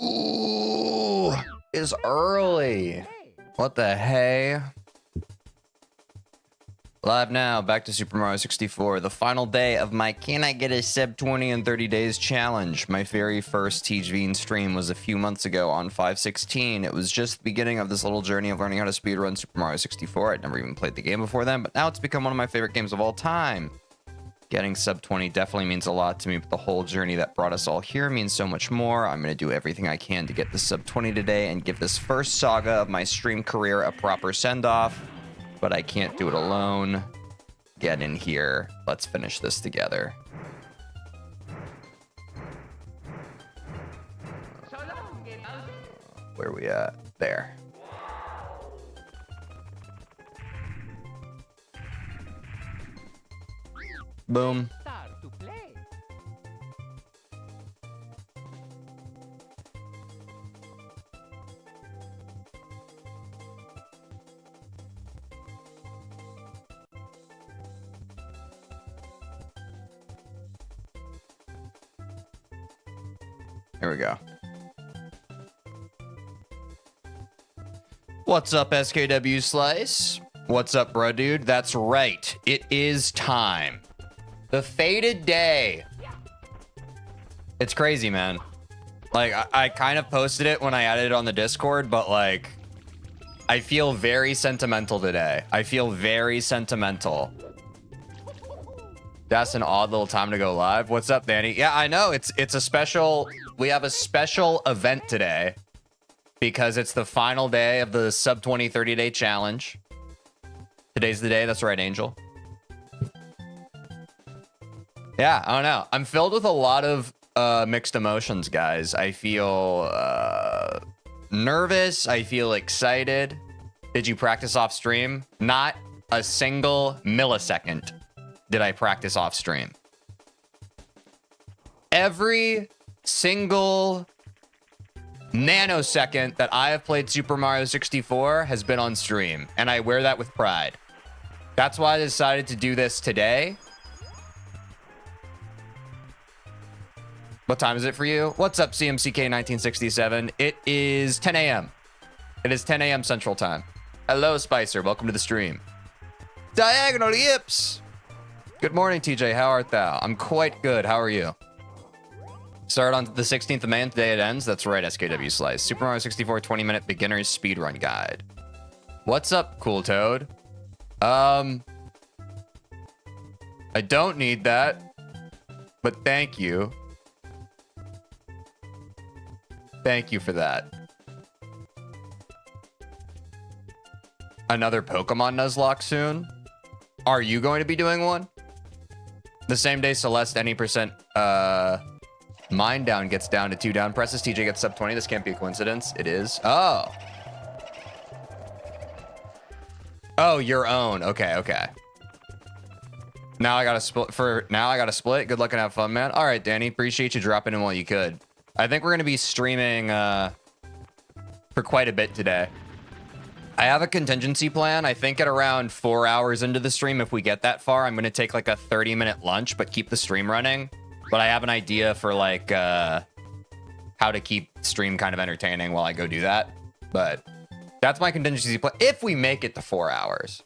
Ooh, it's early. What the hey? Live now, back to Super Mario 64, the final day of my Can I Get a Sub 20 in 30 Days challenge. My very first TeejVeen stream was a few months ago on 5/16. It was just the beginning of this little journey of learning how to speedrun Super Mario 64. I'd never even played the game before then, but now it's become one of my favorite games of all time. Getting sub 20 definitely means a lot to me, but the whole journey that brought us all here means so much more. I'm going to do everything I can to get the sub 20 today and give this first saga of my stream career a proper send-off. But I can't do it alone. Get in here. Let's finish this together. Where are we at? There. Boom. Here we go. What's up, SKW Slice? What's up, bro, dude? That's right. It is time. The fated day. It's crazy, man. Like, I kind of posted it when I added it on the Discord, but like, I feel very sentimental today. I feel very sentimental. That's an odd little time to go live. What's up, Danny? Yeah, I know. It's a special... We have a special event today because it's the final day of the sub 20 30-day challenge. Today's the day. That's right, Angel. Yeah, I don't know. I'm filled with a lot of mixed emotions, guys. I feel nervous. I feel excited. Did you practice off stream? Not a single millisecond did I practice off stream. Every single nanosecond that I have played Super Mario 64 has been on stream, and I wear that with pride. That's why I decided to do this today. What time is it for you? What's up, CMCK1967? It is 10 a.m. It is 10 a.m. Central Time. Hello, Spicer. Welcome to the stream. Diagonal Yips. Good morning, TJ. How art thou? I'm quite good. How are you? Start on the 16th of May, and today it ends. That's right, SKW Slice. Super Mario 64 20-minute beginner's speedrun guide. What's up, Cool Toad? I don't need that, but thank you. Thank you for that. Another Pokemon Nuzlocke soon? Are you going to be doing one? The same day Celeste any percent mine down gets down to 2 down presses. TJ gets sub 20. This can't be a coincidence. It is. Oh. Oh, your own. Okay, okay. Now I gotta split. Good luck and have fun, man. All right, Danny. Appreciate you dropping in while you could. I think we're gonna be streaming for quite a bit today. I have a contingency plan. I think at around 4 hours into the stream, if we get that far, I'm going to take like a 30-minute lunch, but keep the stream running. But I have an idea for like how to keep stream kind of entertaining while I go do that. But that's my contingency plan if we make it to 4 hours.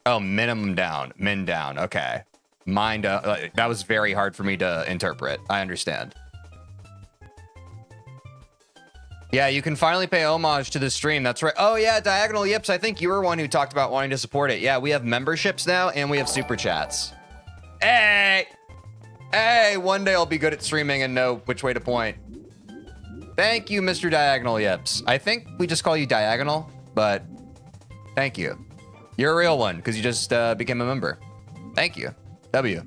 Oh, minimum down. Min down. Okay. Mind. That was very hard for me to interpret. I understand. Yeah, you can finally pay homage to the stream. That's right. Oh, yeah, Diagonal Yips. I think you were one who talked about wanting to support it. Yeah, we have memberships now, and we have super chats. Hey! Hey, one day I'll be good at streaming and know which way to point. Thank you, Mr. Diagonal Yips. I think we just call you Diagonal, but thank you. You're a real one, because you just became a member. Thank you. W.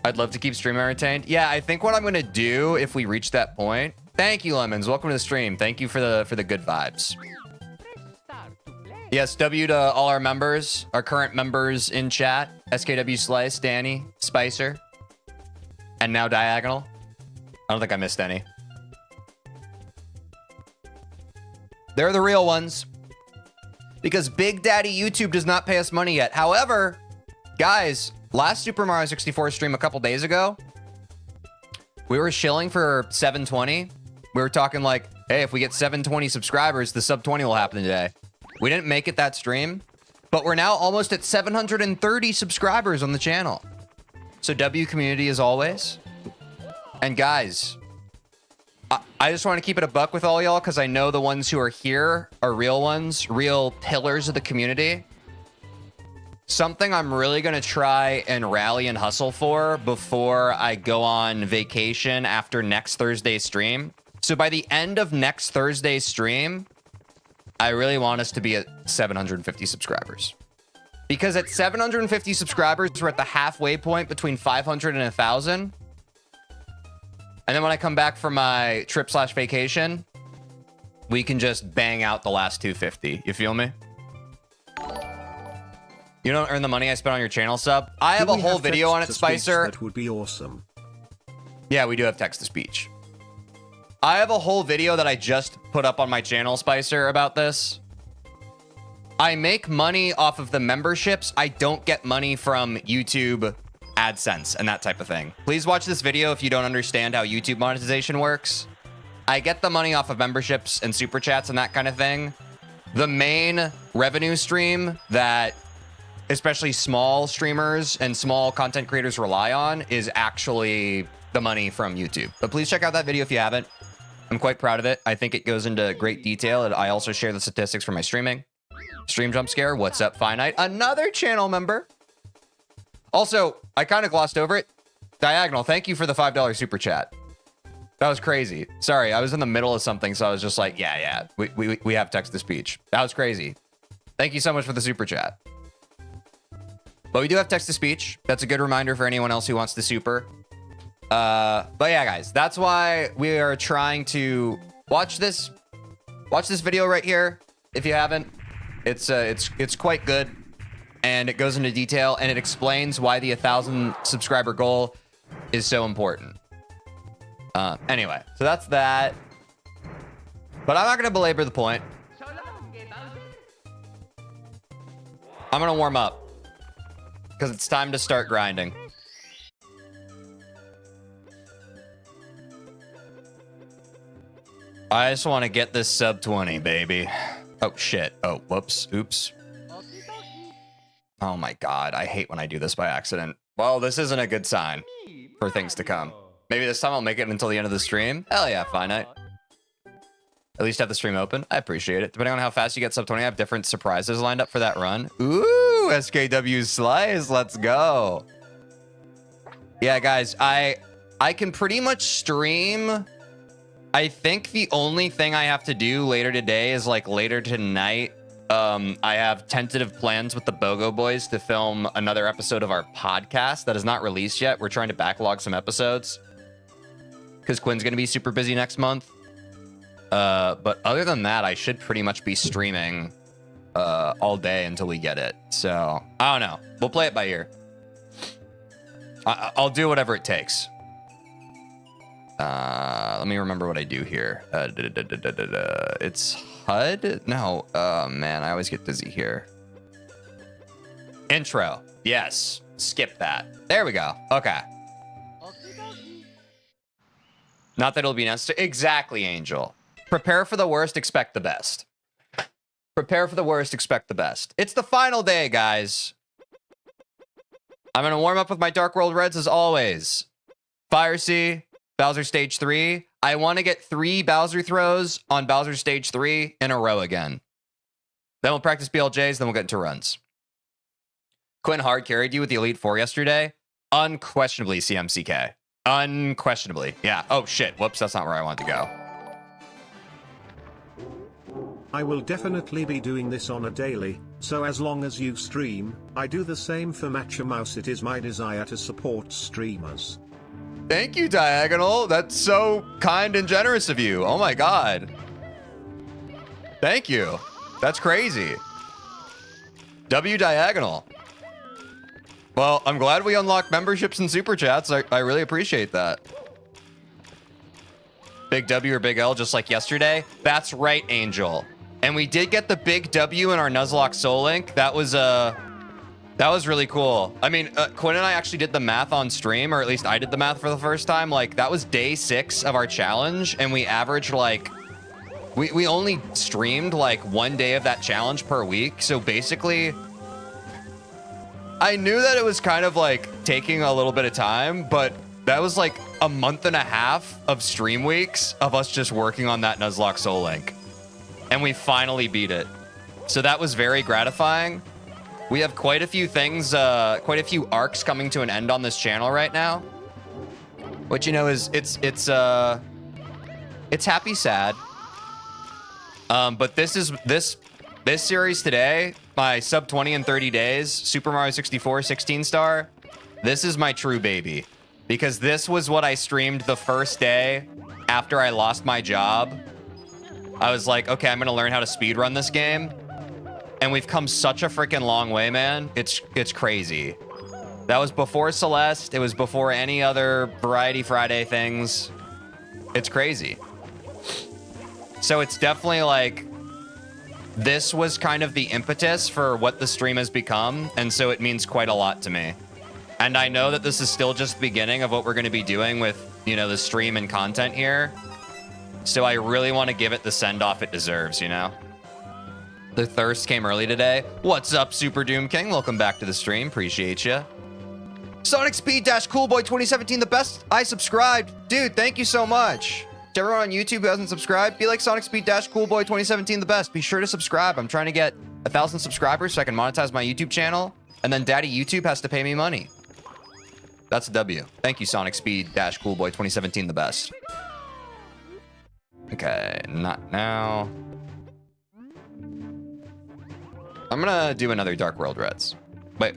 I'd love to keep streaming entertained. Yeah, I think what I'm gonna do if we reach that point. Thank you, Lemons. Welcome to the stream. Thank you for the good vibes. Yes, W to all our members, our current members in chat. SKW Slice, Danny, Spicer, and now Diagonal. I don't think I missed any. They're the real ones. Because Big Daddy YouTube does not pay us money yet. However, guys, last Super Mario 64 stream a couple days ago, we were shilling for 720. We were talking like, hey, if we get 720 subscribers, the sub 20 will happen today. We didn't make it that stream, but we're now almost at 730 subscribers on the channel. So W community as always. And guys, I just want to keep it a buck with all y'all because I know the ones who are here are real ones, real pillars of the community. Something I'm really going to try and rally and hustle for before I go on vacation after next Thursday's stream. So by the end of next Thursday's stream, I really want us to be at 750 subscribers. Because at 750 subscribers, we're at the halfway point between 500 and 1,000. And then when I come back from my trip/vacation, we can just bang out the last 250. You feel me? You don't earn the money I spent on your channel sub. I have a whole video on it, Spicer. That would be awesome. Yeah, we do have text-to-speech. I have a whole video that I just put up on my channel, Spicer, about this. I make money off of the memberships. I don't get money from YouTube AdSense and that type of thing. Please watch this video if you don't understand how YouTube monetization works. I get the money off of memberships and super chats and that kind of thing. The main revenue stream that especially small streamers and small content creators rely on is actually the money from YouTube. But please check out that video if you haven't. I'm quite proud of it. I think it goes into great detail. And I also share the statistics for my streaming. Stream jump scare. What's up, Finite? Another channel member. Also, I kind of glossed over it. Diagonal, thank you for the $5 super chat. That was crazy. Sorry, I was in the middle of something, so I was just like, yeah, we have text-to-speech. That was crazy. Thank you so much for the super chat. But we do have text-to-speech. That's a good reminder for anyone else who wants the super. But yeah, guys, that's why we are trying to watch this video right here. If you haven't, it's quite good. And it goes into detail and it explains why the 1,000 subscriber goal is so important. Anyway, so that's that. But I'm not going to belabor the point. I'm going to warm up because it's time to start grinding. I just want to get this sub 20, baby. Oh, shit. Oh, whoops. Oops. Oh my god, I hate when I do this by accident. Well, this isn't a good sign for things to come. Maybe this time I'll make it until the end of the stream. Hell yeah, Finite. At least have the stream open. I appreciate it. Depending on how fast you get sub 20, I have different surprises lined up for that run. Ooh, SKW Slice, let's go. Yeah, guys, I can pretty much stream. I think the only thing I have to do later today is like later tonight. I have tentative plans with the BOGO Boys to film another episode of our podcast that is not released yet. We're trying to backlog some episodes because Quinn's going to be super busy next month. But other than that, I should pretty much be streaming all day until we get it. So I don't know. We'll play it by ear. I'll do whatever it takes. Let me remember what I do here. It's HUD? No. Man, I always get dizzy here. Intro. Yes. Skip that. There we go. Okay. Not that it'll be necessary. Exactly, Angel. Prepare for the worst, expect the best. Prepare for the worst, expect the best. It's the final day, guys. I'm going to warm up with my Dark World Reds as always. Fire Sea, Bowser Stage 3. I want to get 3 Bowser throws on Bowser Stage 3 in a row again. Then we'll practice BLJs, then we'll get into runs. Quinn hard carried you with the Elite Four yesterday. Unquestionably, CMCK. Unquestionably. Yeah. Oh, shit. Whoops, that's not where I wanted to go. I will definitely be doing this on a daily, so as long as you stream, I do the same for Matcha Mouse. It is my desire to support streamers. Thank you, Diagonal. That's so kind and generous of you. Oh my god. Thank you. That's crazy. W Diagonal. Well, I'm glad we unlocked memberships and super chats. I really appreciate that. Big W or big L just like yesterday? That's right, Angel. And we did get the big W in our Nuzlocke Soul Link. That was That was really cool. I mean, Quinn and I actually did the math on stream, or at least I did the math for the first time. Like, that was day 6 of our challenge, and we averaged, like... We only streamed, like, 1 day of that challenge per week. So, basically... I knew that it was kind of, like, taking a little bit of time, but that was, like, a month and a half of stream weeks of us just working on that Nuzlocke Soul Link. And we finally beat it. So that was very gratifying. We have quite a few things, quite a few arcs coming to an end on this channel right now. Which, you know, is it's happy sad. But this series today, my sub 20 in 30 days, Super Mario 64 16 star, this is my true baby. Because this was what I streamed the first day after I lost my job. I was like, okay, I'm gonna learn how to speedrun this game. And we've come such a freaking long way, man. It's crazy. That was before Celeste. It was before any other Variety Friday things. It's crazy. So it's definitely like, this was kind of the impetus for what the stream has become. And so it means quite a lot to me. And I know that this is still just the beginning of what we're going to be doing with, you know, the stream and content here. So I really want to give it the send-off it deserves, you know? The thirst came early today. What's up, Super Doom King? Welcome back to the stream. Appreciate you. Sonic Speed Dash Coolboy 2017, the best. I subscribed. Dude, thank you so much. To everyone on YouTube who hasn't subscribed, be like Sonic Speed Dash Coolboy 2017, the best. Be sure to subscribe. I'm trying to get 1,000 subscribers so I can monetize my YouTube channel. And then Daddy YouTube has to pay me money. That's a W. Thank you, Sonic Speed Dash Coolboy 2017, the best. Okay, not now. I'm gonna do another Dark World Reds. Wait.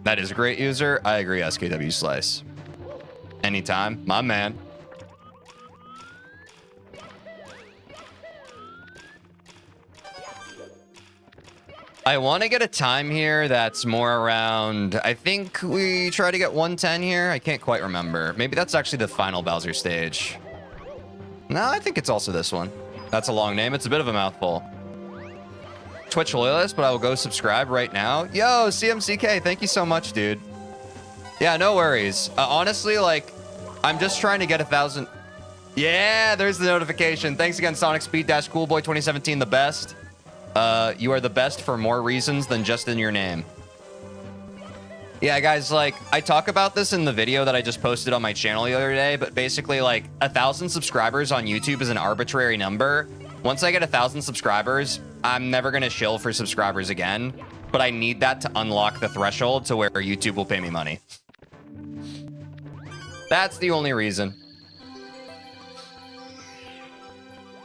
That is a great user. I agree, SKW Slice. Anytime. My man. I want to get a time here that's more around... I think we try to get 110 here. I can't quite remember. Maybe that's actually the final Bowser stage. No, I think it's also this one. That's a long name. It's a bit of a mouthful. Twitch loyalist, but I will go subscribe right now. Yo, CMCK, thank you so much, dude. Yeah, no worries. Honestly, like, I'm just trying to get 1,000. Yeah, there's the notification. Thanks again, Sonic Speed Dash Coolboy 2017, the best. You are the best for more reasons than just in your name. Yeah, guys, like, I talk about this in the video that I just posted on my channel the other day, but basically, like, 1,000 subscribers on YouTube is an arbitrary number. Once I get 1,000 subscribers, I'm never going to shill for subscribers again, but I need that to unlock the threshold to where YouTube will pay me money. That's the only reason.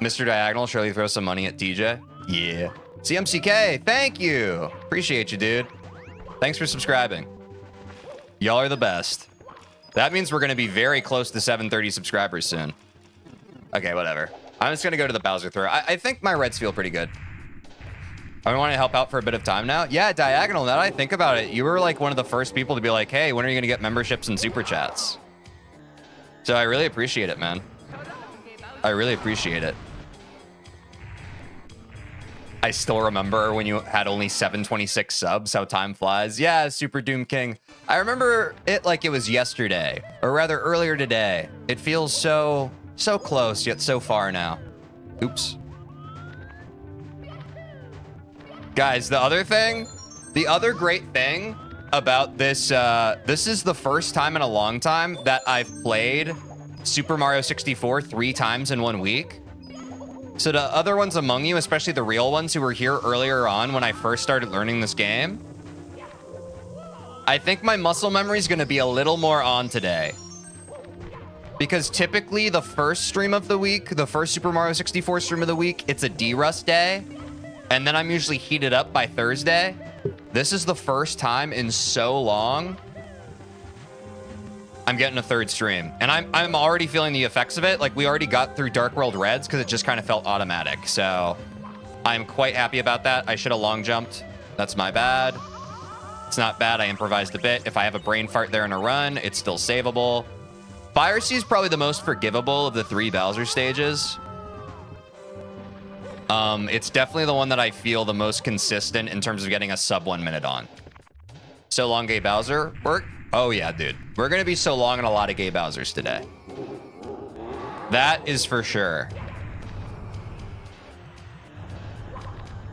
Mr. Diagonal, surely throw some money at TJ. Yeah. CMCK, thank you. Appreciate you, dude. Thanks for subscribing. Y'all are the best. That means we're going to be very close to 730 subscribers soon. Okay, whatever. I'm just going to go to the Bowser throw. I think my Reds feel pretty good. I want to help out for a bit of time now. Yeah, Diagonal, now that I think about it, you were like one of the first people to be like, hey, when are you going to get memberships and super chats? So I really appreciate it, man. I really appreciate it. I still remember when you had only 726 subs, how time flies. Yeah, Super Doom King. I remember it like it was yesterday, or rather earlier today. It feels so close, yet so far now. Oops. Guys, the other great thing about this, this is the first time in a long time that I've played Super Mario 64 3 times in 1 week. So the other ones among you, especially the real ones who were here earlier on when I first started learning this game, I think my muscle memory is going to be a little more on today. Because typically the first stream of the week, the first Super Mario 64 stream of the week, it's a D-Rust day. And then I'm usually heated up by Thursday. This is the first time in so long I'm getting a third stream. And I'm already feeling the effects of it. Like, we already got through Dark World Reds because it just kind of felt automatic. So I'm quite happy about that. I should have long jumped. That's my bad. It's not bad. I improvised a bit. If I have a brain fart there in a run, it's still savable. Fire Sea is probably the most forgivable of the 3 Bowser stages. It's definitely the one that I feel the most consistent in terms of getting a sub 1 minute on. So long, Gay Bowser. Oh yeah, dude. We're gonna be so long on a lot of Gay Bowsers today. That is for sure.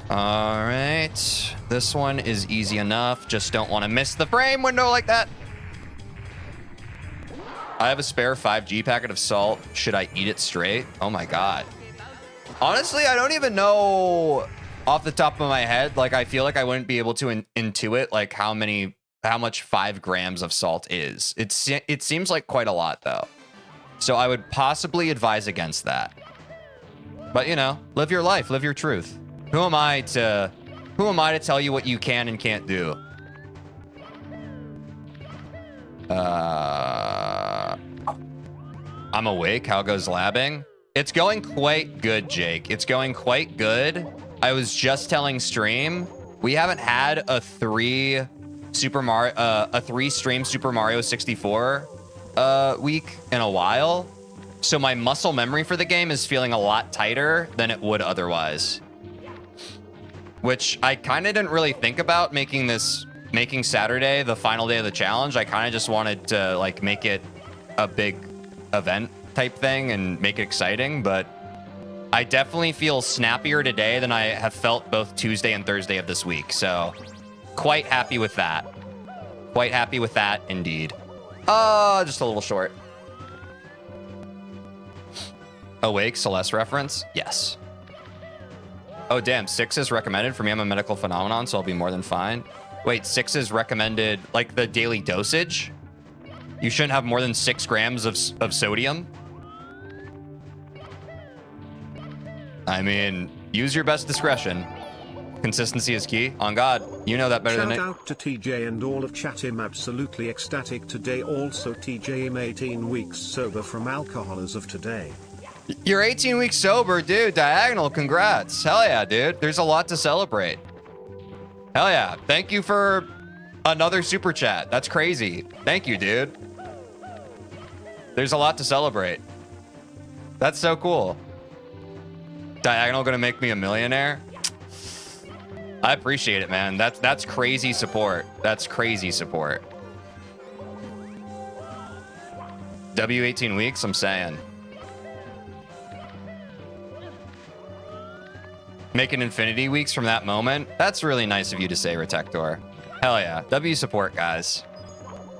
All right. This one is easy enough. Just don't want to miss the frame window like that. I have a spare 5G packet of salt. Should I eat it straight? Oh my God. Honestly, I don't even know off the top of my head. Like, I feel like I wouldn't be able to intuit like how much 5 grams of salt is. It seems like quite a lot though. So I would possibly advise against that. But you know, live your life, live your truth. Who am I to tell you what you can and can't do? I'm awake. How goes labbing? It's going quite good, Jake. It's going quite good. I was just telling stream, we haven't had a 3 stream Super Mario 64 week in a while. So my muscle memory for the game is feeling a lot tighter than it would otherwise. Which I kind of didn't really think about making Saturday the final day of the challenge. I kind of just wanted to like make it a big event type thing and make it exciting, but I definitely feel snappier today than I have felt both Tuesday and Thursday of this week. So quite happy with that. Quite happy with that indeed. Just a little short. Awake, Celeste reference? Yes. Oh, damn. 6 is recommended for me. I'm a medical phenomenon, so I'll be more than fine. Wait, 6 is recommended, like the daily dosage? You shouldn't have more than 6 grams of sodium? I mean, use your best discretion. Consistency is key. On God, you know that better than me. Shout out to TJ and all of chat. I'm absolutely ecstatic today. Also, TJ, I'm 18 weeks sober from alcohol as of today. You're 18 weeks sober, dude. Diagonal, congrats. Hell yeah, dude. There's a lot to celebrate. Hell yeah. Thank you for another super chat. That's crazy. Thank you, dude. There's a lot to celebrate. That's so cool. Diagonal gonna make me a millionaire? I appreciate it, man. That's crazy support. That's crazy support. W 18 weeks, I'm saying. Making infinity weeks from that moment. That's really nice of you to say, Retector. Hell yeah. W support, guys.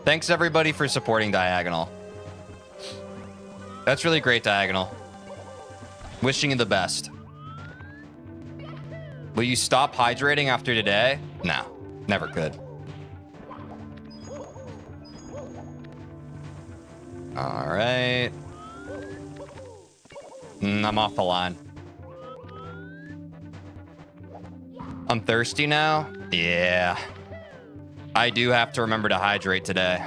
Thanks everybody for supporting Diagonal. That's really great, Diagonal. Wishing you the best. Will you stop hydrating after today? No, never could. All right. I'm off the line. I'm thirsty now? Yeah. I do have to remember to hydrate today.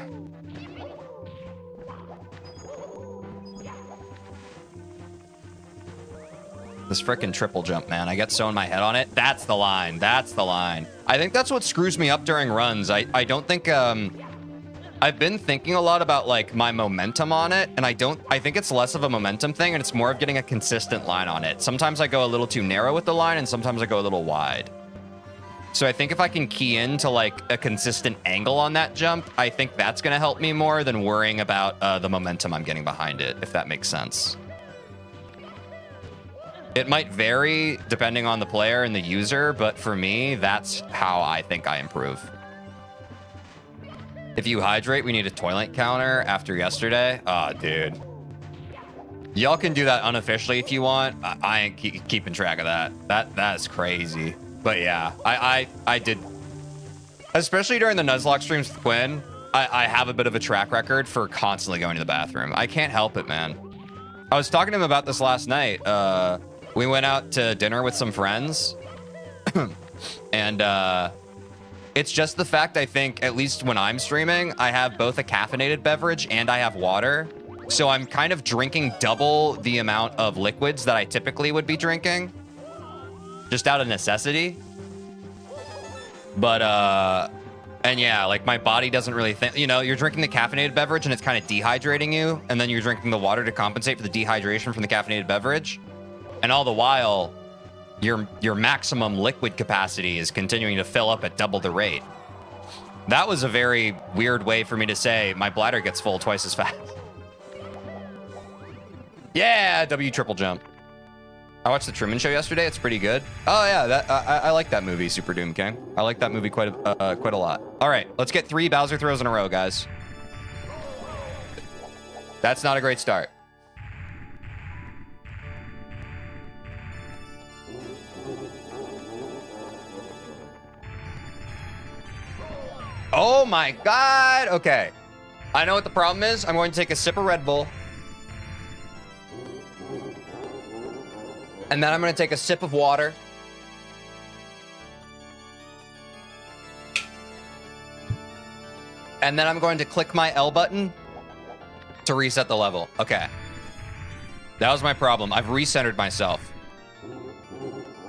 This frickin' triple jump, man. I get so in my head on it. That's the line. That's the line. I think that's what screws me up during runs. I don't think... I've been thinking a lot about, like, my momentum on it, and I think it's less of a momentum thing, and it's more of getting a consistent line on it. Sometimes I go a little too narrow with the line, and sometimes I go a little wide. So I think if I can key into, like, a consistent angle on that jump, I think that's going to help me more than worrying about the momentum I'm getting behind it, if that makes sense. It might vary depending on the player and the user, but for me, that's how I think I improve. If you hydrate, we need a toilet counter after yesterday. Oh, dude. Y'all can do that unofficially if you want. I ain't keeping track of that. That's crazy. But yeah, I did. Especially during the Nuzlocke streams with Quinn, I have a bit of a track record for constantly going to the bathroom. I can't help it, man. I was talking to him about this last night. We went out to dinner with some friends. And it's just the fact, I think, at least when I'm streaming, I have both a caffeinated beverage and I have water. So I'm kind of drinking double the amount of liquids that I typically would be drinking. Just out of necessity. But, and yeah, like my body doesn't really think, you know, you're drinking the caffeinated beverage and it's kind of dehydrating you. And then you're drinking the water to compensate for the dehydration from the caffeinated beverage. And all the while, your maximum liquid capacity is continuing to fill up at double the rate. That was a very weird way for me to say my bladder gets full twice as fast. Yeah, W triple jump. I watched the Truman Show yesterday. It's pretty good. Oh yeah, I like that movie, Super Doom King. I like that movie quite a lot. All right, let's get 3 Bowser throws in a row, guys. That's not a great start. Oh my God. Okay. I know what the problem is. I'm going to take a sip of Red Bull. And then I'm going to take a sip of water. And then I'm going to click my L button to reset the level. Okay. That was my problem. I've recentered myself.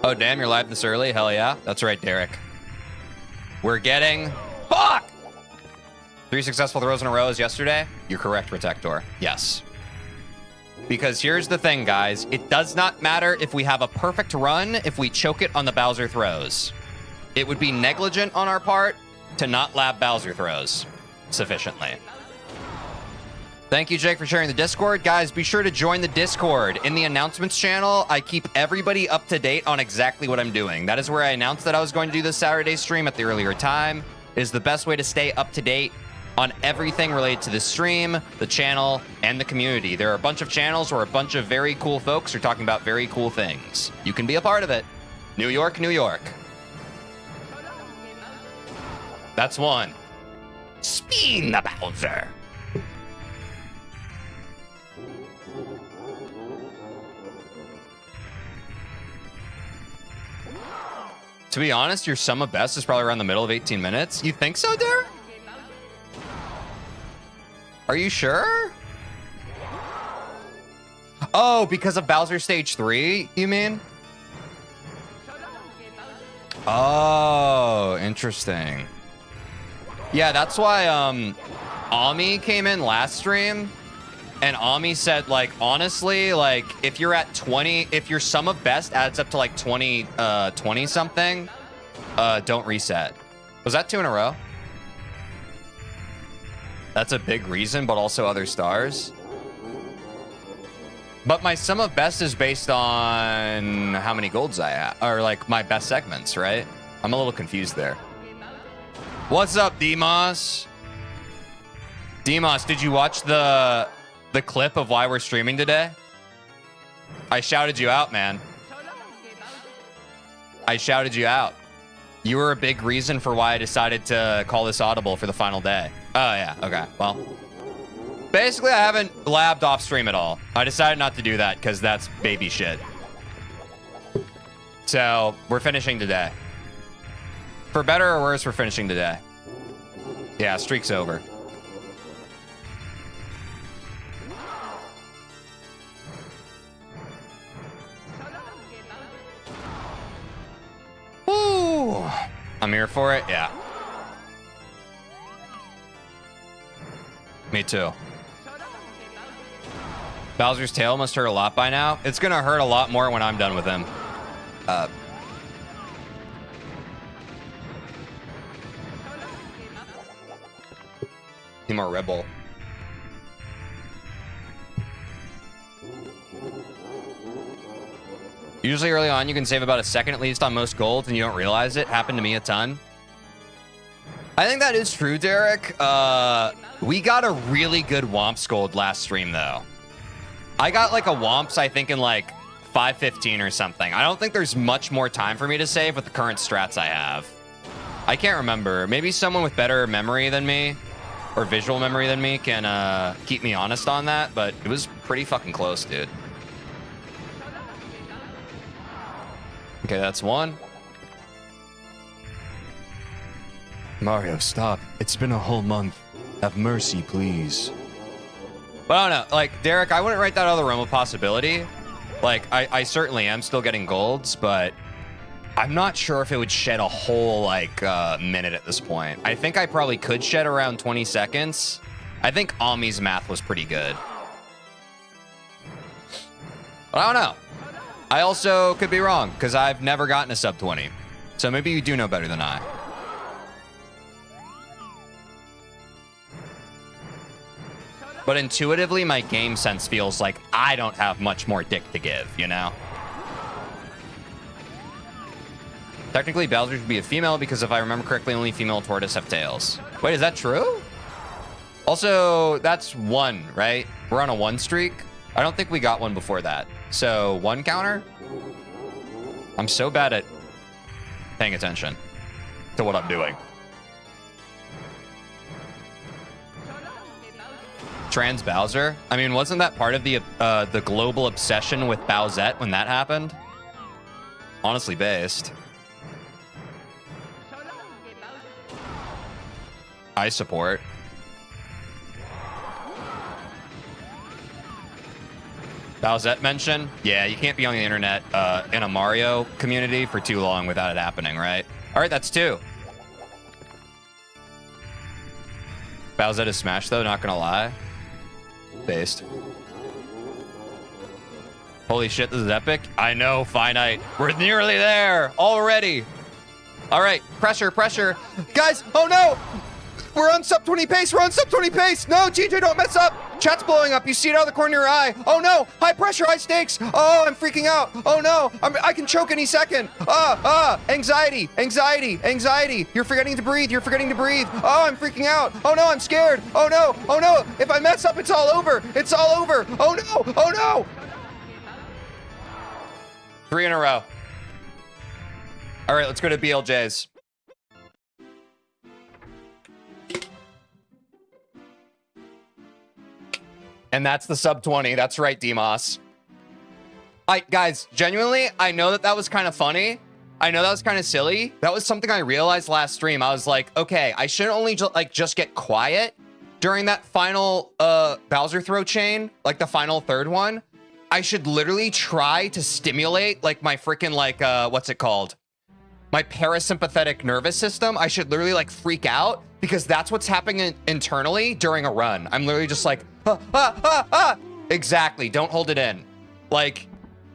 Oh, damn, you're live this early? Hell yeah. That's right, Derek. We're getting... Fuck! 3 successful throws in a row as yesterday? You're correct, Protector. Yes. Because here's the thing, guys. It does not matter if we have a perfect run if we choke it on the Bowser throws. It would be negligent on our part to not lab Bowser throws sufficiently. Thank you, Jake, for sharing the Discord. Guys, be sure to join the Discord. In the announcements channel, I keep everybody up to date on exactly what I'm doing. That is where I announced that I was going to do this Saturday stream at the earlier time. It is the best way to stay up to date on everything related to the stream, the channel, and the community. There are a bunch of channels where a bunch of very cool folks are talking about very cool things. You can be a part of it. New York, New York. That's one. Spin the Bowser. To be honest, your sum of best is probably around the middle of 18 minutes. You think so, Derek? Are you sure? Oh, because of Bowser Stage 3, you mean? Oh, interesting. Yeah, that's why Ami came in last stream, and Ami said, like, honestly, like, if you're at 20, if your sum of best adds up to like 20 something, don't reset. Was that 2 in a row? That's a big reason, but also other stars. But my sum of best is based on how many golds I have, or like my best segments, right? I'm a little confused there. What's up, Demos? Demos, did you watch the clip of why we're streaming today? I shouted you out, man. I shouted you out. You were a big reason for why I decided to call this audible for the final day. Oh, yeah. Okay. Well, basically, I haven't labbed off stream at all. I decided not to do that because that's baby shit. So we're finishing today. For better or worse, we're finishing today. Yeah, streak's over. Woo! I'm here for it. Yeah. Me too. Bowser's tail must hurt a lot by now. It's gonna hurt a lot more when I'm done with him. Need more Rebel. Usually early on, you can save about a second at least on most golds and you don't realize it. Happened to me a ton. I think that is true, Derek. We got a really good Womps gold last stream, though. I got like a Womps, I think, in like 5:15 or something. I don't think there's much more time for me to save with the current strats I have. I can't remember. Maybe someone with better memory than me or visual memory than me can keep me honest on that, but it was pretty fucking close, dude. Okay, that's one. Mario, stop. It's been a whole month. Have mercy, please. But I don't know. Like, Derek, I wouldn't write that out of the realm of possibility. Like, I certainly am still getting golds, but I'm not sure if it would shed a whole, like, minute at this point. I think I probably could shed around 20 seconds. I think Ami's math was pretty good. But I don't know. I also could be wrong because I've never gotten a sub 20. So maybe you do know better than I. But intuitively, my game sense feels like I don't have much more dick to give, you know? Technically, Bowser should be a female because if I remember correctly, only female tortoise have tails. Wait, is that true? Also, that's 1, right? We're on a 1 streak. I don't think we got one before that. So 1 counter? I'm so bad at paying attention to what I'm doing. Trans Bowser? I mean, wasn't that part of the global obsession with Bowsette when that happened? Honestly based. I support. Bowsette mention? Yeah, you can't be on the internet in a Mario community for too long without it happening, right? All right, that's 2. Bowsette is Smash, though, not gonna lie. Based. Holy shit, this is epic. I know, Finite. We're nearly there already. All right, pressure, pressure. Guys, oh no! We're on sub 20 pace. We're on sub 20 pace. No, TJ, don't mess up. Chat's blowing up. You see it out of the corner of your eye. Oh no, high pressure, high stakes. Oh, I'm freaking out. Oh no, I can choke any second. Anxiety, anxiety, anxiety. You're forgetting to breathe. You're forgetting to breathe. Oh, I'm freaking out. Oh no, I'm scared. Oh no, oh no. If I mess up, it's all over. It's all over. Oh no, oh no. 3 in a row. All right, let's go to BLJ's. And that's the sub 20. That's right, Demos. Guys, genuinely, I know that was kind of funny. I know that was kind of silly. That was something I realized last stream. I was like, okay, I shouldn't only just get quiet during that final Bowser throw chain, like the final 3rd one. I should literally try to stimulate like my freaking what's it called? My parasympathetic nervous system. I should literally like freak out because that's what's happening internally during a run. I'm literally just like, Exactly. Don't hold it in. Like,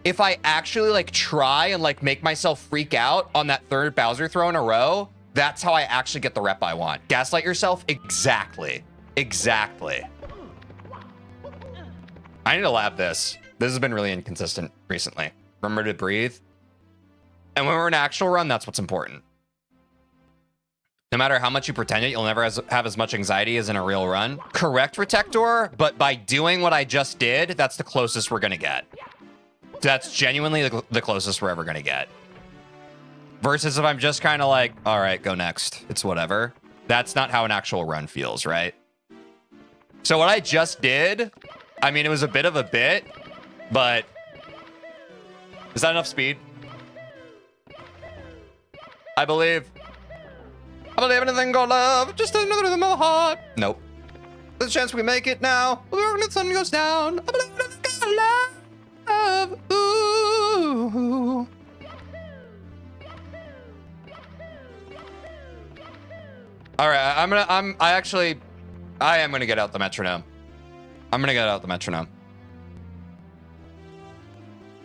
if I actually like try and like make myself freak out on that 3rd Bowser throw in a row, that's how I actually get the rep I want. Gaslight yourself? Exactly. Exactly. I need to lab this. This has been really inconsistent recently. Remember to breathe. And when we're in an actual run, that's what's important. No matter how much you pretend it, you'll never have as much anxiety as in a real run. Correct, Protector, but by doing what I just did, that's the closest we're gonna get. That's genuinely the closest we're ever gonna get. Versus if I'm just kind of like, all right, go next. It's whatever. That's not how an actual run feels, right? So what I just did, I mean, it was a bit of a bit, but is that enough speed? I believe anything called love, just another in my heart. Nope. There's a chance we make it now. When the sun goes down, I believe anything called love. Ooh. All right, I am gonna get out the metronome. I'm gonna get out the metronome.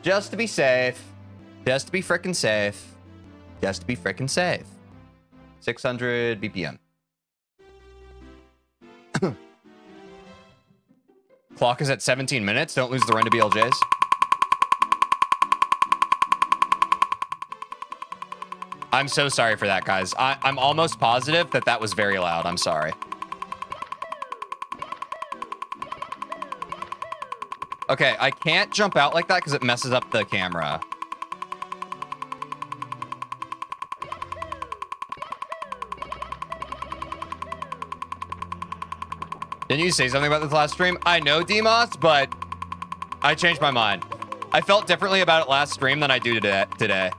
Just to be safe. Just to be frickin' safe. Just to be frickin' safe. 600 BPM. Clock is at 17 minutes. Don't lose the run to BLJs. I'm so sorry for that, guys. I'm almost positive that was very loud. I'm sorry. Okay, I can't jump out like that because it messes up the camera. Didn't you say something about this last stream? I know, Demos, but I changed my mind. I felt differently about it last stream than I do today.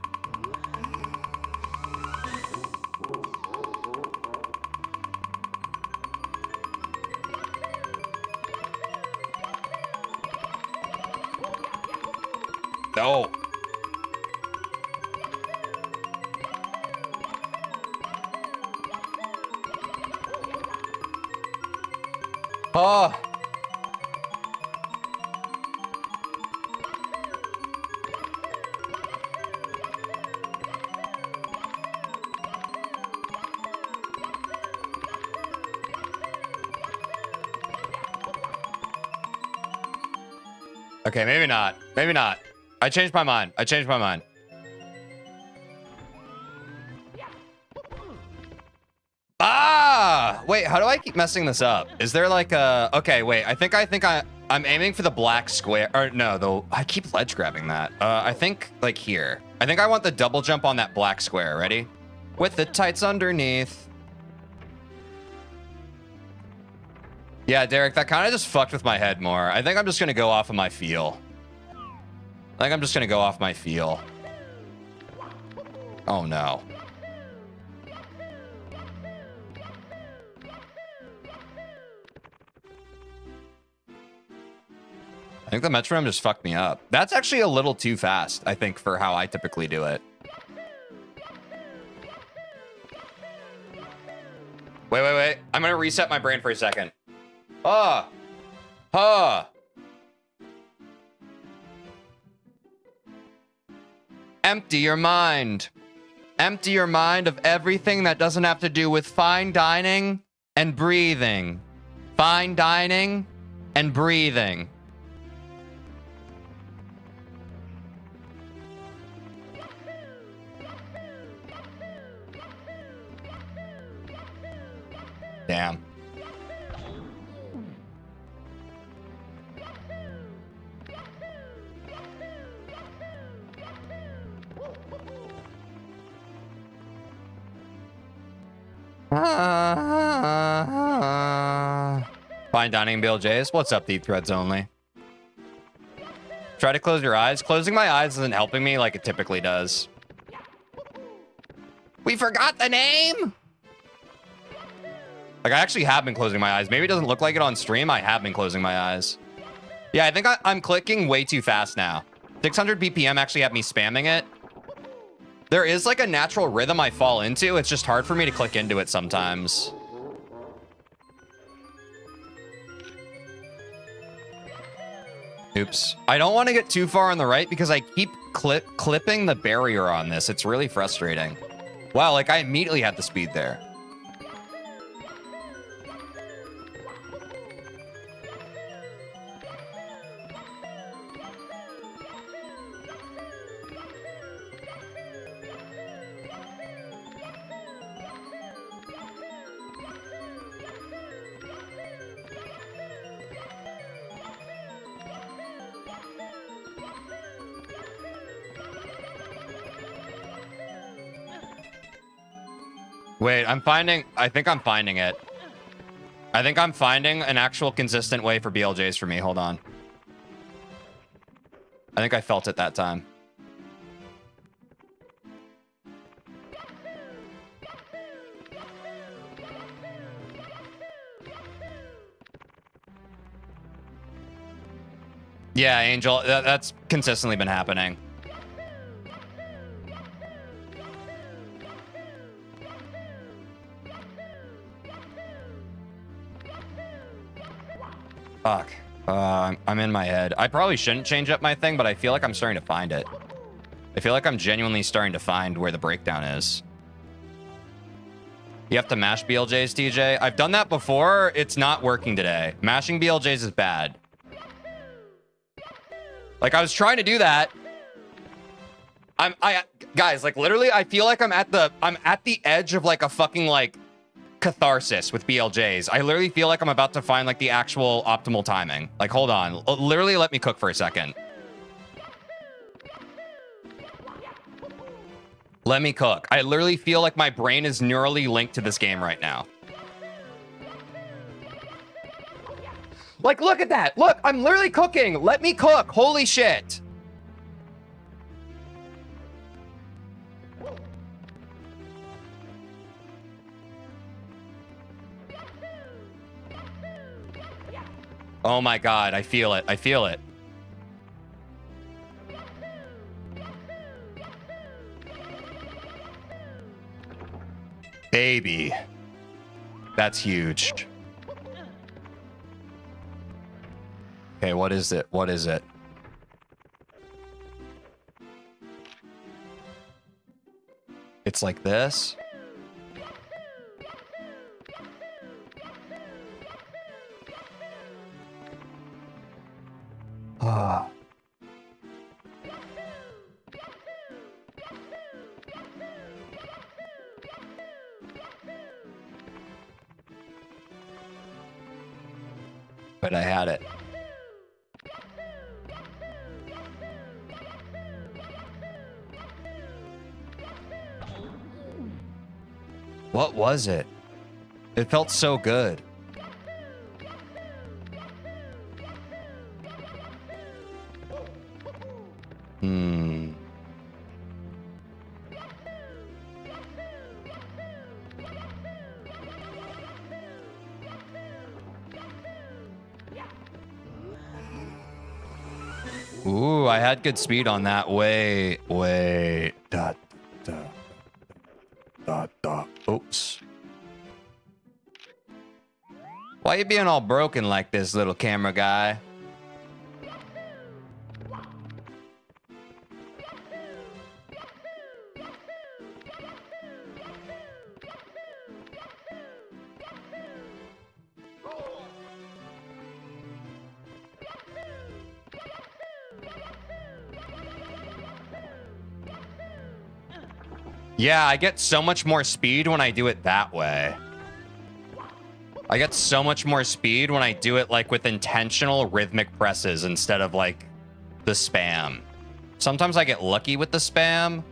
No. Oh. Okay, maybe not. Maybe not. I changed my mind. I changed my mind. Ah! Wait, how do I keep messing this up? Is there like a... Okay, wait. I think I'm aiming for the black square. Or no, I keep ledge grabbing that. I think like here. I think I want the double jump on that black square. Ready? With the tights underneath. Yeah, Derek, that kind of just fucked with my head more. I think I'm just going to go off of my feel. I think I'm just going to go off my feel. Oh, no. I think the metronome just fucked me up. That's actually a little too fast, I think, for how I typically do it. Wait. I'm going to reset my brain for a second. Empty your mind. Empty your mind of everything that doesn't have to do with fine dining and breathing. Fine dining and breathing. Damn. Fine dining BLJs. What's up, Deep Threads only? Try to close your eyes. Closing my eyes isn't helping me like it typically does. We forgot the name. Like, I actually have been closing my eyes. Maybe it doesn't look like it on stream. I have been closing my eyes. Yeah, I think I'm clicking way too fast now. 600 BPM actually have me spamming it. There is like a natural rhythm I fall into. It's just hard for me to click into it sometimes. Oops. I don't want to get too far on the right because I keep clipping the barrier on this. It's really frustrating. Wow, like I immediately had the speed there. Wait, I think I'm finding it. I think I'm finding an actual consistent way for BLJs for me. Hold on. I think I felt it that time. Yeah, Angel, that's consistently been happening. Fuck. I'm in my head. I probably shouldn't change up my thing, but I feel like I'm starting to find it. I feel like I'm genuinely starting to find where the breakdown is. You have to mash BLJs, TJ? I've done that before. It's not working today. Mashing BLJs is bad. Like, I was trying to do that. Guys, like, literally, I feel like I'm at the edge of, like, a fucking, like, catharsis with BLJs. I literally feel like I'm about to find like the actual optimal timing. Like, hold on. Literally, let me cook for a second. Let me cook. I literally feel like my brain is neurally linked to this game right now. Like, look at that. Look, I'm literally cooking. Let me cook. Holy shit. Oh my God, I feel it. I feel it. Baby. That's huge. Okay, what is it? What is it? It's like this. but I had it. What was it? It felt so good. Ooh, I had good speed on that. Wait. Oops. Why you being all broken like this, little camera guy? Yeah, I get so much more speed when I do it that way. I get so much more speed when I do it like with intentional rhythmic presses instead of like the spam. Sometimes I get lucky with the spam,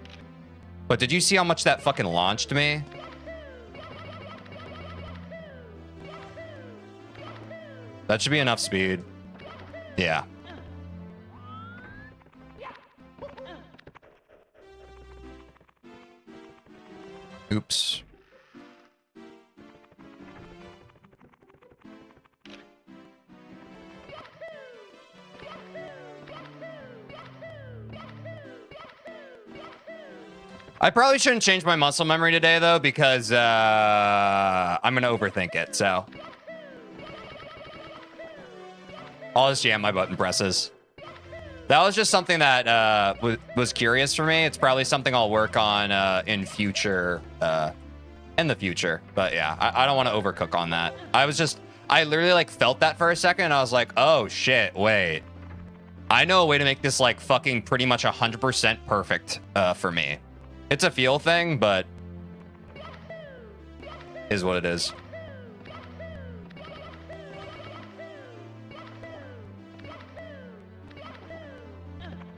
but did you see how much that fucking launched me? That should be enough speed. Yeah. Oops. I probably shouldn't change my muscle memory today, though, because I'm going to overthink it, so. I'll just jam my button presses. That was just something that was curious for me. It's probably something I'll work on in the future. But yeah, I don't want to overcook on that. I literally like felt that for a second and I was like, oh shit, wait. I know a way to make this like fucking pretty much 100% perfect for me. It's a feel thing, but is what it is.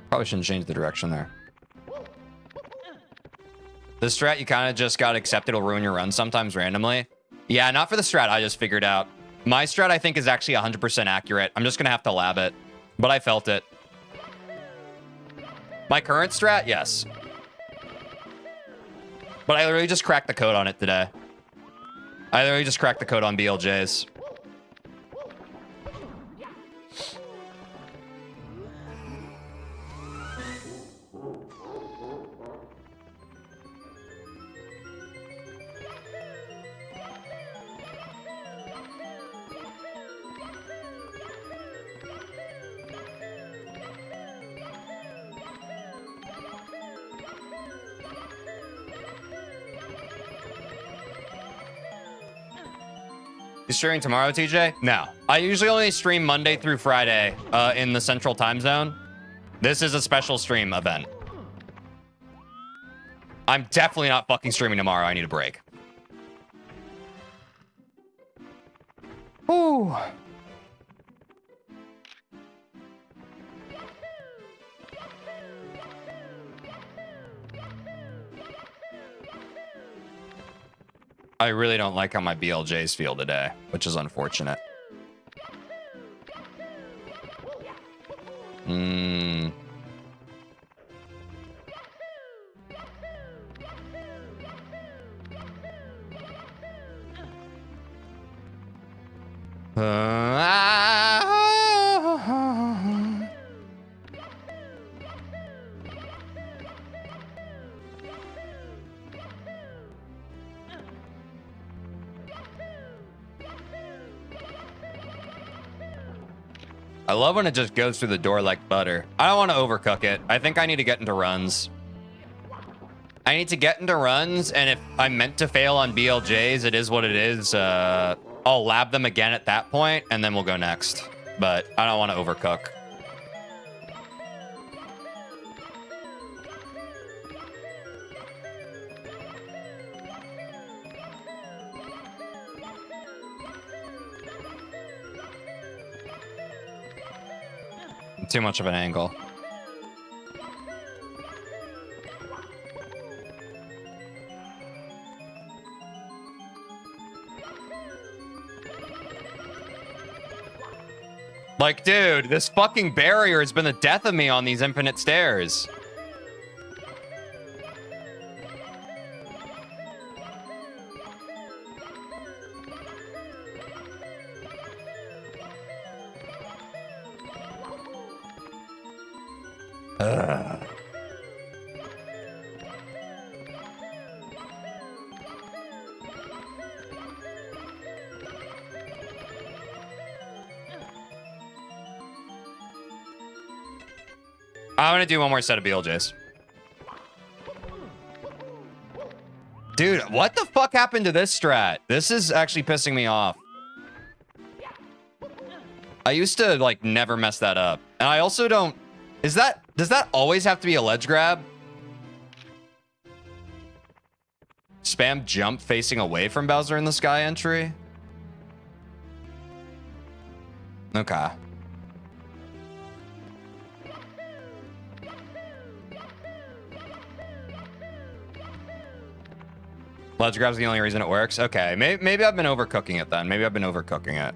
Probably shouldn't change the direction there. The strat you kind of just got accepted will ruin your run sometimes randomly. Yeah, not for the strat I just figured out. My strat I think is actually 100% accurate. I'm just going to have to lab it, but I felt it. My current strat, yes. But I literally just cracked the code on it today. I literally just cracked the code on BLJs. You streaming tomorrow, TJ? No. I usually only stream Monday through Friday in the Central Time Zone. This is a special stream event. I'm definitely not fucking streaming tomorrow. I need a break. Ooh. I really don't like how my BLJs feel today, which is unfortunate. I love when it just goes through the door like butter. I don't want to overcook it. I think I need to get into runs. I need to get into runs, and if I'm meant to fail on BLJs, it is what it is. I'll lab them again at that point, and then we'll go next. But I don't want to overcook. Too much of an angle. Like, dude, this fucking barrier has been the death of me on these infinite stairs. Ugh. I'm gonna do one more set of BLJs. Dude, what the fuck happened to this strat? This is actually pissing me off. I used to, like, never mess that up. And I also don't... does that always have to be a ledge grab? Spam jump facing away from Bowser in the Sky entry? Okay. Ledge grab's the only reason it works? Okay, maybe I've been overcooking it then. Maybe I've been overcooking it.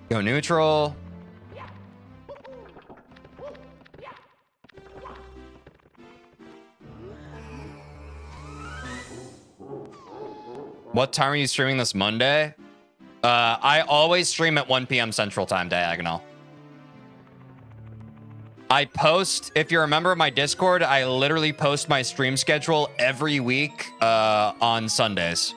Go neutral. What time are you streaming this Monday? I always stream at 1 p.m. Central Time, diagonal. I post, if you're a member of my Discord, I literally post my stream schedule every week on Sundays.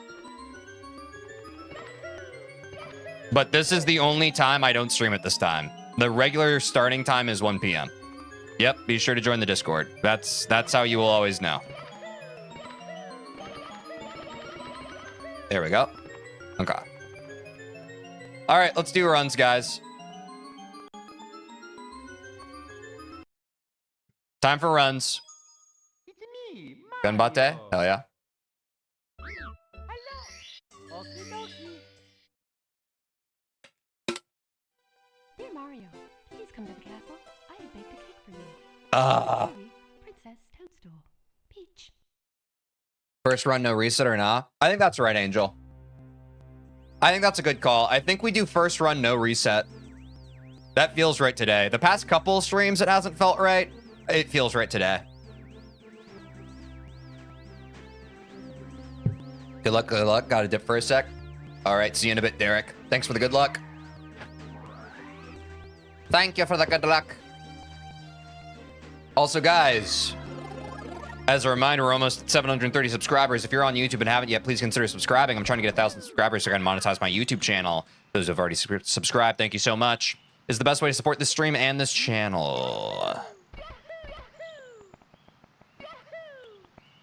But this is the only time I don't stream at this time. The regular starting time is 1 p.m. Yep, be sure to join the Discord. That's how you will always know. There we go. Okay. All right, let's do runs, guys. Time for runs. It's me, Gunbate? Hell yeah. Hello. Dear Mario, please come to the castle. I have baked a cake for you. Princess Toadstool. Peach. First run, no reset or not? I think that's right, Angel. I think that's a good call. I think we do first run, no reset. That feels right today. The past couple streams, it hasn't felt right. It feels right today. Good luck, good luck. Got to dip for a sec. All right, see you in a bit, Derek. Thanks for the good luck. Thank you for the good luck. Also, guys, as a reminder, we're almost at 730 subscribers. If you're on YouTube and haven't yet, please consider subscribing. I'm trying to get 1,000 subscribers so I can monetize my YouTube channel. Those who have already subscribed, thank you so much. This is the best way to support this stream and this channel.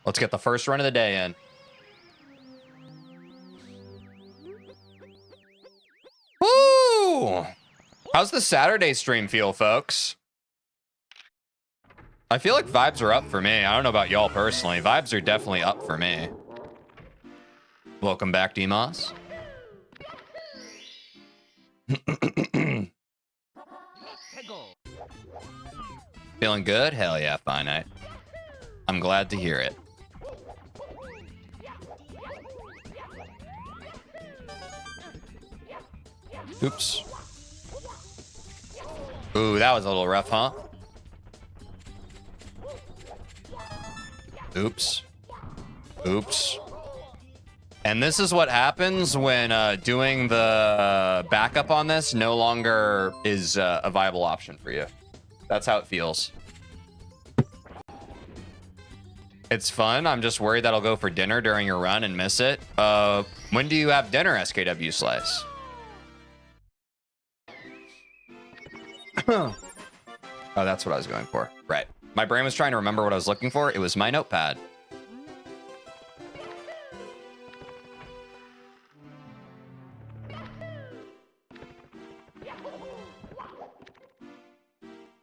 Let's get the first run of the day in. Woo! How's the Saturday stream feel, folks? I feel like vibes are up for me. I don't know about y'all personally. Vibes are definitely up for me. Welcome back, Demos. Feeling good? Hell yeah, Finite. I'm glad to hear it. Oops. Ooh, that was a little rough, huh? Oops. Oops. And this is what happens when doing the backup on this no longer is a viable option for you. That's how it feels. It's fun. I'm just worried that I'll go for dinner during your run and miss it. When do you have dinner, SKW Slice? Oh, that's what I was going for. Right. My brain was trying to remember what I was looking for. It was my notepad.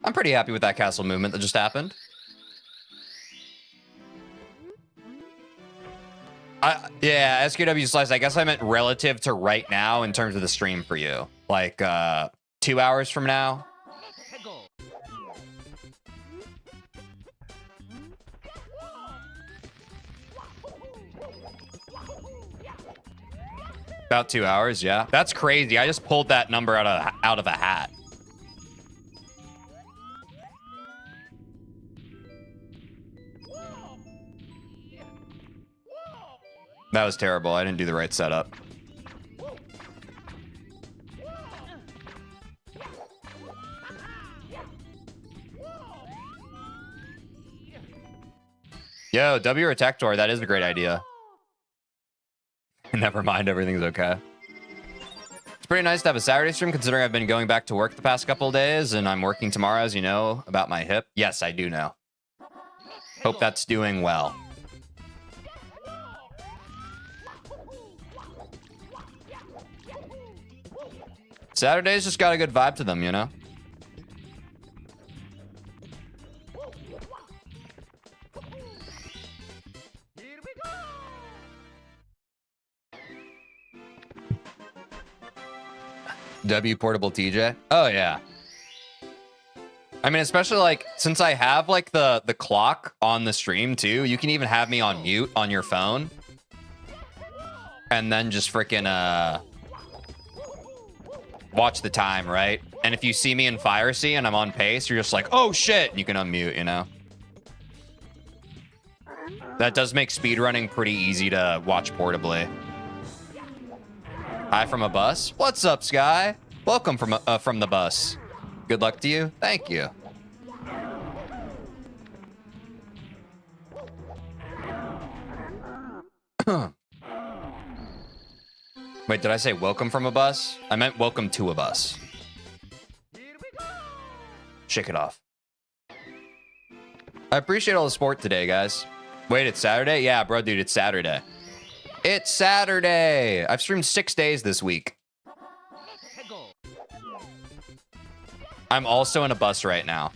I'm pretty happy with that castle movement that just happened. Yeah, SQW Slice, I guess I meant relative to right now in terms of the stream for you. Like, 2 hours from now. About 2 hours, yeah. That's crazy. I just pulled that number out of a hat. That was terrible. I didn't do the right setup. Yo, W or Tector, that is a great idea. Never mind, everything's okay. It's pretty nice to have a Saturday stream considering I've been going back to work the past couple of days and I'm working tomorrow, as you know, about my hip. Yes, I do know. Hope that's doing well. Saturdays just got a good vibe to them, you know? W portable TJ? Oh, yeah. I mean, especially like since I have like the clock on the stream too, you can even have me on mute on your phone. And then just freaking watch the time, right? And if you see me in Fire Sea and I'm on pace, you're just like, oh shit, and you can unmute, you know? That does make speedrunning pretty easy to watch portably. Hi from a bus. What's up, Sky? Welcome from the bus. Good luck to you. Thank you. Wait, did I say welcome from a bus? I meant welcome to a bus. Shake it off. I appreciate all the support today, guys. Wait, it's Saturday? Yeah, bro, dude, it's Saturday. It's Saturday! I've streamed 6 days this week. I'm also in a bus right now.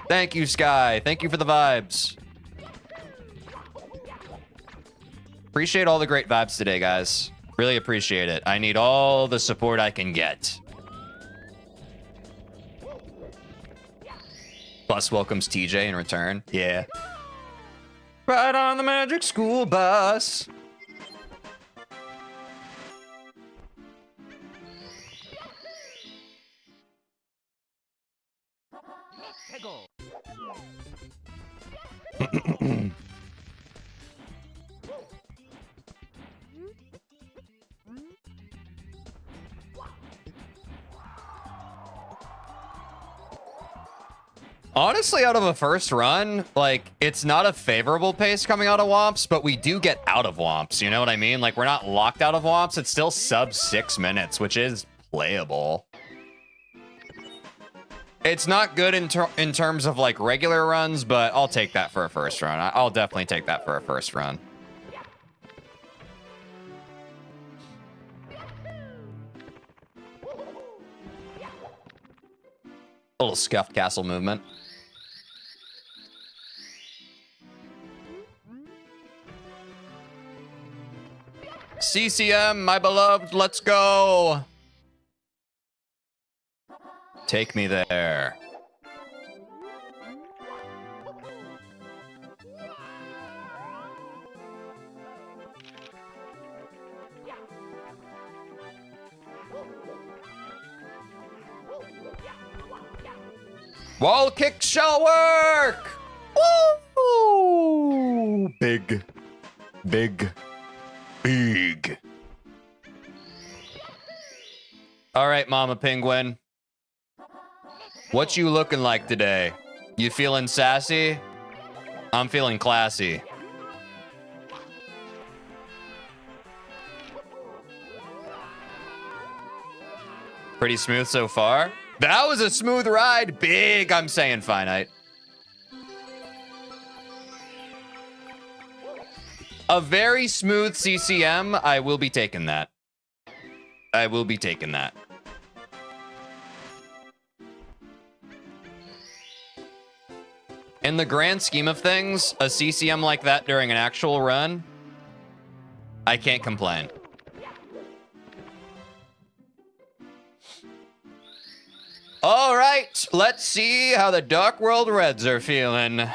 Thank you, Sky. Thank you for the vibes. Appreciate all the great vibes today, guys. Really appreciate it. I need all the support I can get. Bus welcomes TJ in return. Yeah. Ride on the magic school bus. Honestly, out of a first run, like, it's not a favorable pace coming out of Womps, but we do get out of Womps, you know what I mean? Like, we're not locked out of Womps. It's still sub 6 minutes, which is playable. It's not good in terms of, like, regular runs, but I'll take that for a first run. I'll definitely take that for a first run. A little scuffed castle movement. CCM, my beloved, let's go. Take me there. Wall kick shall work! Woo! Big. Big. Big. All right, Mama Penguin. What you looking like today? You feeling sassy? I'm feeling classy. Pretty smooth so far. That was a smooth ride. Big, I'm saying, Finite. A very smooth CCM. I will be taking that. I will be taking that. In the grand scheme of things, a CCM like that during an actual run, I can't complain. All right, let's see how the Dark World Reds are feeling.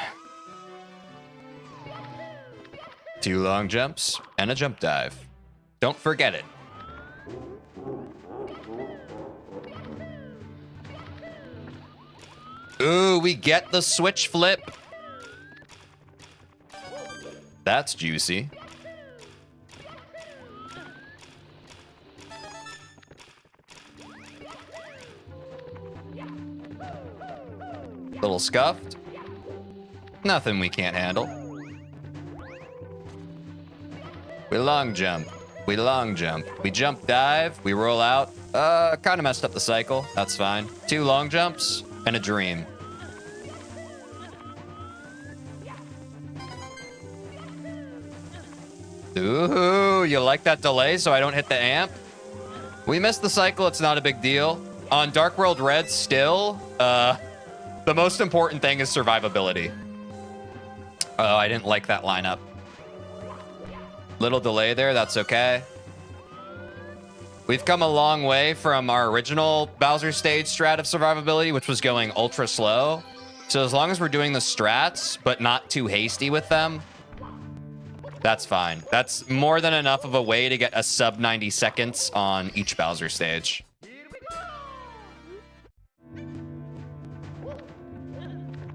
2 long jumps and a jump dive. Don't forget it. Ooh, we get the switch flip. That's juicy. Little scuffed. Nothing we can't handle. We long jump. We long jump. We jump dive. We roll out. Kind of messed up the cycle. That's fine. 2 long jumps and a dream. Ooh, you like that delay so I don't hit the amp? We missed the cycle. It's not a big deal. On Dark World Red still, the most important thing is survivability. Oh, I didn't like that lineup. Little delay there. That's okay. We've come a long way from our original Bowser stage strat of survivability, which was going ultra slow. So as long as we're doing the strats, but not too hasty with them, that's fine. That's more than enough of a way to get a sub 90 seconds on each Bowser stage.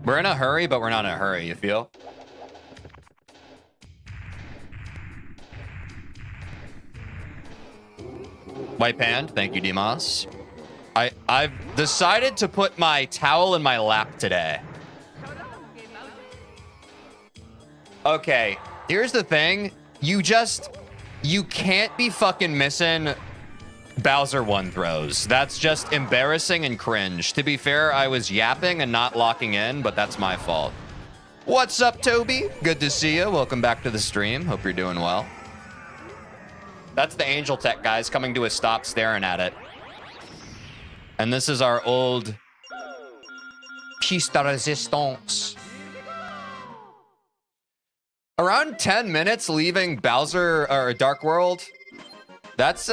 We're in a hurry, but we're not in a hurry, you feel? White Pand, thank you, Dimas. I've decided to put my towel in my lap today. Okay, here's the thing. You can't be fucking missing Bowser 1 throws. That's just embarrassing and cringe. To be fair, I was yapping and not locking in, but that's my fault. What's up, Toby? Good to see you. Welcome back to the stream. Hope you're doing well. That's the Angel Tech, guys, coming to a stop staring at it. And this is our old piece de resistance. Around 10 minutes leaving Bowser or Dark World. That's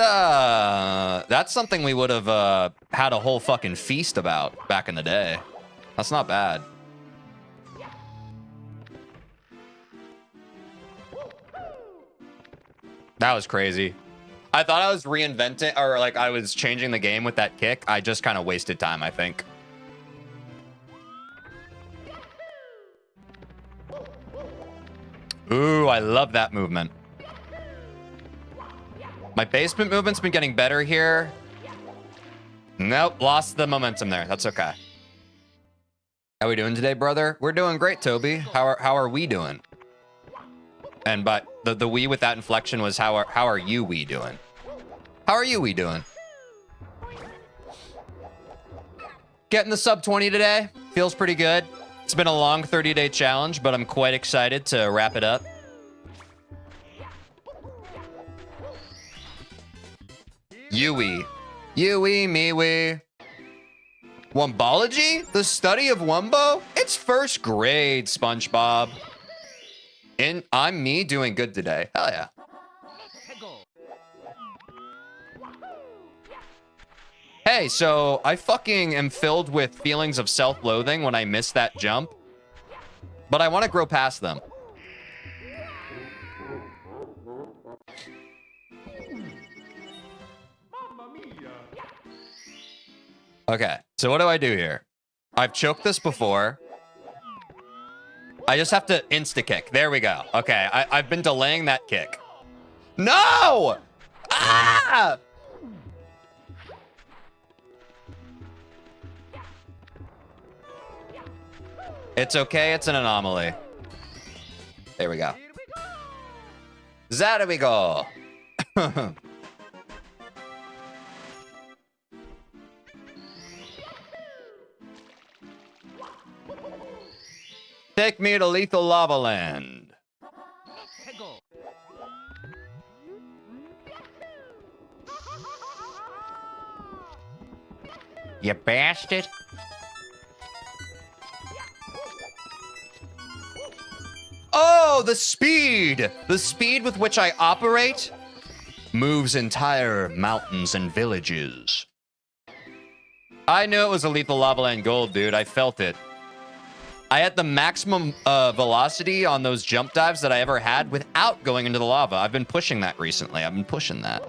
something we would have had a whole fucking feast about back in the day. That's not bad. That was crazy. I thought I was reinventing, or like I was changing the game with that kick. I just kind of wasted time, I think. Ooh, I love that movement. My basement movement's been getting better here. Nope, lost the momentum there. That's okay. How we doing today, brother? We're doing great, Toby. How are we doing? And but the we with that inflection was how are you we doing? How are you we doing? Getting the sub 20 today. Feels pretty good. It's been a long 30-day challenge, but I'm quite excited to wrap it up. Yui. Yui, Miwi. Wombology? The study of Wumbo? It's first grade, SpongeBob. I'm me doing good today. Hell yeah. Hey, so I fucking am filled with feelings of self-loathing when I miss that jump. But I want to grow past them. Okay, so what do I do here? I've choked this before. I just have to insta-kick. There we go. Okay, I've been delaying that kick. No! Ah! It's okay, it's an anomaly. There we go. There we go. Take me to Lethal Lava Land. You bastard. Oh, the speed! The speed with which I operate moves entire mountains and villages. I knew it was a lethal lava land gold, dude. I felt it. I had the maximum velocity on those jump dives that I ever had without going into the lava. I've been pushing that recently. I've been pushing that.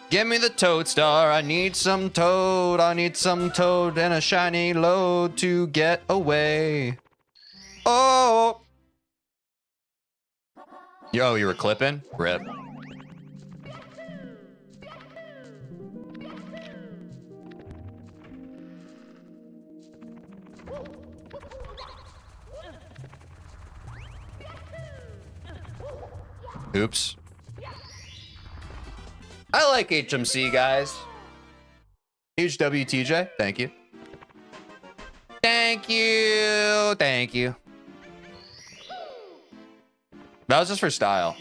Give me the toad star. I need some toad. I need some toad and a shiny load to get away. Oh. Yo, you were clipping? Rip. Oops. I like HMC, guys. Huge WTJ. Thank you. Thank you. Thank you. That was just for style.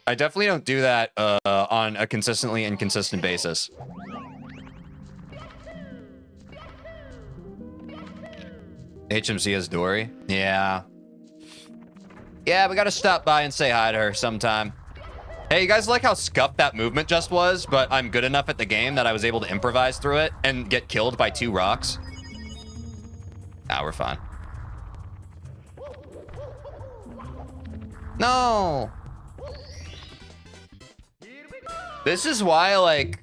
I definitely don't do that on a consistently inconsistent basis. HMC has Dory. Yeah. Yeah, we gotta stop by and say hi to her sometime. Hey, you guys like how scuffed that movement just was, but I'm good enough at the game that I was able to improvise through it and get killed by 2 rocks? Nah, we're fine. No! This is why, like...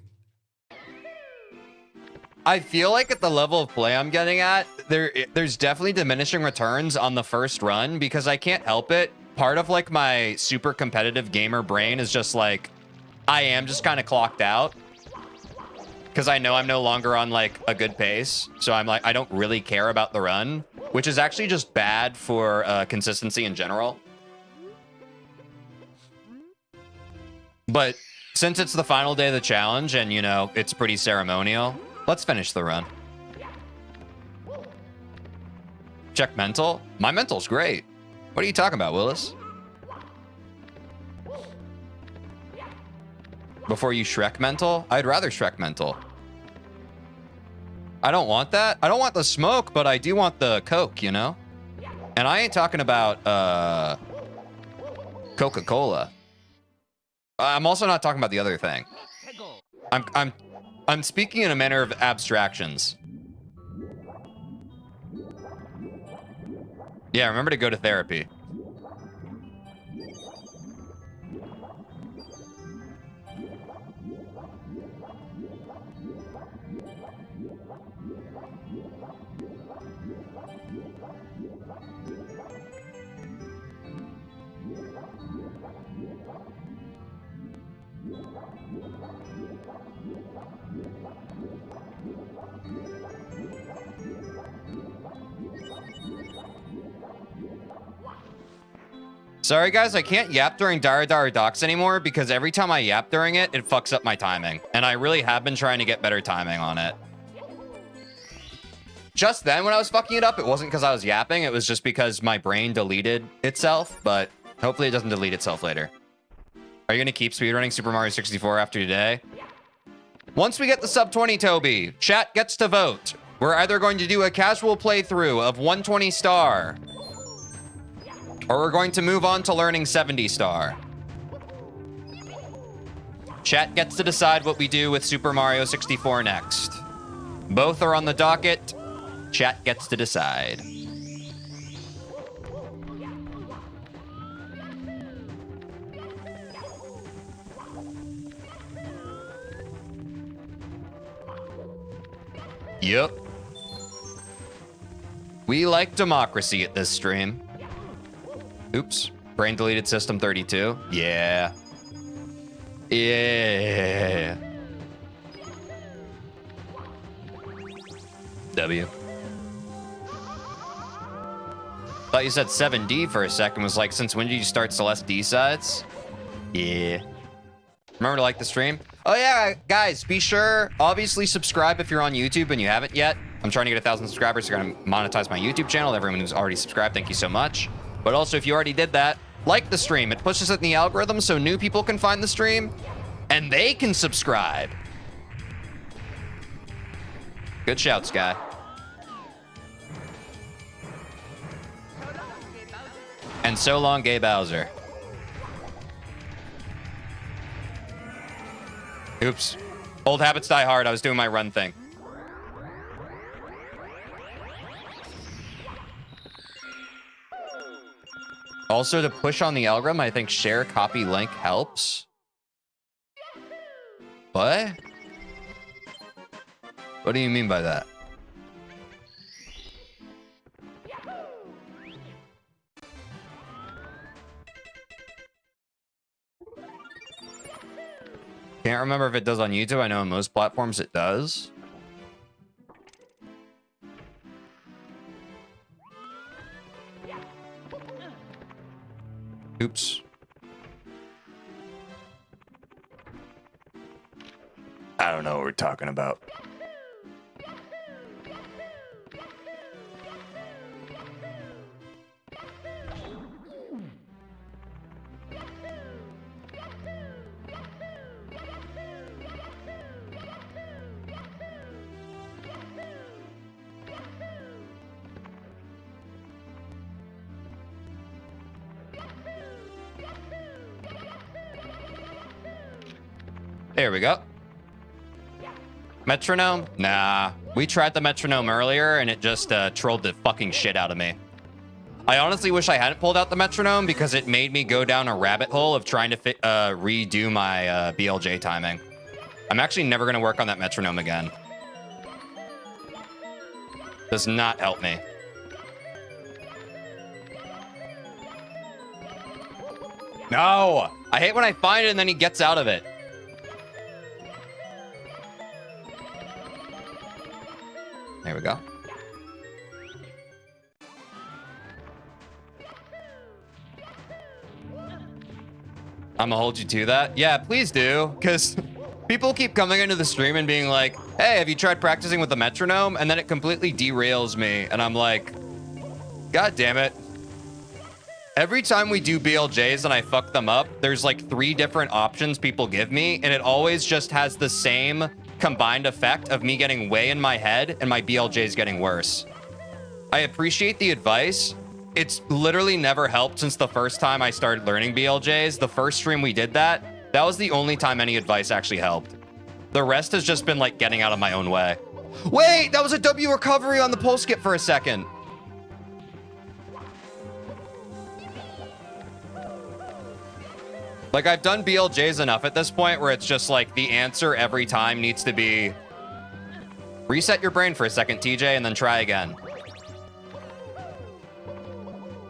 I feel like at the level of play I'm getting at, there's definitely diminishing returns on the first run because I can't help it. Part of like my super competitive gamer brain is just like, I am just kind of clocked out because I know I'm no longer on like a good pace. So I'm like, I don't really care about the run, which is actually just bad for consistency in general. But since it's the final day of the challenge and, you know, it's pretty ceremonial, let's finish the run. Check mental? My mental's great. What are you talking about, Willis? Before you Shrek mental? I'd rather Shrek mental. I don't want that. I don't want the smoke, but I do want the Coke, you know? And I ain't talking about Coca-Cola. I'm also not talking about the other thing. I'm speaking in a manner of abstractions. Yeah, remember to go to therapy. Sorry guys, I can't yap during Dara Dara Docks anymore because every time I yap during it, it fucks up my timing. And I really have been trying to get better timing on it. Just then when I was fucking it up, it wasn't because I was yapping. It was just because my brain deleted itself, but hopefully it doesn't delete itself later. Are you going to keep speedrunning Super Mario 64 after today? Once we get the sub 20, Toby, chat gets to vote. We're either going to do a casual playthrough of 120 star, or we're going to move on to learning 70 star. Chat gets to decide what we do with Super Mario 64 next. Both are on the docket. Chat gets to decide. Yep. We like democracy at this stream. Oops. Brain deleted system 32. Yeah. Yeah. W. Thought you said 7D for a second. Was like, since when did you start Celeste D sides? Yeah. Remember to like the stream? Oh yeah, guys, be sure, obviously subscribe if you're on YouTube and you haven't yet. I'm trying to get 1,000 subscribers. They're gonna monetize my YouTube channel. Everyone who's already subscribed, thank you so much. But also, if you already did that, like the stream. It pushes it in the algorithm so new people can find the stream and they can subscribe. Good shouts, guy. And so long, gay Bowser. Oops. Old habits die hard. I was doing my run thing. Also, to push on the algorithm, I think share, copy, link helps. What? What do you mean by that? Can't remember if it does on YouTube. I know on most platforms it does. Oops. I don't know what we're talking about. There we go. Metronome? Nah. We tried the metronome earlier and it just trolled the fucking shit out of me. I honestly wish I hadn't pulled out the metronome because it made me go down a rabbit hole of trying to redo my BLJ timing. I'm actually never going to work on that metronome again. Does not help me. No! I hate when I find it and then he gets out of it. There we go. I'm gonna hold you to that. Yeah, please do. Because people keep coming into the stream and being like, hey, have you tried practicing with the metronome? And then it completely derails me. And I'm like, God damn it. Every time we do BLJs and I fuck them up, there's like 3 different options people give me. And it always just has the same combined effect of me getting way in my head and my BLJs getting worse. I appreciate the advice. It's literally never helped since the first time I started learning BLJs. The first stream we did that was the only time any advice actually helped. The rest has just been like getting out of my own way. Wait, that was a W recovery on the pole skip for a second. Like, I've done BLJs enough at this point where it's just like the answer every time needs to be reset your brain for a second, TJ, and then try again.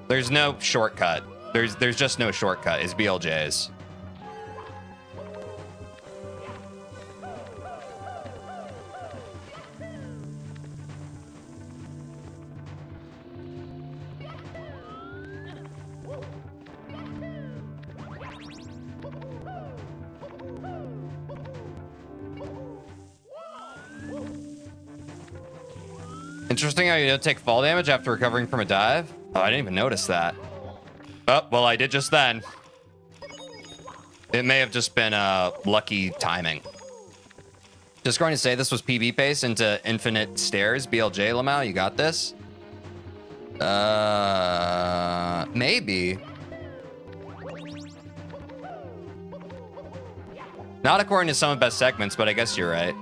There's no shortcut. There's just no shortcut. It's BLJs. Interesting how you don't take fall damage after recovering from a dive. Oh, I didn't even notice that. Oh, well, I did just then. It may have just been lucky timing. Just going to say this was PB pace into infinite stairs. BLJ, Lamau, you got this? Maybe. Not according to some of best segments, but I guess you're right.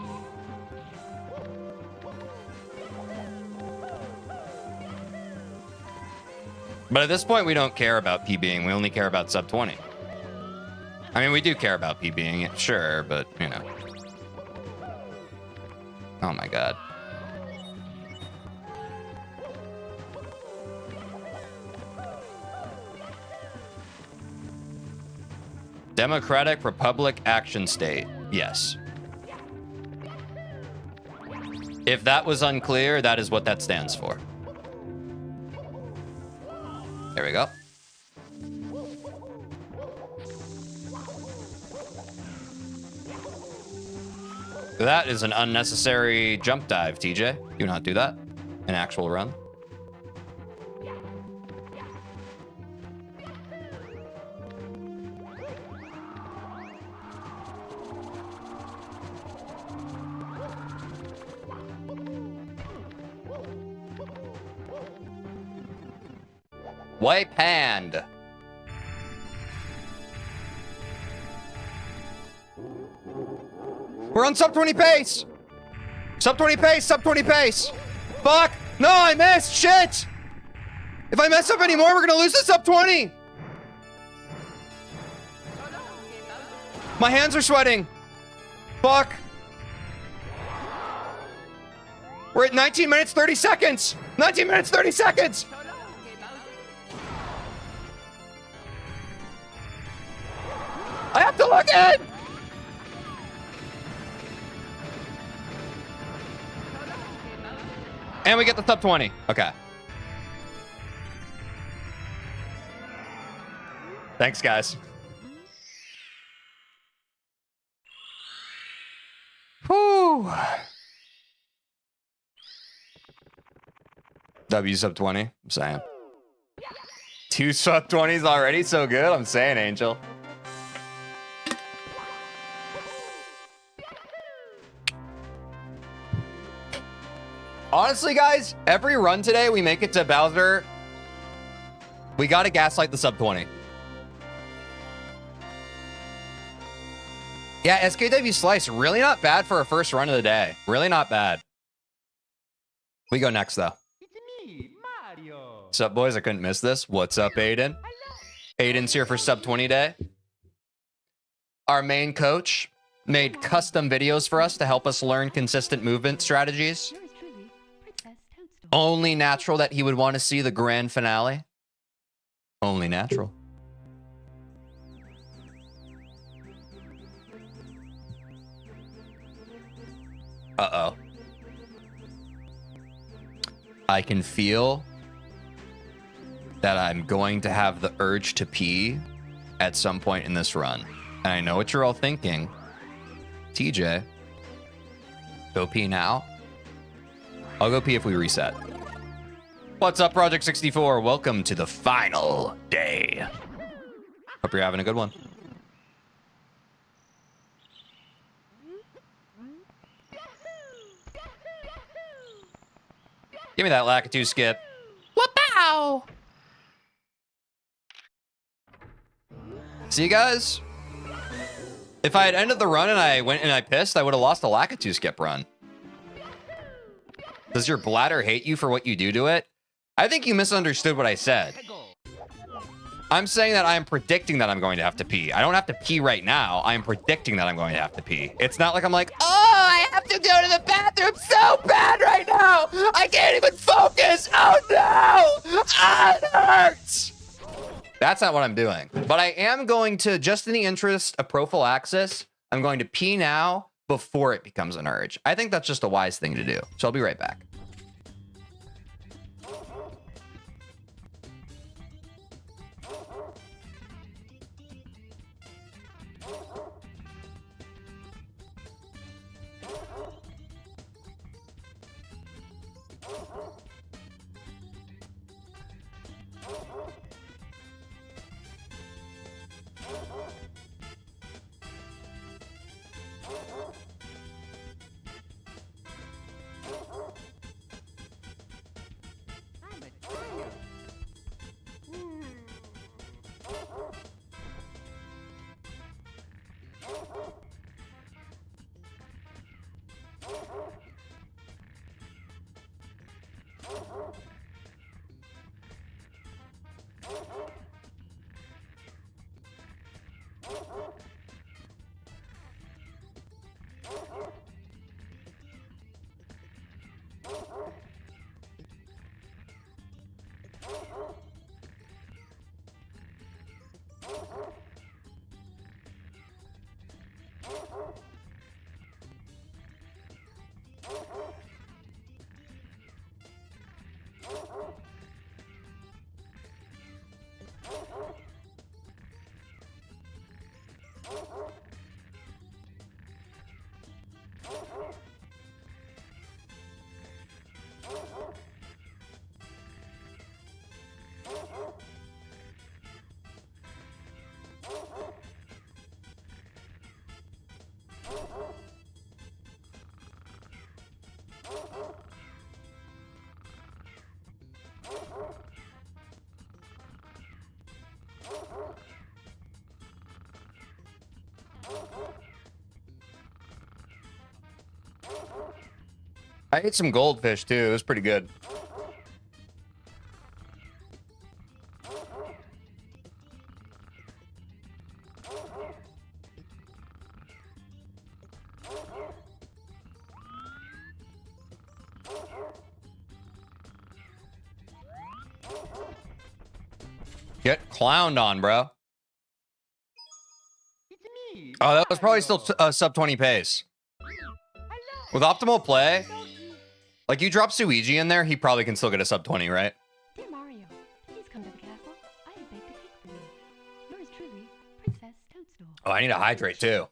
But at this point, we don't care about PBing. We only care about sub 20. I mean, we do care about PBing, sure, but, you know. Oh, my God. Democratic Republic Action State. Yes. If that was unclear, that is what that stands for. There we go. That is an unnecessary jump dive, TJ. Do not do that. An actual run. Wipe hand. We're on sub 20 pace. Sub 20 pace, sub 20 pace. Fuck. No, I missed. Shit. If I mess up anymore, we're gonna lose the sub 20. My hands are sweating. Fuck. We're at 19 minutes, 30 seconds. 19 minutes, 30 seconds. I have to look in. And we get the sub 20. Okay. Thanks, guys. Whew. W sub 20. I'm saying. 2 sub 20s already. So good. I'm saying, Angel. Honestly, guys, every run today we make it to Bowser, we gotta gaslight the sub 20. Yeah, SKW Slice, really not bad for a first run of the day. Really not bad. We go next, though. It's me, Mario. What's up, boys? I couldn't miss this. What's up, Aiden? Aiden's here for sub 20 day. Our main coach made custom videos for us to help us learn consistent movement strategies. Yours truly, Princess Toadstool. Only natural that he would want to see the grand finale. Only natural. Uh-oh. I can feel that I'm going to have the urge to pee at some point in this run. And I know what you're all thinking. TJ, go pee now? I'll go pee if we reset. What's up, Project 64? Welcome to the final day. Hope you're having a good one. Give me that Lakitu skip. Whoop-ow! See, guys? If I had ended the run and I went and I pissed, I would have lost a Lakitu skip run. Does your bladder hate you for what you do to it? I think you misunderstood what I said. I'm saying that I'm predicting that I'm going to have to pee. I don't have to pee right now. I'm predicting that I'm going to have to pee. It's not like I'm like, oh, I have to go to the bathroom so bad right now. I can't even focus. Oh, no. Ah, it hurts. That's not what I'm doing. But I am going to, just in the interest of prophylaxis, I'm going to pee now before it becomes an urge. I think that's just a wise thing to do. So I'll be right back. I ate some goldfish too. It was pretty good. Get clowned on, bro. Oh, that was probably still sub 20 pace. With optimal play, like you drop Suigi in there, he probably can still get a sub 20, right? Dear Mario, please come to the castle. I have baked a cake for you. Yours truly, Princess Toadstool. Oh, I need to hydrate too.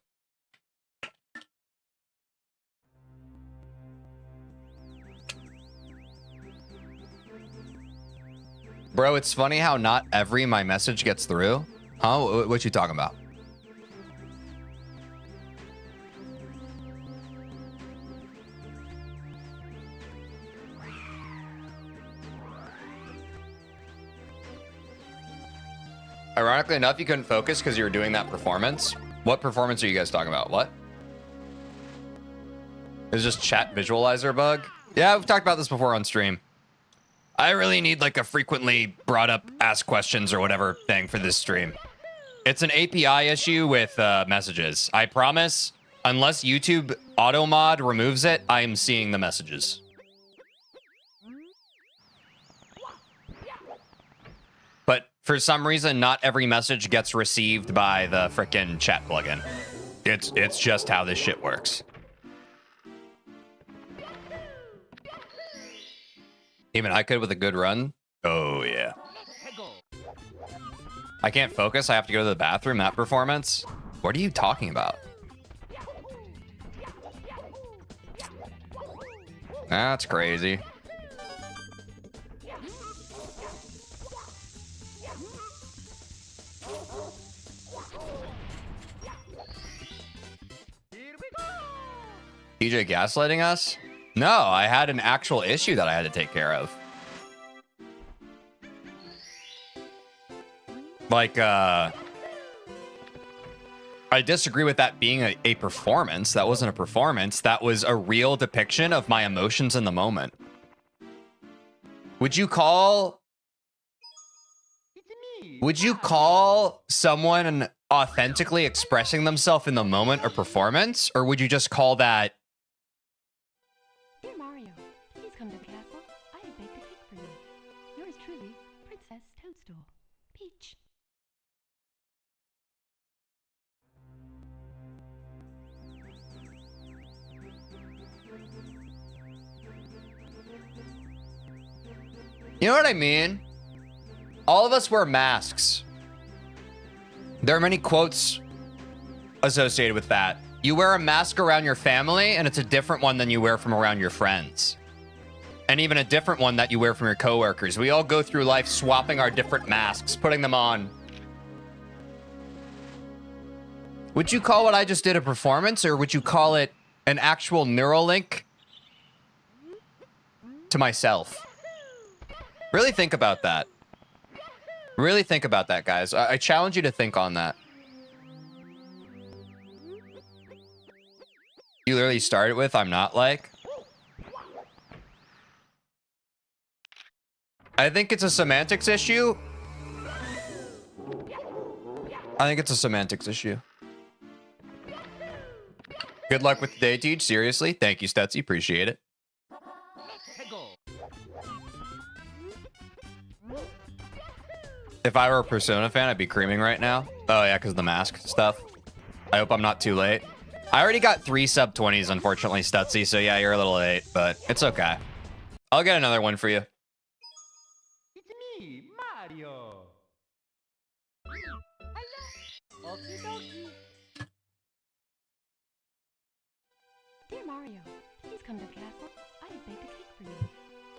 Bro, it's funny how not every my message gets through. Huh? What you talking about? Ironically enough, you couldn't focus because you were doing that performance. What performance are you guys talking about? What? It's just chat visualizer bug? Yeah, we've talked about this before on stream. I really need like a frequently brought up ask questions or whatever thing for this stream. It's an API issue with messages. I promise, unless YouTube auto mod removes it, I am seeing the messages. But for some reason, not every message gets received by the frickin' chat plugin. It's just how this shit works. Even I could with a good run. Oh, yeah. I can't focus. I have to go to the bathroom. That performance? What are you talking about? That's crazy. TJ gaslighting us? No, I had an actual issue that I had to take care of. Like, I disagree with that being a performance. That wasn't a performance. That was a real depiction of my emotions in the moment. Would you call someone authentically expressing themselves in the moment a performance? Or would you just call that... Dear Mario, please come to the castle. I have baked a cake for you. Yours truly, Princess Toadstool. Peach. You know what I mean? All of us wear masks. There are many quotes associated with that. You wear a mask around your family, and it's a different one than you wear from around your friends. And even a different one that you wear from your coworkers. We all go through life swapping our different masks, putting them on. Would you call what I just did a performance, or would you call it an actual neural link to myself? Really think about that. Really think about that, guys. I challenge you to think on that. You literally started with, I'm not like. I think it's a semantics issue. I think it's a semantics issue. Good luck with the day, Teej. Seriously. Thank you, Stetsy. Appreciate it. If I were a Persona fan, I'd be creaming right now. Oh, yeah, because of the mask stuff. I hope I'm not too late. I already got 3 sub 20s, unfortunately, Stutzy, so yeah, you're a little late, but it's okay. I'll get another one for you. It's me, Mario. Dear Mario, please come to the castle. I have baked a cake for you.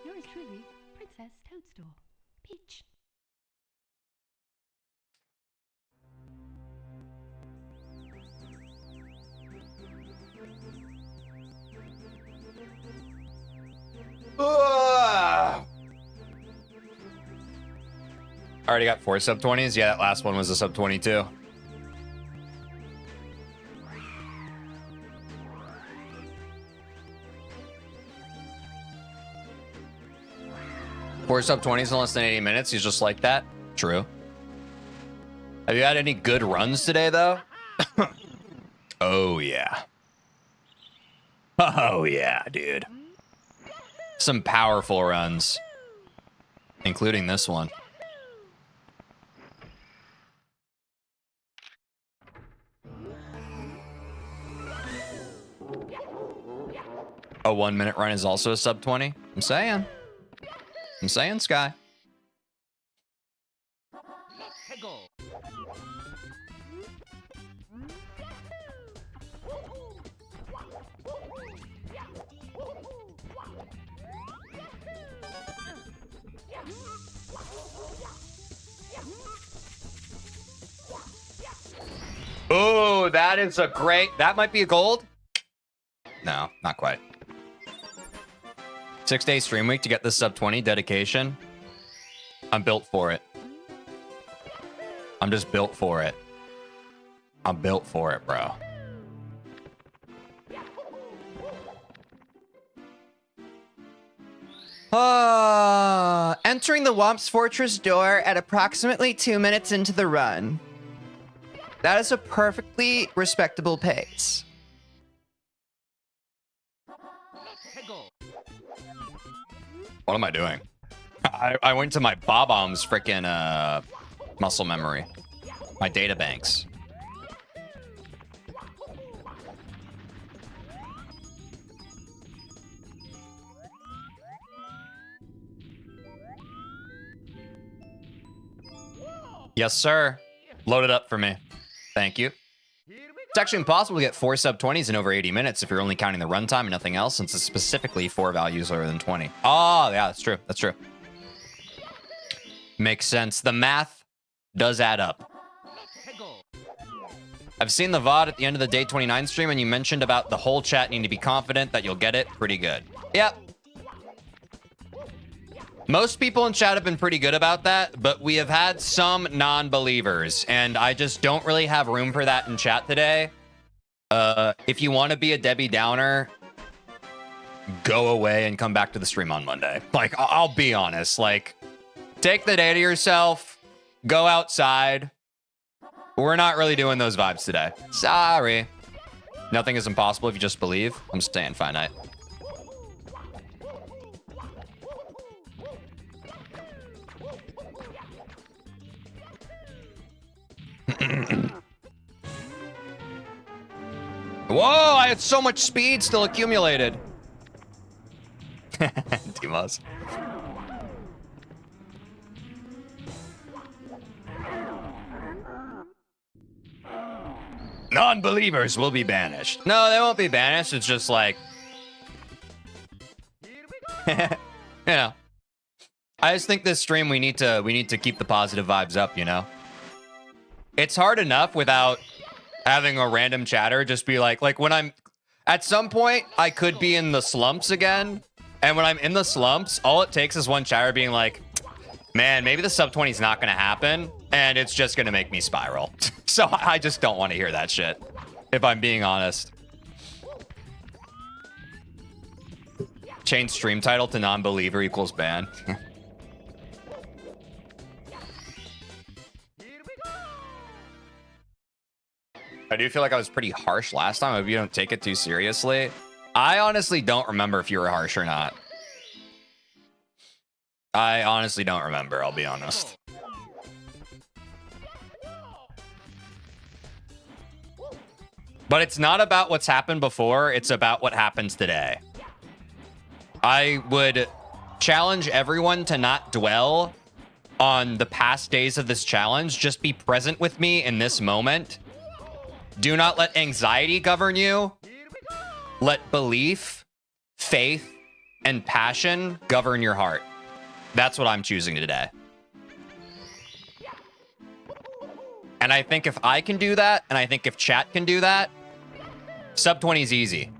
Yours truly, Princess Toadstool. Peach. I already got 4 sub 20s. Yeah, that last one was a sub 22. 4 sub 20s in less than 80 minutes. He's just like that. True. Have you had any good runs today, though? Oh, yeah. Oh, yeah, dude. Some powerful runs, including this one. A 1 minute run is also a sub 20. I'm saying, Sky. Oh, that is a great... That might be a gold. No, not quite. 6-day stream week to get this sub 20 dedication. I'm built for it. I'm just built for it. I'm built for it, bro. Entering the Womp's Fortress door at approximately 2 minutes into the run. That is a perfectly respectable pace. What am I doing? I went to my Bob-omb's freaking muscle memory. My data banks. Yes, sir. Load it up for me. Thank you. It's actually impossible to get 4 sub 20s in over 80 minutes if you're only counting the runtime and nothing else, since it's specifically 4 values lower than 20. Oh, yeah, that's true. That's true. Makes sense. The math does add up. I've seen the VOD at the end of the day 29 stream, and you mentioned about the whole chat needing to be confident that you'll get it. Pretty good. Yep. Most people in chat have been pretty good about that, but we have had some non-believers, and I just don't really have room for that in chat today. If you want to be a Debbie Downer, go away and come back to the stream on Monday. Like, I'll be honest. Like, take the day to yourself. Go outside. We're not really doing those vibes today. Sorry. Nothing is impossible if you just believe. I'm staying finite. Whoa, I had so much speed still accumulated. Dimas. Non-believers will be banished. No, they won't be banished. It's just like, you know, I just think this stream we need to keep the positive vibes up, you know? It's hard enough without having a random chatter just be like when I'm at some point I could be in the slumps again, and when I'm in the slumps, all it takes is one chatter being like, man, maybe the sub 20 is not gonna happen, and it's just gonna make me spiral. So I just don't want to hear that shit, if I'm being honest. Change stream title to non-believer equals ban. I do feel like I was pretty harsh last time. I hope you don't take it too seriously. I honestly don't remember if you were harsh or not. I honestly don't remember, I'll be honest. But it's not about what's happened before, it's about what happens today. I would challenge everyone to not dwell on the past days of this challenge. Just be present with me in this moment. Do not let anxiety govern you. Let belief, faith, and passion govern your heart. That's what I'm choosing today. And I think if I can do that, and I think if chat can do that, sub 20 is easy.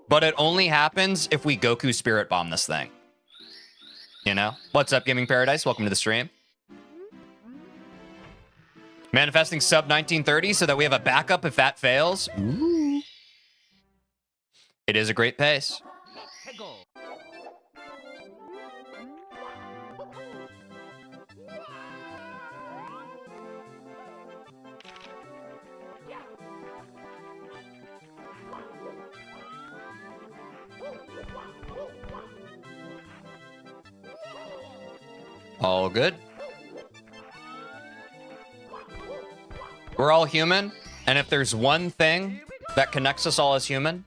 But it only happens if we Goku Spirit Bomb this thing. You know? What's up, Gaming Paradise? Welcome to the stream. Manifesting sub 1930 so that we have a backup if that fails. Ooh. It is a great pace. All good. We're all human, and if there's one thing that connects us all as human,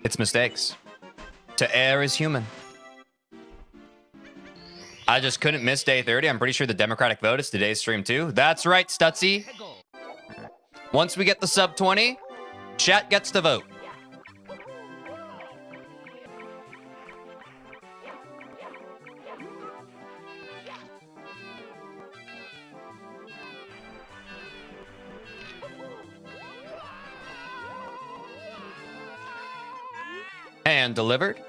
it's mistakes. To err is human. I just couldn't miss day 30. I'm pretty sure the Democratic vote is today's stream too. That's right, Stutzy. Once we get the sub 20, chat gets to vote. And delivered.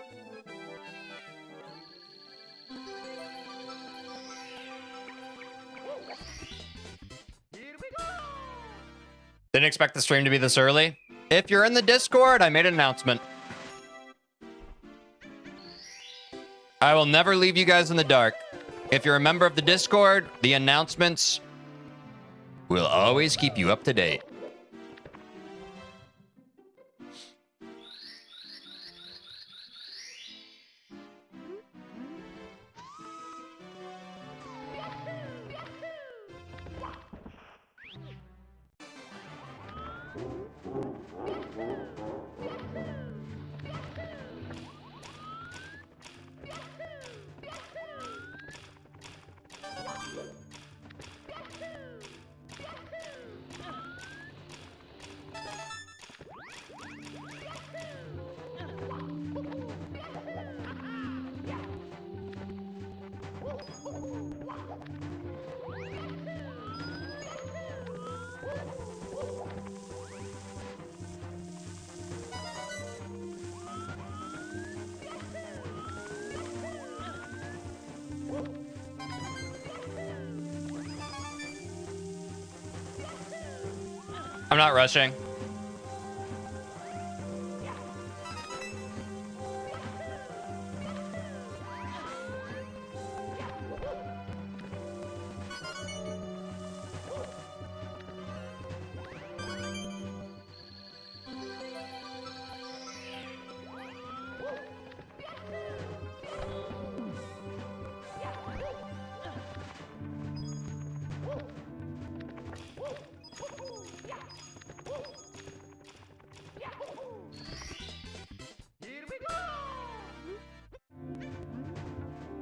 Didn't expect the stream to be this early. If you're in the Discord, I made an announcement. I will never leave you guys in the dark. If you're a member of the Discord, the announcements will always keep you up to date. I'm not rushing.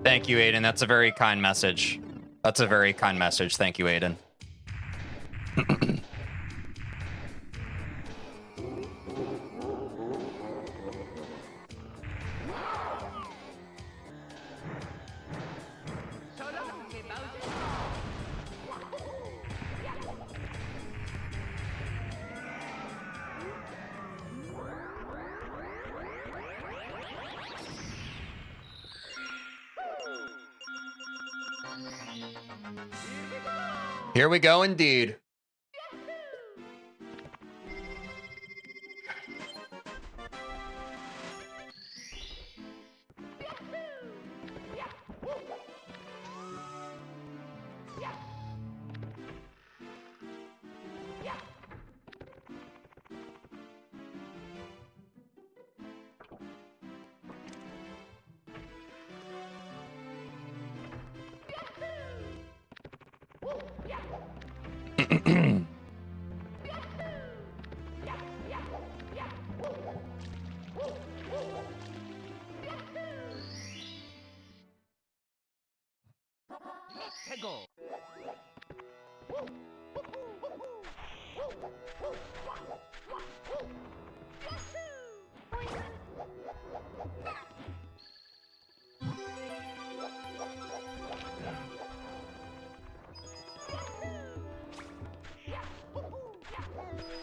Thank you, Aiden. That's a very kind message. That's a very kind message. Thank you, Aiden. Here we go, indeed.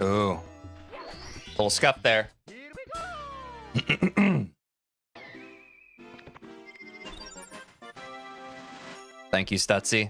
Ooh. Little scuff there. Thank you, Stutzy.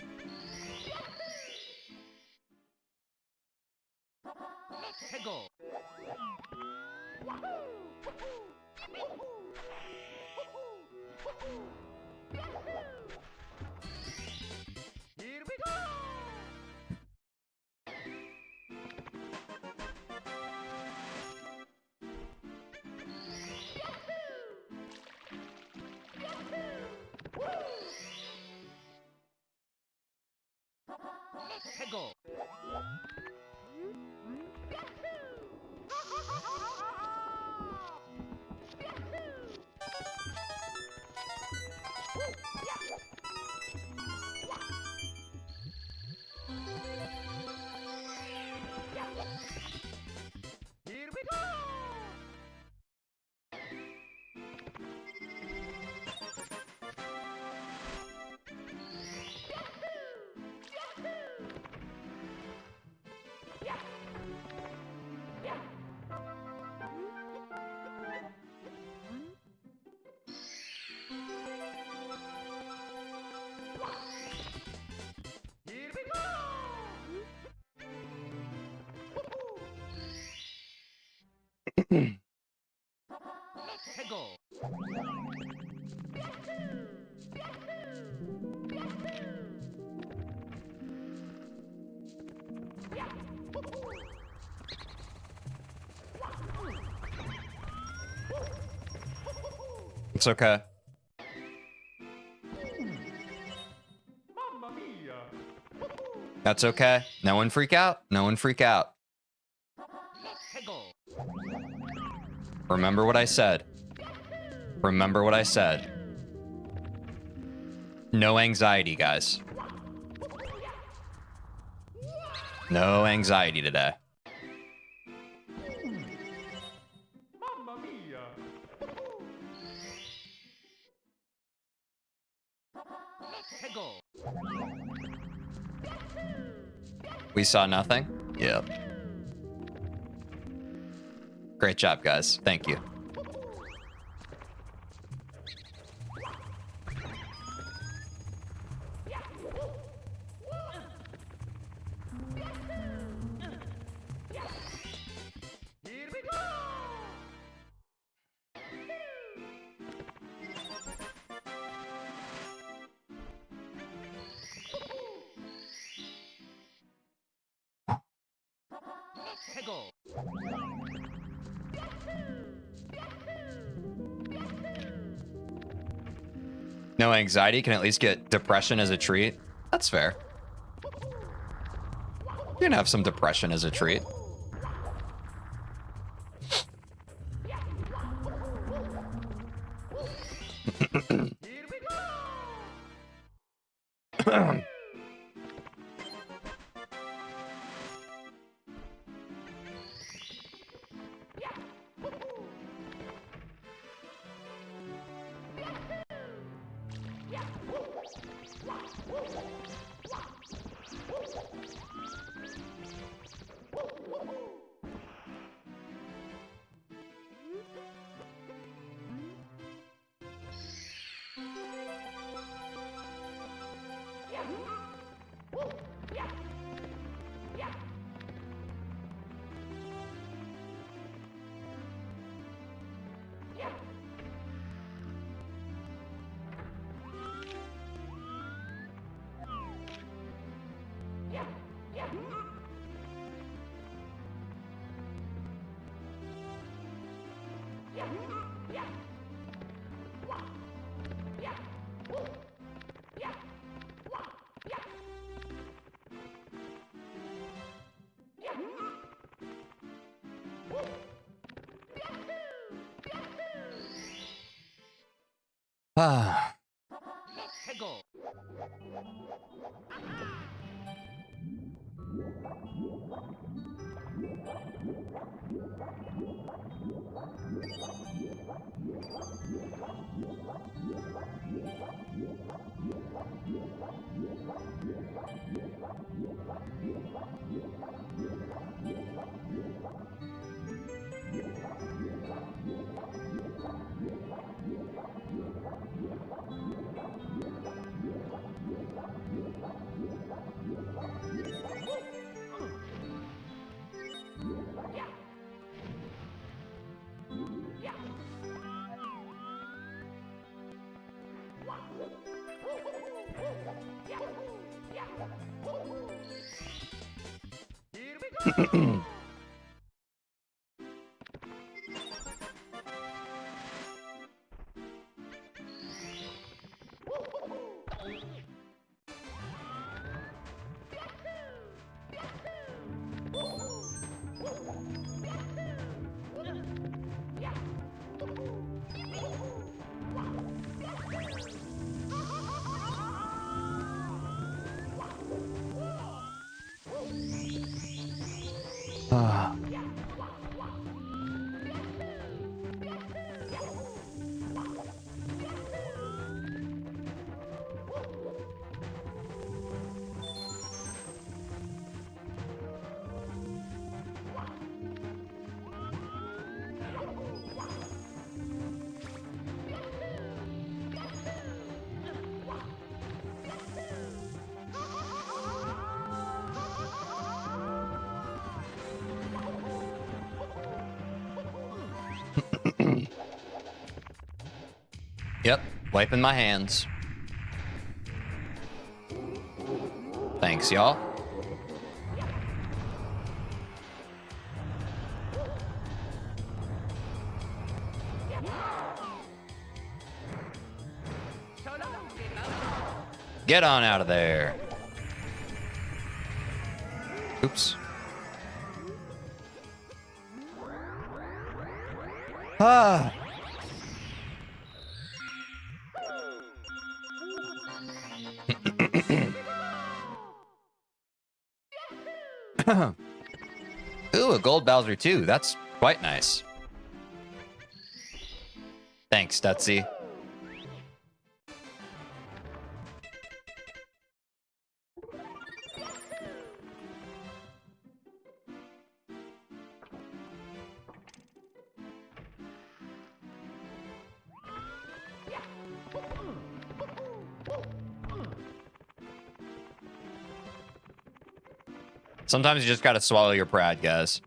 It's okay. That's okay. No one freak out. No one freak out. Remember what I said. Remember what I said. No anxiety, guys. No anxiety today. We saw nothing? Yep. Great job, guys. Thank you. No anxiety, can at least get depression as a treat. That's fair. You can have some depression as a treat. Ah. Yep, wiping my hands. Thanks, y'all. Get on out of there. Oops. Ah. Ooh, a gold Bowser too. That's quite nice. Thanks, Stutzy. Sometimes you just gotta swallow your pride, guys.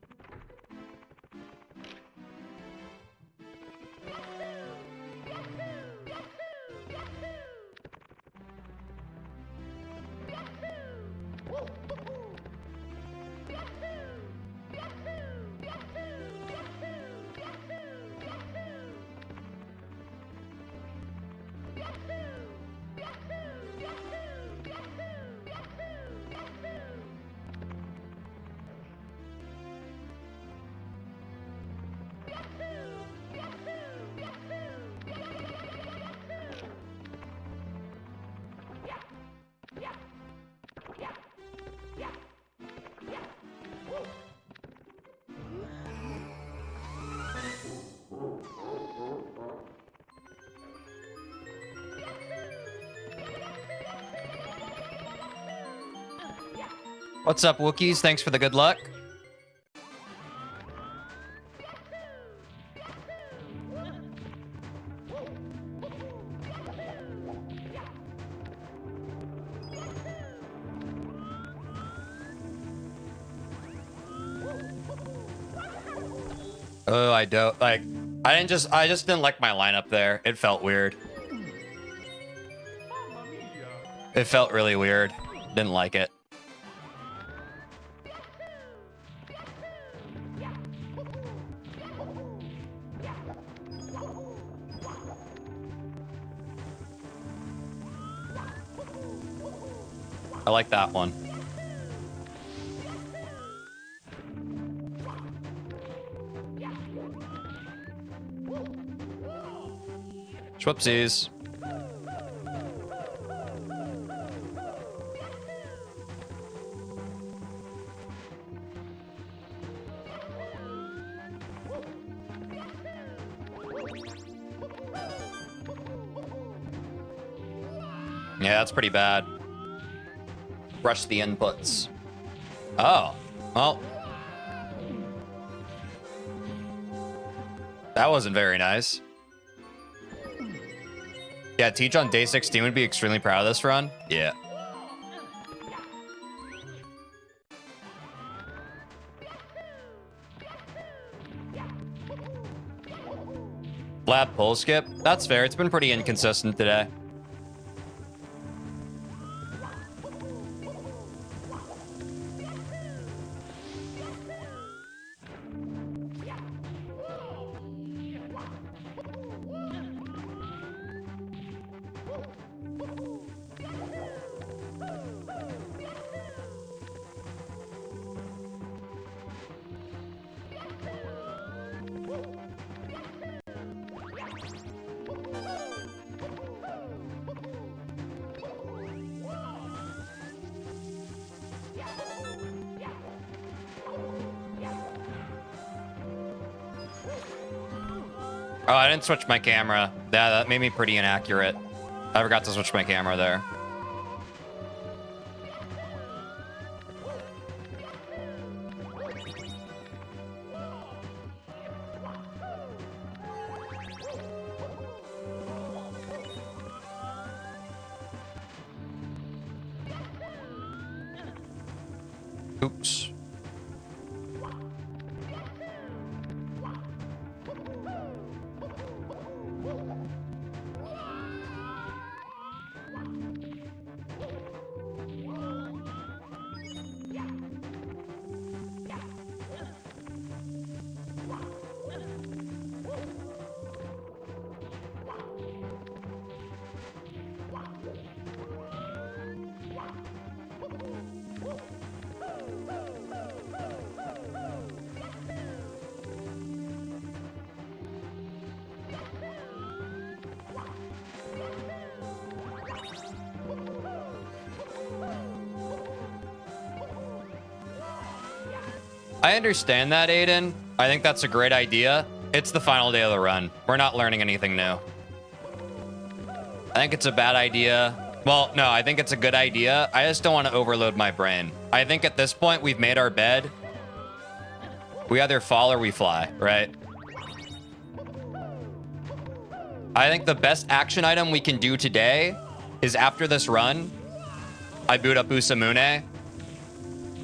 What's up, Wookiees? Thanks for the good luck. Oh, I don't like. I just didn't like my lineup there. It felt weird. It felt really weird. Didn't like it. I like that one. Whoopsies. Yeah, that's pretty bad. Rush the inputs. Oh, well. That wasn't very nice. Yeah, Teach on day 16 would be extremely proud of this run. Yeah. Lab pull skip. That's fair. It's been pretty inconsistent today. Oh, I didn't switch my camera. Yeah, that made me pretty inaccurate. I forgot to switch my camera there. Oops. I understand that, Aiden. I think that's a great idea. It's the final day of the run. We're not learning anything new. I think it's a bad idea. Well, no, I think it's a good idea. I just don't want to overload my brain. I think at this point, we've made our bed. We either fall or we fly, right? I think the best action item we can do today is after this run, I boot up Usamune,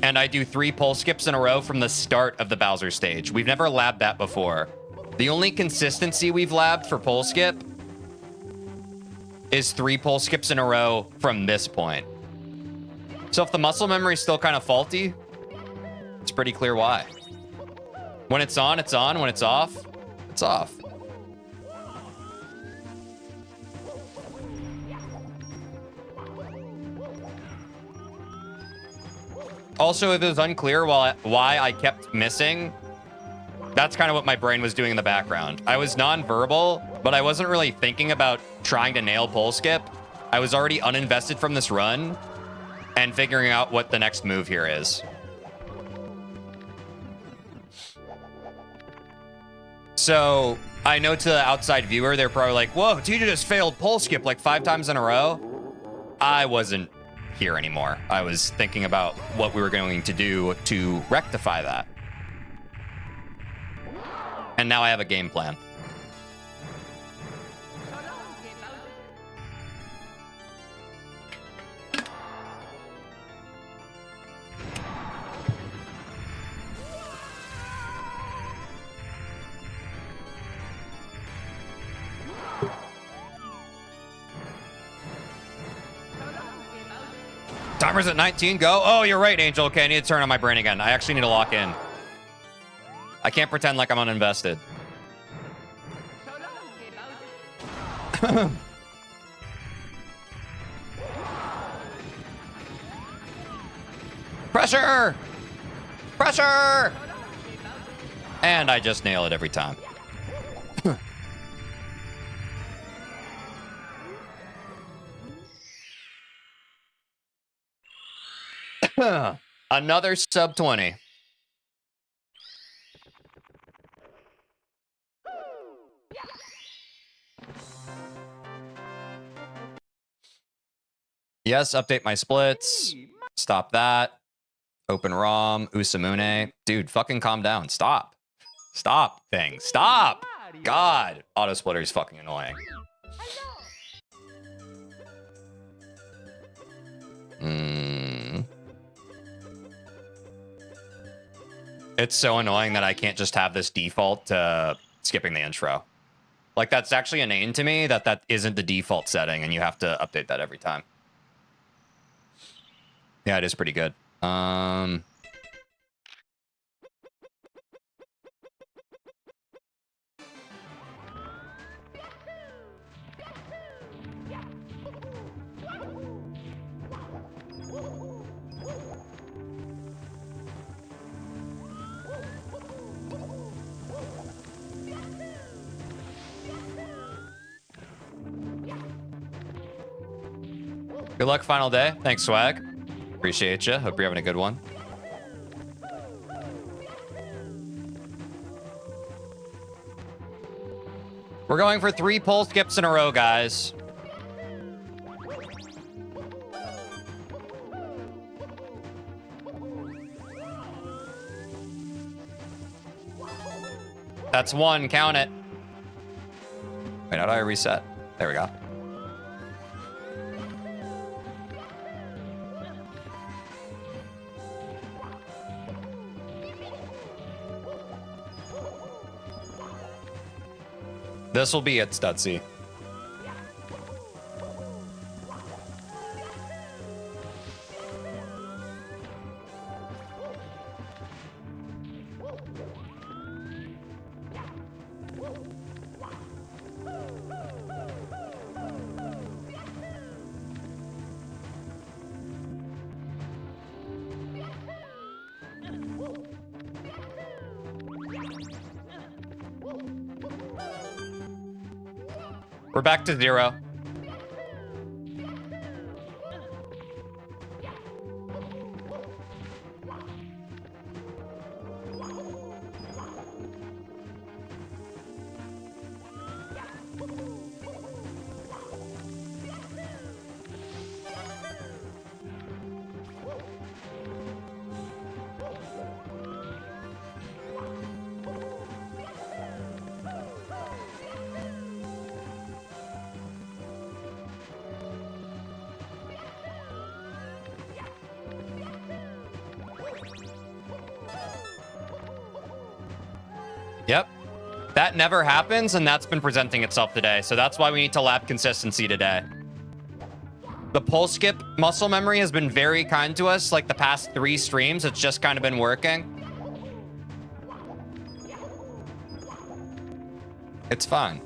and I do 3 pole skips in a row from the start of the Bowser stage. We've never labbed that before. The only consistency we've labbed for pole skip is 3 pole skips in a row from this point. So if the muscle memory is still kind of faulty, it's pretty clear why. When it's on, it's on. When it's off, it's off. Also, if it was unclear why I kept missing, that's kind of what my brain was doing in the background. I was non-verbal, but I wasn't really thinking about trying to nail pole skip. I was already uninvested from this run and figuring out what the next move here is. So I know to the outside viewer, they're probably like, whoa, Teej just failed pole skip like 5 times in a row. I wasn't here anymore. I was thinking about what we were going to do to rectify that. And now I have a game plan. Timer's at 19, go. Oh, you're right, Angel. Okay, I need to turn on my brain again. I actually need to lock in. I can't pretend like I'm uninvested. Pressure! Pressure! And I just nail it every time. Another sub 20. Yes, update my splits. Stop that. Open ROM. Usamune. Dude, fucking calm down. Stop. Stop thing. Stop. God. Auto splitter is fucking annoying. It's so annoying that I can't just have this default to skipping the intro. Like, that's actually inane to me that that isn't the default setting, and you have to update that every time. Yeah, it is pretty good. Good luck, final day. Thanks, Swag. Appreciate you. Hope you're having a good one. We're going for 3 pole skips in a row, guys. That's 1. Count it. Wait, how do I reset? There we go. This will be it, Stutzy. We're back to 0. Yep. That never happens, and that's been presenting itself today. So that's why we need to lap consistency today. The pole skip muscle memory has been very kind to us, like the past 3 streams. It's just kind of been working. It's fine.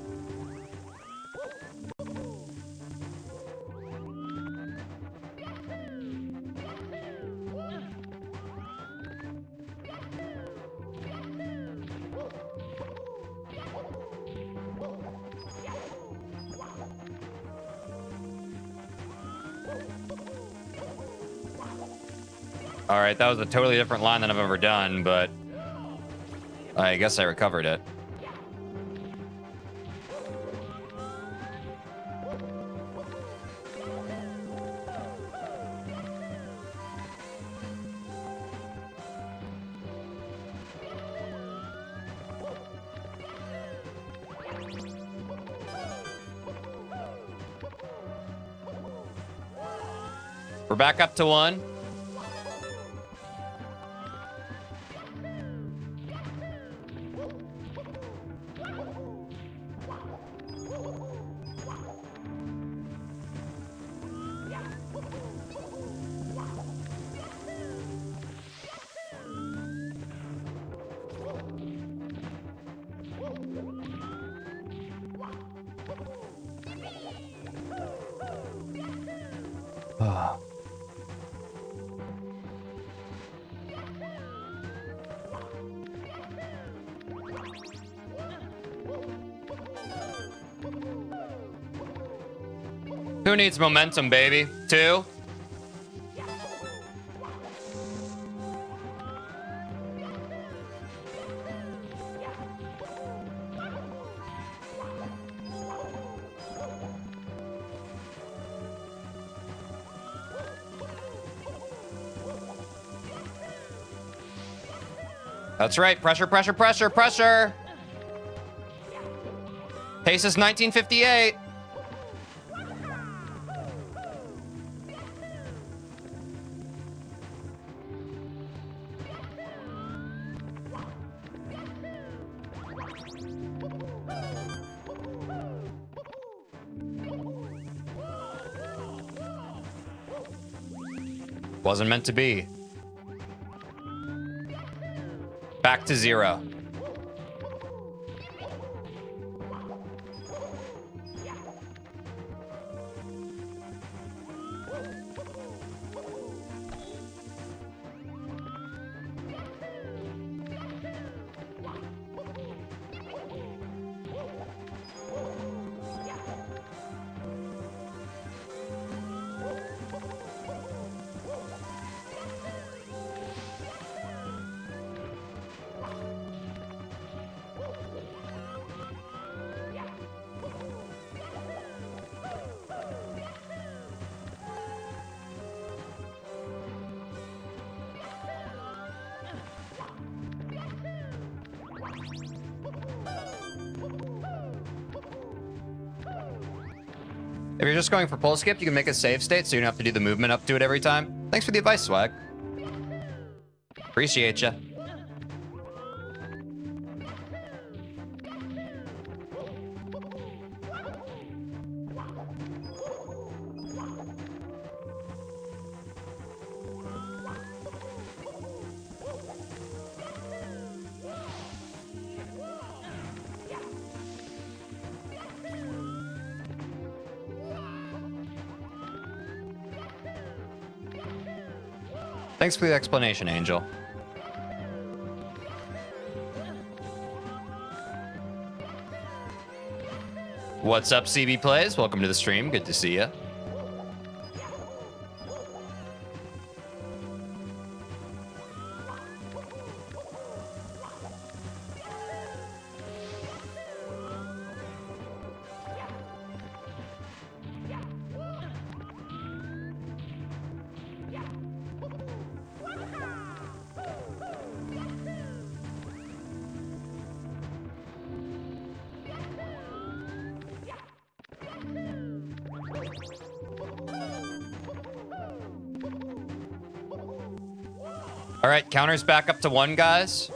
All right, that was a totally different line than I've ever done, but I guess I recovered it. We're back up to 1. Who needs momentum, baby? 2. That's right. Pressure, pressure, pressure, pressure. Pace is 1958. Wasn't meant to be. Back to 0. If you're just going for pull skip, you can make a save state so you don't have to do the movement up to it every time. Thanks for the advice, Swag. Appreciate ya. Thanks for the explanation, Angel. What's up, CB Plays? Welcome to the stream. Good to see you. All right, counters back up to 1, guys.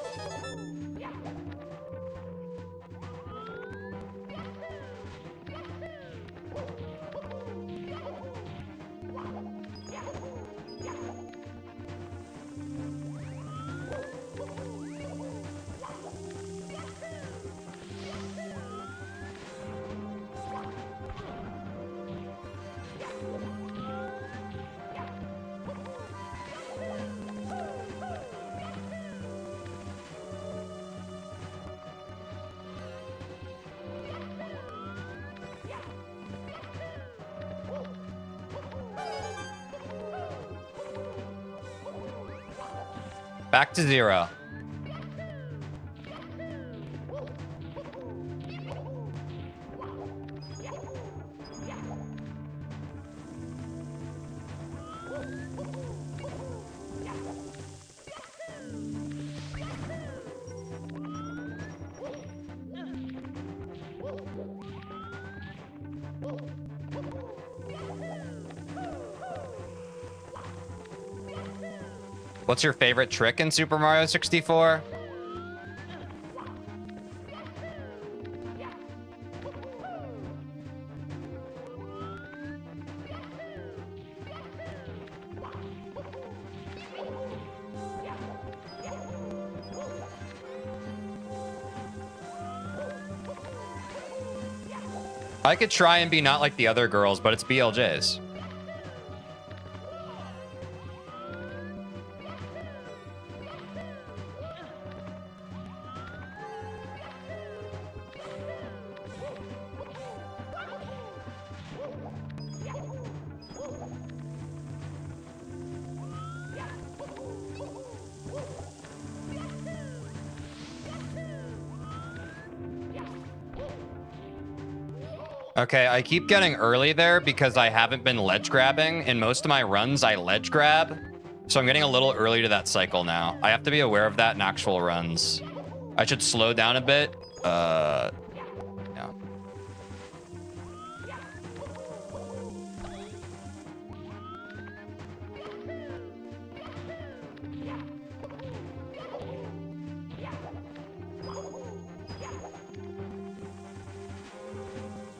Back to 0. What's your favorite trick in Super Mario 64? I could try and be not like the other girls, but it's BLJs. Okay, I keep getting early there because I haven't been ledge grabbing. In most of my runs, I ledge grab. So I'm getting a little early to that cycle now. I have to be aware of that in actual runs. I should slow down a bit. Yeah.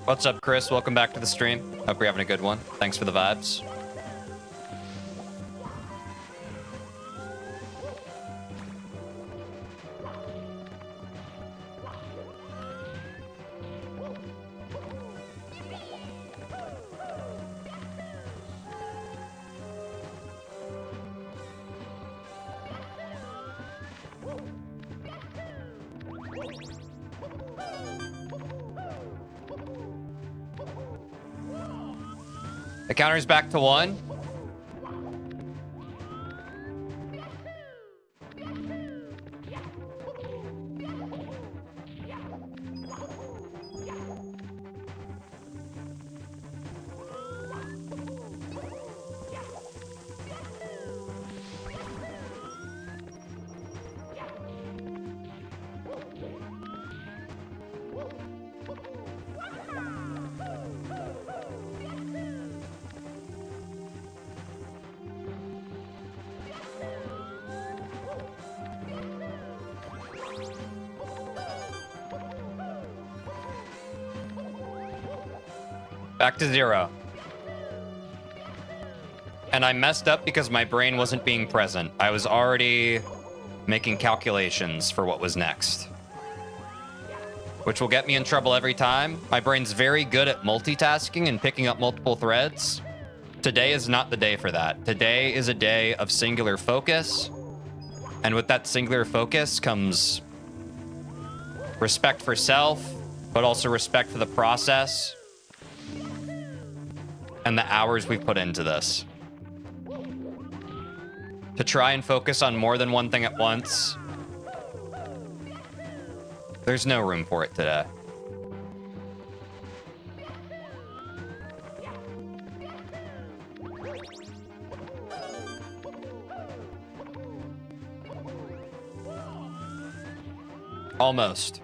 What's up, Chris? Welcome back to the stream. Hope you're having a good one. Thanks for the vibes. The counter's back to 1. Back to 0. And I messed up because my brain wasn't being present. I was already making calculations for what was next, which will get me in trouble every time. My brain's very good at multitasking and picking up multiple threads. Today is not the day for that. Today is a day of singular focus. And with that singular focus comes respect for self, but also respect for the process and the hours we've put into this. To try and focus on more than one thing at once, there's no room for it today. Almost.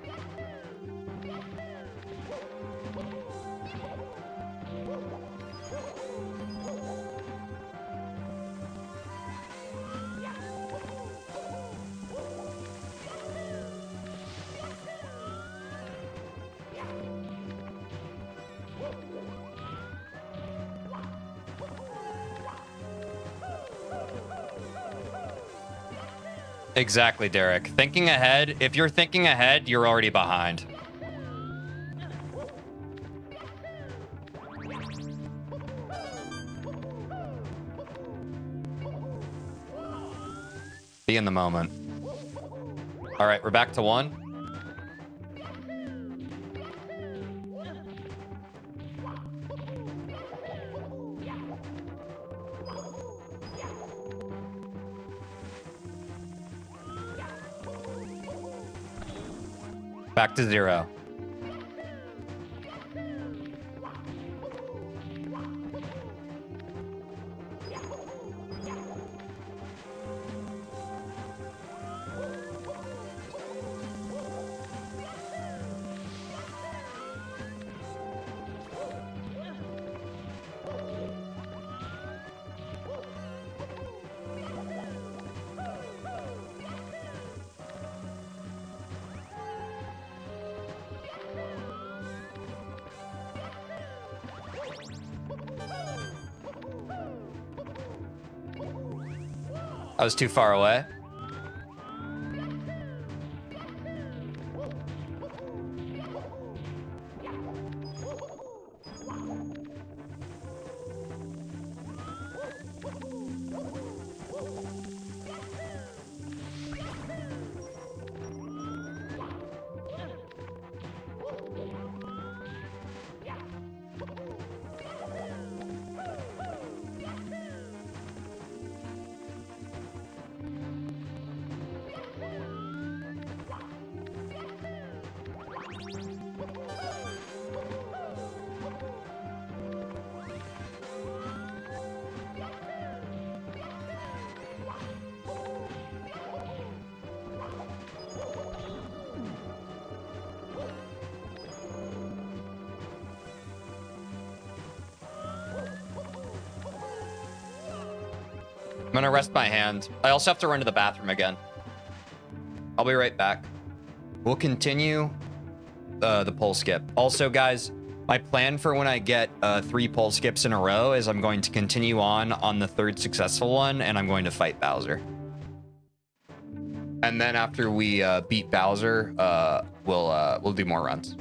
Exactly, Derek. Thinking ahead. If you're thinking ahead, you're already behind. Be in the moment. All right, we're back to 1. Back to 0. I was too far away. I'm gonna rest my hand. I also have to run to the bathroom again. I'll be right back. We'll continue the pole skip. Also, guys, my plan for when I get 3 pole skips in a row is I'm going to continue on the 3rd successful one, and I'm going to fight Bowser. And then after we beat Bowser, we'll do more runs.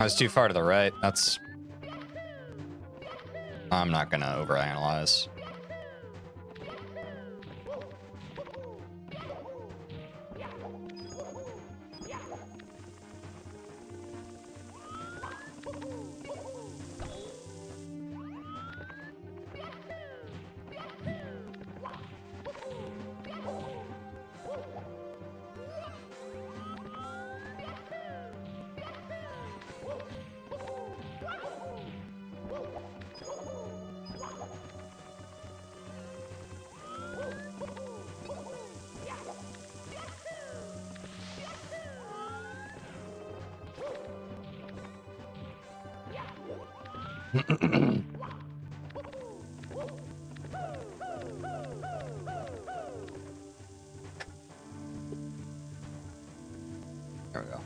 I was too far to the right. That's... I'm not gonna overanalyze. There we go.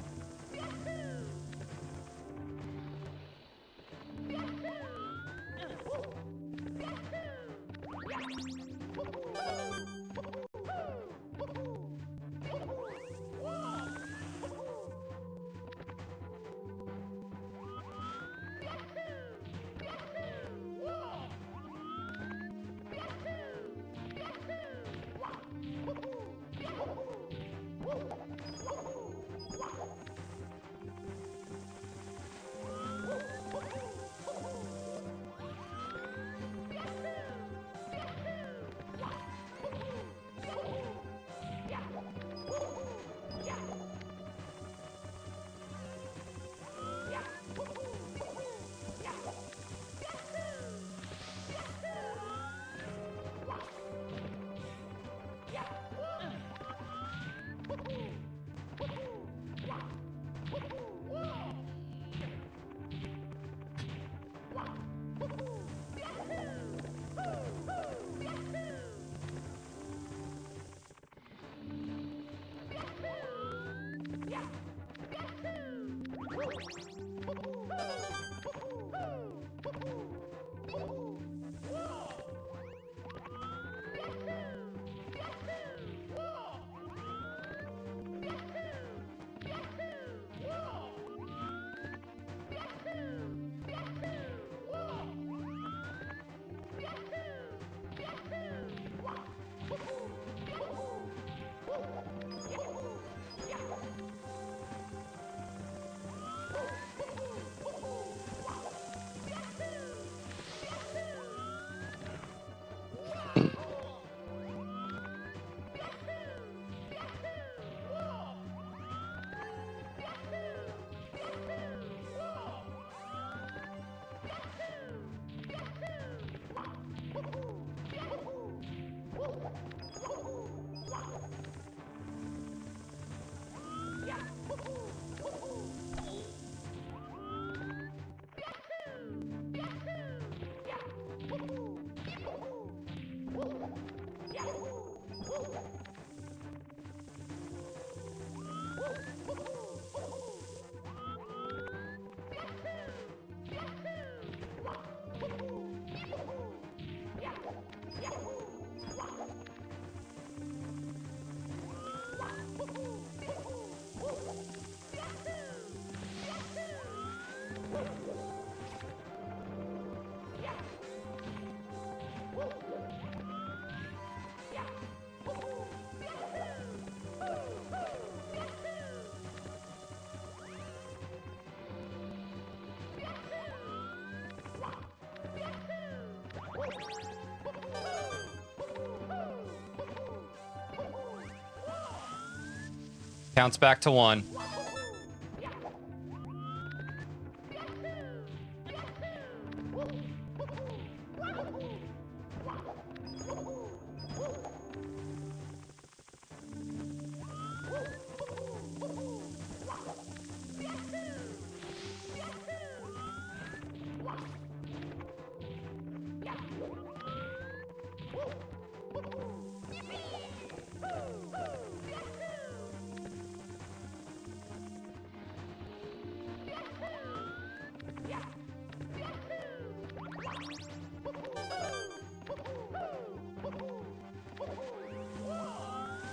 Counts back to 1.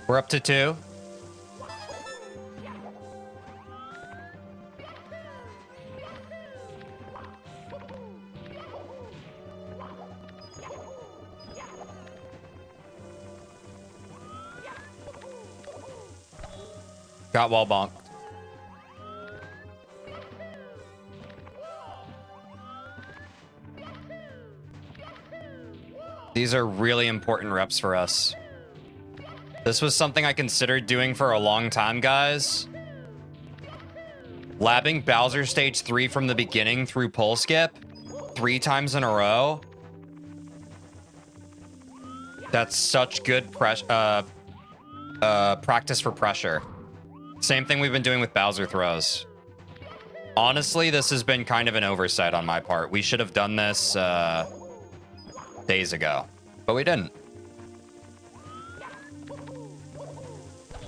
We're up to 2. Got wall bonked. These are really important reps for us. This was something I considered doing for a long time, guys. Labbing Bowser Stage 3 from the beginning through pull skip 3 times in a row. That's such good practice for pressure. Same thing we've been doing with Bowser throws. Honestly, this has been kind of an oversight on my part. We should have done this days ago, but we didn't.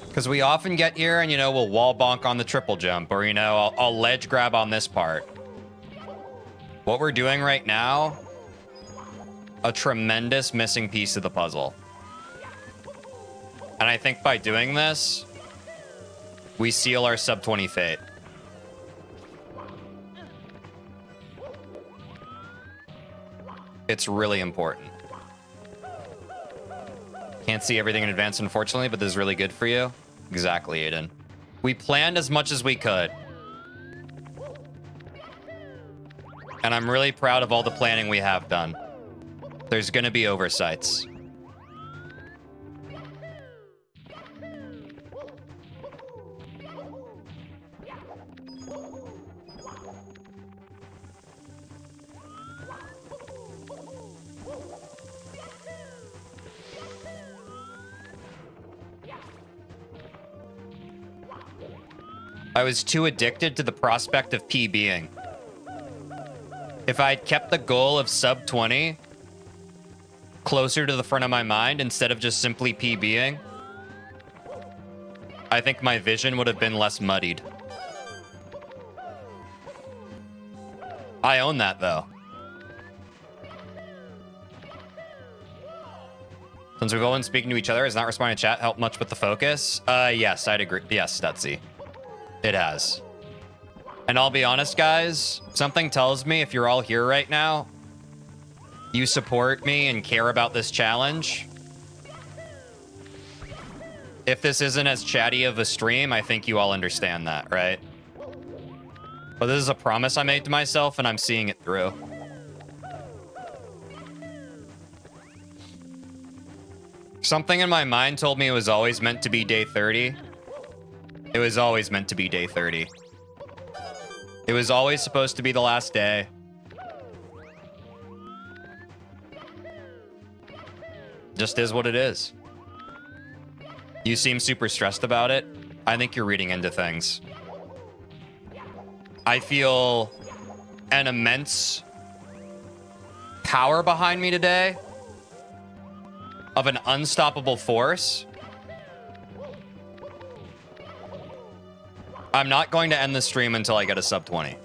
Because we often get here and, you know, we'll wall bonk on the triple jump, or, you know, I'll ledge grab on this part. What we're doing right now, a tremendous missing piece of the puzzle. And I think by doing this, we seal our sub 20 fate. It's really important. Can't see everything in advance, unfortunately, but this is really good for you. Exactly, Aiden. We planned as much as we could. And I'm really proud of all the planning we have done. There's gonna be oversights. I was too addicted to the prospect of PBing. If I had kept the goal of sub 20 closer to the front of my mind instead of just simply PBing, I think my vision would have been less muddied. I own that, though. Since we've all been speaking to each other, has not responding to chat helped much with the focus? Yes, I'd agree. Yes, Stutsy. It has. And I'll be honest, guys, something tells me if you're all here right now, you support me and care about this challenge. If this isn't as chatty of a stream, I think you all understand that, right? But this is a promise I made to myself, and I'm seeing it through. Something in my mind told me it was always meant to be day 30. It was always meant to be day 30. It was always supposed to be the last day. Just is what it is. You seem super stressed about it. I think you're reading into things. I feel an immense power behind me today of an unstoppable force. I'm not going to end the stream until I get a sub 20.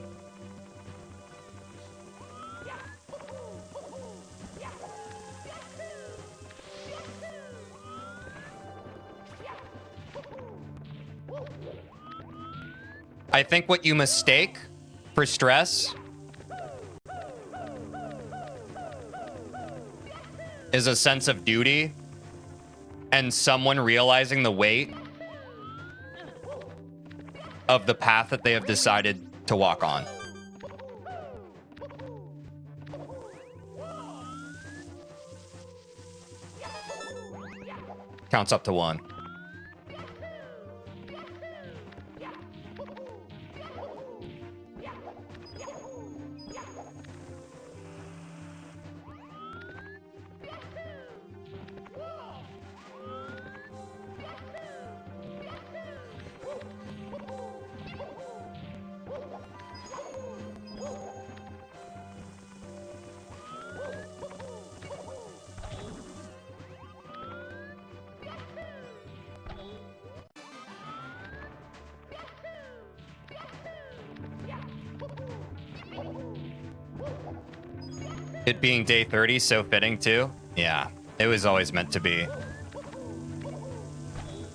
I think what you mistake for stress is a sense of duty and someone realizing the weight of the path that they have decided to walk on. Counts up to 1. It being day 30, so fitting too. Yeah, it was always meant to be.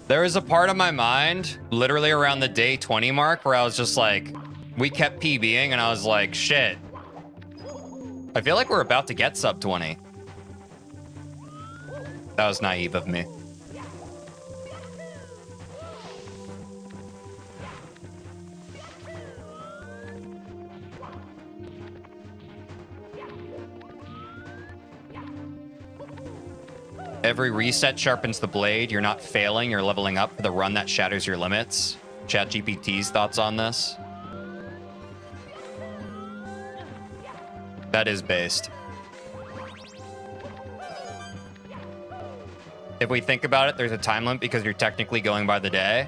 There was a part of my mind, literally around the day 20 mark, where I was just like, we kept PBing, and I was like, shit. I feel like we're about to get sub 20. That was naive of me. Every reset sharpens the blade. You're not failing. You're leveling up for the run that shatters your limits. ChatGPT's thoughts on this? That is based. If we think about it, there's a time limit because you're technically going by the day.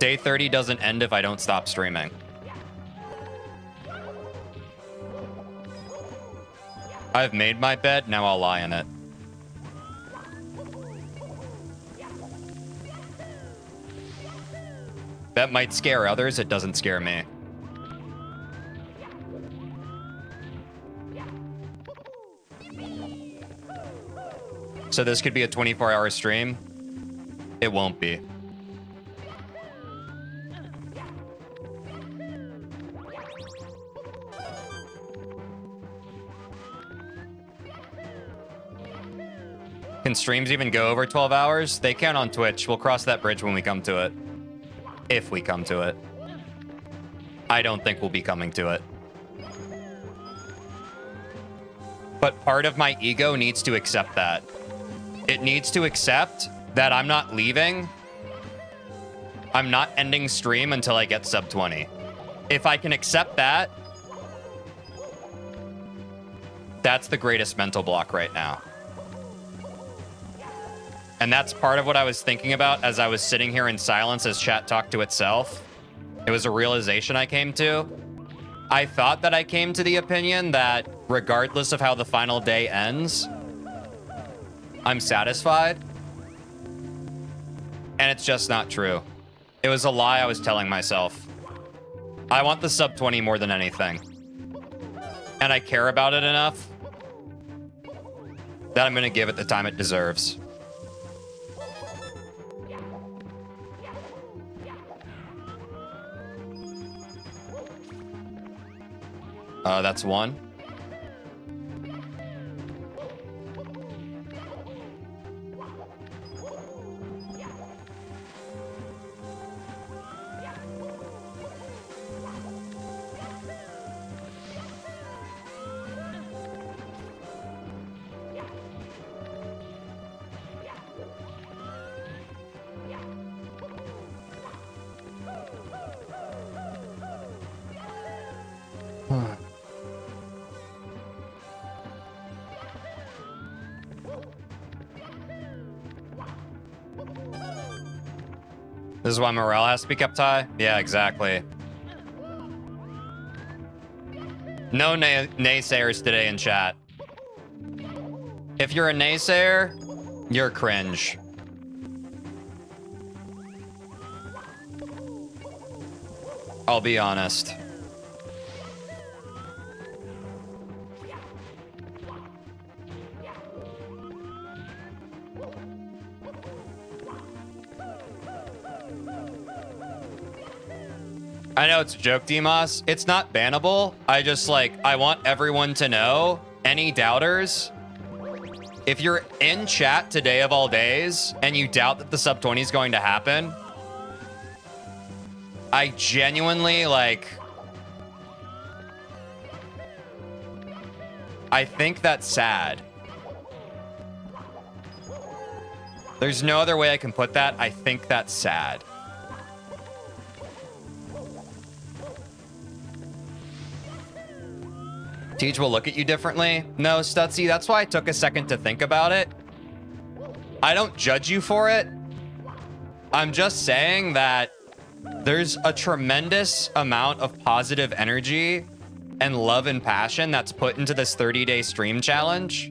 Day 30 doesn't end if I don't stop streaming. I've made my bed, now I'll lie in it. That might scare others, it doesn't scare me. So this could be a 24-hour stream. It won't be. Can streams even go over 12 hours? They can on Twitch. We'll cross that bridge when we come to it. If we come to it. I don't think we'll be coming to it. But part of my ego needs to accept that. It needs to accept that I'm not leaving. I'm not ending stream until I get sub 20. If I can accept that, that's the greatest mental block right now. And that's part of what I was thinking about as I was sitting here in silence as chat talked to itself. It was a realization I came to. I thought that I came to the opinion that regardless of how the final day ends, I'm satisfied. And it's just not true. It was a lie I was telling myself. I want the sub 20 more than anything. And I care about it enough that I'm going to give it the time it deserves. That's one. This is why morale has to be kept high? Yeah, exactly. No naysayers today in chat. If you're a naysayer, you're cringe. I'll be honest. I know it's a joke, Demas. It's not bannable. I just, like, I want everyone to know, any doubters, if you're in chat today of all days and you doubt that the sub 20 is going to happen, I genuinely, like, I think that's sad. There's no other way I can put that. I think that's sad. Teej will look at you differently. No, Stutzy, that's why I took a second to think about it. I don't judge you for it. I'm just saying that there's a tremendous amount of positive energy and love and passion that's put into this 30-day stream challenge.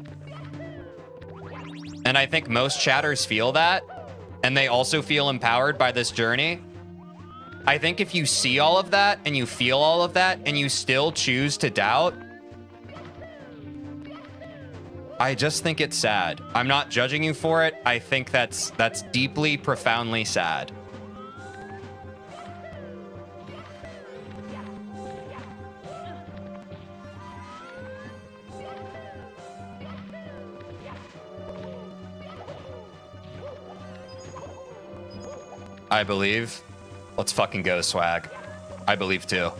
And I think most chatters feel that. And they also feel empowered by this journey. I think if you see all of that and you feel all of that and you still choose to doubt, I just think it's sad. I'm not judging you for it. I think that's deeply, profoundly sad. I believe. Let's fucking go, swag. I believe too.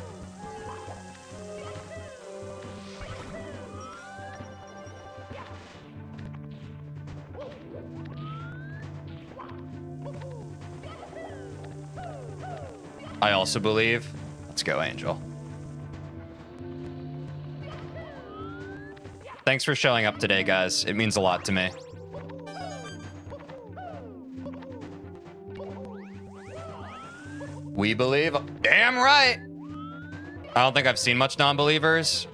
I also believe. Let's go, Angel. Thanks for showing up today, guys. It means a lot to me. We believe. Damn right. I don't think I've seen much non-believers.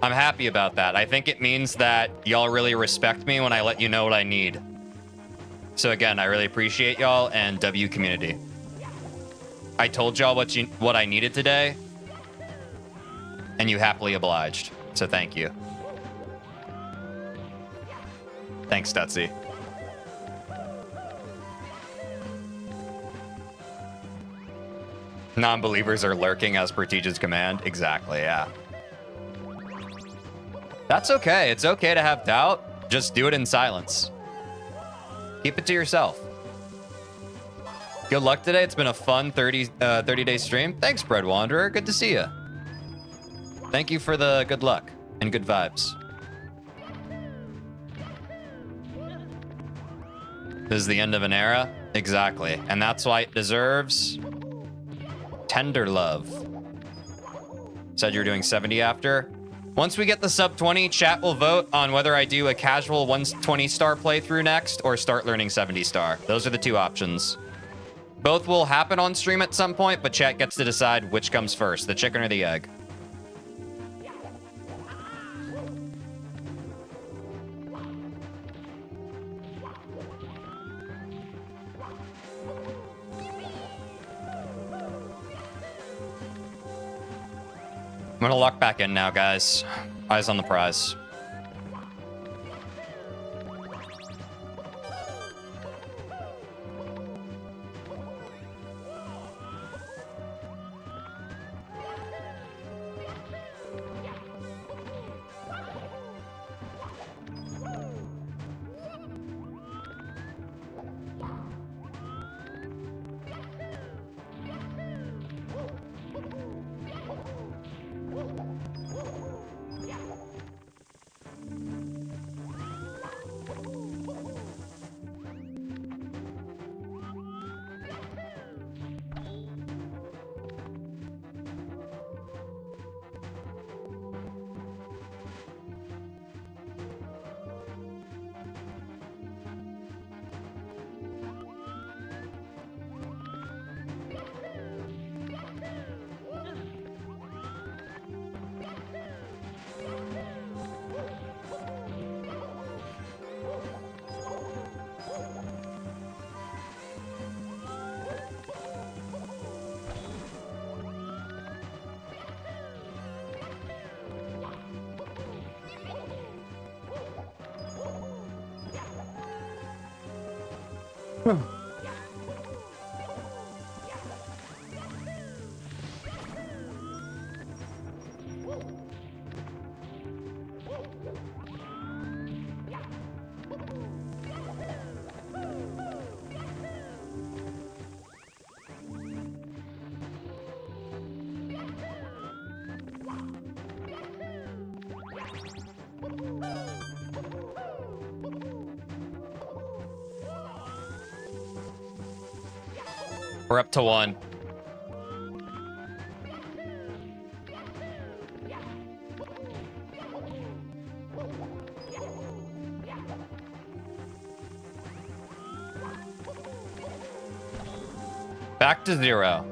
I'm happy about that. I think it means that y'all really respect me when I let you know what I need. So again, I really appreciate y'all and W community. I told y'all what I needed today, and you happily obliged. So thank you. Thanks, Stutzy. Non-believers are lurking as per TeejVeen's command. Exactly, yeah. That's okay. It's okay to have doubt. Just do it in silence. Keep it to yourself. Good luck today. It's been a fun 30-day stream. Thanks, Bread Wanderer. Good to see you. Thank you for the good luck and good vibes. This is the end of an era. Exactly. And that's why it deserves tender love. Said you're doing 70 after. Once we get the sub 20, chat will vote on whether I do a casual 120-star playthrough next or start learning 70-star. Those are the two options. Both will happen on stream at some point, but chat gets to decide which comes first, the chicken or the egg. I'm gonna lock back in now, guys. Eyes on the prize. We're up to 1. Back to 0.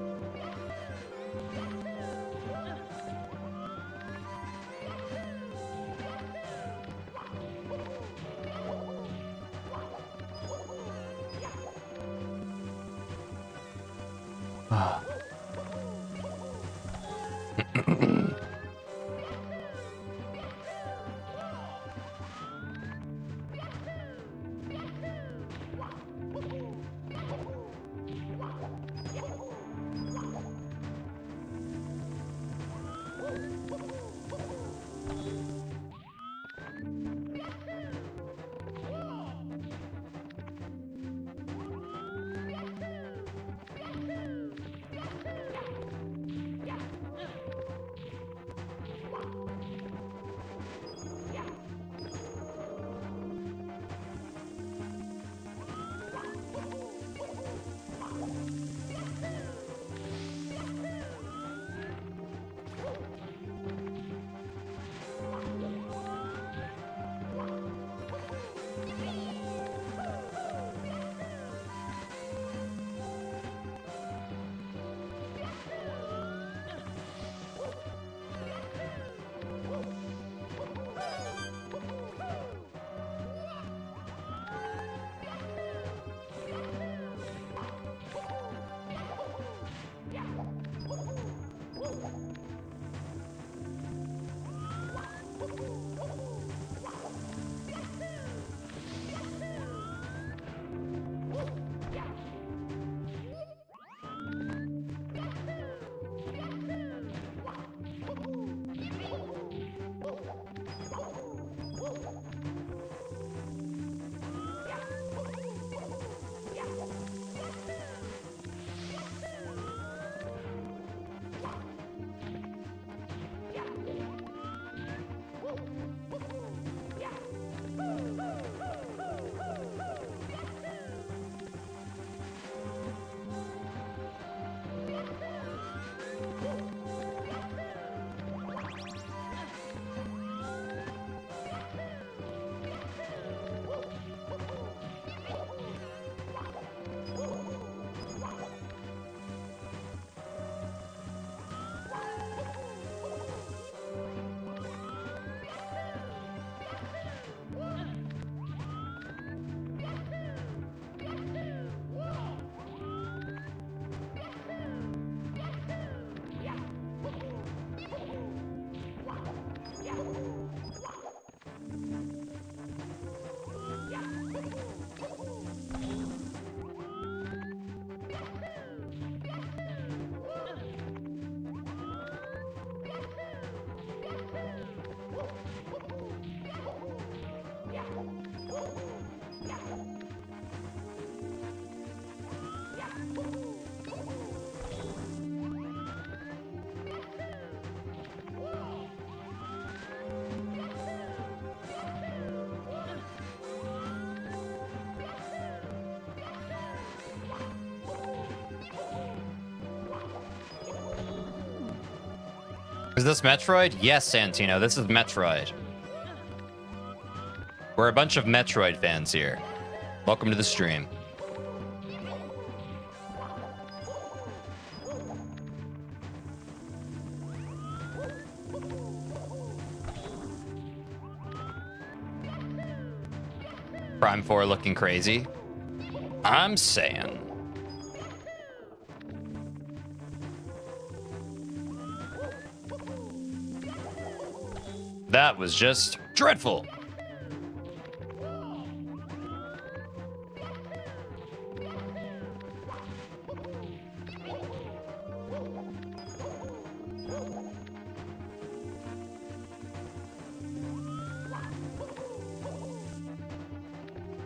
Is this Metroid? Yes, Santino, this is Metroid. We're a bunch of Metroid fans here. Welcome to the stream. Prime 4 looking crazy. I'm saying. That was just dreadful.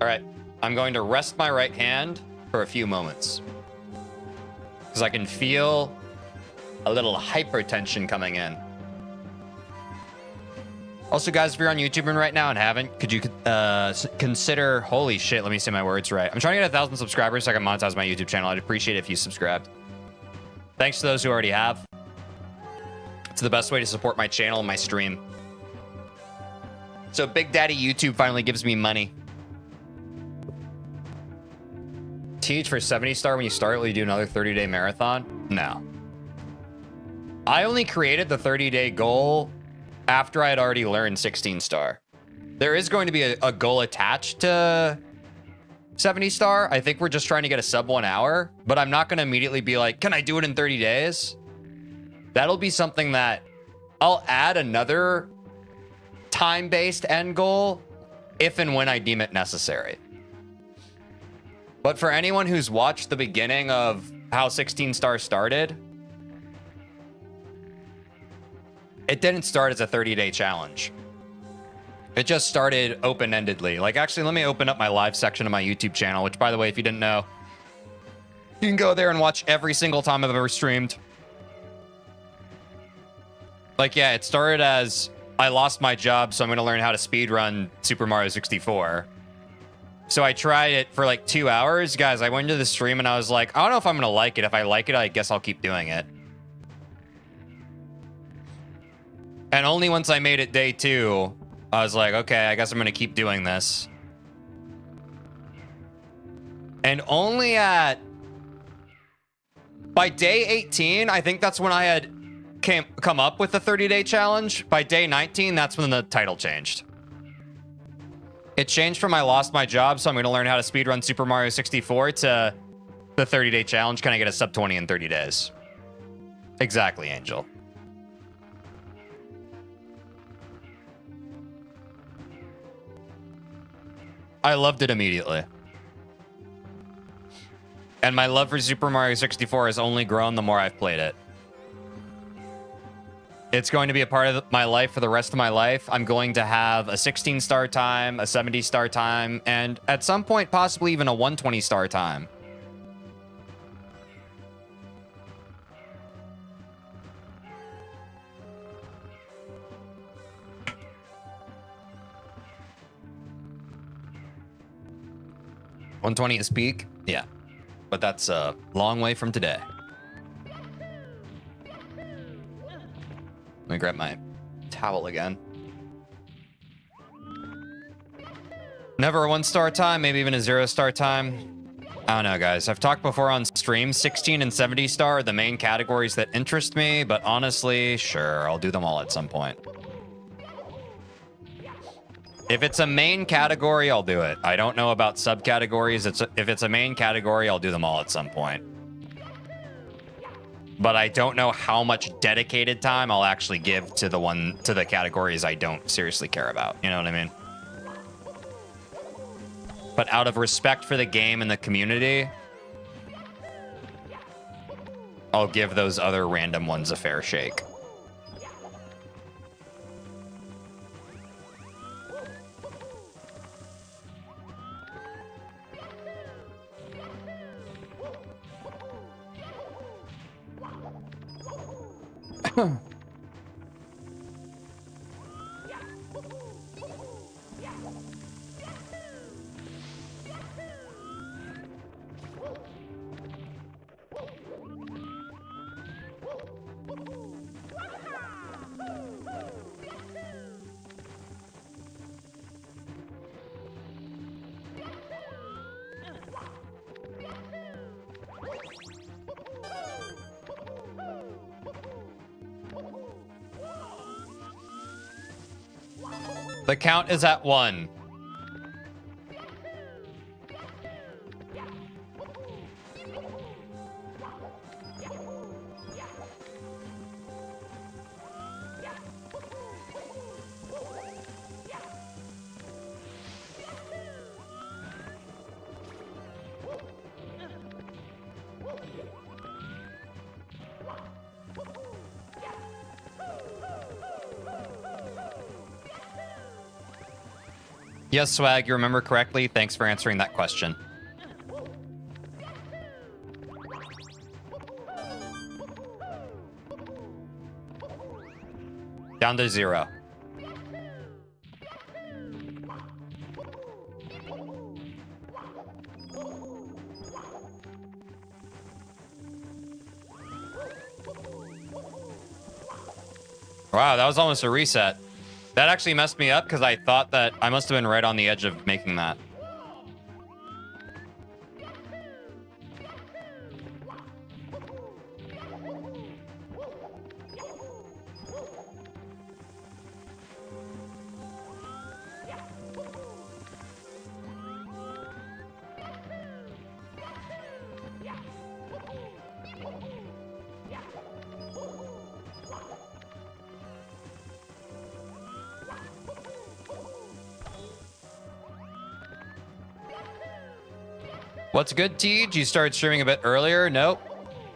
All right, I'm going to rest my right hand for a few moments because I can feel a little hypertension coming in. Also, guys, if you're on YouTube right now and haven't, could you consider, holy shit, let me say my words right. I'm trying to get 1,000 subscribers so I can monetize my YouTube channel. I'd appreciate it if you subscribed. Thanks to those who already have. It's the best way to support my channel and my stream. So Big Daddy YouTube finally gives me money. Teach for 70 star when you start, will you do another 30-day marathon? No. I only created the 30-day goal after I had already learned 16 star. There is going to be a goal attached to 70 star. I think we're just trying to get a sub 1 hour, but I'm not going to immediately be like, can I do it in 30 days? That'll be something that I'll add another time-based end goal if and when I deem it necessary. But for anyone who's watched the beginning of how 16 star started, it didn't start as a 30-day challenge. It just started open-endedly. Like, actually, let me open up my live section of my YouTube channel, which, by the way, if you didn't know, you can go there and watch every single time I've ever streamed. Like, yeah, it started as I lost my job, so I'm going to learn how to speedrun Super Mario 64. So I tried it for like 2 hours. Guys, I went into the stream and I was like, I don't know if I'm going to like it. If I like it, I guess I'll keep doing it. And only once I made it day 2, I was like, okay, I guess I'm going to keep doing this. And only by day 18, I think that's when I had come up with the 30-day challenge. By day 19, that's when the title changed. It changed from I lost my job, so I'm going to learn how to speedrun Super Mario 64 to the 30-day challenge. Can I get a sub 20 in 30 days? Exactly, Angel. I loved it immediately. And my love for Super Mario 64 has only grown the more I've played it. It's going to be a part of my life for the rest of my life. I'm going to have a 16 star time, a 70 star time, and at some point, possibly even a 120 star time. $120 is peak? Yeah. But that's a long way from today. Let me grab my towel again. Never a 1-star time, maybe even a 0-star time. I don't know, guys. I've talked before on stream, 16 and 70 star are the main categories that interest me, but honestly, sure, I'll do them all at some point. If it's a main category, I'll do it. I don't know about subcategories. If it's a main category, I'll do them all at some point. But I don't know how much dedicated time I'll actually give to the categories I don't seriously care about. You know what I mean? But out of respect for the game and the community, I'll give those other random ones a fair shake. The count is at 1. Yes, Swag, you remember correctly. Thanks for answering that question. Down to 0. Wow, that was almost a reset. That actually messed me up because I thought that I must have been right on the edge of making that. What's good, Tej? You started streaming a bit earlier? Nope.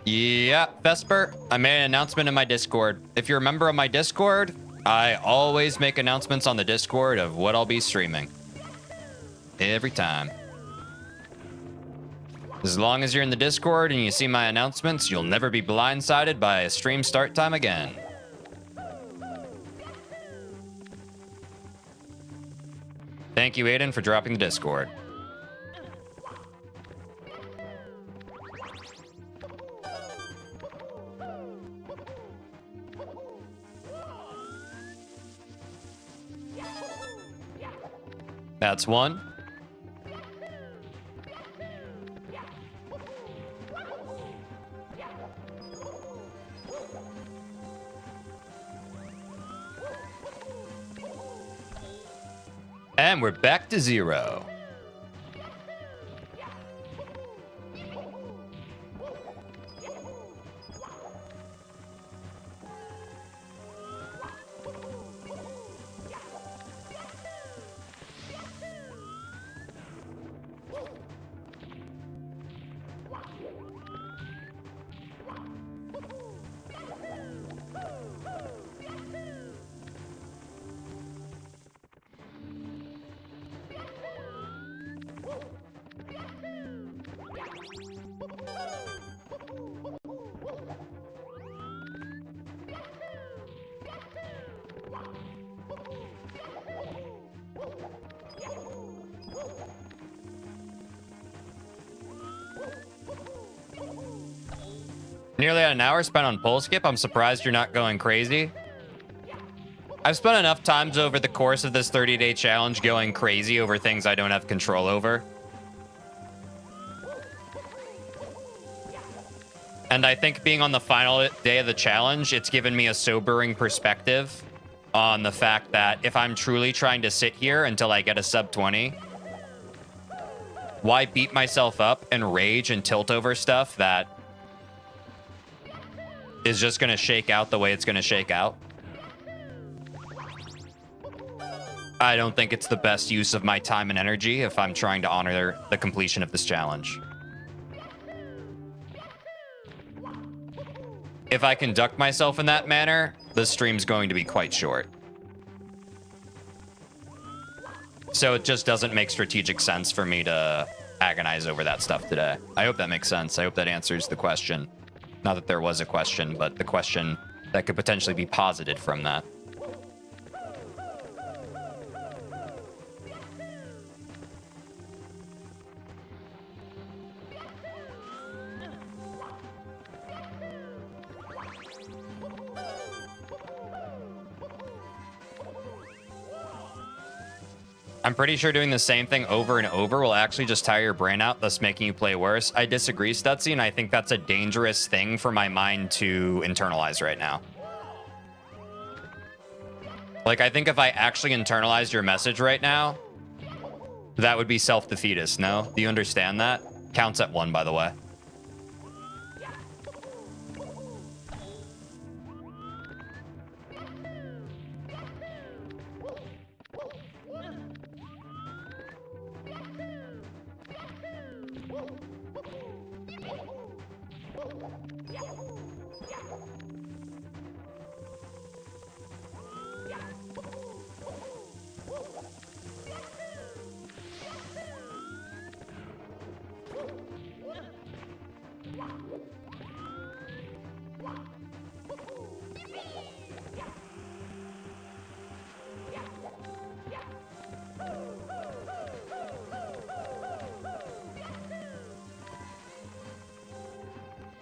Yeah, Vesper, I made an announcement in my Discord. If you're a member of my Discord, I always make announcements on the Discord of what I'll be streaming. Every time. As long as you're in the Discord and you see my announcements, you'll never be blindsided by a stream start time again. Thank you, Aiden, for dropping the Discord. That's 1. And we're back to 0. Nearly an hour spent on pole skip. I'm surprised you're not going crazy. I've spent enough times over the course of this 30-day challenge going crazy over things I don't have control over. And I think being on the final day of the challenge, it's given me a sobering perspective on the fact that if I'm truly trying to sit here until I get a sub 20, why beat myself up and rage and tilt over stuff that is just going to shake out the way it's going to shake out? I don't think it's the best use of my time and energy if I'm trying to honor the completion of this challenge. If I conduct myself in that manner, the stream's going to be quite short. So it just doesn't make strategic sense for me to agonize over that stuff today. I hope that makes sense. I hope that answers the question. Not that there was a question, but the question that could potentially be posited from that. I'm pretty sure doing the same thing over and over will actually just tire your brain out, thus making you play worse. I disagree, Stutzy, and I think that's a dangerous thing for my mind to internalize right now. Like, I think if I actually internalized your message right now, that would be self-defeatist, no? Do you understand that? Counts at 1, by the way.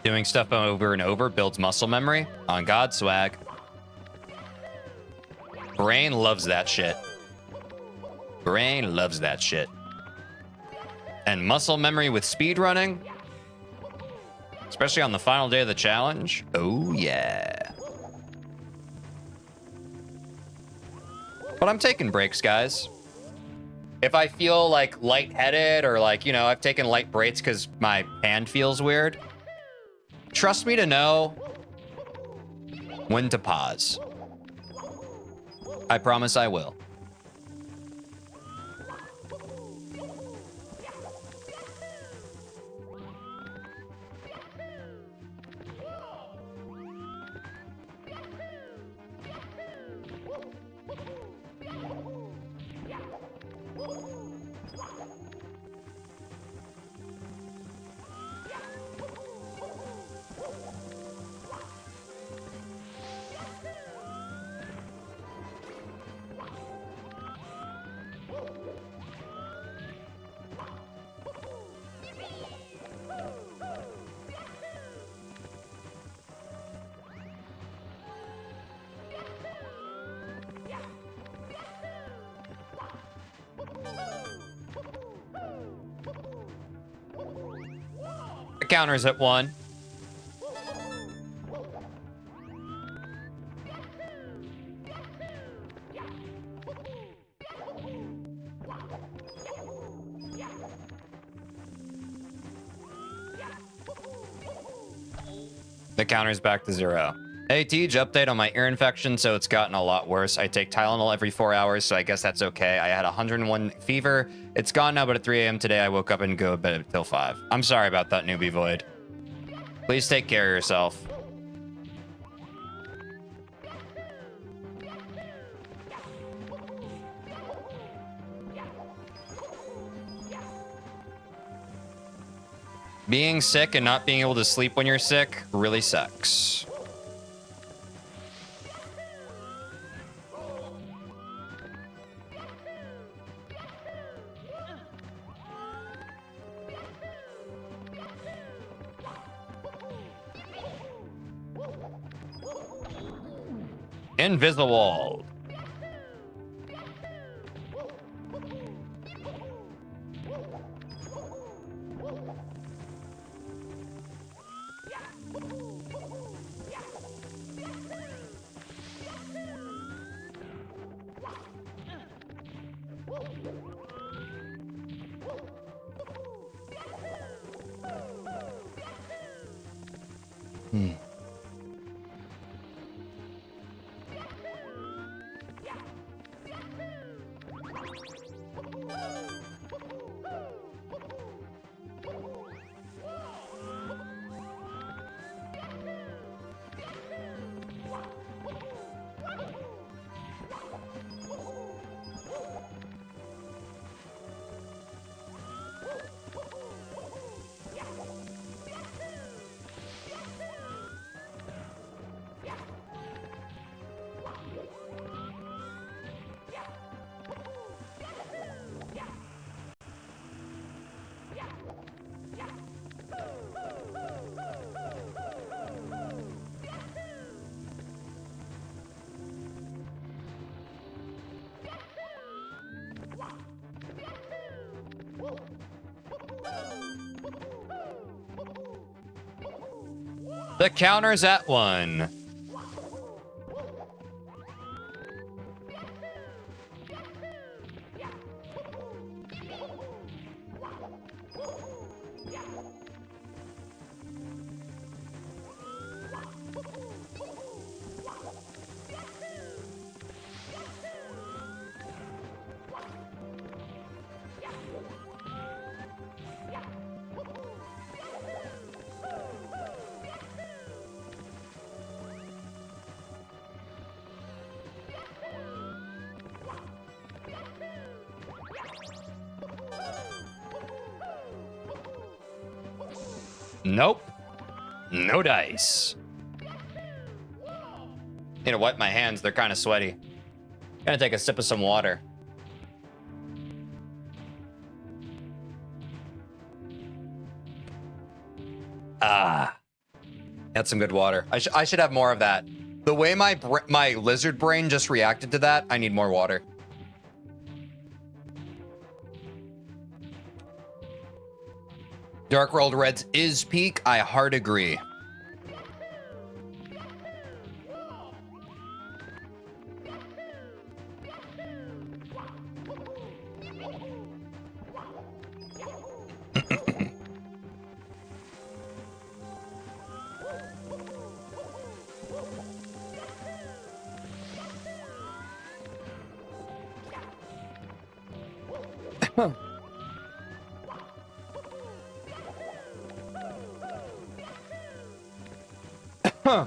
Doing stuff over and over builds muscle memory. On God, swag. Brain loves that shit. Brain loves that shit. And muscle memory with speedrunning, especially on the final day of the challenge. Oh, yeah. But I'm taking breaks, guys. If I feel like lightheaded or like, you know, I've taken light breaks because my hand feels weird, trust me to know when to pause. I promise I will. The counter's at 1. The counter's back to 0. Hey, Tej, update on my ear infection, so it's gotten a lot worse. I take Tylenol every 4 hours, so I guess that's okay. I had 101 fever. It's gone now, but at 3 a.m. today, I woke up and go to bed until 5. I'm sorry about that, newbie Void. Please take care of yourself. Being sick and not being able to sleep when you're sick really sucks. Invisible. The counter's at 1. Nope. No dice. Need to wipe my hands. They're kind of sweaty. Gonna take a sip of some water. Ah. That's some good water. I should have more of that. The way my lizard brain just reacted to that, I need more water. Dark World Reds is peak. I hard agree. Huh.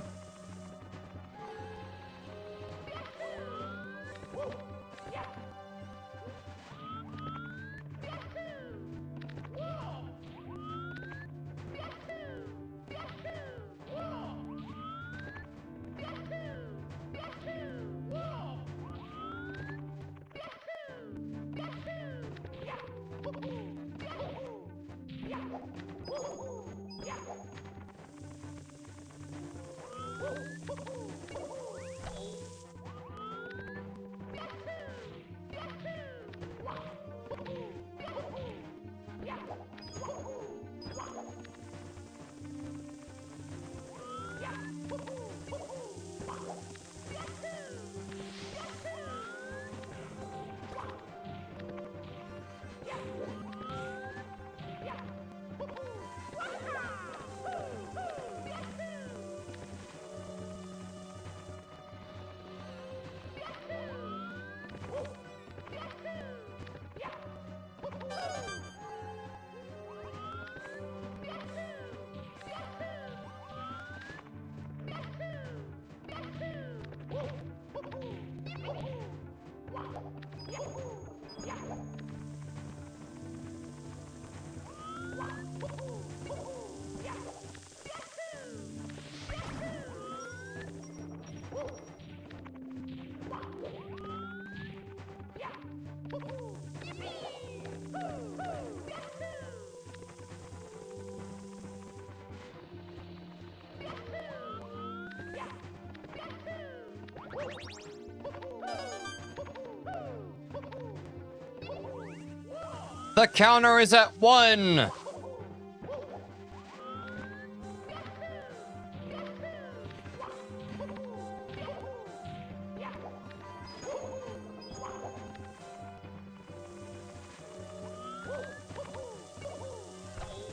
The counter is at 1.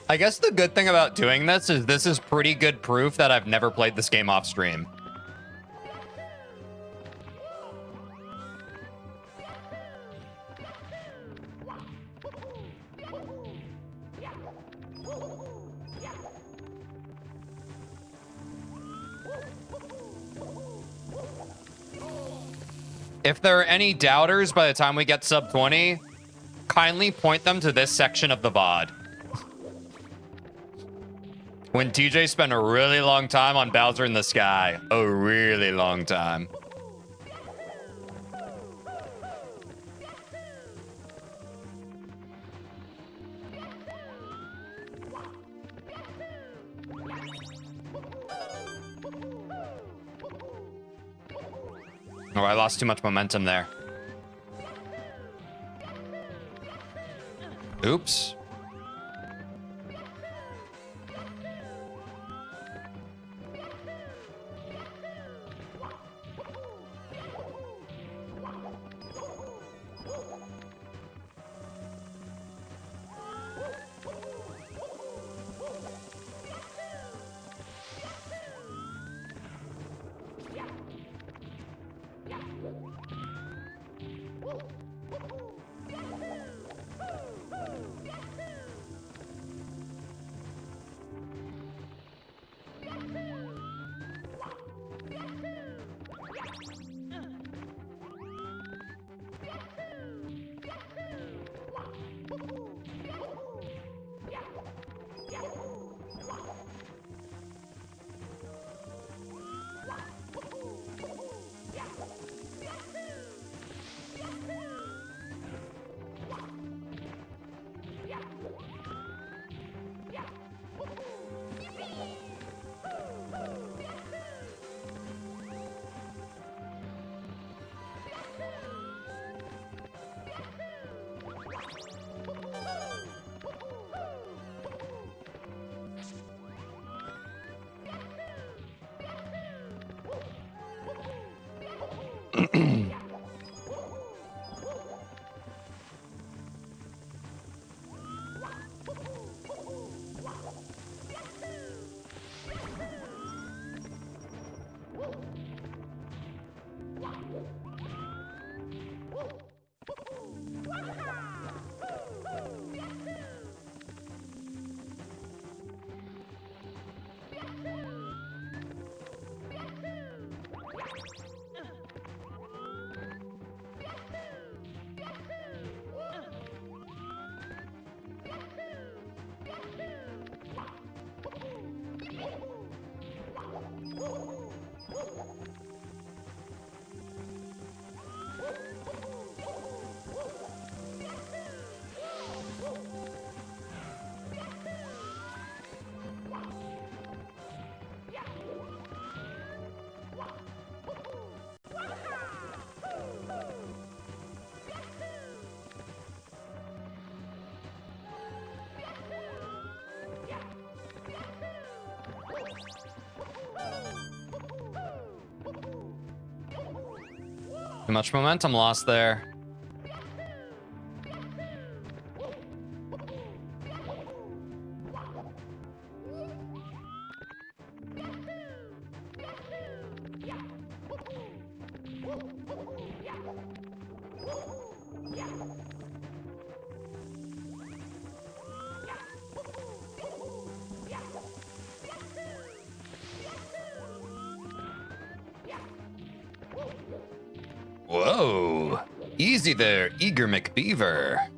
I guess the good thing about doing this is pretty good proof that I've never played this game off stream. If there are any doubters by the time we get sub 20, kindly point them to this section of the VOD. When TJ spent a really long time on Bowser in the Sky. A really long time. Oh, I lost too much momentum there. Oops. Too much momentum lost there. Whoa. Easy there, Eager McBeaver.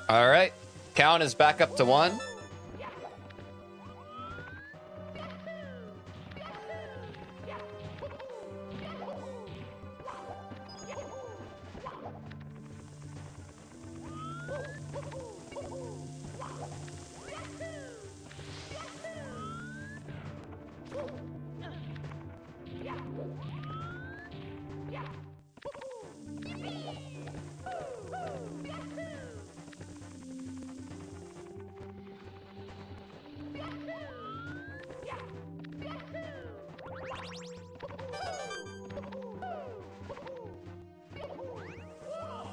All right. Count is back up to 1.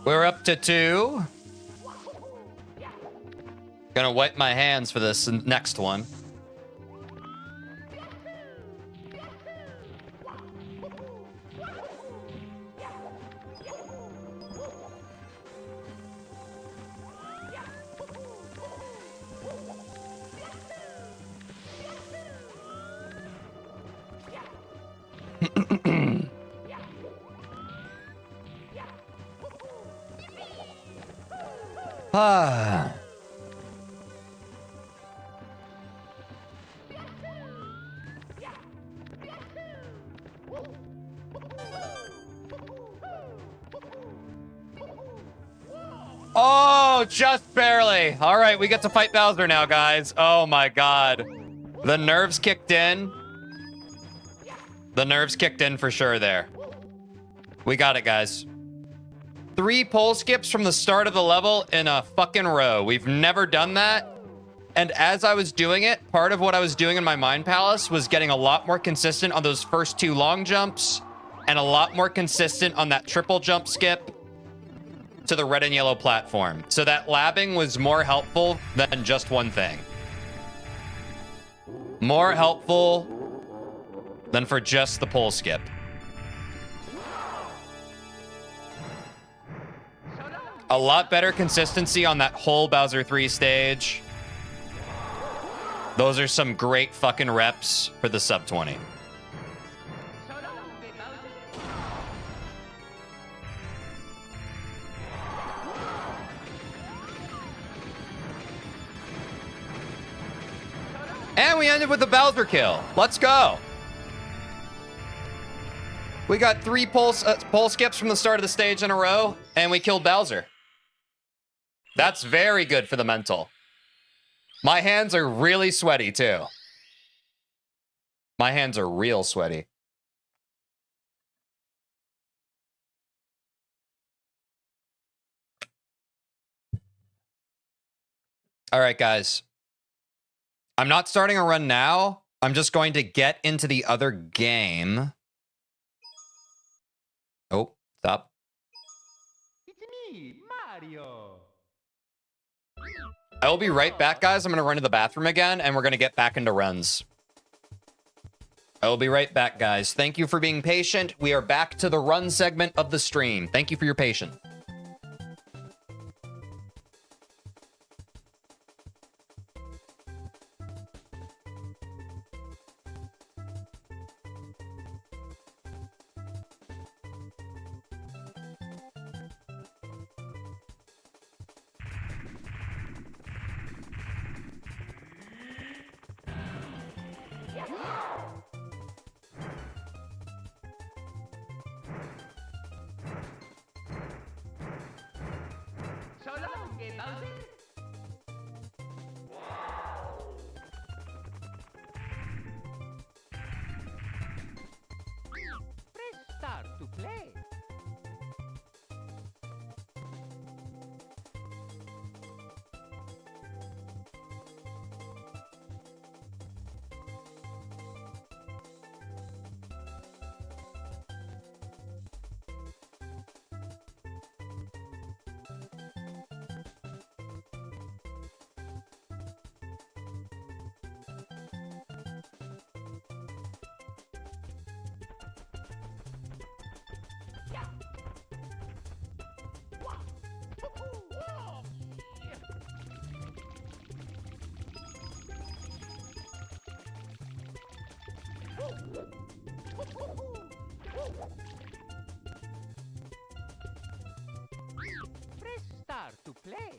We're up to 2. Gonna wipe my hands for this next one. Ah. Oh, just barely. All right, we get to fight Bowser now, guys. Oh my god. The nerves kicked in. The nerves kicked in for sure there. We got it, guys. 3 pole skips from the start of the level in a fucking row. We've never done that. And as I was doing it, part of what I was doing in my Mind Palace was getting a lot more consistent on those first 2 long jumps and a lot more consistent on that triple jump skip to the red and yellow platform. So that labbing was more helpful than just one thing. More helpful than for just the pole skip. A lot better consistency on that whole Bowser 3 stage. Those are some great fucking reps for the sub 20. And we ended with a Bowser kill. Let's go. We got 3 pole skips from the start of the stage in a row, and we killed Bowser. That's very good for the mental. My hands are really sweaty, too. My hands are real sweaty. All right, guys. I'm not starting a run now. I'm just going to get into the other game. Oh, stop. It's me, Mario. I will be right back, guys. I'm going to run to the bathroom again, and we're going to get back into runs. I will be right back, guys. Thank you for being patient. We are back to the run segment of the stream. Thank you for your patience. So long, Bowser. Press start to play. Press start to play.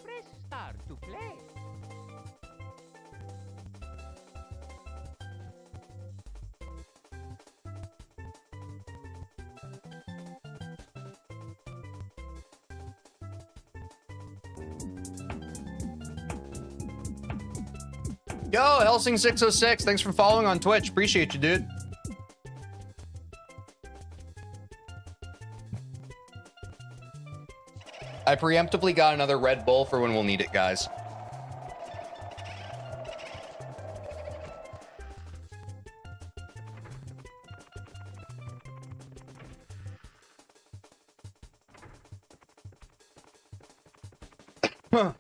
Press start to play. Yo, Helsing606, thanks for following on Twitch. Appreciate you, dude. I preemptively got another Red Bull for when we'll need it, guys. Huh.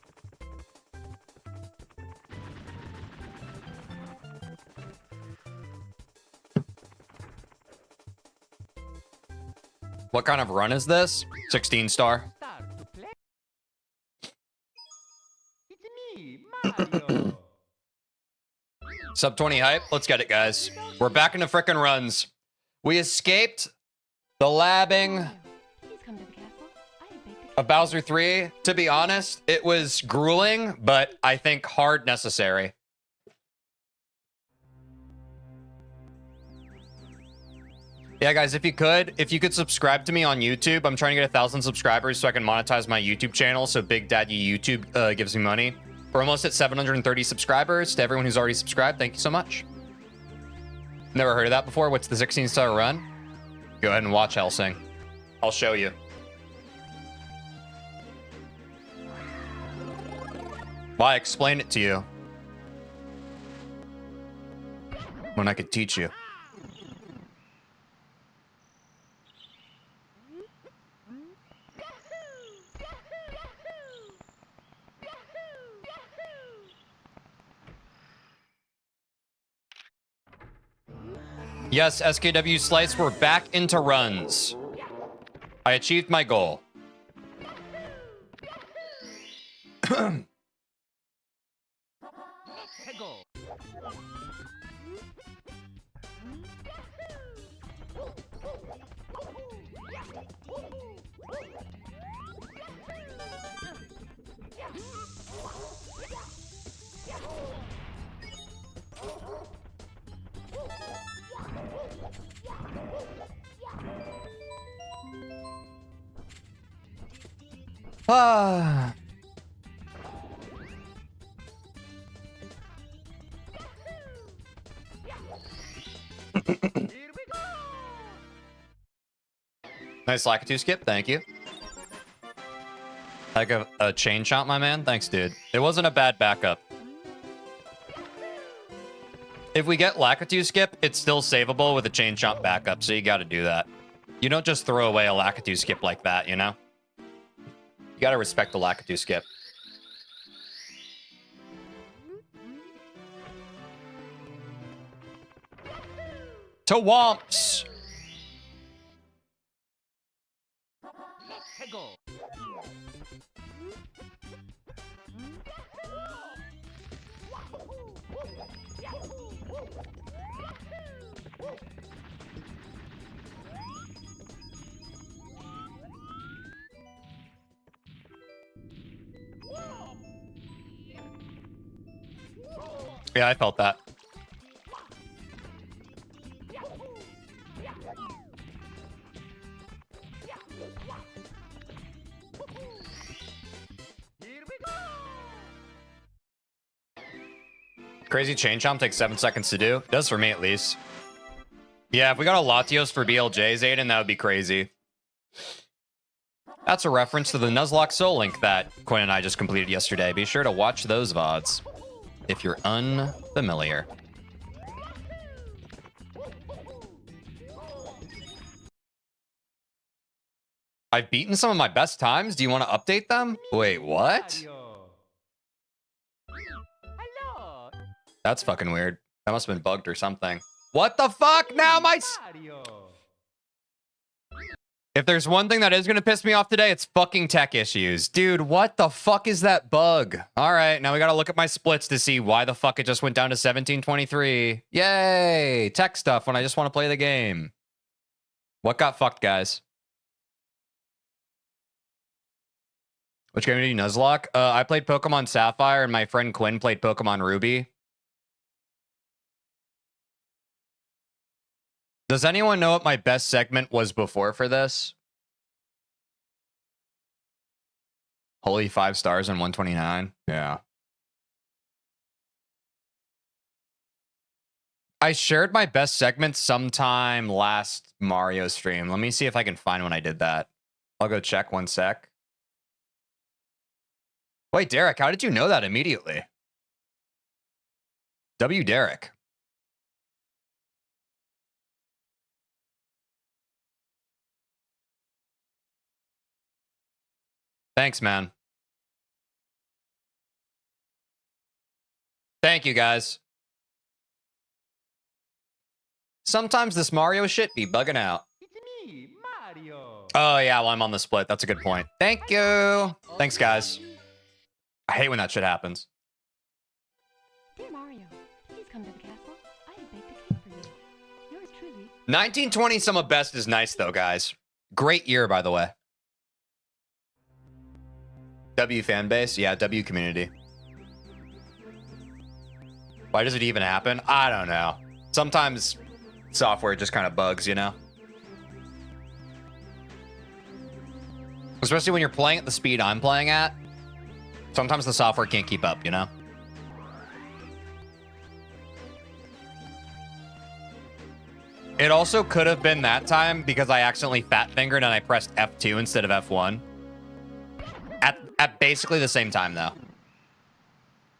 What kind of run is this? 16 star. Start to play. It's me, Mario. Sub 20 hype. Let's get it, guys. We're back into frickin' runs. We escaped the labbing Mario, please come to the castle. I have baked a cake. of Bowser 3. To be honest, it was grueling, but I think hard necessary. Yeah, guys, if you could subscribe to me on YouTube. I'm trying to get 1,000 subscribers so I can monetize my YouTube channel. So Big Daddy YouTube gives me money. We're almost at 730 subscribers. To everyone who's already subscribed, thank you so much. Never heard of that before. What's the 16-star run? Go ahead and watch Helsing. I'll show you. Why explain it to you when I could teach you? Yes, SKW Slice, we're back into runs. I achieved my goal. Go. Ah. Here we go. Nice Lakitu skip, thank you. Like a chain chomp, my man. Thanks, dude. It wasn't a bad backup. If we get Lakitu skip, it's still savable with a chain chomp backup, so you gotta do that. You don't just throw away a Lakitu skip like that, you know? You gotta respect the Lakitu skip. To Womps! Go. Yeah, I felt that. Here we go. Crazy chain chomp takes 7 seconds to do. Does for me, at least. Yeah, if we got a Latios for BLJs, Aiden, that would be crazy. That's a reference to the Nuzlocke Soul Link that Quinn and I just completed yesterday. Be sure to watch those VODs if you're unfamiliar. I've beaten some of my best times. Do you want to update them? Wait, what? Mario. Hello. That's fucking weird. That must have been bugged or something. What the fuck? Now my... Mario. If there's one thing that is going to piss me off today, it's fucking tech issues. Dude, what the fuck is that bug? All right, now we got to look at my splits to see why the fuck it just went down to 1723. Yay! Tech stuff when I just want to play the game. What got fucked, guys? Which game did you Nuzlocke? I played Pokemon Sapphire and my friend Quinn played Pokemon Ruby. Does anyone know what my best segment was before for this? Holy 5 stars and 129. Yeah. I shared my best segment sometime last Mario stream. Let me see if I can find when I did that. I'll go check 1 sec. Wait, Derek, how did you know that immediately? W. Derek. Thanks, man. Thank you, guys. Sometimes this Mario shit be bugging out. It's me, Mario. Oh, yeah, well, I'm on the split. That's a good point. Thank you. Thanks, guys. I hate when that shit happens. Dear Mario, please come to the castle. I have baked a cake for you. Yours truly. 1920 some of best is nice, though, guys. Great year, by the way. W fan base? Yeah, W community. Why does it even happen? I don't know. Sometimes software just kind of bugs, you know? Especially when you're playing at the speed I'm playing at. Sometimes the software can't keep up, you know? It also could have been that time because I accidentally fat fingered and I pressed F2 instead of F1. At basically the same time, though.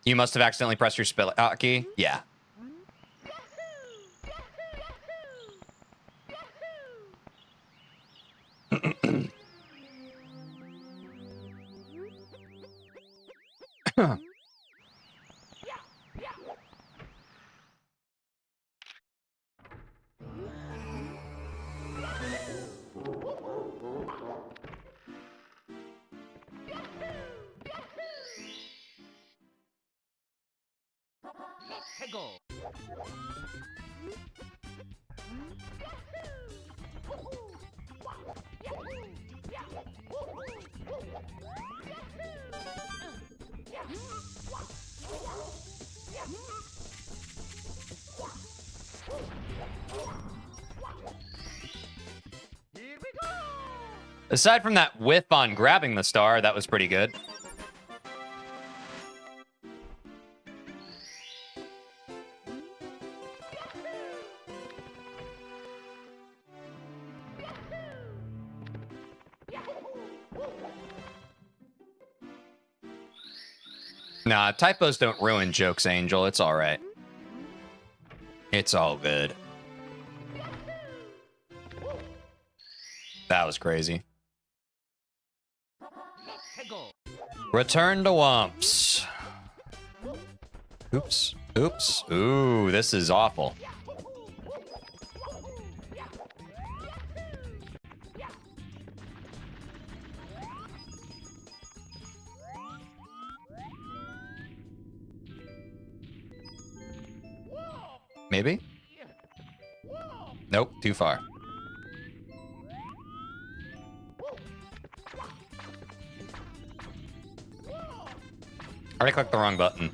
You must have accidentally pressed your spell key. Yeah. Aside from that whiff on grabbing the star, that was pretty good. Nah, typos don't ruin jokes, Angel. It's all right. It's all good. That was crazy. Return to Wumps. Oops. Oops. Ooh, this is awful. Maybe? Nope, too far. I already clicked the wrong button.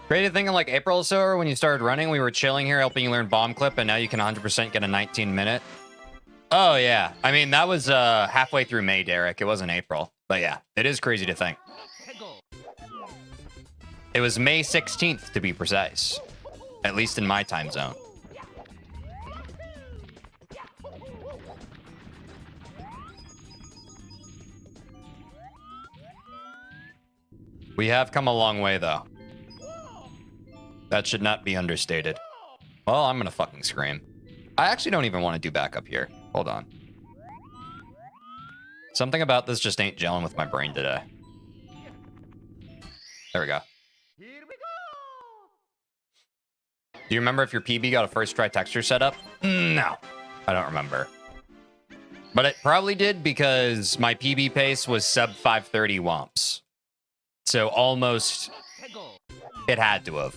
Crazy thing in like April or so, when you started running, we were chilling here helping you learn bomb clip, and now you can 100% get a 19-minute. Oh, yeah. I mean, that was halfway through May, Derek. It wasn't April. But yeah, it is crazy to think. It was May 16th, to be precise. At least in my time zone. We have come a long way, though. That should not be understated. Well, I'm gonna fucking scream. I actually don't even want to do backup here. Hold on. Something about this just ain't gelling with my brain today. There we go. Do you remember if your PB got a first try texture setup? No, I don't remember. But it probably did because my PB pace was sub 530 wumps. So almost, it had to have.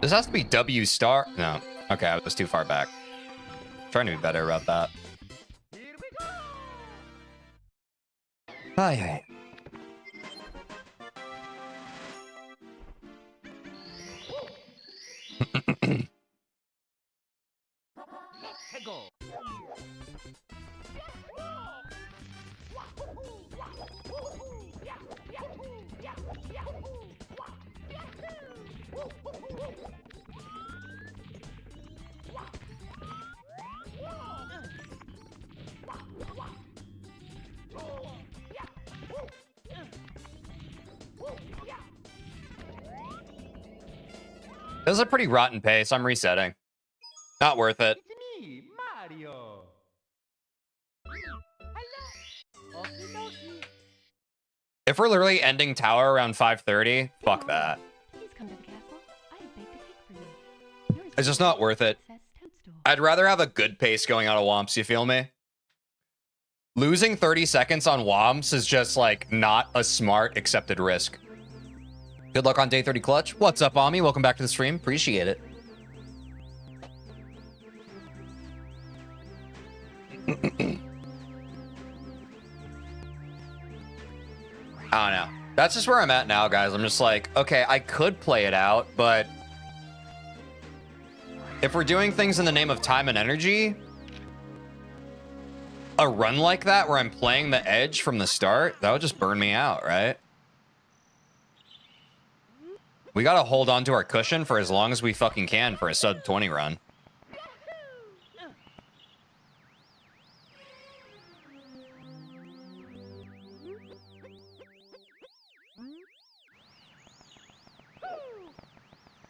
This has to be W star. No. Okay, I was too far back. Trying to be better about that. Hi. This is a pretty rotten pace. I'm resetting. Not worth it. It's me, Mario. Hello. Okie dokie. If we're literally ending tower around 5:30, fuck that. Please come to the castle. I have baked a cake for you. Yours It's just not worth it. Princess Toadstool. I'd rather have a good pace going out of Womps, you feel me? Losing 30 seconds on Womps is just like not a smart accepted risk. Good luck on day 30 clutch. What's up, Ami? Welcome back to the stream. Appreciate it. I don't know. That's just where I'm at now, guys. I'm just like, okay, I could play it out, but if we're doing things in the name of time and energy, a run like that where I'm playing the edge from the start, that would just burn me out, right? We gotta hold on to our cushion for as long as we fucking can for a sub 20 run.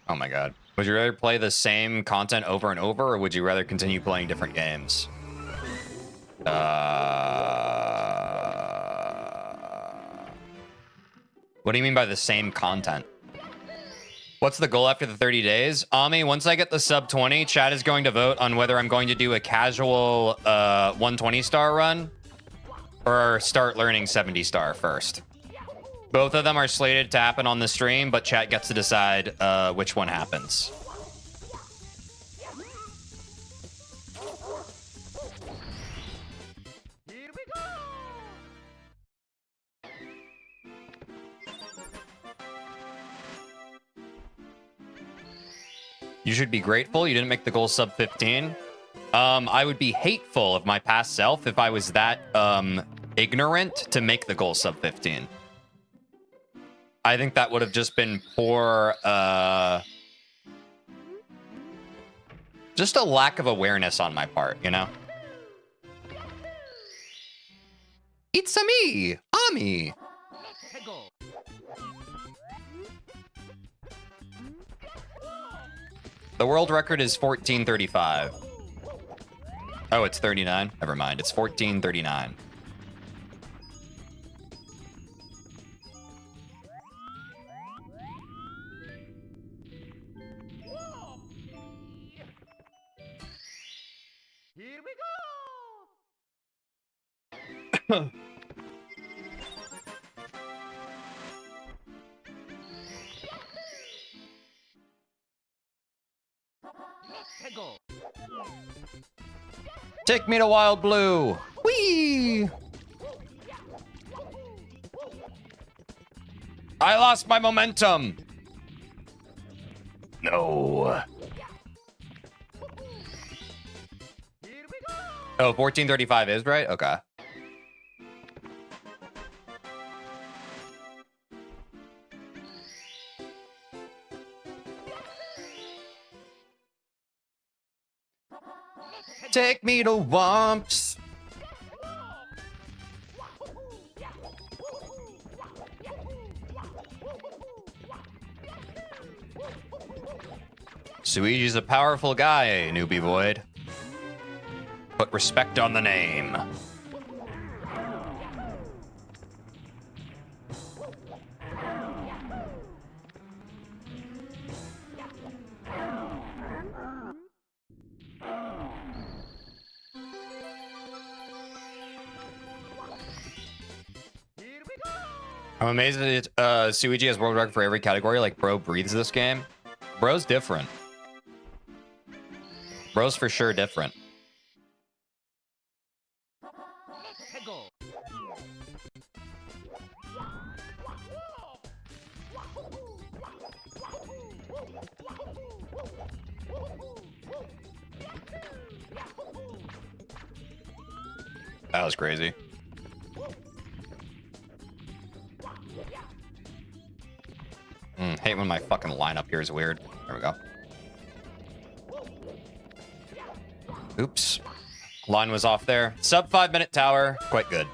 Oh my god. Would you rather play the same content over and over, or would you rather continue playing different games? What do you mean by the same content? What's the goal after the 30 days? Ami, once I get the sub 20, chat is going to vote on whether I'm going to do a casual 120 star run or start learning 70 star first. Both of them are slated to happen on the stream, but chat gets to decide which one happens. Here we go! You should be grateful you didn't make the goal sub 15. I would be hateful of my past self if I was that ignorant to make the goal sub 15. I think that would have just been poor, just a lack of awareness on my part, you know? It's a me, Ami. Let's go! The world record is 1435. Oh, it's 39? Never mind, it's 1439. Here we go! Let's go! Take me to Wild Blue. Whee! I lost my momentum. No. Here we go! Oh, 1435 is right? Okay. Take me to Wumps. Suiji's a powerful guy, newbie void. Put respect on the name. Here we go! I'm amazed that Suiji has world record for every category. Like, bro breathes this game. Bro's different. Bro's for sure different. Let's go! That was crazy. Hate when my fucking lineup here is weird. There we go. Oops. Line was off there. Sub 5 minute tower. Quite good.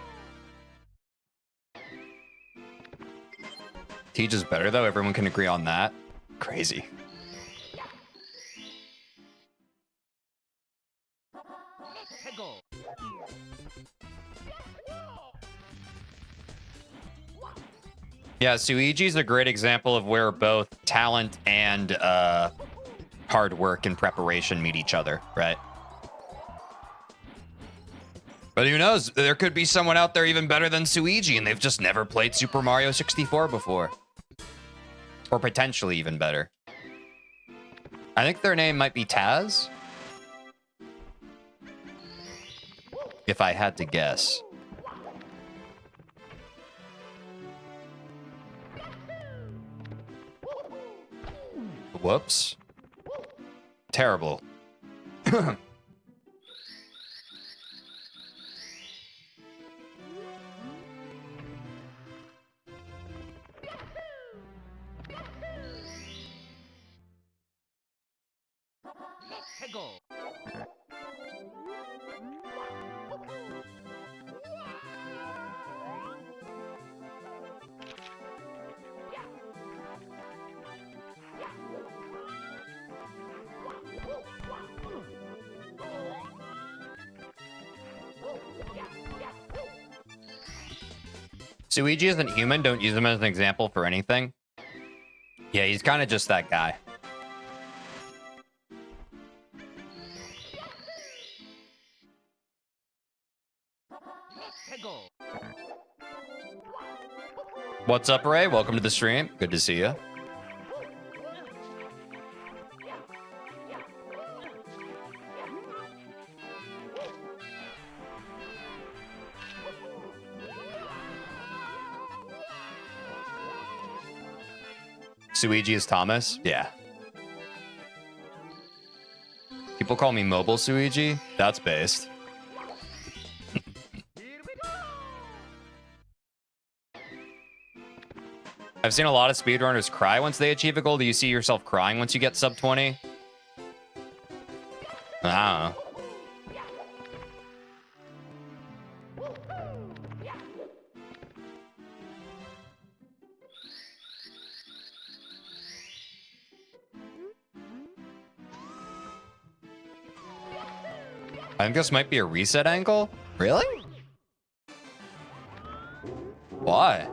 Teej is better though. Everyone can agree on that. Crazy. Let's go! Yeah, Suiji's a great example of where both talent and hard work and preparation meet each other, right? But who knows? There could be someone out there even better than Suiji, and they've just never played Super Mario 64 before. Or potentially even better. I think their name might be Taz. If I had to guess. Whoops. Terrible. Let's go! Suigi isn't human. Don't use him as an example for anything. Yeah, he's kind of just that guy. What's up, Ray? Welcome to the stream. Good to see you. Suigi is Thomas? Yeah. People call me Mobile Suigi? That's based. I've seen a lot of speedrunners cry once they achieve a goal. Do you see yourself crying once you get sub 20? I don't know. I think this might be a reset angle. Really? Why?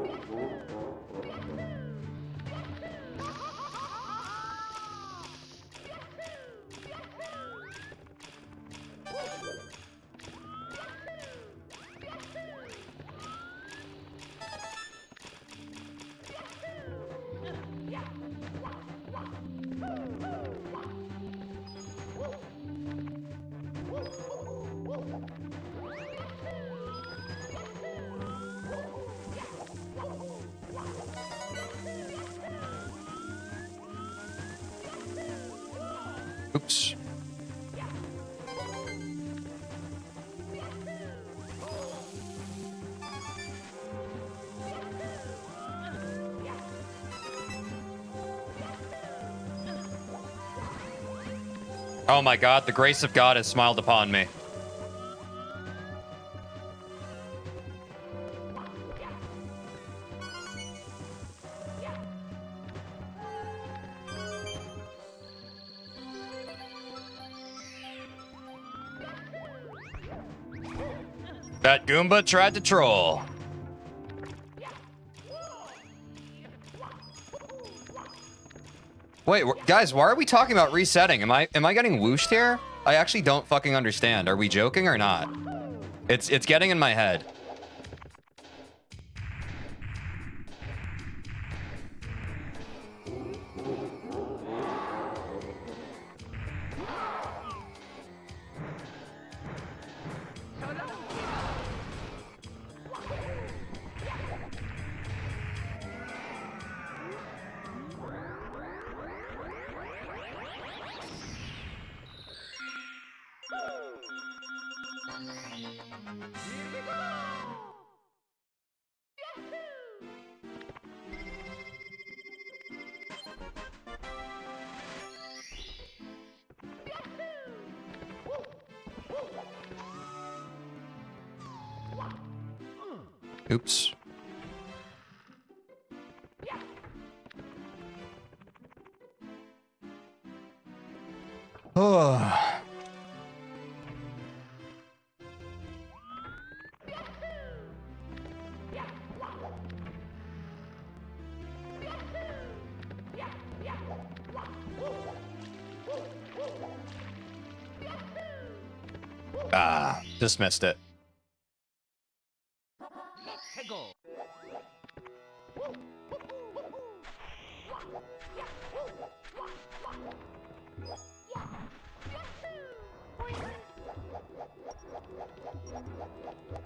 Oops. Oh my God, the grace of God has smiled upon me. That Goomba tried to troll. Wait, guys, why are we talking about resetting? Am I getting whooshed here? I actually don't fucking understand. Are we joking or not? It's getting in my head. Oops. Oh. Ah, dismissed it.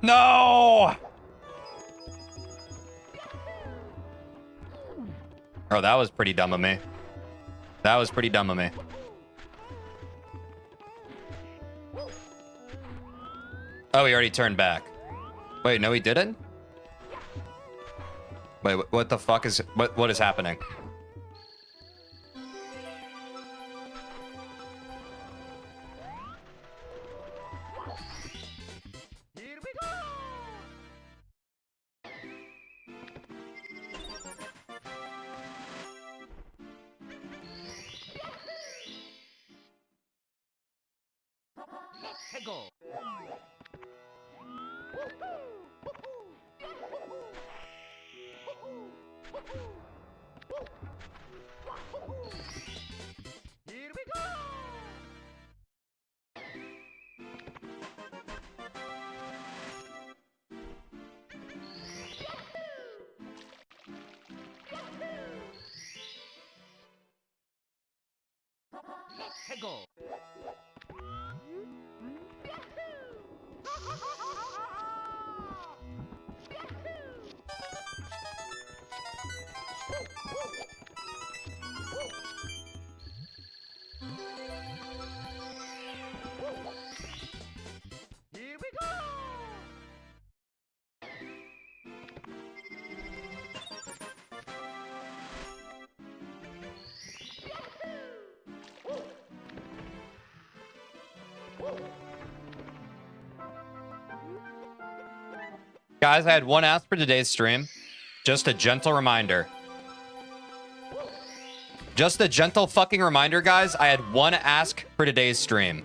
No! Oh, that was pretty dumb of me. That was pretty dumb of me. Oh, he already turned back. Wait, no, he didn't? Wait, what the fuck is... What is happening? Go. 。 。 。 。 。 。 。 。 。 。 。 。 。 。 。 。 。 。 。 。 。 。 。 。 。 。 。 。 。 。 。 。 。 。 。 。 。 。 。 。 。 。 。 。 。 。 。 。 。 。 。 Oops. Here we go! Let's go! Here we go! Guys, I had one ask for today's stream. Just a gentle reminder. Just a gentle fucking reminder, guys. I had one ask for today's stream.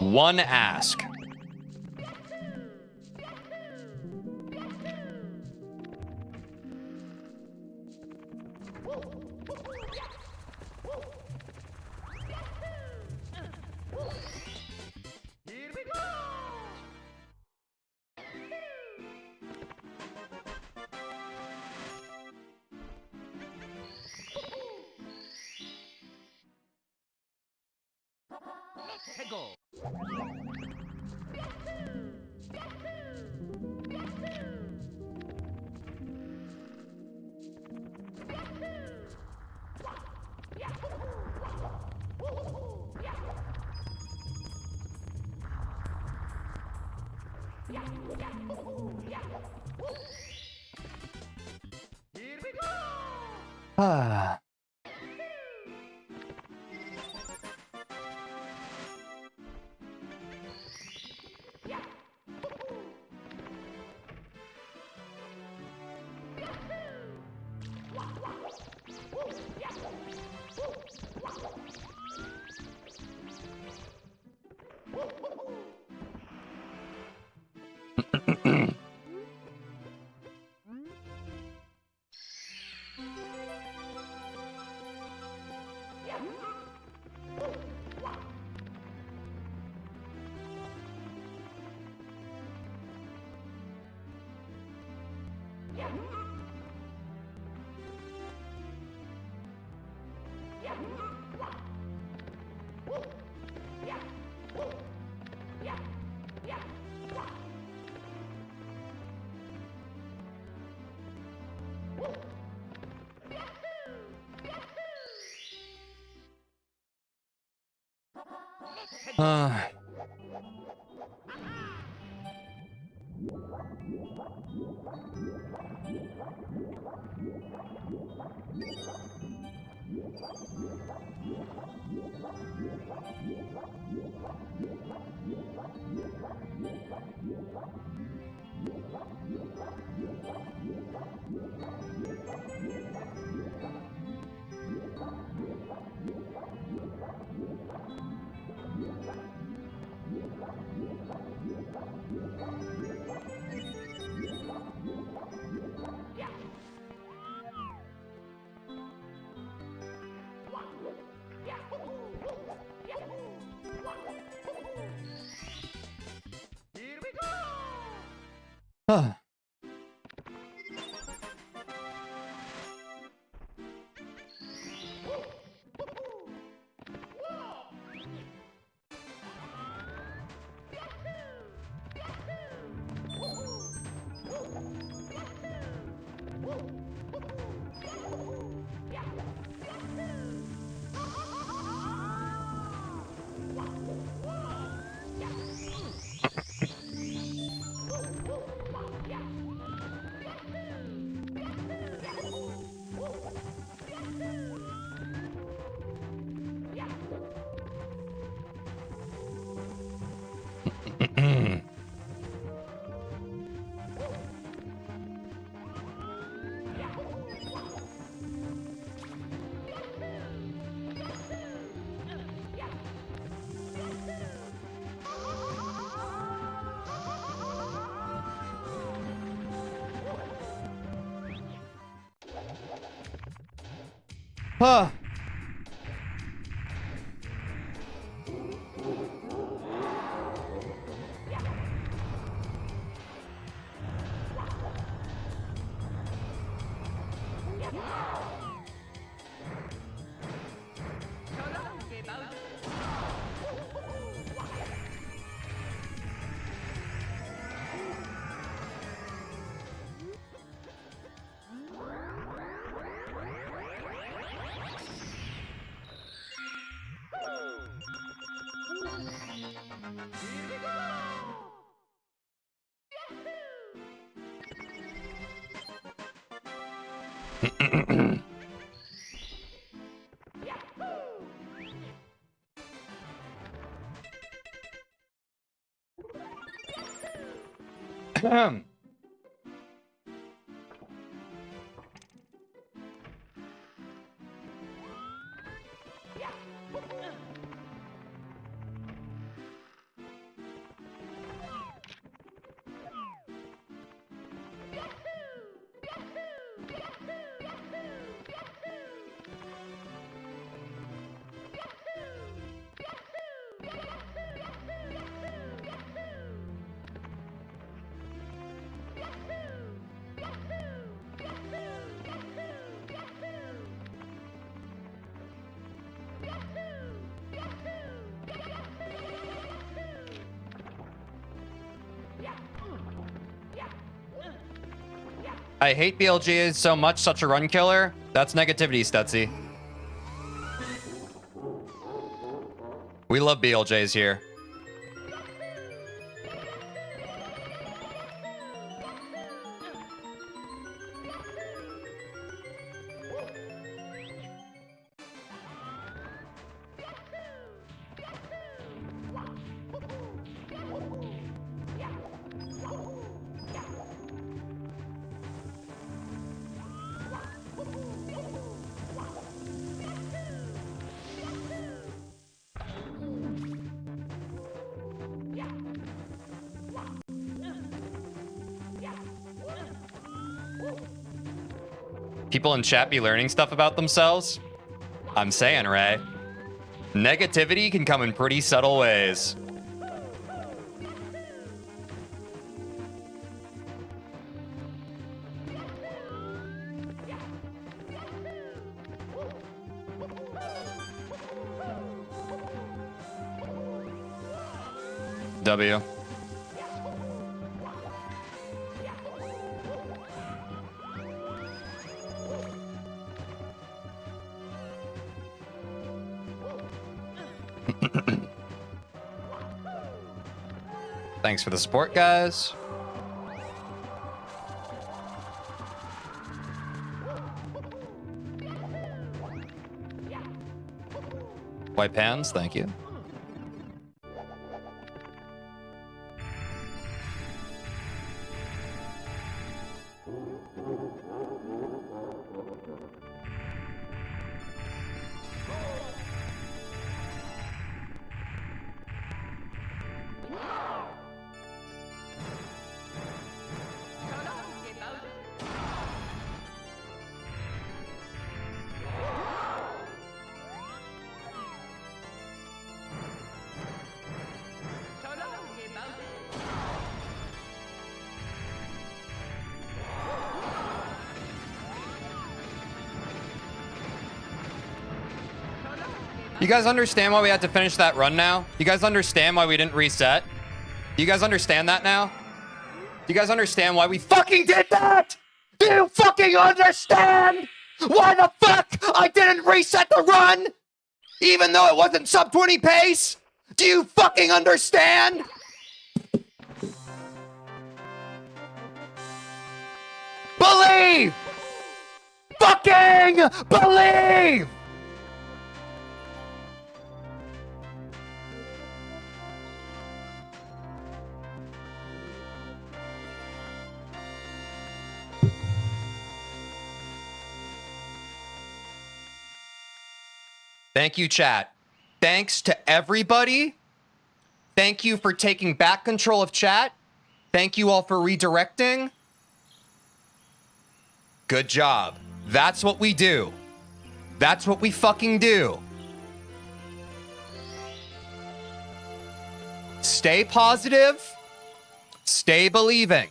One ask. Here we go! Let's go! Here we go! Ah. Ah. Here we go! Ah. Huh. I hate BLGs so much, such a run killer. That's negativity, Stutzy. We love BLJs here. People in chat be learning stuff about themselves? I'm saying, Ray. Negativity can come in pretty subtle ways. W. Thanks for the support, guys. White pans, thank you. You guys understand why we had to finish that run now? You guys understand why we didn't reset? Do you guys understand that now? Do you guys understand why we fucking did that? Do you fucking understand why the fuck I didn't reset the run? Even though it wasn't sub 20 pace? Do you fucking understand? Believe! Fucking believe! Thank you, chat. Thanks to everybody. Thank you for taking back control of chat. Thank you all for redirecting. Good job. That's what we do. That's what we fucking do. Stay positive. Stay believing.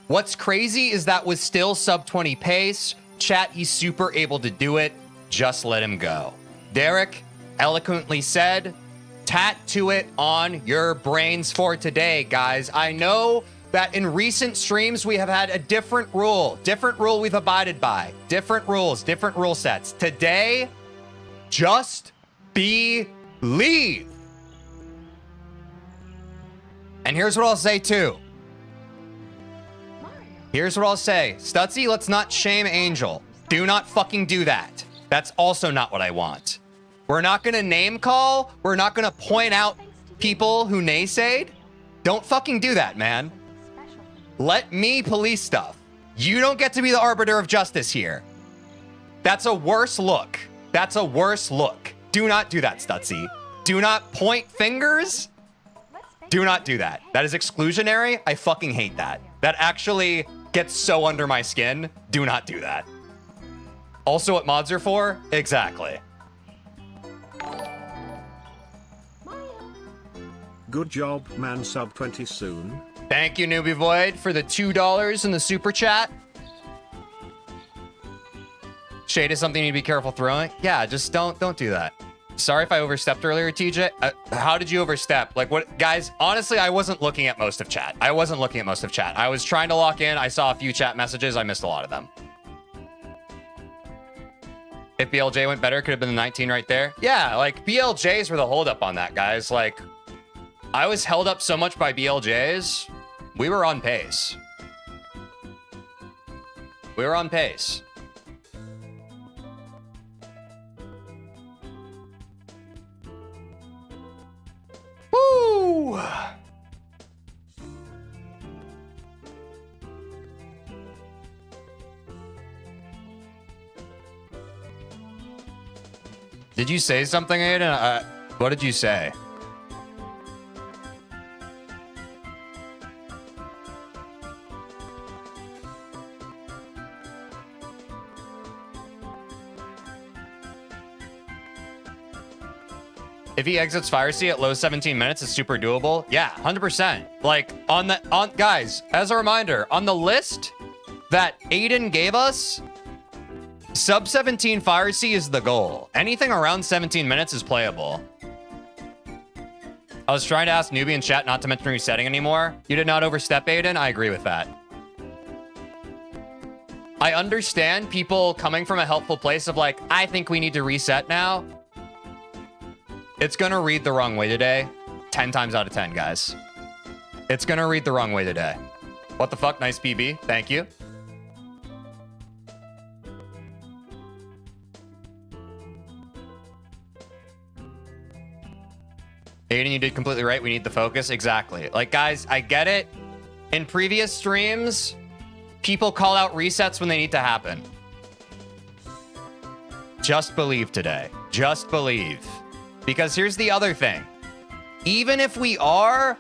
What's crazy is that with still sub 20 pace, chat, he's super able to do it. Just let him go. Derek eloquently said, tattoo it on your brains for today, guys. I know that in recent streams, we have had a different rule we've abided by, different rules, different rule sets. Today, just believe. And here's what I'll say too. Here's what I'll say. Stutzy, let's not shame Angel. Do not fucking do that. That's also not what I want. We're not gonna name call. We're not gonna point out people who naysayed. Don't fucking do that, man. Let me police stuff. You don't get to be the arbiter of justice here. That's a worse look. That's a worse look. Do not do that, Stutzy. Do not point fingers. Do not do that. That is exclusionary. I fucking hate that. That actually gets so under my skin. Do not do that. Also what mods are for? Exactly. Good job, man. Sub 20 soon. Thank you, Newbie Void, for the $2 in the super chat. Shade is something you need to be careful throwing. Yeah, just don't do that. Sorry if I overstepped earlier, TJ. How did you overstep? Like what, guys? Honestly, I wasn't looking at most of chat. I was trying to lock in. I saw a few chat messages. I missed a lot of them. If BLJ went better, could have been the 19 right there. Yeah, like BLJs were the holdup on that, guys. Like I was held up so much by BLJs. We were on pace. We were on pace. Woo! Did you say something, Aiden? What did you say? If he exits Fire Sea at low 17 minutes, it's super doable. Yeah, 100%. Like guys, as a reminder, on the list that Aiden gave us, sub 17 Fire Sea is the goal. Anything around 17 minutes is playable. I was trying to ask Newbie in chat not to mention resetting anymore. You did not overstep, Aiden. I agree with that. I understand people coming from a helpful place of like, I think we need to reset now. It's gonna read the wrong way today. 10 times out of 10, guys. It's gonna read the wrong way today. What the fuck? Nice PB. Thank you. Aiden, you did completely right. We need the focus. Exactly. Like, guys, I get it. In previous streams, people call out resets when they need to happen. Just believe today. Just believe. Because here's the other thing. Even if we are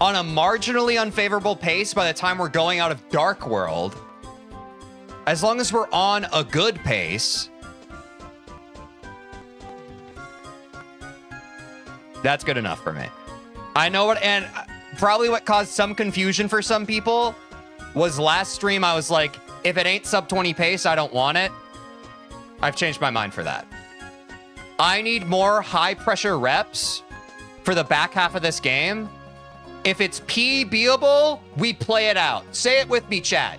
on a marginally unfavorable pace by the time we're going out of Dark World, as long as we're on a good pace, that's good enough for me. I know what, and probably what caused some confusion for some people was last stream I was like, if it ain't sub 20 pace, I don't want it. I've changed my mind for that. I need more high pressure reps for the back half of this game. If it's PBable, we play it out. Say it with me, chat.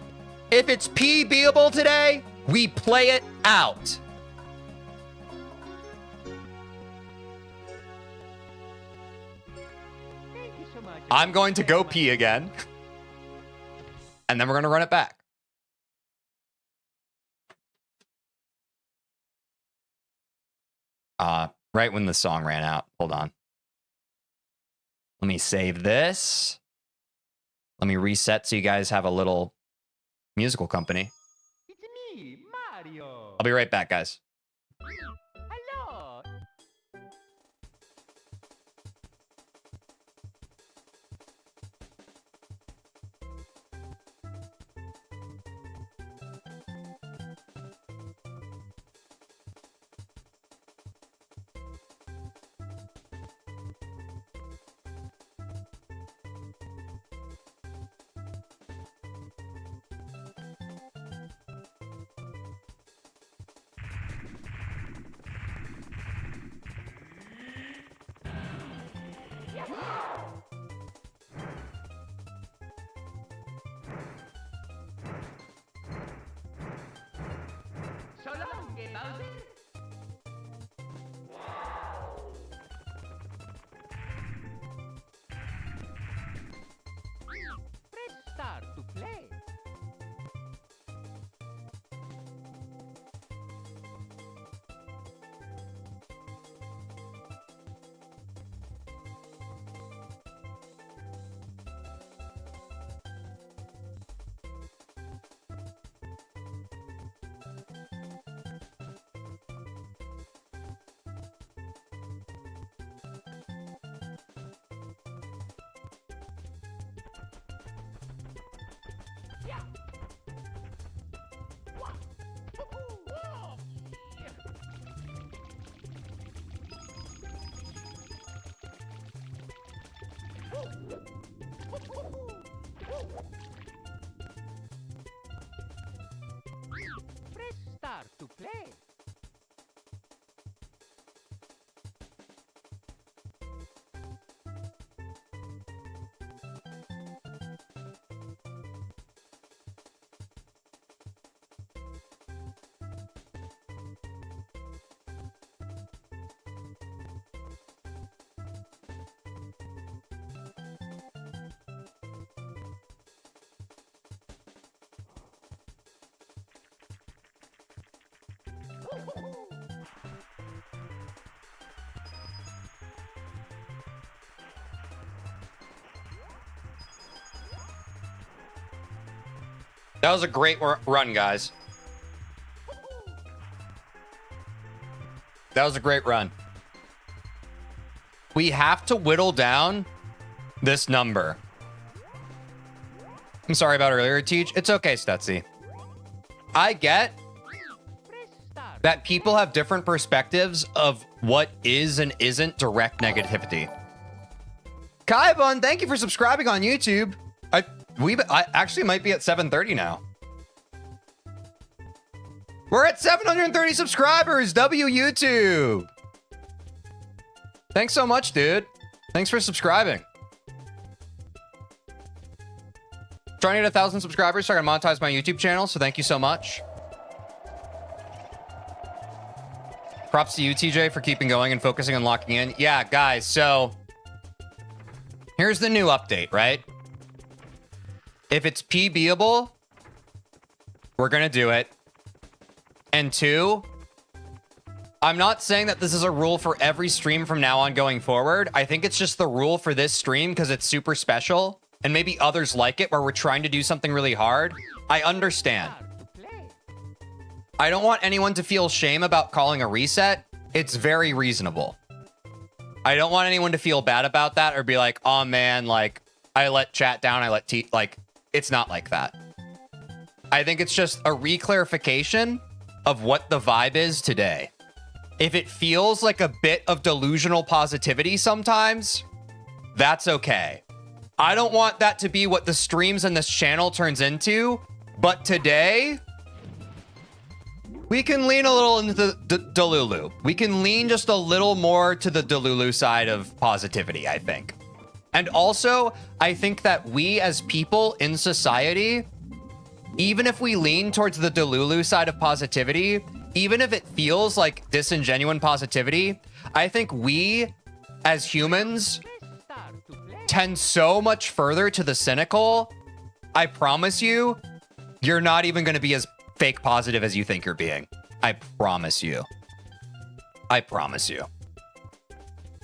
If it's PBable today, we play it out. Thank you so much. I'm going to go pee again. And then we're going to run it back. Right when the song ran out. Hold on. Let me save this. Let me reset so you guys have a little musical company. It's me, Mario. I'll be right back, guys. Hello. Bowser? Press start to play. Press start to play. That was a great run, guys. That was a great run. We have to whittle down this number. I'm sorry about earlier, Teach. It's okay, Stutzy. I get that people have different perspectives of what is and isn't direct negativity. Kaibun, thank you for subscribing on YouTube. I actually might be at 730 now. We're at 730 subscribers. W YouTube. Thanks so much, dude. Thanks for subscribing. Trying to get 1,000 subscribers so I can monetize my YouTube channel. So thank you so much. Props to you, TJ, for keeping going and focusing on locking in. Yeah, guys. So here's the new update, right? If it's PBable, we're going to do it. And 2, I'm not saying that this is a rule for every stream from now on going forward. I think it's just the rule for this stream because it's super special. And maybe others like it where we're trying to do something really hard. I understand. I don't want anyone to feel shame about calling a reset. It's very reasonable. I don't want anyone to feel bad about that or be like, oh man, like I let chat down. I let like, it's not like that. I think it's just a reclarification of what the vibe is today. If it feels like a bit of delusional positivity sometimes, that's okay. I don't want that to be what the streams and this channel turns into, but today, we can lean a little into the Delulu. We can lean just a little more to the Delulu side of positivity, I think. And also, I think that we as people in society, even if we lean towards the Delulu side of positivity, even if it feels like disingenuine positivity, I think we as humans tend so much further to the cynical. I promise you, you're not even going to be as fake positive as you think you're being. I promise you. I promise you.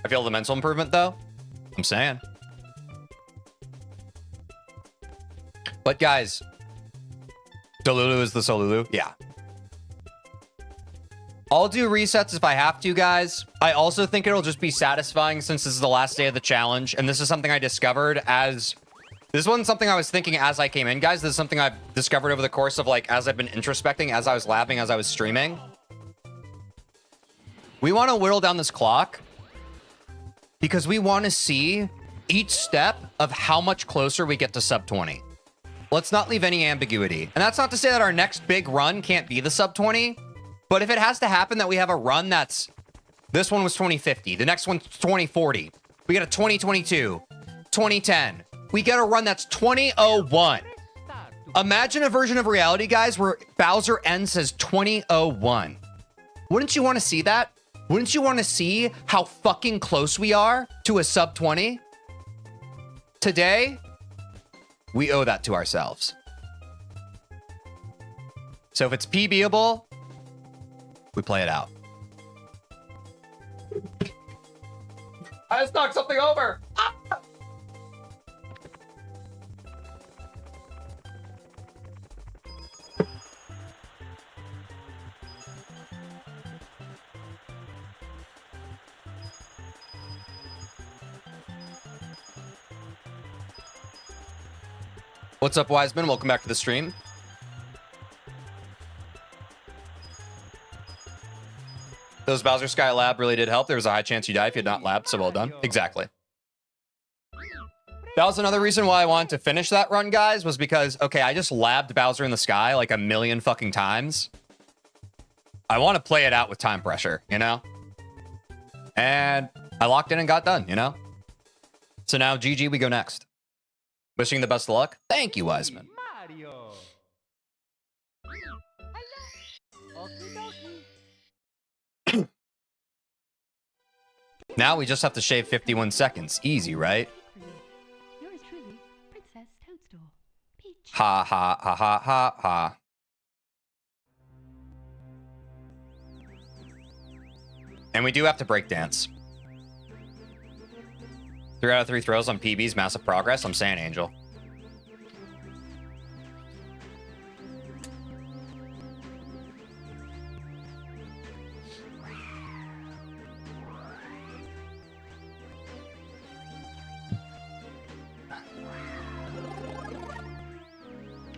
I feel the mental improvement though. I'm saying. But guys, Delulu is the Solulu. Yeah. I'll do resets if I have to, guys. I also think it'll just be satisfying since this is the last day of the challenge. And this is something I discovered as... This wasn't something I was thinking as I came in, guys. This is something I've discovered over the course of, like, as I've been introspecting, as I was labbing, as I was streaming. We want to whittle down this clock because we want to see each step of how much closer we get to sub 20. Let's not leave any ambiguity. And that's not to say that our next big run can't be the sub 20. But if it has to happen that we have a run that's... This one was 2050. The next one's 2040. We get a 2022. 2010. We get a run that's 2001. Imagine a version of reality, guys, where Bowser ends as 2001. Wouldn't you want to see that? Wouldn't you want to see how fucking close we are to a sub 20? Today, we owe that to ourselves. So if it's PBable, we play it out. I just knocked something over. Ah! What's up, Wiseman? Welcome back to the stream. Those Bowser Sky Lab really did help. There was a high chance you die if you had not labbed, so well done. Exactly. That was another reason why I wanted to finish that run, guys, was because, okay, I just labbed Bowser in the sky like a million fucking times. I want to play it out with time pressure, you know? And I locked in and got done, you know? So now, GG, we go next. Wishing the best of luck. Thank you, Wiseman. Mario. Okie dokie. Now we just have to shave 51 seconds. Easy, right? Yours truly, Princess Toadstool. Peach. Ha ha ha ha ha ha. And we do have to break dance. 3 out of 3 throws on PB's massive progress. I'm saying, Angel.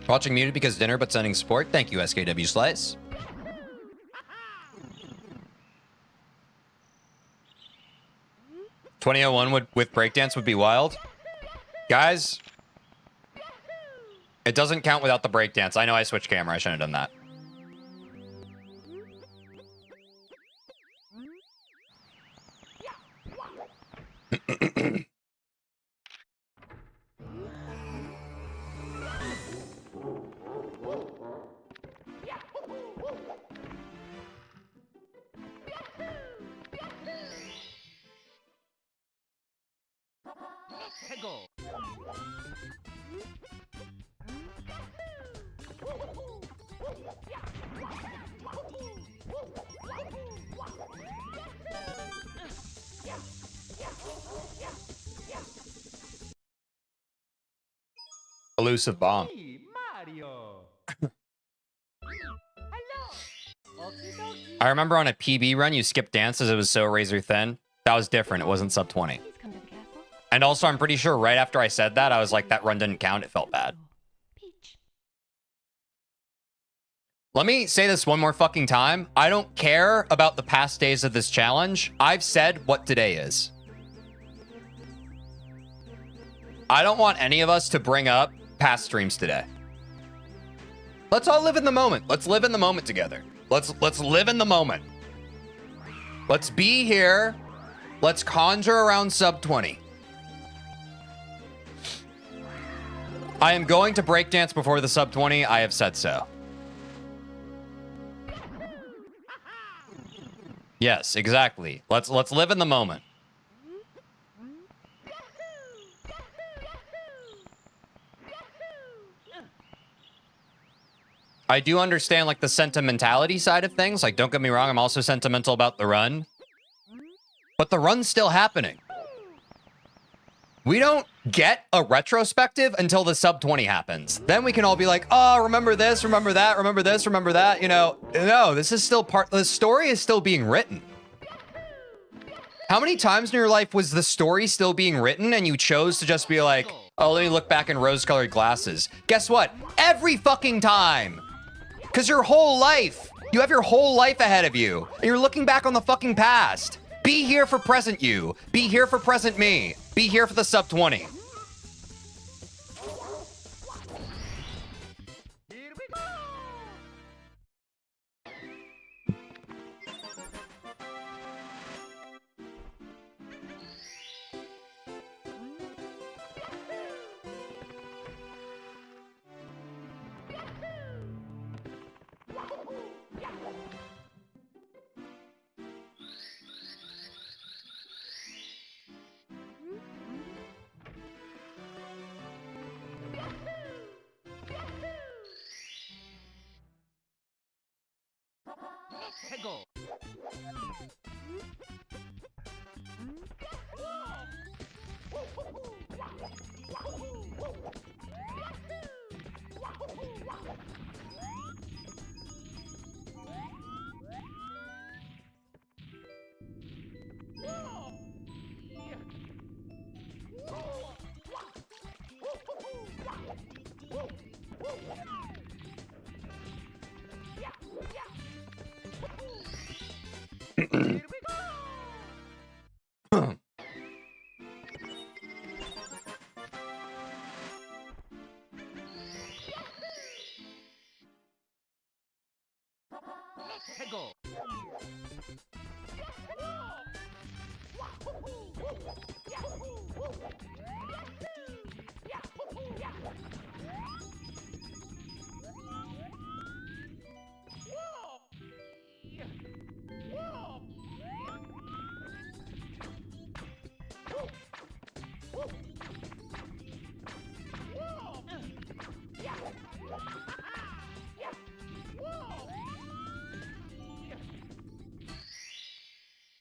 Watching muted because dinner, but sending support. Thank you, SKW Slice. .2001 with breakdance would be wild. Guys, it doesn't count without the breakdance. I know I switched camera. I shouldn't have done that. Go. Elusive bomb. Hey, Mario. Hello. Okie dokie. I remember on a PB run, you skipped dances. It was so razor thin. That was different. It wasn't sub 20. Please come to the castle. And also, I'm pretty sure right after I said that, I was like, that run didn't count. It felt bad. Peach. Let me say this one more fucking time. I don't care about the past days of this challenge. I've said what today is. I don't want any of us to bring up past streams today. Let's all live in the moment. Let's live in the moment together. Let's live in the moment. Let's be here. Let's conjure around sub 20. I am going to breakdance before the sub 20. I have said so. Yes, exactly. Let's live in the moment. I do understand like the sentimentality side of things. Like, don't get me wrong, I'm also sentimental about the run. But the run's still happening. We don't get a retrospective until the sub 20 happens. Then we can all be like, oh, remember this, remember that, remember this, remember that. You know, no, this is still the story is still being written. How many times in your life was the story still being written and you chose to just be like, oh, let me look back in rose-colored glasses? Guess what? Every fucking time. Because your whole life, you have your whole life ahead of you. And you're looking back on the fucking past. Be here for present you. Be here for present me. Be here for the sub 20. Here we go. Let's go.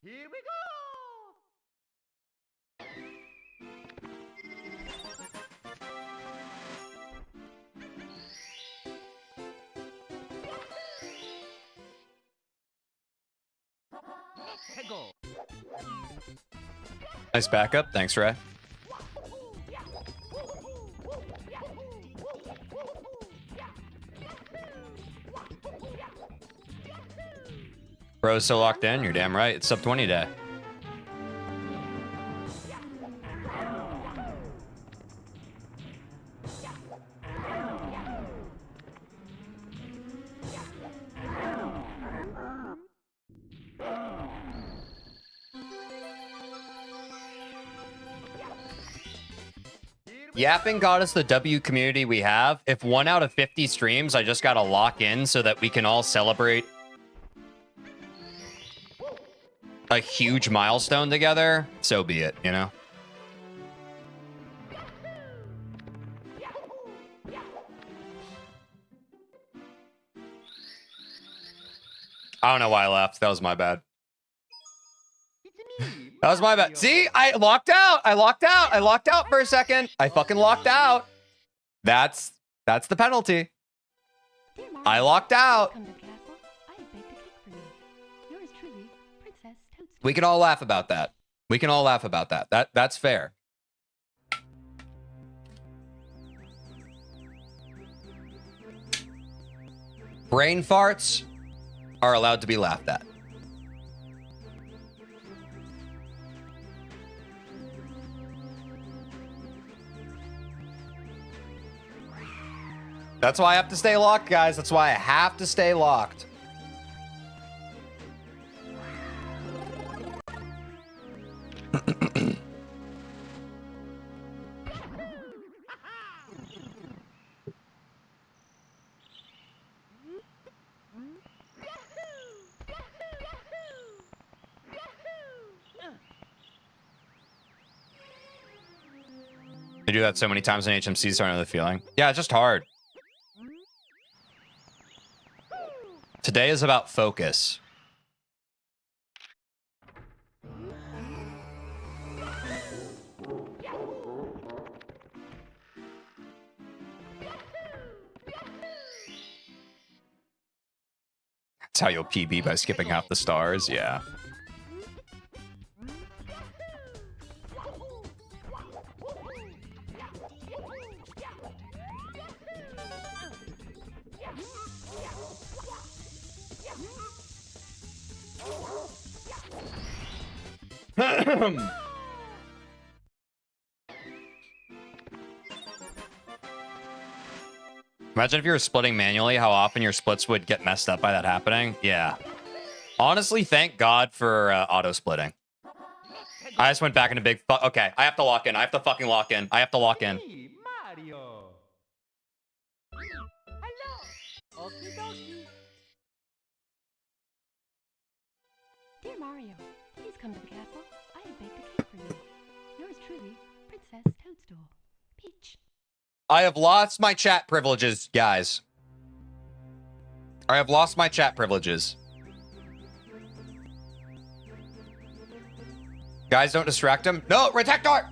Here we go! Let's go! Nice backup. Thanks, Ray. Bro's so locked in. You're damn right. It's sub 20 day. Yapping got us the W community we have. If 1 out of 50 streams, I just gotta lock in so that we can all celebrate a huge milestone together, so be it, you know? I don't know why I left. That was my bad. It's me, That was my bad. Mario. See, I locked out. I locked out. I locked out for a second. I fucking locked out. That's the penalty. Dear Mario, I locked out. welcome to the castle. I have baked a cake for you. Yours truly, Princess Toadstool. We can all laugh about that. We can all laugh about that. That's fair. Brain farts are allowed to be laughed at. That's why I have to stay locked, guys. That's why I have to stay locked. They do that so many times in HMC, so I know the feeling. Yeah, it's just hard. Today is about focus. That's how you'll PB by skipping half the stars, yeah. Imagine if you were splitting manually, how often your splits would get messed up by that happening. Yeah. Honestly, thank God for auto splitting. I just went back into big. Okay, I have to lock in. I have to fucking lock in. I have to lock in. Me, Mario. Hello. Okie dokie. Dear Mario, please come to the castle. I have baked a cake for you. Yours truly, Princess Toadstool. Peach. I have lost my chat privileges, guys. I have lost my chat privileges. Guys, don't distract him. No, Retector!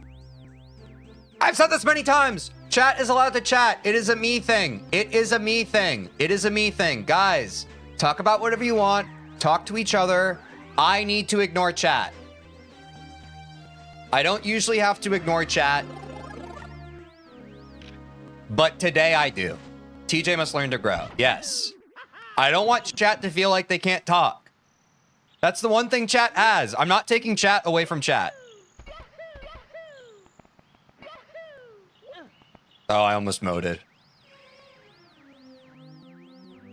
I've said this many times. Chat is allowed to chat. It is a me thing. It is a me thing. It is a me thing. Guys, talk about whatever you want. Talk to each other. I need to ignore chat. I don't usually have to ignore chat. But today I do. TJ must learn to grow. Yes. I don't want chat to feel like they can't talk. That's the one thing chat has. I'm not taking chat away from chat. Oh, I almost moded.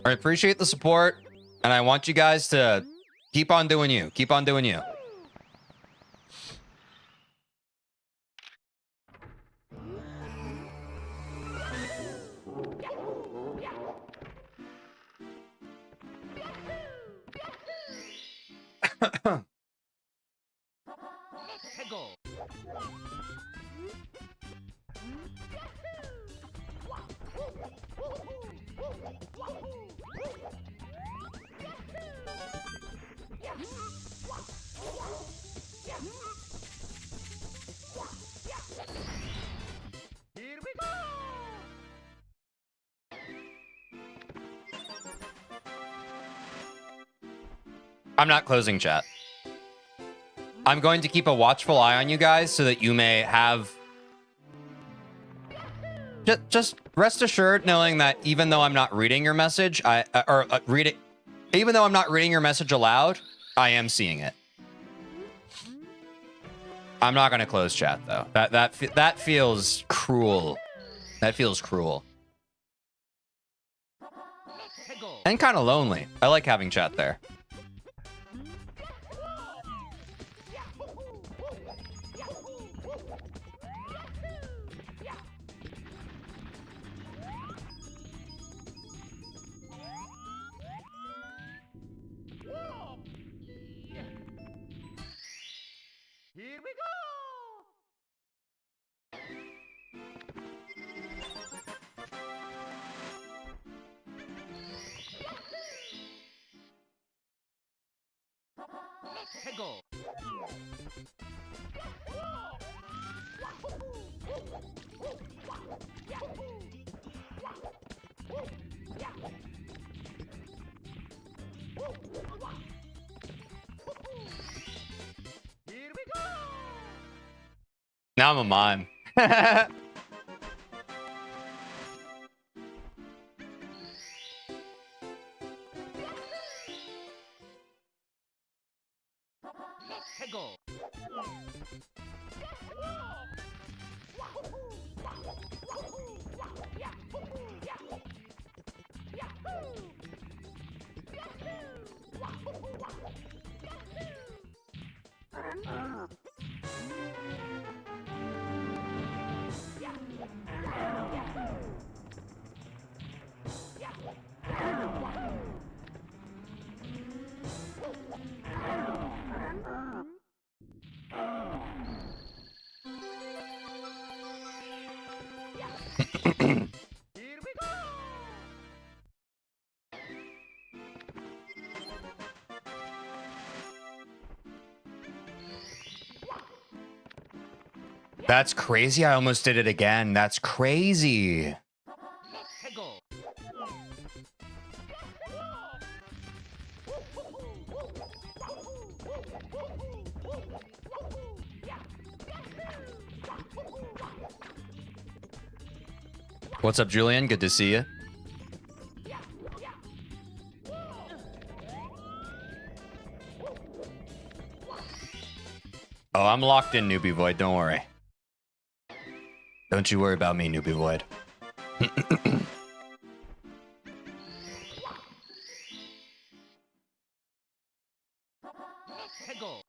I appreciate the support, and I want you guys to keep on doing you. Keep on doing you. Here we go! I'm not closing chat. I'm going to keep a watchful eye on you guys so that you may have... Just rest assured knowing that even though I'm not reading your message, even though I'm not reading your message aloud, I am seeing it. I'm not going to close chat though. That feels cruel. That feels cruel. And kind of lonely. I like having chat there. Here we go! Let's go! Here we go! Now I'm a mime. Let's go! Here we go! That's crazy. I almost did it again. That's crazy. Let's go! What's up, Julian? Good to see you. Oh, I'm locked in, Newbie Void. Don't worry. Don't you worry about me, Newbie Void. Let's go!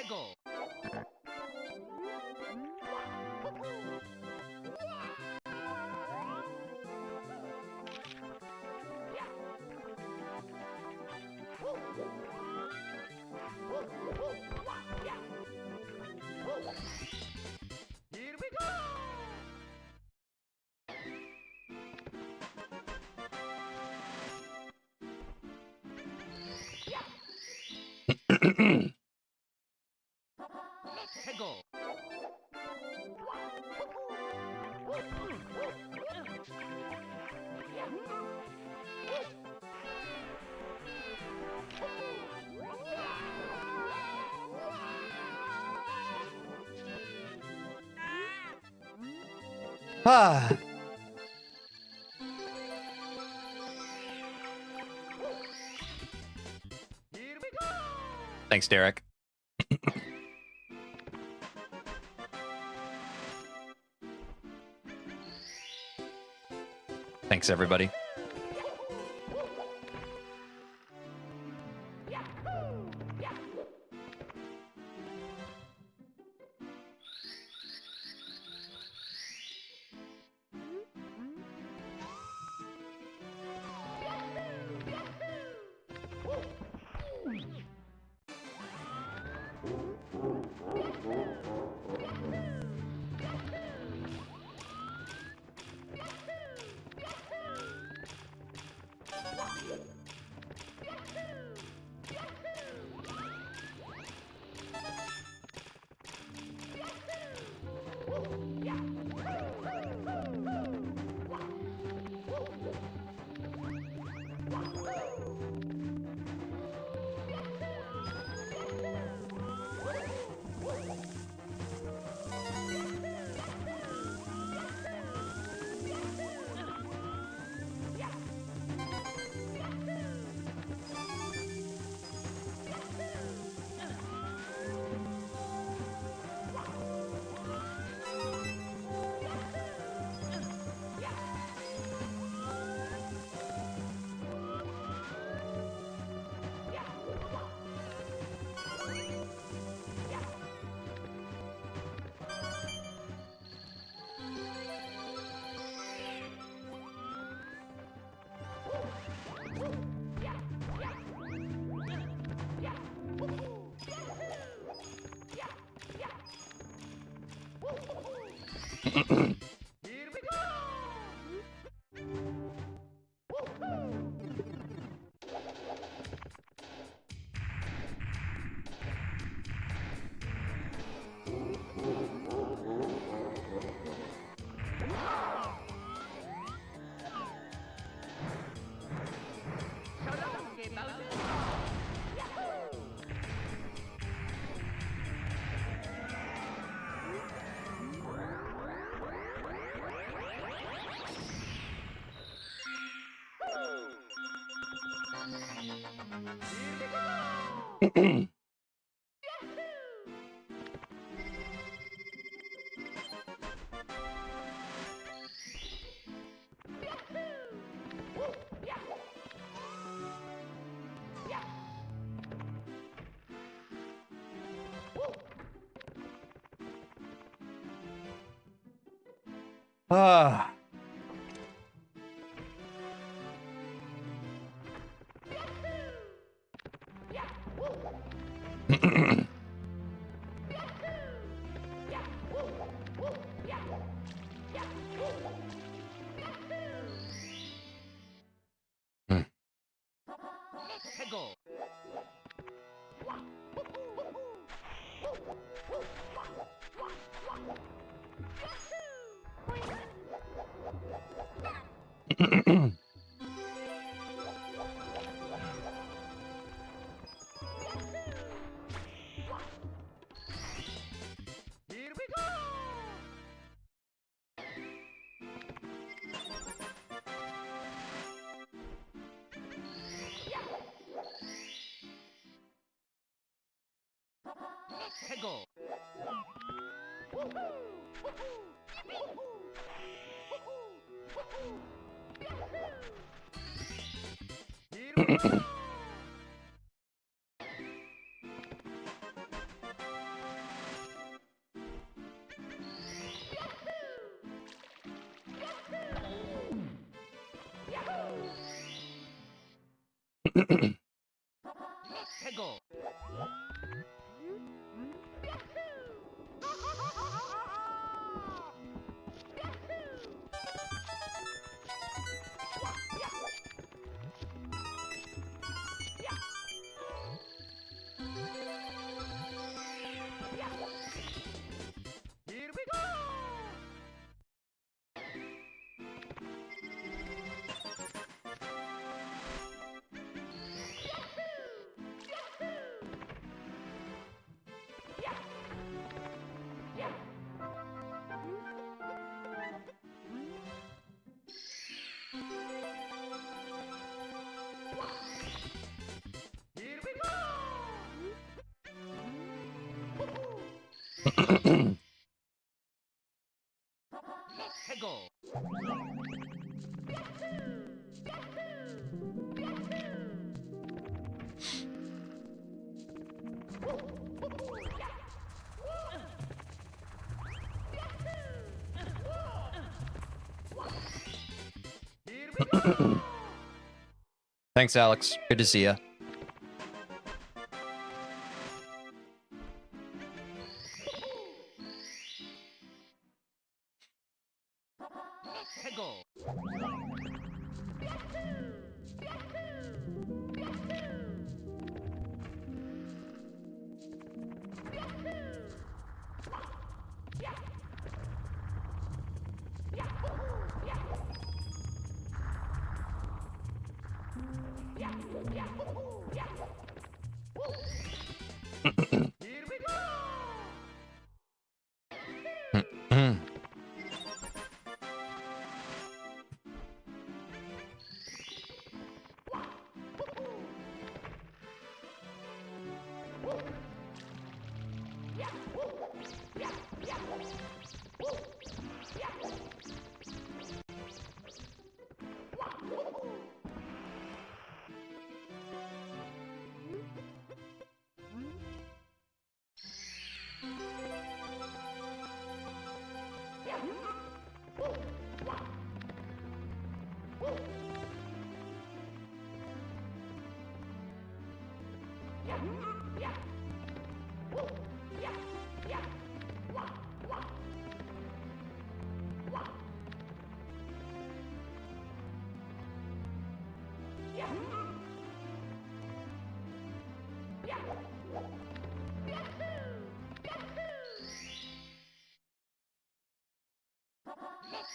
해고. Here we go. 해고. Ah. Here we go. Thanks, Derek. Thanks, everybody. Here we go. Finalizing Bowser. Ah. 해고. Here we go. 해고. Here we go. Peggle. Here we go. Here we go. Peggle. Here we go. Thanks, Alex. Good to see you. Peggle. Here we go.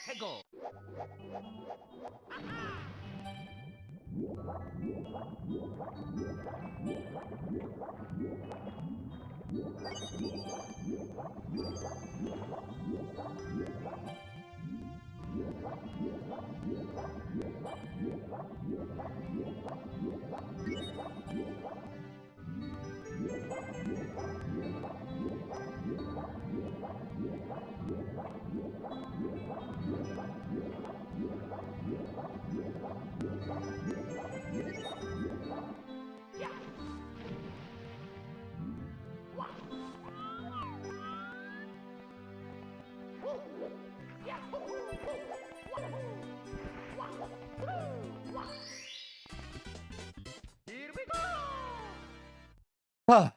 Peggle. Here we go. Huh.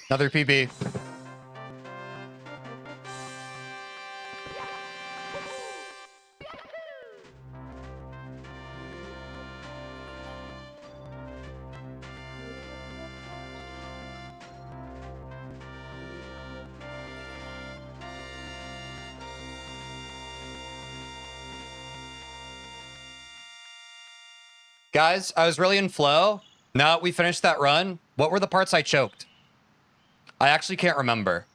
Another PB. Guys, I was really in flow. Now we finished that run. What were the parts I choked? I actually can't remember.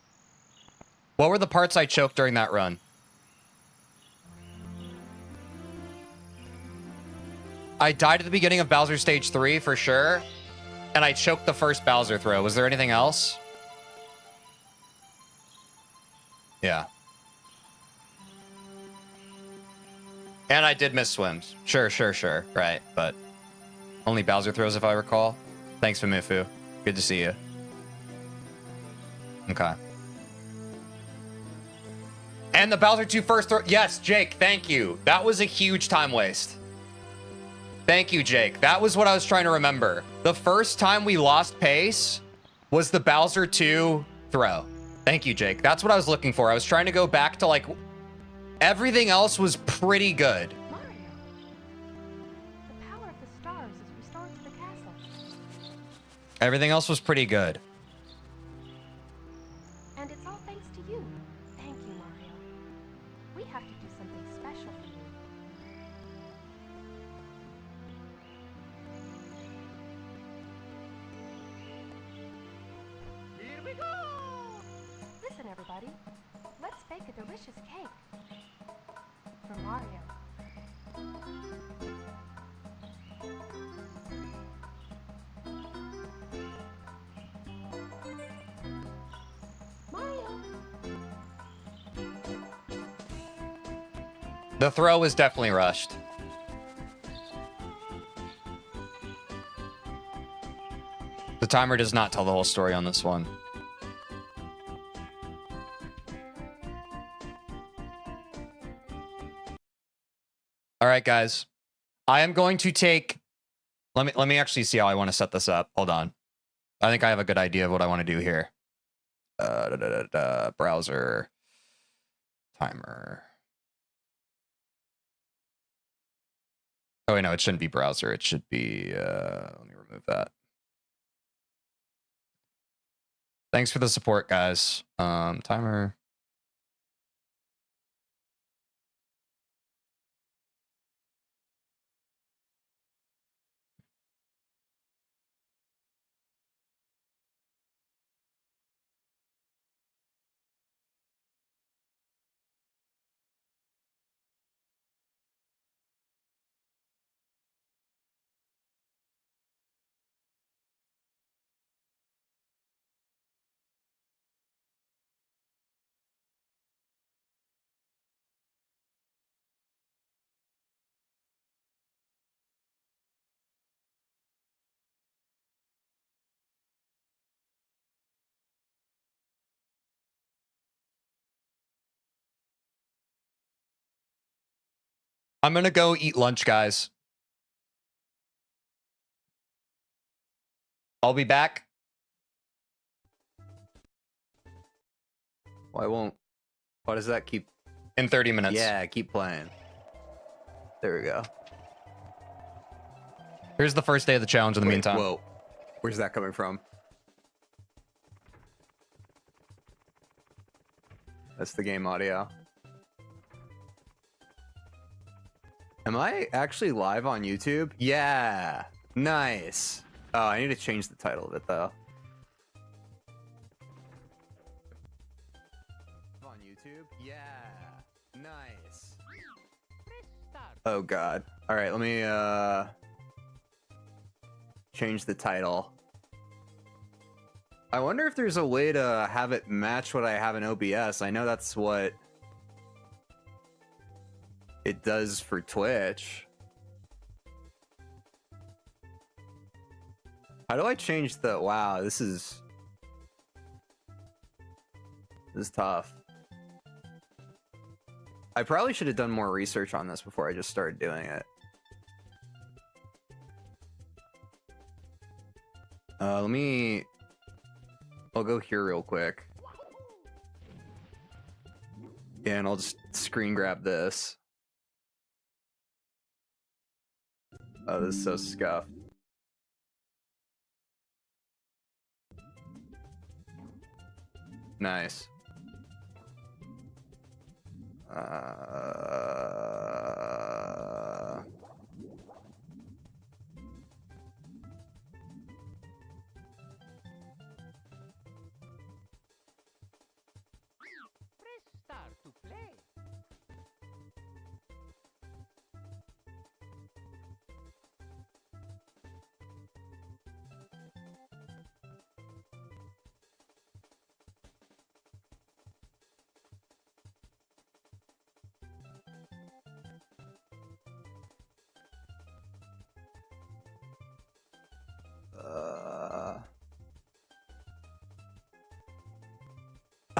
What were the parts I choked during that run? I died at the beginning of Bowser Stage 3 for sure. And I choked the first Bowser throw. Was there anything else? Yeah. And I did miss swims. Sure. Right, but only Bowser throws if I recall. Thanks, Famufu. Good to see you. Okay. And the Bowser 2 first throw. Yes, Jake, thank you. That was a huge time waste. Thank you, Jake. That was what I was trying to remember. The first time we lost pace was the Bowser 2 throw. Thank you, Jake. That's what I was looking for. I was trying to go back to, like, everything else was pretty good. Mario, the power of the stars is restored to the castle. Everything else was pretty good. And it's all thanks to you. Thank you, Mario. We have to do something special for you. Here we go! Listen, everybody. Let's bake a delicious cake. For Mario. Mario! The throw was definitely rushed. The timer does not tell the whole story on this one. All right, guys. I am going to take... Let me actually see how I want to set this up. Hold on. I think I have a good idea of what I want to do here. Browser. Timer. Oh, wait, no, it shouldn't be browser. It should be... let me remove that. Thanks for the support, guys. Timer. I'm gonna go eat lunch, guys. I'll be back. Well, I won't. Why does that keep... In 30 minutes. Yeah, keep playing. There we go. Here's the first day of the challenge in the meantime. Whoa. Where's that coming from? That's the game audio. Am I actually live on YouTube? Yeah. Nice. Oh, I need to change the title of it, though. On YouTube? Yeah. Nice. Oh, God. All right, let me, change the title. I wonder if there's a way to have it match what I have in OBS. I know that's what it does for Twitch. How do I change the... Wow, this is tough. I probably should have done more research on this before I just started doing it. I'll go here real quick. Yeah, and I'll just screen grab this. Oh, this is so scuffed. Nice.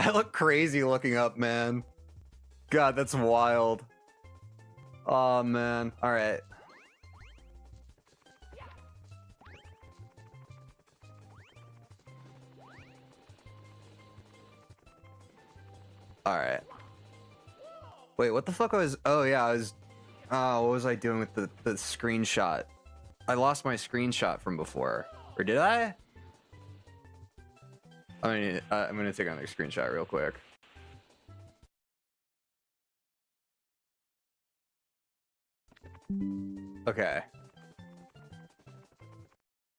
I look crazy looking up, man. God, that's wild. Oh, man. All right. All right. Wait, what the fuck was... Oh, yeah, I was... Oh, what was I doing with the screenshot? I lost my screenshot from before. Or did I? I mean, I'm gonna take another screenshot real quick. Okay.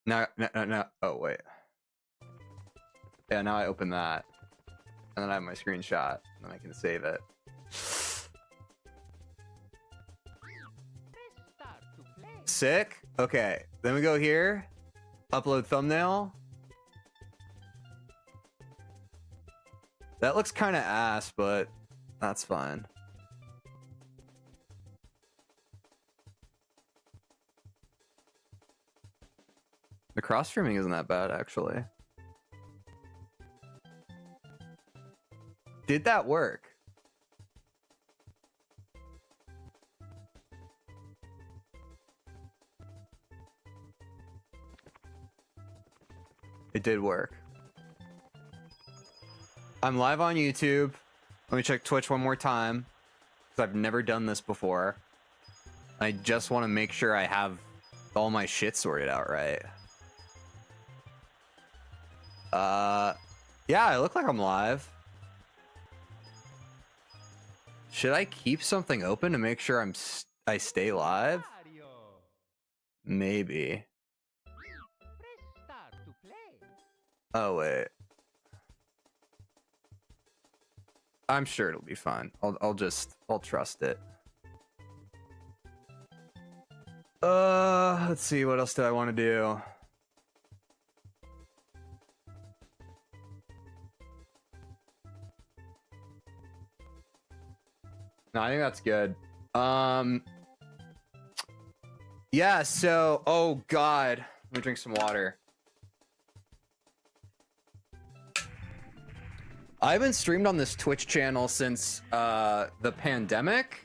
No. Oh, wait. Yeah, now I open that. And then I have my screenshot. And I can save it. Sick. Okay. Then we go here. Upload thumbnail. That looks kind of ass, but that's fine. The cross streaming isn't that bad, actually. Did that work? It did work. I'm live on YouTube. Let me check Twitch one more time, because I've never done this before. I just want to make sure I have all my shit sorted out right. Yeah, I look like I'm live. Should I keep something open to make sure I stay live? Maybe. Oh, wait. I'm sure it'll be fine. I'll trust it. Let's see, what else do I want to do? No, I think that's good. Yeah, so, oh God. Let me drink some water. I haven't streamed on this Twitch channel since the pandemic,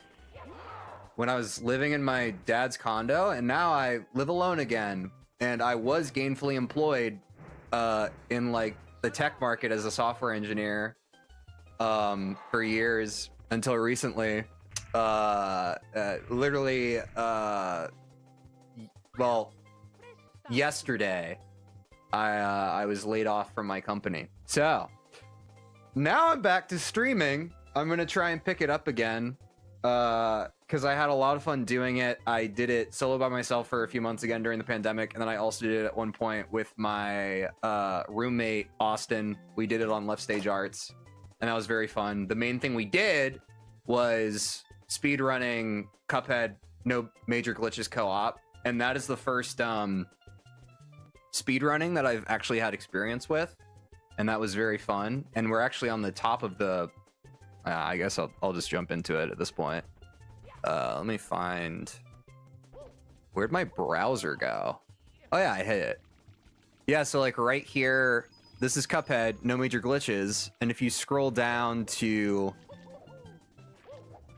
when I was living in my dad's condo, and now I live alone again. And I was gainfully employed in like the tech market as a software engineer for years until recently. Literally, well, yesterday, I was laid off from my company. So now I'm back to streaming. I'm gonna try and pick it up again, because I had a lot of fun doing it. I did it solo by myself for a few months again during the pandemic, and then I also did it at one point with my roommate Austin. We did it on Left Stage Arts, and that was very fun. The main thing we did was speedrunning Cuphead No Major Glitches co-op, and that is the first speedrunning that I've actually had experience with. And that was very fun. And we're actually on the top of the... I guess I'll just jump into it at this point. Let me find... Where'd my browser go? Oh yeah, I hit it. Yeah, so like right here, this is Cuphead, No Major Glitches. And if you scroll down to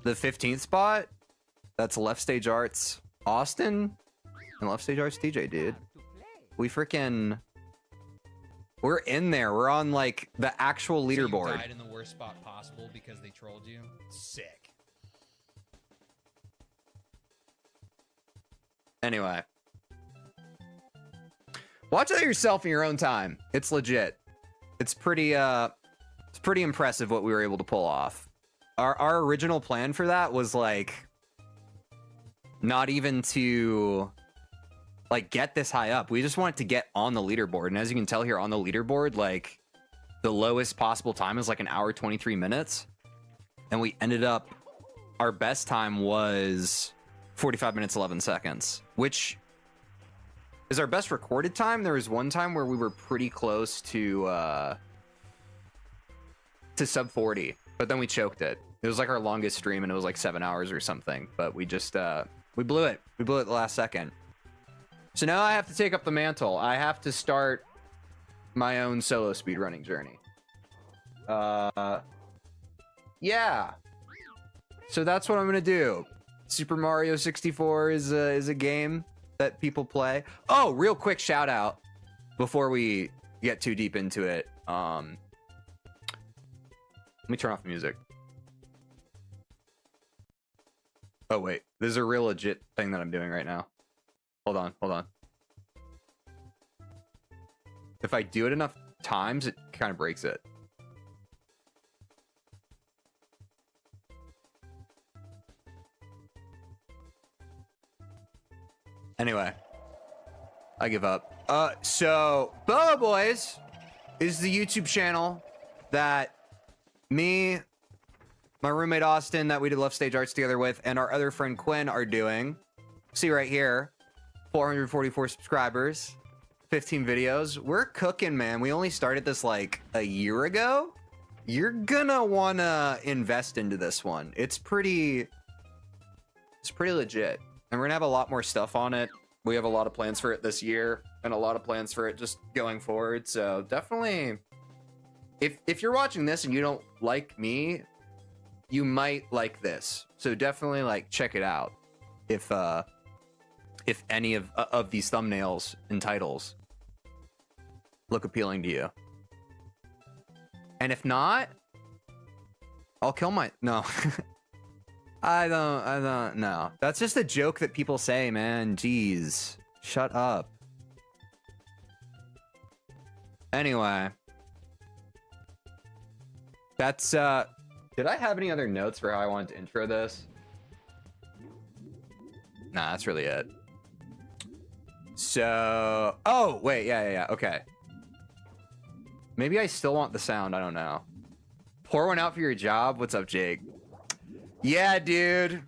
the 15th spot, that's Left Stage Arts Austin and Left Stage Arts TJ, dude. We freaking... We're in there. We're on like the actual leaderboard. So you died in the worst spot possible because they trolled you. Sick. Anyway, watch that yourself in your own time. It's legit. It's pretty impressive what we were able to pull off. Our original plan for that was like not even to like get this high up. We just wanted to get on the leaderboard. And as you can tell here on the leaderboard, like the lowest possible time is like 1 hour 23 minutes. And we ended up, our best time was 45 minutes 11 seconds, which is our best recorded time. There was one time where we were pretty close to sub 40, but then we choked it. It was like our longest stream and it was like 7 hours or something, but we just we blew it. We blew it the last second. So now I have to take up the mantle. I have to start my own solo speedrunning journey. Yeah. So that's what I'm gonna do. Super Mario 64 is a game that people play. Oh, real quick shout out before we get too deep into it. Let me turn off the music. Oh wait, this is a real legit thing that I'm doing right now. Hold on. If I do it enough times, it kind of breaks it. Anyway, I give up. So Boa Boys is the YouTube channel that me, my roommate Austin, that we did Left Stage Arts together with, and our other friend Quinn are doing. See right here, 444 subscribers, 15 videos. We're cooking, man. We only started this like a year ago. You're gonna wanna invest into this one. It's pretty legit. And we're gonna have a lot more stuff on it. We have a lot of plans for it this year and a lot of plans for it just going forward. So definitely, if you're watching this and you don't like me, you might like this. So definitely like check it out if any of these thumbnails and titles look appealing to you. And if not, I'll kill no. I don't know. That's just a joke that people say, man. Jeez. Shut up. Anyway. That's, did I have any other notes for how I wanted to intro this? Nah, that's really it. So, oh, wait, yeah, okay. Maybe I still want the sound, I don't know. Pour one out for your job. What's up, Jake? Yeah, dude.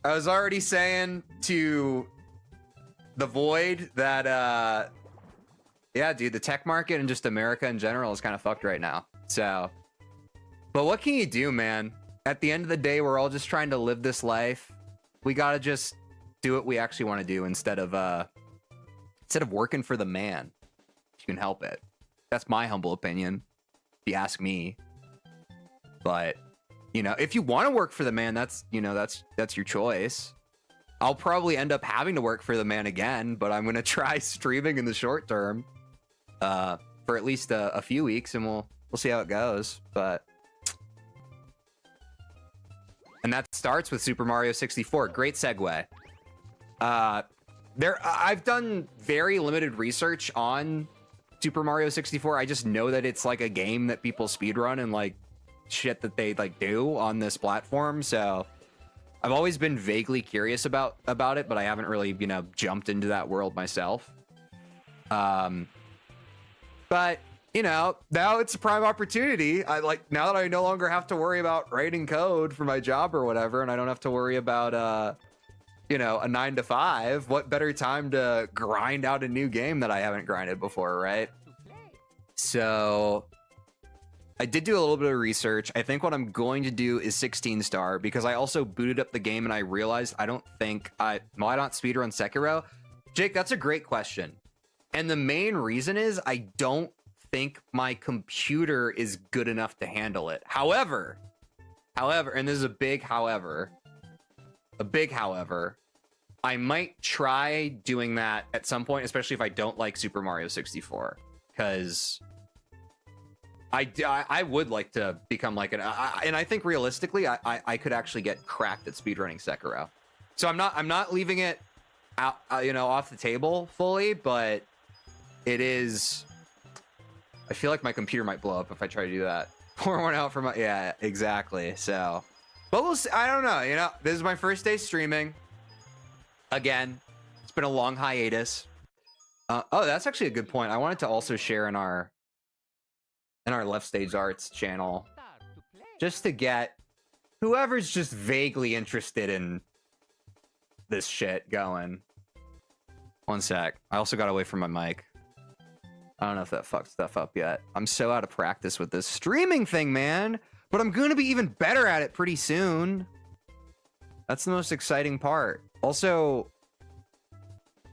I was already saying to the Void that, yeah, dude, the tech market and just America in general is kind of fucked right now. So, but what can you do, man? At the end of the day, we're all just trying to live this life. We gotta just do what we actually want to do instead of working for the man, if you can help it. That's my humble opinion, if you ask me. But, you know, if you want to work for the man, that's your choice. I'll probably end up having to work for the man again, but I'm going to try streaming in the short term for at least a few weeks, and we'll see how it goes. But, and that starts with Super Mario 64. Great segue. I've done very limited research on Super Mario 64. I just know that it's like a game that people speedrun and like shit that they like do on this platform. So I've always been vaguely curious about it, but I haven't really, jumped into that world myself. But now it's a prime opportunity. Now that I no longer have to worry about writing code for my job or whatever, and I don't have to worry about a 9 to 5, what better time to grind out a new game that I haven't grinded before, right? So I did do a little bit of research. I think what I'm going to do is 16 star, because I also booted up the game and I realized why not speedrun Sekiro? Jake, that's a great question. And the main reason is I don't think my computer is good enough to handle it. However, and this is a big however, I might try doing that at some point, especially if I don't like Super Mario 64, because I would like to become like and I think realistically I could actually get cracked at speedrunning Sekiro. So I'm not leaving it out, off the table fully, but it is. I feel like my computer might blow up if I try to do that. Pour one out for my, yeah, exactly. So, but we'll see. I don't know. This is my first day streaming. Again, it's been a long hiatus. Oh, that's actually a good point. I wanted to also share in our Left Stage Arts channel, just to get whoever's just vaguely interested in this shit going. One sec. I also got away from my mic. I don't know if that fucked stuff up yet. I'm so out of practice with this streaming thing, man. But I'm going to be even better at it pretty soon. That's the most exciting part. Also,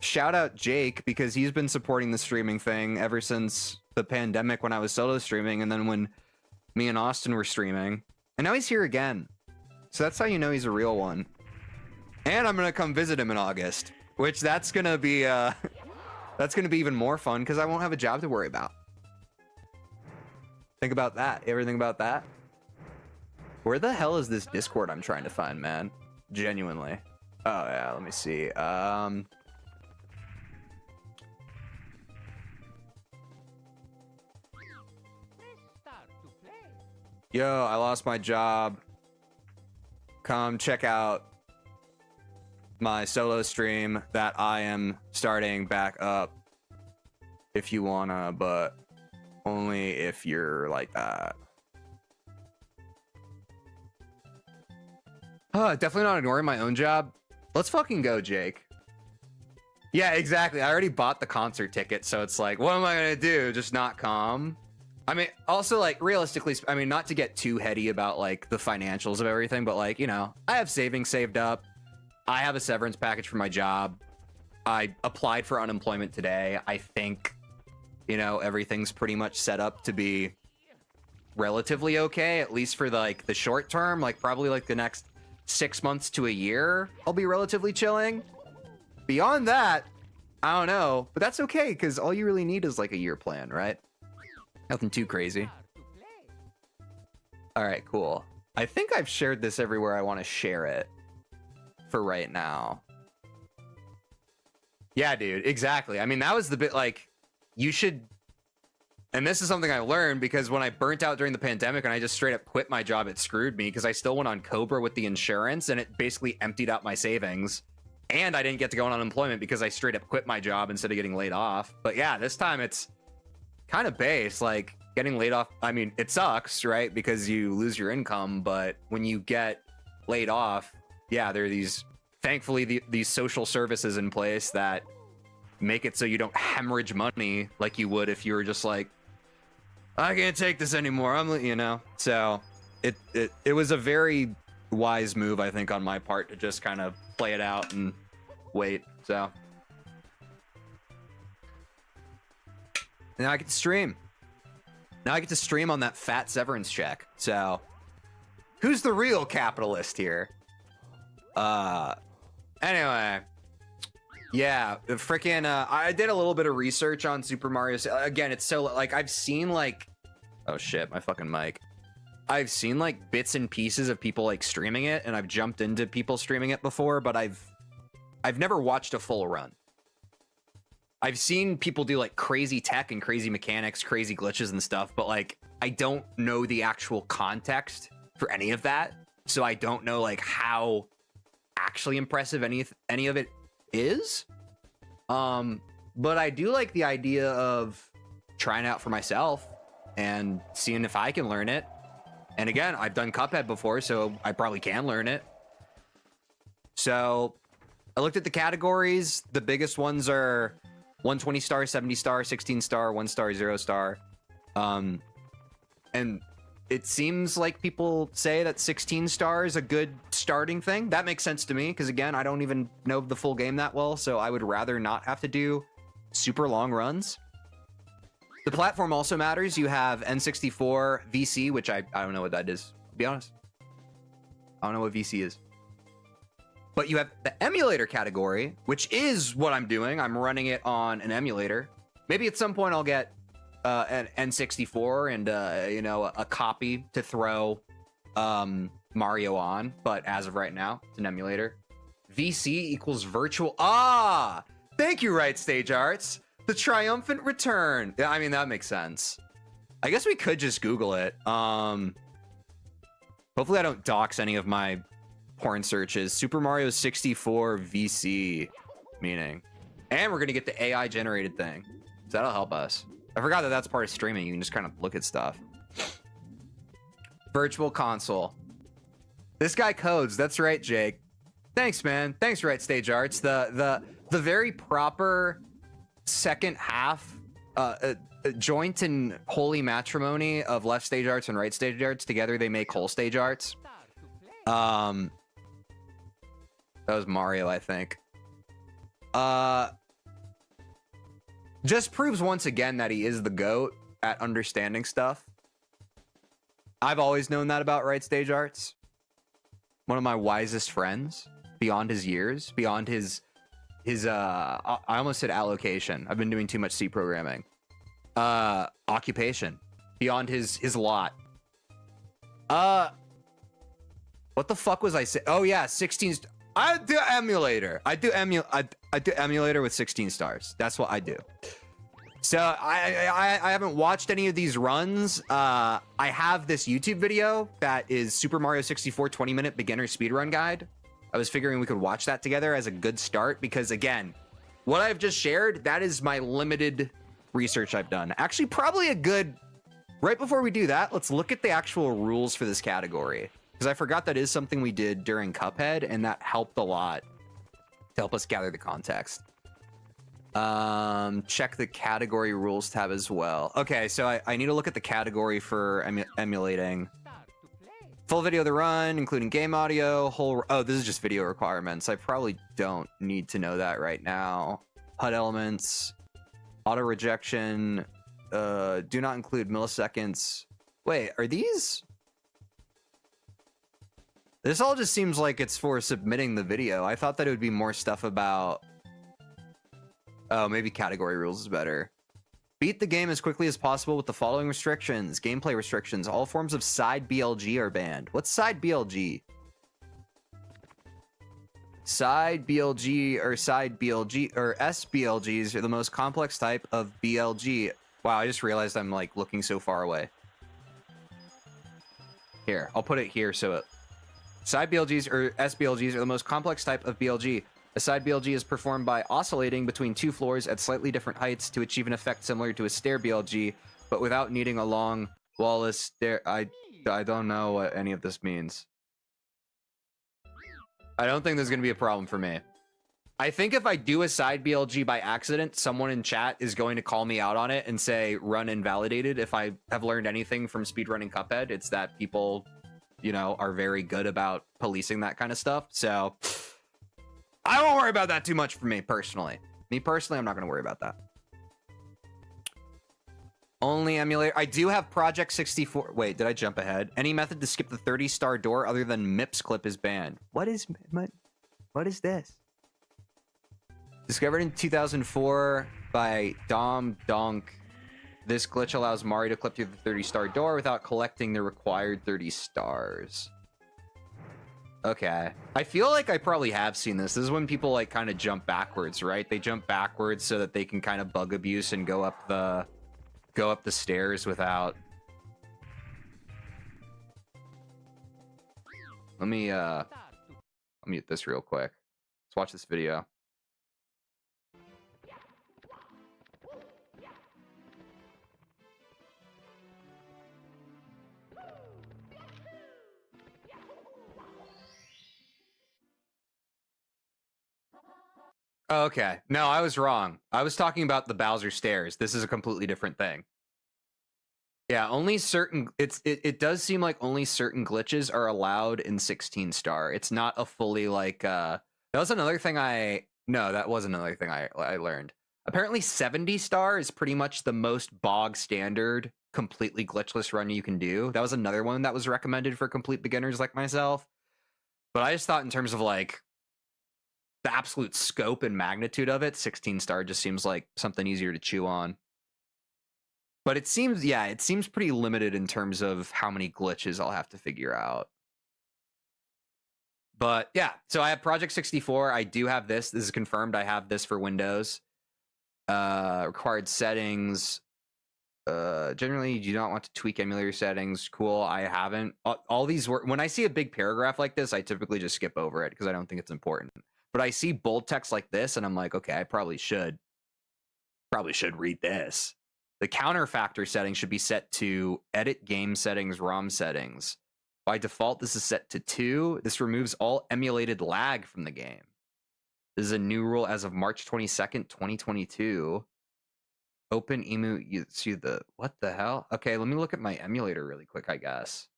shout out Jake, because he's been supporting the streaming thing ever since the pandemic when I was solo streaming. And then when Me and Austin were streaming, and now he's here again. So that's how you know he's a real one. And I'm gonna come visit him in August, which that's gonna be even more fun because I won't have a job to worry about. Think about that. You ever think about that? Where the hell is this Discord I'm trying to find, man? Genuinely. Oh yeah, let me see. Yo, I lost my job. Come check out my solo stream that I am starting back up if you wanna, but only if you're like that. Definitely not ignoring my own job. Let's fucking go, Jake. Yeah, exactly. I already bought the concert ticket, so it's like, what am I gonna do? Just not come? I mean, also, like, realistically, I mean, not to get too heady about, like, the financials of everything, but, like, you know, I have savings saved up. I have a severance package for my job. I applied for unemployment today. I think, you know, everything's pretty much set up to be relatively okay, at least for, like, the short term. Like, probably, like, the next 6 months to a year, I'll be relatively chilling. Beyond that, I don't know, but that's okay, because all you really need is, like, a year plan, right? Nothing too crazy. All right, cool. I think I've shared this everywhere I want to share it for right now. Yeah, dude, exactly. I mean, that was the bit, like, you should... And this is something I learned because when I burnt out during the pandemic and I just straight up quit my job, it screwed me because I still went on Cobra with the insurance and it basically emptied out my savings. And I didn't get to go on unemployment because I straight up quit my job instead of getting laid off. But yeah, this time it's kind of base, like getting laid off. I mean, it sucks, right? Because you lose your income, but when you get laid off, yeah, there are these, thankfully, these social services in place that make it so you don't hemorrhage money like you would if you were just like, I can't take this anymore. You know, so it was a very wise move, I think, on my part to just kind of play it out and wait. So now I get to stream. Now I get to stream on that fat severance check. So who's the real capitalist here? Anyway, yeah, the freaking I did a little bit of research on Super Mario. Again, it's so like I've seen like, oh shit, my fucking mic. I've seen like bits and pieces of people like streaming it, and I've jumped into people streaming it before, but I've never watched a full run. I've seen people do like crazy tech and crazy mechanics, crazy glitches and stuff, but like I don't know the actual context for any of that, so I don't know like how actually impressive any of it is. But I do like the idea of trying out for myself and seeing if I can learn it. And again, I've done Cuphead before, so I probably can learn it. So I looked at the categories. The biggest ones are 120 star, 70 star, 16 star, 1 star, 0 star. And it seems like people say that 16 star is a good starting thing. That makes sense to me, because again, I don't even know the full game that well, so I would rather not have to do super long runs. The platform also matters. You have N64, VC, which I don't know what that is, to be honest. I don't know what VC is. But you have the emulator category, which is what I'm doing. I'm running it on an emulator. Maybe at some point I'll get an N64 and you know, a copy to throw Mario on, but as of right now, it's an emulator. VC equals virtual. Ah, thank you, Right Stage Arts. The triumphant return. Yeah, I mean, that makes sense. I guess we could just Google it. Hopefully I don't dox any of my porn searches. Super Mario 64 VC meaning. And we're gonna get the AI generated thing. So that'll help us. I forgot that that's part of streaming. You can just kind of look at stuff. Virtual console. This guy codes. That's right, Jake. Thanks, man. Thanks, Right Stage Arts. The very proper second half joint and holy matrimony of Left Stage Arts and Right Stage Arts together, they make Whole Stage Arts. That was Mario, I think. Just proves once again that he is the GOAT at understanding stuff. I've always known that about Right Stage Arts. One of my wisest friends, beyond his years, beyond his I almost said allocation. I've been doing too much C programming. Occupation, beyond his lot. What the fuck was I saying? Oh yeah, 16. I do emulator. I do emulator with 16 stars. That's what I do. So I haven't watched any of these runs. I have this YouTube video that is Super Mario 64 20-minute beginner speedrun guide. I was figuring we could watch that together as a good start because, again, what I've just shared, that is my limited research I've done. Actually, probably a good... Right before we do that, let's look at the actual rules for this category. Because I forgot that is something we did during Cuphead, and that helped a lot to help us gather the context. Check the category rules tab as well. Okay, so I need to look at the category for emulating. Full video of the run, including game audio, oh, this is just video requirements. I probably don't need to know that right now. HUD elements, auto rejection, do not include milliseconds. Wait, are these? This all just seems like it's for submitting the video. I thought that it would be more stuff about... Oh, maybe category rules is better. Beat the game as quickly as possible with the following restrictions. Gameplay restrictions. All forms of side BLG are banned. What's side BLG? Side BLG or SBLGs are the most complex type of BLG. Wow, I just realized I'm like looking so far away. Here, I'll put it here so it... Side BLGs or SBLGs are the most complex type of BLG. A side BLG is performed by oscillating between two floors at slightly different heights to achieve an effect similar to a stair BLG, but without needing a long wallless stair. I don't know what any of this means. I don't think there's going to be a problem for me. I think if I do a side BLG by accident, someone in chat is going to call me out on it and say run invalidated. If I have learned anything from speedrunning Cuphead, it's that people, you know, are very good about policing that kind of stuff. So... I won't worry about that too much for me, personally. Me, personally, I'm not going to worry about that. Only emulator. I do have Project 64. Wait, did I jump ahead? Any method to skip the 30-star door other than MIPS clip is banned. What is this? Discovered in 2004 by Dom Donk. This glitch allows Mario to clip through the 30-star door without collecting the required 30 stars. Okay. I feel like I probably have seen this. This is when people like kind of jump backwards, right? They jump backwards so that they can kind of bug abuse and go up the stairs without... Let me I'll mute this real quick. Let's watch this video. Okay. No, I was wrong. I was talking about the Bowser stairs. This is a completely different thing. Yeah, only certain... It does seem like only certain glitches are allowed in 16 star. It's not a fully like... That was another thing No, that was another thing I learned. Apparently 70 star is pretty much the most bog standard, completely glitchless run you can do. That was another one that was recommended for complete beginners like myself. But I just thought in terms of like... the absolute scope and magnitude of it, 16 star just seems like something easier to chew on. But it seems, yeah, it seems pretty limited in terms of how many glitches I'll have to figure out. But yeah, so I have Project 64. I do have this. This is confirmed. I have this for Windows. Required settings. Generally, you do not want to tweak emulator settings. Cool, I haven't. All these work. When I see a big paragraph like this, I typically just skip over it because I don't think it's important. But I see bold text like this, and I'm like, okay, I probably should read this. The counter factor setting should be set to edit game settings, ROM settings. By default, this is set to 2. This removes all emulated lag from the game. This is a new rule as of March 22nd, 2022. Open emu, you see the, what the hell? Okay, let me look at my emulator really quick, I guess.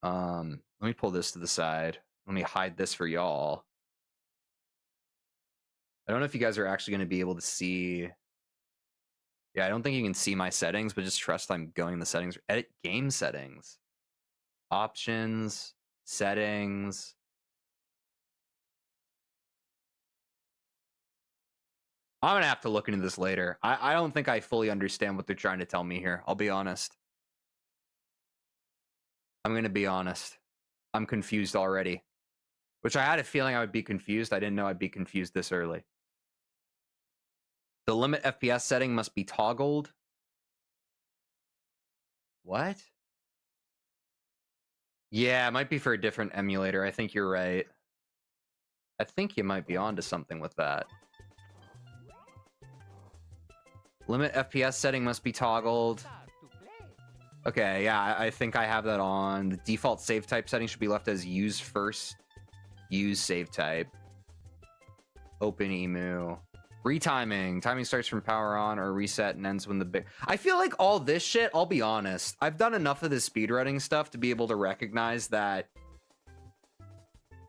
Let me pull this to the side. Let me hide this for y'all. I don't know if you guys are actually going to be able to see. Yeah, I don't think you can see my settings, but just trust I'm going in the settings. Edit game settings. Options, settings. I'm going to have to look into this later. I don't think I fully understand what they're trying to tell me here. I'll be honest. I'm going to be honest. I'm confused already. Which I had a feeling I would be confused. I didn't know I'd be confused this early. The limit FPS setting must be toggled. What? Yeah, it might be for a different emulator. I think you're right. I think you might be onto something with that. Limit FPS setting must be toggled. Okay, yeah, I think I have that on. The default save type setting should be left as use first. Use save type. Open emu. Retiming. Timing starts from power on or reset and ends when the big... I feel like all this shit, I'll be honest, I've done enough of this speedrunning stuff to be able to recognize that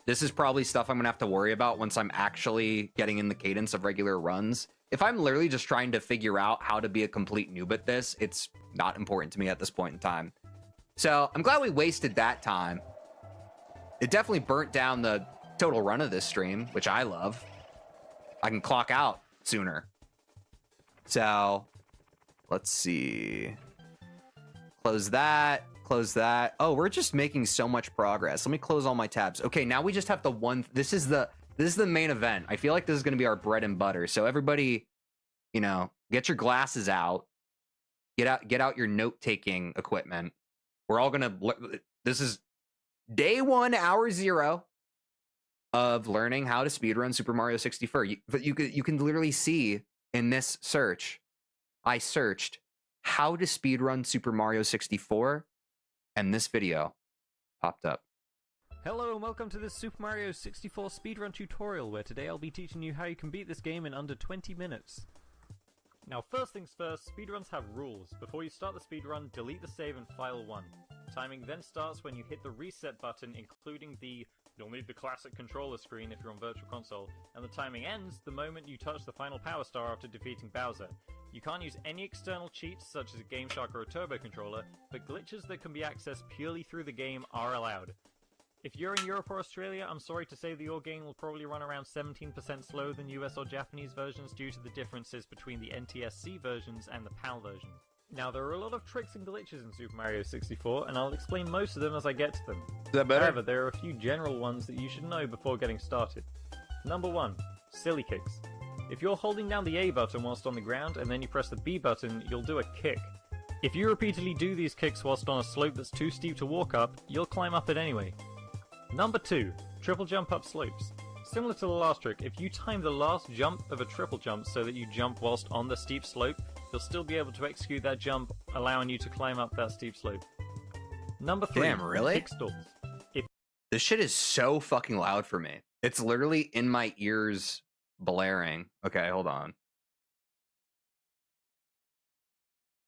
this is probably stuff I'm gonna have to worry about once I'm actually getting in the cadence of regular runs. If I'm literally just trying to figure out how to be a complete noob at this, it's not important to me at this point in time. So I'm glad we wasted that time. It definitely burnt down the total run of this stream, which I love. I can clock out sooner. So let's see. Close that. Close that. Oh, we're just making so much progress. Let me close all my tabs. Okay, now we just have the one. This is the main event. I feel like this is going to be our bread and butter. So everybody, you know, get your glasses out. Get out your note-taking equipment. We're all going to... This is day 1, hour 0 of learning how to speedrun Super Mario 64. You can literally see in this search, I searched how to speedrun Super Mario 64, and this video popped up. Hello and welcome to this Super Mario 64 speedrun tutorial, where today I'll be teaching you how you can beat this game in under 20 minutes. Now first things first, speedruns have rules. Before you start the speedrun, delete the save in file 1. Timing then starts when you hit the reset button, including you'll need the classic controller screen if you're on Virtual Console, and the timing ends the moment you touch the final power star after defeating Bowser. You can't use any external cheats such as a Game Shark or a Turbo controller, but glitches that can be accessed purely through the game are allowed. If you're in Europe or Australia, I'm sorry to say that your game will probably run around 17% slower than US or Japanese versions due to the differences between the NTSC versions and the PAL version. Now, there are a lot of tricks and glitches in Super Mario 64, and I'll explain most of them as I get to them. Is that better? However, there are a few general ones that you should know before getting started. Number 1. Silly kicks. If you're holding down the A button whilst on the ground, and then you press the B button, you'll do a kick. If you repeatedly do these kicks whilst on a slope that's too steep to walk up, you'll climb up it anyway. Number 2. Triple jump up slopes. Similar to the last trick, if you time the last jump of a triple jump so that you jump whilst on the steep slope, you'll still be able to execute that jump, allowing you to climb up that steep slope. Number 3. Damn, really? Kick stalls. This shit is so fucking loud for me. It's literally in my ears blaring. Okay, hold on.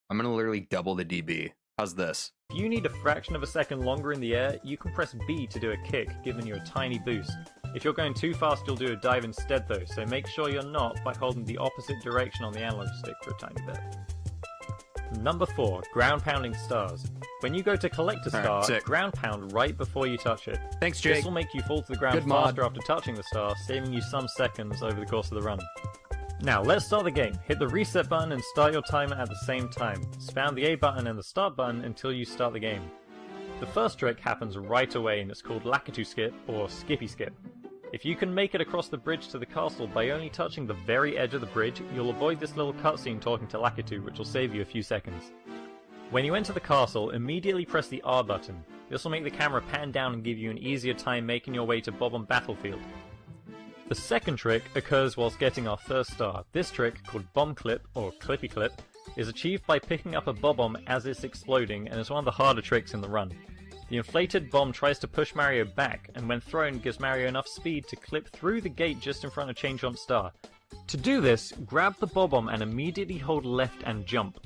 I'm gonna literally double the dB. How's this? If you need a fraction of a second longer in the air, you can press B to do a kick, giving you a tiny boost. If you're going too fast, you'll do a dive instead though, so make sure you're not by holding the opposite direction on the analog stick for a tiny bit. Number 4. Ground pounding stars. When you go to collect a star, ground pound right before you touch it. Thanks, Jake. This will make you fall to the ground faster after touching the star, saving you some seconds over the course of the run. Now, let's start the game. Hit the reset button and start your timer at the same time. Spam the A button and the start button until you start the game. The first trick happens right away and it's called Lakitu Skip or Skippy Skip. If you can make it across the bridge to the castle by only touching the very edge of the bridge, you'll avoid this little cutscene talking to Lakitu, which will save you a few seconds. When you enter the castle, immediately press the R button. This will make the camera pan down and give you an easier time making your way to Bob-omb Battlefield. The second trick occurs whilst getting our first star. This trick, called Bomb Clip or Clippy Clip, is achieved by picking up a Bob-omb as it's exploding and is one of the harder tricks in the run. The inflated bomb tries to push Mario back, and when thrown gives Mario enough speed to clip through the gate just in front of Chain Jump Star. To do this, grab the Bob-omb and immediately hold left and jump.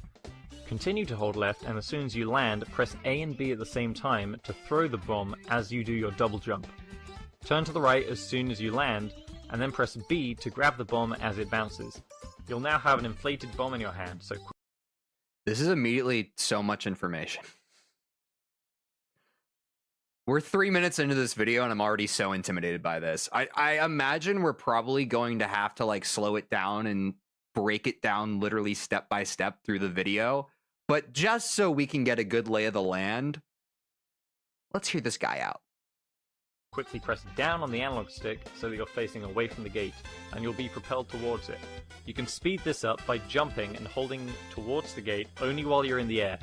Continue to hold left, and as soon as you land, press A and B at the same time to throw the bomb as you do your double jump. Turn to the right as soon as you land, and then press B to grab the bomb as it bounces. You'll now have an inflated bomb in your hand, so This is immediately so much information. We're 3 minutes into this video and I'm already so intimidated by this. I imagine we're probably going to have to like slow it down and break it down literally step by step through the video. But just so we can get a good lay of the land, let's hear this guy out. Quickly press down on the analog stick so that you're facing away from the gate, and you'll be propelled towards it. You can speed this up by jumping and holding towards the gate only while you're in the air.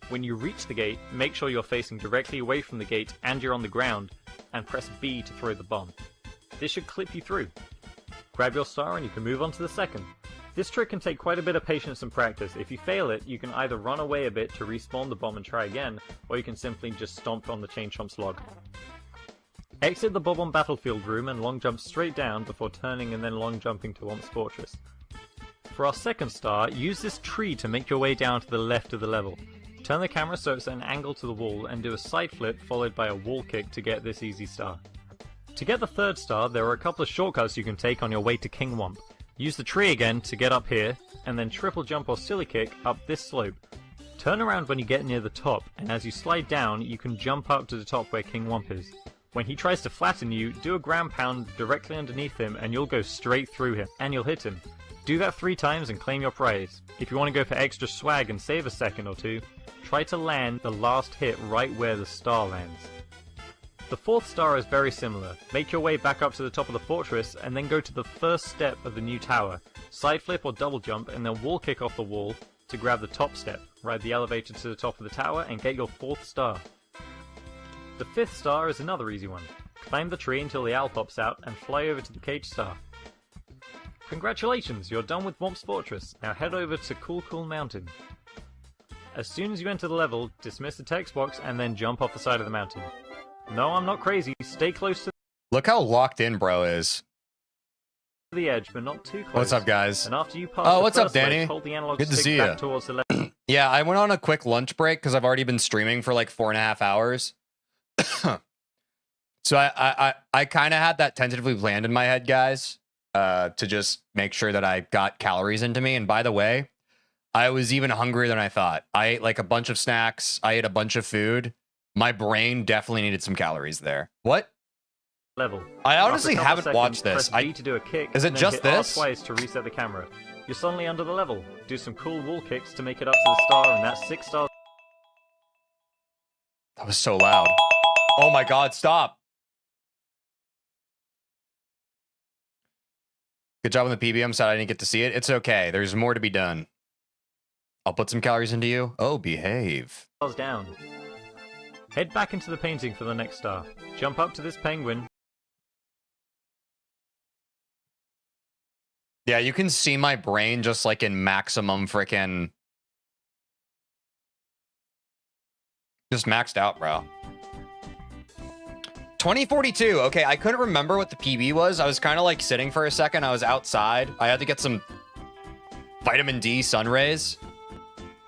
When you reach the gate, make sure you're facing directly away from the gate and you're on the ground, and press B to throw the bomb. This should clip you through. Grab your star and you can move on to the second. This trick can take quite a bit of patience and practice. If you fail it, you can either run away a bit to respawn the bomb and try again, or you can simply just stomp on the chain chomp's log. Exit the Bob-omb Battlefield room and long jump straight down before turning and then long jumping to Womp's Fortress. For our second star, use this tree to make your way down to the left of the level. Turn the camera so it's at an angle to the wall and do a side flip followed by a wall kick to get this easy star. To get the third star, there are a couple of shortcuts you can take on your way to King Womp. Use the tree again to get up here, and then triple jump or silly kick up this slope. Turn around when you get near the top, and as you slide down, you can jump up to the top where King Womp is. When he tries to flatten you, do a ground pound directly underneath him and you'll go straight through him, and you'll hit him. Do that 3 times and claim your prize. If you want to go for extra swag and save a second or two, try to land the last hit right where the star lands. The fourth star is very similar. Make your way back up to the top of the fortress and then go to the first step of the new tower. Side flip or double jump and then wall kick off the wall to grab the top step. Ride the elevator to the top of the tower and get your 4th star. The 5th star is another easy one. Climb the tree until the owl pops out and fly over to the cage star. Congratulations, you're done with Womp's Fortress. Now head over to Cool Cool Mountain. As soon as you enter the level, dismiss the text box and then jump off the side of the mountain. No, I'm not crazy. Stay close to Look how locked in bro is. the edge, but not too close. What's up, guys? And after you pass Oh, the what's up, first ledge, Danny? hold the analog Good to stick see back ya. towards the left. Yeah, I went on a quick lunch break because I've already been streaming for like 4.5 hours. So I kind of had that tentatively planned in my head, guys, to just make sure that I got calories into me. And by the way, I was even hungrier than I thought. I ate like a bunch of snacks. I ate a bunch of food. My brain definitely needed some calories there. What? Level. I honestly After a couple haven't seconds, watched this. Press B to do a kick. Is it and then just hit R this? twice to reset the camera. You're suddenly under the level. Do some cool wall kicks to make it up to the star, and that's 6 stars. That was so loud. Oh my God, stop. Good job on the PBM side. I didn't get to see it. It's okay. There's more to be done. I'll put some calories into you. Oh, behave. Down. Head back into the painting for the next star. Jump up to this penguin. Yeah, you can see my brain just like in maximum freaking... Just maxed out, bro. 2042. Okay, I couldn't remember what the PB was. I was kind of like sitting for a second. I was outside. I had to get some vitamin D sun rays.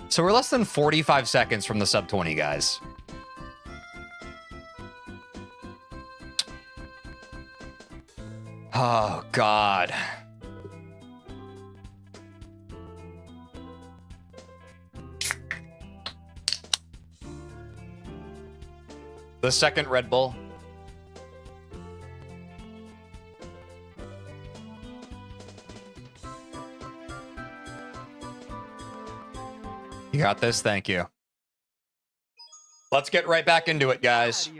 So we're less than 45 seconds from the sub 20, guys. Oh, God. The second Red Bull. You got this. Thank you. Let's get right back into it, guys.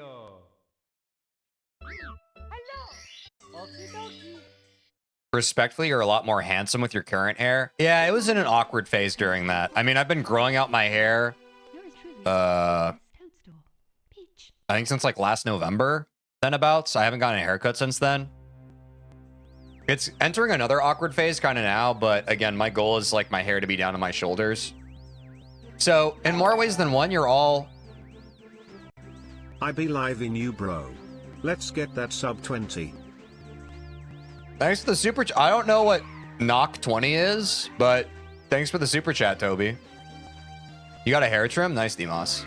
Respectfully, you're a lot more handsome with your current hair. Yeah, it was in an awkward phase during that. I mean, I've been growing out my hair. I think since like last November, then about. So I haven't gotten a haircut since then. It's entering another awkward phase kind of now, but again, my goal is like my hair to be down to my shoulders. So in more ways than one, you're all... I be live in you, bro. Let's get that sub 20. Thanks for the super chat. I don't know what knock 20 is, but thanks for the super chat, Toby. You got a hair trim? Nice, Demos.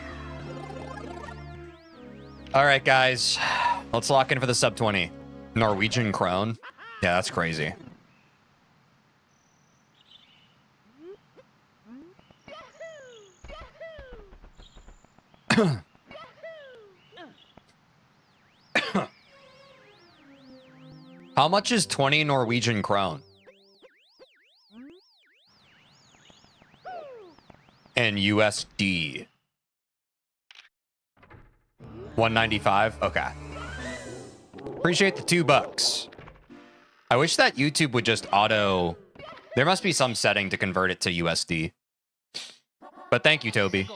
All right, guys. Let's lock in for the sub 20. Norwegian krone. Yeah, that's crazy. How much is 20 Norwegian krone? And USD. 195? Okay. Appreciate the $2. I wish that YouTube would just auto... There must be some setting to convert it to USD. But thank you, Toby.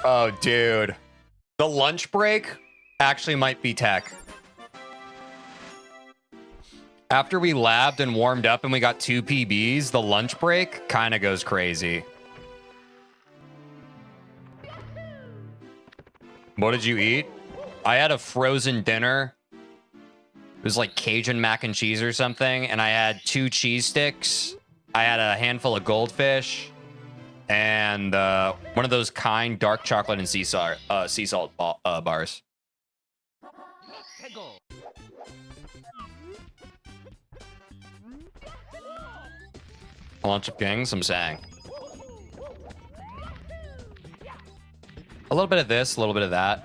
Oh, dude. The lunch break actually might be tech. After we labbed and warmed up and we got 2 PBs, the lunch break kind of goes crazy. What did you eat? I had a frozen dinner. It was like Cajun mac and cheese or something. And I had 2 cheese sticks. I had a handful of goldfish. And one of those kind dark chocolate and sea salt bars. A lunch of kings, I'm saying. A little bit of this, a little bit of that.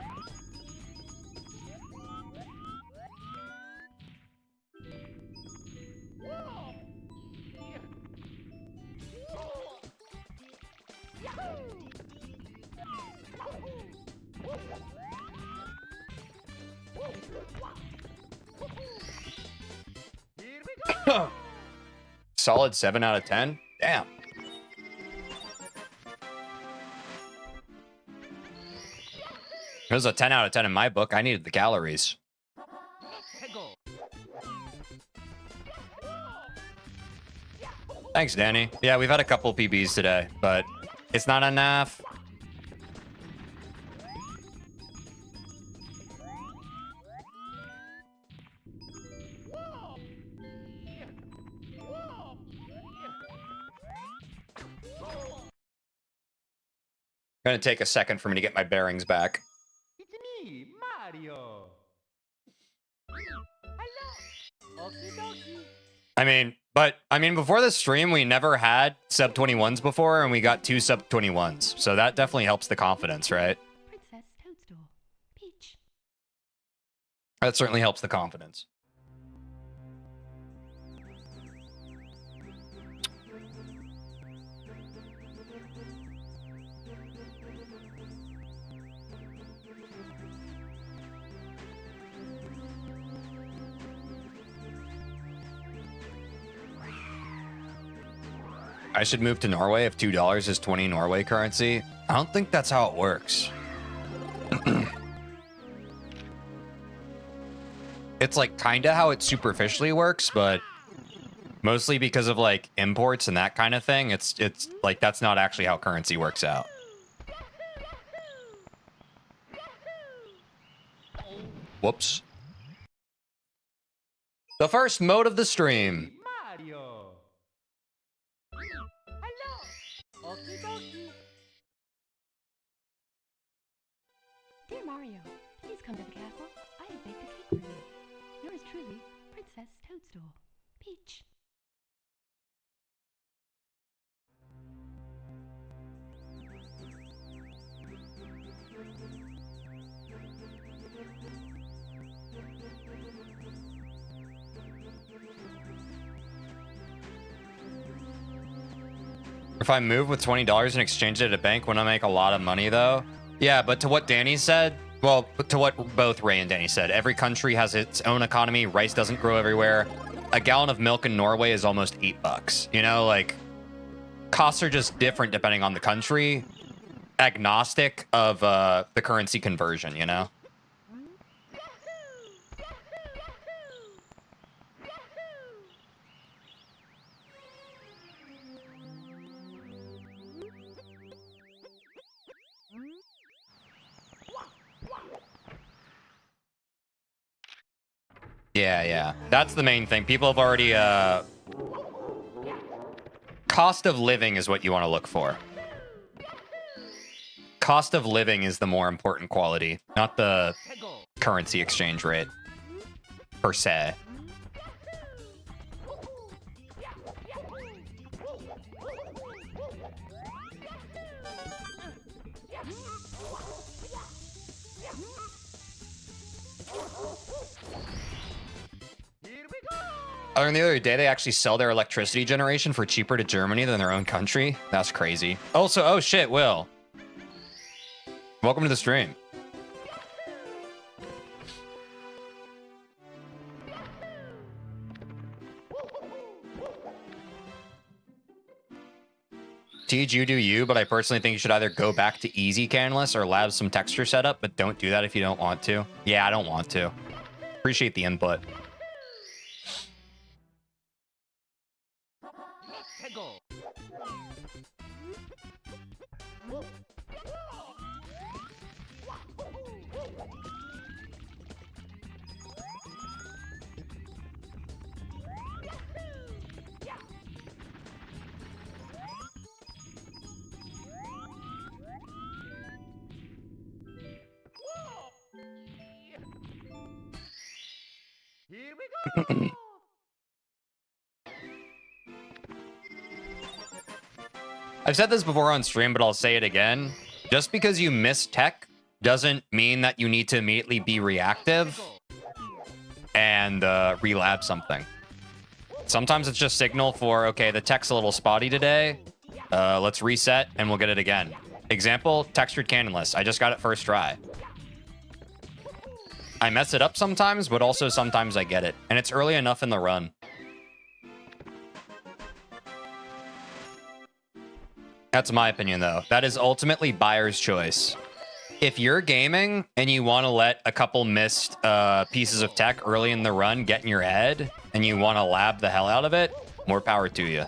Solid 7 out of 10. Damn. It was a 10 out of 10 in my book. I needed the calories. Thanks, Danny. Yeah, we've had a couple PBs today, but it's not enough. Gonna take a second for me to get my bearings back. It's me, Mario. Hello. Okie dokie. I mean, before the stream, we never had sub 21s before, and we got 2 sub 21s. So that definitely helps the confidence, right? Princess Toadstool. Peach. That certainly helps the confidence. I should move to Norway if $2 is 20 Norway currency. I don't think that's how it works. It's like kind of how it superficially works, but mostly because of like imports and that kind of thing. It's like that's not actually how currency works out. Whoops. The first mode of the stream. Mario. Hello. Okie dokie. Dear Mario, please come to the castle. I have baked a cake for you. Yours truly, Princess Toadstool. Peach. If I move with $20 and exchange it at a bank, when I make a lot of money, though? Yeah, but to what Danny said, well, to what both Ray and Danny said, every country has its own economy. Rice doesn't grow everywhere. A gallon of milk in Norway is almost $8. You know, like, costs are just different depending on the country. Agnostic of the currency conversion, you know? Yeah. That's the main thing. People have already, cost of living is what you want to look for. Cost of living is the more important quality, not the currency exchange rate, per se. I learned the other day they actually sell their electricity generation for cheaper to Germany than their own country. That's crazy. Also, oh shit, Will. Welcome to the stream. Teej, you do you, but I personally think you should either go back to easy canvas or lab some texture setup, but don't do that if you don't want to. Yeah, I don't want to. Appreciate the input. Here we go! I've said this before on stream, but I'll say it again. Just because you miss tech doesn't mean that you need to immediately be reactive and relab something. Sometimes it's just signal for, okay, the tech's a little spotty today. Let's reset and we'll get it again. Example, textured cannonless. I just got it first try. I mess it up sometimes, but also sometimes I get it. And it's early enough in the run. That's my opinion, though. That is ultimately buyer's choice. If you're gaming and you want to let a couple missed pieces of tech early in the run get in your head, and you want to lab the hell out of it, more power to you.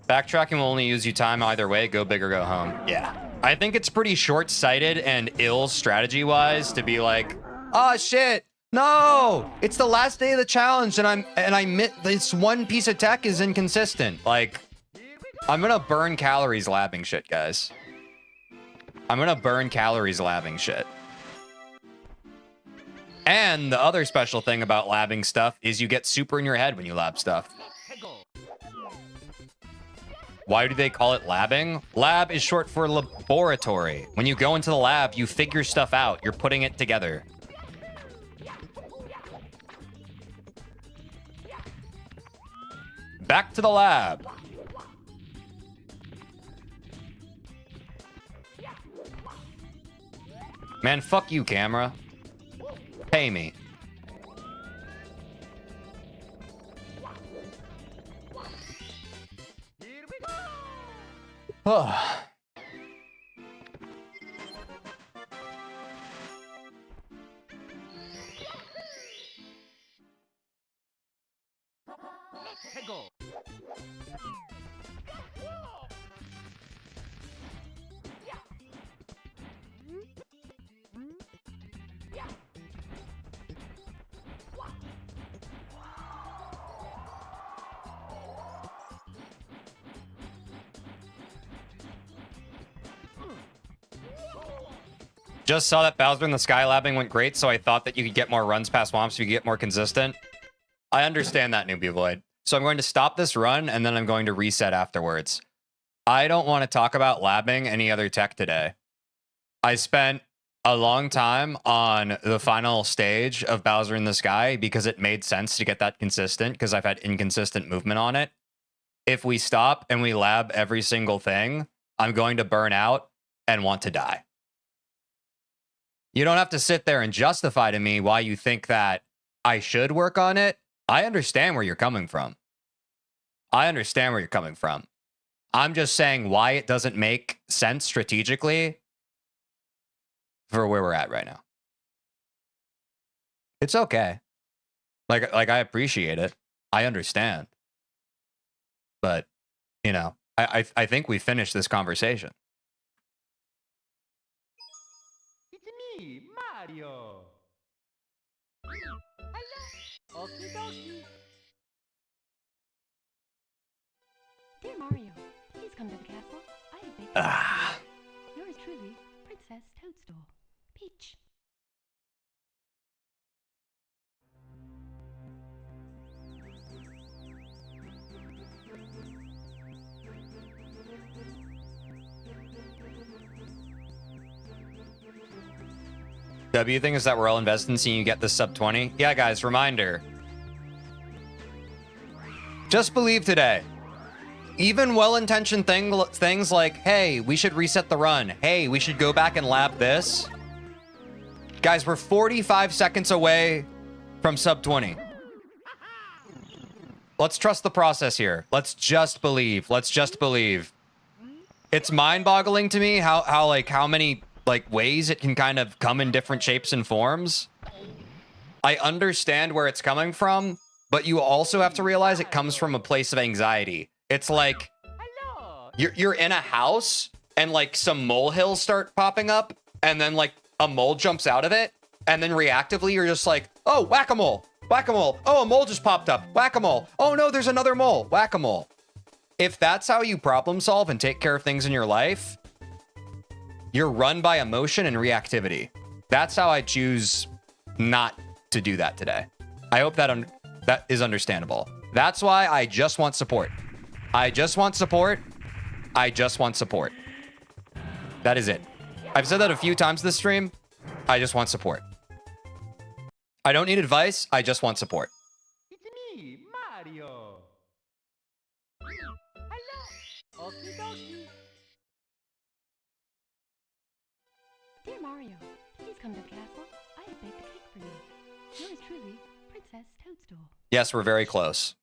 Backtracking will only use you time either way. Go big or go home. Yeah. I think it's pretty short-sighted and ill strategy-wise to be like, oh shit, no, it's the last day of the challenge and I this one piece of tech is inconsistent. Like, I'm gonna burn calories labbing shit, guys. I'm gonna burn calories labbing shit. And the other special thing about labbing stuff is you get super in your head when you lab stuff. Why do they call it labbing? Lab is short for laboratory. When you go into the lab, you figure stuff out. You're putting it together. Back to the lab. Man, fuck you, camera. Pay me. Oh. Just saw that Bowser in the Sky labbing went great, so I thought that you could get more runs past swamps if you could get more consistent. I understand that, Newbie Void. So I'm going to stop this run, and then I'm going to reset afterwards. I don't want to talk about labbing any other tech today. I spent a long time on the final stage of Bowser in the Sky because it made sense to get that consistent, because I've had inconsistent movement on it. If we stop and we lab every single thing, I'm going to burn out and want to die. You don't have to sit there and justify to me why you think that I should work on it. I understand where you're coming from. I understand where you're coming from. I'm just saying why it doesn't make sense strategically for where we're at right now. It's okay. Like I appreciate it. I understand. But, you know, I think we finished this conversation. It's me, Mario. Hello. Okie dokie. Dear Mario, please come to the castle. I have baked Ah. yours truly, Princess Toadstool. Peach. W thing is that we're all invested in seeing you get this sub 20. Yeah, guys, reminder. Just believe today. Even well-intentioned things like, hey, we should reset the run. Hey, we should go back and lab this. Guys, we're 45 seconds away from sub 20. Let's trust the process here. Let's just believe. Let's just believe. It's mind-boggling to me how many ways it can kind of come in different shapes and forms. I understand where it's coming from, but you also have to realize it comes from a place of anxiety. It's like Hello. you're in a house and like some molehills start popping up and then like a mole jumps out of it and then reactively you're just like, oh, whack-a-mole, whack-a-mole. Oh, a mole just popped up, whack-a-mole. Oh no, there's another mole, whack-a-mole. If that's how you problem solve and take care of things in your life, you're run by emotion and reactivity. That's how I choose not to do that today. I hope that that is understandable. That's why I just want support. I just want support. I just want support. That is it. I've said that a few times this stream. I just want support. I don't need advice. I just want support. It's me, Mario. Hello. Okie dokie. Dear Mario, please come to the castle. I have baked a cake for you. Yours truly, Princess Toadstool. Yes, we're very close.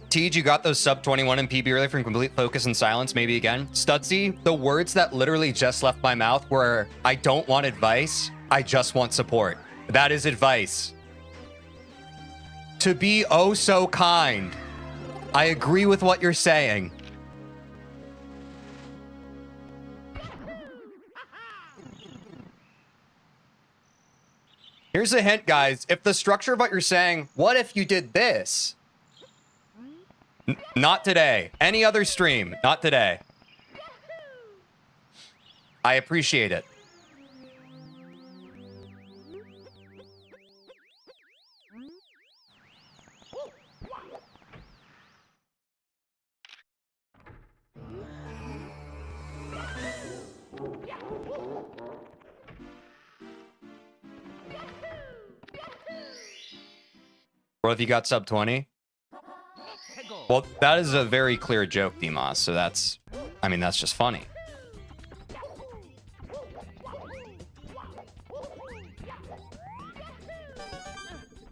Tej, you got those sub 21 in PB earlier from complete focus and silence. Maybe again. Studsy, the words that literally just left my mouth were, I don't want advice. I just want support. That is advice. To be oh so kind. I agree with what you're saying. Here's a hint, guys. If the structure of what you're saying, what if you did this? Not today. Any other stream. Not today. I appreciate it. What if you got sub 20? Well, that is a very clear joke, Demas. So that's, I mean, that's just funny.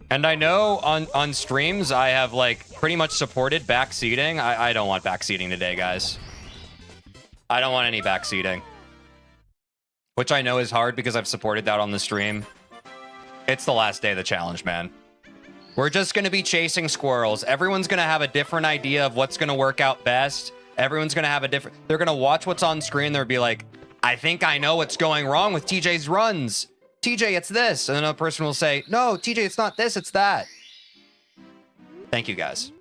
And I know on streams, I have like pretty much supported backseating. I don't want backseating today, guys. I don't want any backseating. Which I know is hard because I've supported that on the stream. It's the last day of the challenge, man. We're just going to be chasing squirrels. Everyone's going to have a different idea of what's going to work out best. Everyone's going to have a different... They're going to watch what's on screen. They'll be like, I think I know what's going wrong with TJ's runs. TJ, it's this. And then another person will say, no, TJ, it's not this, it's that. Thank you, guys.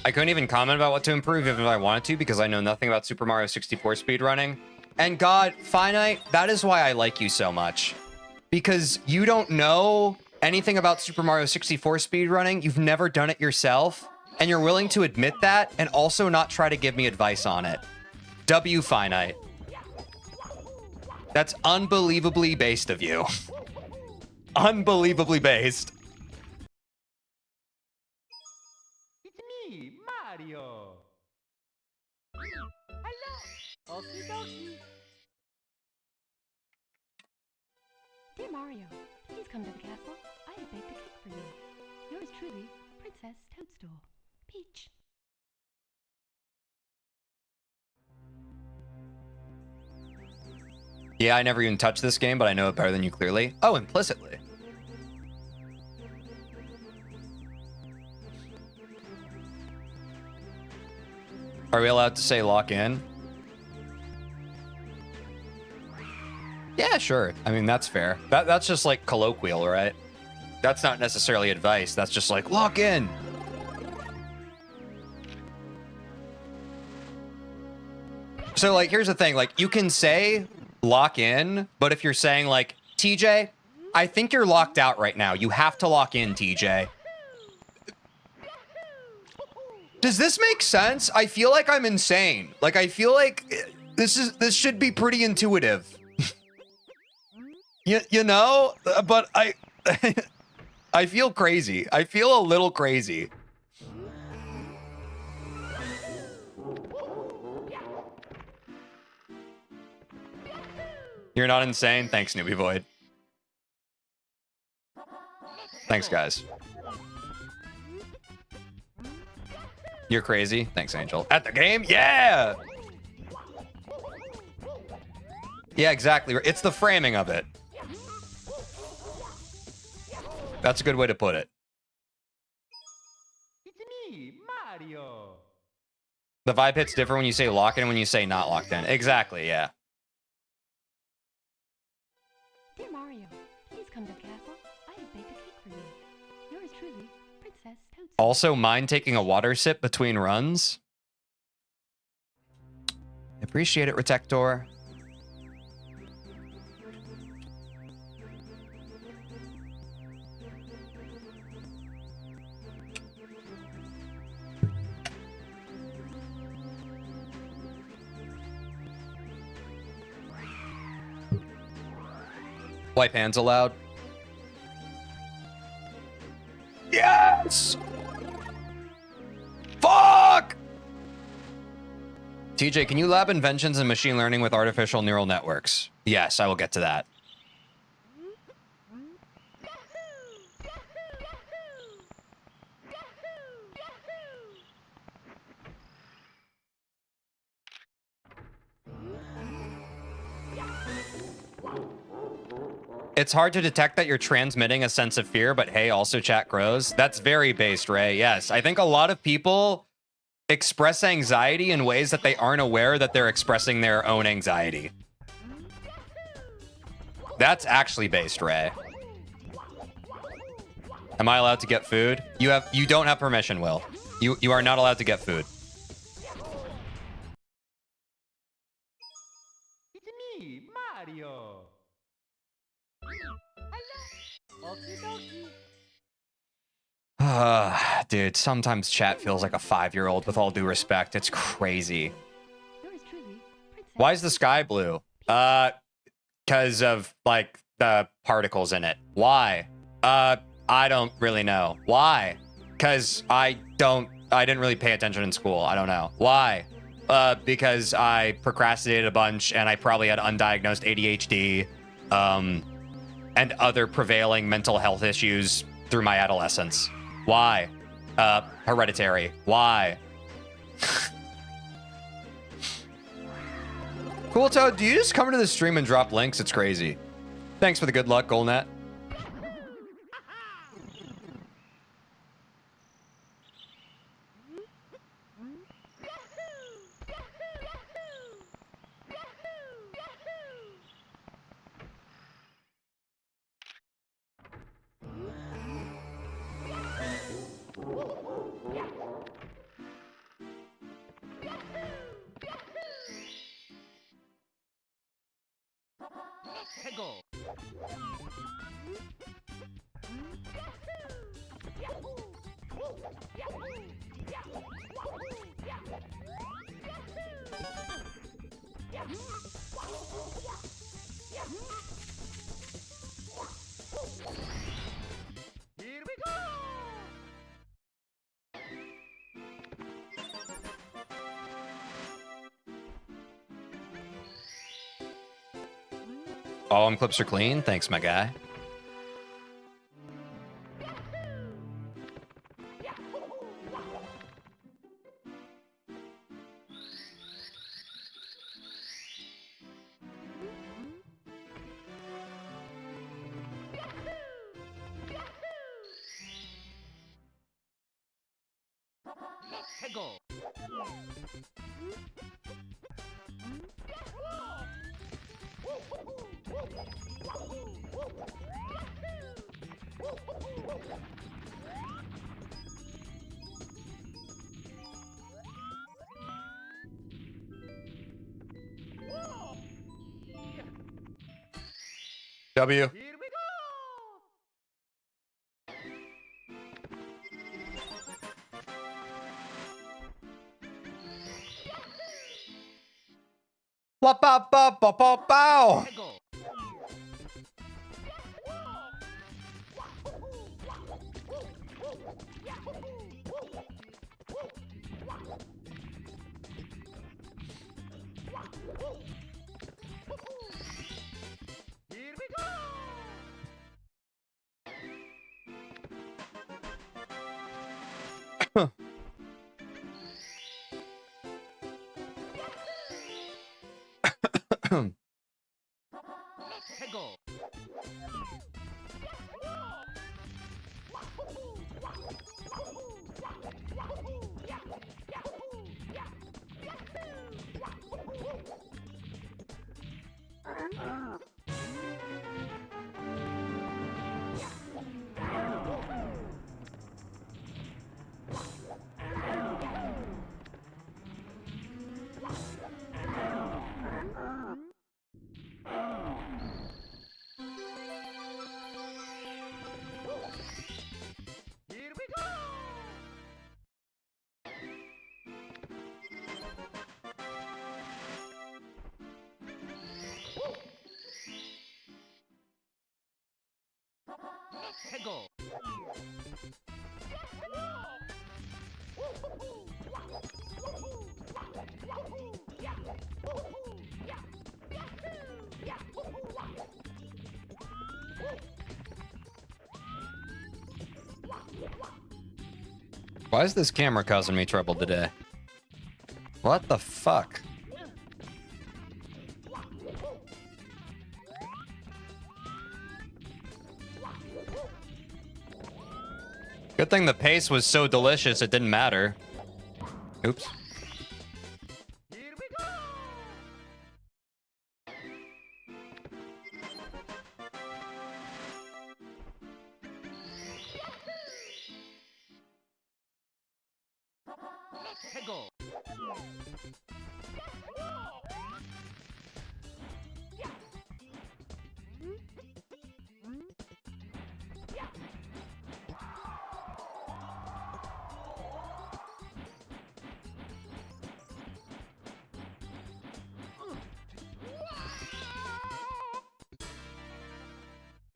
I couldn't even comment about what to improve if I wanted to because I know nothing about Super Mario 64 speedrunning. And God, Finite, that is why I like you so much. Because you don't know anything about Super Mario 64 speedrunning. You've never done it yourself. And you're willing to admit that and also not try to give me advice on it. W Finite. That's unbelievably based of you. Unbelievably based. It's me, Mario. Hello. Okie dokie. Dear Mario, please come to the castle. I have baked a cake for you. Yours truly, Princess Toadstool. Peach. Yeah, I never even touched this game, but I know it better than you clearly. Oh, implicitly. Are we allowed to say lock in? Yeah, sure. I mean, that's fair. That's just like colloquial, right? That's not necessarily advice. That's just like, lock in. So, like, here's the thing. Like, you can say lock in, but if you're saying, like, TJ, I think you're locked out right now. You have to lock in, TJ. Does this make sense? I feel like I'm insane. Like, I feel like this should be pretty intuitive. you know? But I feel crazy. I feel a little crazy. You're not insane? Thanks, Newbie Void. Thanks, guys. You're crazy? Thanks, Angel. At the game? Yeah! Yeah, exactly. It's the framing of it. That's a good way to put it. It's me, Mario. The vibe hits different when you say lock in and when you say not locked in. Exactly, yeah. Dear Mario, please come to the castle. I have baked a cake for you. Yours truly, Princess Toadstool. Also, mind taking a water sip between runs. Appreciate it, Retector. Wipe hands allowed. Yes! Fuck! TJ, can you lab inventions in machine learning with artificial neural networks? Yes, I will get to that. It's hard to detect that you're transmitting a sense of fear, but hey, also chat grows. That's very based, Ray. Yes, I think a lot of people express anxiety in ways that they aren't aware that they're expressing their own anxiety. That's actually based, Ray. Am I allowed to get food? You don't have permission, Will. You are not allowed to get food. It's me, Mario. Hello. Okie dokie. Dude, sometimes chat feels like a 5-year-old with all due respect. It's crazy. Yours truly, Princess. Why is the sky blue? Because of, like, the particles in it. Why? I don't really know. Why? Because I didn't really pay attention in school. I don't know. Why? Because I procrastinated a bunch and I probably had undiagnosed ADHD, and other prevailing mental health issues through my adolescence. Why? Hereditary. Why? Cool Toad, do you just come into the stream and drop links? It's crazy. Thanks for the good luck, Golnet. All clips are clean. Thanks, my guy. W. Wop, bop, bop, bop, bop, bow. Why is this camera causing me trouble today? What the fuck? Good thing the pace was so delicious it didn't matter. Oops.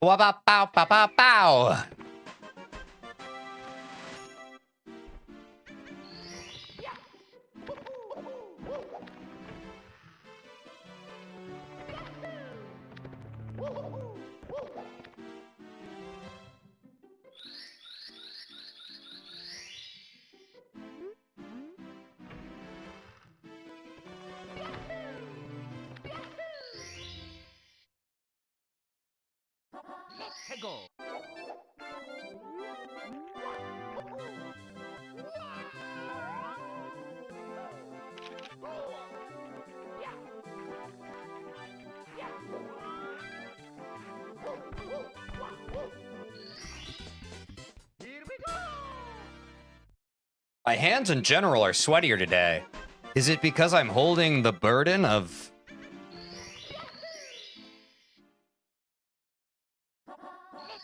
Bow, bow, bow, bow, bow, bow. My hands in general are sweatier today. Is it because I'm holding the burden of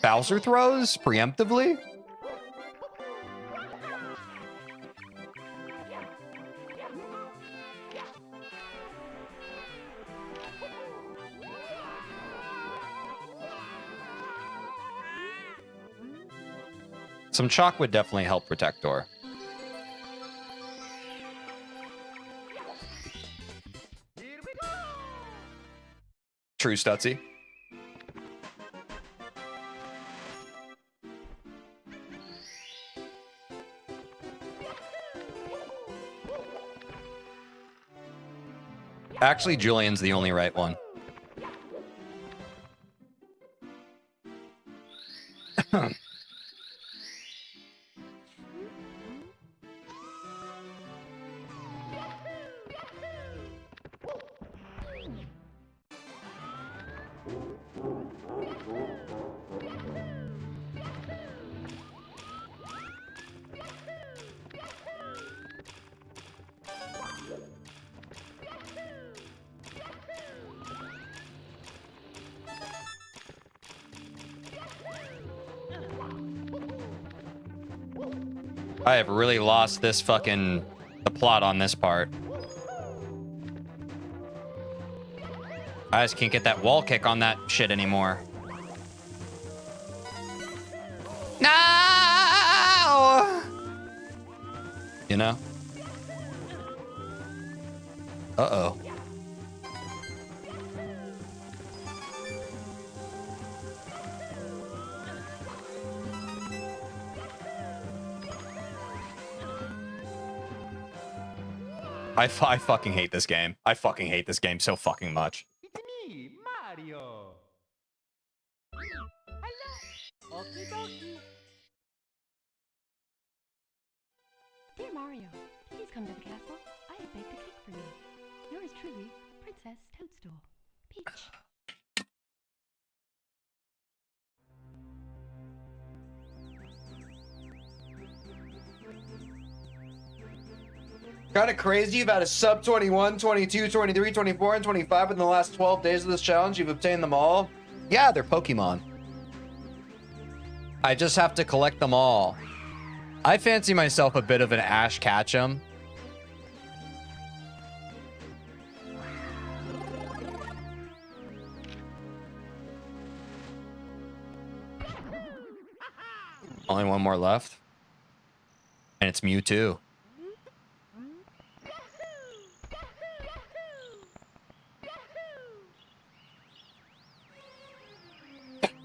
Bowser throws preemptively? Some chalk would definitely help Protector. True, Stutzy. Actually, Julian's the only right one. I have really lost this fucking the plot on this part. I just can't get that wall kick on that shit anymore. No! You know? Uh-oh. I fucking hate this game. I fucking hate this game so fucking much. It's me, Mario. Hello. Okie dokie. Dear Mario, please come to the castle. I have baked a cake for you. Yours truly, Princess Toadstool. Peach. Kind of crazy. You've had a sub 21, 22, 23, 24, and 25 in the last 12 days of this challenge. You've obtained them all. Yeah, they're Pokemon. I just have to collect them all. I fancy myself a bit of an Ash Ketchum. Only one more left. And it's Mewtwo.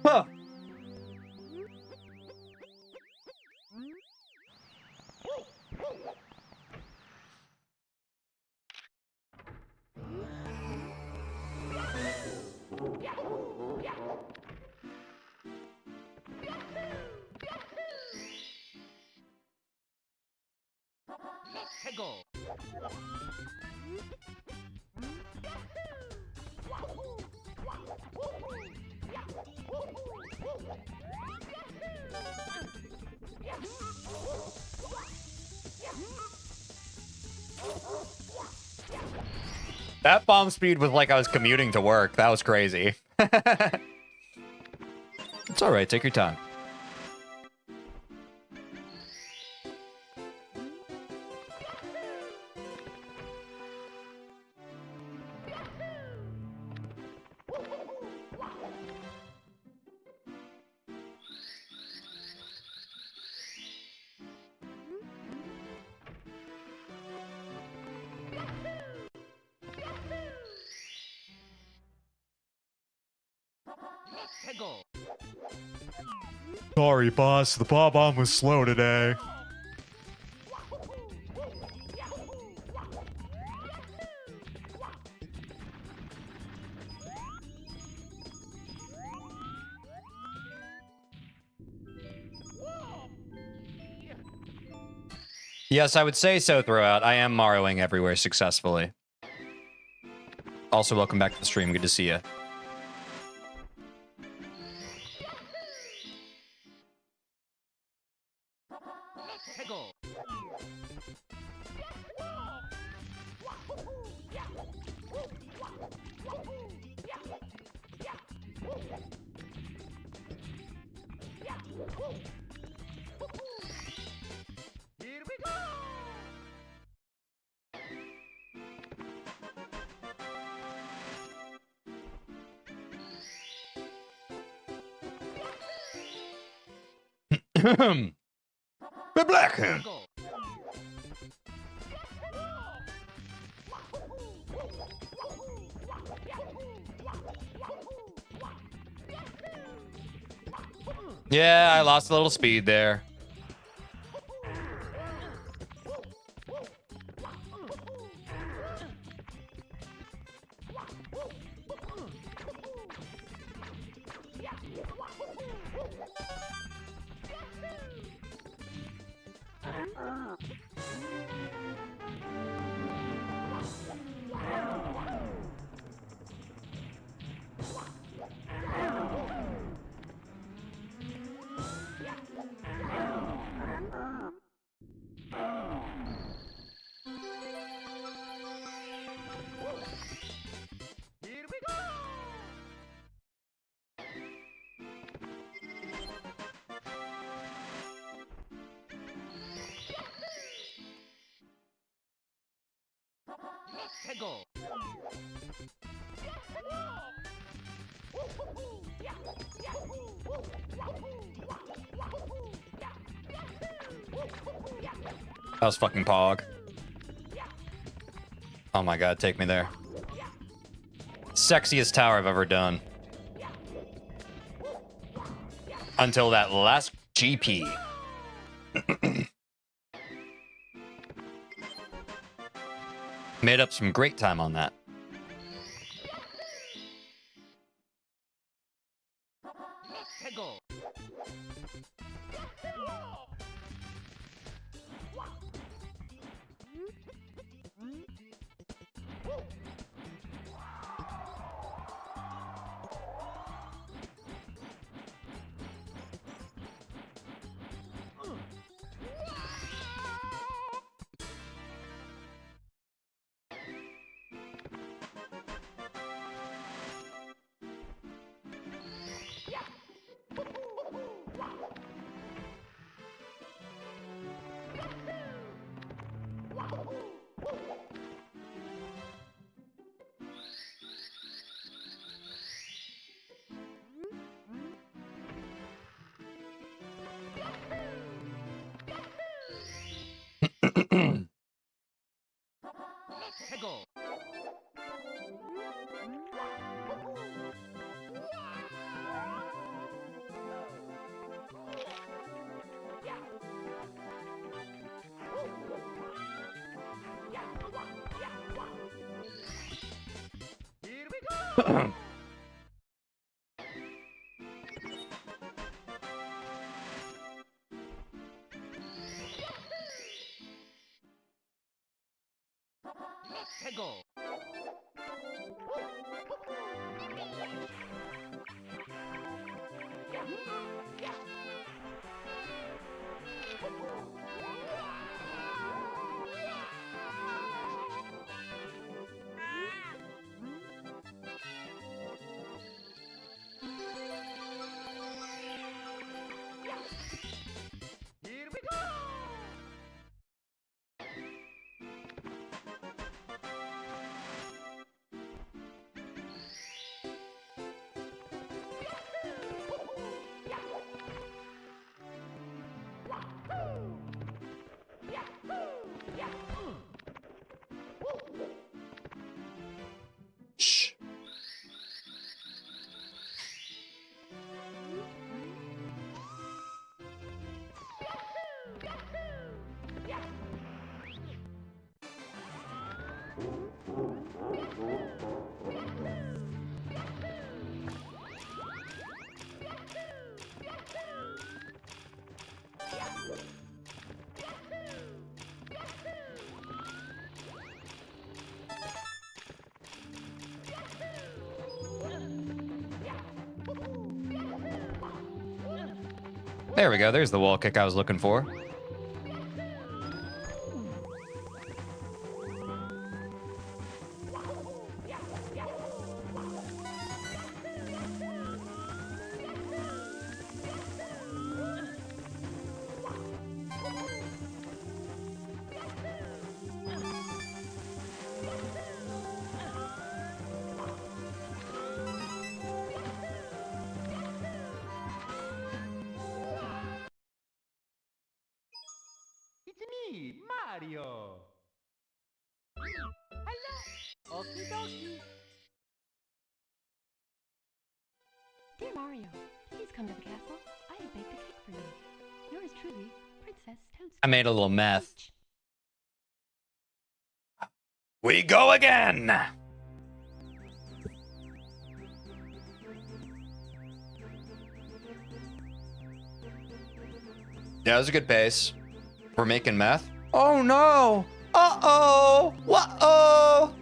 Huh. Go. That bomb speed was like I was commuting to work. That was crazy. It's all right. Take your time. Go. Sorry, boss. The bomb was slow today. Yes, I would say so throughout. I am Marioing everywhere successfully. Also, welcome back to the stream. Good to see you. Go. Here we go! The black hand. Go! Yeah, I lost a little speed there. Here we go! Let's go! That was fucking Pog. Oh my god, take me there. Sexiest tower I've ever done. Until that last GP. Made up some great time on that. Let's go! Let's go! Here we go! Let's go! Here we go! Shh. There we go. There's the wall kick I was looking for. Me, Mario. Hello. Okie dokie. Dear Mario, please come to the castle. I have baked a cake for you. Yours truly, Princess Toadstool. I made a little meth. Peach. We go again. Yeah, it was a good pace. We're making meth. Oh no! Uh-oh! What-oh!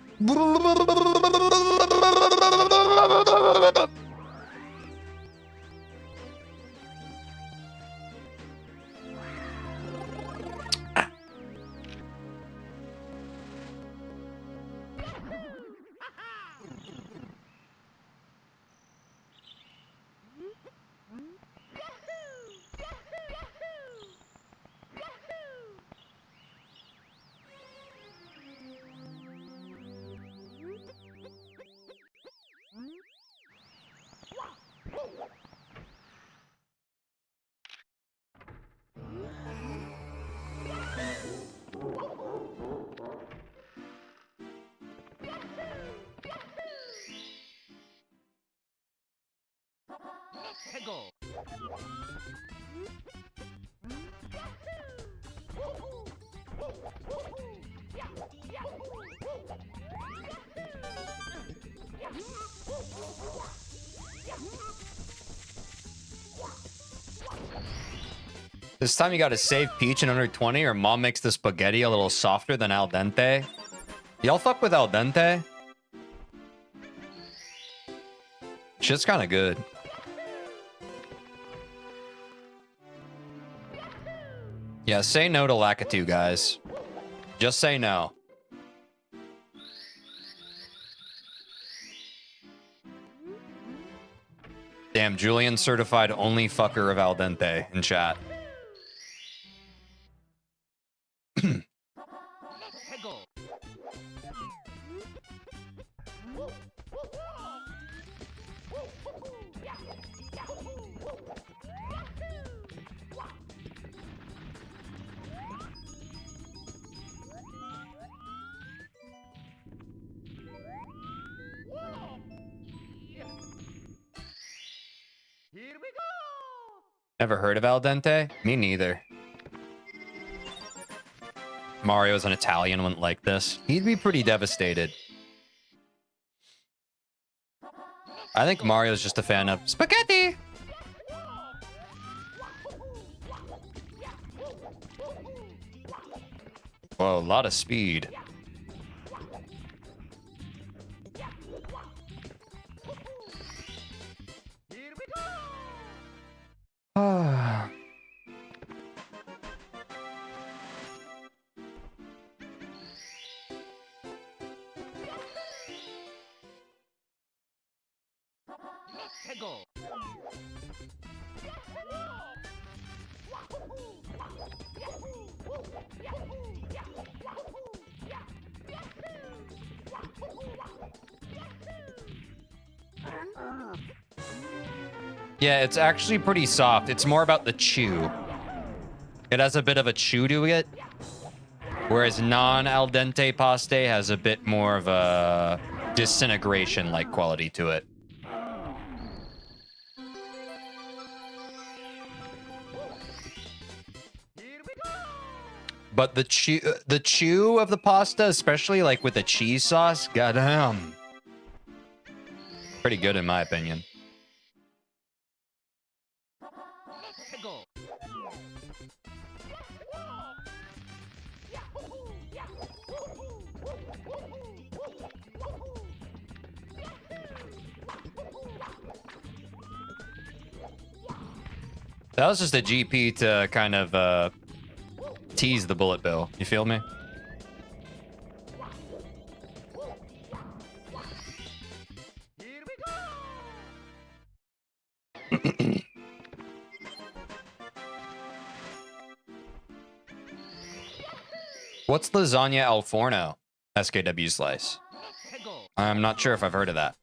Peggle. This time you gotta save Peach in under 20 or mom makes the spaghetti a little softer than al dente. Y'all fuck with al dente? Shit's kinda good. Yeah, say no to Lakitu, guys. Just say no. Damn, Julian certified only fucker of al dente in chat. Peggle. Here we go. Never heard of al dente? Me neither. Mario's an Italian, wouldn't like this. He'd be pretty devastated. I think Mario's just a fan of spaghetti. Whoa, a lot of speed. Here we go. Ah. Peggle. Yeah, it's actually pretty soft. It's more about the chew. It has a bit of a chew to it. Whereas non-al dente paste has a bit more of a disintegration-like quality to it. Here we go. But the chew of the pasta, especially like with the cheese sauce, goddamn. Pretty good in my opinion. Peggle. That was just a GP to kind of tease the bullet bill. You feel me? Here we go. What's lasagna al forno? SKW slice. Peggle. I'm not sure if I've heard of that.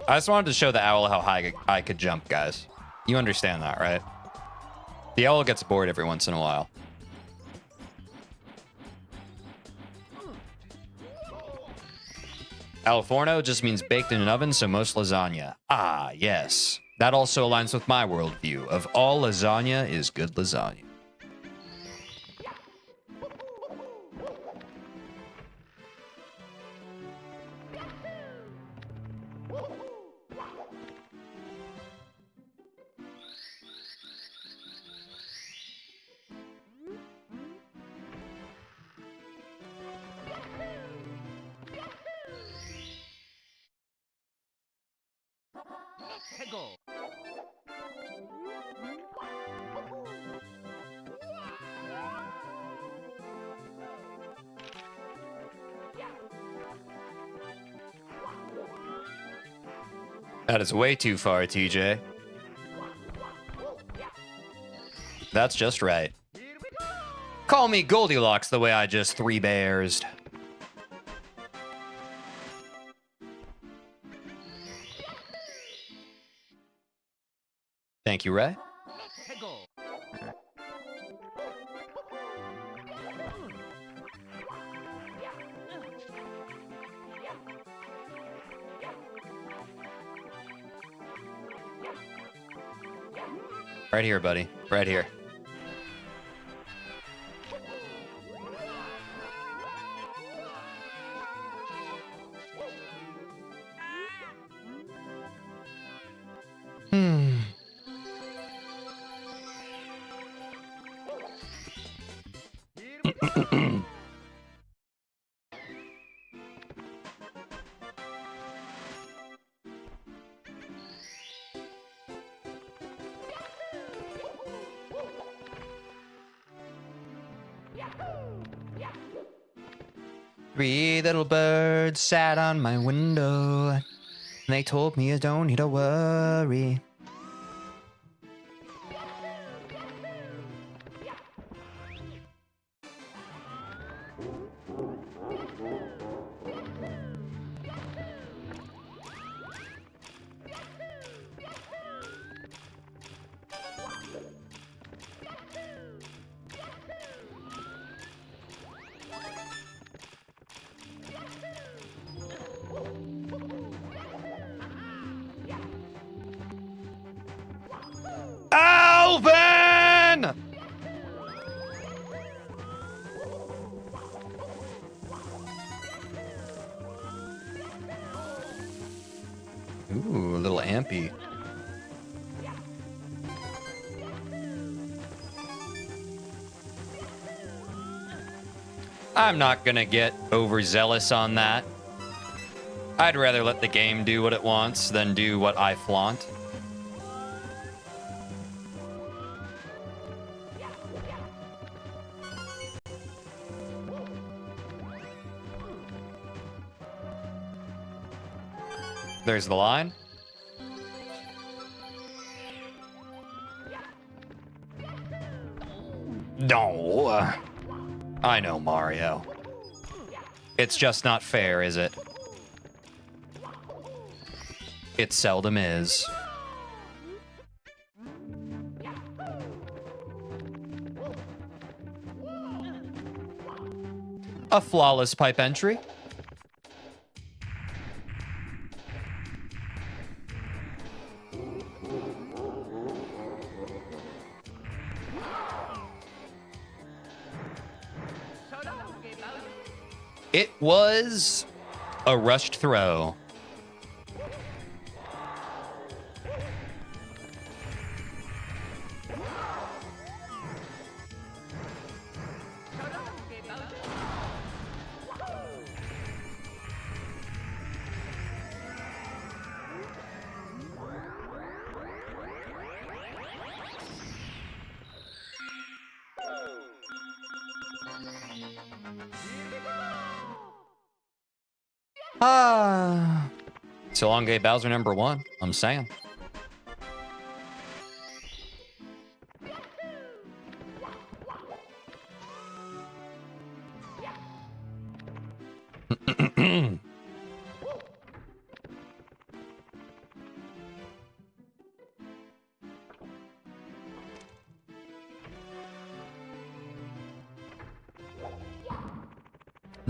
I just wanted to show the owl how high I could jump, guys. You understand that, right? The owl gets bored every once in a while. Al forno just means baked in an oven, so most lasagna. Ah, yes. That also aligns with my worldview of all lasagna is good lasagna. Hegel. That is way too far, TJ. That's just right. Call me Goldilocks the way I just three bears. Thank you, Ray. Hegel. Right here, buddy. Right here. Three little birds sat on my window, and they told me I don't need to worry. Alvin! Ooh, a little ampy. I'm not gonna get overzealous on that. I'd rather let the game do what it wants than do what I flaunt. There's the line. No. I know, Mario. It's just not fair, is it? It seldom is. A flawless pipe entry. It was a rushed throw. So long, gay Bowser #1. I'm saying.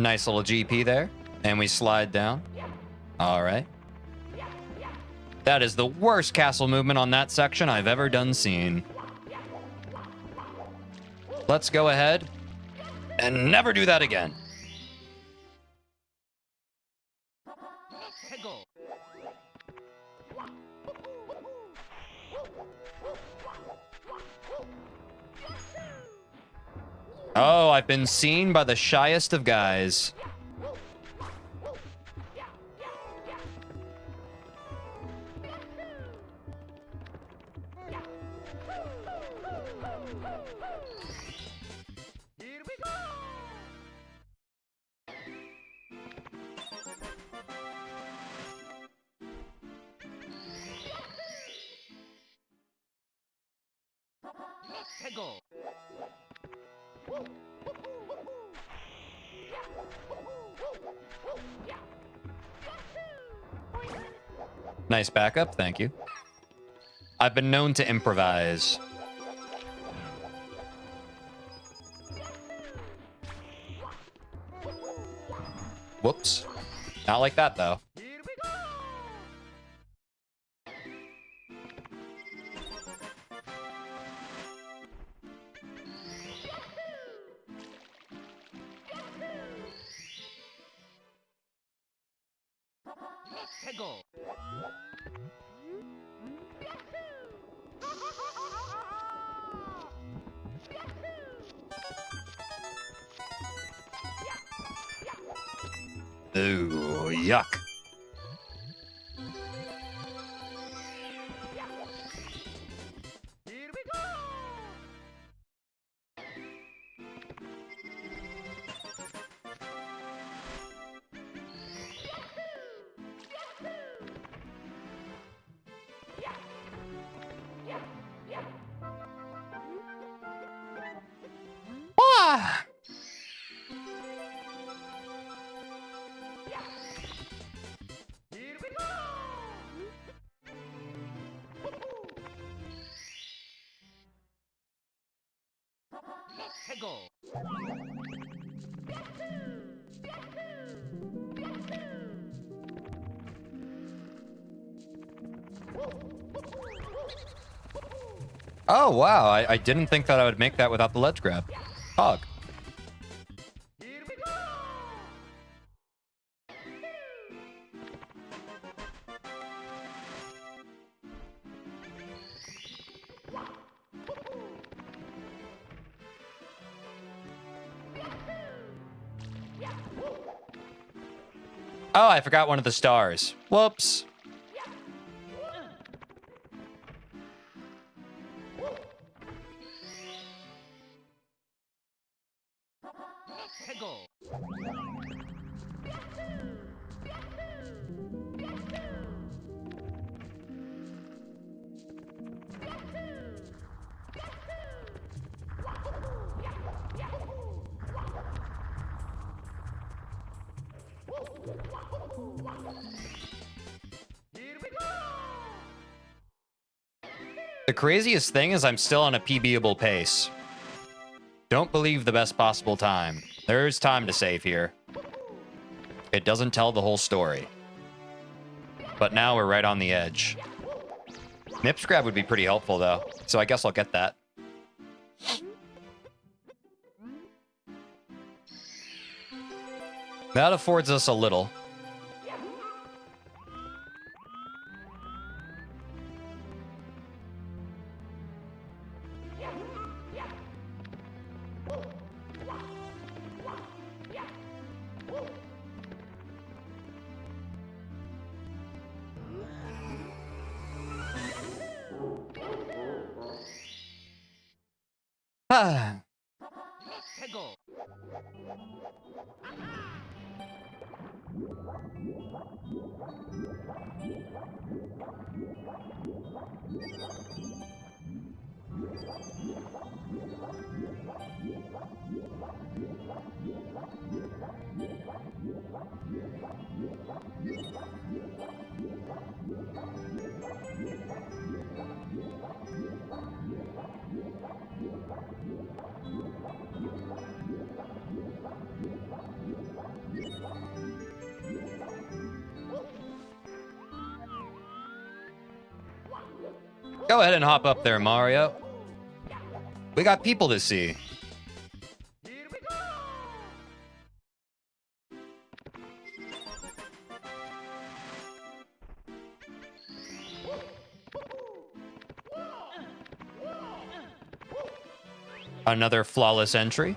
Nice little GP there. And we slide down. All right. That is the worst castle movement on that section I've ever done seen. Let's go ahead and never do that again. Oh, I've been seen by the shyest of guys. Nice backup, thank you. I've been known to improvise. Whoops. Not like that, though. Ooh, yuck. Ah! Oh, wow. I didn't think that I would make that without the ledge grab. Hog. Oh, I forgot one of the stars. Whoops. The craziest thing is I'm still on a PB-able pace. Don't believe the best possible time. There's time to save here. It doesn't tell the whole story. But now we're right on the edge. Nips grab would be pretty helpful, though. So I guess I'll get that. That affords us a little. Ah. Go ahead and hop up there, Mario. We got people to see. Another flawless entry.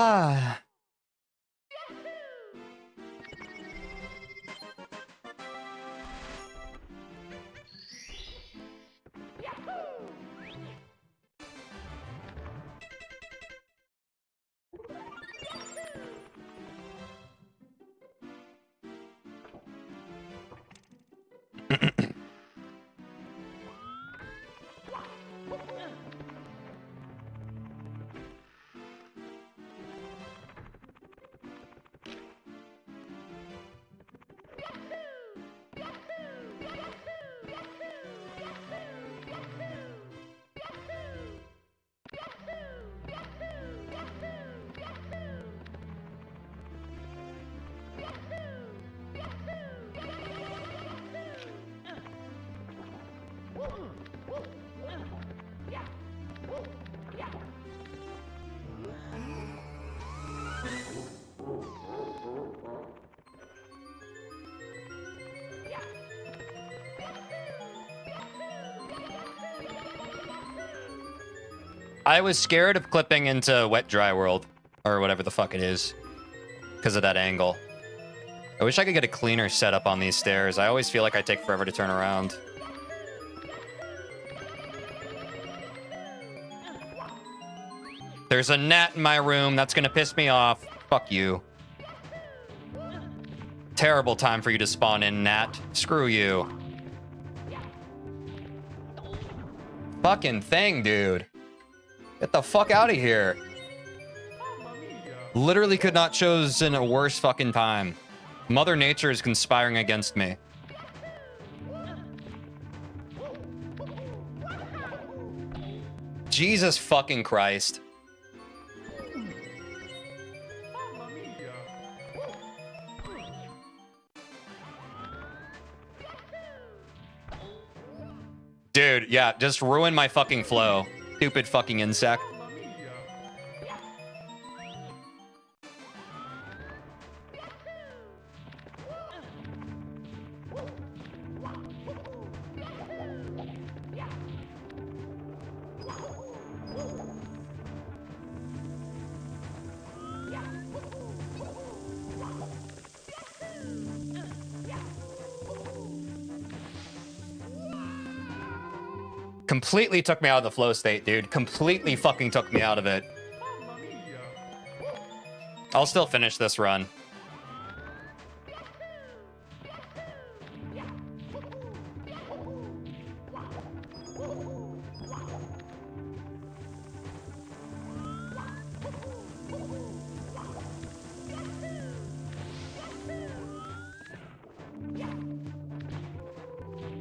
Ah. I was scared of clipping into wet dry world or whatever the fuck it is because of that angle. I wish I could get a cleaner setup on these stairs. I always feel like I take forever to turn around. There's a gnat in my room. That's gonna piss me off. Fuck you. Terrible time for you to spawn in, gnat. Screw you. Fucking thing, dude. Get the fuck out of here. Literally could not chosen a worse fucking time. Mother Nature is conspiring against me. Jesus fucking Christ. Dude, yeah, just ruin my fucking flow. Stupid fucking insect. Completely took me out of the flow state, dude. Completely fucking took me out of it. I'll still finish this run.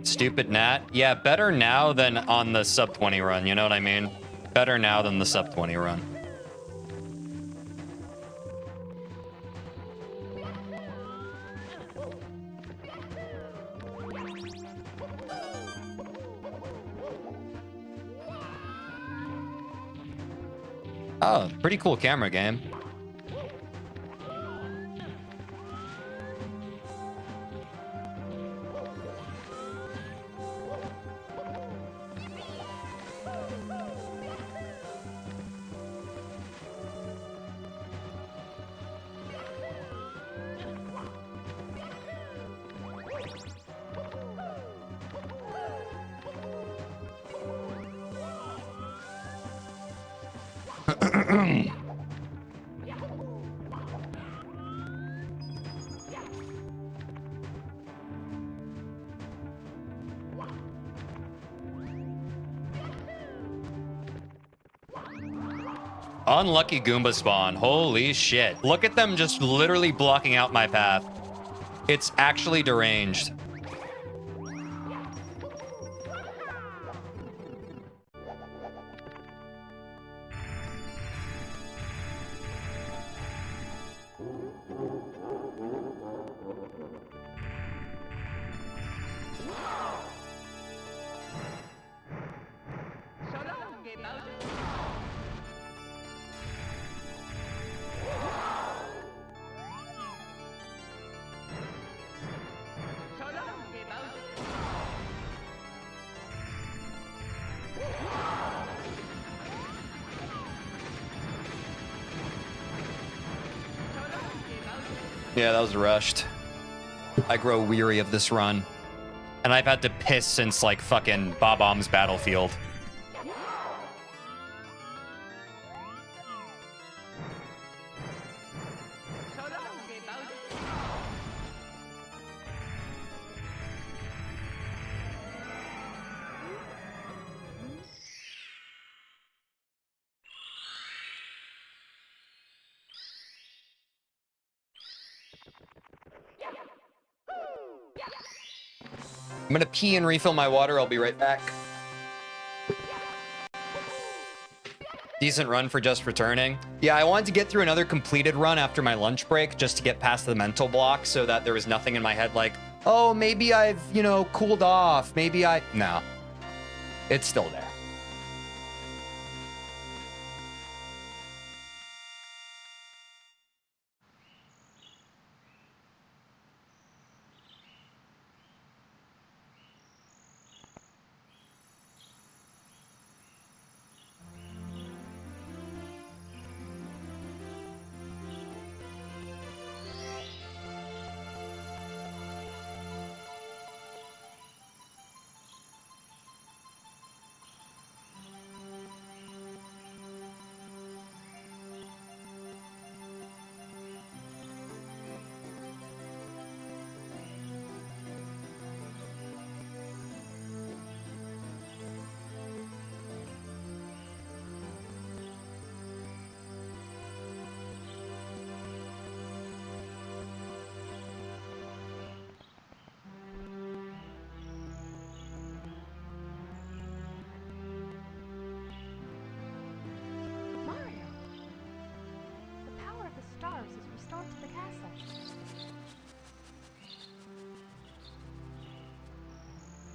Stupid Nat. Yeah, better now than on the sub 20 run. You know what I mean? Better now than the sub 20 run. Oh, pretty cool camera game. Unlucky Goomba spawn. Holy shit. Look at them just literally blocking out my path. It's actually deranged. Yeah, that was rushed. I grow weary of this run. And I've had to piss since, like, fucking Bob-omb's Battlefield. I'm gonna pee and refill my water. I'll be right back. Decent run for just returning. Yeah, I wanted to get through another completed run after my lunch break just to get past the mental block so that there was nothing in my head like, oh, maybe I've, you know, cooled off. Maybe I... No. It's still there.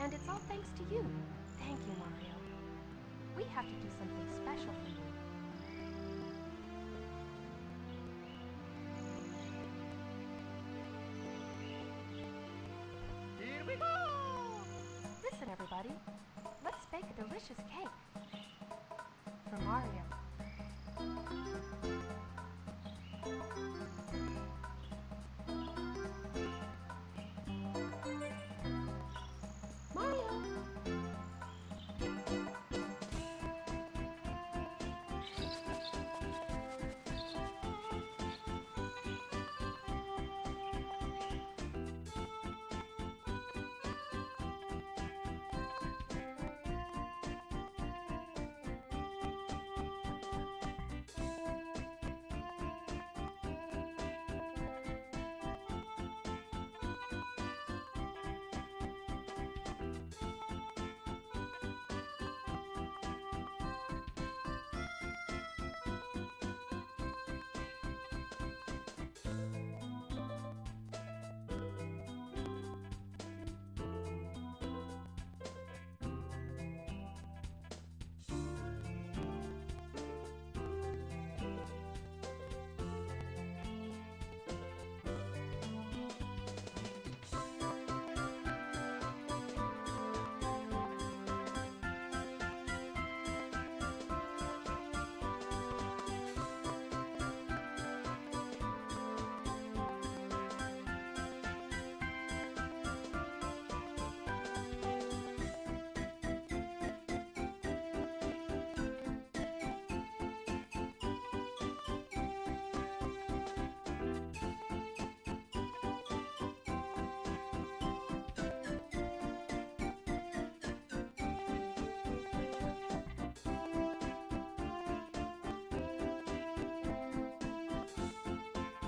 And it's all thanks to you. Thank you, Mario. We have to do something special for you. Here we go! Listen, everybody. Let's bake a delicious cake. For Mario.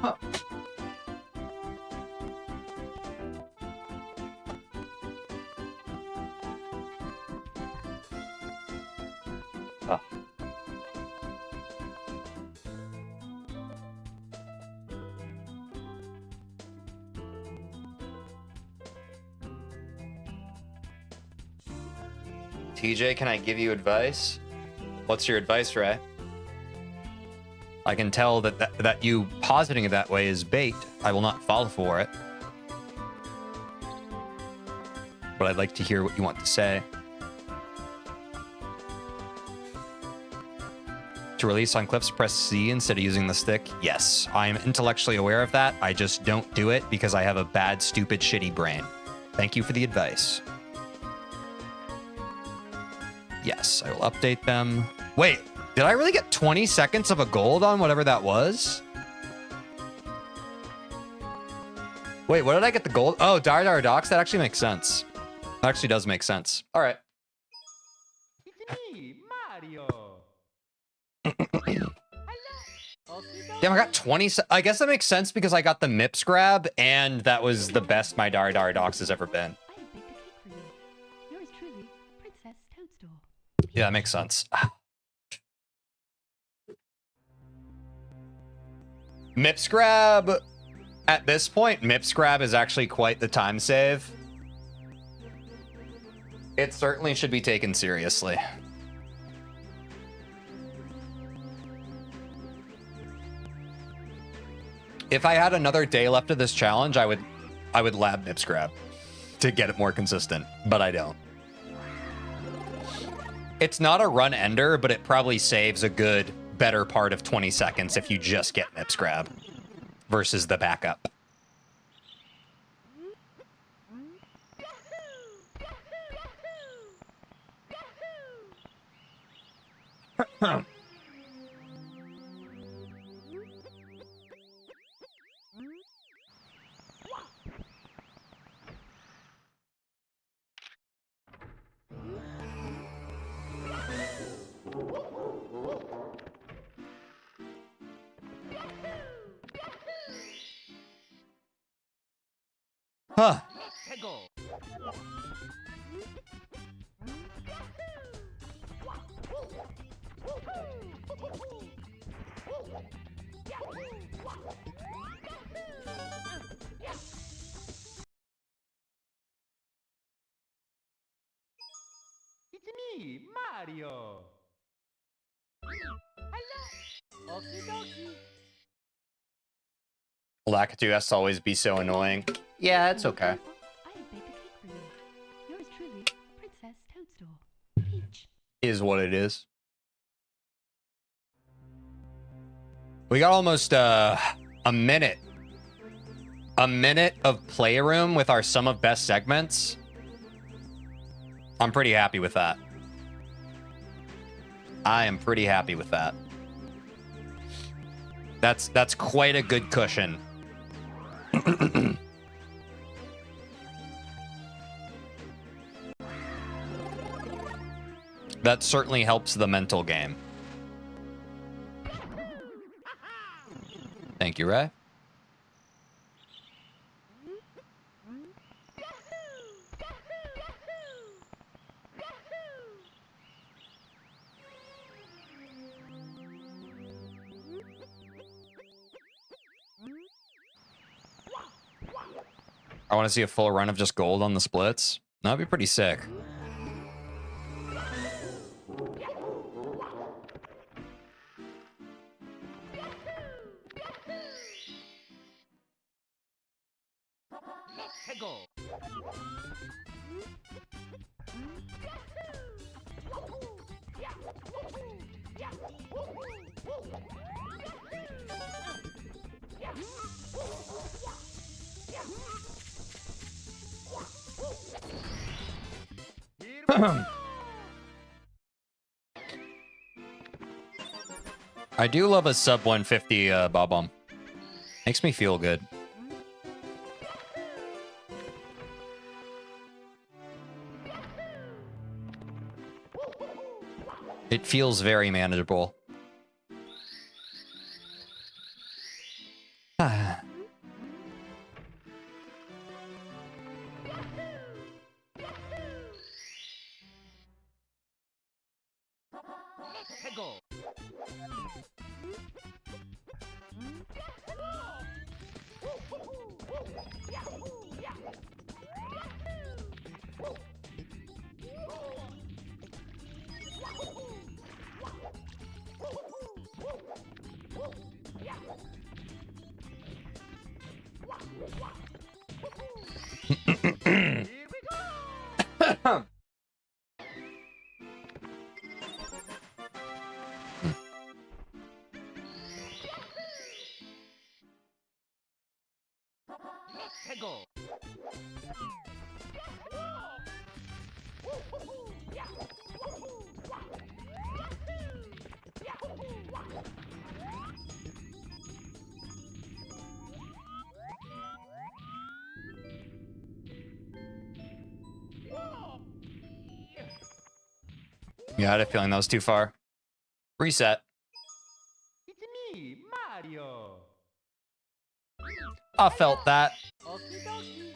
Huh. Oh. TJ, can I give you advice? What's your advice, Ray? I can tell that you positing it that way is bait. I will not fall for it. But I'd like to hear what you want to say. To release on clips, press C instead of using the stick? Yes, I'm intellectually aware of that. I just don't do it because I have a bad, stupid, shitty brain. Thank you for the advice. Yes, I will update them. Wait, did I really get 20 seconds of a gold on whatever that was? Wait, what did I get the gold? Oh, Dar Docks? That actually makes sense. That actually does make sense. All right. It's me, Mario. Damn, I got 20. I guess that makes sense because I got the Mips grab, and that was the best my Dar Docks has ever been. I have baked a cake for you. Yours truly, Princess Toadstool. Yeah, that makes sense. Mips grab. At this point, Mips grab is actually quite the time save. It certainly should be taken seriously. If I had another day left of this challenge, I would lab Mips grab to get it more consistent, but I don't. It's not a run ender, but it probably saves a good better part of 20 seconds if you just get Mips grab versus the backup. Huh. Hegel. It's me, Mario. Hello. Okie dokie. Lakitu has to always be so annoying. Yeah, it's okay. I have baked a cake for you. Yours truly, Princess Toadstool. Peach. Is what it is. We got almost a minute. A minute of playroom with our sum of best segments. I'm pretty happy with that. I am pretty happy with that. That's quite a good cushion. That certainly helps the mental game. Thank you, Ray. I want to see a full run of just gold on the splits. That'd be pretty sick. Hegel. I do love a sub 150 bob bomb. Makes me feel good. It feels very manageable. Hegel. Here we go. Hegel. Yeah, I had a feeling that was too far. Reset. It's me, Mario. I felt that. Okie dokie.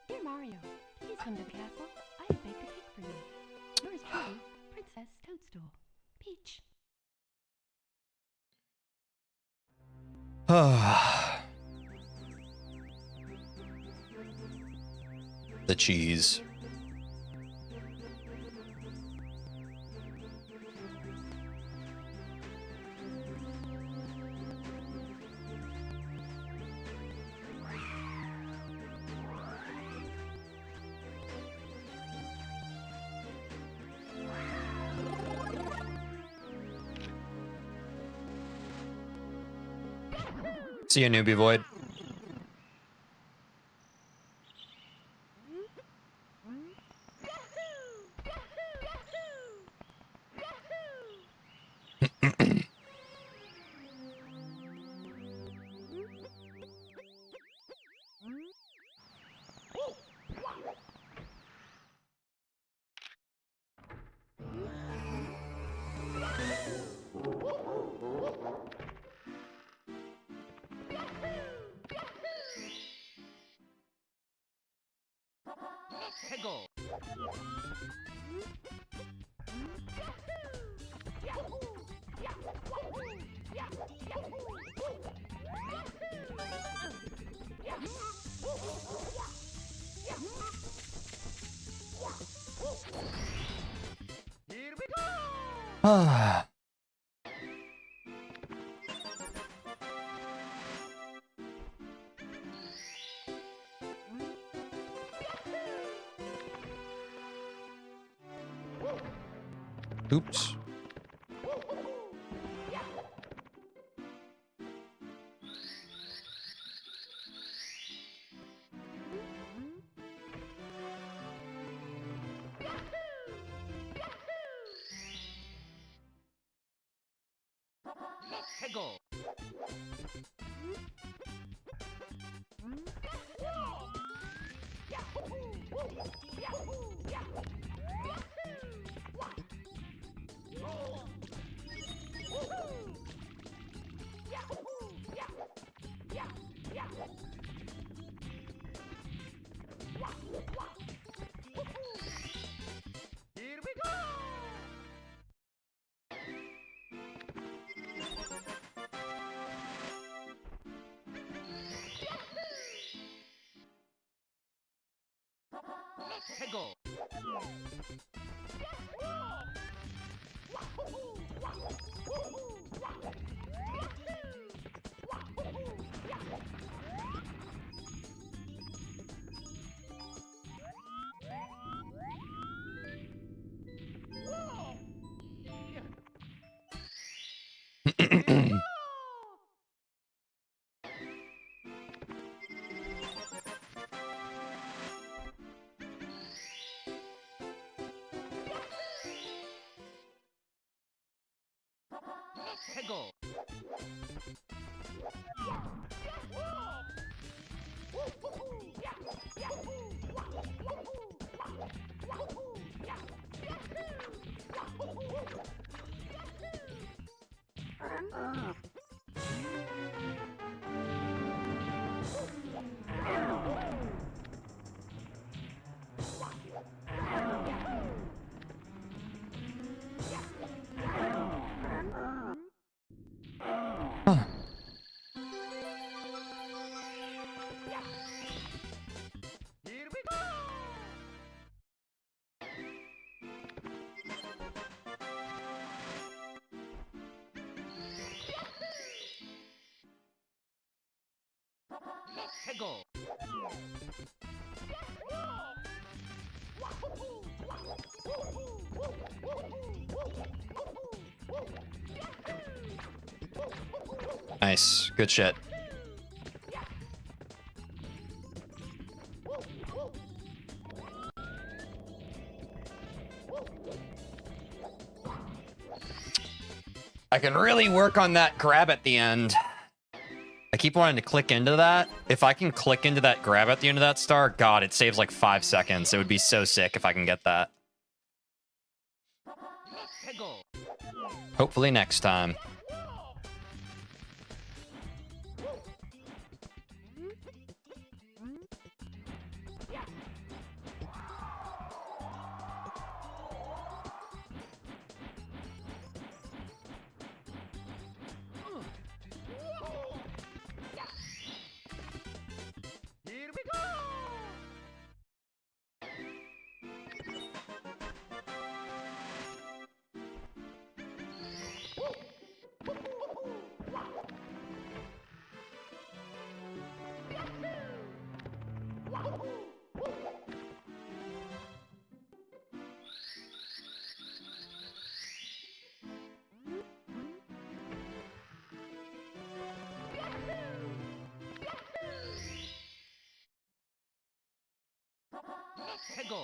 Dear Mario, please come to the castle. I have baked a cake for you. Yours truly, Princess Toadstool. Peach. The cheese. See you, newbie void. Hegel. Here we go. Oops. Hegel. Here we go. Hegel. Hegel. Here we go! Let's go! Nice. Good shit. I can really work on that grab at the end. I keep wanting to click into that. If I can click into that grab at the end of that star, God, it saves like 5 seconds. It would be so sick if I can get that. Let's go! Hopefully next time. Here we go! Let's go!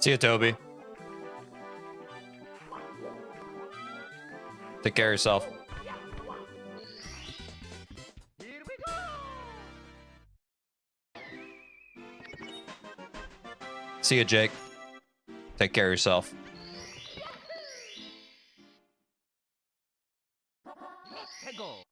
See you, Toby. Take care of yourself. Here we go! See you, Jake. Take care of yourself. Let's go!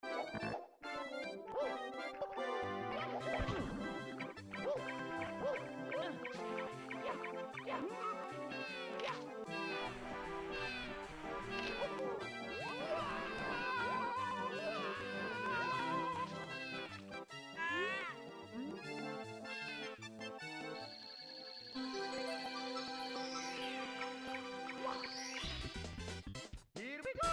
Here we go!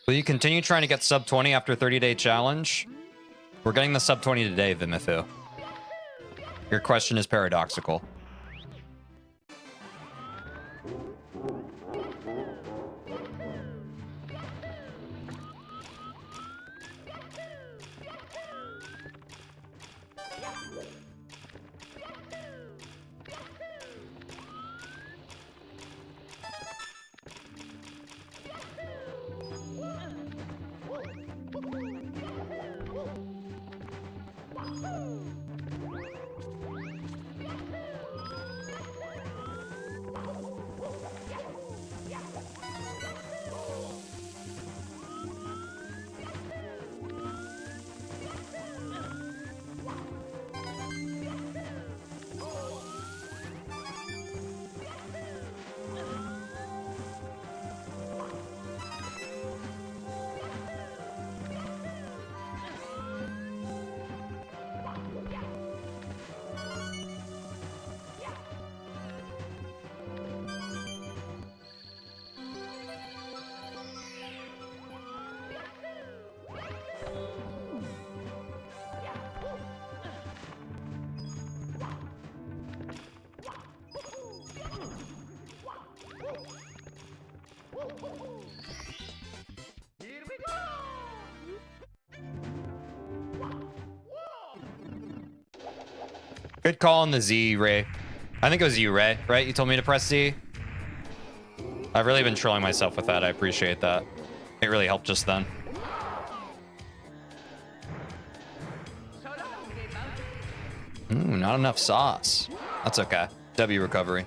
Will you continue trying to get sub 20 after 30-day challenge? We're getting the sub 20 today, Vimifu. Your question is paradoxical. Good call on the Z, Ray. I think it was you, Ray, right? You told me to press Z. I've really been trolling myself with that. I appreciate that. It really helped just then. Ooh, not enough sauce. That's okay. W recovery.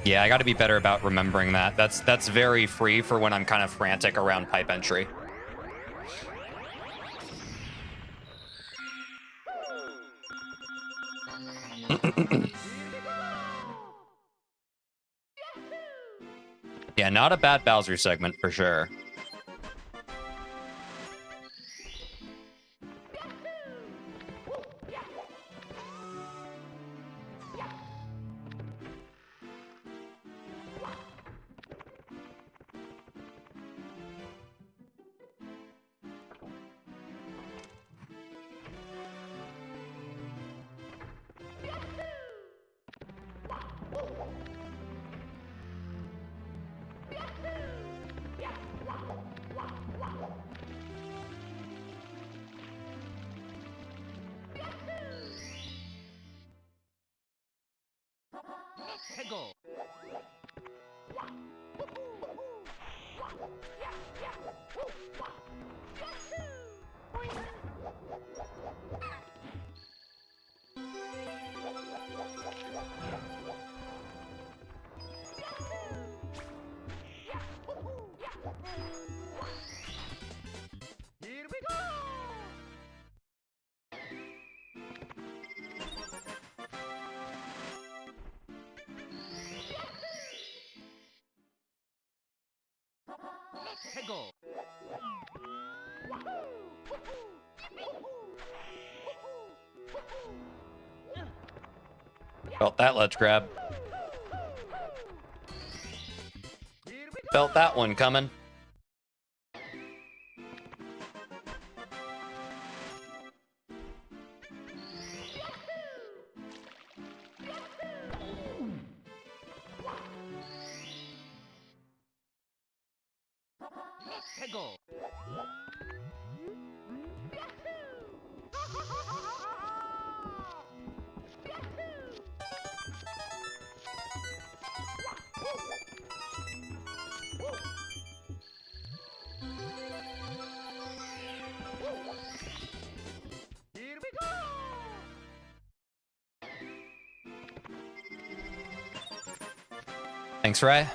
Yeah, I got to be better about remembering that. That's very free for when I'm kind of frantic around pipe entry. Yeah, not a bad Bowser segment for sure. Go. Here we go. Go. Felt that ledge grab. Felt that one coming. Go. Here we go. Thanks, Ray.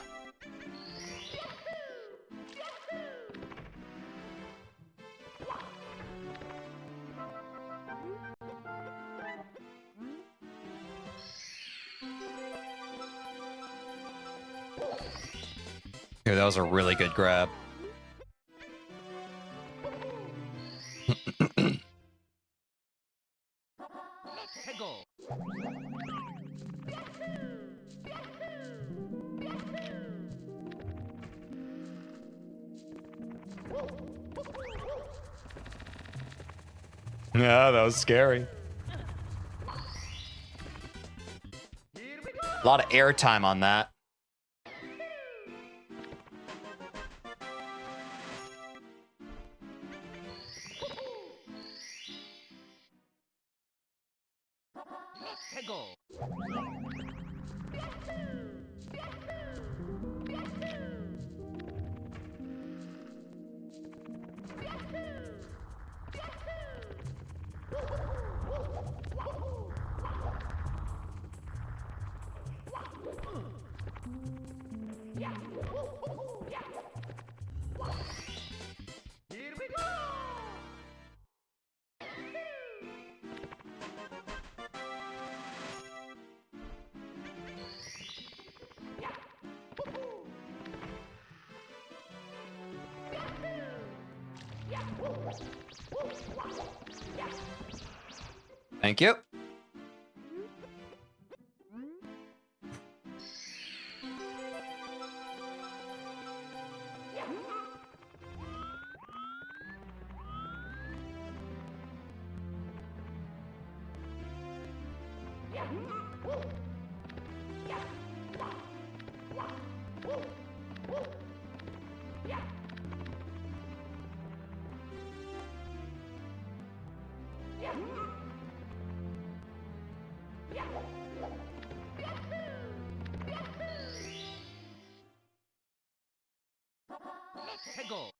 Dude, that was a really good grab. Go. Yeah, that was scary. Here we go. A lot of airtime on that. Go. Here we go. Thank you. Yeah. Let's go.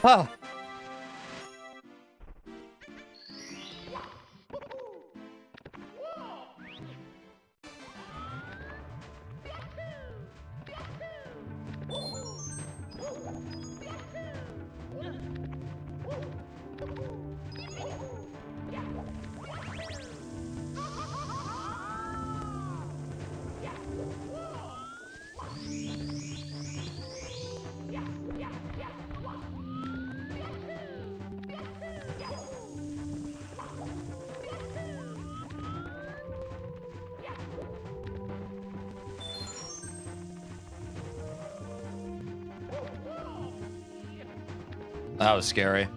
Ah. That was scary.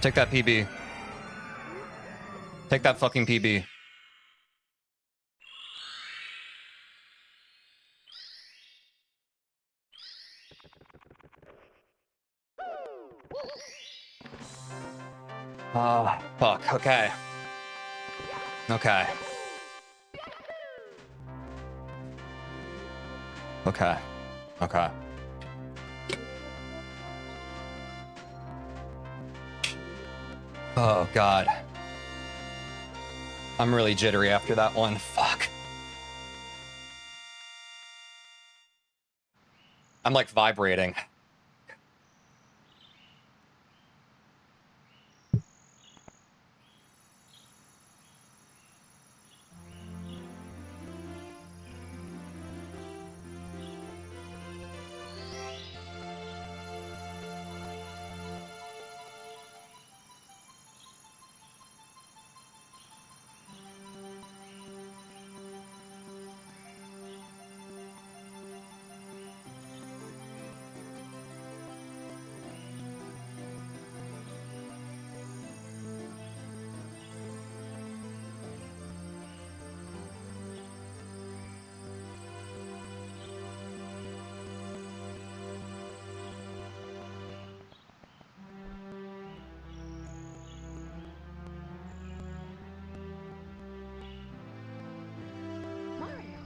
Take that PB. Take that fucking PB. Oh, fuck. Okay. Okay. Okay. Okay. Oh, God. I'm really jittery after that one. Fuck. I'm like vibrating. Mario!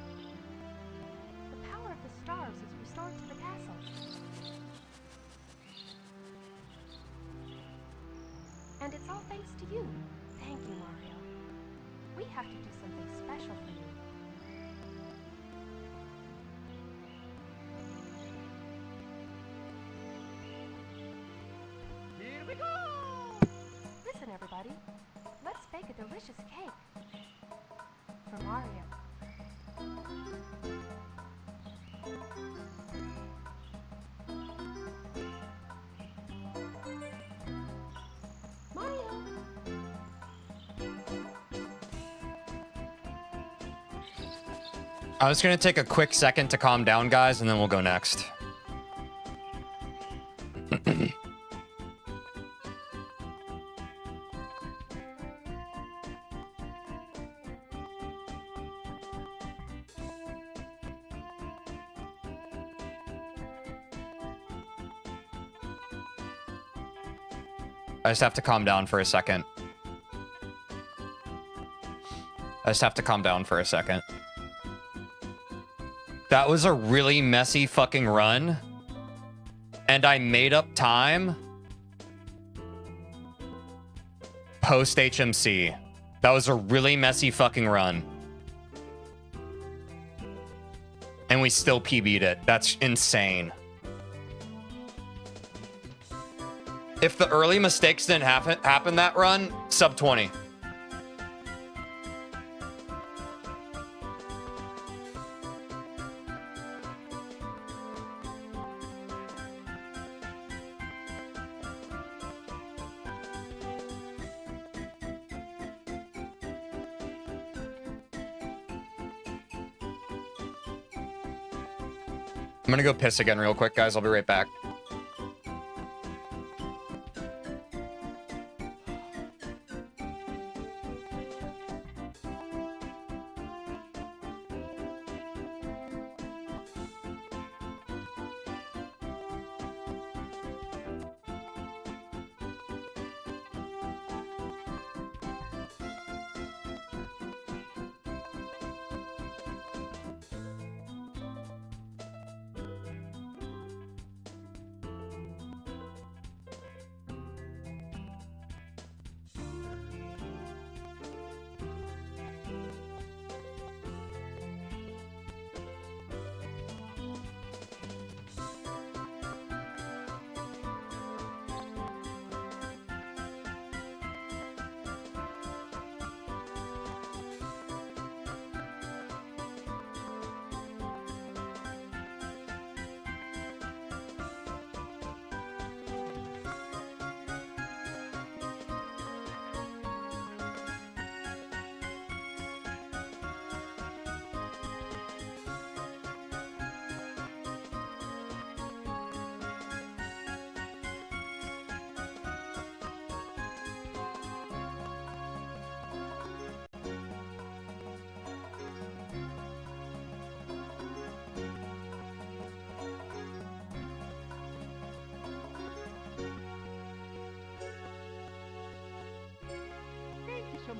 The power of the stars is restored to the castle. And it's all thanks to you. Thank you, Mario. We have to do something special for you. Here we go! Listen, everybody. Let's bake a delicious cake. For Mario. Mario! I was gonna take a quick second to calm down, guys, and then we'll go next. I just have to calm down for a second. I just have to calm down for a second. That was a really messy fucking run. And I made up time post HMC. That was a really messy fucking run. And we still PB'd it. That's insane. If the early mistakes didn't happen that run, sub 20. I'm gonna go piss again real quick, guys. I'll be right back.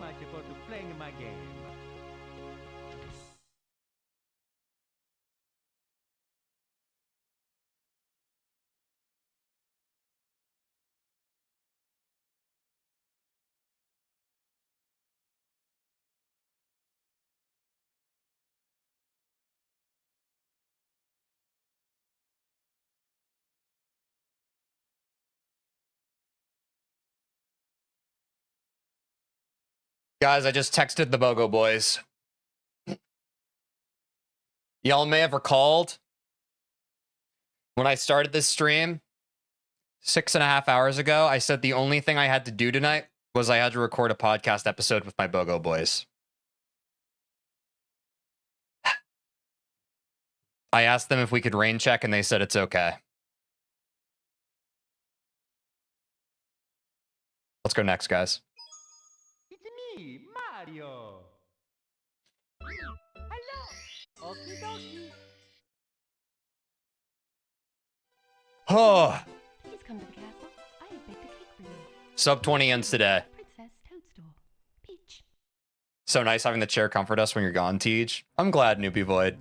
much for playing my game. Guys, I just texted the BOGO boys. Y'all may have recalled when I started this stream 6.5 hours ago, I said the only thing I had to do tonight was I had to record a podcast episode with my BOGO boys. I asked them if we could rain check and they said it's okay. Let's go next, guys. It's me, Mario. Hello. Okie dokie. Oh, Please come to the castle. I have baked a cake for you. sub 20 ends today. Princess Toadstool. Peach. So nice having the chair comfort us when you're gone, Teej. I'm glad, Noopy Void.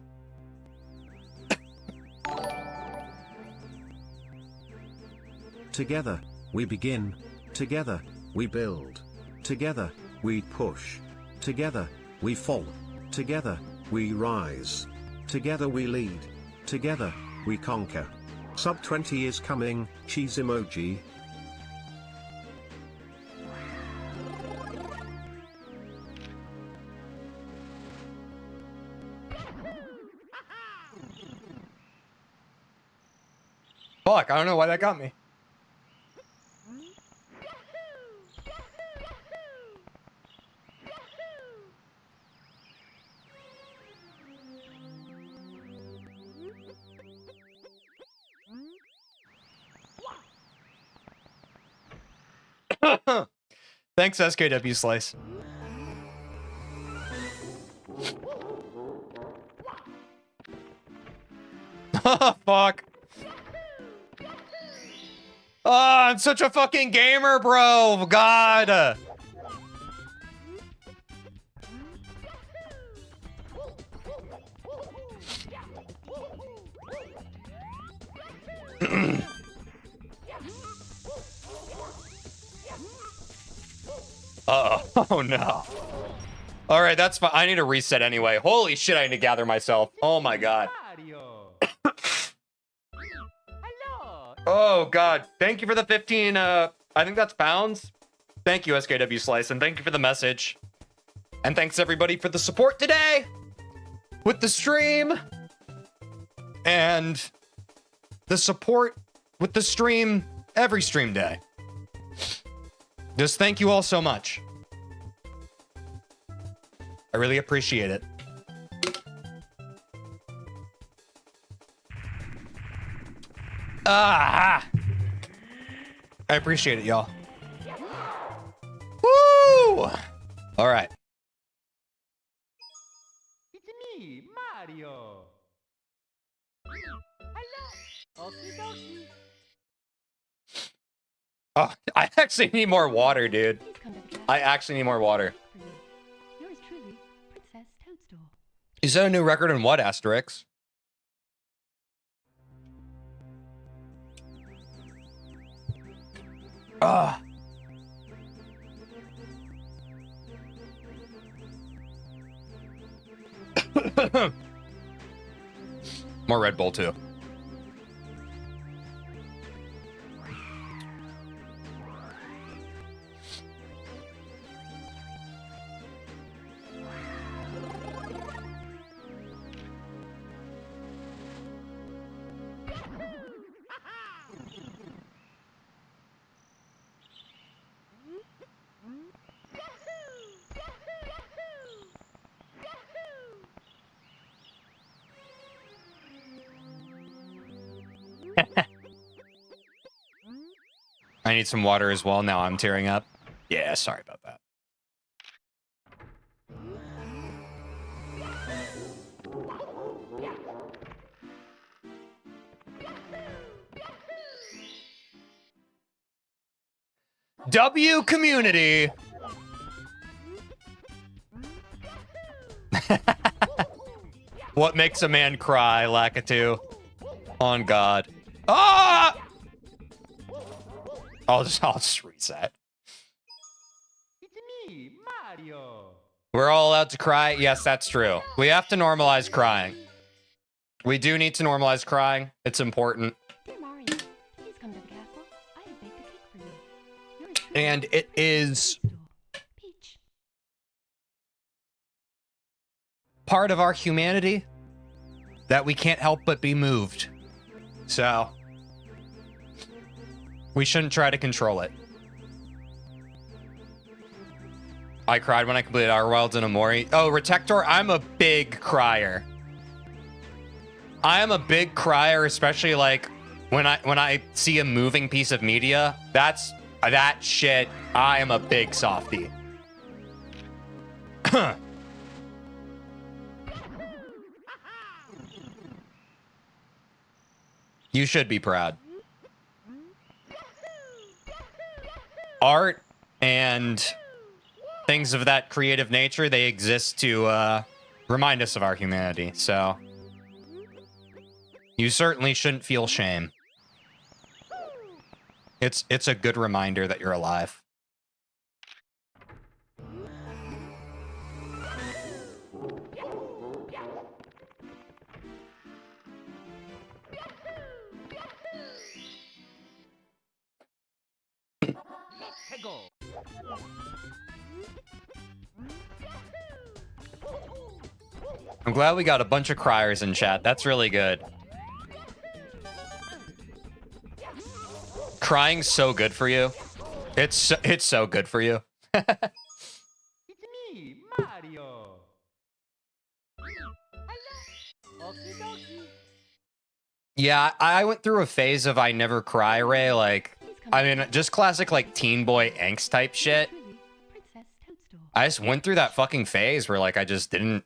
Together, we begin. Together, we build. Together, we push. Together, we fall. Together, we rise. Together we lead. Together, we conquer. Sub 20 is coming, cheese emoji. Fuck, I don't know why that got me. Thanks, SKW Slice. Fuck. Oh, I'm such a fucking gamer, bro. God. Oh no. All right, that's fine. I need to reset anyway. Holy shit, I need to gather myself. Oh my god. Mario. Hello. Oh god. Thank you for the 15 I think that's pounds. Thank you, SKW Slice, and thank you for the message. And thanks everybody for the support today with the stream. And the support with the stream every stream day. Just thank you all so much. I really appreciate it. Ah! I appreciate it, y'all. Woo! All right. It's me, Mario. Hello. Okie dokie. Oh, I actually need more water, dude. Please come to the castle. I actually need more water. For you. Yours truly, Princess Toadstool. You set a new record in what, Asterix? Ah. More Red Bull, too. I need some water as well. Now I'm tearing up. Yeah, sorry about that. W community. What makes a man cry, Lakitu? On God. Ah! I'll just reset. It's me, Mario. We're all allowed to cry. Yes, that's true. We have to normalize crying. We do need to normalize crying. It's important. Dear Mario, please come to the castle. I have baked a cake for you. Yours truly, And it is Peach. part of our humanity that we can't help but be moved. So we shouldn't try to control it. I cried when I completed Our Wilds and Amori. Oh, Retector, I'm a big crier. I am a big crier, especially like when I see a moving piece of media. That shit. I am a big softie. You should be proud. Art and things of that creative nature, they exist to remind us of our humanity. So you certainly shouldn't feel shame. It's a good reminder that you're alive. I'm glad we got a bunch of criers in chat. That's really good. Crying's so good for you. It's so good for you. It's me, Mario. Okie dokie. Yeah, I went through a phase of I never cry, Ray. Like, I mean, just classic like teen boy angst type shit. Truly, Princess Toadstool. I just went through that fucking phase where like I just didn't.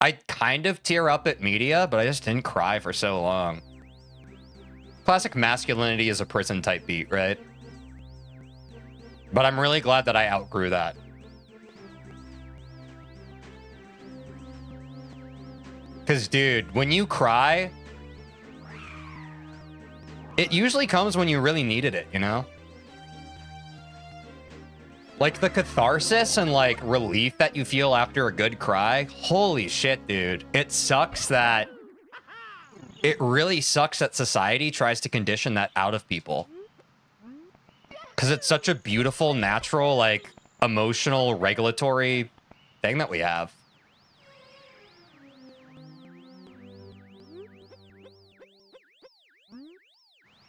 I kind of tear up at media, but I just didn't cry for so long. Classic masculinity is a prison type beat, right? But I'm really glad that I outgrew that. Because, dude, when you cry, it usually comes when you really needed it, you know? Like the catharsis and like relief that you feel after a good cry. Holy shit, dude. It sucks that... It really sucks that society tries to condition that out of people. Because it's such a beautiful, natural, like, emotional, regulatory thing that we have.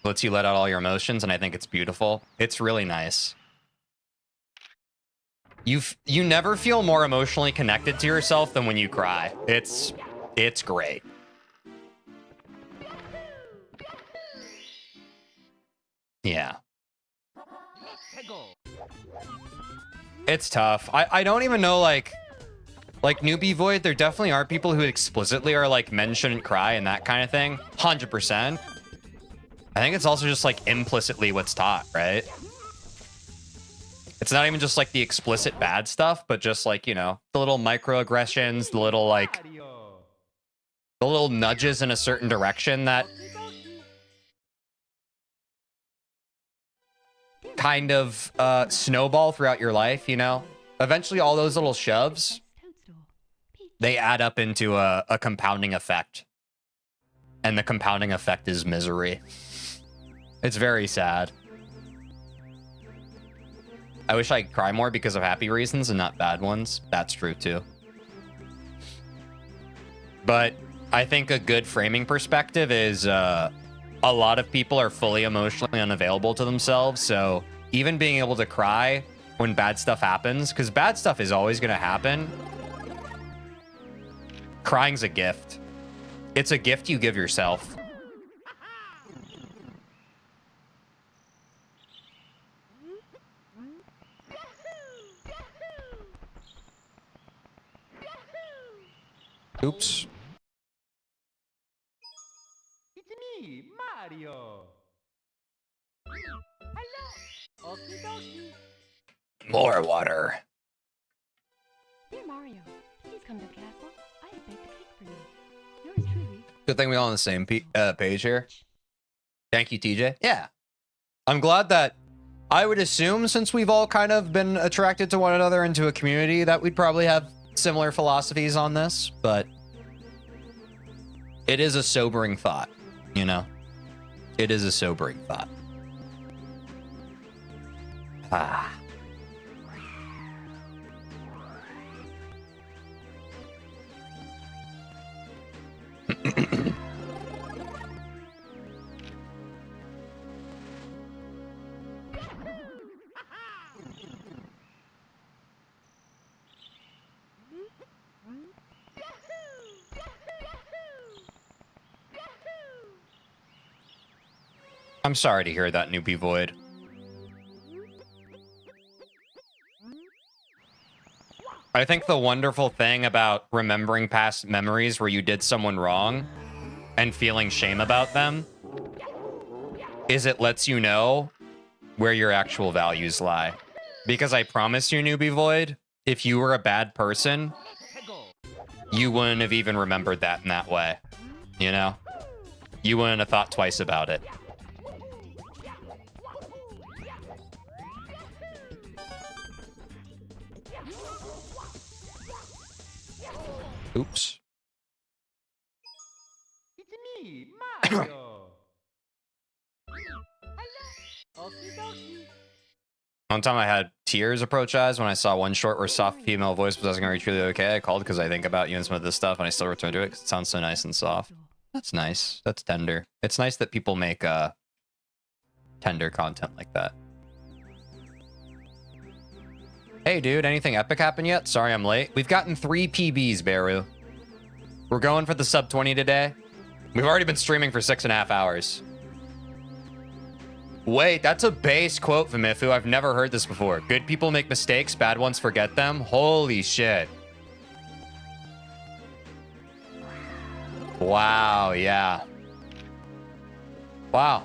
Lets you let out all your emotions, and I think it's beautiful. It's really nice. You never feel more emotionally connected to yourself than when you cry. It's great. Yeah. It's tough. I don't even know, like Newbie Void, there definitely are people who explicitly are like, men shouldn't cry and that kind of thing. 100%. I think it's also just like implicitly what's taught, right? It's not even just like the explicit bad stuff, but just like, you know, the little microaggressions, the little like, Mario. the little nudges in a certain direction that kind of snowball throughout your life, you know? Eventually all those little shoves, Toadstool. Peach. they add up into a compounding effect. And the compounding effect is misery. It's very sad. I wish I could cry more because of happy reasons and not bad ones. That's true too. But I think a good framing perspective is a lot of people are fully emotionally unavailable to themselves. So even being able to cry when bad stuff happens, because bad stuff is always going to happen, crying's a gift. It's a gift you give yourself. Oops. It's me, Mario. Hello. Okie dokie. More water. Dear Mario, please come to the castle. Good thing we all on the same page here. Thank you, TJ. Yeah. I'm glad that I would assume, since we've all kind of been attracted to one another into a community, that we'd probably have similar philosophies on this, but it is a sobering thought, you know? It is a sobering thought. Ah. I'm sorry to hear that, Newbie Void. I think the wonderful thing about remembering past memories where you did someone wrong and feeling shame about them is it lets you know where your actual values lie. Because I promise you, Newbie Void, if you were a bad person, you wouldn't have even remembered that in that way. You know? You wouldn't have thought twice about it. Oops. It's me, Mario. Okie dokie. One time I had tears approach eyes when I saw one short where soft female voice was asking, "Are you truly okay?" I called because I think about you and some of this stuff, and I still return to it because it sounds so nice and soft. That's nice. That's tender. It's nice that people make tender content like that. Hey, dude, anything epic happen yet? Sorry I'm late. We've gotten 3 PBs, Beru. We're going for the sub 20 today. We've already been streaming for 6.5 hours. Wait, that's a base quote from Mifu. I've never heard this before. Good people make mistakes, bad ones forget them. Holy shit. Wow, yeah. Wow.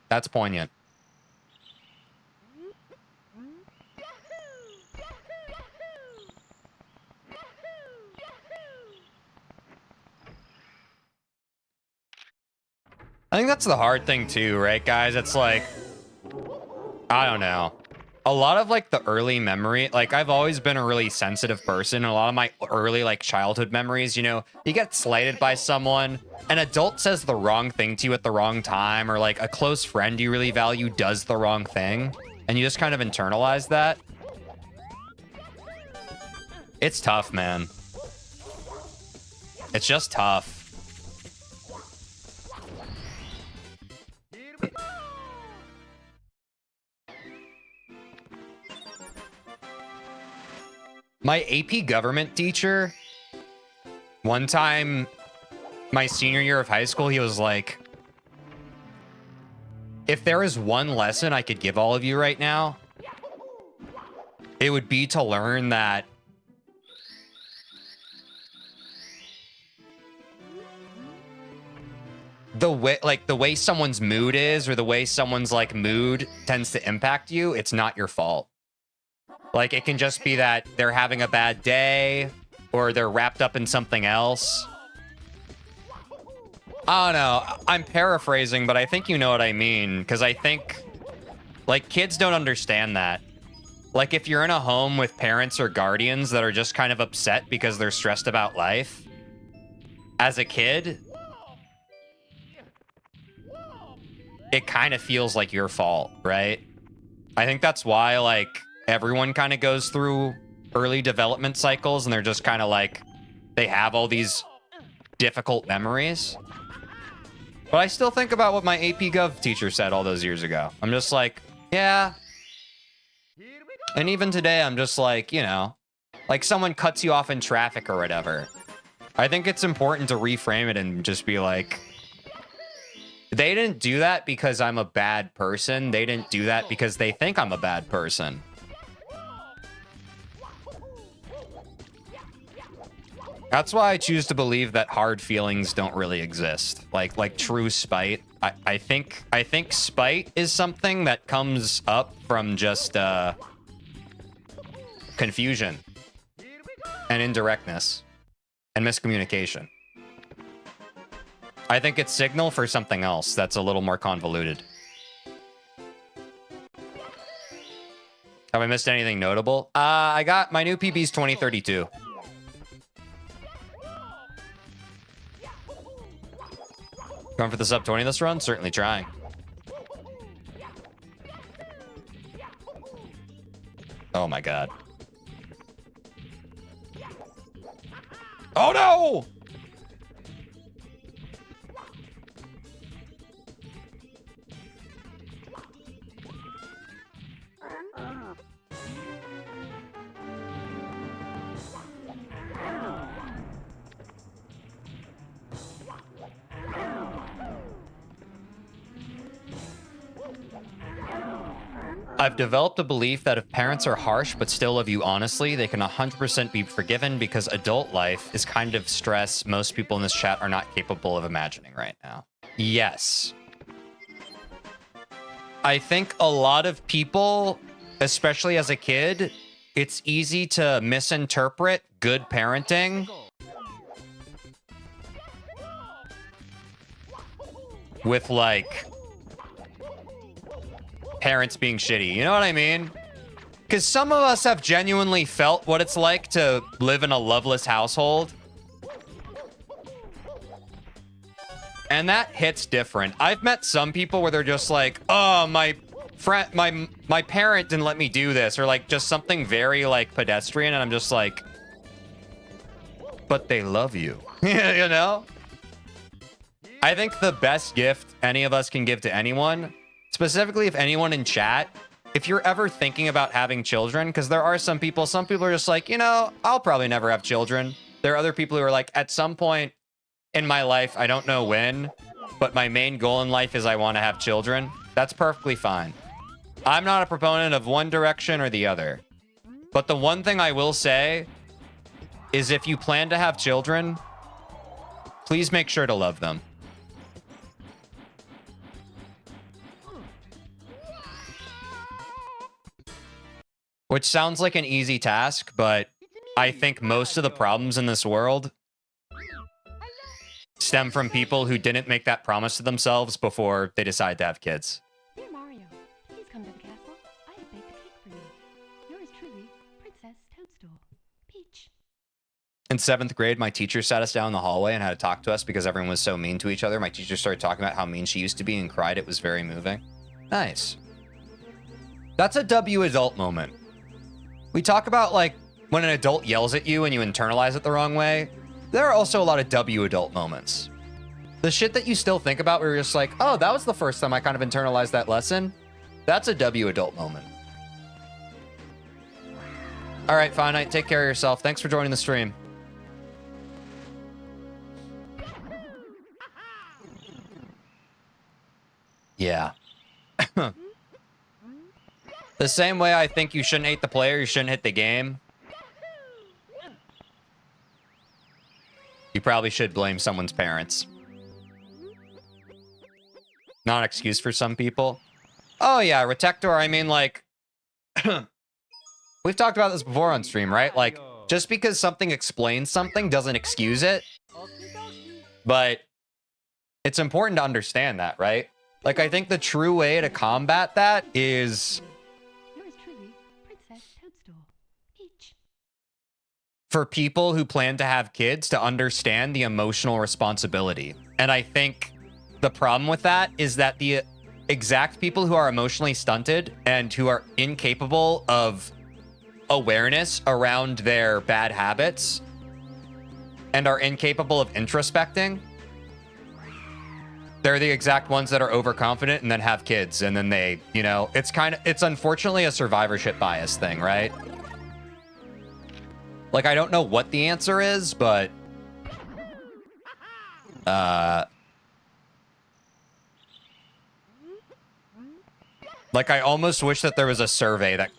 That's poignant. I think that's the hard thing too, right, guys? It's like, I don't know. A lot of like the early memory, like I've always been a really sensitive person. A lot of my early like childhood memories, you know, you get slighted by someone, an adult says the wrong thing to you at the wrong time, or like a close friend you really value does the wrong thing, and you just kind of internalize that. It's tough, man. It's just tough. My AP government teacher, one time, my senior year of high school, he was like, if there is one lesson I could give all of you right now, it would be to learn that the way someone's mood is, or the way someone's like mood tends to impact you, it's not your fault. Like, it can just be that they're having a bad day, or they're wrapped up in something else. I don't know. I'm paraphrasing, but I think you know what I mean. Because I think, like, kids don't understand that. Like, if you're in a home with parents or guardians that are just kind of upset because they're stressed about life, as a kid, it kind of feels like your fault, right? I think that's why, like, everyone kind of goes through early development cycles, and they're just kind of like, they have all these difficult memories. But I still think about what my AP Gov teacher said all those years ago. I'm just like, yeah. And even today, I'm just like, you know, like someone cuts you off in traffic or whatever. I think it's important to reframe it and just be like, they didn't do that because I'm a bad person. They didn't do that because they think I'm a bad person. That's why I choose to believe that hard feelings don't really exist. Like true spite. I think spite is something that comes up from just confusion. and indirectness and miscommunication. I think it's signal for something else that's a little more convoluted. Have I missed anything notable? I got my new PB's 2032. Going for the sub 20 this run? Certainly trying. Oh my god. Oh no! I've developed a belief that if parents are harsh but still love you honestly, they can 100% be forgiven because adult life is kind of stress most people in this chat are not capable of imagining right now. Yes. I think a lot of people, especially as a kid, it's easy to misinterpret good parenting with, like, parents being shitty. You know what I mean? Because some of us have genuinely felt what it's like to live in a loveless household. And that hits different. I've met some people where they're just like, oh, my parent didn't let me do this, or like just something very like pedestrian, and I'm just like, but they love you. You know? I think the best gift any of us can give to anyone, specifically if anyone in chat, if you're ever thinking about having children, because there are some people are just like, you know, I'll probably never have children. There are other people who are like, at some point in my life, I don't know when, but my main goal in life is I want to have children. That's perfectly fine. I'm not a proponent of one direction or the other. But the one thing I will say is if you plan to have children, please make sure to love them. Which sounds like an easy task, but I think most of the problems in this world stem from people who didn't make that promise to themselves before they decide to have kids. Dear Mario, please come to the castle. I have baked a cake for you. Yours truly, Princess Toadstool. Peach. In 7th grade, my teacher sat us down in the hallway and had to talk to us because everyone was so mean to each other. My teacher started talking about how mean she used to be and cried. It was very moving. Nice. That's a W adult moment. We talk about, like, when an adult yells at you and you internalize it the wrong way. There are also a lot of W adult moments. The shit that you still think about where you're just like, oh, that was the first time I kind of internalized that lesson. That's a W adult moment. All right, Finite, take care of yourself. Thanks for joining the stream. Yeah. The same way I think you shouldn't hate the player, you shouldn't hit the game. You probably should blame someone's parents. Not an excuse for some people. Oh yeah, Retector, I mean, like... We've talked about this before on stream, right? Like, just because something explains something doesn't excuse it. But it's important to understand that, right? Like, I think the true way to combat that is... Yours truly, Princess Toadstool. Peach. for people who plan to have kids to understand the emotional responsibility. And I think the problem with that is that the exact people who are emotionally stunted and who are incapable of awareness around their bad habits and are incapable of introspecting, they're the exact ones that are overconfident and then have kids. And then they, you know, it's unfortunately a survivorship bias thing, right? Like, I don't know what the answer is, but like, I almost wish that there was a survey that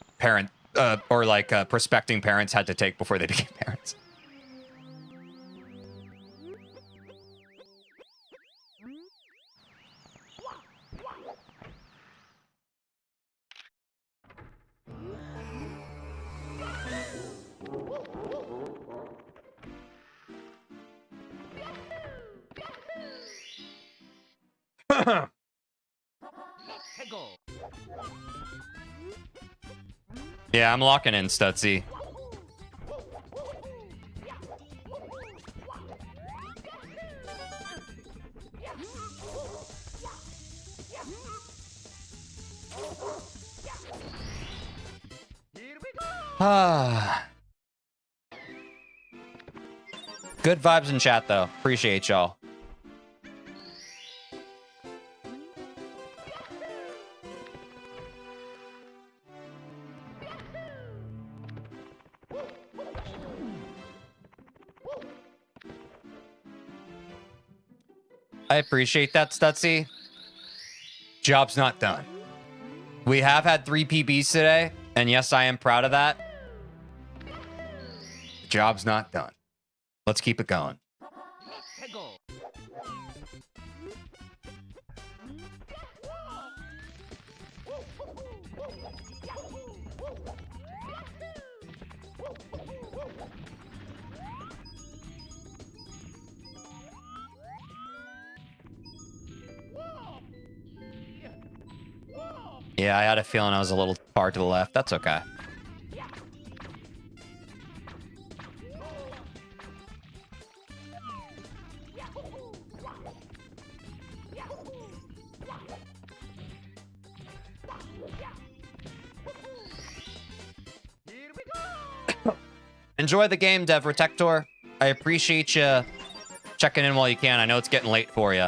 prospecting parents had to take before they became parents. Yeah, I'm locking in, Stutzy. Ah. Good vibes in chat, though. Appreciate y'all. I appreciate that, Stutzy. Job's not done. We have had 3 PBs today, and yes, I am proud of that. Job's not done. Let's keep it going. Yeah, I had a feeling I was a little far to the left. That's okay. Enjoy the game, Dev Protector. I appreciate you checking in while you can. I know it's getting late for you.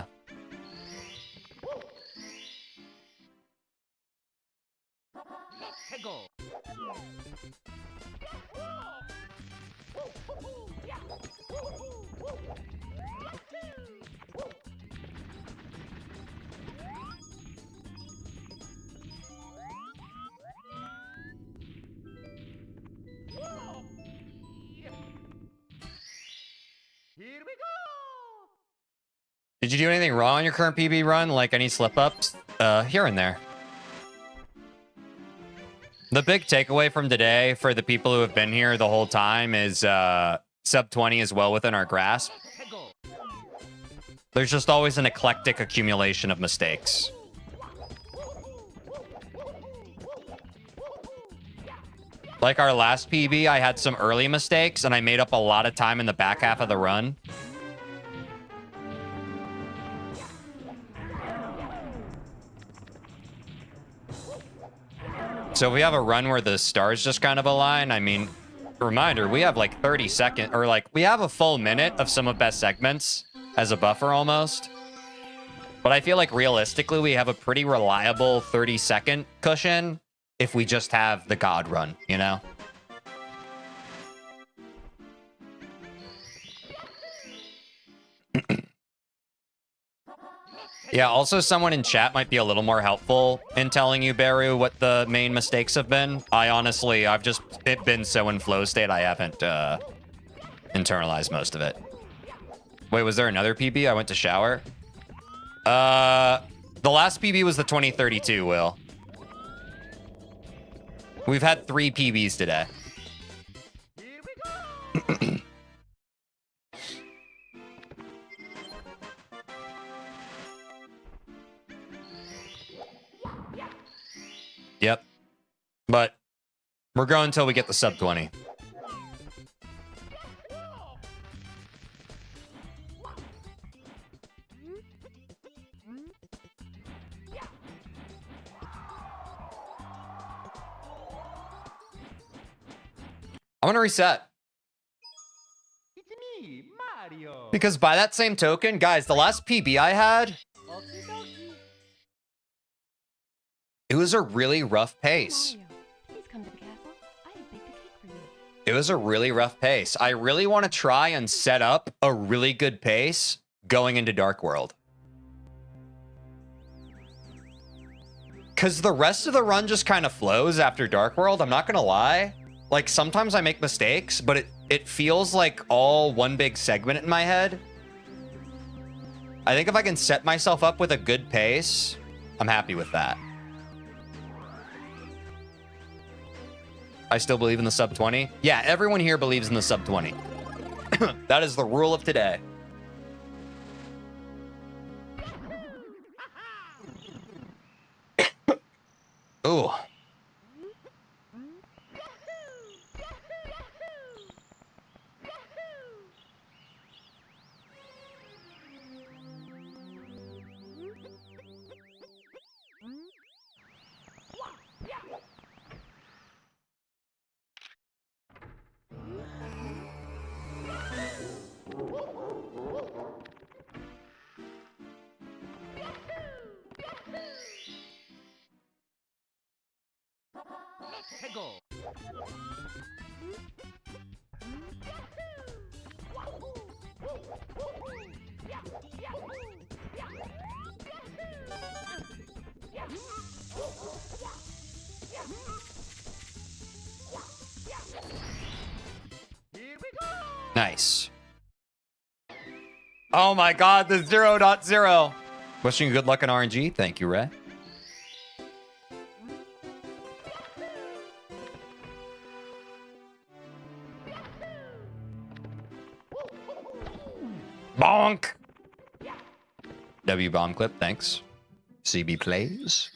Did you do anything wrong on your current PB run? Like any slip-ups? Here and there. The big takeaway from today for the people who have been here the whole time is sub 20 is well within our grasp. There's just always an eclectic accumulation of mistakes. Like our last PB, I had some early mistakes, and I made up a lot of time in the back half of the run. So if we have a run where the stars just kind of align, I mean, reminder, we have like 30 seconds, or like, we have a full minute of some of best segments as a buffer almost. But I feel like realistically, we have a pretty reliable 30-second cushion if we just have the God run, you know? Yeah, also someone in chat might be a little more helpful in telling you, Beru, what the main mistakes have been. I've just been so in flow state, I haven't internalized most of it. Wait, was there another PB? I went to shower. The last PB was the 2032, Will. We've had 3 PBs today. Yep. But we're going until we get the sub 20. I'm going to reset. It's me, Mario. Because by that same token, guys, the last PB I had, Okie dokie. it was a really rough pace. Mario, please come to the castle. I have baked a cake for you. It was a really rough pace. I really want to try and set up a really good pace going into Dark World. Because the rest of the run just kind of flows after Dark World, I'm not going to lie. Like, sometimes I make mistakes, but it feels like all one big segment in my head. I think if I can set myself up with a good pace, I'm happy with that. I still believe in the sub 20. Yeah, everyone here believes in the sub 20. That is the rule of today. Ooh. Nice. Oh my god, the 0.0. Wishing you good luck in RNG. Thank you, Ray. Bonk. W bomb clip, thanks. CB plays.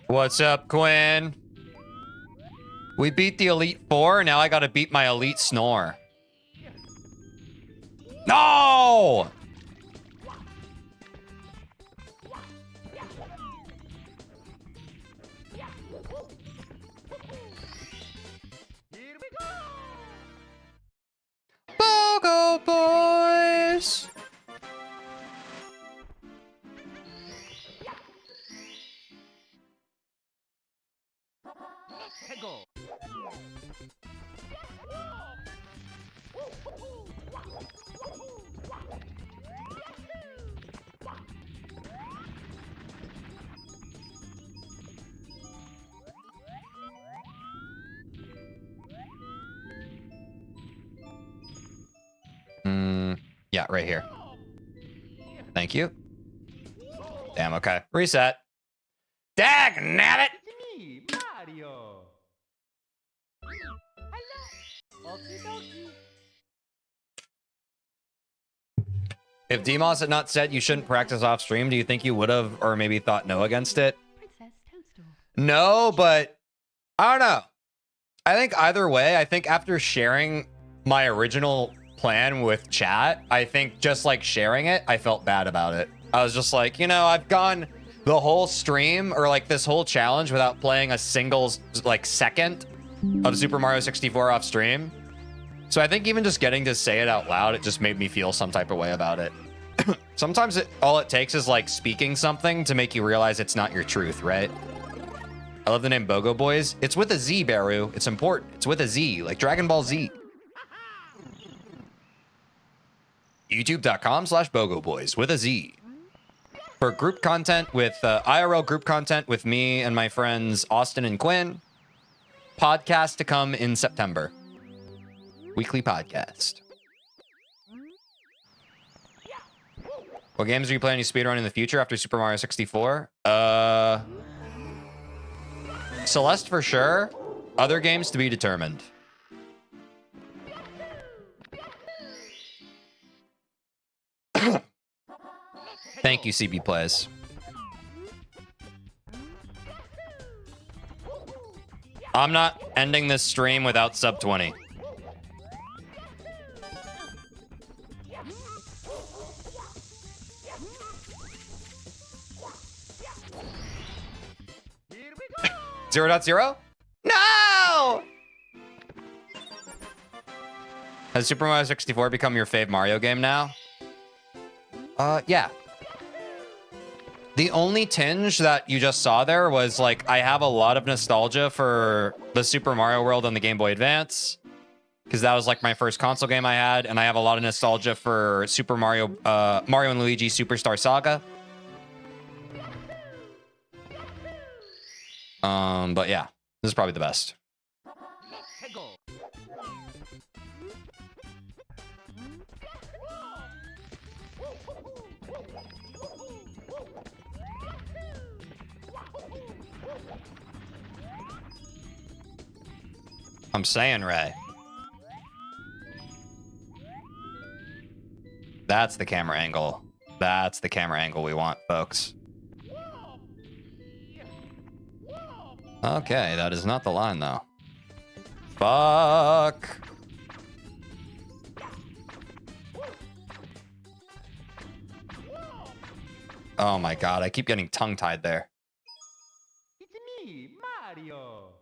What's up, Quinn? We beat the Elite Four, now I gotta beat my Elite Snore. No! BOGO boys! Yeah, right here. Thank you. Damn, okay. Reset. Dag nabbit! It's me, Mario. Hello. Okie dokie. If DMOS had not said you shouldn't practice off stream, do you think you would have or maybe thought no against it? Princess Toadstool. No, but I don't know. I think either way, I think after sharing my original plan with chat, I think just like sharing it, I felt bad about it. I was just like, you know, I've gone the whole stream or like this whole challenge without playing a single like second of Super Mario 64 off stream. So I think even just getting to say it out loud, it just made me feel some type of way about it. Sometimes all it takes is like speaking something to make you realize it's not your truth, right? I love the name BOGO Boys. It's with a Z, Baru. It's important. It's with a Z, like Dragon Ball Z. YouTube.com/BOGO Boys with a Z. For group content with IRL group content with me and my friends Austin and Quinn. Podcast to come in September. Weekly podcast. What games are you planning to speedrun in the future after Super Mario 64? Celeste for sure. Other games to be determined. Thank you, CB Plays. I'm not ending this stream without sub 20. Here we go. 0.0? No! Has Super Mario 64 become your fave Mario game now? Yeah. The only tinge that you just saw there was like, I have a lot of nostalgia for the Super Mario World on the Game Boy Advance. Because that was like my first console game I had. And I have a lot of nostalgia for Super Mario, Mario and Luigi Superstar Saga. But yeah. This is probably the best. I'm saying, Ray. That's the camera angle. That's the camera angle we want, folks. Okay, that is not the line, though. Fuck. Oh my god, I keep getting tongue-tied there. It's me, Mario.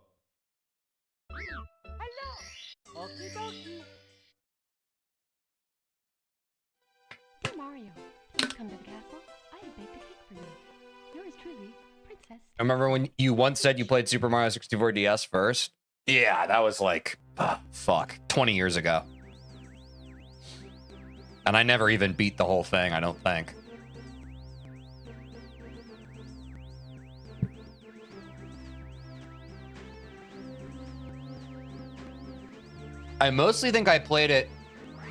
Hello. Okie dokie. Hey Mario, please come to the castle. I have baked a cake for you. Yours truly, Princess. I remember when you once said you played Super Mario 64 DS first? Yeah, that was like, fuck, 20 years ago. And I never even beat the whole thing, I don't think. I mostly think I played it,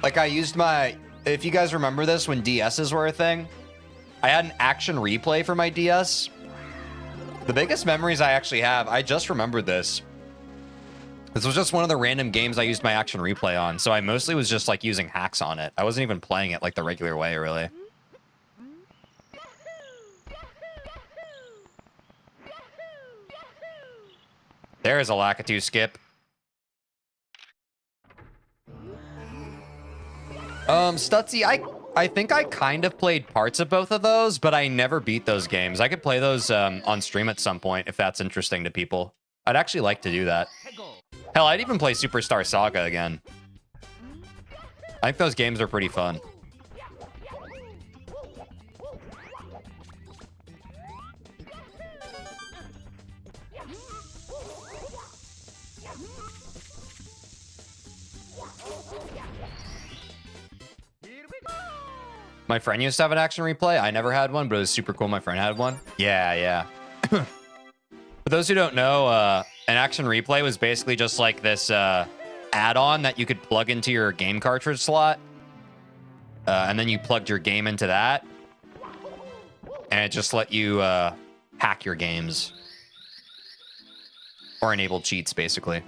like I used my, if you guys remember this, when DSs were a thing, I had an action replay for my DS. The biggest memories I actually have, I just remembered this. This was just one of the random games I used my action replay on, so I mostly was just like using hacks on it. I wasn't even playing it like the regular way, really. There's a Lakitu skip. Stutzy, I think I kind of played parts of both of those, but I never beat those games. I could play those on stream at some point if that's interesting to people. I'd actually like to do that. Hell, I'd even play Superstar Saga again. I think those games are pretty fun. My friend used to have an action replay. I never had one, but it was super cool. My friend had one. Yeah, yeah. For those who don't know, an action replay was basically just like this add-on that you could plug into your game cartridge slot. And then you plugged your game into that. And it just let you hack your games. Or enable cheats, basically.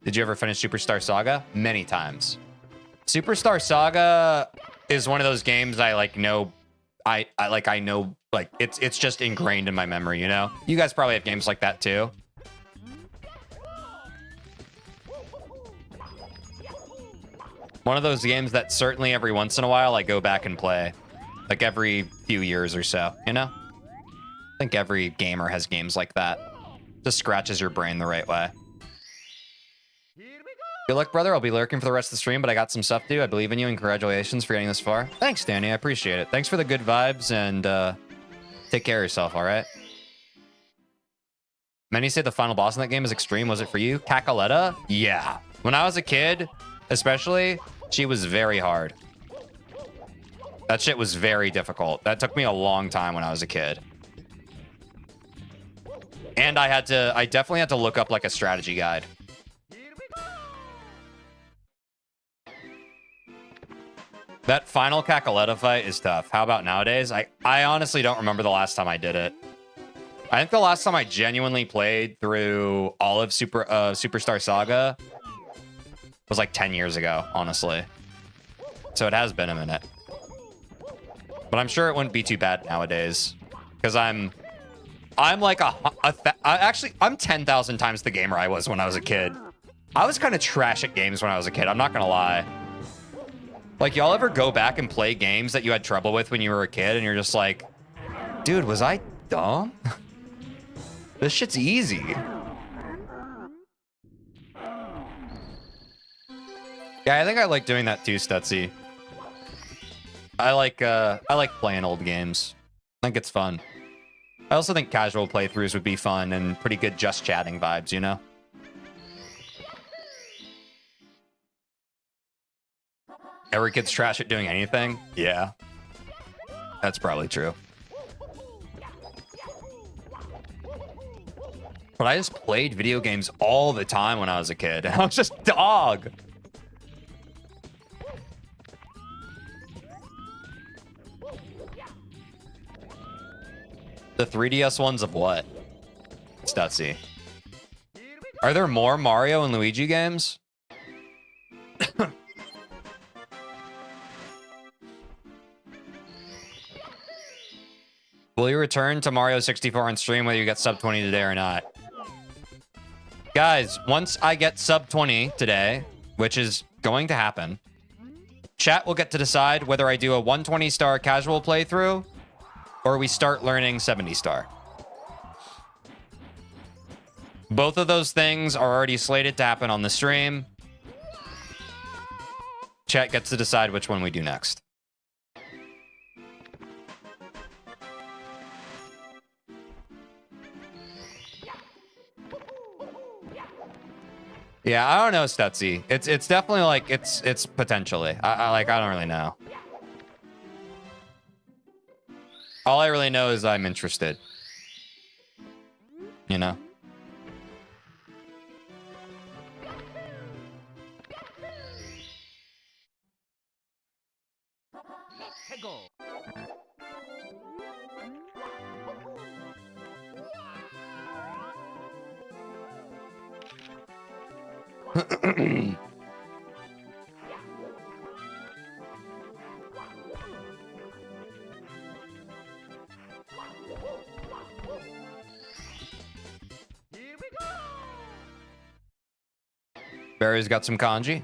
Did you ever finish Superstar Saga? Many times. Superstar Saga is one of those games I like know. I know like it's just ingrained in my memory, you know? You guys probably have games like that too. One of those games that certainly every once in a while I go back and play. Like every few years or so, you know? I think every gamer has games like that. Just scratches your brain the right way. Good luck, brother. I'll be lurking for the rest of the stream, but I got some stuff to do. I believe in you, and congratulations for getting this far. Thanks, Danny. I appreciate it. Thanks for the good vibes, and take care of yourself, all right? Many say the final boss in that game is extreme. Was it for you? Cacoletta? Yeah. When I was a kid, especially, she was very hard. That shit was very difficult. That took me a long time when I was a kid. And I definitely had to look up like a strategy guide. That final Cacoletta fight is tough. How about nowadays? I honestly don't remember the last time I did it. I think the last time I genuinely played through all of Superstar Saga was like 10 years ago, honestly. So it has been a minute. But I'm sure it wouldn't be too bad nowadays. Because I'm like I'm 10,000 times the gamer I was when I was a kid. I was kind of trash at games when I was a kid. I'm not going to lie. Like, y'all ever go back and play games that you had trouble with when you were a kid and you're just like, dude, was I dumb? This shit's easy. Yeah, I think I like doing that too, Stutzy. I like playing old games. I think it's fun. I also think casual playthroughs would be fun and pretty good just chatting vibes, you know? Every kid's trash at doing anything? Yeah. That's probably true. But I just played video games all the time when I was a kid. I was just dog. The 3DS ones of what? Stutzy. Are there more Mario and Luigi games? Will you return to Mario 64 on stream whether you get sub 20 today or not? Guys, once I get sub 20 today, which is going to happen, chat will get to decide whether I do a 120 star casual playthrough or we start learning 70 star. Both of those things are already slated to happen on the stream. Chat gets to decide which one we do next. Yeah, I don't know, Stutzy. It's definitely like it's potentially. I don't really know. All I really know is I'm interested. You know? Barry's got some kanji.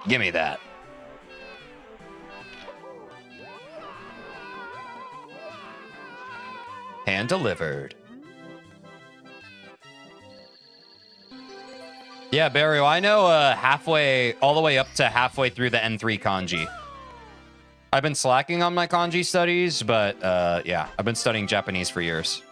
Give me that. Hand delivered. Yeah, Barry, I know halfway, all the way up to halfway through the N3 kanji. I've been slacking on my kanji studies, but yeah, I've been studying Japanese for years.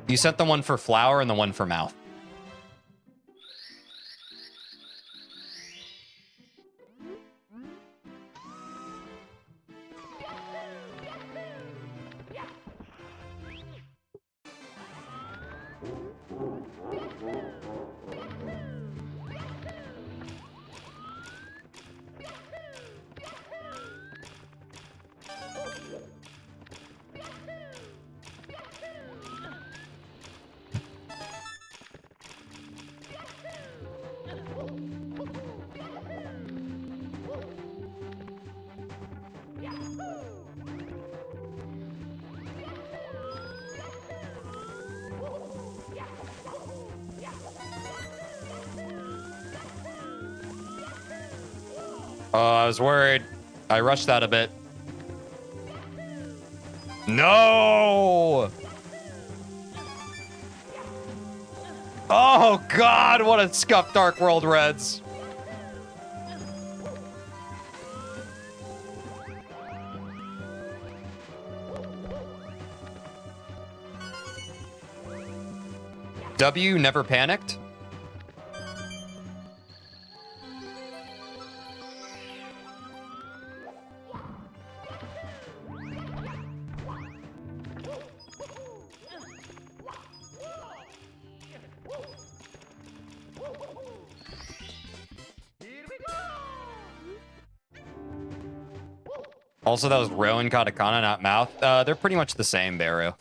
You sent the one for flower and the one for mouth. Oh, I was worried. I rushed that a bit. No! Oh, God, what a scuffed Dark World Reds. W never panicked? Also, that was Ro and Katakana, not Mouth. They're pretty much the same, Baru.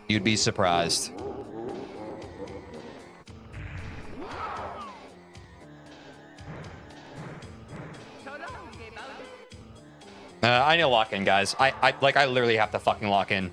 You'd be surprised. I need to lock in, guys. I literally have to fucking lock in.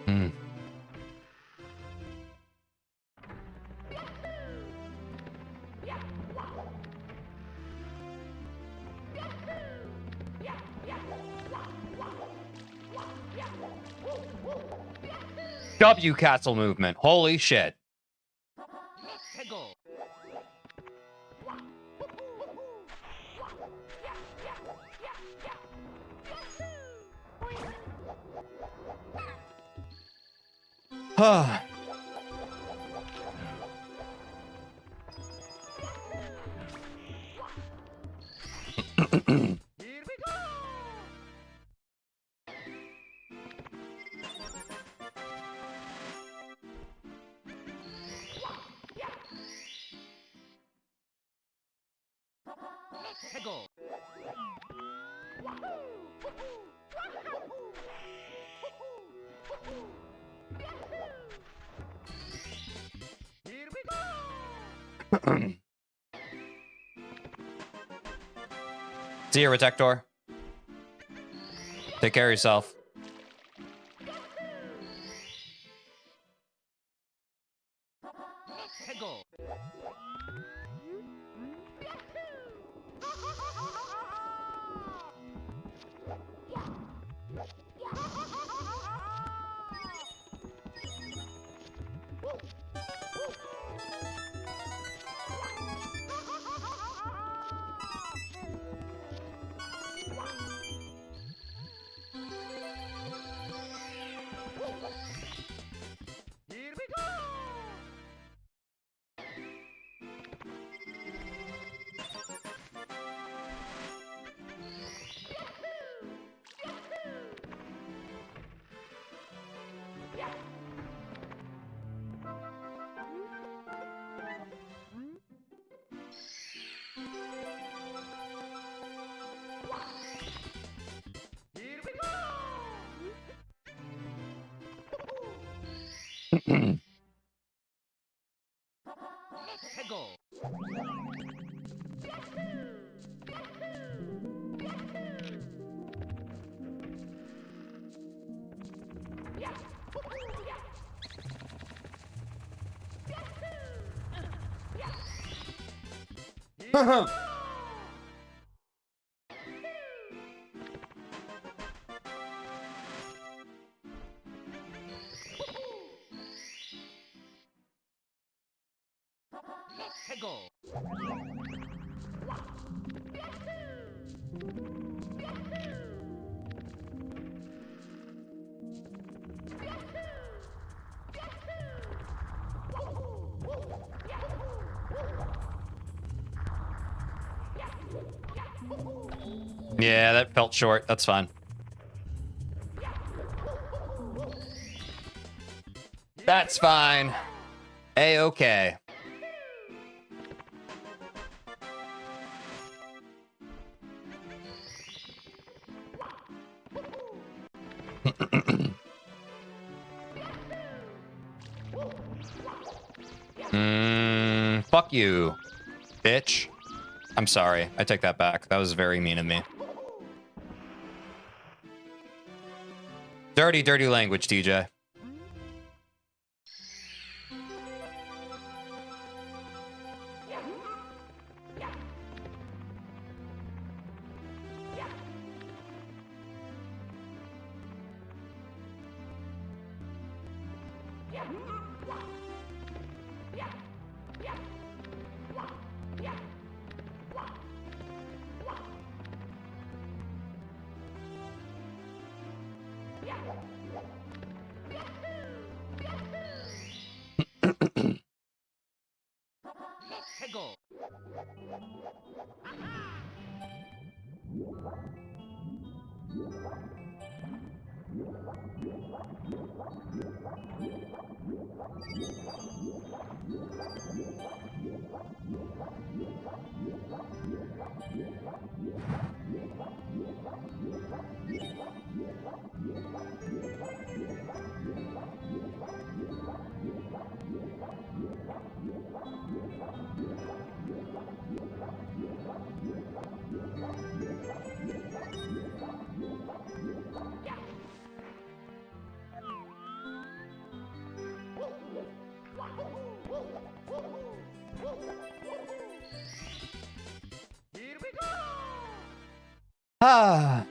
Hmm. W castle movement. Holy shit. See you, Protector. Take care of yourself. Yeah, that felt short. That's fine. That's fine. A-okay. Fuck you, bitch. I'm sorry. I take that back. That was very mean of me. Dirty, dirty language, TJ. Ah.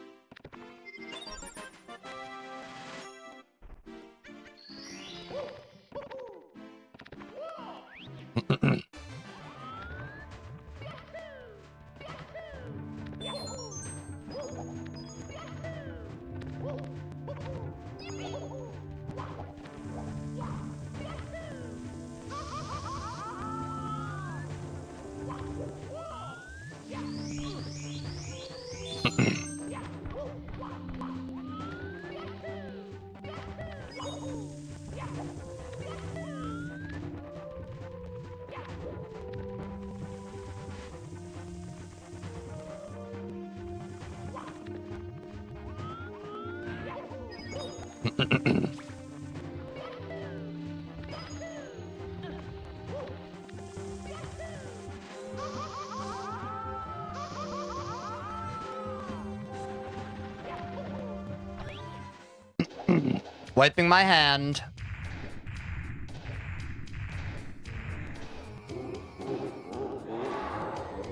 Wiping my hand.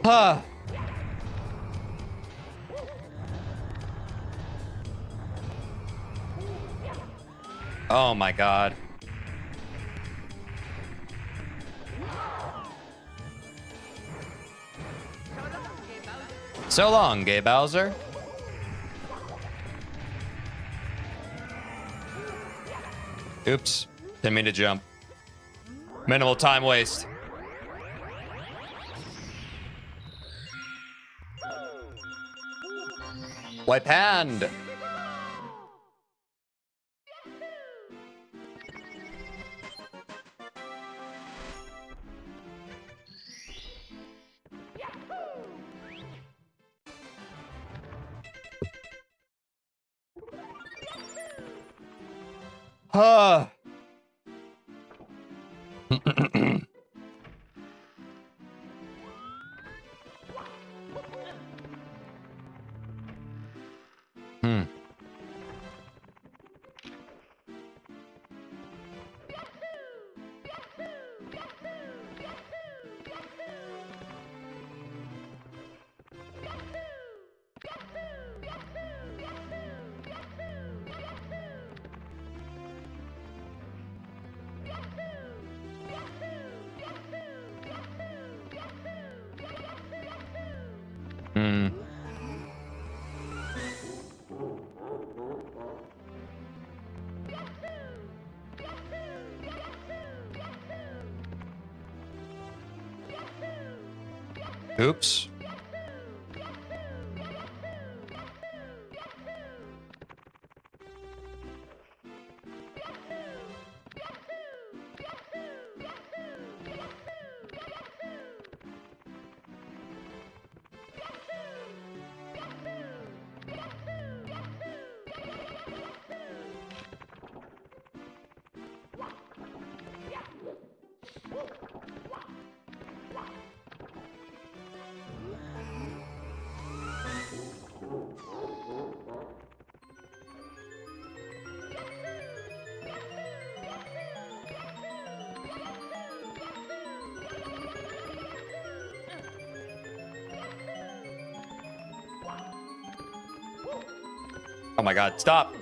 Huh. Oh my god. So long, gay Bowser. Oops. Didn't mean to jump. Minimal time waste. Wipe hand. Huh. Oops. Oh my god, stop.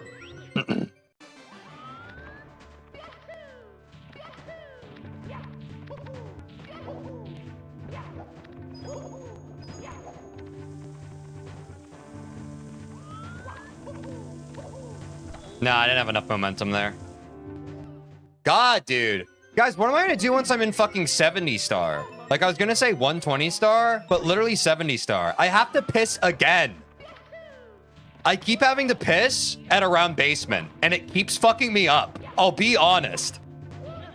Nah, I didn't have enough momentum there. God, dude. Guys, what am I gonna do once I'm in fucking 70 star? Like, I was gonna say 120 star, but literally 70 star. I have to piss again. I keep having to piss at around basement, and it keeps fucking me up. I'll be honest.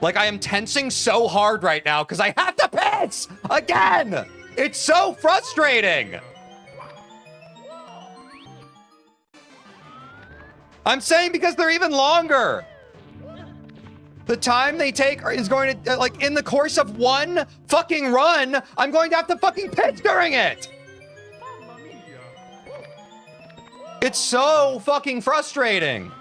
Like, I am tensing so hard right now because I have to piss again. It's so frustrating. I'm saying because they're even longer. The time they take is going to, like, in the course of one fucking run, I'm going to have to fucking piss during it. It's so fucking frustrating.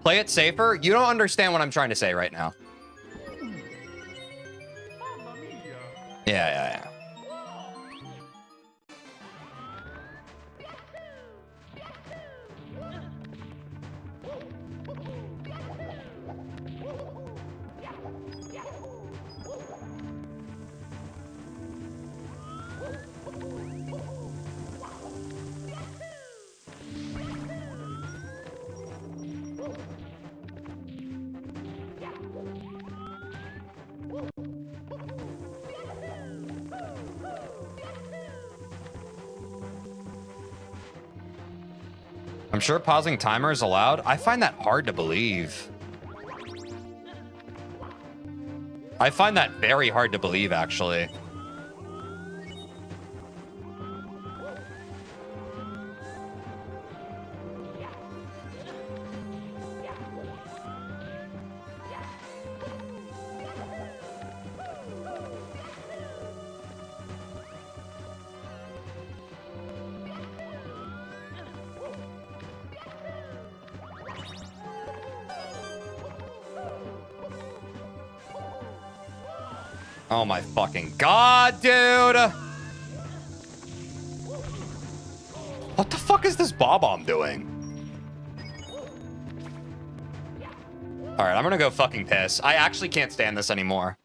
Play it safer? You don't understand what I'm trying to say right now. Yeah. I'm sure pausing timer is allowed. I find that hard to believe. I find that very hard to believe, actually. Oh my fucking god, dude! What the fuck is this Bob-omb doing? Alright, I'm gonna go fucking piss. I actually can't stand this anymore.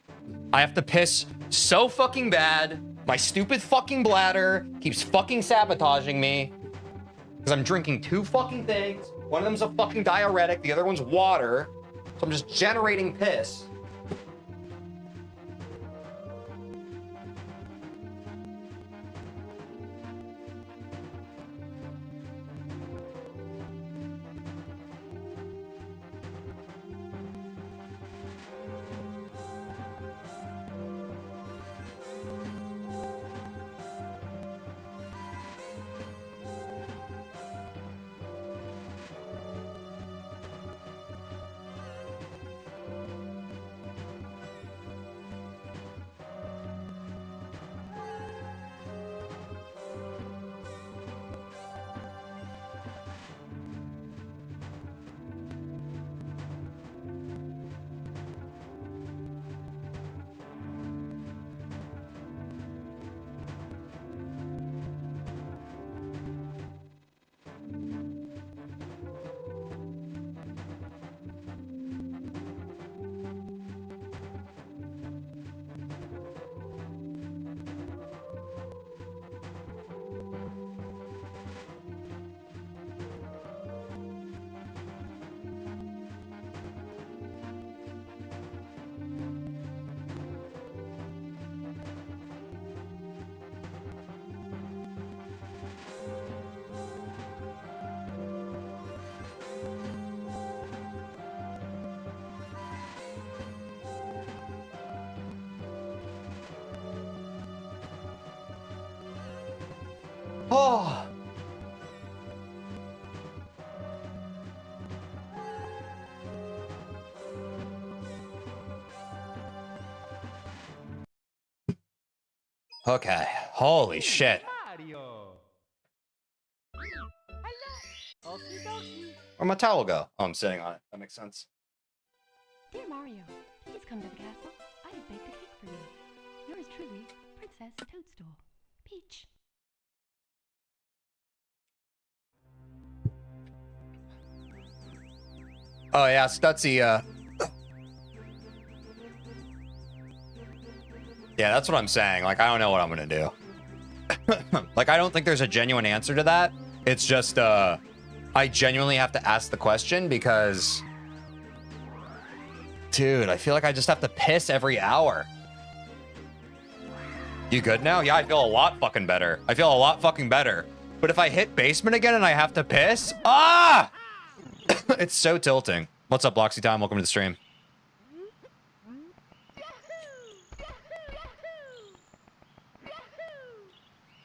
I have to piss so fucking bad. My stupid fucking bladder keeps fucking sabotaging me. Because I'm drinking 2 fucking things. One of them's a fucking diuretic, the other one's water. So I'm just generating piss. Oh. Okay. Holy shit. Mario. Hello. Okie dokie. Where'd my towel go? Oh, I'm sitting on it. That makes sense. Dear Mario, please come to the castle. I have baked a cake for you. Yours truly, Princess Toadstool. Peach. Oh yeah, Stutzy, yeah, that's what I'm saying. Like, I don't know what I'm gonna do. Like, I don't think there's a genuine answer to that. It's just, I genuinely have to ask the question because... Dude, I feel like I just have to piss every hour. You good now? Yeah, I feel a lot fucking better. I feel a lot fucking better. But if I hit basement again and I have to piss... Ah! It's so tilting. What's up, Bloxy Time? Welcome to the stream.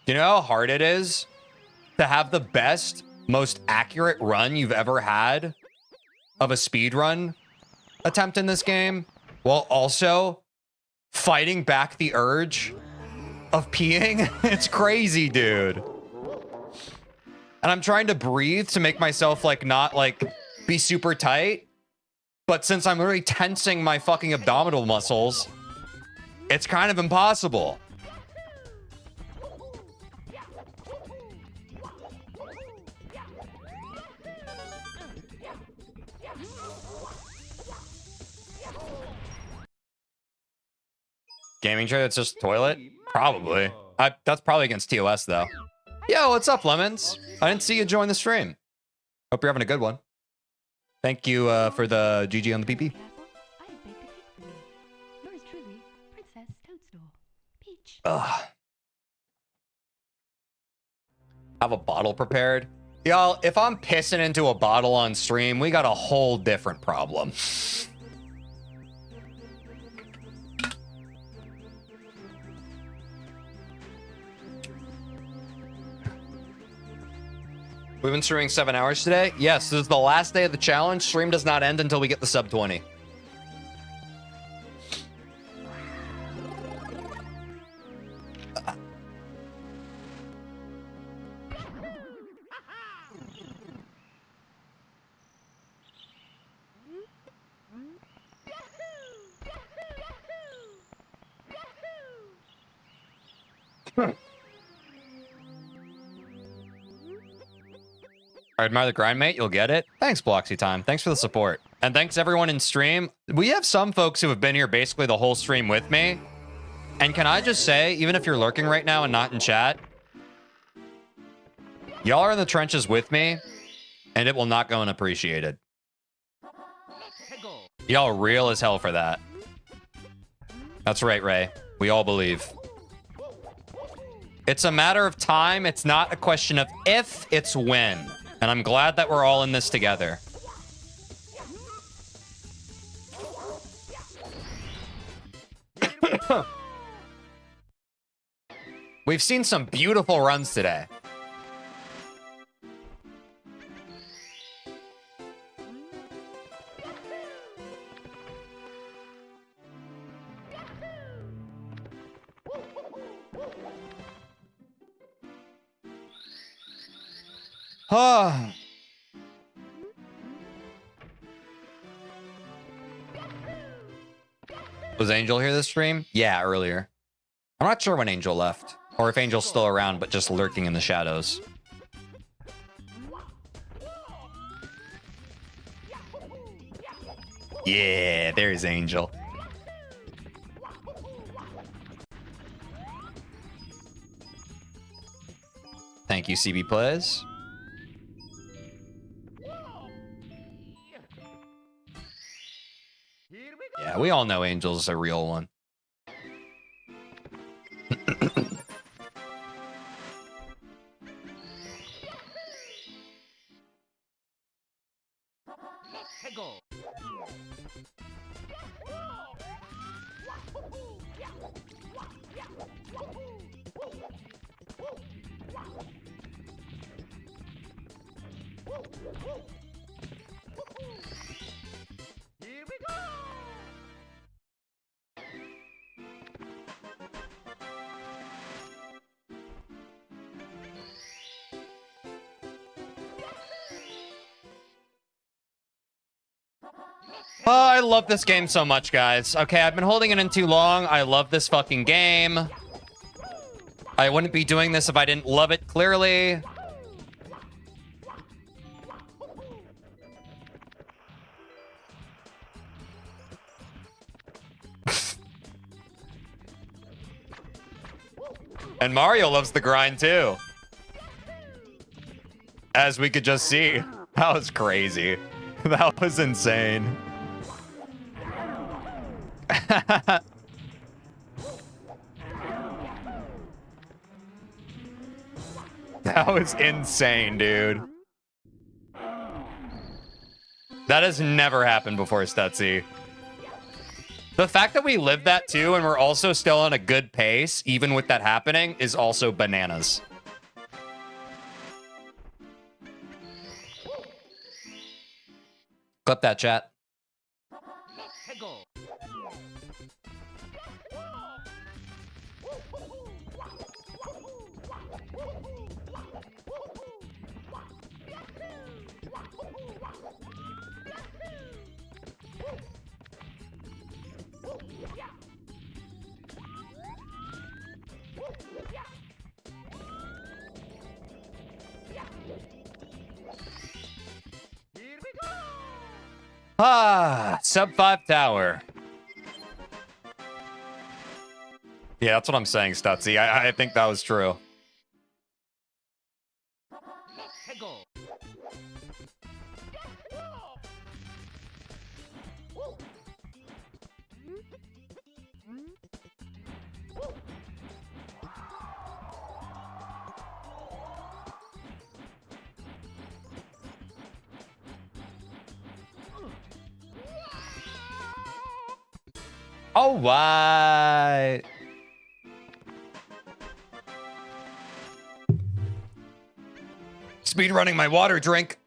You know how hard it is to have the best, most accurate run you've ever had of a speedrun attempt in this game, while also fighting back the urge of peeing? It's crazy, dude. And I'm trying to breathe to make myself, like, not, like, be super tight. But since I'm literally tensing my fucking abdominal muscles, it's kind of impossible. Gaming chair that's just a toilet? Probably. That's probably against TOS, though. Yo, what's up, Lemons? I didn't see you join the stream. Hope you're having a good one. Thank you for the GG on the PP. I have baked a cake for you. Yours truly, Princess Toadstool. Peach. Ugh. Have a bottle prepared. Y'all, if I'm pissing into a bottle on stream, we got a whole different problem. We've been streaming 7 hours today. Yes, this is the last day of the challenge. Stream does not end until we get the sub 20. I admire the grind, mate. You'll get it. Thanks, Bloxy Time. Thanks for the support. And thanks everyone in stream. We have some folks who have been here basically the whole stream with me. And can I just say, even if you're lurking right now and not in chat, y'all are in the trenches with me, and it will not go unappreciated. Y'all real as hell for that. That's right, Ray. We all believe. It's a matter of time. It's not a question of if, it's when. And I'm glad that we're all in this together. We've seen some beautiful runs today. Oh. Was Angel here this stream? Yeah, earlier. I'm not sure when Angel left. Or if Angel's still around, but just lurking in the shadows. Yeah, there's Angel. Thank you, CB Plays. Yeah, we all know Angel's a real one. Oh, I love this game so much, guys. Okay, I've been holding it in too long. I love this fucking game. I wouldn't be doing this if I didn't love it, clearly. And Mario loves the grind, too. As we could just see. That was crazy. That was insane. That was insane, dude. That has never happened before, Stutzy. The fact that we lived that too and we're also still on a good pace, even with that happening, is also bananas. Clip that, chat. Ah, sub 5 tower. Yeah, that's what I'm saying, Stutzy. I think that was true. All right. Speed running my water drink.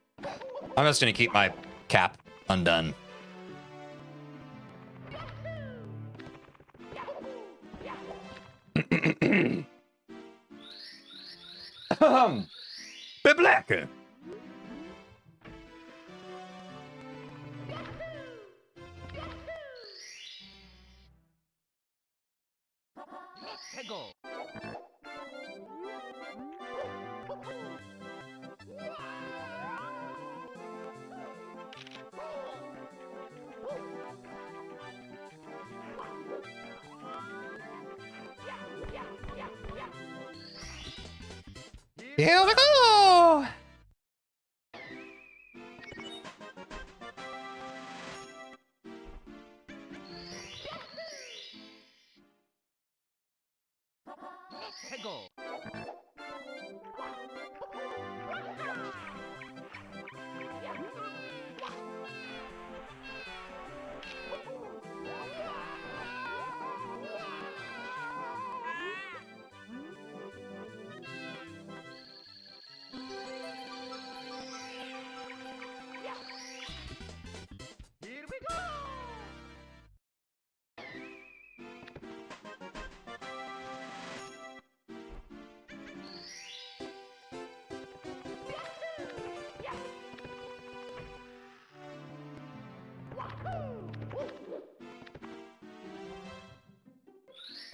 I'm just gonna keep my cap undone. Biblake. Here we go.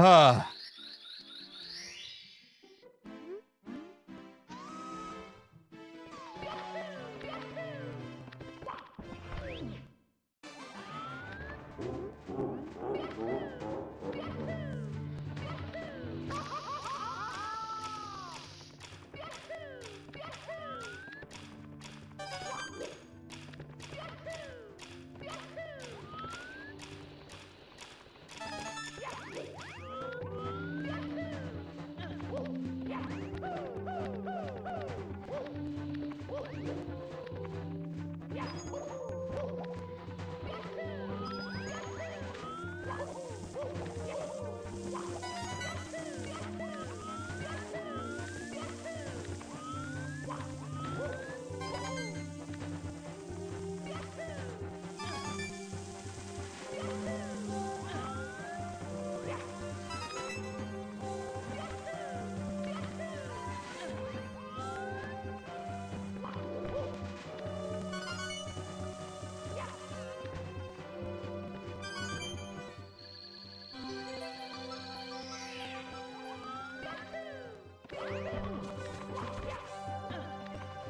Ah.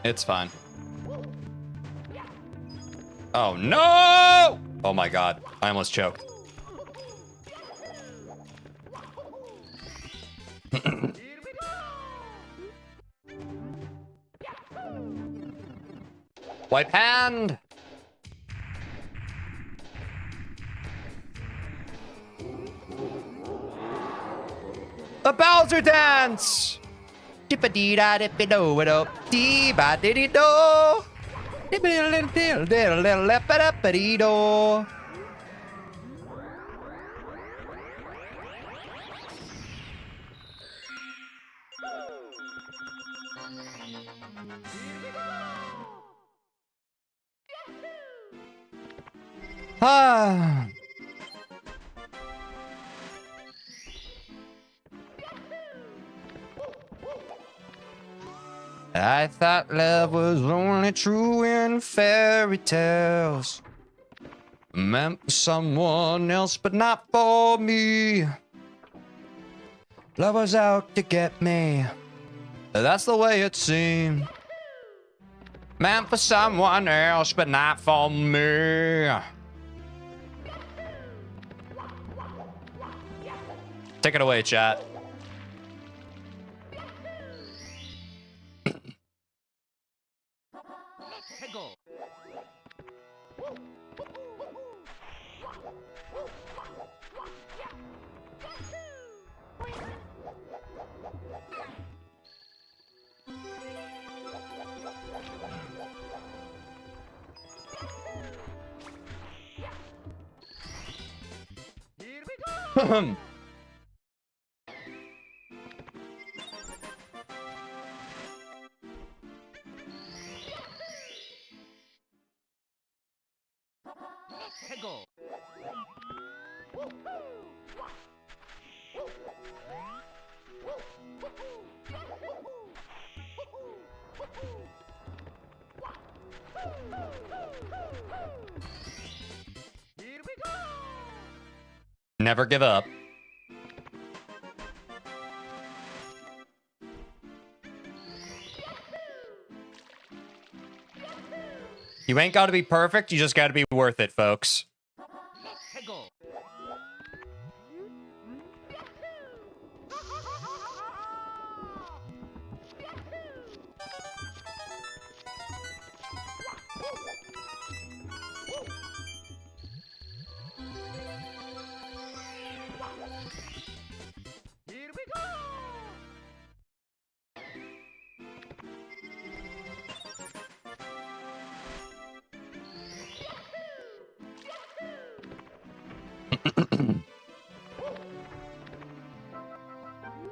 It's fine. Oh no! Oh my god, I almost choked. Wipe hand! The Bowser dance! Dip-a-dee-da-dip-a-do-a-do. Dee-ba-dee-dee-do. Dip-a-dee-dee-dee-dee-dee-dee-dee-dee-dee-dee-dee-dee-dee-dee-dee-dee. Ah. I thought love was only true in fairy tales. Meant for someone else, but not for me. Love was out to get me. That's the way it seemed. Meant for someone else, but not for me. Take it away, chat. Never give up. You ain't got to be perfect, you just got to be worth it, folks.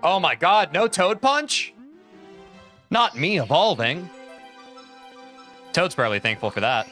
Oh my god, no Toad Punch? Not me evolving. Toad's probably thankful for that.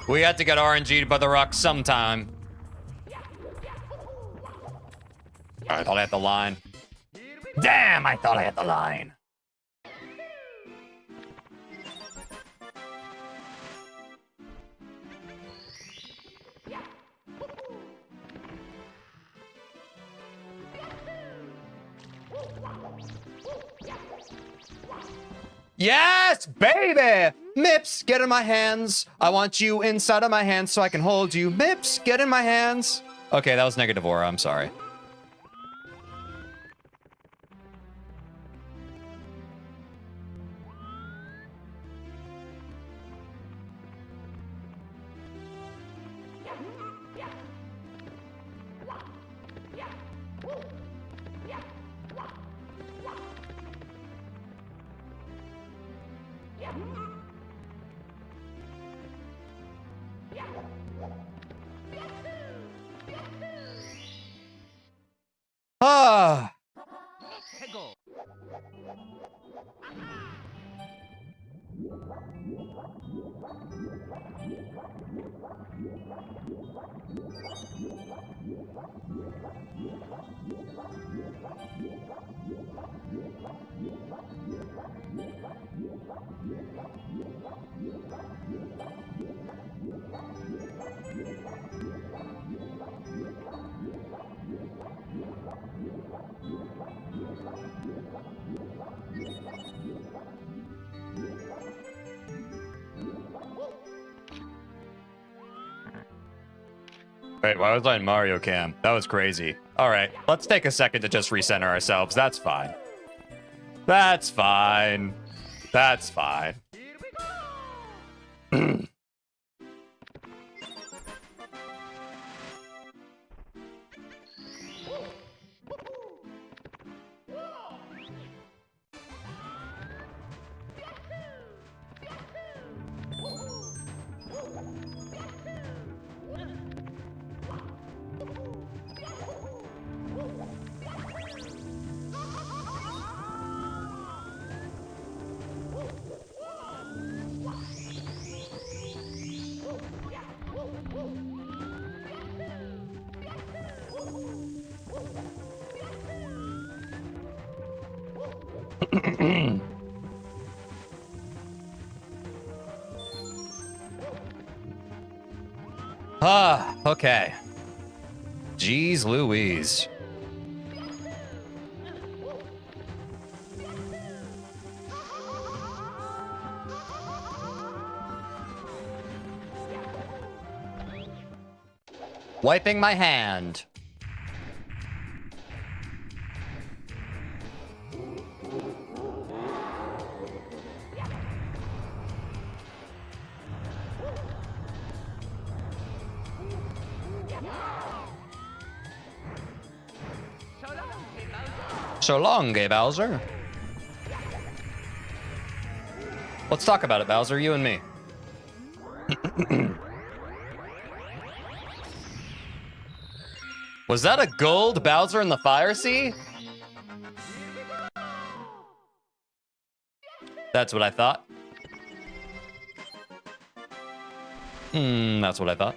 We had to get RNG'd by the rock sometime. I thought I had the line. Damn, I thought I had the line. Yes, baby! Mips, get in my hands. I want you inside of my hands so I can hold you. Mips, get in my hands. Okay, that was negative aura. I'm sorry. Ah. Wait, why was I in Mario Cam? That was crazy. All right, let's take a second to just recenter ourselves. That's fine. That's fine. That's fine. Okay. Jeez Louise. Wiping my hand. So long, gay Bowser. Let's talk about it, Bowser, you and me. Was that a gold Bowser in the Fire Sea? That's what I thought. That's what I thought.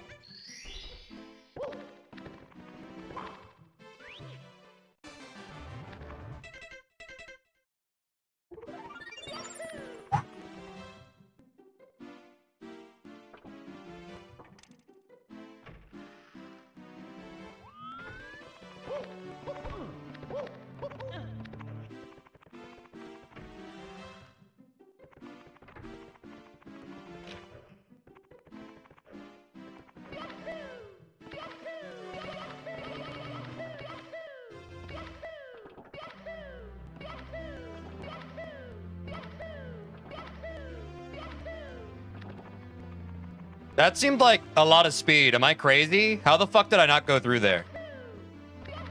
That seemed like a lot of speed. Am I crazy? How the fuck did I not go through there?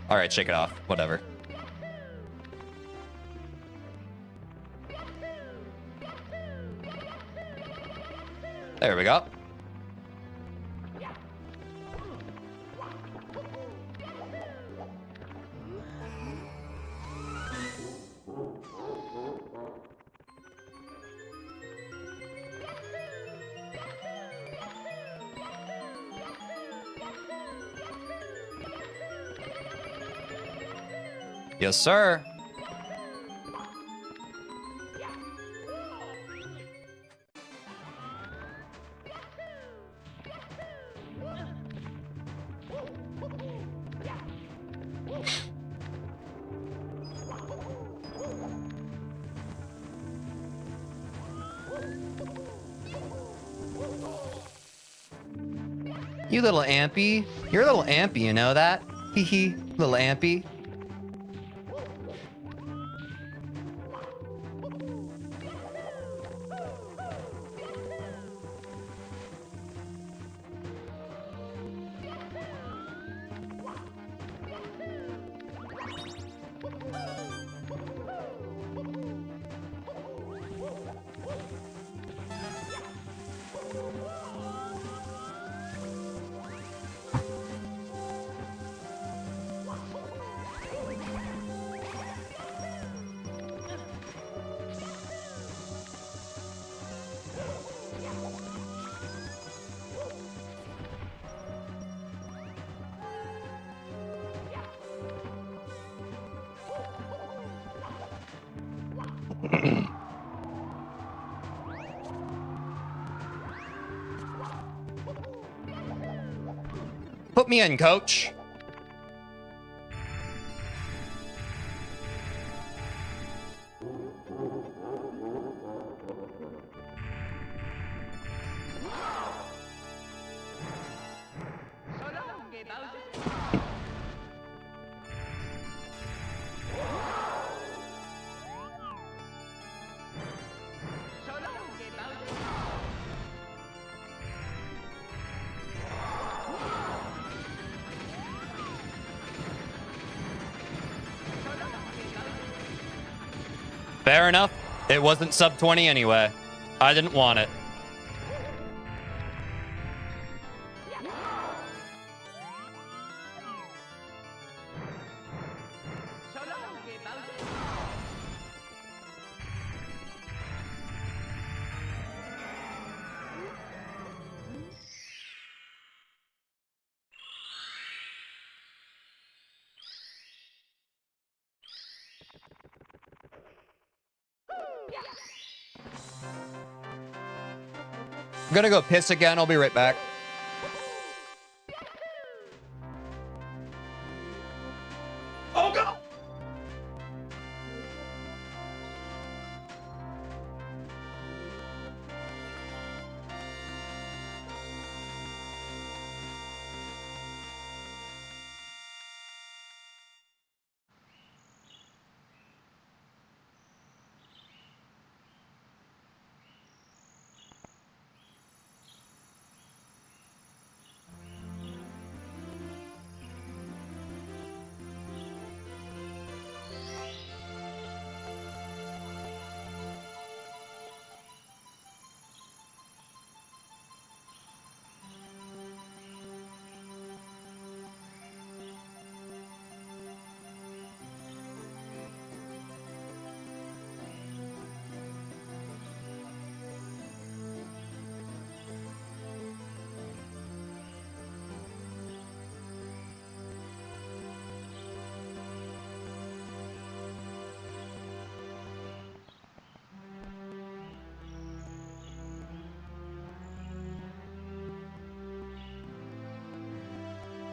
All right, shake it off. Whatever. There we go. Yes, sir. You little ampy. You're a little ampy, you know that? Hee hee, little ampy. Put me in, coach. Fair enough. It wasn't sub 20 anyway. I didn't want it. I'm gonna go piss again. I'll be right back. Oh god!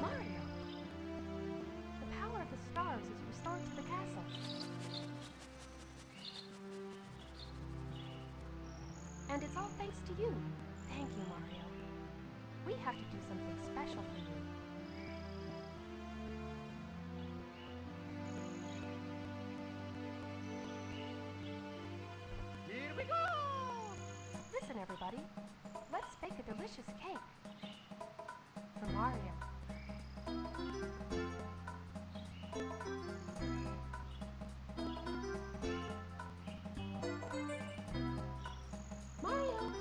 Mario! The power of the stars is restored to the castle. And it's all thanks to you. Thank you, Mario. We have to do something special for you. Here we go! Listen, everybody. Let's bake a delicious cake. For Mario. Mario!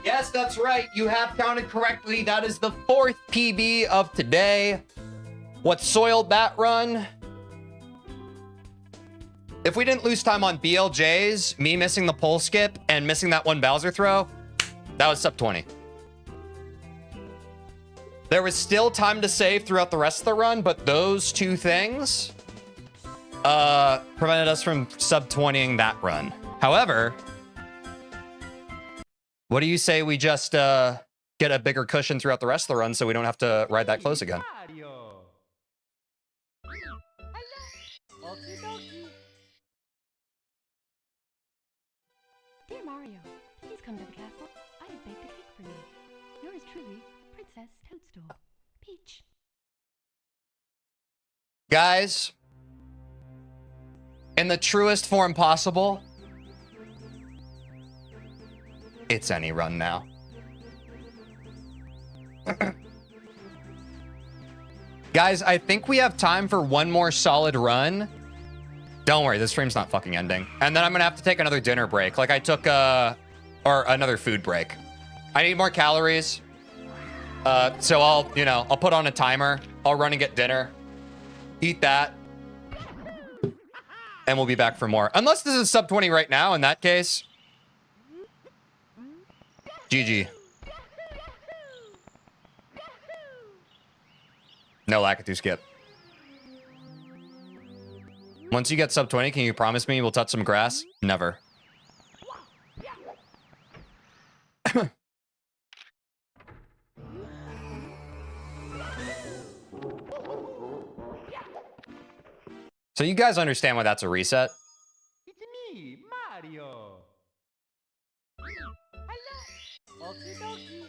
Yes, that's right. You have counted correctly. That is the 4th PB of today. What soiled that run? If we didn't lose time on BLJs, me missing the pole skip and missing that one Bowser throw, that was sub 20. There was still time to save throughout the rest of the run, but those two things prevented us from sub 20ing that run. However, what do you say we just get a bigger cushion throughout the rest of the run so we don't have to ride that close again? Mario! Okie dokie. Dear Mario, please come to the castle. I have baked a cake for you. Yours truly, Princess Toadstool. Peach. Guys, in the truest form possible, it's any run now. Guys, I think we have time for one more solid run. Don't worry, this stream's not fucking ending. And then I'm gonna have to take another dinner break. Like I took or another food break. I need more calories. So I'll put on a timer. I'll run and get dinner. Eat that. And we'll be back for more. Unless this is sub 20 right now, in that case. GG. No Lakitu skip. Once you get sub 20, can you promise me we'll touch some grass? Never. So you guys understand why that's a reset? It's me, Mario! Hello! Okie dokie.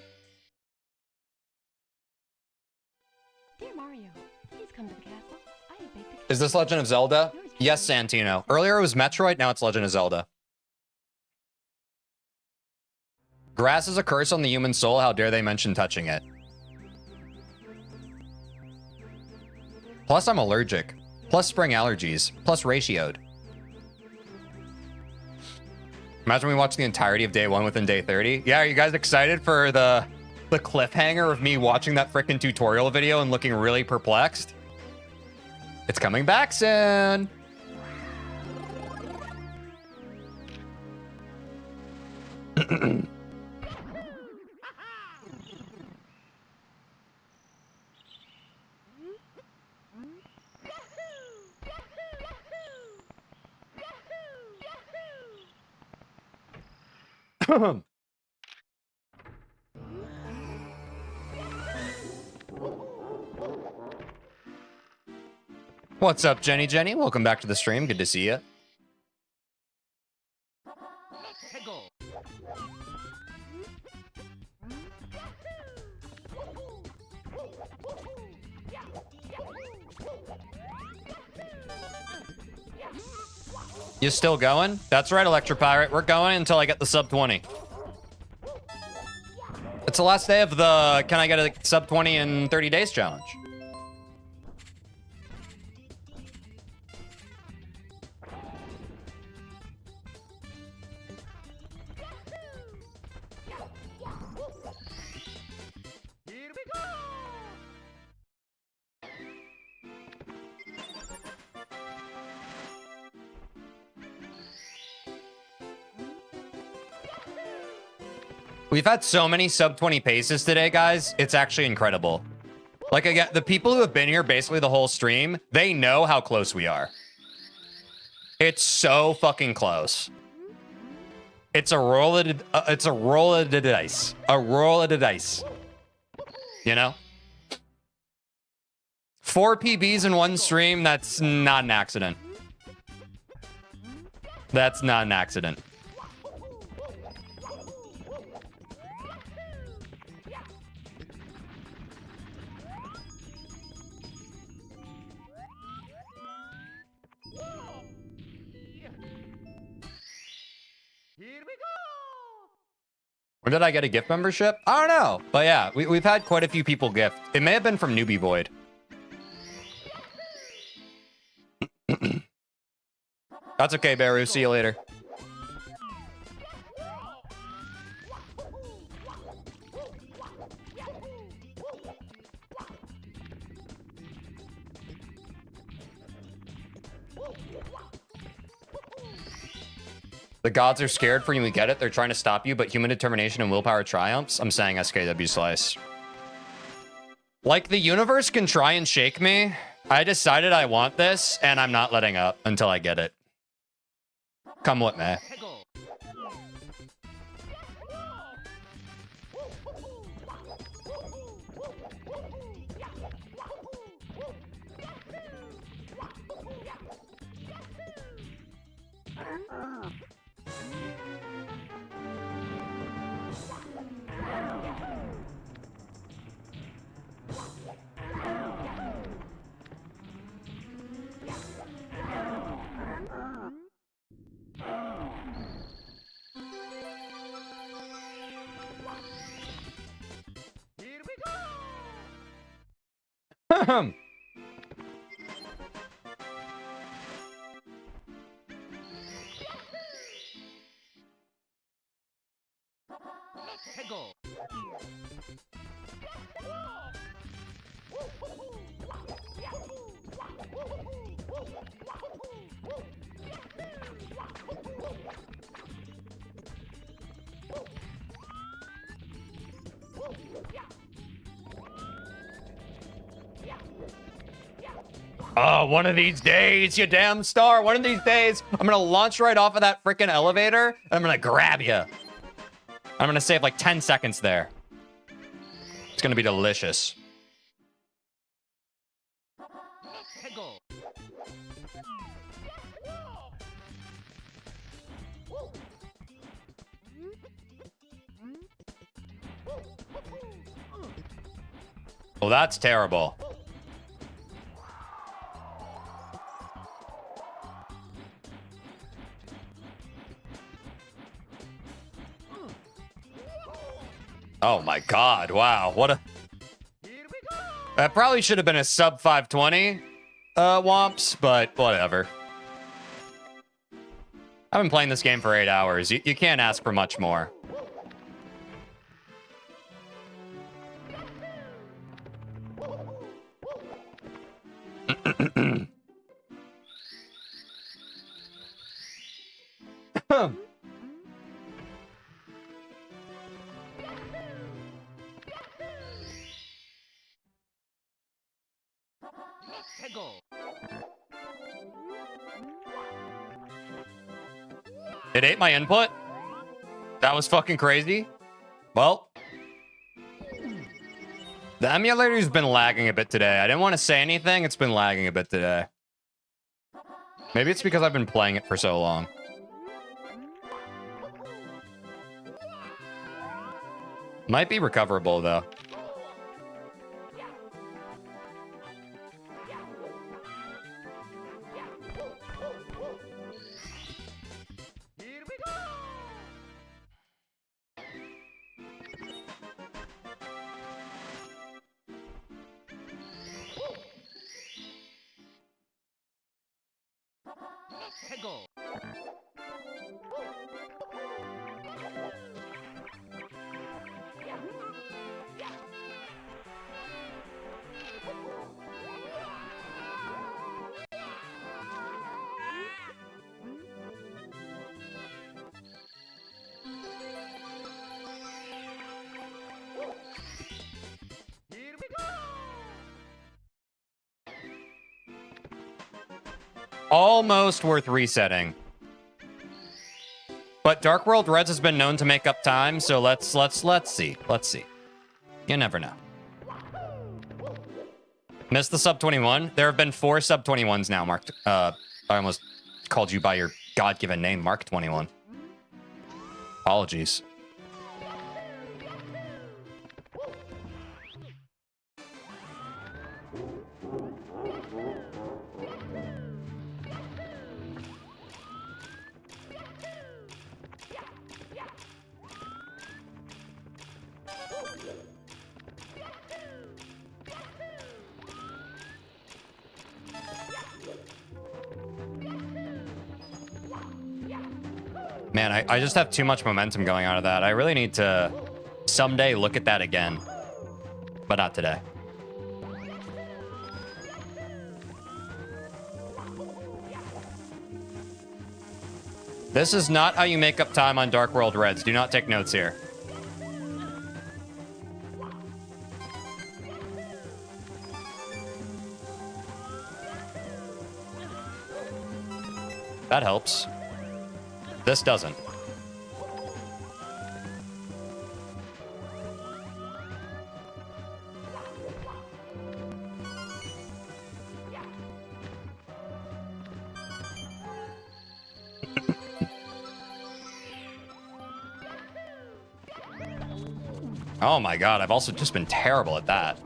Dear Mario, please come to the castle. I have baked a cake. Is this Legend of Zelda? Yes, Santino. Earlier it was Metroid, now it's Legend of Zelda. Grass is a curse on the human soul. How dare they mention touching it? Plus, I'm allergic. Plus spring allergies. Plus ratioed. Imagine we watched the entirety of day 1 within day 30. Yeah, are you guys excited for the cliffhanger of me watching that frickin' tutorial video and looking really perplexed? It's coming back soon. What's up, Jenny? Welcome back to the stream. Good to see you. You still going? That's right, Electropirate. We're going until I get the sub 20. It's the last day of the can I get a sub 20 in 30 days challenge. We've had so many sub 20 paces today, guys. It's actually incredible. Like, again, the people who have been here basically the whole stream, they know how close we are. It's so fucking close. It's a roll of the dice. A roll of the dice. You know? 4 PBs in one stream, that's not an accident. That's not an accident. When did I get a gift membership? I don't know. But yeah, we've had quite a few people gift. It may have been from Newbie Void. That's okay, Beru. See you later. The gods are scared for you, we get it. They're trying to stop you, but human determination and willpower triumphs. I'm saying SKW Slice. Like, the universe can try and shake me. I decided I want this, and I'm not letting up until I get it. Come what may. Oh, one of these days, you damn star. One of these days, I'm going to launch right off of that freaking elevator, and I'm going to grab you. I'm going to save like 10 seconds there. It's going to be delicious. Well, that's terrible. Oh my god, wow. What a... That probably should have been a sub 520. womps, but whatever. I've been playing this game for 8 hours. You can't ask for much more. It ate my input? That was fucking crazy. Well, the emulator's been lagging a bit today. I didn't want to say anything. It's been lagging a bit today. Maybe it's because I've been playing it for so long. Might be recoverable, though. Almost worth resetting. But Dark World Reds has been known to make up time, so let's see. Let's see. You never know. Missed the sub 21. There have been 4 sub 21s now, Mark. I almost called you by your God-given name, Mark 21. Apologies. Man, I just have too much momentum going out of that. I really need to someday look at that again. But not today. This is not how you make up time on Dark World Reds. Do not take notes here. That helps. This doesn't. Oh my god, I've also just been terrible at that.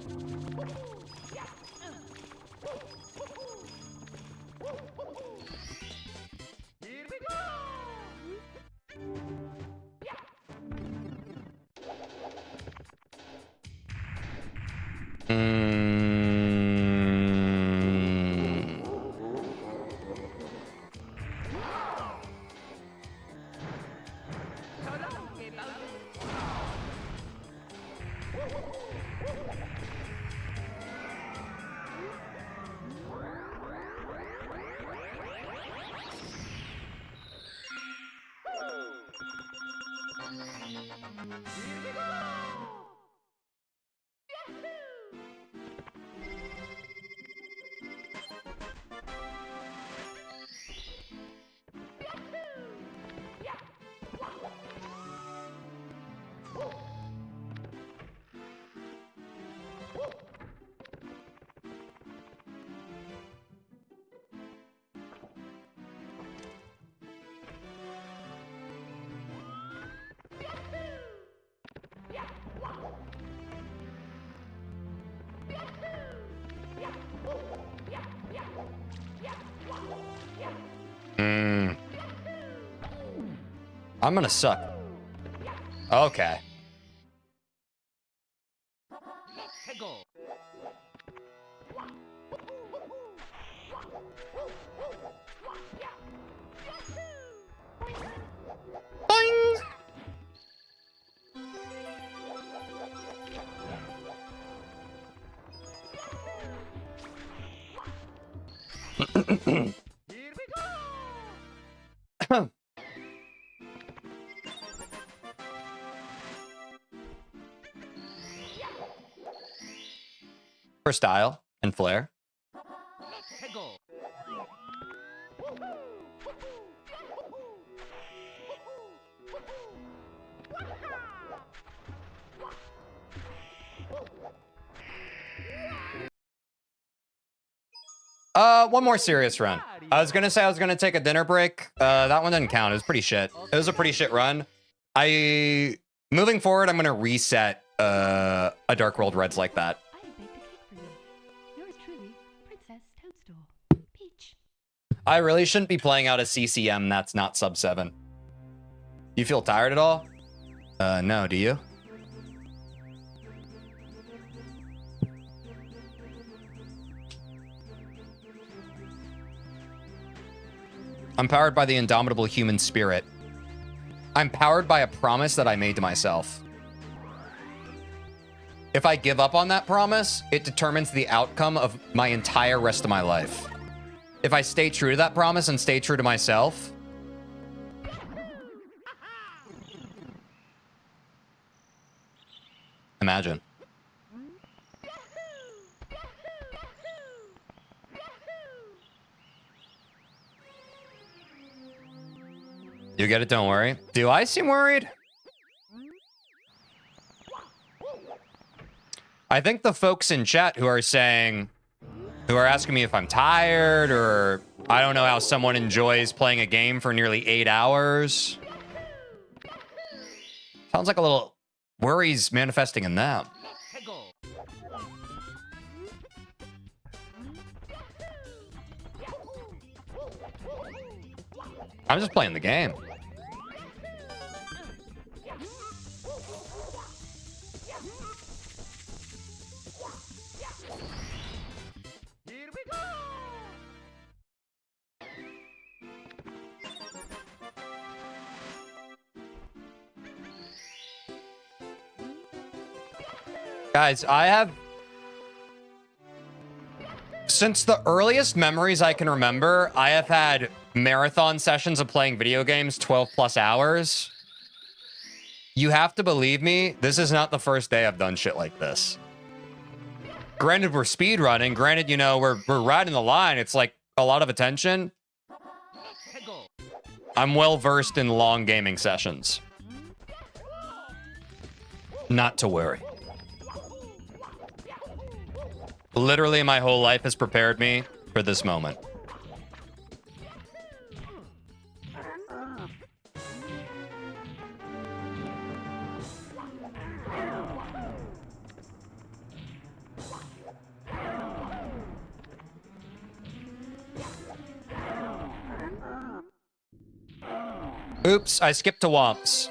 I'm gonna suck. Okay. Here we go! For style and flair. Let's go! One more serious run. I was gonna say I was gonna take a dinner break. That one didn't count. It was pretty shit. It was a pretty shit run. Moving forward, I'm gonna reset a Dark World Reds like that. I have baked a cake for you. Yours truly, Princess Toadstool. Peach. I really shouldn't be playing out a CCM that's not sub 7. You feel tired at all? No, do you? I'm powered by the indomitable human spirit. I'm powered by a promise that I made to myself. If I give up on that promise, it determines the outcome of my entire rest of my life. If I stay true to that promise and stay true to myself, imagine. You get it, don't worry. Do I seem worried? I think the folks in chat who are asking me if I'm tired, or I don't know how someone enjoys playing a game for nearly 8 hours. Sounds like a little worries manifesting in them. Let's go! I'm just playing the game. Here we go! Guys, I have... Since the earliest memories I can remember, I have had marathon sessions of playing video games 12 plus hours. You have to believe me, this is not the first day I've done shit like this. Granted, we're speedrunning. Granted, you know, we're riding the line. It's like a lot of attention. Let's go! I'm well versed in long gaming sessions. Not to worry. Literally, my whole life has prepared me for this moment. Oops, I skipped to Womps.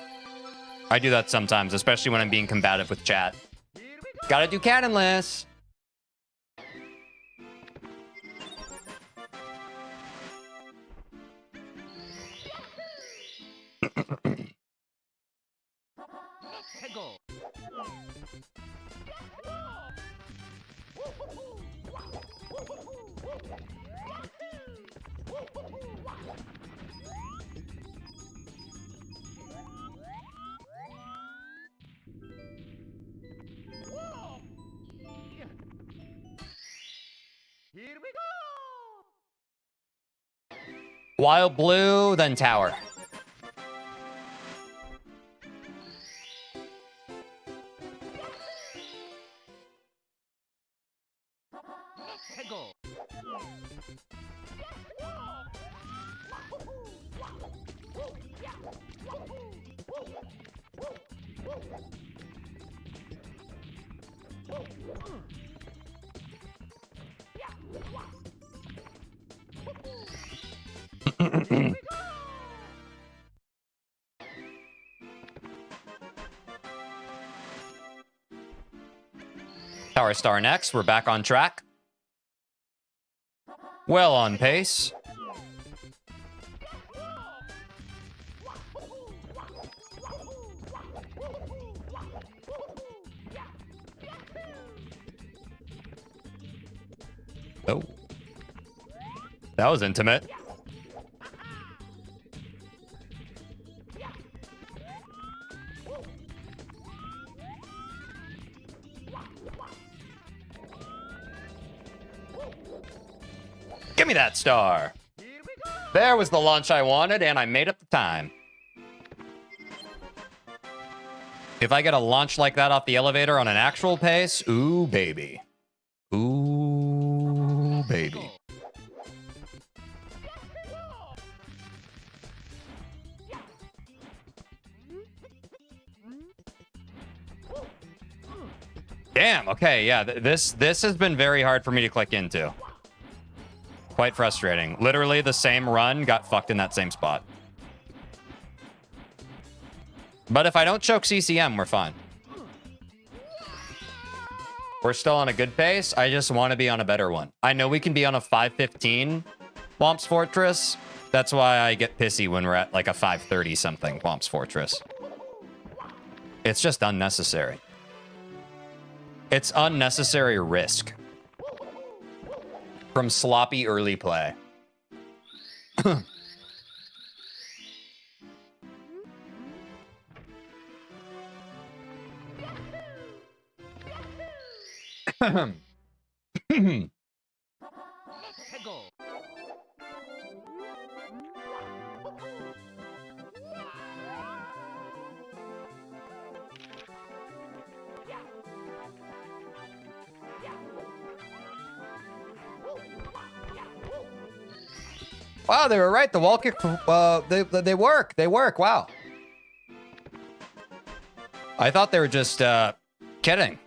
I do that sometimes, especially when I'm being combative with chat. Here we go! Gotta do cannonless. Let's go! Here we go! Wild Blue, then Tower. Let's go! Tower Star next. We're back on track. Well on pace. Oh. That was intimate. Give me that star. There was the launch I wanted, and I made up the time. If I get a launch like that off the elevator on an actual pace, ooh, baby. Ooh, baby. Damn, okay, yeah, this has been very hard for me to click into. Quite frustrating. Literally the same run got fucked in that same spot. But if I don't choke CCM, we're fine. We're still on a good pace. I just want to be on a better one. I know we can be on a 5:15 Womp's Fortress. That's why I get pissy when we're at like a 5:30 something Womp's Fortress. It's just unnecessary. It's unnecessary risk. From sloppy early play. Wow, they were right. The wall kick, they work. They work. Wow. I thought they were just kidding.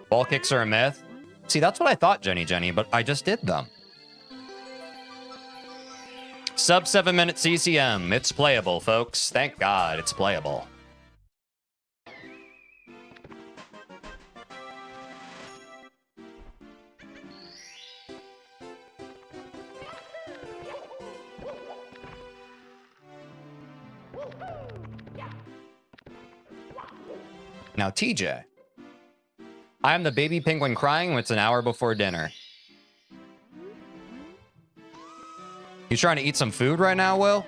Ball kicks are a myth. See, that's what I thought, Jenny, but I just did them. Sub 7-minute CCM. It's playable, folks. Thank God it's playable. Now, TJ. I am the baby penguin crying when it's an hour before dinner. You trying to eat some food right now, Will?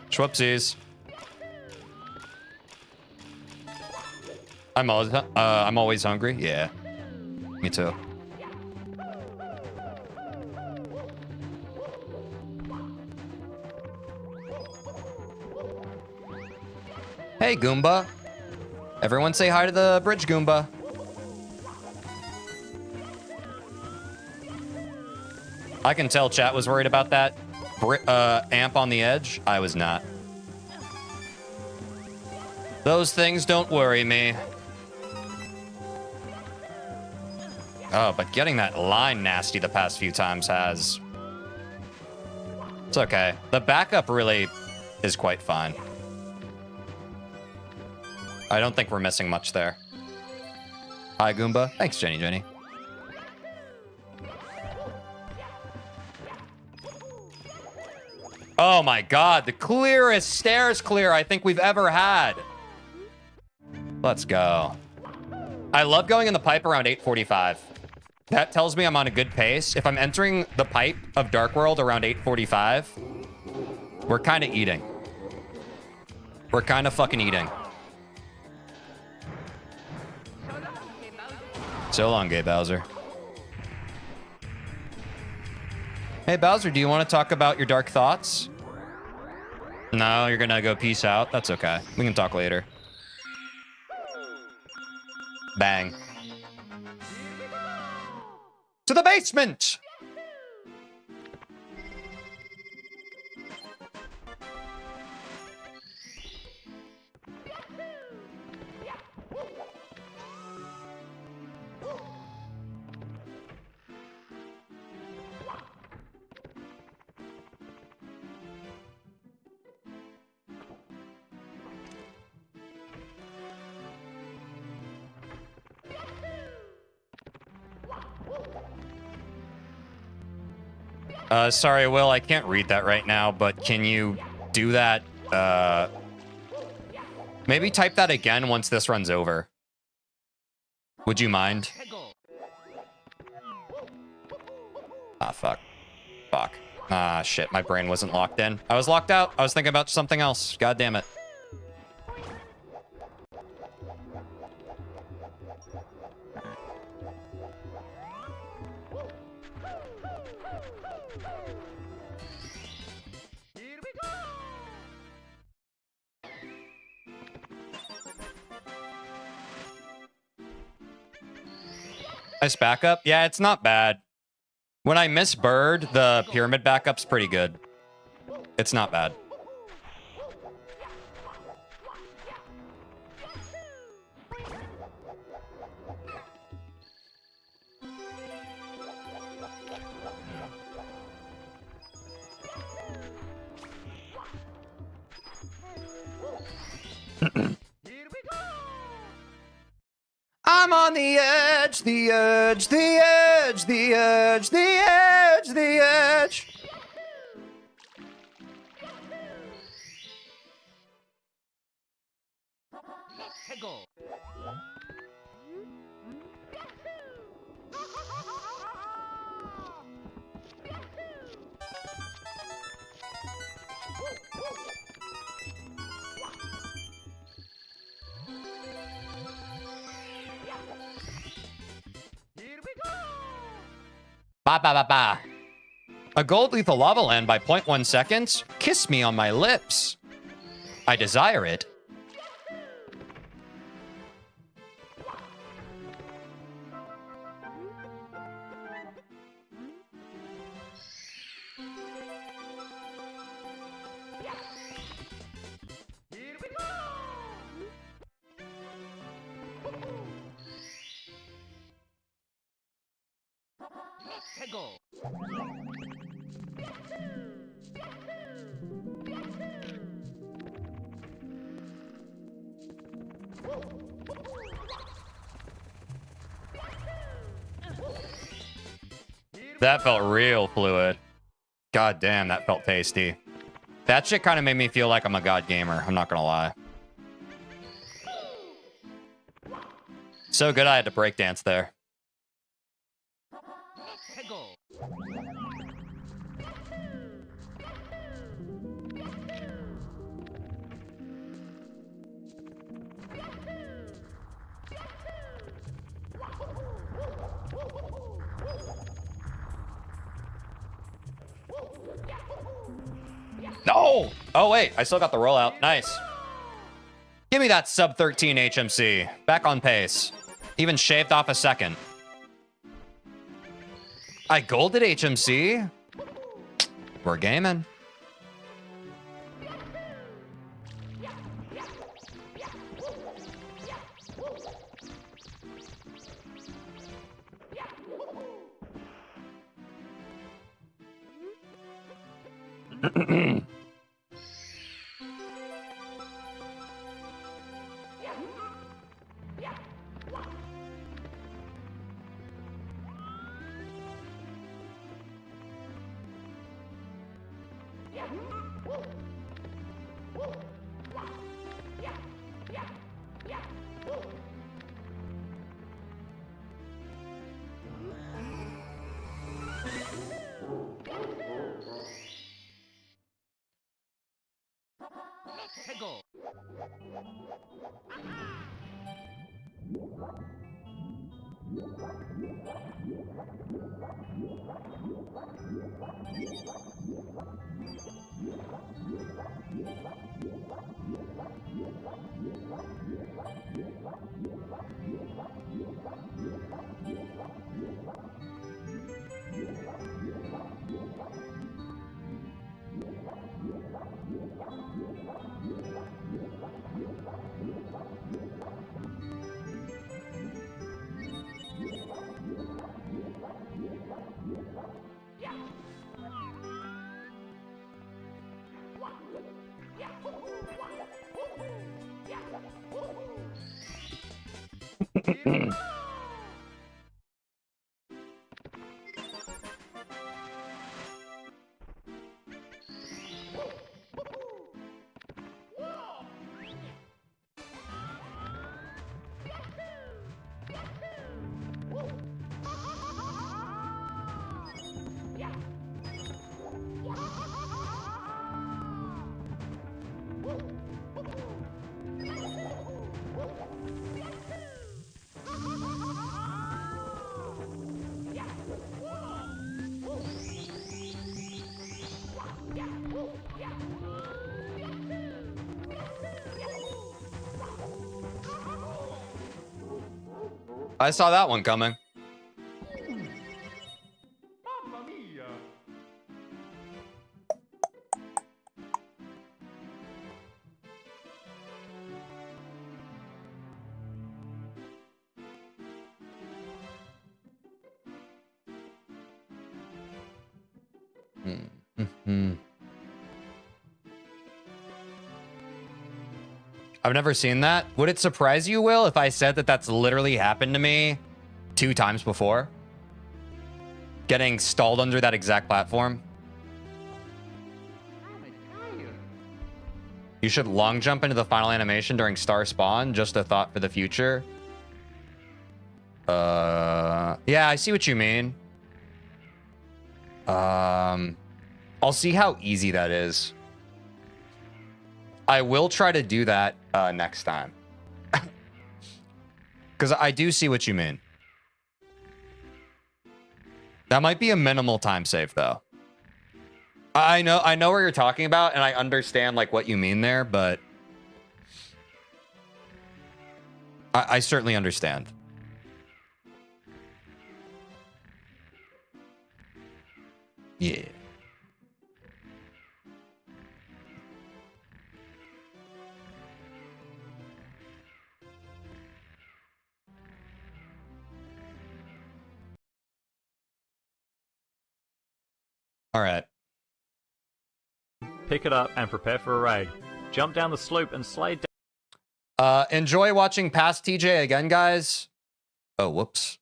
Schwupsies. I'm always hungry. Yeah, me too. Hey, Goomba. Everyone say hi to the bridge, Goomba. I can tell chat was worried about that amp on the edge. I was not. Those things don't worry me. Oh, but getting that line nasty the past few times has... It's okay. The backup really is quite fine. I don't think we're missing much there. Hi, Goomba. Thanks, Jenny. Oh my God, the clearest stairs clear I think we've ever had. Let's go. I love going in the pipe around 8:45. That tells me I'm on a good pace. If I'm entering the pipe of Dark World around 8:45, we're kind of eating. We're kind of fucking eating. So long, gay Bowser. Hey, Bowser, do you want to talk about your dark thoughts? No, you're gonna go peace out. That's okay. We can talk later. Bang. To the basement! Sorry, Will, I can't read that right now, but can you do that? Maybe type that again once this runs over. Would you mind? Ah, fuck. Fuck. Ah, shit, my brain wasn't locked in. I was locked out. I was thinking about something else. God damn it. Nice backup. Yeah, it's not bad. When I miss bird, the pyramid backup's pretty good. It's not bad. I'm on the edge, the edge, the edge, the edge, the edge, the edge. Ba ba ba ba. A gold lethal lava land by 0.1 seconds? Kiss me on my lips. I desire it. That felt real fluid. God damn, that felt tasty. That shit kind of made me feel like I'm a god gamer. I'm not gonna lie. So good I had to breakdance there. No! Oh, wait. I still got the rollout. Nice. Give me that sub 13 HMC. Back on pace. Even shaved off a second. I golded HMC. We're gaming. I saw that one coming. Mamma mia! I've never seen that. Would it surprise you, Will, if I said that that's literally happened to me 2 times before? Getting stalled under that exact platform. You should long jump into the final animation during star spawn. Just a thought for the future. Yeah, I see what you mean. I'll see how easy that is. I will try to do that next time. Because I do see what you mean. That might be a minimal time save, though. I know where you're talking about, and I understand like what you mean there, but I certainly understand. Yeah. All right. Pick it up and prepare for a ride. Jump down the slope and slide down. Enjoy watching Past TJ again, guys. Oh, whoops.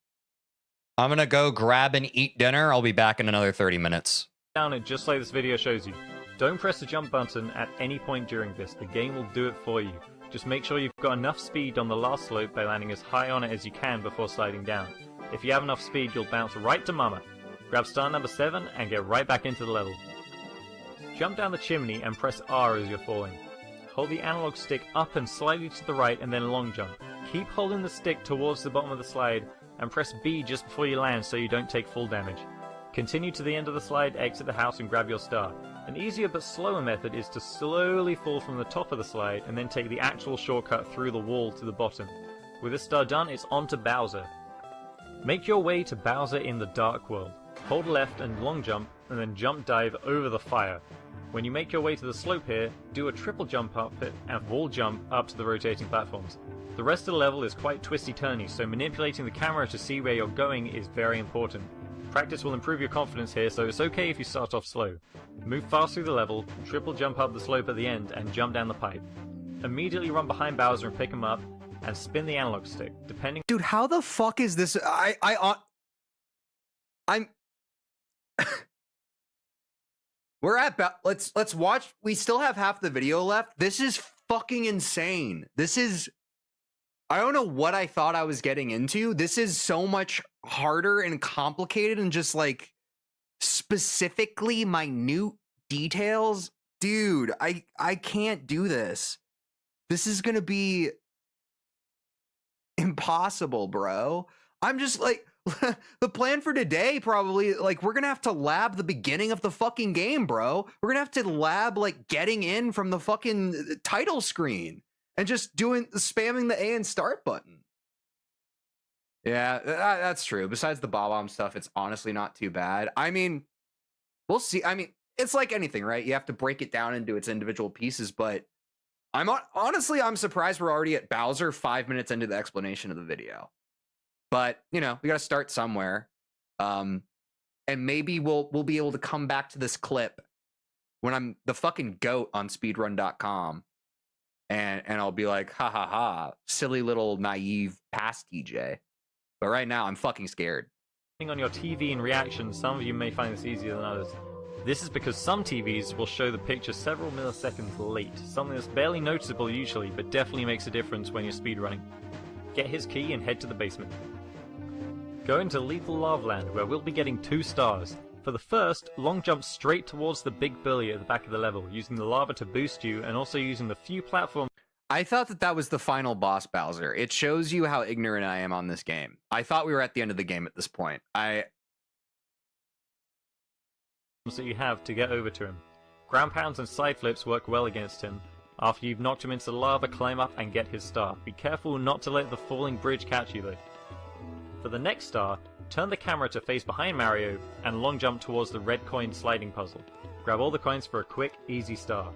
I'm gonna go grab and eat dinner. I'll be back in another 30 minutes. Down it just like this video shows you. Don't press the jump button at any point during this. The game will do it for you. Just make sure you've got enough speed on the last slope by landing as high on it as you can before sliding down. If you have enough speed, you'll bounce right to mama. Grab star number 7 and get right back into the level. Jump down the chimney and press R as you're falling. Hold the analog stick up and slightly to the right and then long jump. Keep holding the stick towards the bottom of the slide and press B just before you land so you don't take full damage. Continue to the end of the slide, exit the house and grab your star. An easier but slower method is to slowly fall from the top of the slide and then take the actual shortcut through the wall to the bottom. With this star done, it's on to Bowser. Make your way to Bowser in the Dark World. Hold left and long jump, and then jump dive over the fire. When you make your way to the slope here, do a triple jump up it and wall jump up to the rotating platforms. The rest of the level is quite twisty-turny, so manipulating the camera to see where you're going is very important. Practice will improve your confidence here, so it's okay if you start off slow. Move fast through the level, triple jump up the slope at the end, and jump down the pipe. Immediately run behind Bowser and pick him up, and spin the analog stick, depending... Dude, how the fuck is this? I'm... We're at let's watch. We still have half the video left. This is fucking insane. This is, I don't know what I thought I was getting into. This is so much harder and complicated and just like specifically minute details. Dude, I can't do this. This is gonna be impossible, bro. I'm just like, the plan for today probably, like, we're gonna have to lab the beginning of the fucking game, bro. We're gonna have to lab, like, getting in from the fucking title screen and just spamming the A and start button. Yeah, that's true. Besides the Bob-omb stuff, it's honestly not too bad. I mean, we'll see. I mean, it's like anything, right? You have to break it down into its individual pieces, but honestly, I'm surprised we're already at Bowser 5 minutes into the explanation of the video. But, you know, we got to start somewhere. And maybe we'll be able to come back to this clip when I'm the fucking GOAT on speedrun.com. And I'll be like, ha ha ha, silly little naive past TJ. But right now, I'm fucking scared. On your TV and reactions, some of you may find this easier than others. This is because some TVs will show the picture several milliseconds late, something that's barely noticeable usually, but definitely makes a difference when you're speedrunning. Get his key and head to the basement. Go into Lethal Lava Land, where we'll be getting 2 stars. For the first, long jump straight towards the big bully at the back of the level, using the lava to boost you, and also using the few platforms. I thought that was the final boss, Bowser. It shows you how ignorant I am on this game. I thought we were at the end of the game at this point. That you have to get over to him. Ground pounds and side flips work well against him. After you've knocked him into the lava, climb up and get his star. Be careful not to let the falling bridge catch you though. For the next star, turn the camera to face behind Mario and long jump towards the red coin sliding puzzle. Grab all the coins for a quick, easy star.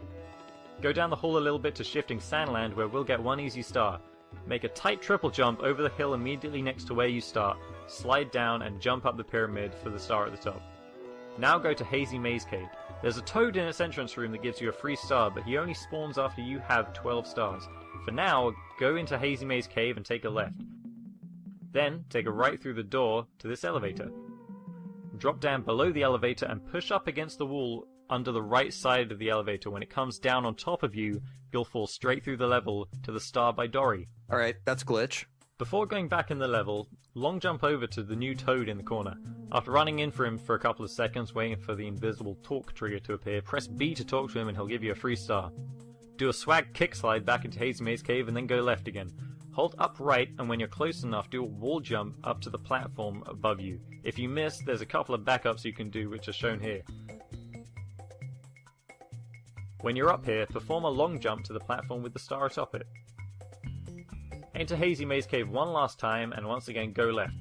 Go down the hall a little bit to Shifting Sandland where we'll get one easy star. Make a tight triple jump over the hill immediately next to where you start, slide down and jump up the pyramid for the star at the top. Now go to Hazy Maze Cave. There's a toad in its entrance room that gives you a free star, but he only spawns after you have 12 stars. For now, go into Hazy Maze Cave and take a left. Then, take a right through the door to this elevator. Drop down below the elevator and push up against the wall under the right side of the elevator. When it comes down on top of you, you'll fall straight through the level to the star by Dory. Alright, that's glitch. Before going back in the level, long jump over to the new toad in the corner. After running in for him for a couple of seconds waiting for the invisible talk trigger to appear, press B to talk to him and he'll give you a free star. Do a swag kick slide back into Hazy Maze Cave and then go left again. Hold up right, and when you're close enough, do a wall jump up to the platform above you. If you miss, there's a couple of backups you can do, which are shown here. When you're up here, perform a long jump to the platform with the star atop it. Enter Hazy Maze Cave one last time, and once again go left.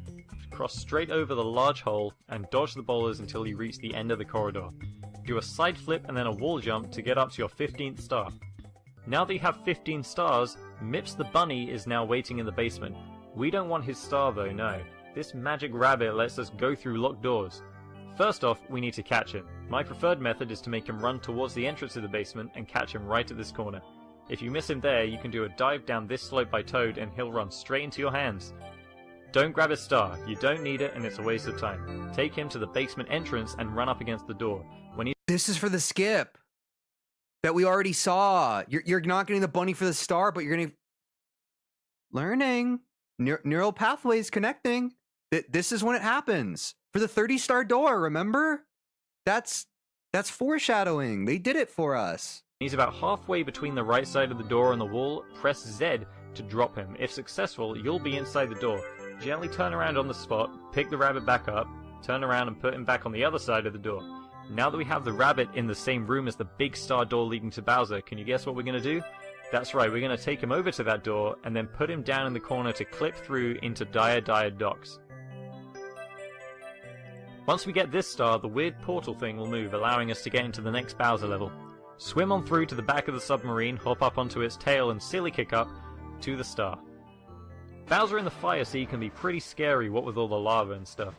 Cross straight over the large hole, and dodge the boulders until you reach the end of the corridor. Do a side flip and then a wall jump to get up to your 15th star. Now that you have 15 stars, Mips the bunny is now waiting in the basement. We don't want his star though, no. This magic rabbit lets us go through locked doors. First off, we need to catch him. My preferred method is to make him run towards the entrance of the basement and catch him right at this corner. If you miss him there, you can do a dive down this slope by Toad and he'll run straight into your hands. Don't grab his star, you don't need it and it's a waste of time. Take him to the basement entrance and run up against the door. When This is for the skip that we already saw. You're not getting the bunny for the star, but you're getting... Learning. Neural pathways connecting. This is when it happens. For the 30-star door, remember? That's foreshadowing. They did it for us. he's about halfway between the right side of the door and the wall, press Z to drop him. If successful, you'll be inside the door. Gently turn around on the spot, pick the rabbit back up, turn around and put him back on the other side of the door. Now that we have the rabbit in the same room as the big star door leading to Bowser, can you guess what we're going to do? That's right, we're going to take him over to that door and then put him down in the corner to clip through into Dire Docks. Once we get this star, the weird portal thing will move, allowing us to get into the next Bowser level. Swim on through to the back of the submarine, hop up onto its tail and silly kick up to the star. Bowser in the Fire Sea can be pretty scary, what with all the lava and stuff.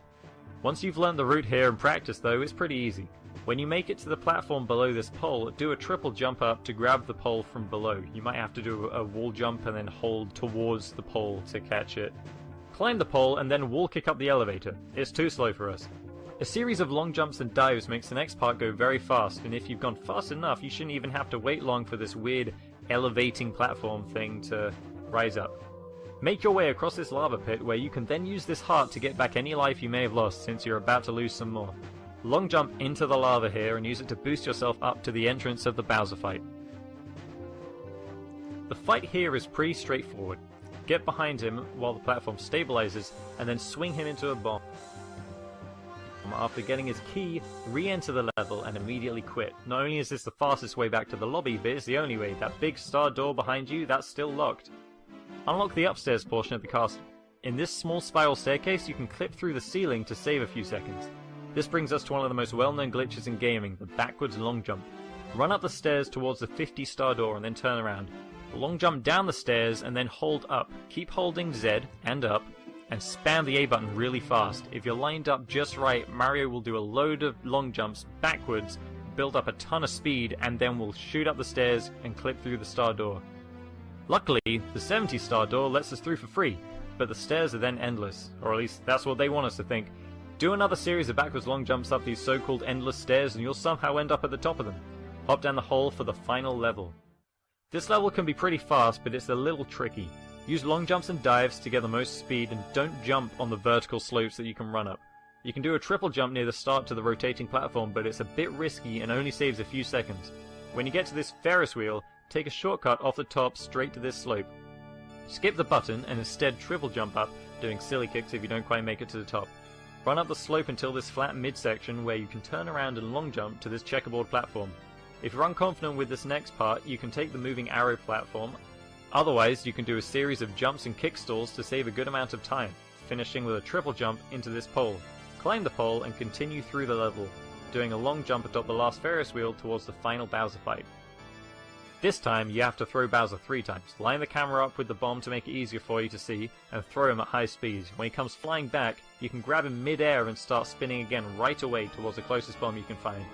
Once you've learned the route here and practiced though, it's pretty easy. When you make it to the platform below this pole, do a triple jump up to grab the pole from below. You might have to do a wall jump and then hold towards the pole to catch it. Climb the pole and then wall kick up the elevator. It's too slow for us. A series of long jumps and dives makes the next part go very fast, and if you've gone fast enough, you shouldn't even have to wait long for this weird elevating platform thing to rise up. Make your way across this lava pit where you can then use this heart to get back any life you may have lost since you're about to lose some more. Long jump into the lava here and use it to boost yourself up to the entrance of the Bowser fight. The fight here is pretty straightforward. Get behind him while the platform stabilizes and then swing him into a bomb. After getting his key, re-enter the level and immediately quit. Not only is this the fastest way back to the lobby, but it's the only way. That big star door behind you, that's still locked. Unlock the upstairs portion of the castle. In this small spiral staircase, you can clip through the ceiling to save a few seconds. This brings us to one of the most well-known glitches in gaming, the backwards long jump. Run up the stairs towards the 50-star door and then turn around. Long jump down the stairs and then hold up. Keep holding Z and up, and spam the A button really fast. If you're lined up just right, Mario will do a load of long jumps backwards, build up a ton of speed, and then will shoot up the stairs and clip through the star door. Luckily, the 70-star door lets us through for free, but the stairs are then endless, or at least that's what they want us to think. Do another series of backwards long jumps up these so-called endless stairs and you'll somehow end up at the top of them. Hop down the hole for the final level. This level can be pretty fast, but it's a little tricky. Use long jumps and dives to get the most speed and don't jump on the vertical slopes that you can run up. You can do a triple jump near the start to the rotating platform, but it's a bit risky and only saves a few seconds. When you get to this Ferris wheel, take a shortcut off the top straight to this slope. Skip the button and instead triple jump up, doing silly kicks if you don't quite make it to the top. Run up the slope until this flat midsection where you can turn around and long jump to this checkerboard platform. If you're unconfident with this next part, you can take the moving arrow platform. Otherwise, you can do a series of jumps and kick stalls to save a good amount of time. finishing with a triple jump into this pole. Climb the pole and continue through the level, doing a long jump atop the last Ferris wheel towards the final Bowser fight. This time, you have to throw Bowser 3 times. Line the camera up with the bomb to make it easier for you to see, and throw him at high speed. When he comes flying back, you can grab him mid-air and start spinning again right away towards the closest bomb you can find.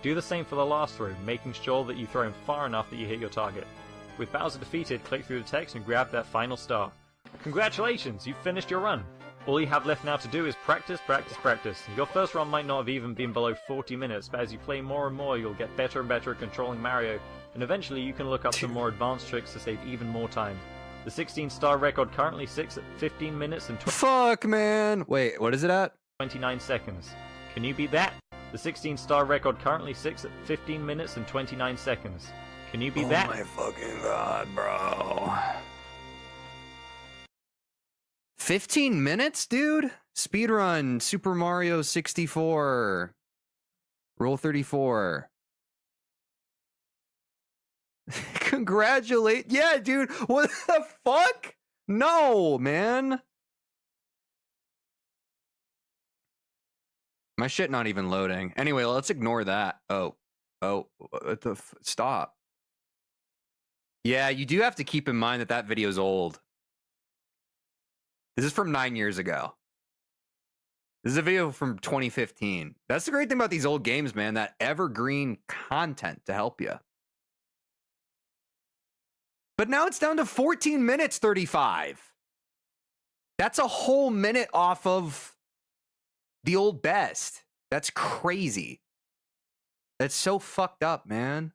Do the same for the last throw, making sure that you throw him far enough that you hit your target. With Bowser defeated, click through the text and grab that final star. Congratulations, you've finished your run! All you have left now to do is practice, practice, practice. Your first run might not have even been below 40 minutes, but as you play more and more, you'll get better and better at controlling Mario, and eventually you can look up some more advanced tricks to save even more time. The 16-star record currently sits at 15 minutes and Fuck, man. Wait, what is it at? 29 seconds. Can you beat that? The 16-star record currently sits at 15 minutes and 29 seconds. Can you beat that? Oh my fucking god, bro. 15 minutes, dude? Speedrun Super Mario 64. Rule 34. Congratulate. Yeah, dude. What the fuck? No, man. My shit not even loading. Anyway, let's ignore that. Oh, what the stop. Yeah, you do have to keep in mind that that video's old. This is from 9 years ago. This is a video from 2015. That's the great thing about these old games, man. That evergreen content to help you. But now it's down to 14 minutes 35. That's a whole minute off of the old best. That's crazy. That's so fucked up, man.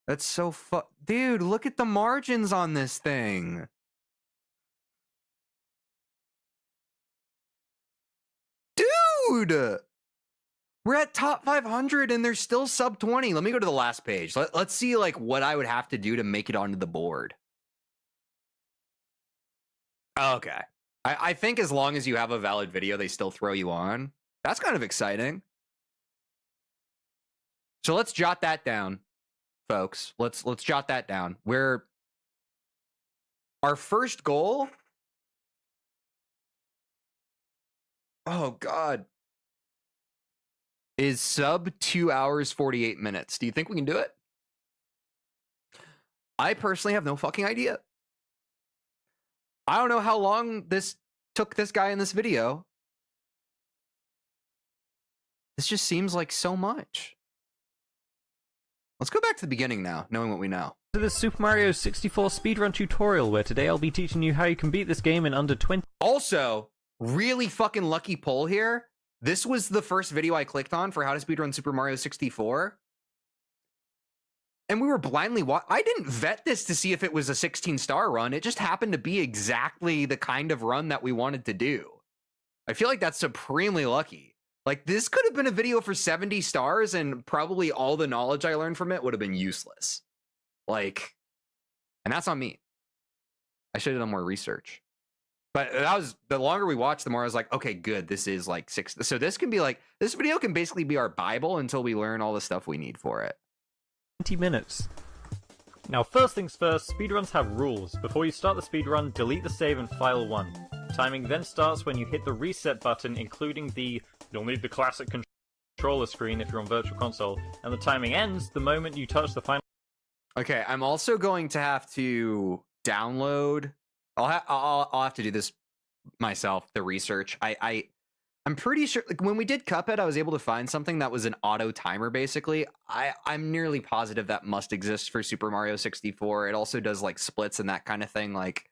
That's so dude, look at the margins on this thing. Dude! We're at top 500 and they're still sub 20. Let me go to the last page. Let's see like what I would have to do to make it onto the board. Okay. I think as long as you have a valid video, they still throw you on. That's kind of exciting. So let's jot that down, folks. Let's jot that down. Our first goal. Oh God. Is sub 2 hours 48 minutes. Do you think we can do it? I personally have no fucking idea. I don't know how long this took this guy in this video. This just seems like so much. Let's go back to the beginning now, knowing what we know. To this Super Mario 64 speedrun tutorial, where today I'll be teaching you how you can beat this game in under 20. Also, really fucking lucky poll here. This was the first video I clicked on for how to speedrun Super Mario 64. And we were blindly I didn't vet this to see if it was a 16-star run. It just happened to be exactly the kind of run that we wanted to do. I feel like that's supremely lucky. Like, this could have been a video for 70 stars, and probably all the knowledge I learned from it would have been useless. Like, and that's on me. I should have done more research. But that was, the longer we watched, the more I was like, okay, good. This is like 6. So this can be like, this video can basically be our Bible until we learn all the stuff we need for it. 20 minutes. Now, first things first, speedruns have rules. Before you start the speedrun, delete the save in file 1. Timing then starts when you hit the reset button, including you'll need the classic controller screen if you're on Virtual Console, and the timing ends the moment you touch the final. Okay, I'm also going to have to download. I'll have to do this myself, the research. I'm pretty sure, like, when we did Cuphead, I was able to find something that was an auto timer, basically. I'm nearly positive that must exist for Super Mario 64. It also does, like, splits and that kind of thing. Like,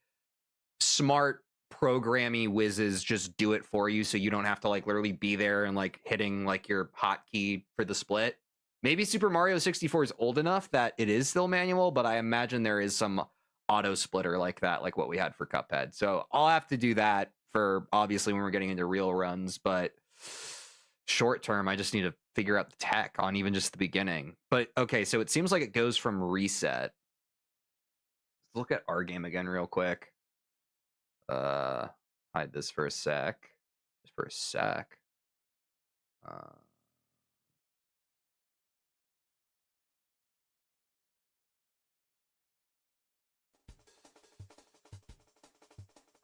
smart programmy whizzes just do it for you, so you don't have to, like, literally be there and, like, hitting, like, your hotkey for the split. Maybe Super Mario 64 is old enough that it is still manual, but I imagine there is some auto splitter like that, like what we had for Cuphead. So I'll have to do that for obviously when we're getting into real runs, but short term, I just need to figure out the tech on even just the beginning. But okay, so it seems like it goes from reset. Let's look at our game again real quick. Hide this for a sec. Just for a sec.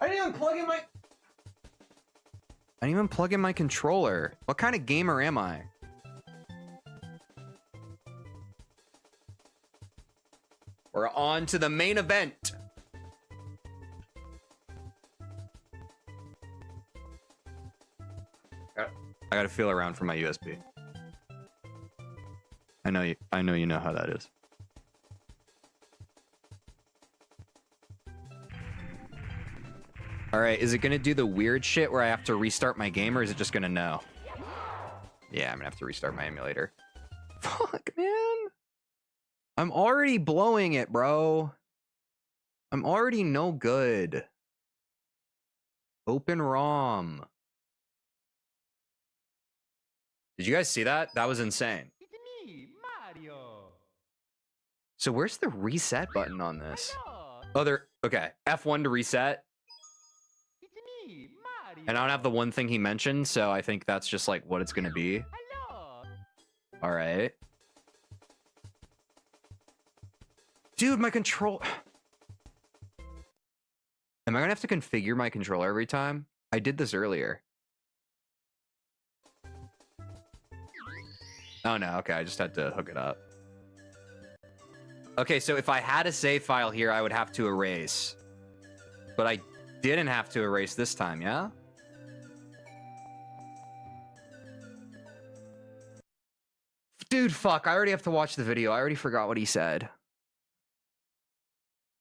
I didn't even plug in my controller. What kind of gamer am I? We're on to the main event. I gotta feel around for my USB. I know you know how that is. All right, is it gonna do the weird shit where I have to restart my game, or is it just gonna know? Yeah, I'm gonna have to restart my emulator. Fuck, man. I'm already blowing it, bro. I'm already no good. Open ROM. Did you guys see that? That was insane. It's me, Mario. So where's the reset button on this? Hello. Oh, there. Okay, F1 to reset. It's me, Mario. And I don't have the one thing he mentioned, so I think that's just like what it's gonna be. Hello. All right. Dude, my control. Am I gonna have to configure my controller every time? I did this earlier. Oh no, okay, I just had to hook it up. Okay, so if I had a save file here, I would have to erase. But I didn't have to erase this time, yeah? Dude, fuck, I already have to watch the video. I already forgot what he said.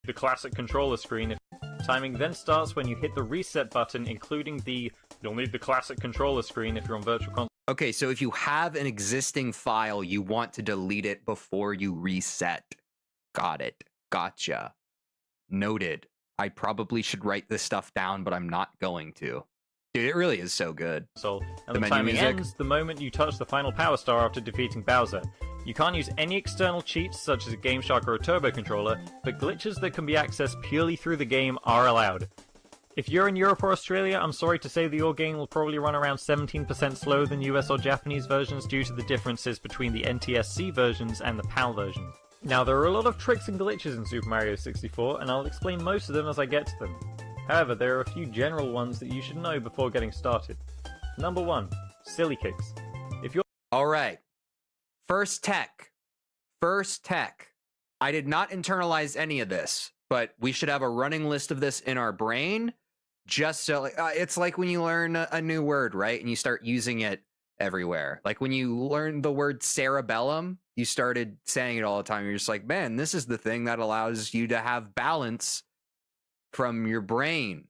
The classic controller screen. Timing then starts when you hit the reset button, including the... You'll need the classic controller screen if you're on Virtual Console. Okay, so if you have an existing file, you want to delete it before you reset. Got it. Gotcha. Noted. I probably should write this stuff down, but I'm not going to. Dude, it really is so good. And The the menu timing music? ends the moment you touch the final power star after defeating Bowser. You can't use any external cheats such as a Game Shark or a Turbo Controller, but glitches that can be accessed purely through the game are allowed. If you're in Europe or Australia, I'm sorry to say that your game will probably run around 17% slower than US or Japanese versions due to the differences between the NTSC versions and the PAL versions. Now, there are a lot of tricks and glitches in Super Mario 64, and I'll explain most of them as I get to them. However, there are a few general ones that you should know before getting started. Number 1. Silly kicks. If you're All right. First tech. I did not internalize any of this, but we should have a running list of this in our brain. Just so, it's like when you learn a new word, right? And you start using it everywhere. Like when you learn the word cerebellum, you started saying it all the time. You're just like, man, this is the thing that allows you to have balance from your brain.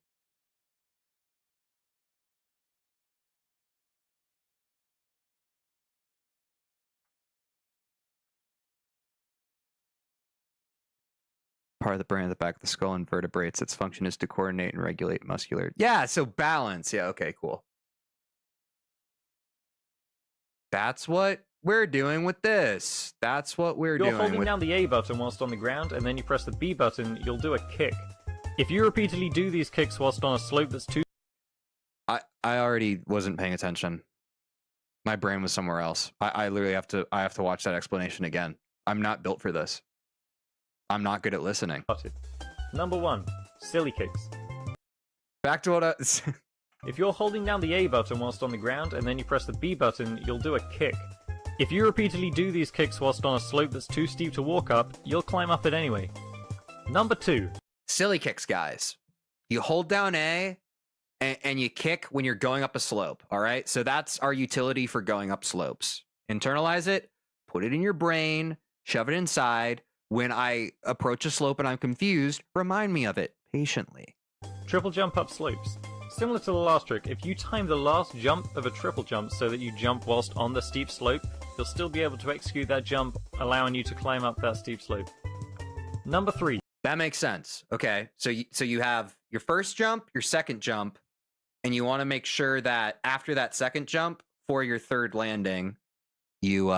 Part of the brain at the back of the skull invertebrates. Its function is to coordinate and regulate muscular. Yeah, so balance. Yeah, okay, cool. That's what we're doing with this. That's what we're You're doing holding with... down the A button whilst on the ground, and then you press the B button, you'll do a kick. If you repeatedly do these kicks whilst on a slope that's too... I already wasn't paying attention. My brain was somewhere else. I literally have to watch that explanation again. I'm not built for this. I'm not good at listening. Number 1. Silly kicks. Back to what I... If you're holding down the A button whilst on the ground, and then you press the B button, you'll do a kick. If you repeatedly do these kicks whilst on a slope that's too steep to walk up, you'll climb up it anyway. Number 2. Silly kicks, guys. You hold down A, and you kick when you're going up a slope, all right? So that's our utility for going up slopes. Internalize it, put it in your brain, shove it inside. When I approach a slope and I'm confused, remind me of it patiently. Triple jump up slopes. Similar to the last trick, if you time the last jump of a triple jump so that you jump whilst on the steep slope, you'll still be able to execute that jump, allowing you to climb up that steep slope. Number 3. That makes sense. Okay, so you have your first jump, your second jump, and you want to make sure that after that second jump, for your third landing, you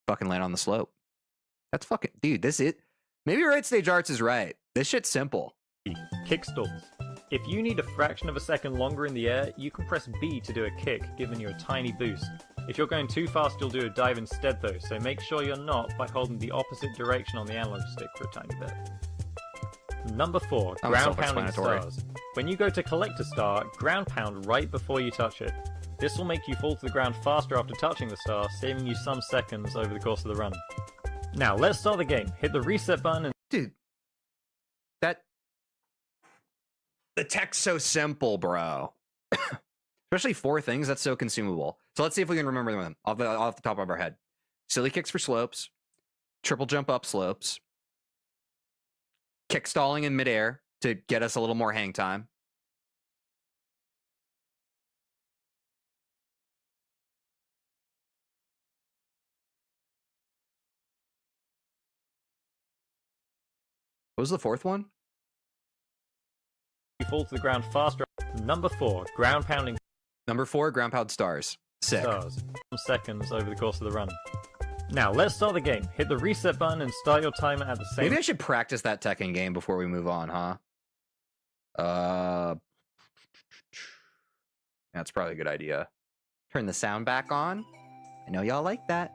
fucking land on the slope. That's fucking... Dude, this is... Maybe Right Stage Arts is right. This shit's simple. Kick stalls. If you need a fraction of a second longer in the air, you can press B to do a kick, giving you a tiny boost. If you're going too fast, you'll do a dive instead though, so make sure you're not by holding the opposite direction on the analog stick for a tiny bit. Number 4, Oh, ground pounding self-explanatory. stars. When you go to collect a star, ground pound right before you touch it. This will make you fall to the ground faster after touching the star, saving you some seconds over the course of the run. Now, let's start the game. Hit the reset button and Dude, that the tech's so simple, bro. Especially 4 things, that's so consumable. So let's see if we can remember them off the top of our head. Silly kicks for slopes, triple jump up slopes, kick stalling in midair to get us a little more hang time. What was the 4th one? you fall to the ground faster. Number 4, ground pounding Number 4, ground pound stars. Sick. stars. Some seconds over the course of the run. Now, let's start the game. Hit the reset button and start your timer at the same Maybe I should practice that tech in game before we move on, huh? That's probably a good idea. Turn the sound back on. I know y'all like that.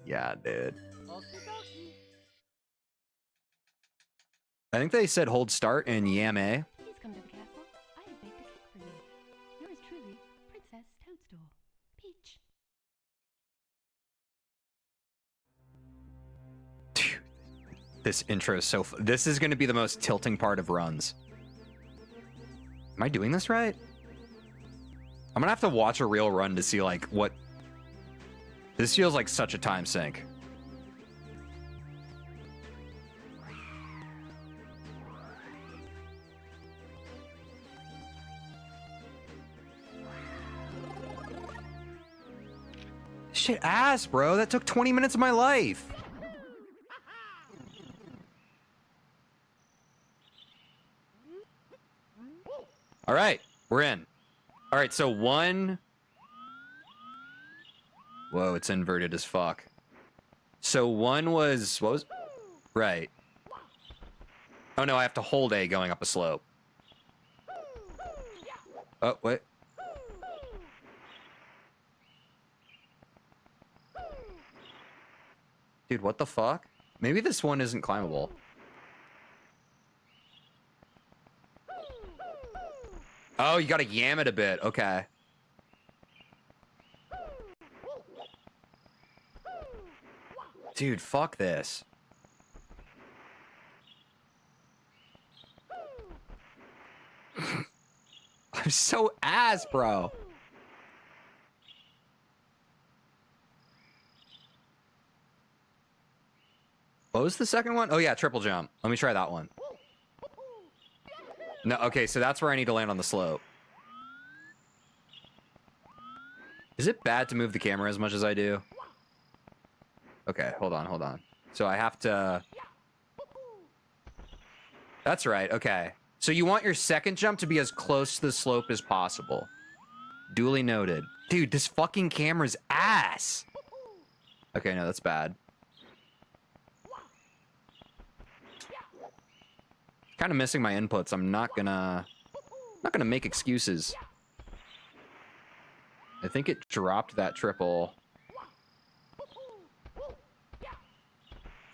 Yeah, dude. I think they said hold start in Yame. Please come to the castle. I have baked a cake for you. Yours truly, Princess Toadstool. Peach. This intro is so... This is going to be the most tilting part of runs. Am I doing this right? I'm going to have to watch a real run to see, like, what... This feels like such a time sink. Shit ass, bro. That took 20 minutes of my life. All right, we're in. All right, so 1... Whoa, it's inverted as fuck. So 1 was... What was... Right. Oh, no, I have to hold A going up a slope. Oh, wait. Dude, what the fuck? Maybe this one isn't climbable. Oh, you gotta yam it a bit. Okay. Dude, fuck this. I'm so ass, bro. What was the second one? Oh, yeah, triple jump. Let me try that one. No, okay, so that's where I need to land on the slope. Is it bad to move the camera as much as I do? Okay, hold on, hold on. So I have to... That's right, okay. So you want your second jump to be as close to the slope as possible. Duly noted. Dude, this fucking camera's ass! Okay, no, that's bad. Kind of missing my inputs. I'm not gonna make excuses. I think it dropped that triple.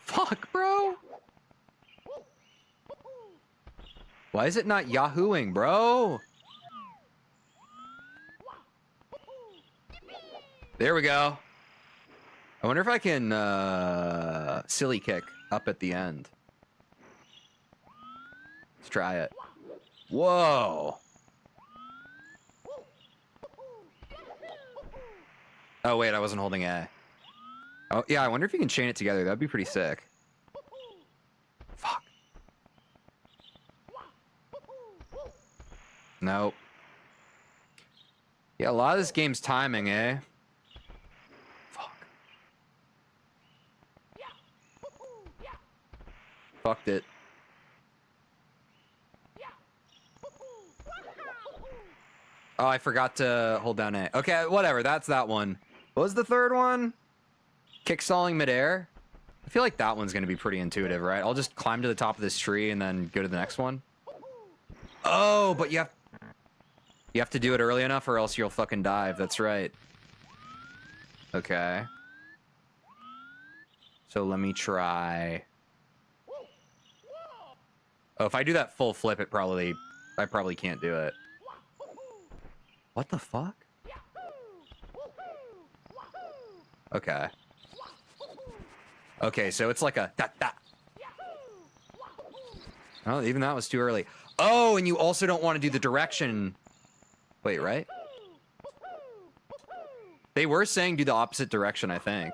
Fuck, bro. Why is it not yahooing, bro? There we go. I wonder if I can silly kick up at the end. Let's try it. Whoa. Oh, wait, I wasn't holding A. Oh, yeah, I wonder if you can chain it together. That'd be pretty sick. Fuck. Nope. Yeah, a lot of this game's timing, eh? Fuck. Fucked it. Oh, I forgot to hold down A. Okay, whatever. That's that one. What was the third one? Kick stalling midair? I feel like that one's going to be pretty intuitive, right? I'll just climb to the top of this tree and then go to the next one. Oh, but you have to do it early enough or else you'll fucking dive. That's right. Okay. So let me try. Oh, if I do that full flip, I probably can't do it. What the fuck? Okay. Okay, so it's like a da. Oh, even that was too early. Oh, and you also don't want to do the direction. Wait, right? They were saying do the opposite direction, I think.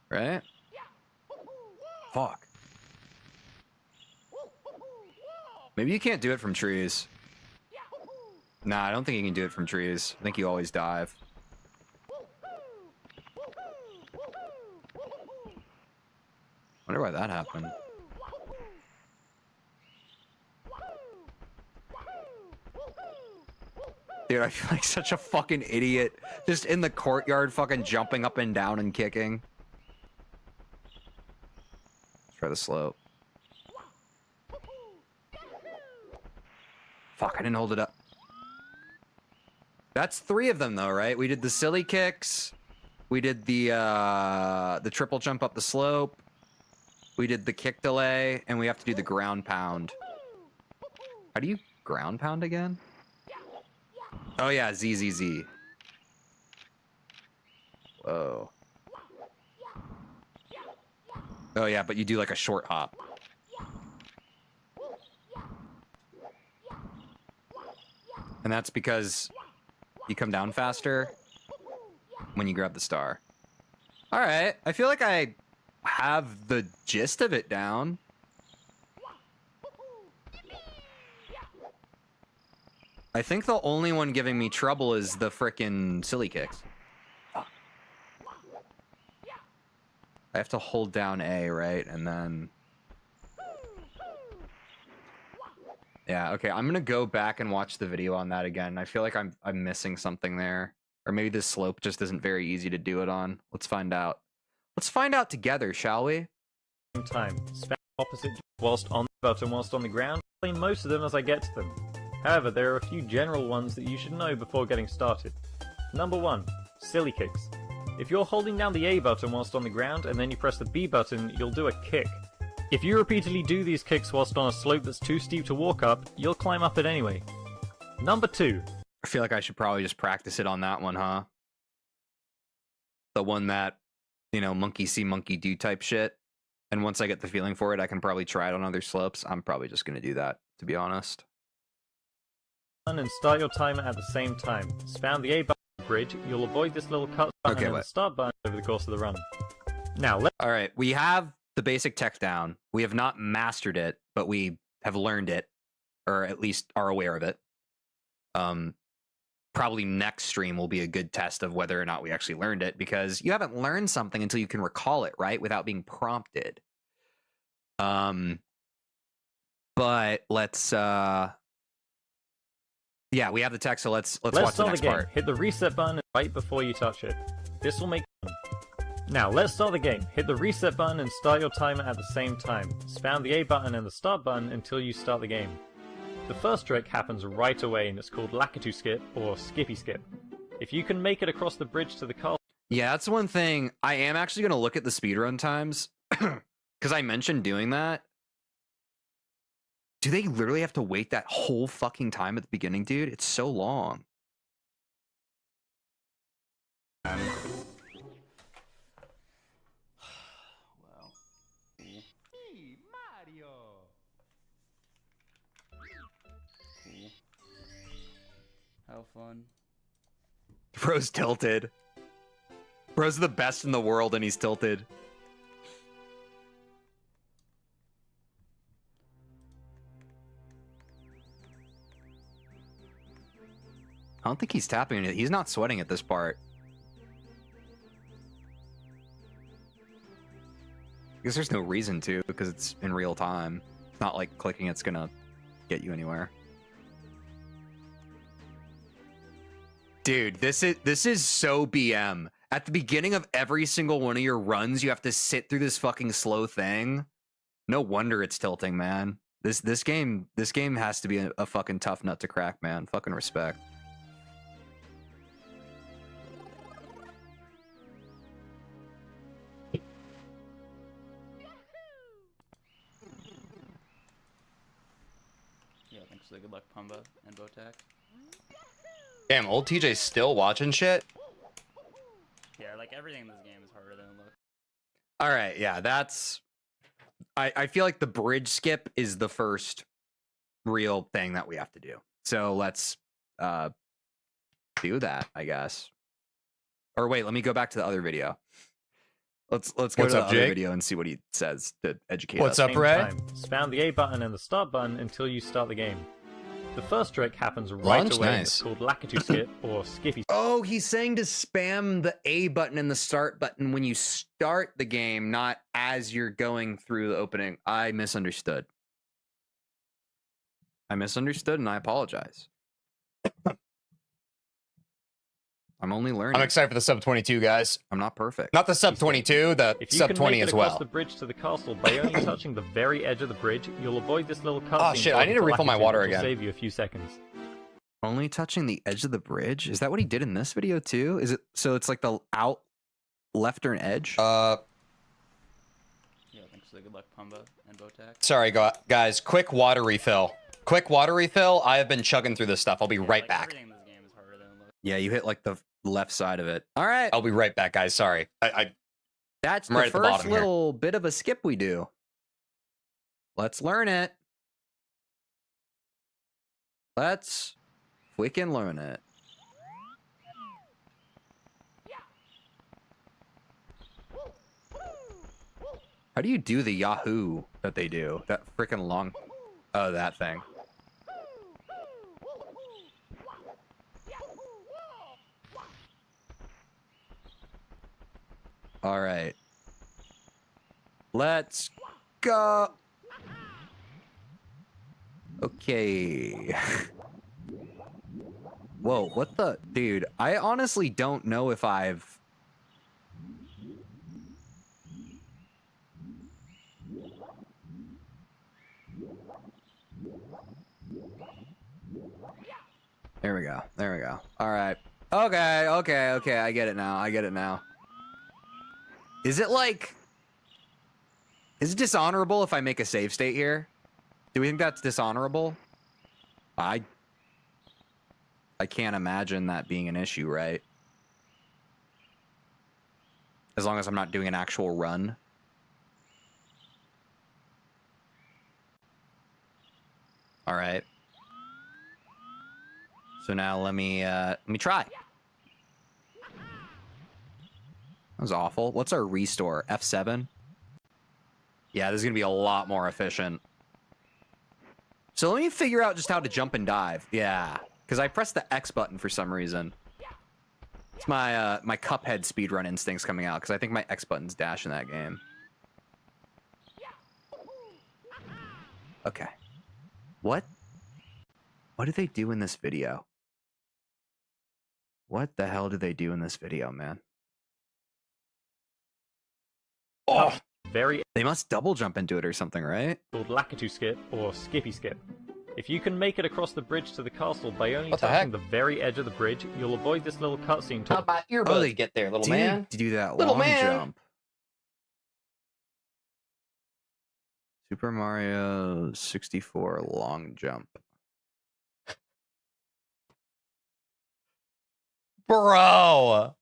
Right? Fuck. Maybe you can't do it from trees. Nah, I don't think you can do it from trees. I think you always dive. Wonder why that happened. Dude, I feel like such a fucking idiot. Just in the courtyard fucking jumping up and down and kicking. Let's try the slope. Fuck, I didn't hold it up. That's 3 of them though, right? We did the silly kicks. We did the triple jump up the slope. We did the kick delay, and we have to do the ground pound. How do you ground pound again? Oh yeah, Z. Whoa. Oh yeah, but you do like a short hop. And that's because you come down faster when you grab the star. All right, I feel like I have the gist of it down. I think the only one giving me trouble is the frickin' silly kicks. I have to hold down A, right? And then... Yeah, okay, I'm gonna go back and watch the video on that again. I feel like I'm missing something there. Or maybe this slope just isn't very easy to do it on. Let's find out. Let's find out together, shall we? Time. Spam opposite whilst on the button whilst on the ground. Play most of them as I get to them. However, there are a few general ones that you should know before getting started. Number 1. Silly kicks. If you're holding down the A button whilst on the ground and then you press the B button, you'll do a kick. If you repeatedly do these kicks whilst on a slope that's too steep to walk up, you'll climb up it anyway. Number 2. I feel like I should probably just practice it on that one, huh? The one that, you know, monkey see, monkey do type shit. And once I get the feeling for it, I can probably try it on other slopes. I'm probably just going to do that, to be honest. And start your timer at the same time. Spam the A button on the bridge, you'll avoid this little cut button and the start button over the course of the run. Now, Alright, we have the basic tech down. We have not mastered it, but we have learned it, or at least are aware of it. Probably next stream will be a good test of whether or not we actually learned it, because you haven't learned something until you can recall it, right? Without being prompted. But let's yeah, we have the tech, so let's watch the next part. Hit the reset button right before you touch it. This will make Now, let's start the game. Hit the reset button and start your timer at the same time. Spam the A button and the start button until you start the game. The first trick happens right away and it's called Lakitu Skip or Skippy Skip. If you can make it across the bridge to the castle... Yeah, that's one thing. I am actually going to look at the speedrun times because I mentioned doing that. Do they literally have to wait that whole fucking time at the beginning, dude? It's so long. Wow. Me, Mario. Cool. How fun. Bro's tilted. Bro's the best in the world and he's tilted. I don't think he's tapping it. He's not sweating at this part. I guess there's no reason to because it's in real time. It's not like clicking it's gonna get you anywhere. Dude, this is so BM. At the beginning of every single one of your runs, you have to sit through this fucking slow thing. No wonder it's tilting, man. This game has to be a fucking tough nut to crack, man. Fucking respect. actually. Good luck, Pumba and Botak. Damn, old TJ's still watching shit. Yeah, like everything in this game is harder than it looks. All right, yeah, that's. I feel like the bridge skip is the first real thing that we have to do. So let's do that, I guess. Or wait, let me go back to the other video. Let's go What's to the up, other Jake? video and see what he says to educate What's us. up, Ray? Time. Spam the A button and the start button until you start the game. The first trick happens right Lunch? away. Nice. It's called Lakitu skip or Skippy. Oh, he's saying to spam the A button and the start button when you start the game, not as you're going through the opening. I misunderstood. I misunderstood and I apologize. I'm only learning. I'm excited for the sub 22, guys. I'm not perfect. Not the sub 22, the If you sub can 20 make it as across well. the bridge to the castle by only touching the very edge of the bridge, you'll avoid this little cutscene. Oh, shit, I need to refill my water which will again. Save you a few seconds. Only touching the edge of the bridge? Is that what he did in this video too? Is it so it's like the out leftern edge? Yeah, thanks. Good luck, Pumba and Botak. Sorry, guys. Quick water refill. Quick water refill. I have been chugging through this stuff. I'll be right Like, back. everything in this game is harder than it looks. Yeah, you hit like the left side of it. All right. I'll be right back, guys. Sorry. That's I'm the right at the first bottom here. little bit of a skip we do. Let's learn it. Let's freaking learn it. How do you do the Yahoo that they do? That freaking long... Oh, that thing. All right. Let's go. Okay. Whoa, what the... Dude, I honestly don't know if I've... There we go. There we go. All right. Okay, okay, okay. I get it now. I get it now. Is it like... Is it dishonorable if I make a save state here? Do we think that's dishonorable? I can't imagine that being an issue, right? As long as I'm not doing an actual run. All right. So now let me try. That was awful. What's our restore? F7? Yeah, this is gonna be a lot more efficient. So let me figure out just how to jump and dive. Yeah, because I pressed the X button for some reason. It's my my Cuphead speedrun instincts coming out because I think my X button's dash in that game. Okay. What do they do in this video? What the hell do they do in this video, man? Oh, Very They must double jump into it or something, right? called Lakitu skip or Skippy skip. If you can make it across the bridge to the castle by only What the touching heck? the very edge of the bridge, you'll avoid this little cutscene. my earbuds Oh, they get there, little Do man. to do that Little long man. jump. Super Mario 64 long jump. Bro.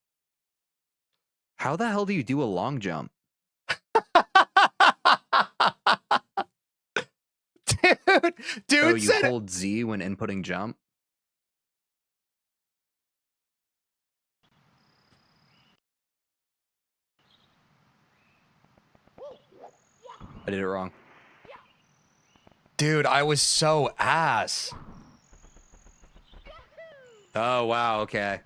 How the hell do you do a long jump? Dude Oh, you said hold Z when inputting jump? I did it wrong. Dude, I was so ass. Oh, wow, okay.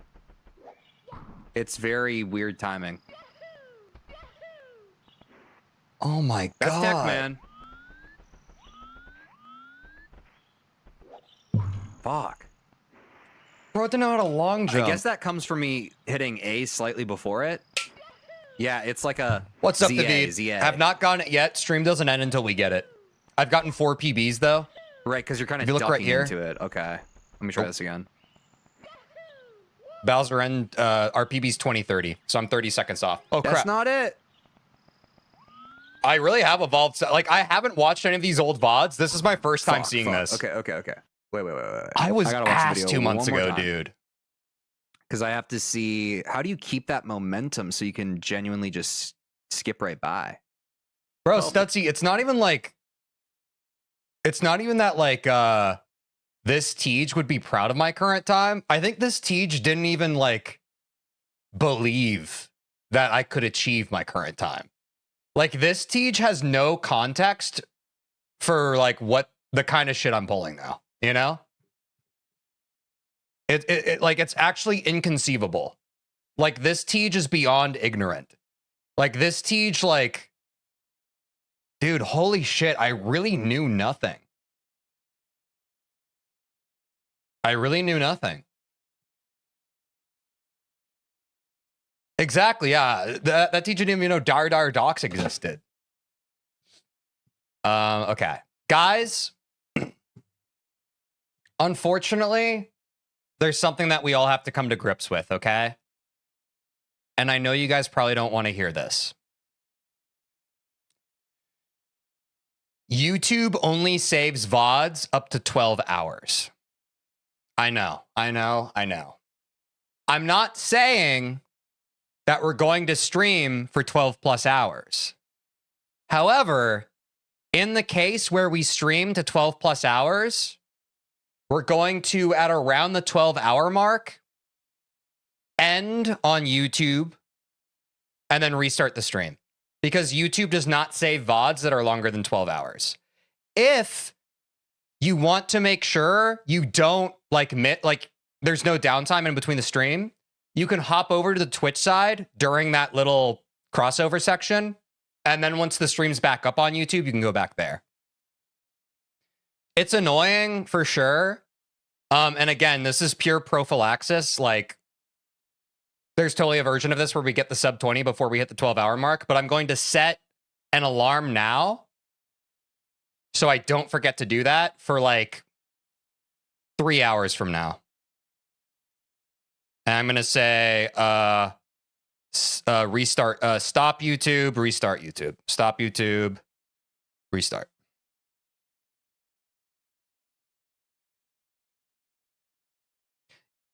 It's very weird timing. Oh my That's god. tech, man. Fuck. Bro, I didn't know how to long jump. I guess that comes from me hitting A slightly before it. Yeah, it's like a What's up, ZA, David? ZA. Have not gotten it yet. Stream doesn't end until we get it. I've gotten 4 PBs though. Right, because you're kind of If you look ducking right here- into it. Okay. Let me try Oh. this again. Bowser end our PB's 2030, so I'm 30 seconds off. Oh That's crap! not it. I really have evolved. Like I haven't watched any of these old VODs. This is my first time Fuck, seeing fuck. this. Okay, okay, okay. Wait. I was gotta watch the ass video 2 months one more ago, time. dude. Because I have to see, how do you keep that momentum so you can genuinely just skip right by? Bro, Well, Stutzy, it's not even that like this Tej would be proud of my current time. I think this Tej didn't even like believe that I could achieve my current time. Like this Tej has no context for like what the kind of shit I'm pulling now, you know? It like it's actually inconceivable. Like this Tej is beyond ignorant. Like this Tej, like, dude, holy shit, I really knew nothing. I really knew nothing. Exactly, yeah. That Tej didn't even know Dire Docs existed. Okay. Guys, unfortunately, there's something that we all have to come to grips with, okay? And I know you guys probably don't want to hear this. YouTube only saves VODs up to 12 hours. I know. I'm not saying that we're going to stream for 12 plus hours. However, in the case where we stream to 12 plus hours, we're going to, at around the 12-hour mark, end on YouTube and then restart the stream. Because YouTube does not save VODs that are longer than 12 hours. If you want to make sure you don't like there's no downtime in between the stream, you can hop over to the Twitch side during that little crossover section. And then once the stream's back up on YouTube, you can go back there. It's annoying for sure. And again, this is pure prophylaxis. Like, there's totally a version of this where we get the sub 20 before we hit the 12-hour mark, but I'm going to set an alarm now so I don't forget to do that for like 3 hours from now. And I'm going to say restart, stop YouTube, restart YouTube, stop YouTube, restart.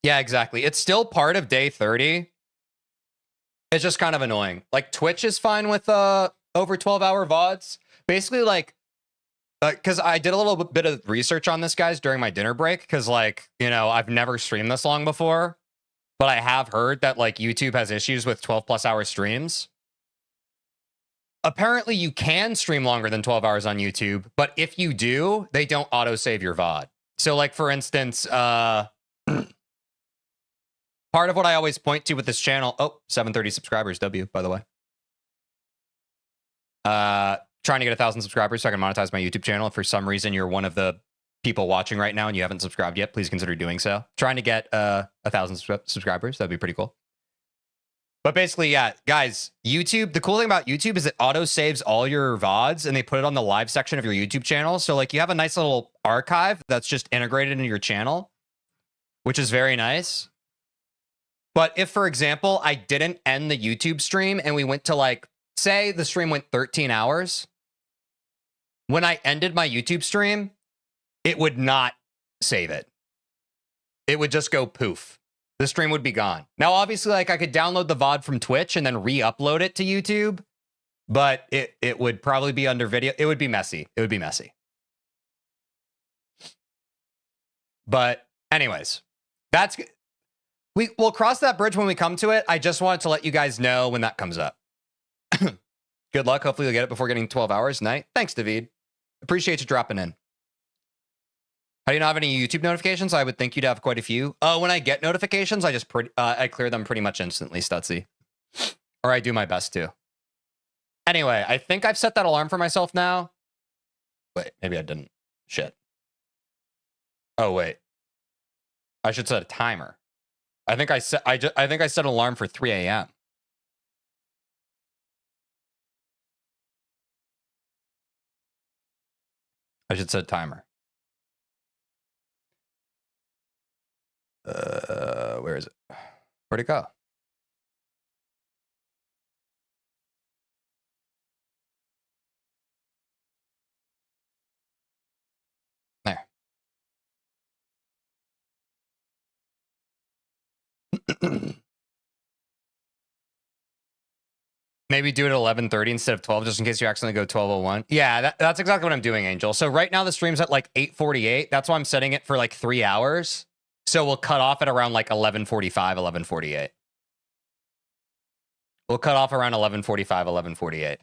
Yeah, exactly. It's still part of day 30. It's just kind of annoying. Like Twitch is fine with over 12-hour VODs. Basically, like, because I did a little bit of research on this, guys, during my dinner break. Because, like, you know, I've never streamed this long before, but I have heard that like YouTube has issues with 12+ hour streams. Apparently, you can stream longer than 12 hours on YouTube, but if you do, they don't auto save your VOD. So, like, for instance, part of what I always point to with this channel, 730 subscribers, W, by the way. Trying to get 1,000 subscribers so I can monetize my YouTube channel. If for some reason you're one of the people watching right now and you haven't subscribed yet, please consider doing so. Trying to get 1,000 subscribers. That'd be pretty cool. But basically, yeah, guys, YouTube, the cool thing about YouTube is it auto saves all your VODs and they put it on the live section of your YouTube channel. So like you have a nice little archive that's just integrated into your channel, which is very nice. But if, for example, I didn't end the YouTube stream and we went to like, say the stream went 13 hours. When I ended my YouTube stream, it would not save it. It would just go poof. The stream would be gone. Now, obviously, like I could download the VOD from Twitch and then re-upload it to YouTube, but it would probably be under video. It would be messy. It would be messy. But anyways, that's... We'll cross that bridge when we come to it. I just wanted to let you guys know when that comes up. Good luck. Hopefully you'll get it before getting 12 hours tonight. Thanks, David. Appreciate you dropping in. How do you not have any YouTube notifications? I would think you'd have quite a few. When I get notifications, I just I clear them pretty much instantly, Stutzy. Or I do my best to. Anyway, I think I've set that alarm for myself now. Wait, maybe I didn't. Shit. Oh, wait. I should set a timer. I think I set an alarm for 3 a.m. I should set a timer. Where is it? Where'd it go? There. Maybe do it at 11:30 instead of 12, just in case you accidentally go 12:01. Yeah, that's exactly what I'm doing, Angel. So right now the stream's at like 8:48. That's why I'm setting it for like 3 hours. So we'll cut off at around like 11:45, 11:48. We'll cut off around 11:45, 11:48.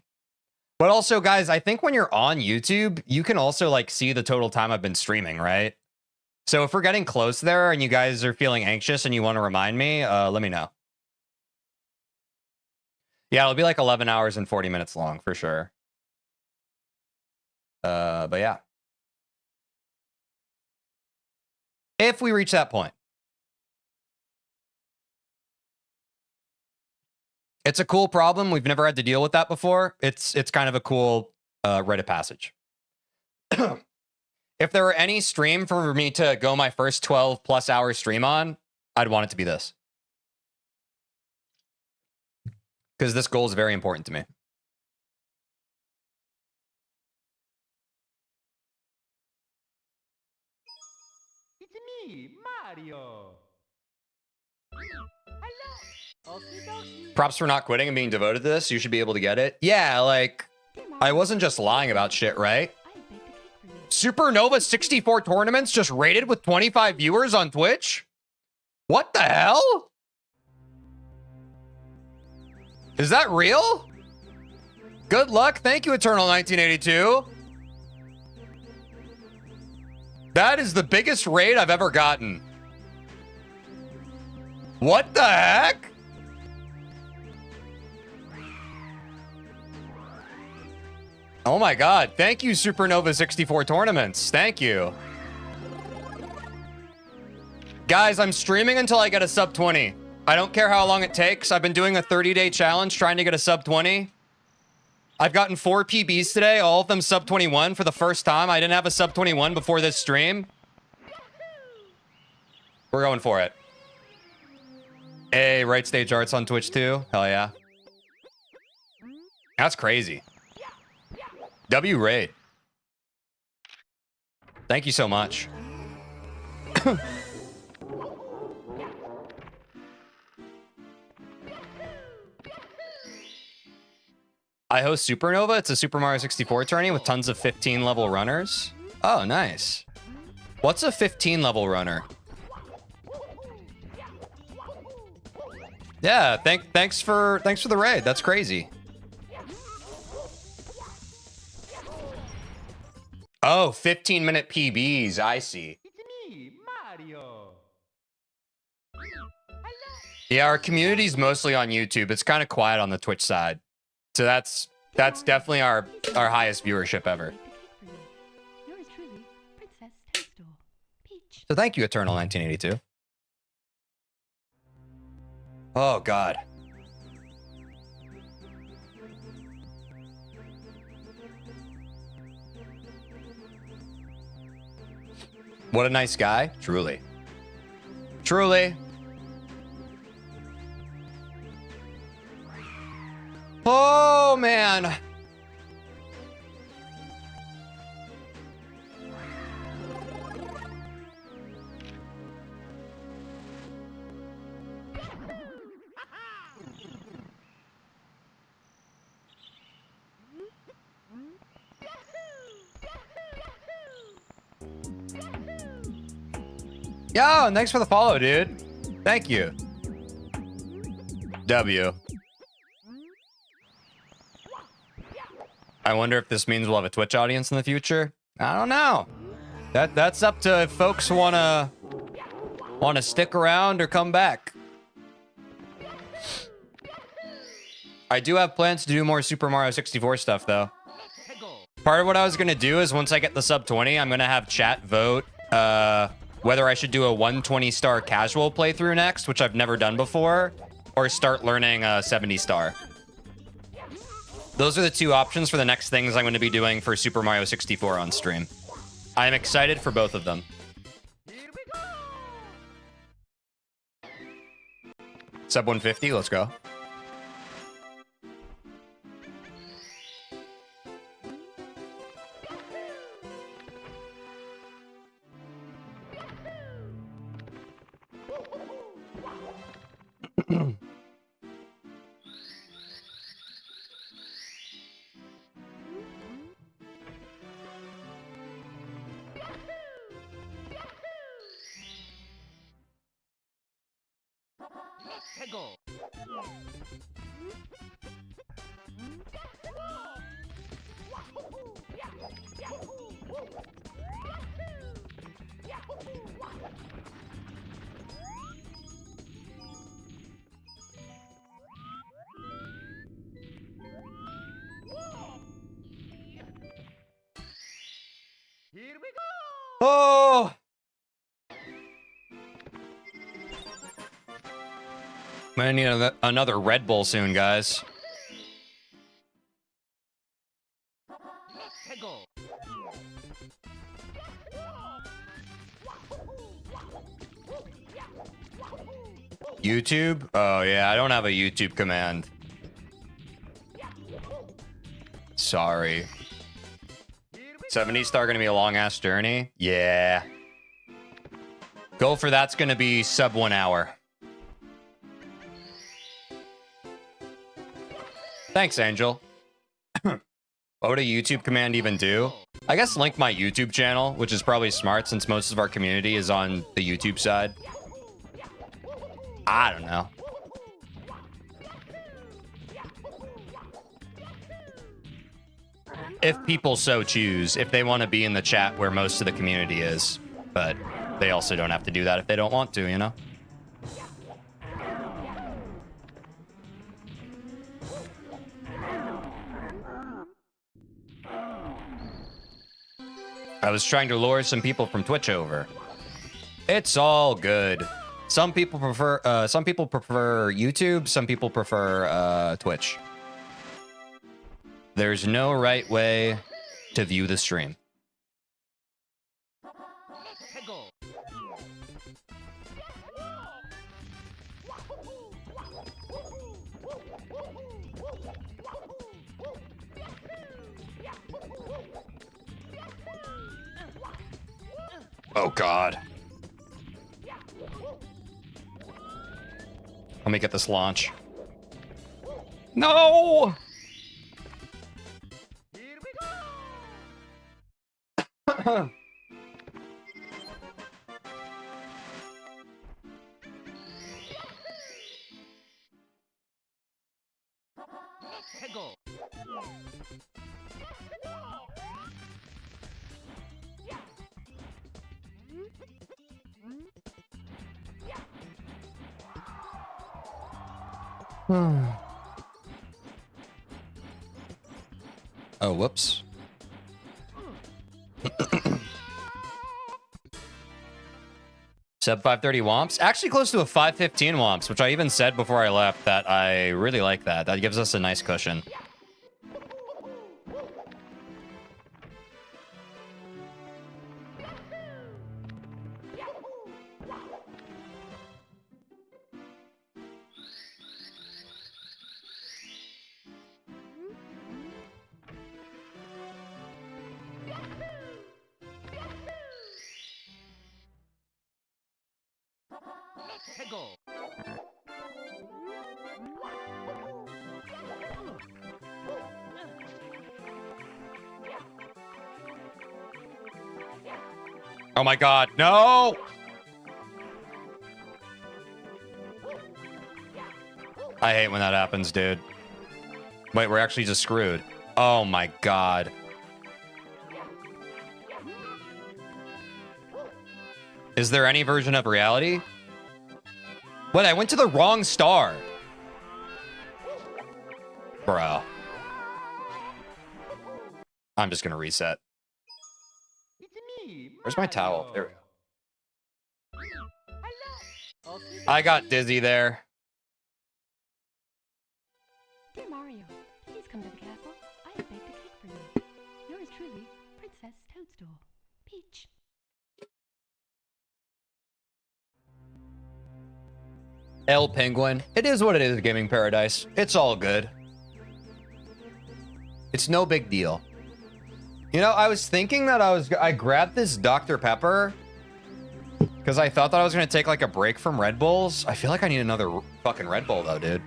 But also, guys, I think when you're on YouTube, you can also like see the total time I've been streaming, right? So if we're getting close there and you guys are feeling anxious and you want to remind me, let me know. Yeah, it'll be like 11 hours and 40 minutes long for sure. But yeah. If we reach that point. It's a cool problem. We've never had to deal with that before. It's kind of a cool rite of passage. If there were any stream for me to go my first 12 plus hour stream on, I'd want it to be this. Because this goal is very important to me. It's me, Mario. Hello. Okie dokie. Props for not quitting and being devoted to this. You should be able to get it. Yeah, like, I wasn't just lying about shit, right? Supernova 64 tournaments just rated with 25 viewers on Twitch? What the hell? Is that real? Good luck. Thank you, Eternal 1982. That is the biggest raid I've ever gotten. What the heck? Oh my god. Thank you, Supernova 64 tournaments. Thank you. Guys, I'm streaming until I get a sub 20. I don't care how long it takes. I've been doing a 30-day challenge trying to get a sub 20. I've gotten 4 PBs today, all of them sub 21 for the first time. I didn't have a sub 21 before this stream. We're going for it. Hey, right stage arts on Twitch too. Hell yeah. That's crazy. W raid. Thank you so much. I host Supernova. It's a Super Mario 64 tourney with tons of 15 level runners. Oh, nice. What's a 15 level runner? Yeah, thanks for the raid. That's crazy. Oh, 15-minute PBs. I see. It's me, Mario. Yeah, our community's mostly on YouTube. It's kind of quiet on the Twitch side. So that's definitely our highest viewership ever. Yours truly, Princess Toadstool. Peach. So thank you, Eternal 1982. Oh god. What a nice guy. Truly. Truly. Oh, man. Yo, and thanks for the follow, dude. Thank you. W. I wonder if this means we'll have a Twitch audience in the future. I don't know. That's up to if folks wanna stick around or come back. I do have plans to do more Super Mario 64 stuff though. Part of what I was gonna do is once I get the sub 20, I'm gonna have chat vote whether I should do a 120-star casual playthrough next, which I've never done before, or start learning a 70-star. Those are the two options for the next things I'm going to be doing for Super Mario 64 on stream. I'm excited for both of them. Sub 150, let's go. Tego. Here we go. Oh! I'm gonna need another Red Bull soon, guys. Tego. YouTube? Oh, yeah, I don't have a YouTube command. Sorry. 70 star gonna be a long ass journey? Yeah. Go for that's gonna be sub 1 hour. Thanks, Angel. What would a YouTube command even do? I guess link my YouTube channel, which is probably smart since most of our community is on the YouTube side. I don't know. If people so choose, if they want to be in the chat where most of the community is. But they also don't have to do that if they don't want to, you know? I was trying to lure some people from Twitch over. It's all good. Some people prefer YouTube, some people prefer Twitch. There's no right way to view the stream. Tego. Oh God. Let me get this launch. No! Here we go. Tego. Oh, whoops. Sub 530 womps. Actually close to a 515 womps, which I even said before I left that I really like that. That gives us a nice cushion. Tego. Oh my God, no! I hate when that happens, dude. Wait, we're actually just screwed. Oh my God. Is there any version of reality? What? I went to the wrong star. Bro. I'm just gonna reset. It's me. Where's my towel? There we Hello. go. I got dizzy there. Dear Mario, please come to the castle. I have baked a cake for you. Yours truly, Princess Toadstool. Peach. El Penguin. It is what it is, Gaming Paradise. It's all good. It's no big deal. You know, I was thinking that I grabbed this Dr. Pepper because I thought that I was going to take like a break from Red Bulls. I feel like I need another fucking Red Bull though, dude.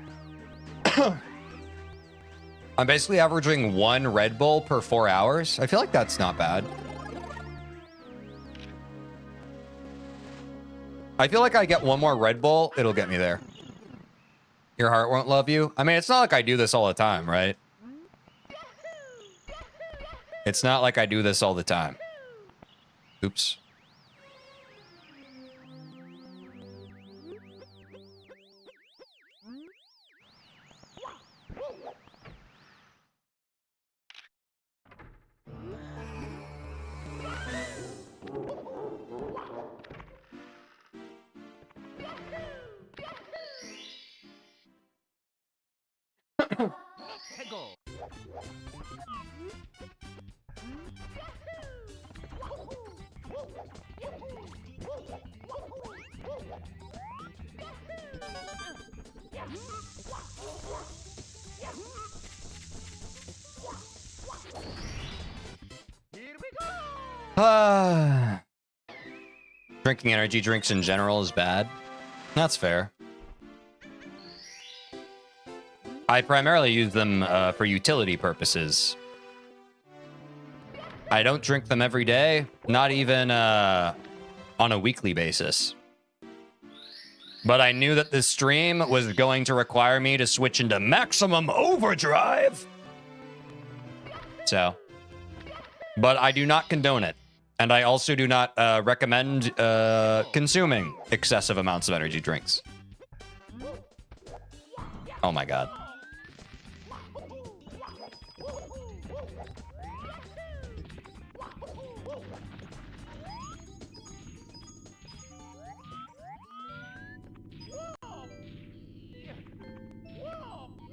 I'm basically averaging 1 Red Bull per 4 hours. I feel like that's not bad. I feel like I get 1 more Red Bull, it'll get me there. Your heart won't love you. I mean, it's not like I do this all the time, right? It's not like I do this all the time. Oops. Let's go. Here we go. Drinking energy drinks in general is bad. That's fair. I primarily use them for utility purposes. I don't drink them every day, not even on a weekly basis. But I knew that this stream was going to require me to switch into maximum overdrive. So, but I do not condone it. And I also do not recommend consuming excessive amounts of energy drinks. Oh my God.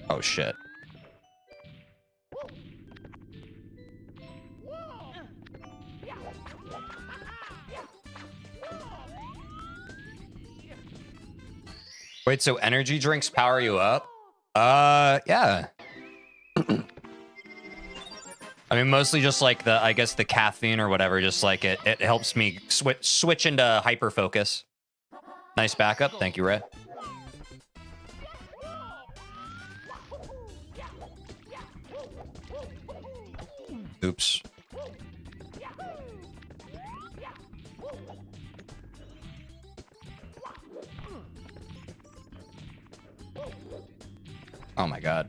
Oh shit. Wait, so energy drinks power you up? Yeah. I mean, mostly just like I guess the caffeine or whatever, just like it helps me switch into hyper focus. Nice backup. Thank you, Ray. Oops. Oh my God.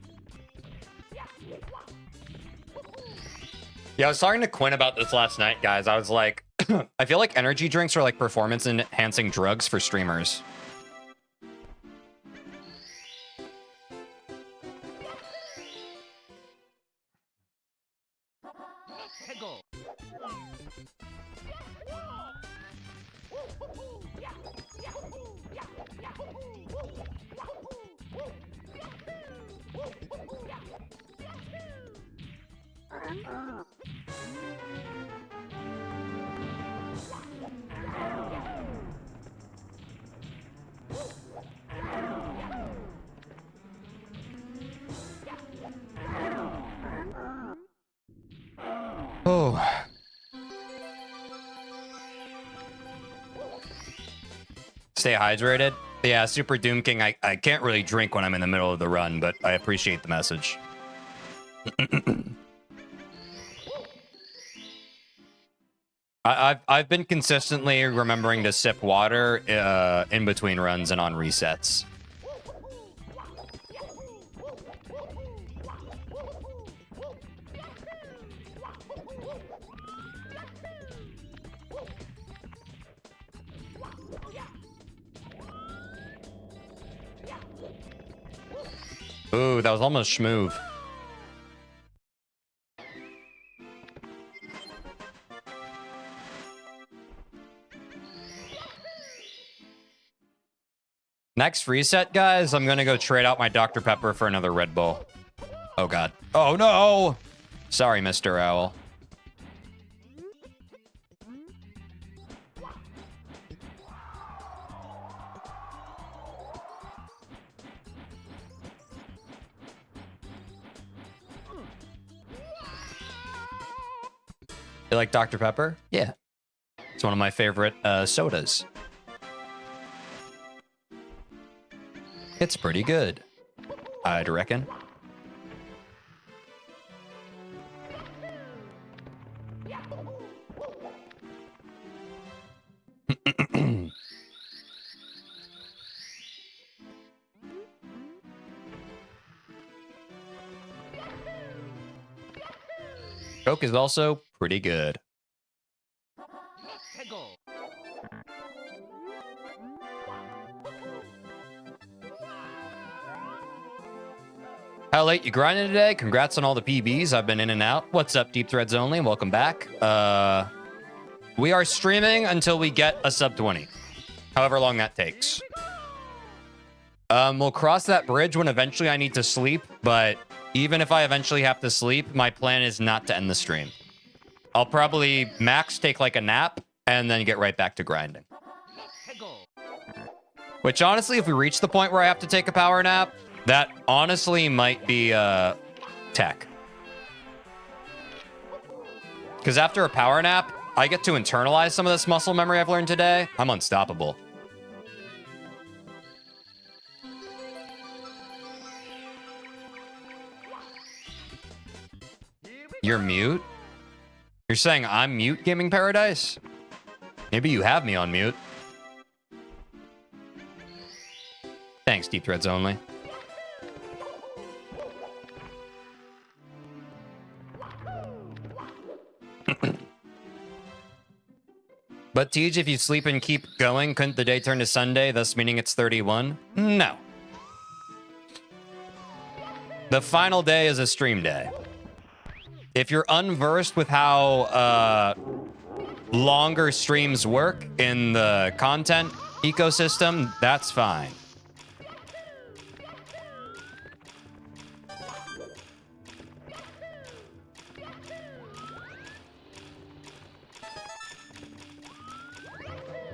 Yeah, I was talking to Quinn about this last night, guys. I was like, I feel like energy drinks are like performance enhancing drugs for streamers. Let's go. Oh. Stay hydrated. Yeah, Super Doom King, I can't really drink when I'm in the middle of the run, but I appreciate the message. I've been consistently remembering to sip water in between runs and on resets. Ooh, that was almost schmoove. Next reset, guys, I'm gonna go trade out my Dr. Pepper for another Red Bull. Oh God. Oh no! Sorry, Mr. Owl. You like Dr. Pepper? Yeah. It's one of my favorite sodas. It's pretty good, I'd reckon. Coke is also pretty good. Hegel. How late you grinding today? Congrats on all the PBs. I've been in and out. What's up, Deep Threads Only? Welcome back. We are streaming until we get a sub 20. However long that takes. We'll cross that bridge when eventually I need to sleep, but even if I eventually have to sleep, my plan is not to end the stream. I'll probably max take like a nap and then get right back to grinding. Which honestly, if we reach the point where I have to take a power nap, that honestly might be tech. Because after a power nap, I get to internalize some of this muscle memory I've learned today. I'm unstoppable. You're mute? You're saying I'm mute, Gaming Paradise? Maybe you have me on mute. Thanks, Deep Threads Only. But Tej, if you sleep and keep going, couldn't the day turn to Sunday, thus meaning it's 31? No. The final day is a stream day. If you're unversed with how longer streams work in the content ecosystem, that's fine.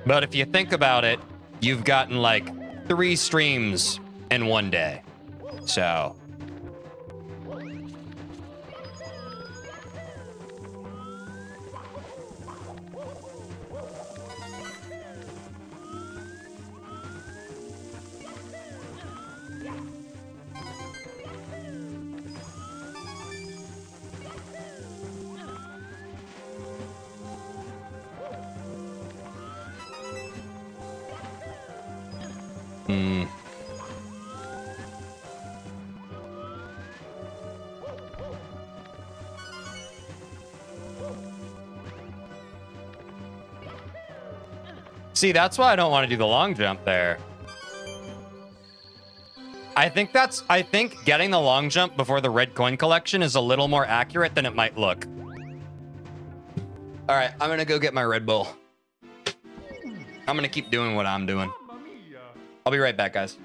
But if you think about it, you've gotten like 3 streams in one day. So... See, that's why I don't want to do the long jump there. I think getting the long jump before the red coin collection is a little more accurate than it might look. All right, I'm gonna go get my Red Bull. I'm gonna keep doing what I'm doing. I'll be right back, guys.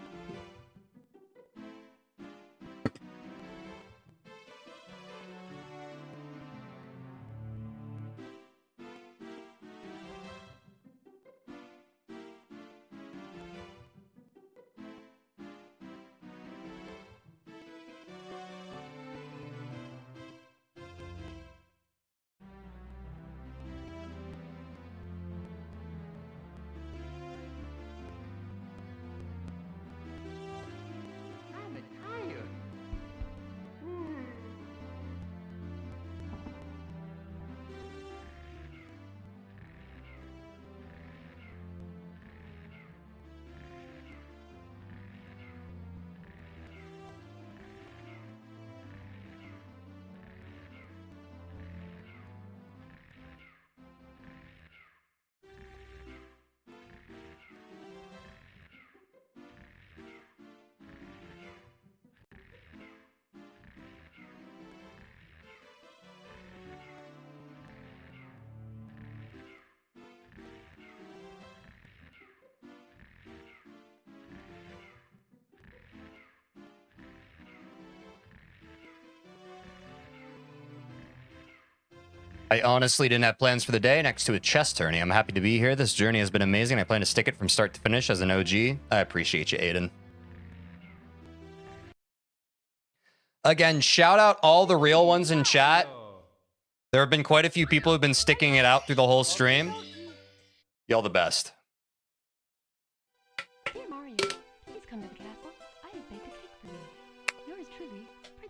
I honestly didn't have plans for the day next to a chess tourney. I'm happy to be here. This journey has been amazing. I plan to stick it from start to finish as an OG. I appreciate you, Aiden. Again, shout out all the real ones in chat. There have been quite a few people who've been sticking it out through the whole stream. Y'all the best. Dear Mario, please come to the castle.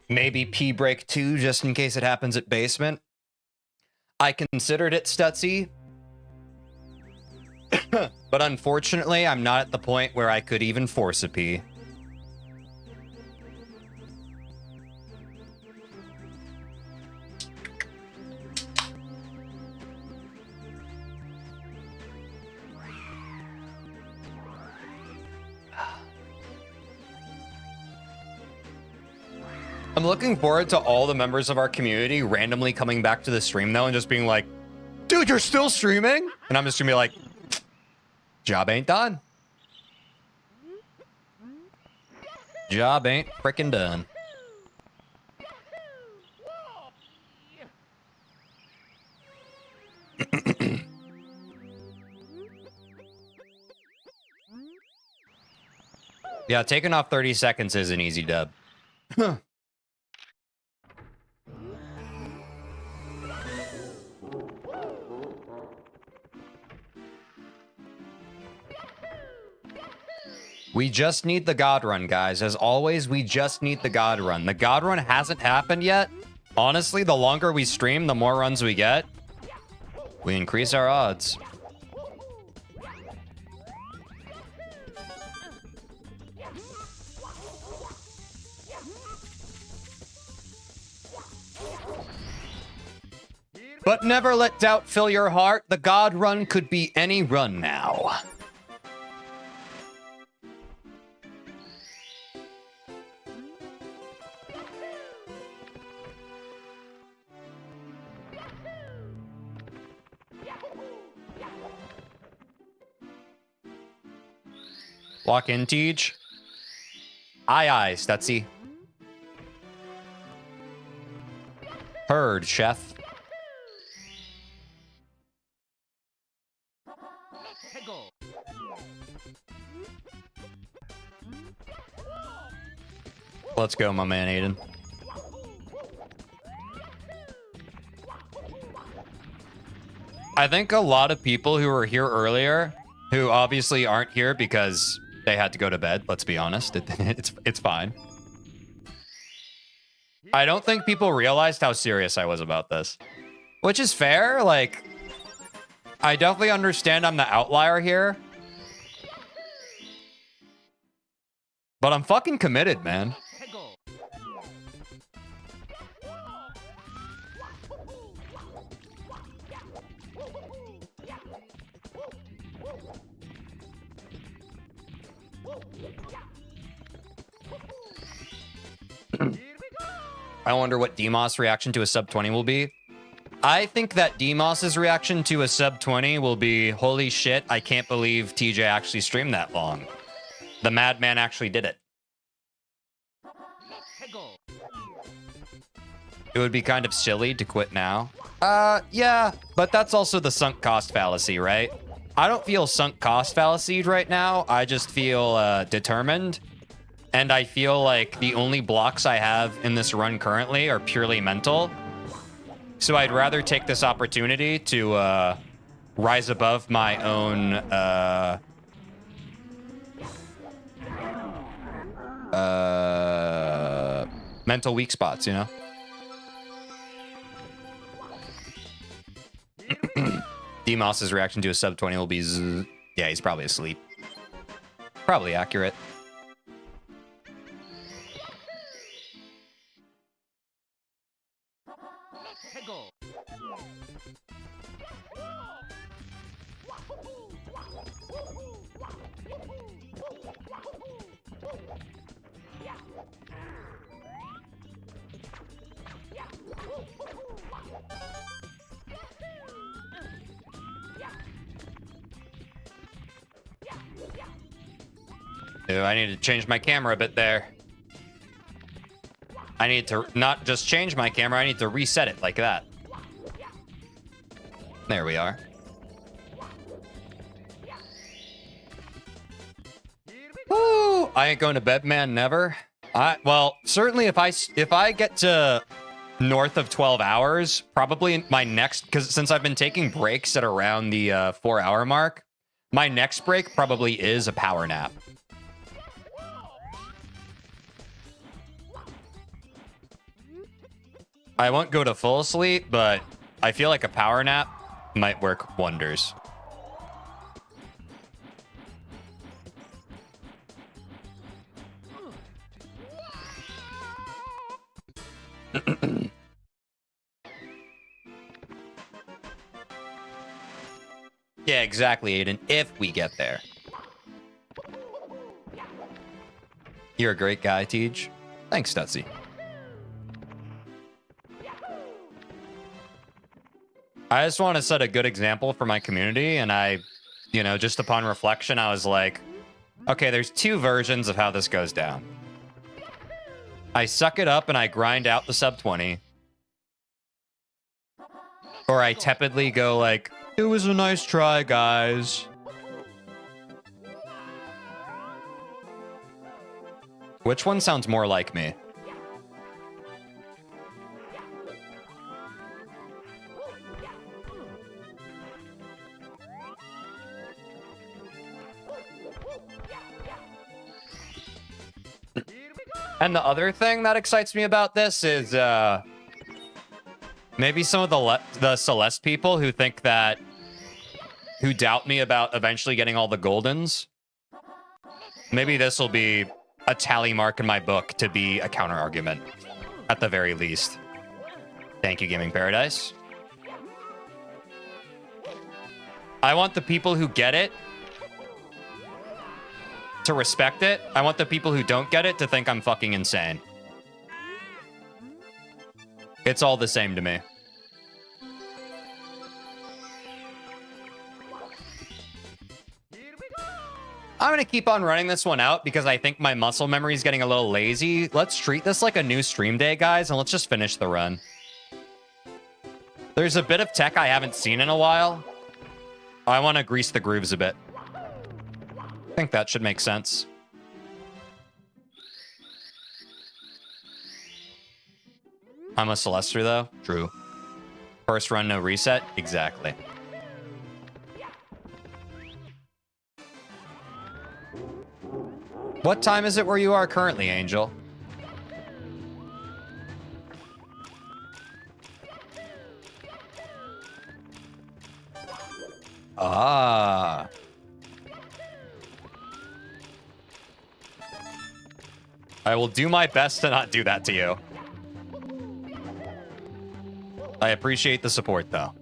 Maybe P break 2 just in case it happens at basement. I considered it Stutzy. But unfortunately, I'm not at the point where I could even force a P. I'm looking forward to all the members of our community randomly coming back to the stream though and just being like, dude, you're still streaming? And I'm just gonna be like, job ain't done. Job ain't freaking done. Yeah, taking off 30 seconds is an easy dub. We just need the God Run, guys. As always, we just need the God Run. The God Run hasn't happened yet. Honestly, the longer we stream, the more runs we get. We increase our odds. But never let doubt fill your heart. The God Run could be any run now. Walk in, Teej. Aye, Stutzy. Heard, chef. Let's go, my man, Aiden. I think a lot of people who were here earlier, who obviously aren't here because they had to go to bed, let's be honest. It's fine. I don't think people realized how serious I was about this. Which is fair, like... I definitely understand I'm the outlier here. But I'm fucking committed, man. I wonder what Demos' reaction to a sub 20 will be. I think that Demos' reaction to a sub 20 will be, holy shit, I can't believe TJ actually streamed that long. The madman actually did it. It would be kind of silly to quit now. Yeah, but that's also the sunk cost fallacy, right? I don't feel sunk cost fallacied right now. I just feel determined. And I feel like the only blocks I have in this run currently are purely mental. So I'd rather take this opportunity to rise above my own mental weak spots, you know? Demos' reaction to a sub 20 will be yeah, he's probably asleep. Probably accurate. Dude, I need to change my camera a bit there. I need to not just change my camera, I need to reset it like that. There we are. Woo! I ain't going to bed, man, never. Well, certainly if I get to north of 12 hours, probably my next, because since I've been taking breaks at around the 4-hour mark, my next break probably is a power nap. I won't go to full sleep, but I feel like a power nap might work wonders. Yeah, exactly, Aiden. If we get there. You're a great guy, Teej. Thanks, Stutzy. I just want to set a good example for my community, and I, you know, just upon reflection, I was like, okay, there's two versions of how this goes down. I suck it up and I grind out the sub 20. Or I tepidly go like, it was a nice try, guys. Which one sounds more like me? And the other thing that excites me about this is maybe some of the Celeste people who think that, who doubt me about eventually getting all the Goldens. Maybe this will be a tally mark in my book to be a counter argument, at the very least. Thank you, Gaming Paradise. I want the people who get it to respect it. I want the people who don't get it to think I'm fucking insane. It's all the same to me. I'm going to keep on running this one out because I think my muscle memory is getting a little lazy. Let's treat this like a new stream day, guys, and let's just finish the run. There's a bit of tech I haven't seen in a while. I want to grease the grooves a bit. I think that should make sense. I'm a Celester, though. True. First run, no reset. Exactly. What time is it where you are currently, Angel? Ah. I will do my best to not do that to you. I appreciate the support, though.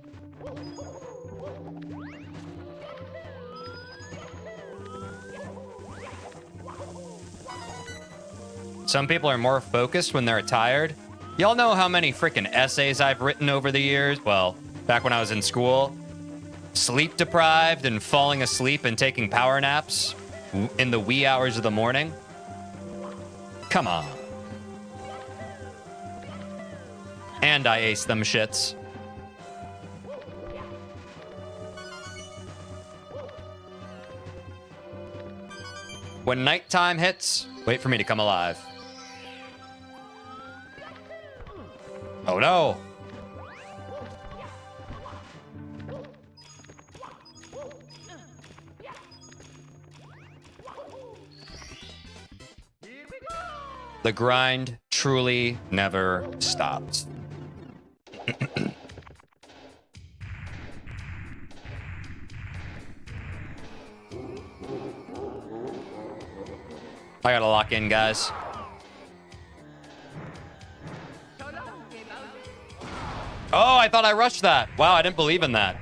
Some people are more focused when they're tired. Y'all know how many freaking essays I've written over the years? Well, back when I was in school. Sleep deprived and falling asleep and taking power naps in the wee hours of the morning. Come on. And I aced them shits. When nighttime hits, wait for me to come alive. Oh no! The grind truly never stops. I gotta lock in, guys. Oh, I thought I rushed that. Wow, I didn't believe in that.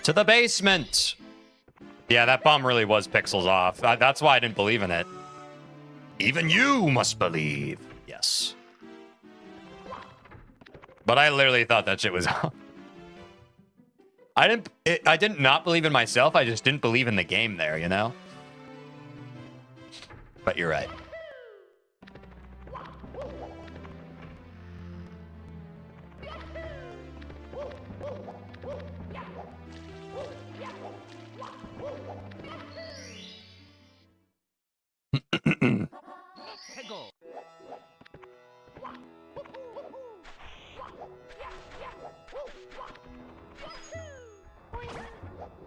To the basement. Yeah, that bomb really was pixels off. That's why I didn't believe in it. Even you must believe. Yes. But I literally thought that shit was off. I didn't not believe in myself. I just didn't believe in the game there, you know? But you're right.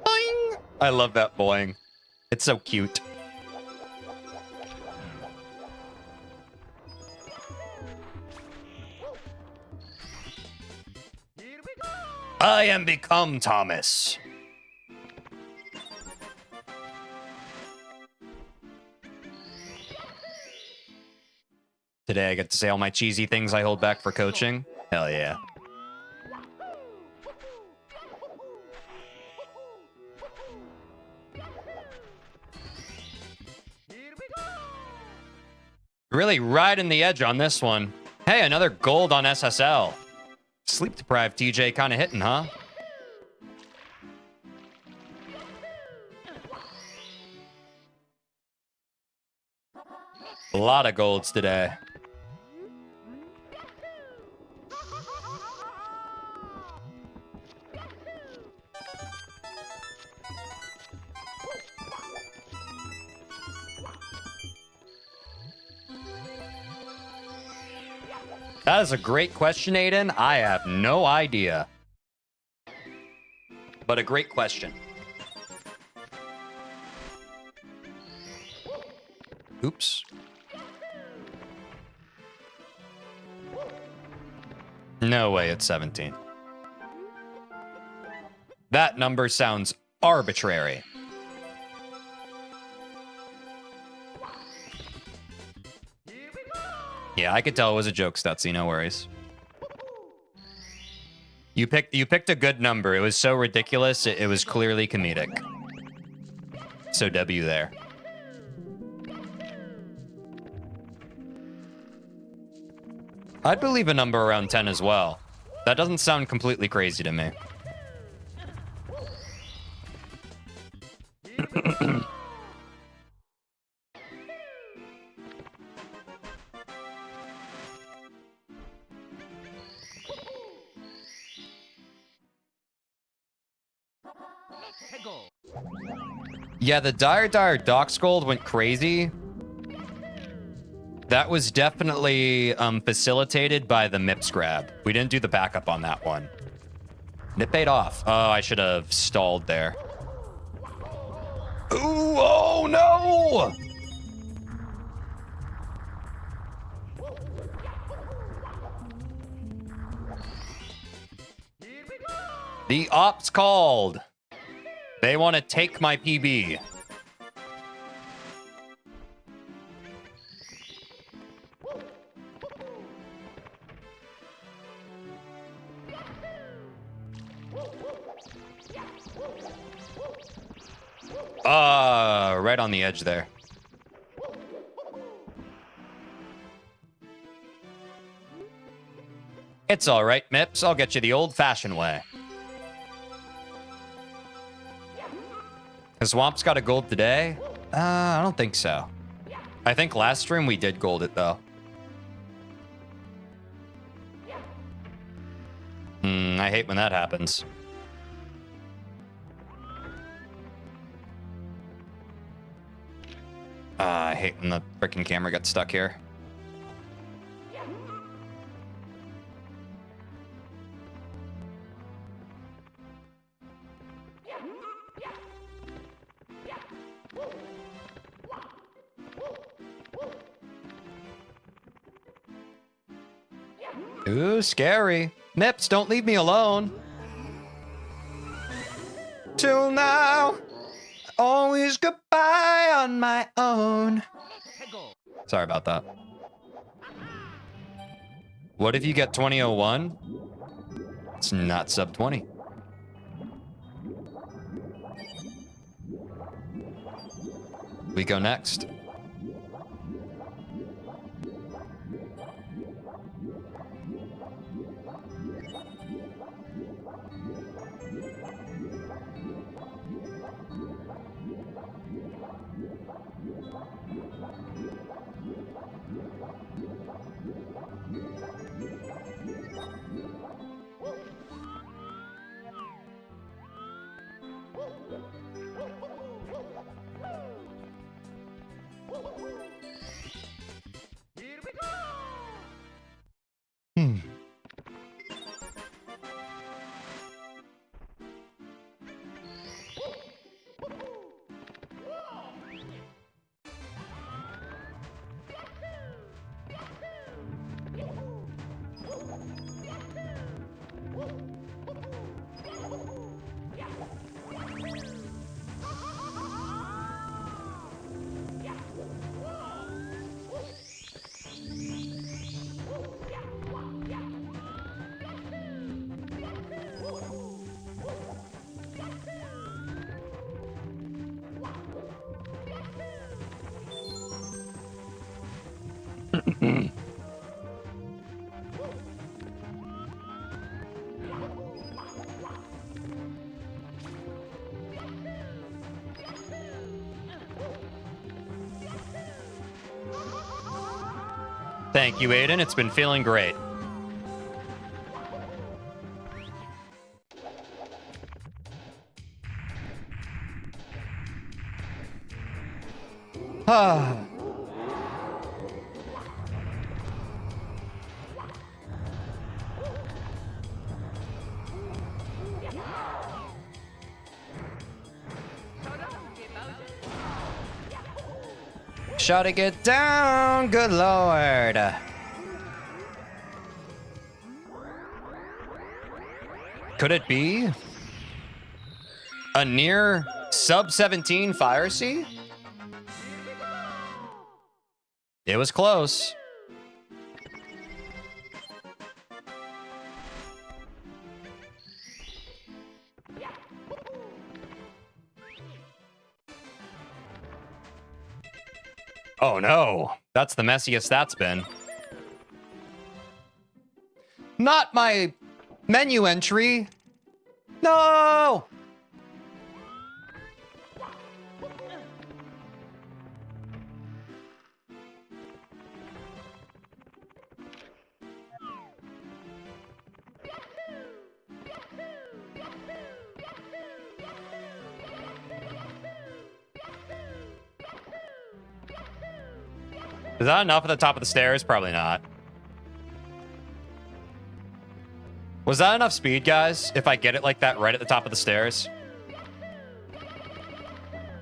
Boing! I love that boing. It's so cute. I am become Thomas. Today I get to say all my cheesy things I hold back for coaching. Hell yeah. Really riding the edge on this one. Hey, another gold on SSL. Sleep deprived TJ kind of hitting, huh? A lot of golds today. That is a great question, Aiden. I have no idea. But a great question. Oops. No way it's 17. That number sounds arbitrary. Yeah, I could tell it was a joke, Stutzy, no worries. You picked a good number. It was so ridiculous, it was clearly comedic. So W there. I'd believe a number around 10 as well. That doesn't sound completely crazy to me. Yeah, the Dire Dox Gold went crazy. That was definitely facilitated by the MIPS grab. We didn't do the backup on that one. And it paid off. Oh, I should have stalled there. Ooh, oh no! The ops called. They want to take my PB. Right on the edge there. It's all right, Mips. I'll get you the old-fashioned way. Has Swamp's got a gold today? I don't think so. I think last stream we did gold it, though. I hate when that happens. I hate when the freaking camera gets stuck here. Ooh, scary. Nips, don't leave me alone. Till now, always goodbye on my own. Sorry about that. What if you get 2001? It's not sub 20. We go next. Thank you, Aiden. It's been feeling great. Ah. Shouting it down, good lord. Could it be a near sub 17 Fire Sea? It was close. Oh no, that's the messiest that's been. Not my menu entry. No! Is that enough at the top of the stairs? Probably not. Was that enough speed, guys? If I get it like that right at the top of the stairs?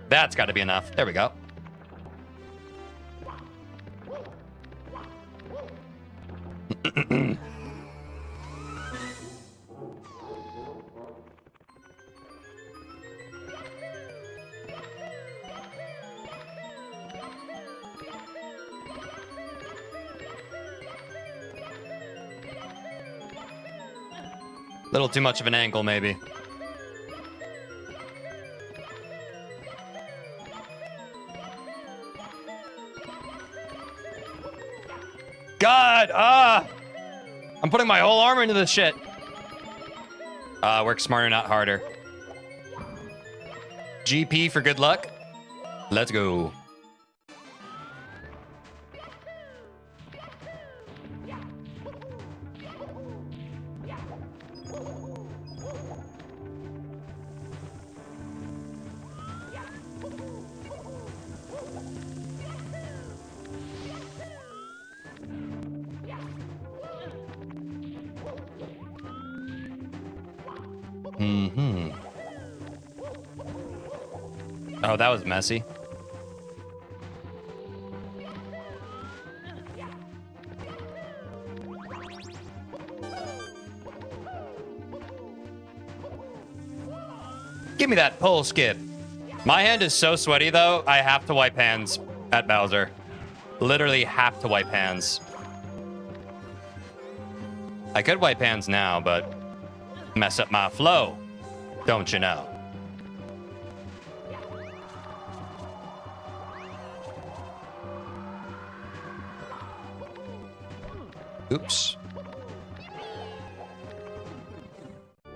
That's got to be enough. There we go. Little too much of an angle, maybe. God, I'm putting my whole arm into this shit. Work smarter, not harder. GP for good luck. Let's go. Oh, that was messy. Give me that pole skip. My hand is so sweaty, though, I have to wipe hands at Bowser. Literally have to wipe hands. I could wipe hands now, but mess up my flow, don't you know? Oops.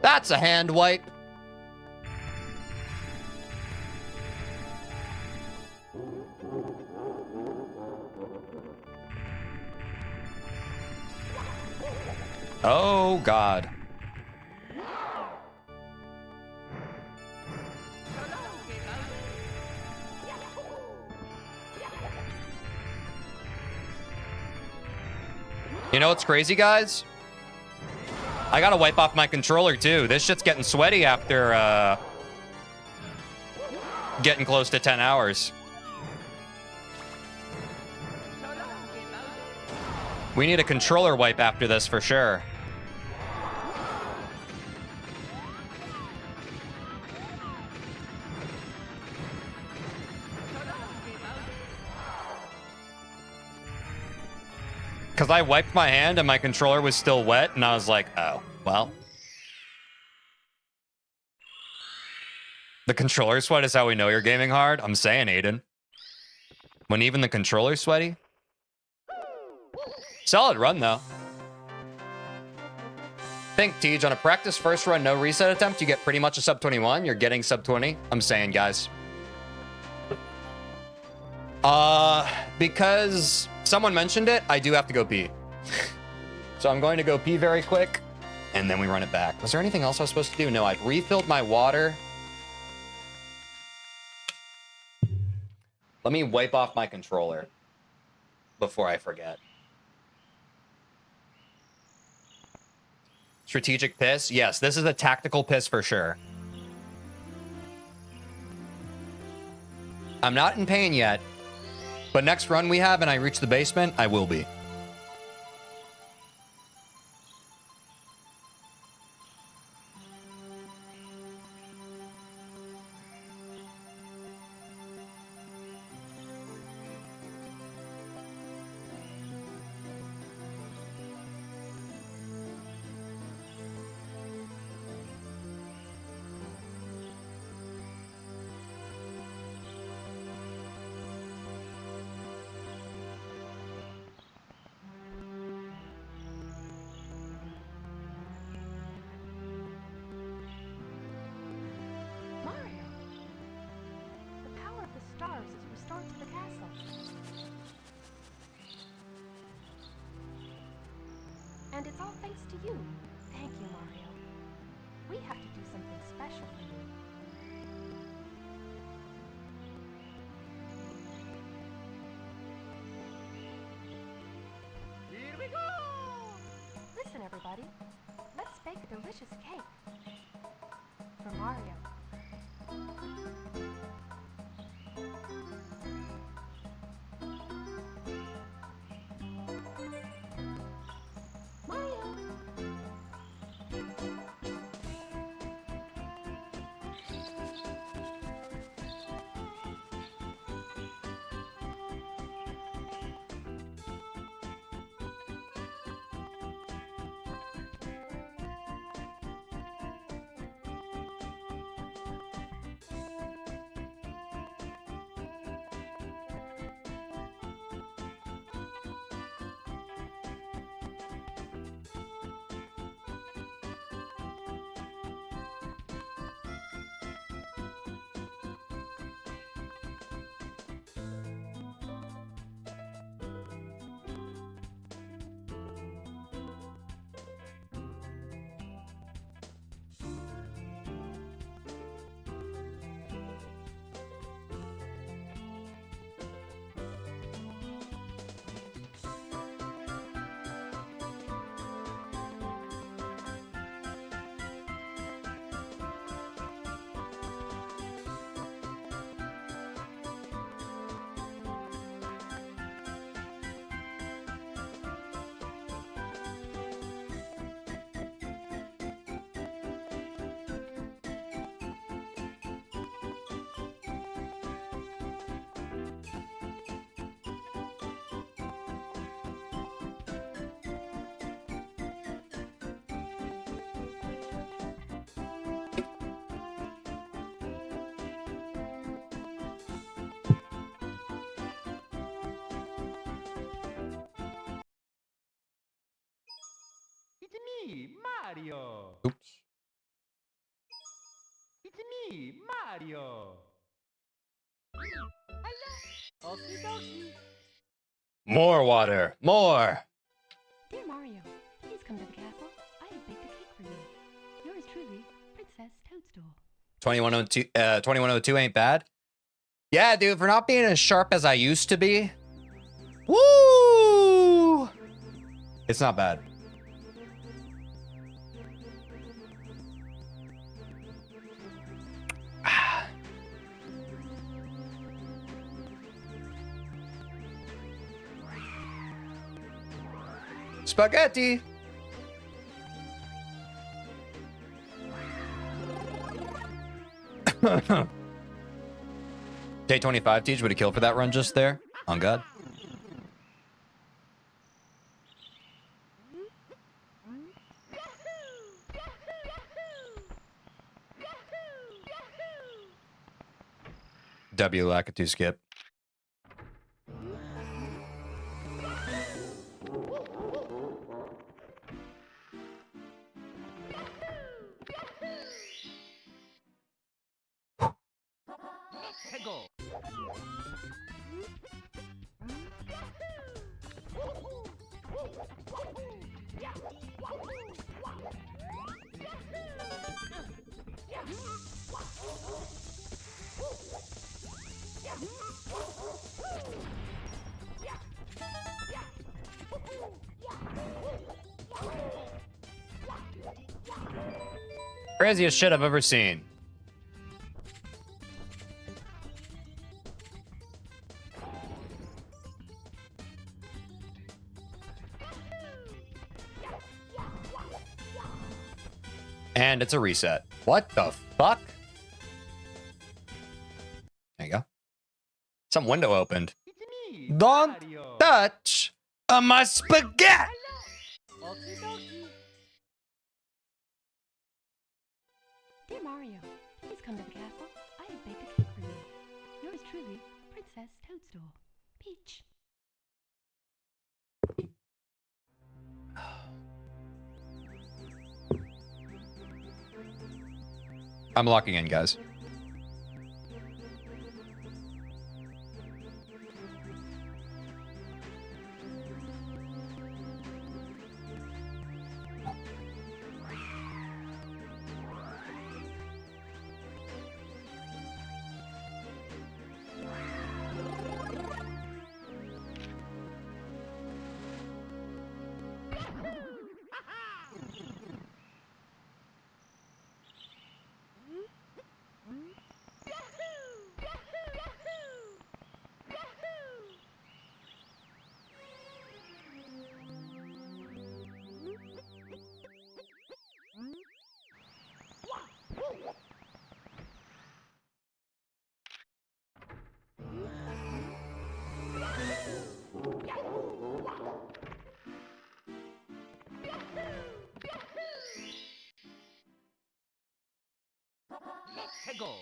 That's a hand wipe. Oh, God. You know what's crazy, guys? I gotta wipe off my controller, too. This shit's getting sweaty after, getting close to 10 hours. We need a controller wipe after this, for sure. Because I wiped my hand and my controller was still wet, and I was like, oh, well. The controller sweat is how we know you're gaming hard. I'm saying, Aiden. When even the controller's sweaty. Solid run, though. Think, Tej, on a practice first run, no reset attempt, you get pretty much a sub 21. You're getting sub 20. I'm saying, guys. Because someone mentioned it. I do have to go pee. So I'm going to go pee very quick, and then we run it back. Was there anything else I was supposed to do? No, I've refilled my water. Let me wipe off my controller before I forget. Strategic piss? Yes, this is a tactical piss for sure. I'm not in pain yet, but next run we have and I reach the basement, I will be. Mario! The power of the stars is restored to the castle. And it's all thanks to you. Thank you, Mario. We have to do something special for you. Here we go! Listen, everybody. Let's bake a delicious cake. For Mario. Mario! It's me, Mario! Oops. It's me, Mario! Hello! Okie dokie! More water. More. Dear Mario, please come to the castle. I have baked a cake for you. Yours truly, Princess Toadstool. 2102 ain't bad. Yeah, dude, for not being as sharp as I used to be. Woo! It's not bad. Spaghetti. Day 25, Teej would have killed for that run just there. On God. W Lakitu skip. Craziest shit I've ever seen. And it's a reset. What the fuck? There you go. Some window opened. It's me, Don't Mario. touch my spaghetti! Okie dokie. Dear Mario, please come to the castle. I have baked a cake for you. Yours truly, Princess Toadstool. Peach. I'm locking in, guys. Let's go.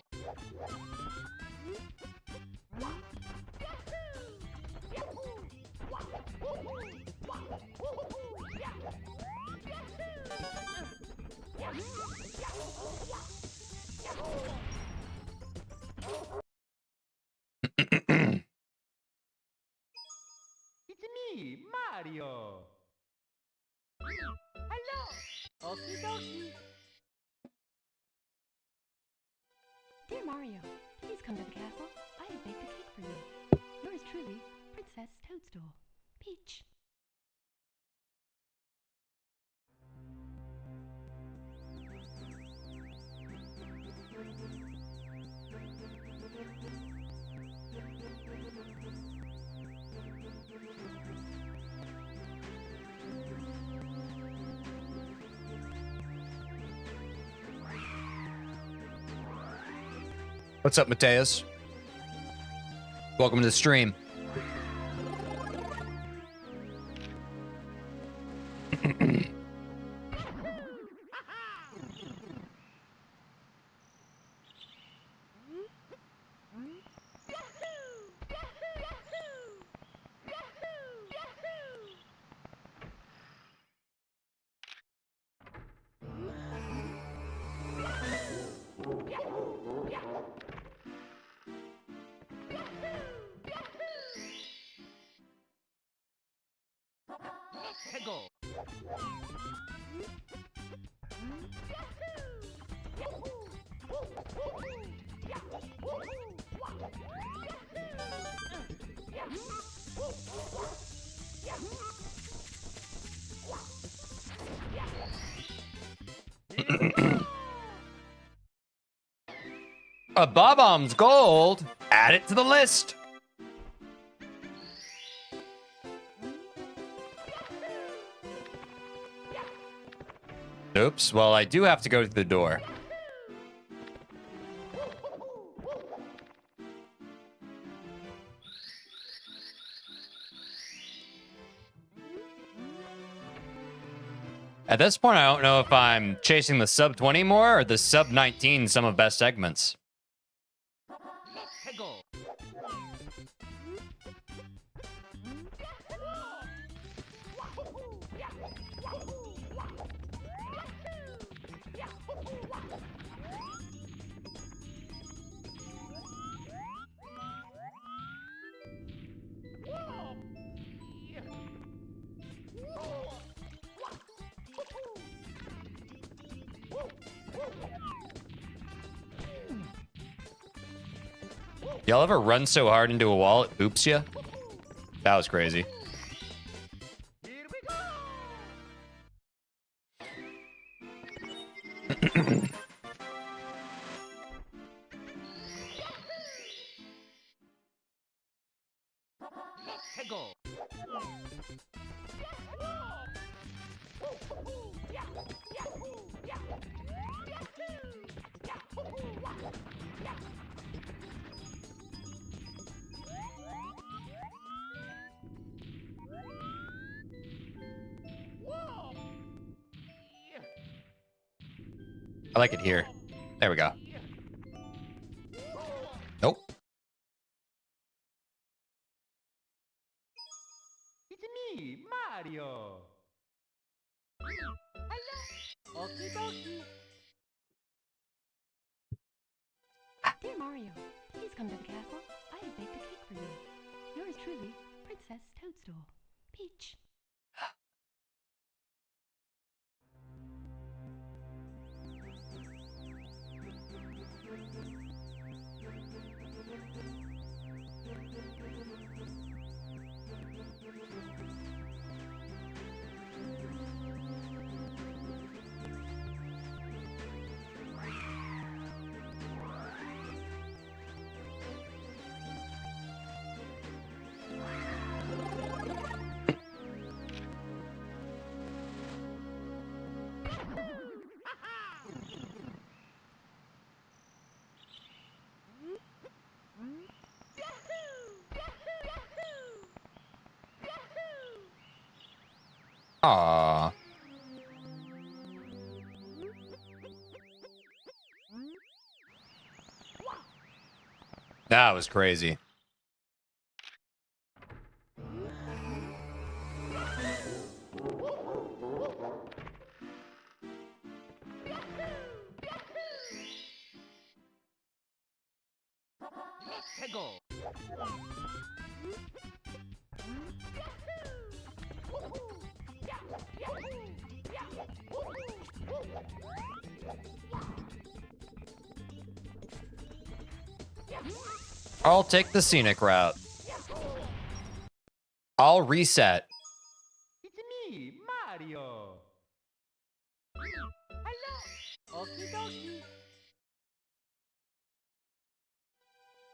It's me, Mario. Hello. Okie dokie. Dear Mario, please come to the castle. I have baked a cake for you. Yours truly, Princess Toadstool. Peach. What's up, Mateus? Welcome to the stream. Let's go. A Bob-omb's gold. Add it to the list. Oops. Well, I do have to go to the door. At this point, I don't know if I'm chasing the sub 20 more or the sub 19 some of best segments. Let's go. Y'all ever run so hard into a wall it oops you? That was crazy. Here we go. Let's go. I like it here. There we go. Nope. It's me, Mario. Hello. Okie dokie. Dear Mario, please come to the castle. I have baked a cake for you. Yours truly, Princess Toadstool. Peach. Aww. That was crazy. Let's go. I'll take the scenic route. I'll reset. It's me, Mario. Hello. Okie dokie.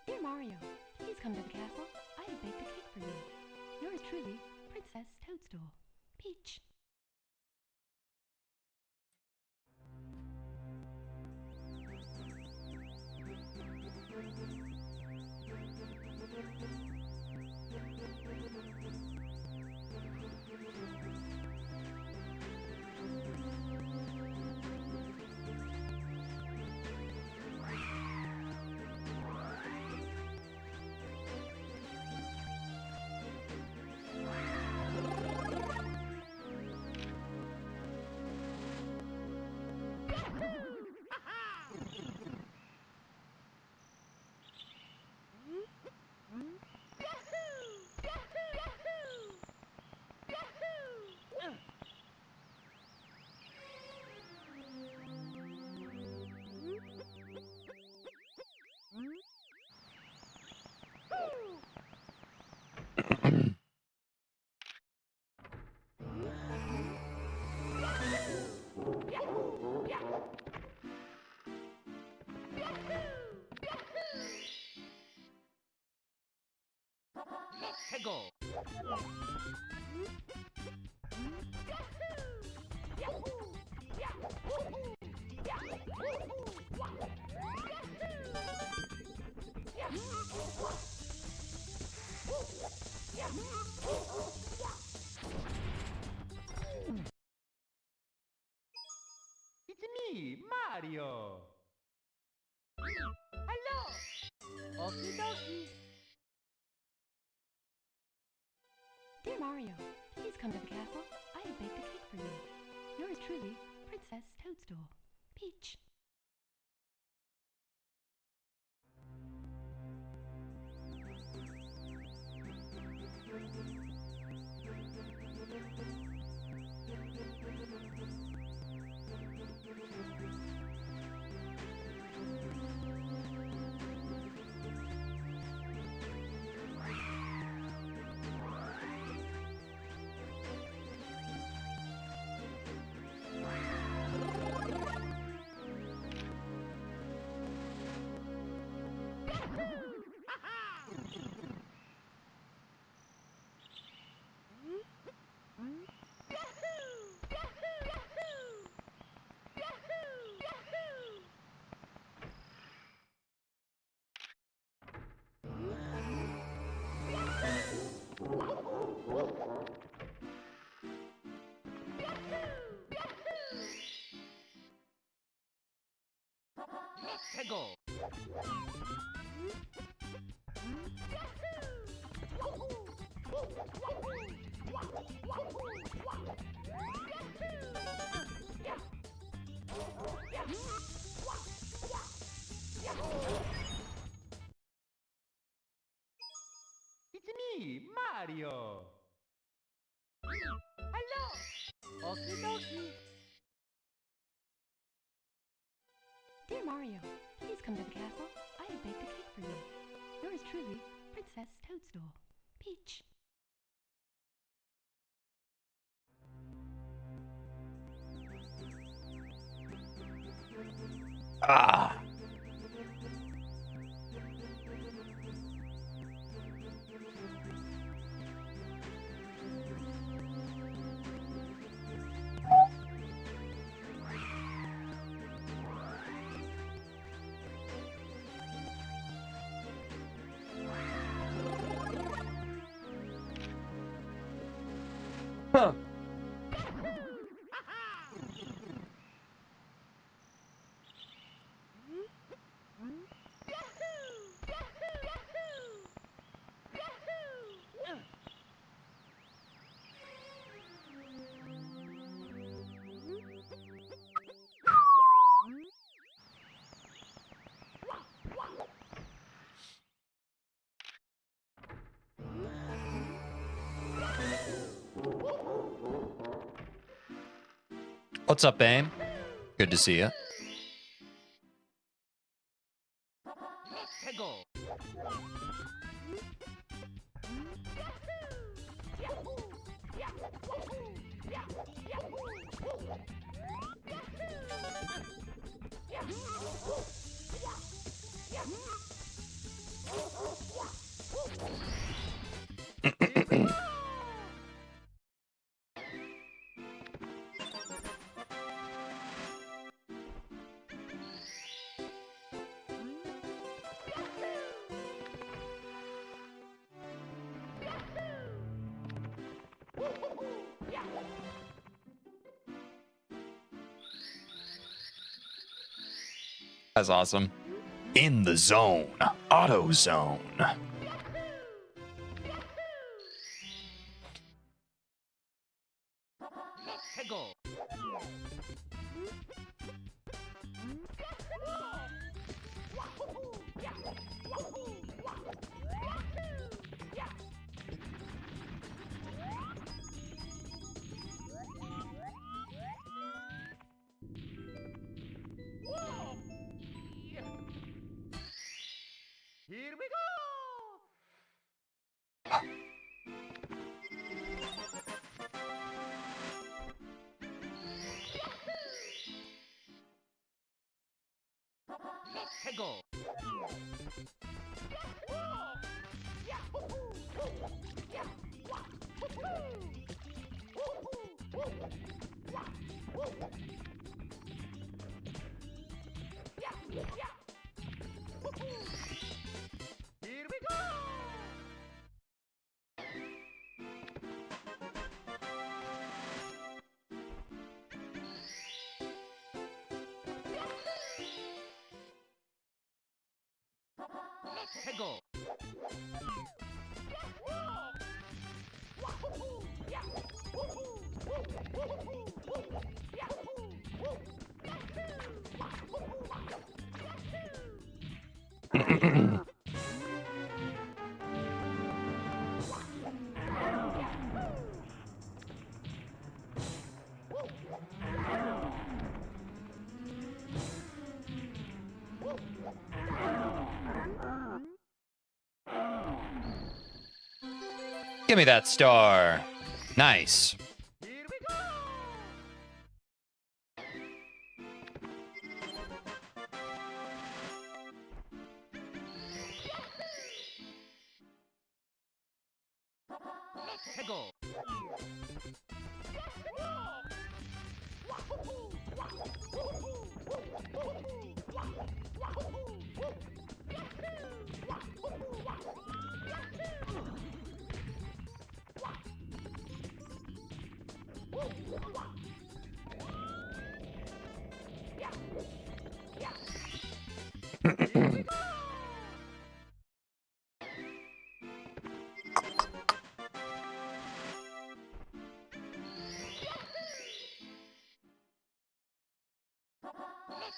Dear Mario, please come to the castle. I have baked a cake for you. Yours truly, Princess Toadstool. Peach. Let's go. It's me, Mario. Hello. Okie dokie. Dear Mario, please come to the castle. I have baked a cake for you. Yours truly, Princess Toadstool. Peach. Let's go. It's me, Mario. Hello. Okie dokie. Dear Mario, please come to the castle. I have baked a cake for you. Yours truly, Princess Toadstool. Peach. Ah. Huh. What's up, Aim? Good to see you. Let's go. That's awesome. In the zone. Auto zone. Let's go. Here we go. Let's go. Here we go. Let's go. Give me that star. Nice. Here we go. Let's go.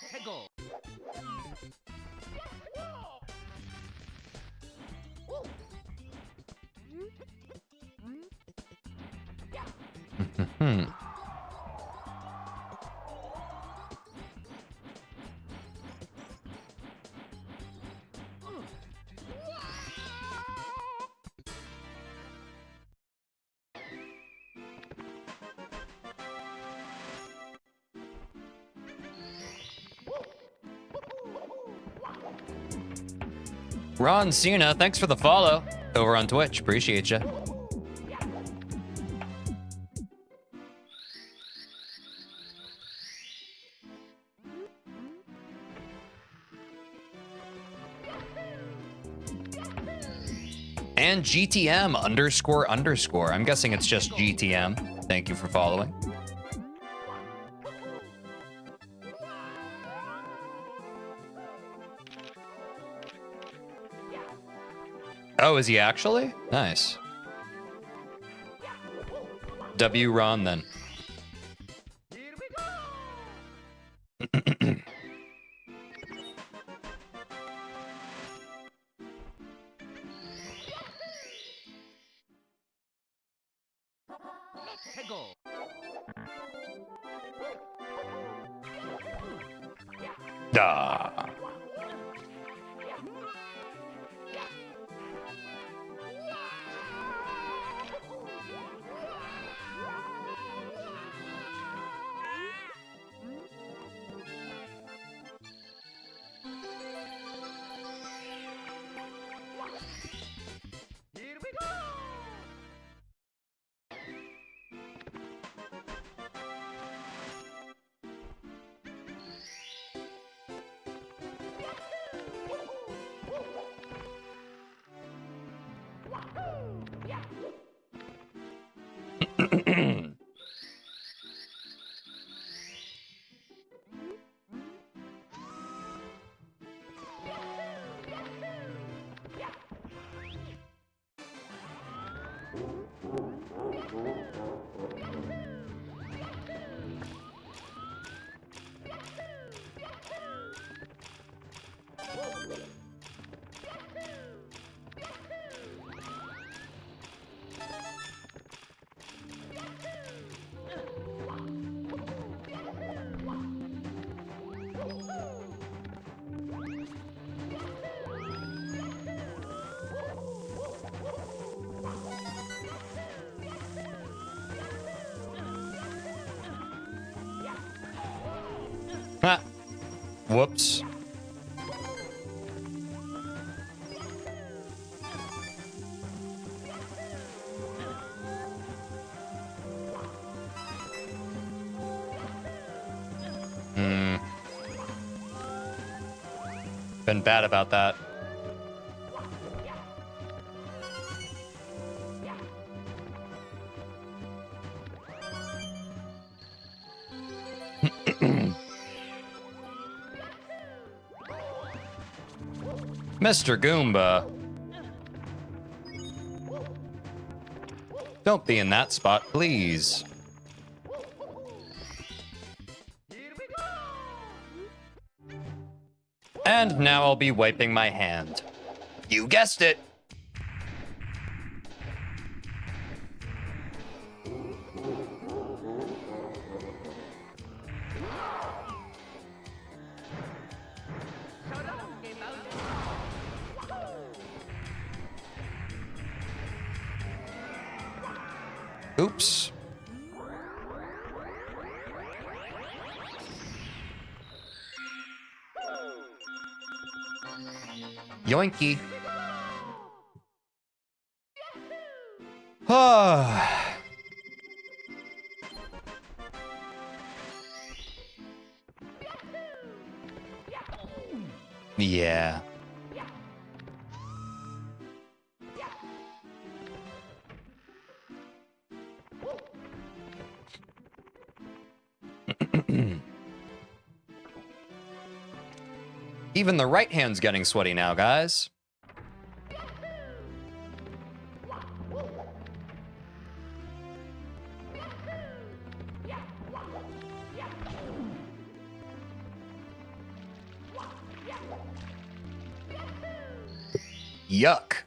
Hey, go. Hmm. Ron Cena, thanks for the follow over on Twitch. Appreciate you. And GTM underscore underscore. I'm guessing it's just GTM. Thank you for following. Oh, is he actually? Nice. W Ron then. Here we go. Hey, go. Ah. Here we go. Ah. Whoops. Been bad about that. Mr. Goomba. Don't be in that spot, please. And now I'll be wiping my hand. You guessed it. Oops. Yoinky. Ah. Yeah. Even the right hand's getting sweaty now, guys. Yuck.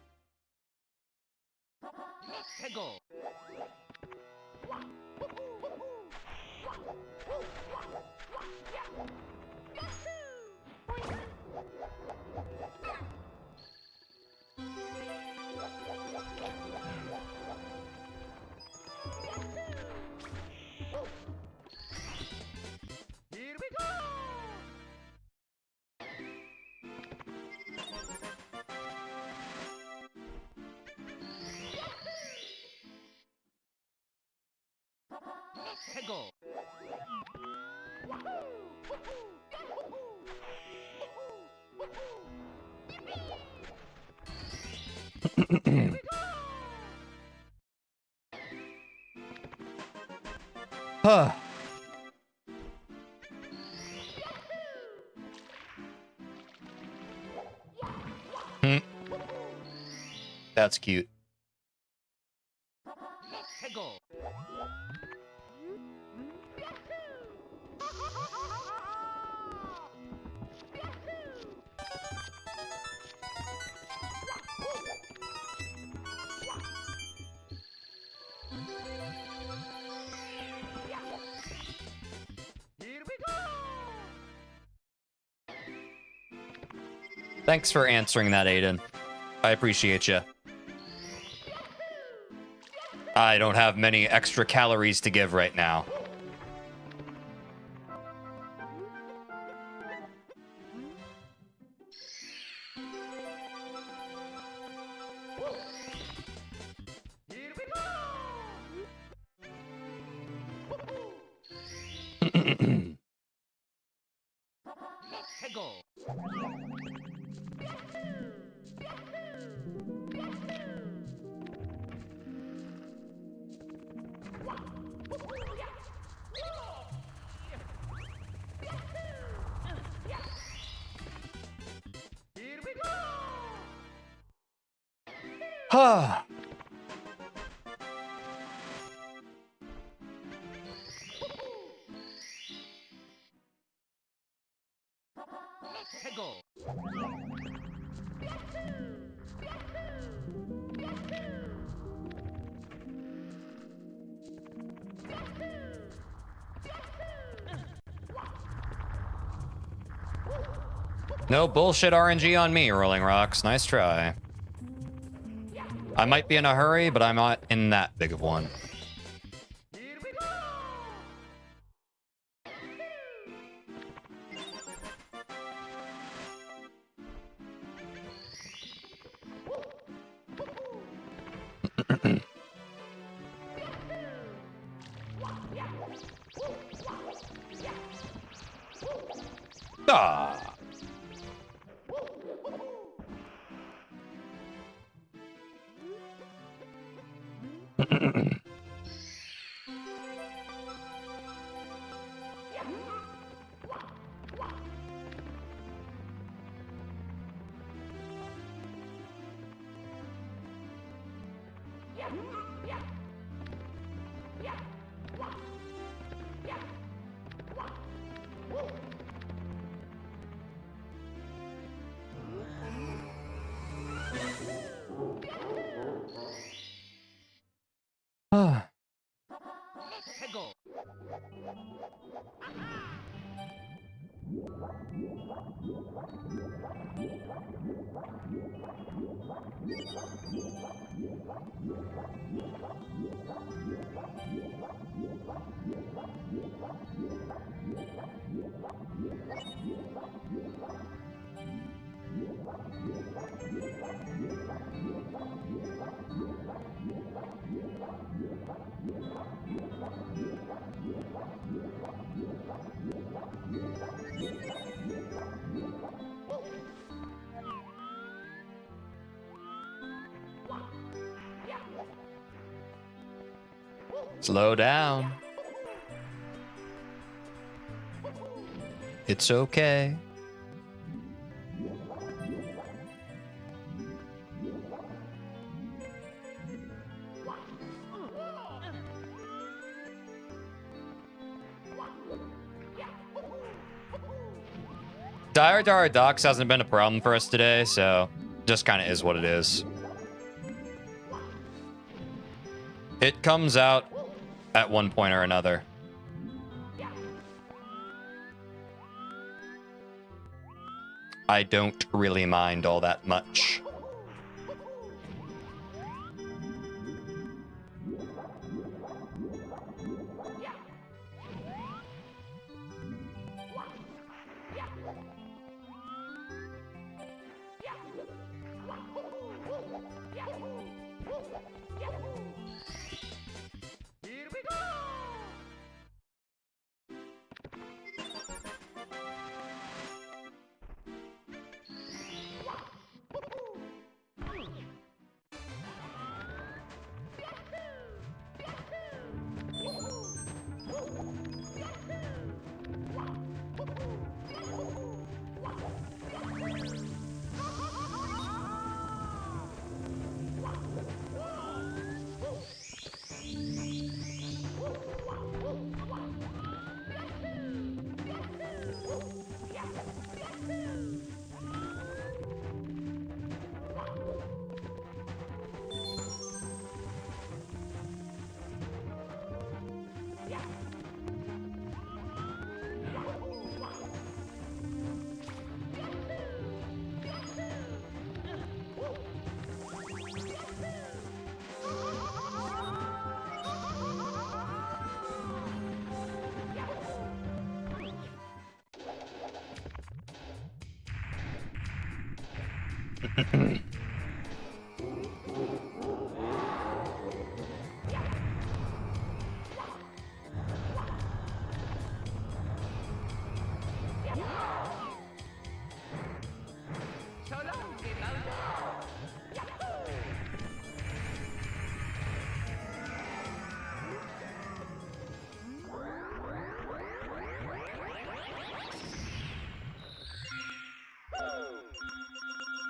Huh. That's cute. Thanks for answering that, Aiden. I appreciate you. I don't have many extra calories to give right now. Huh. No bullshit RNG on me, Rolling Rocks. Nice try. I might be in a hurry, but I'm not in that big of one. Ah. Slow down. It's okay. Dire Ducks hasn't been a problem for us today, so Just kind of is what it is. It comes out at one point or another. I don't really mind all that much.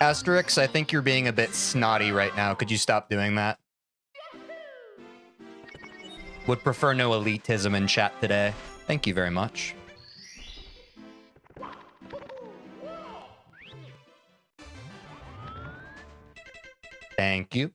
Asterix, I think you're being a bit snotty right now. Could you stop doing that? Would prefer no elitism in chat today. Thank you very much. Thank you.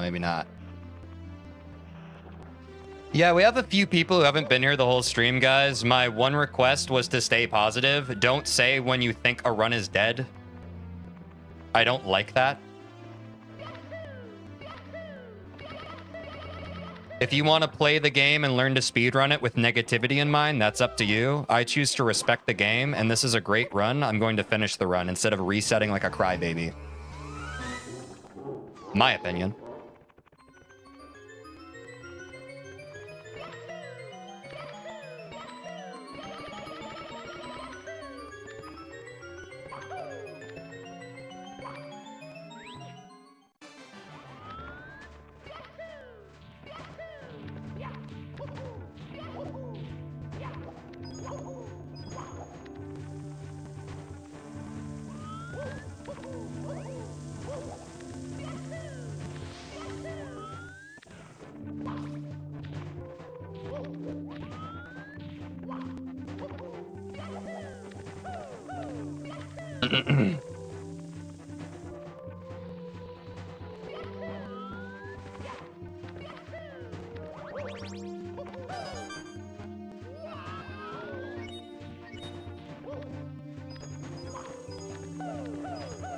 Maybe not. Yeah, we have a few people who haven't been here the whole stream, guys. My one request was to stay positive. Don't say when you think a run is dead. I don't like that. If you want to play the game and learn to speedrun it with negativity in mind, that's up to you. I choose to respect the game, and this is a great run. I'm going to finish the run instead of resetting like a crybaby. My opinion.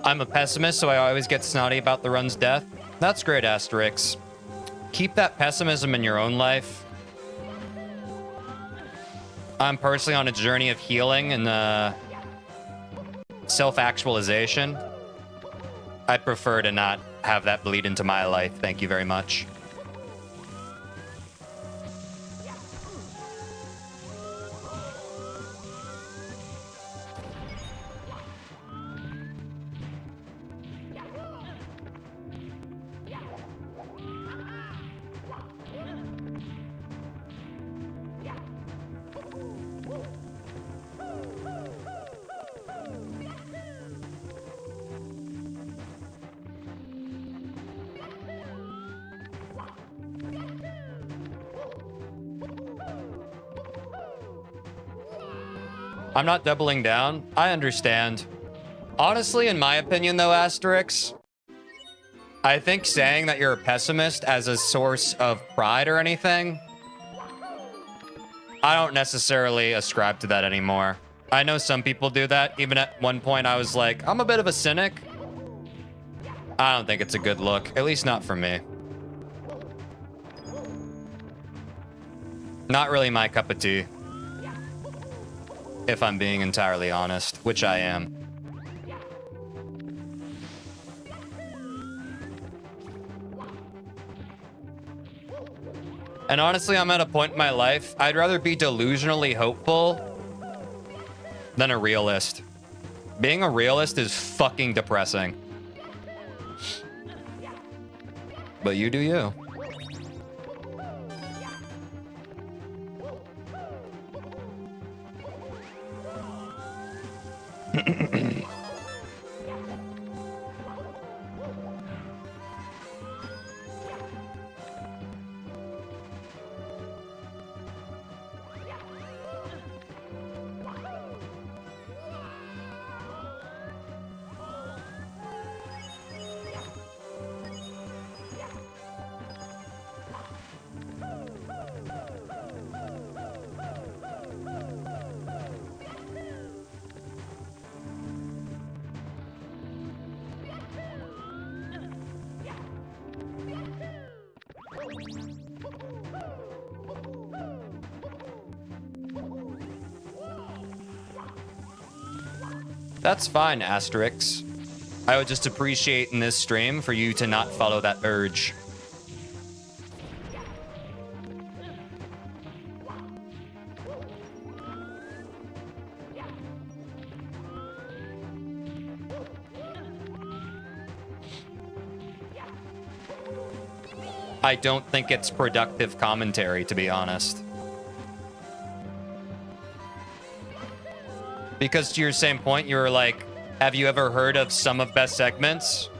I'm a pessimist, so I always get snotty about the run's death. That's great, Asterix. Keep that pessimism in your own life. I'm personally on a journey of healing and self-actualization. I'd prefer to not have that bleed into my life. Thank you very much. I'm not doubling down. I understand. Honestly, in my opinion, though, Asterix, I think saying that you're a pessimist as a source of pride or anything, I don't necessarily ascribe to that anymore. I know some people do that. Even at one point, I was like, I'm a bit of a cynic. I don't think it's a good look, at least not for me. Not really my cup of tea, if I'm being entirely honest, which I am. And honestly, I'm at a point in my life, I'd rather be delusionally hopeful than a realist. Being a realist is fucking depressing. But you do you. That's fine, Asterix. I would just appreciate in this stream for you to not follow that urge. I don't think it's productive commentary, to be honest. Because to your same point, you were like, have you ever heard of sum of best segments?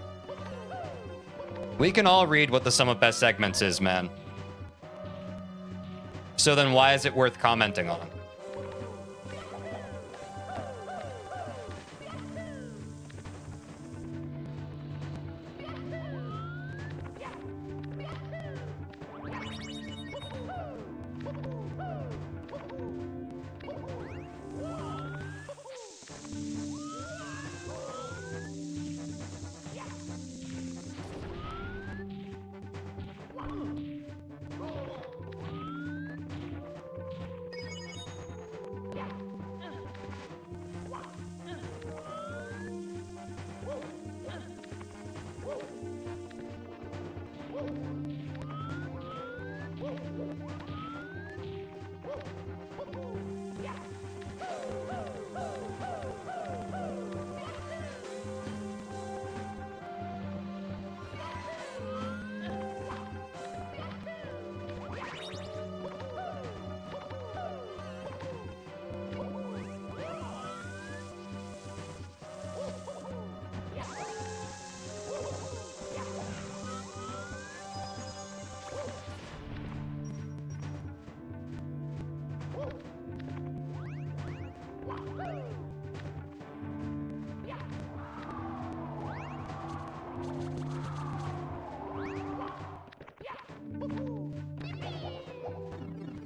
We can all read what the sum of best segments is, man. So then why is it worth commenting on?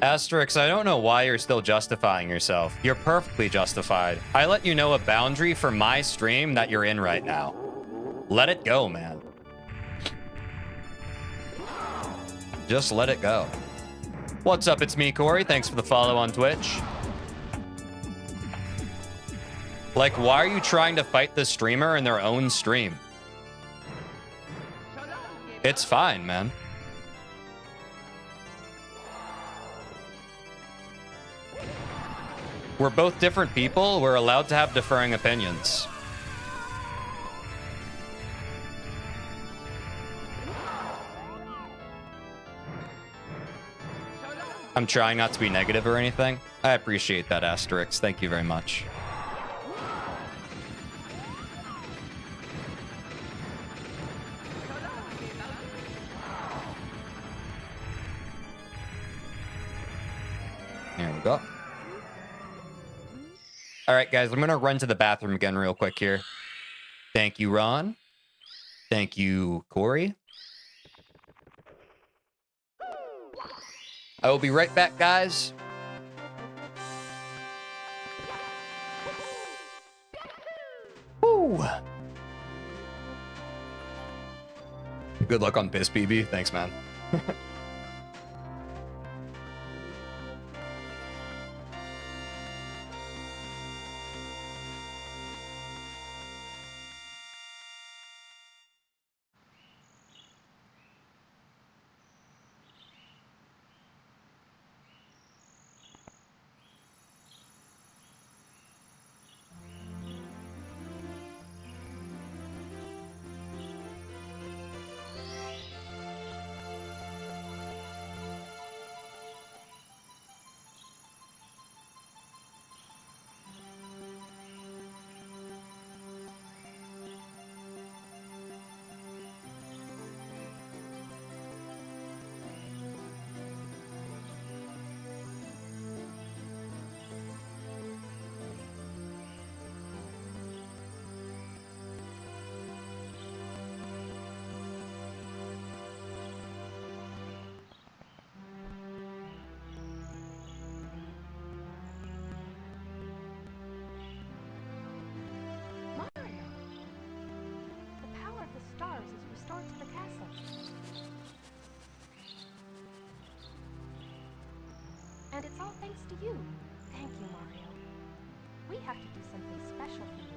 Asterix, I don't know why you're still justifying yourself. You're perfectly justified. I let you know a boundary for my stream that you're in right now. Let it go, man. Just let it go. What's up? It's me, Corey. Thanks for the follow on Twitch. Like, why are you trying to fight the streamer in their own stream? It's fine, man. We're both different people. We're allowed to have differing opinions. I'm trying not to be negative or anything. I appreciate that, Asterix. Thank you very much. There we go. All right, guys, I'm gonna run to the bathroom again real quick here. Thank you, Ron. Thank you, Corey. I will be right back, guys. Woo. Good luck on Piss BB. Thanks, man. Mario! The power of the stars is restored to the castle. And it's all thanks to you. Thank you, Mario. We have to do something special for you.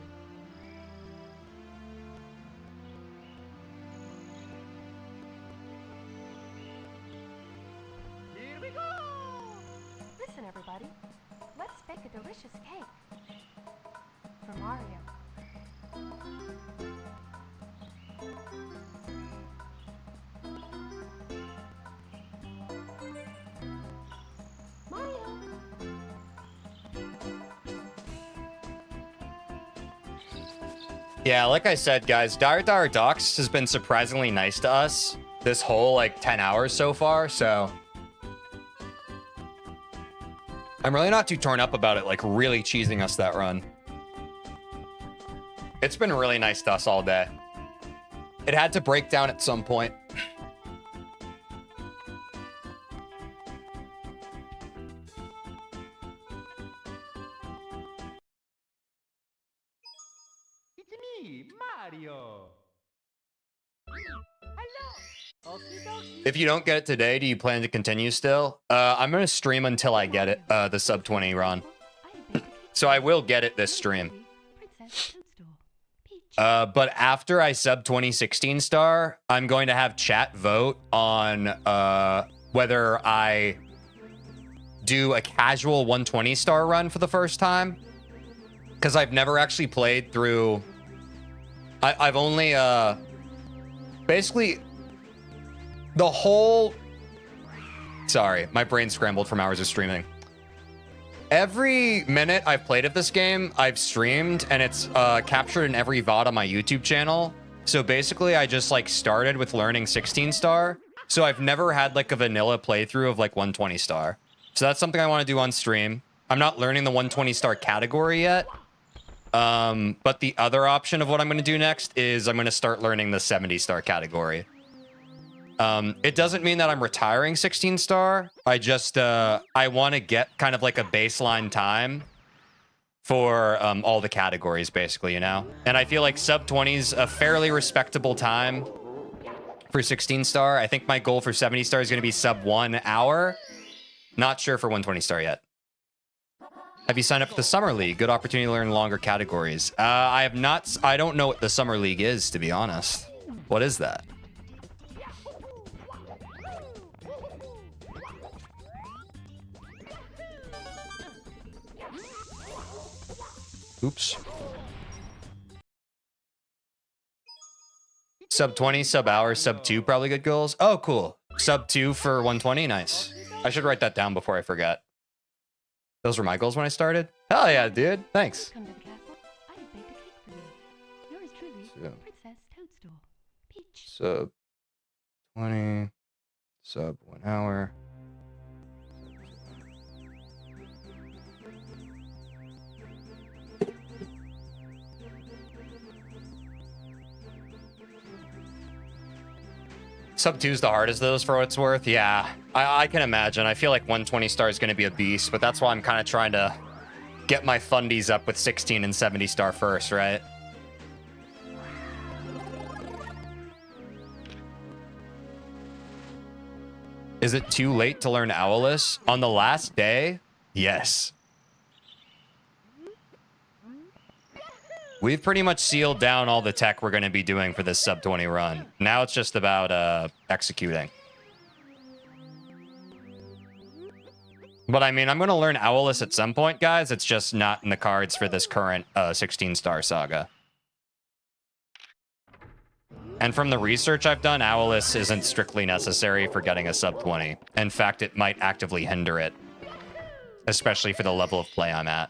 Here we go! Listen, everybody. Let's bake a delicious cake. For Mario. Mario! Yeah, like I said, guys, Dire Docs has been surprisingly nice to us this whole, like, 10 hours so far, so... I'm really not too torn up about it, like, really cheesing us that run. It's been really nice to us all day. It had to break down at some point. It's me, Mario! Hello! Okie dokie. If you don't get it today, do you plan to continue still? I'm gonna stream until I get it, the sub 20 run. So I will get it this stream. Princess Toadstool. Peach. But after I sub 2016 star, I'm going to have chat vote on whether I do a casual 120 star run for the first time. Because I've never actually played through... I've only... basically... The whole... Sorry, my brain scrambled from hours of streaming. Every minute I've played of this game, I've streamed, and it's captured in every VOD on my YouTube channel. So basically, I just like started with learning 16 star. So I've never had like a vanilla playthrough of like 120 star. So that's something I want to do on stream. I'm not learning the 120 star category yet. But the other option of what I'm going to do next is I'm going to start learning the 70 star category. It doesn't mean that I'm retiring 16 star. I just, I want to get kind of like a baseline time for all the categories, basically, you know? And I feel like sub 20 is a fairly respectable time for 16 star. I think my goal for 70 star is going to be sub 1 hour. Not sure for 120 star yet. Have you signed up for the Summer League? Good opportunity to learn longer categories. I have not. I don't know what the Summer League is, to be honest. What is that? Oops. Sub 20, sub hour, sub 2, probably good goals. Oh, cool. Sub 2 for 120, nice. I should write that down before I forget. Those were my goals when I started? Hell yeah, dude. Thanks. Come to the castle. I have baked a cake for you. Yours truly, So- Princess Toadstool. Peach. Sub 20, sub 1 hour. Sub 2 is the hardest of those for what it's worth. Yeah, I can imagine. I feel like 120 star is going to be a beast, but that's why I'm kind of trying to get my fundies up with 16 and 70 star first, right? Is it too late to learn Owlus? On the last day? Yes. We've pretty much sealed down all the tech we're going to be doing for this sub 20 run. Now it's just about executing. But I mean, I'm going to learn Owlus at some point, guys. It's just not in the cards for this current 16-star saga. And from the research I've done, Owlus isn't strictly necessary for getting a sub 20. In fact, it might actively hinder it, especially for the level of play I'm at.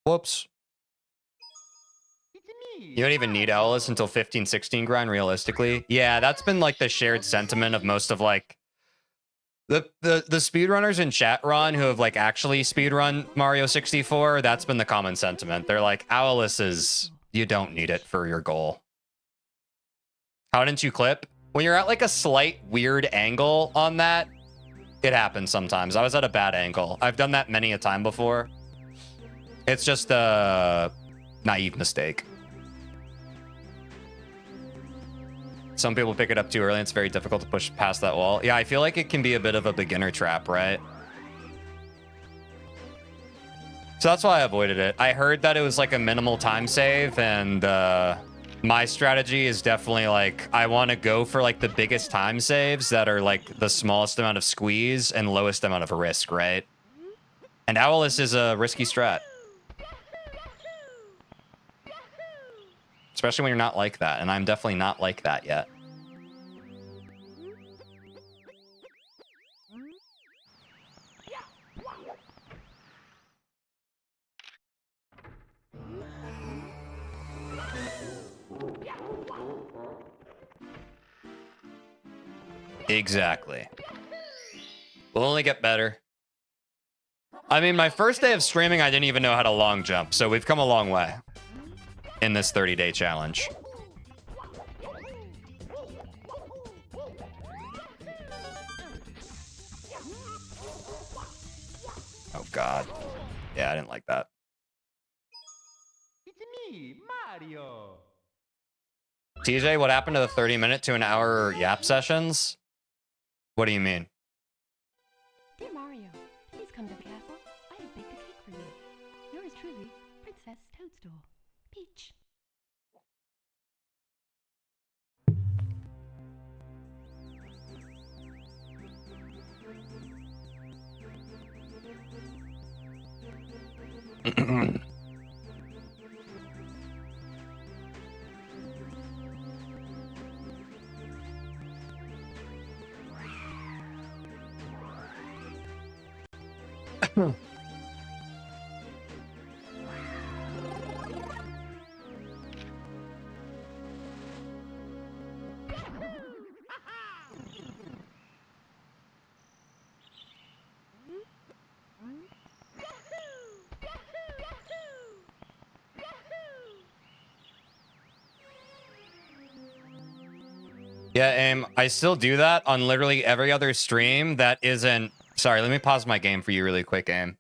Whoops. You don't even need Owlus until 15, 16 grind, realistically. Yeah, that's been like the shared sentiment of most of like the speedrunners in chat, Ron, who have like actually speedrun Mario 64. That's been the common sentiment. They're like, Owlus is, you don't need it for your goal. How didn't you clip? When you're at like a slight weird angle on that, it happens sometimes. I was at a bad angle. I've done that many a time before. It's just a naive mistake. Some people pick it up too early and it's very difficult to push past that wall. Yeah, I feel like it can be a bit of a beginner trap, right? So that's why I avoided it. I heard that it was like a minimal time save, and my strategy is definitely like, I want to go for like the biggest time saves that are like the smallest amount of squeeze and lowest amount of risk, right? And Owlus is a risky strat. Especially when you're not like that, and I'm definitely not like that yet. Exactly. We'll only get better. I mean, my first day of streaming, I didn't even know how to long jump, so we've come a long way in this 30-day challenge. Oh, God. Yeah, I didn't like that. It's me, Mario. TJ, what happened to the 30-minute to an hour yap sessions? What do you mean? Dear Mario, please come to the castle. I have baked a cake for you. Yours truly, Princess Toadstool. Peach. Yeah, Aim, I still do that on literally every other stream that isn't... Sorry, let me pause my game for you really quick, Aim.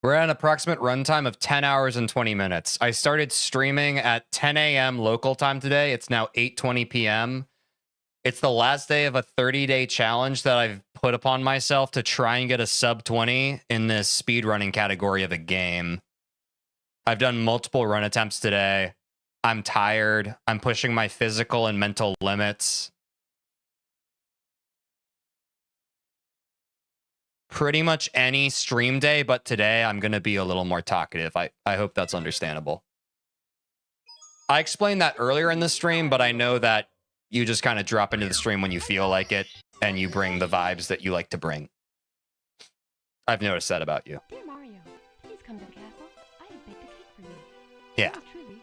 We're at an approximate runtime of 10 hours and 20 minutes. I started streaming at 10 a.m. local time today. It's now 8:20 p.m. It's the last day of a 30-day challenge that I've put upon myself to try and get a sub 20 in this speedrunning category of a game. I've done multiple run attempts today. I'm tired. I'm pushing my physical and mental limits. Pretty much any stream day, but today I'm going to be a little more talkative. I hope that's understandable. I explained that earlier in the stream, but I know that you just kind of drop into the stream when you feel like it, and you bring the vibes that you like to bring. I've noticed that about you. Dear Mario, please come to the castle. I have baked a cake for you. Yeah. Yours truly,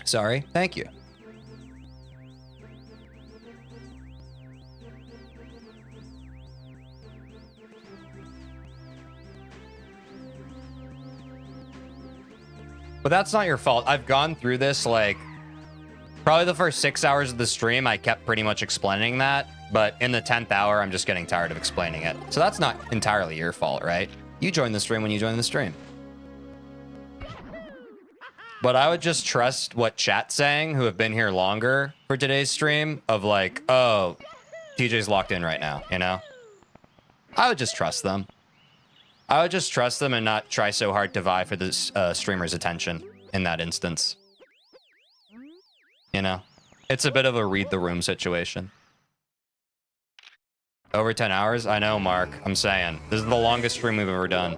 Sorry. Thank you. But that's not your fault. I've gone through this, like, probably the first 6 hours of the stream, I kept pretty much explaining that. But in the 10th hour, I'm just getting tired of explaining it. So that's not entirely your fault, right? You joined the stream when you joined the stream. But I would just trust what chat's saying, who have been here longer for today's stream, of like, oh, TJ's locked in right now, you know? I would just trust them. I would just trust them and not try so hard to vie for this streamer's attention in that instance. You know? It's a bit of a read the room situation. Over 10 hours? I know, Mark. I'm saying. This is the longest stream we've ever done.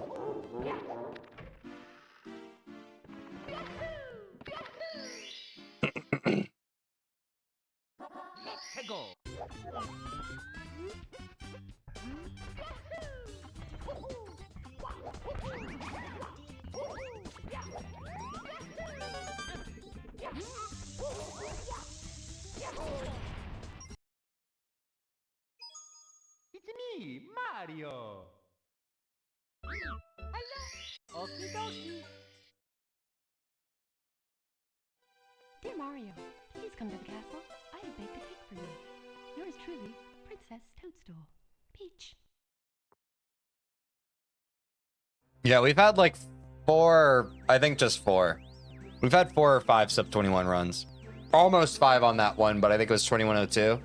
It's me, Mario. Hello. Okie dokie. Dear Mario, please come to the castle. I have baked a cake for you. Yours truly, Princess Toadstool. Peach. Yeah, we've had like 4, I think just 4. We've had 4 or 5 sub 21 runs. Almost 5 on that one, but I think it was 2102.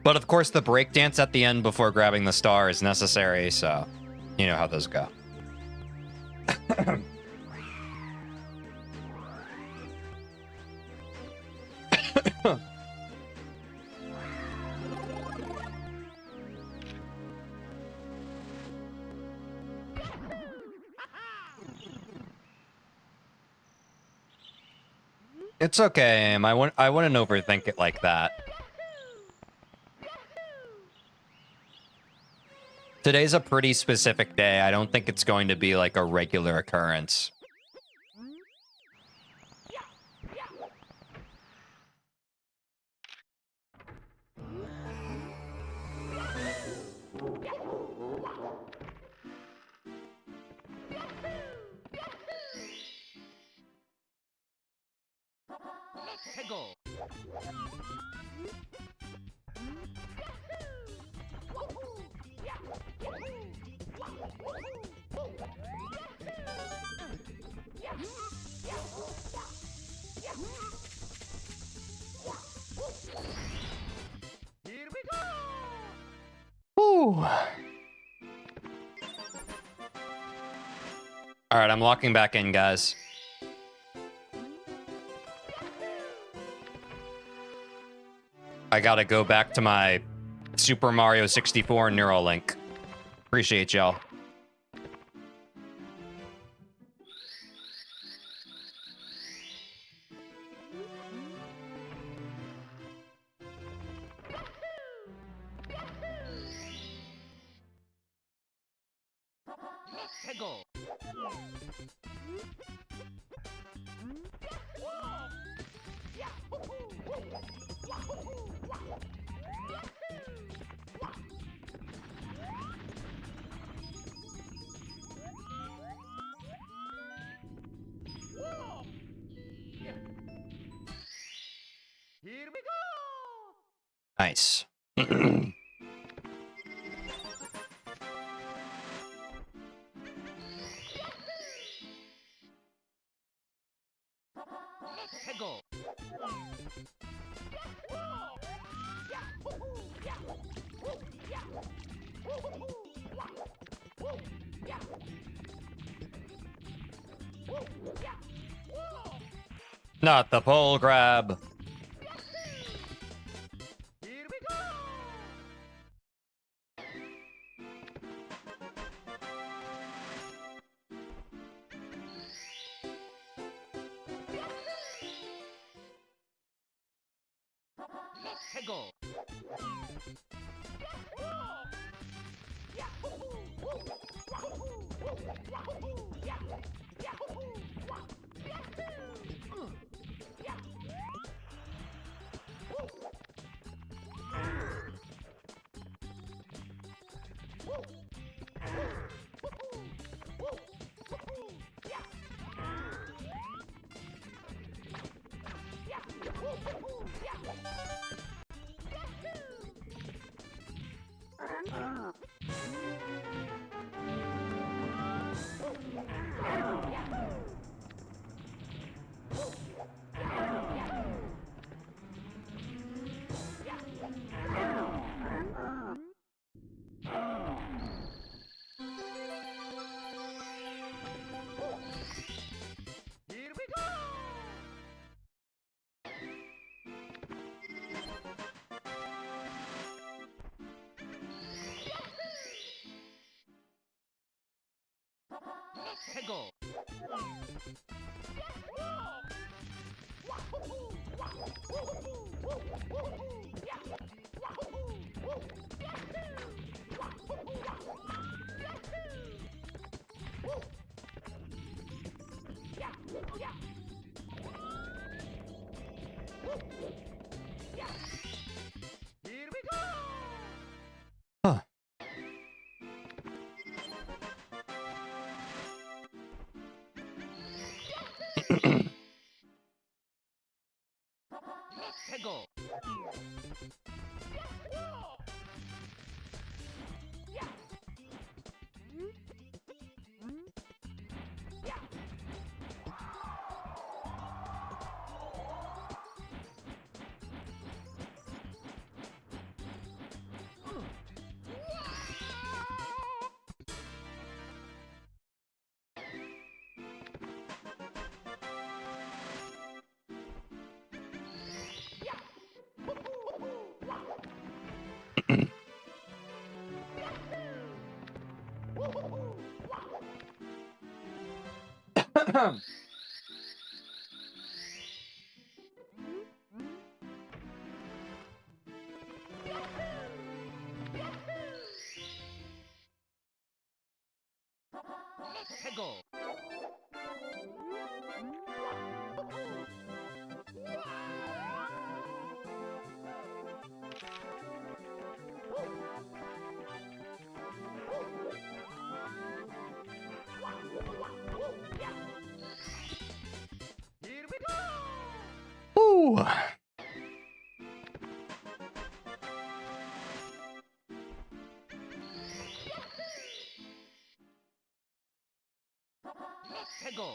But of course, the breakdance at the end before grabbing the star is necessary, so you know how those go. It's okay, Aim. I wouldn't overthink it like that. Today's a pretty specific day. I don't think it's going to be like a regular occurrence. Here we go. Whew. All right, I'm locking back in, guys. I gotta go back to my Super Mario 64 Neuralink. Appreciate y'all. Here we go. Nice. Go. Not the pole grab. Here we go. Go. Let's go. Here we go. Huh. Let's go. Let's go. Here we go. Ooh. Let's go.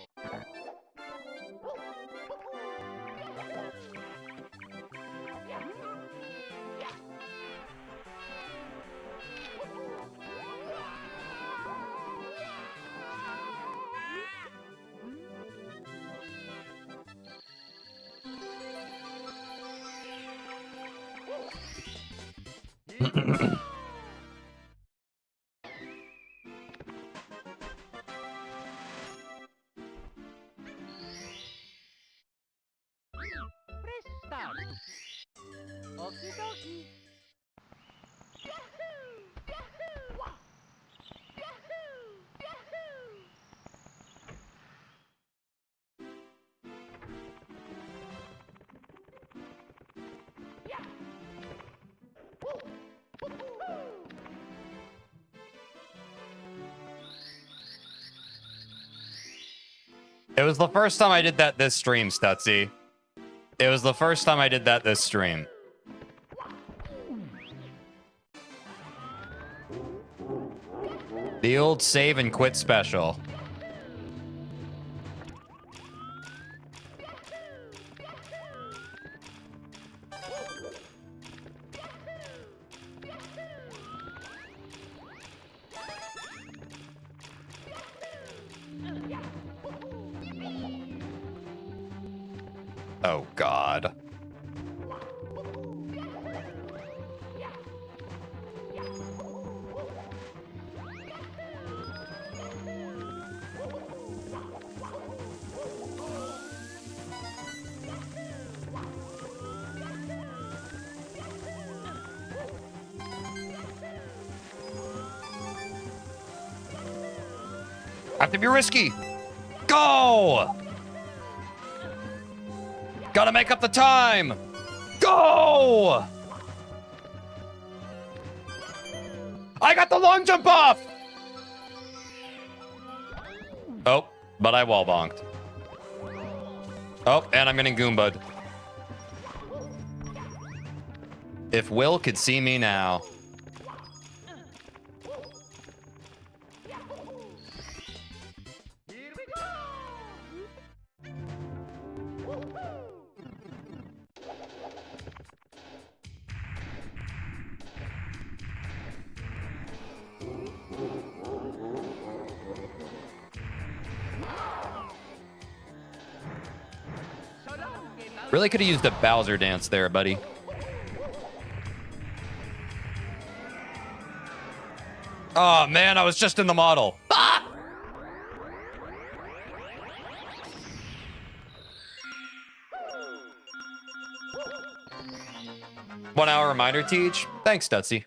Press start. Okie dokie. Yahoo! Yahoo! Yahoo! Yahoo! It was the first time I did that this stream, Stutzy. It was the first time I did that this stream. The old save and quit special. Oh, God. Have to be risky. Go! Gotta make up the time. Go! I got the long jump off. Oh, but I wall bonked. Oh, and I'm getting goomba'd. If Will could see me now. Here we go. Really could have used a Bowser dance there, buddy. Oh, man, I was just in the model. Ah! 1 hour reminder, Teej. Thanks, Dutsy.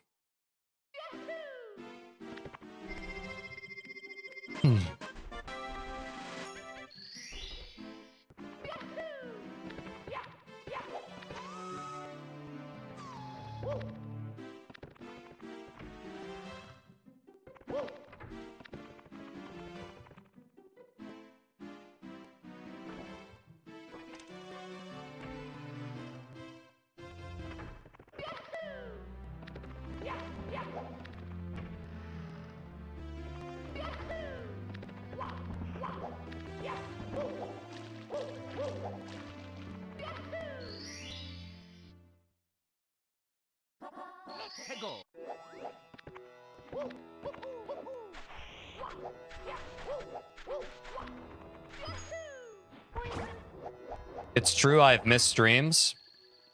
It's true I've missed streams.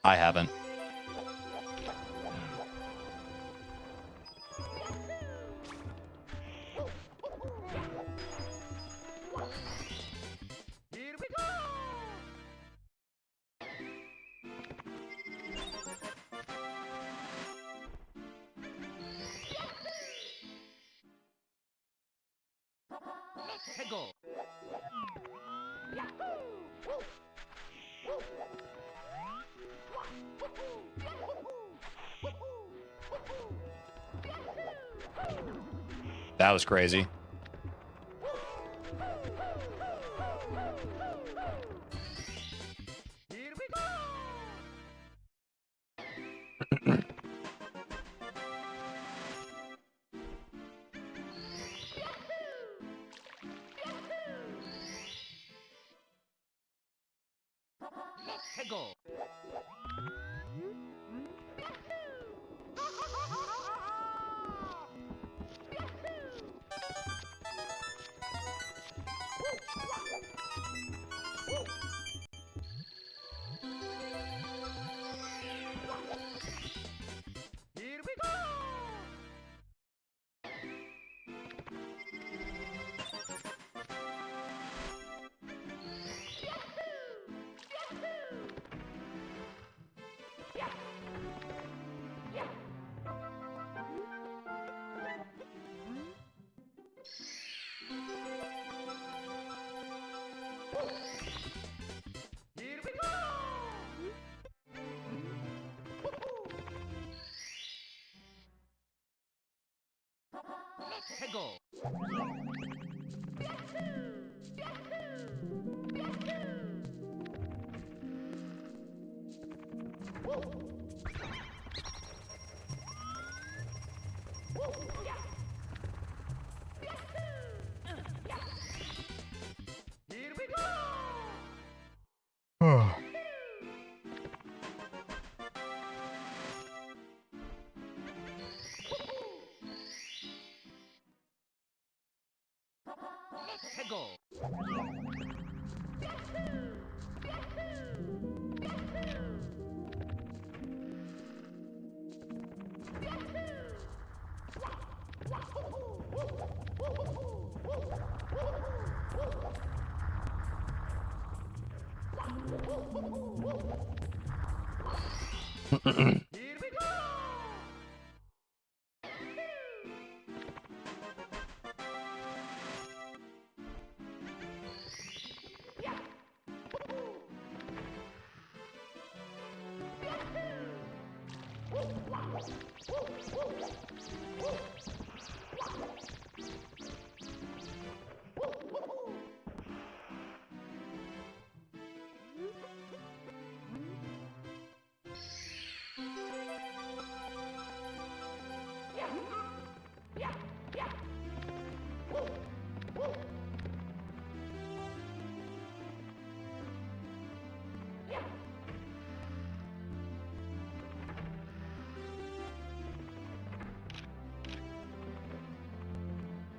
I haven't. That was crazy.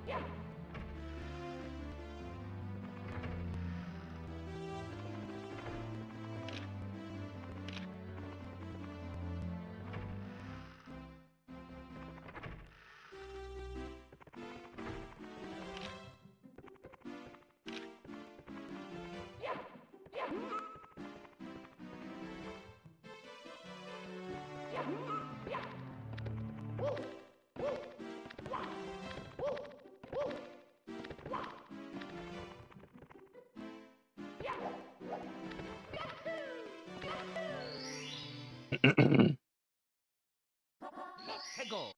Yeah. Tego.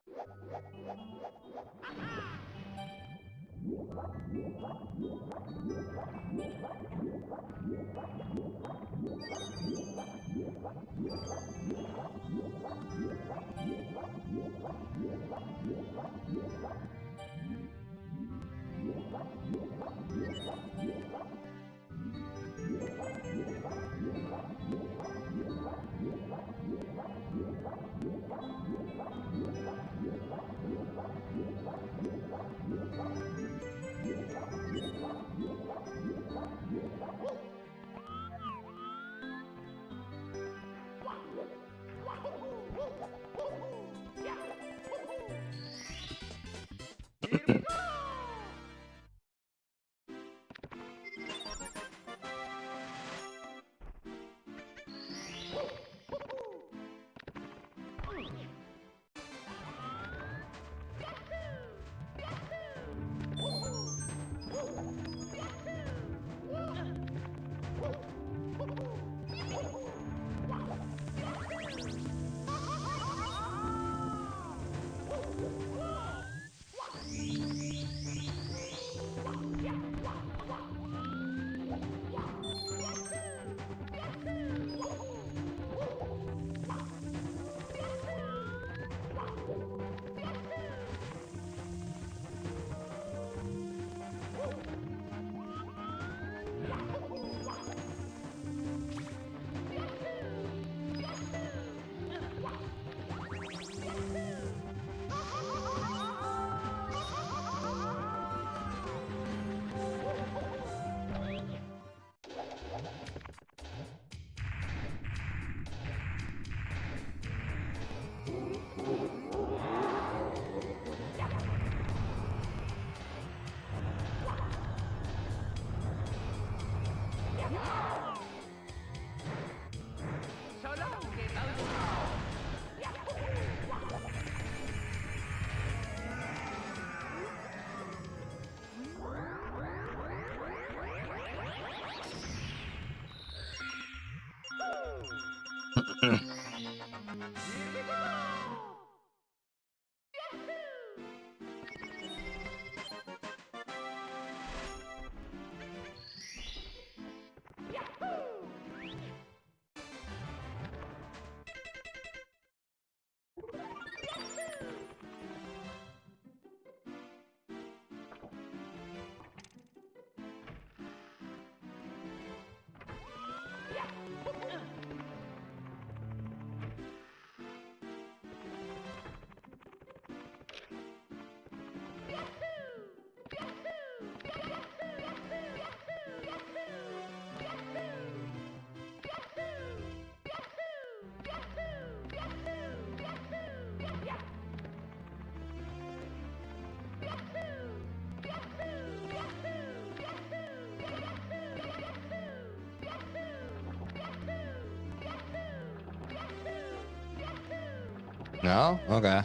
No? Okay.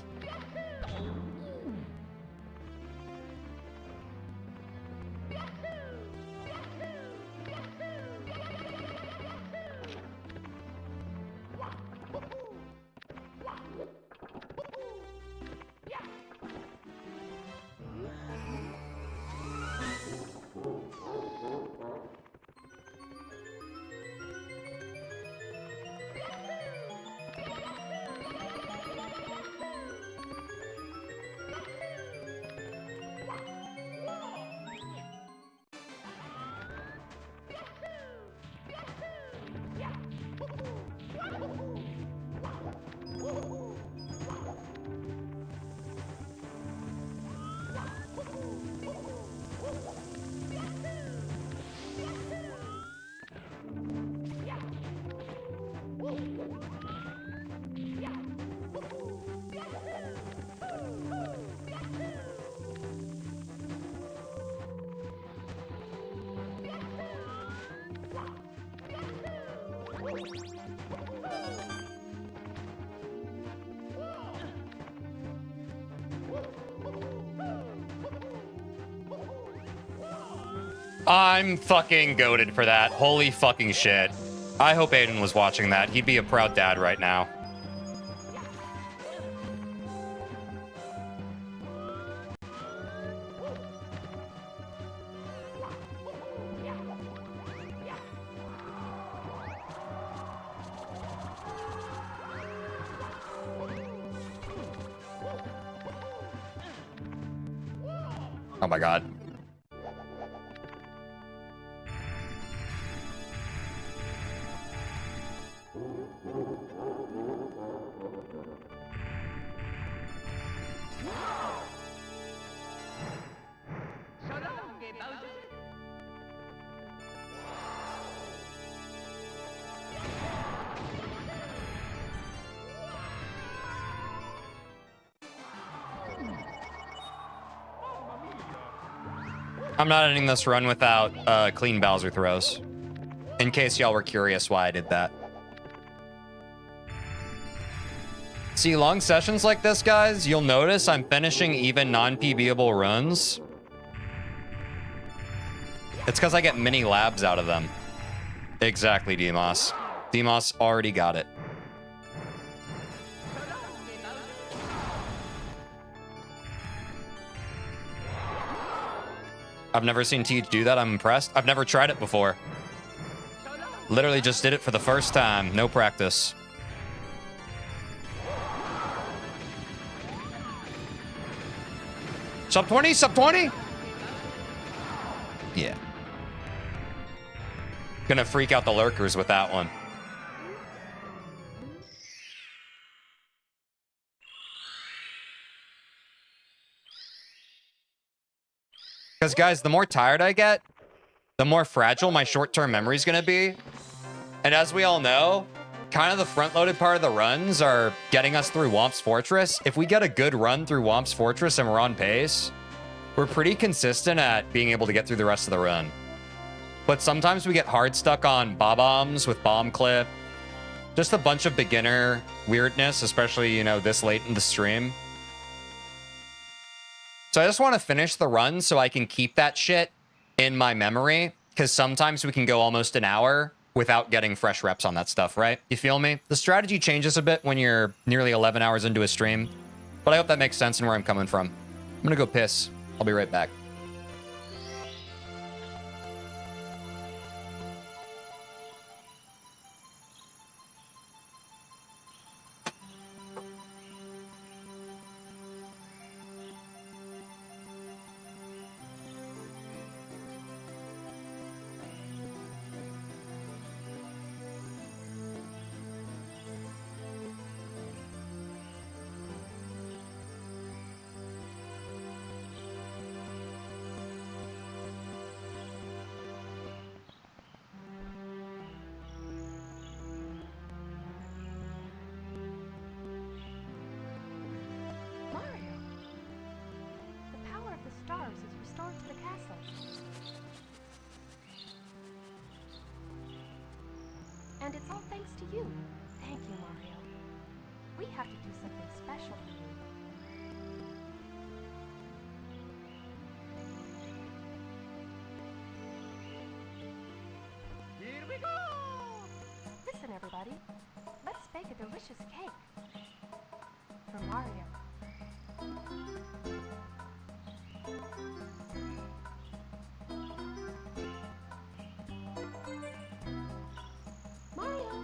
I'm fucking goated for that. Holy fucking shit. I hope Aiden was watching that. He'd be a proud dad right now. Oh my god. I'm not ending this run without clean Bowser throws. In case y'all were curious why I did that. See, long sessions like this, guys, you'll notice I'm finishing even non-PBable runs. It's because I get mini labs out of them. Exactly, Demos. Demos already got it. I've never seen Teej do that. I'm impressed. I've never tried it before. Literally just did it for the first time. No practice. Sub 20? Sub 20? Yeah. Gonna freak out the lurkers with that one. Because, guys, the more tired I get, the more fragile my short-term memory is going to be. And as we all know, kind of the front-loaded part of the runs are getting us through Womp's Fortress. If we get a good run through Womp's Fortress and we're on pace, we're pretty consistent at being able to get through the rest of the run. But sometimes we get hard stuck on bob-ombs with bomb clip. Just a bunch of beginner weirdness, especially, you know, this late in the stream. So I just want to finish the run so I can keep that shit in my memory, because sometimes we can go almost an hour without getting fresh reps on that stuff, right? You feel me? The strategy changes a bit when you're nearly 11 hours into a stream, but I hope that makes sense and where I'm coming from. I'm gonna go piss. I'll be right back. Mario! The power of the stars is restored to the castle. And it's all thanks to you. Thank you, Mario. We have to do something special for you. Here we go! Listen, everybody. Let's bake a delicious cake. For Mario. Mario!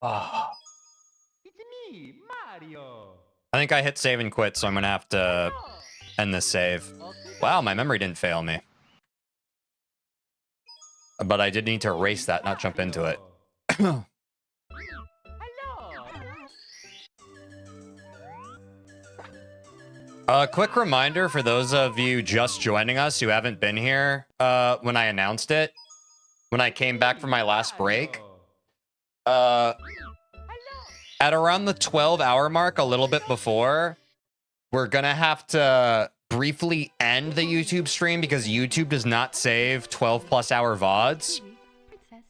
Oh. It's me, Mario. I think I hit save and quit, so I'm gonna have to end this save. Wow, my memory didn't fail me. But I did need to erase that, not jump into it. Hello. A quick reminder for those of you just joining us who haven't been here when I announced it, when I came back from my last break, at around the 12-hour mark, a little bit before, we're gonna have to briefly end the YouTube stream because YouTube does not save 12+ hour VODs.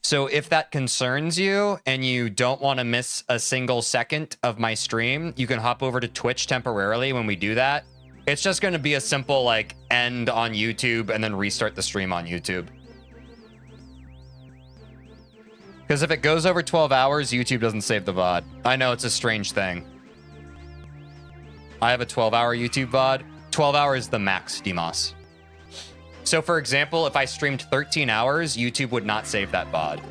So if that concerns you and you don't want to miss a single second of my stream, you can hop over to Twitch temporarily when we do that. It's just going to be a simple like end on YouTube and then restart the stream on YouTube. Because if it goes over 12 hours, YouTube doesn't save the VOD. I know it's a strange thing. I have a 12-hour YouTube VOD. 12 hours is the max, Demos. So for example, if I streamed 13 hours, YouTube would not save that VOD.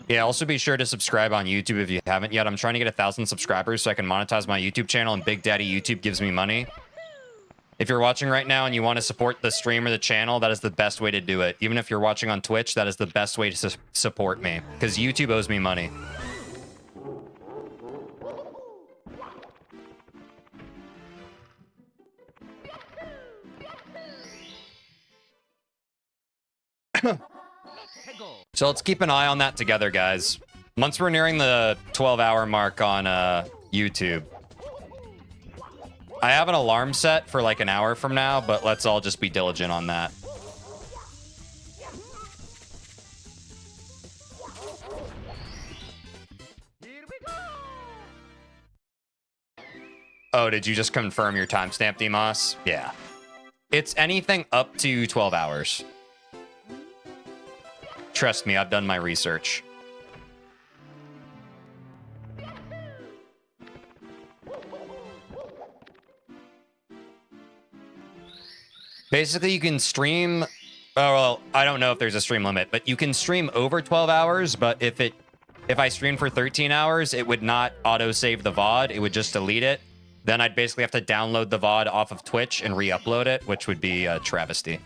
Yeah, also be sure to subscribe on YouTube if you haven't yet. I'm trying to get 1,000 subscribers so I can monetize my YouTube channel and Big Daddy YouTube gives me money. If you're watching right now and you want to support the stream or the channel, that is the best way to do it. Even if you're watching on Twitch, that is the best way to support me because YouTube owes me money. So let's keep an eye on that together, guys. Once we're nearing the 12-hour mark on YouTube. I have an alarm set for like an hour from now, but let's all just be diligent on that. Here we go. Oh, did you just confirm your timestamp, Demos? Yeah. It's anything up to 12 hours. Trust me, I've done my research. Basically, you can stream... Oh, well, I don't know if there's a stream limit, but you can stream over 12 hours, but if I streamed for 13 hours, it would not auto-save the VOD. It would just delete it. Then I'd basically have to download the VOD off of Twitch and re-upload it, which would be a travesty.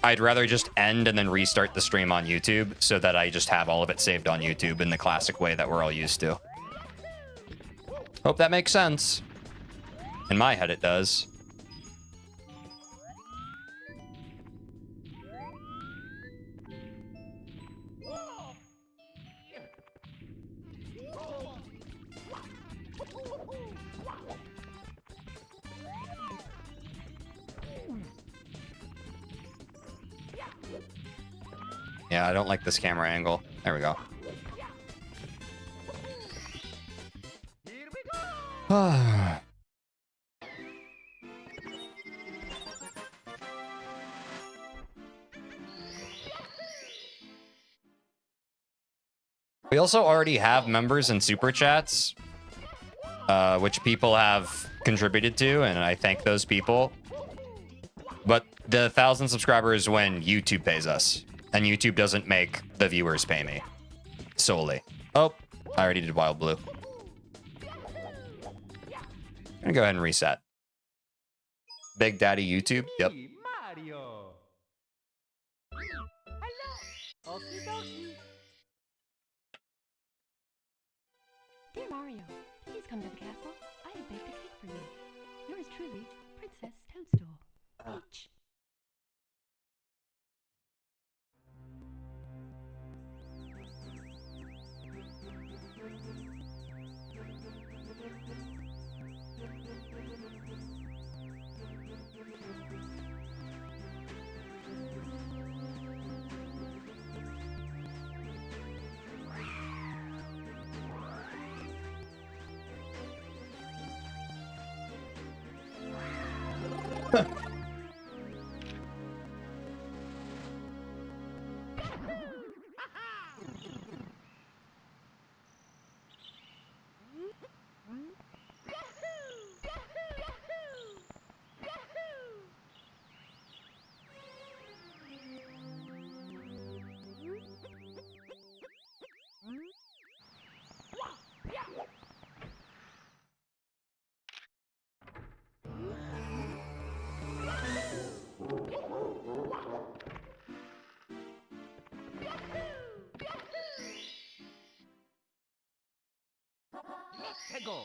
I'd rather just end and then restart the stream on YouTube so that I just have all of it saved on YouTube in the classic way that we're all used to. Hope that makes sense. In my head, it does. Yeah, I don't like this camera angle. There we go. Here we go. We also already have members and super chats, which people have contributed to, and I thank those people. But the 1,000 subscribers when YouTube pays us, and YouTube doesn't make the viewers pay me solely. Oh, I already did Wild Blue. I'm gonna go ahead and reset. Big Daddy YouTube. Yep. Mario. Hello. Okie dokie. Dear Mario, please come to the castle. I have baked a cake for you. Yours truly, Princess Toadstool. H. go.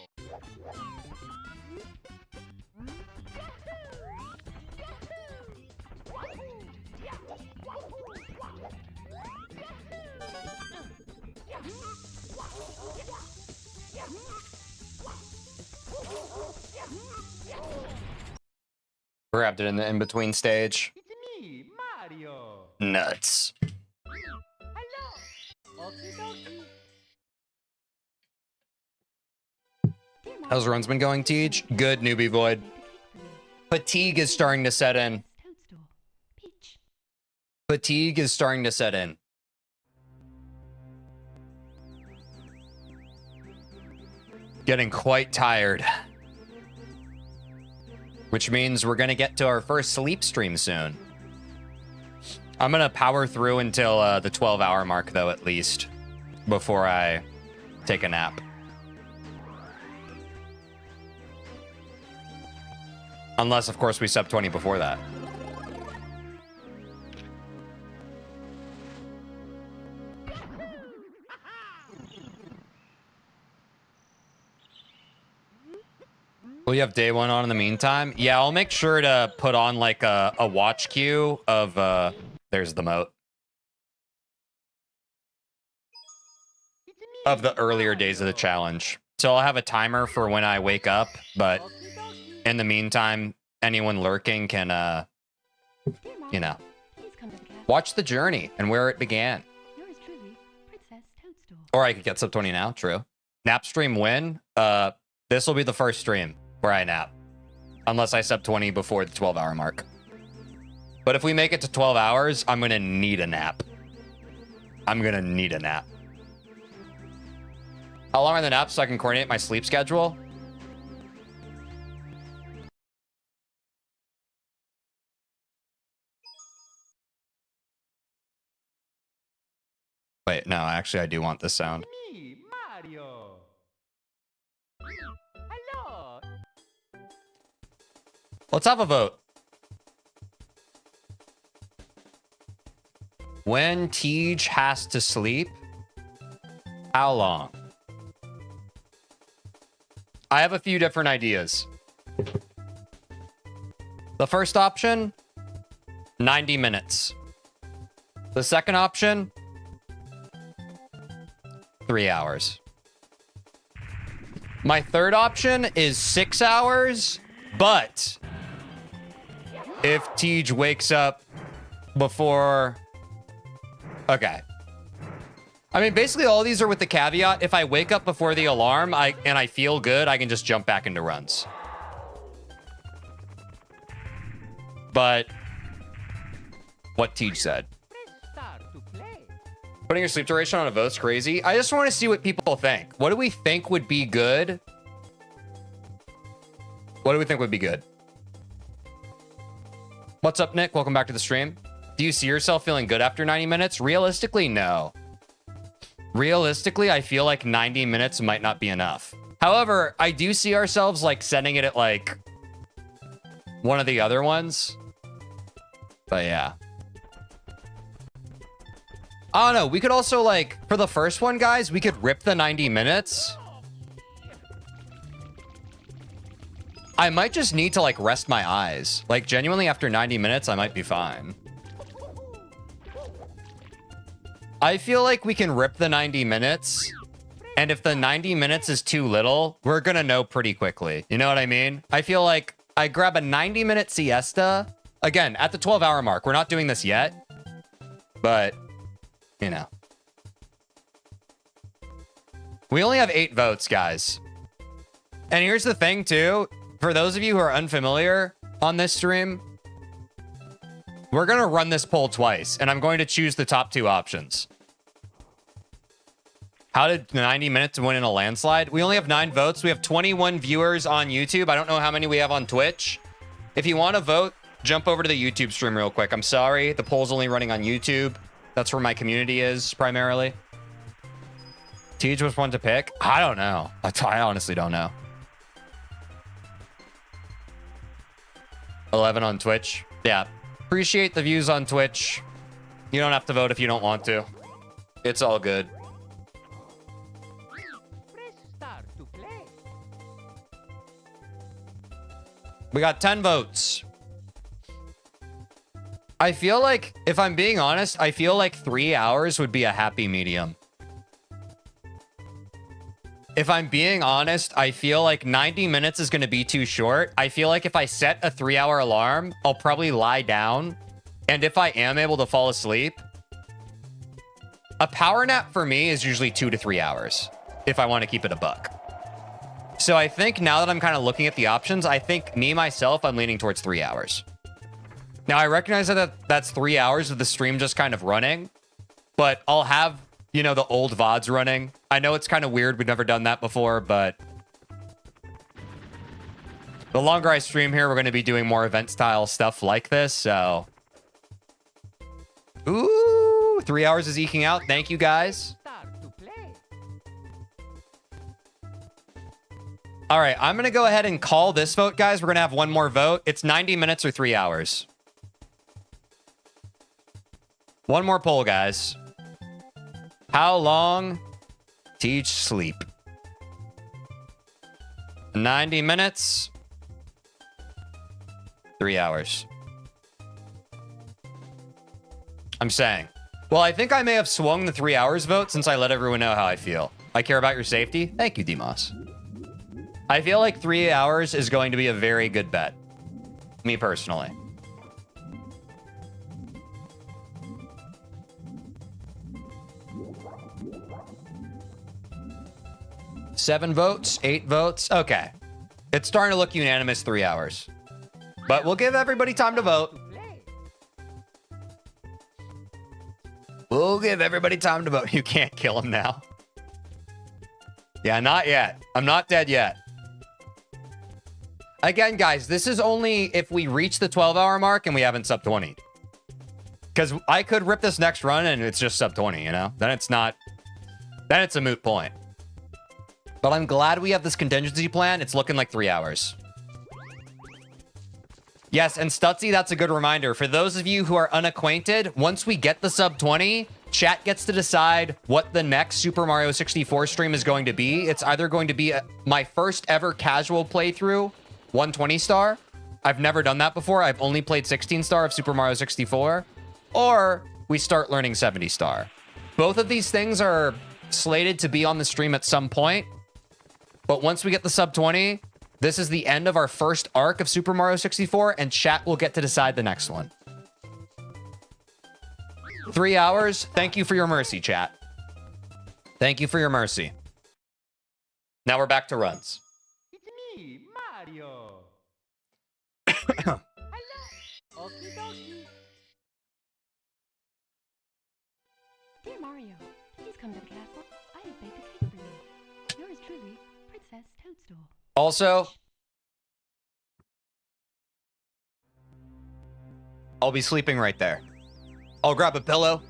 Grabbed it in the in-between stage. It's me, Mario. Nuts. Hello. Okie dokie. How's runs been going, Teej? Good, newbie void. Fatigue is starting to set in. Toadstool. Peach. Fatigue is starting to set in. Getting quite tired. Which means we're going to get to our first sleep stream soon. I'm going to power through until the 12-hour mark, though, at least, before I take a nap. Unless, of course, we sub 20 before that. Will you have day one on in the meantime? Yeah, I'll make sure to put on like a watch queue of there's the moat. Of the earlier days of the challenge. So I'll have a timer for when I wake up, but in the meantime, anyone lurking can you know, Please come to the castle. watch the journey and where it began. Yours truly, Princess Toadstool. Or I could get sub 20 now, true. Nap stream win. This will be the first stream where I nap. Unless I sub 20 before the 12-hour mark. But if we make it to 12 hours, I'm gonna need a nap. I'm gonna need a nap. How long are the naps so I can coordinate my sleep schedule? Wait, no, actually I do want this sound. Me, Mario. Hello. Let's have a vote. When Tej has to sleep, how long? I have a few different ideas. The first option, 90 minutes. The second option, 3 hours. My third option is 6 hours, but if Tej wakes up before... Okay. I mean, basically all these are with the caveat, if I wake up before the alarm and I feel good, I can just jump back into runs. But what Tej said. Press start to play. Putting your sleep duration on a vote's crazy. I just want to see what people think. What do we think would be good? What do we think would be good? What's up, Nick? Welcome back to the stream. Do you see yourself feeling good after 90 minutes? Realistically, no. Realistically, I feel like 90 minutes might not be enough. However, I do see ourselves like setting it at like one of the other ones. But yeah. I don't know. We could also like, for the first one, guys, we could rip the 90 minutes. I might just need to like rest my eyes. Like genuinely after 90 minutes, I might be fine. I feel like we can rip the 90 minutes. And if the 90 minutes is too little, we're going to know pretty quickly. You know what I mean? I feel like I grab a 90-minute siesta. Again, at the 12-hour mark. We're not doing this yet. But, you know. We only have 8 votes, guys. And here's the thing, too. For those of you who are unfamiliar on this stream, we're going to run this poll twice, and I'm going to choose the top 2 options. How did 90 minutes win in a landslide? We only have 9 votes. We have 21 viewers on YouTube. I don't know how many we have on Twitch. If you want to vote, jump over to the YouTube stream real quick. I'm sorry. The poll's only running on YouTube. That's where my community is, primarily. Tej was one to pick? I don't know. I honestly don't know. 11 on Twitch. Yeah. Appreciate the views on Twitch. You don't have to vote if you don't want to. It's all good. Press start to play. We got 10 votes. I feel like, if I'm being honest, I feel like 3 hours would be a happy medium. If I'm being honest, I feel like 90 minutes is going to be too short. I feel like if I set a 3-hour alarm, I'll probably lie down. And if I am able to fall asleep, a power nap for me is usually 2 to 3 hours if I want to keep it a buck. So I think now that I'm kind of looking at the options, I think me, myself, I'm leaning towards 3 hours. Now, I recognize that that's 3 hours of the stream just kind of running, but I'll have, you know, the old VODs running. I know it's kind of weird. We've never done that before, but the longer I stream here, we're going to be doing more event-style stuff like this, so... Ooh, 3 hours is eking out. Thank you, guys. Start to play. All right, I'm going to go ahead and call this vote, guys. We're going to have one more vote. It's 90 minutes or 3 hours. One more poll, guys. How long Teej sleep? 90 minutes. 3 hours. I'm saying. Well, I think I may have swung the 3 hours vote since I let everyone know how I feel. I care about your safety. Thank you, Demos. I feel like 3 hours is going to be a very good bet. Me personally. Seven votes, 8 votes. Okay. It's starting to look unanimous 3 hours. But we'll give everybody time to vote. Play. We'll give everybody time to vote. You can't kill him now. Yeah, not yet. I'm not dead yet. Again, guys, this is only if we reach the 12-hour mark and we haven't sub 20. Because I could rip this next run and it's just sub 20, you know? Then it's not... Then it's a moot point. But I'm glad we have this contingency plan. It's looking like 3 hours. Yes, and Stutzy, that's a good reminder. For those of you who are unacquainted, once we get the sub 20, chat gets to decide what the next Super Mario 64 stream is going to be. It's either going to be my first ever casual playthrough, 120 star. I've never done that before. I've only played 16 star of Super Mario 64. Or we start learning 70 star. Both of these things are slated to be on the stream at some point. But once we get the sub 20, this is the end of our first arc of Super Mario 64, and chat will get to decide the next one. 3 hours. Thank you for your mercy, chat. Thank you for your mercy. Now we're back to runs. It's me, Mario. Hello. Okie dokie. Dear Mario, please come to the castle. I have baked a cake for you. Yours truly, Princess Toadstool. Also, I'll be sleeping right there. I'll grab a pillow,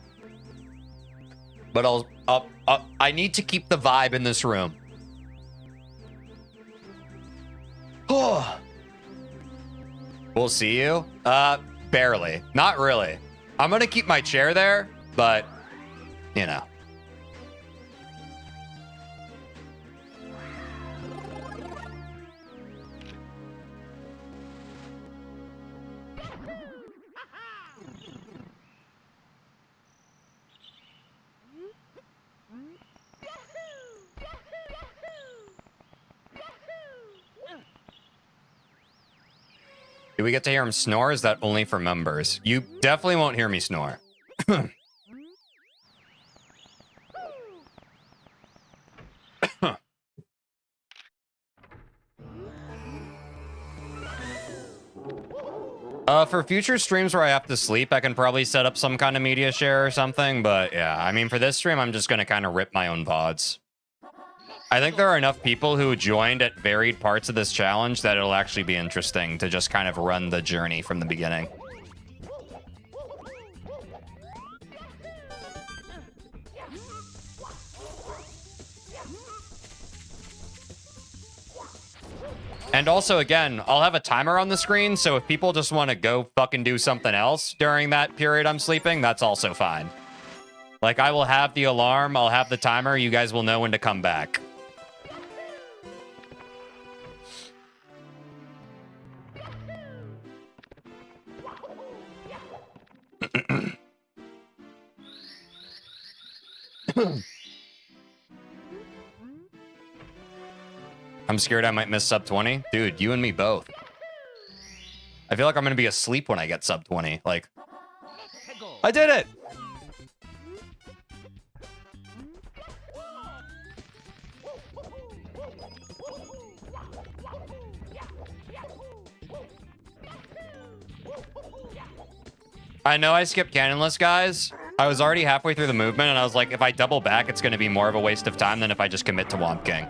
but I need to keep the vibe in this room. Oh, we'll see you. Barely, not really. I'm gonna keep my chair there, but you know. Do we get to hear him snore? Is that only for members? You definitely won't hear me snore. For future streams where I have to sleep, I can probably set up some kind of media share or something. But yeah, I mean, for this stream, I'm just going to kind of rip my own VODs. I think there are enough people who joined at varied parts of this challenge that it'll actually be interesting to just kind of run the journey from the beginning. And also, again, I'll have a timer on the screen, so if people just want to go fucking do something else during that period I'm sleeping, that's also fine. Like, I will have the alarm, I'll have the timer, you guys will know when to come back. I'm scared I might miss sub 20. Dude, you and me both. I feel like I'm going to be asleep when I get sub 20. Like, I did it! I know I skipped cannonless, guys. I was already halfway through the movement, and I was like, if I double back, it's going to be more of a waste of time than if I just commit to Womp King.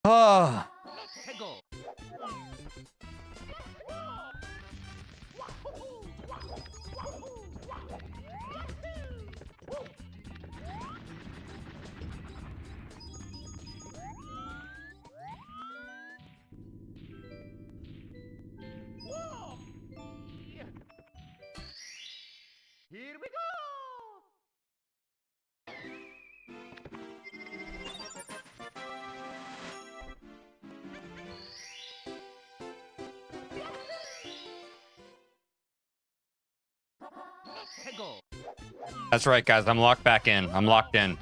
Oh. Here we go! That's right, guys. I'm locked back in. I'm locked in.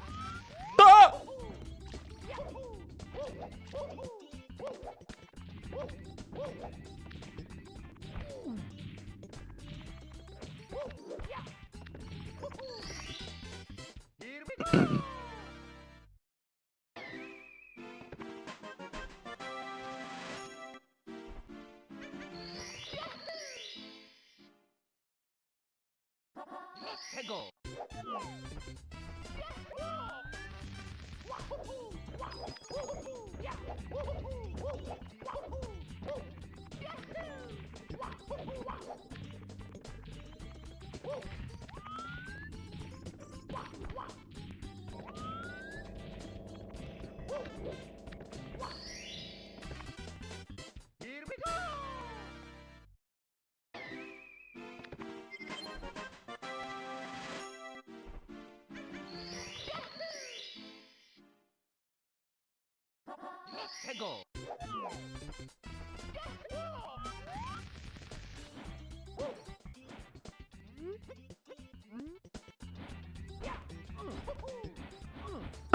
Ah!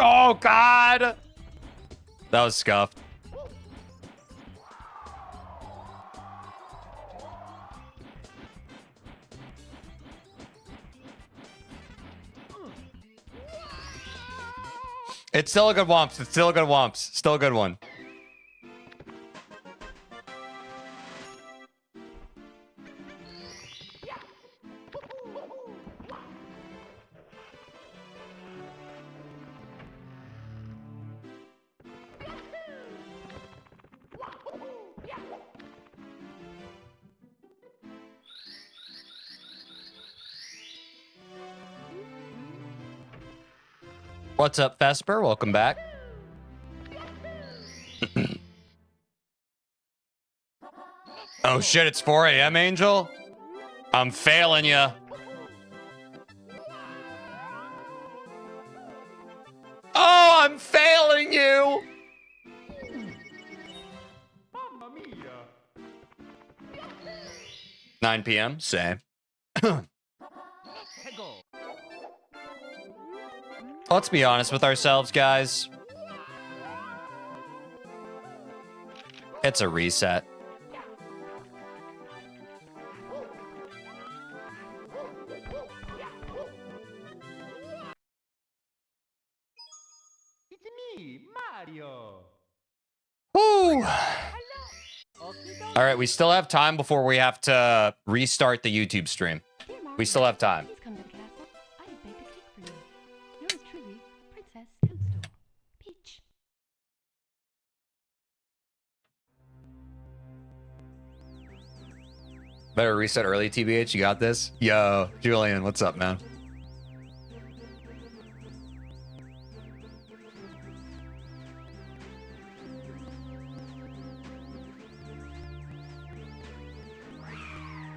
Oh, God. That was scuffed. It's still a good womps. It's still a good womps. Still a good one. What's up, Vesper? Welcome back. Oh shit, it's 4 a.m., Angel? I'm failing you. Oh, I'm failing you! 9 p.m., same. Let's be honest with ourselves, guys. It's a reset. It's me, Mario. Woo! All right, we still have time before we have to restart the YouTube stream. We still have time. Please come to the castle. I have baked a cake for you. Yours truly, Princess Toadstool. Peach. Better reset early, TBH. You got this? Yo, Julian, what's up, man?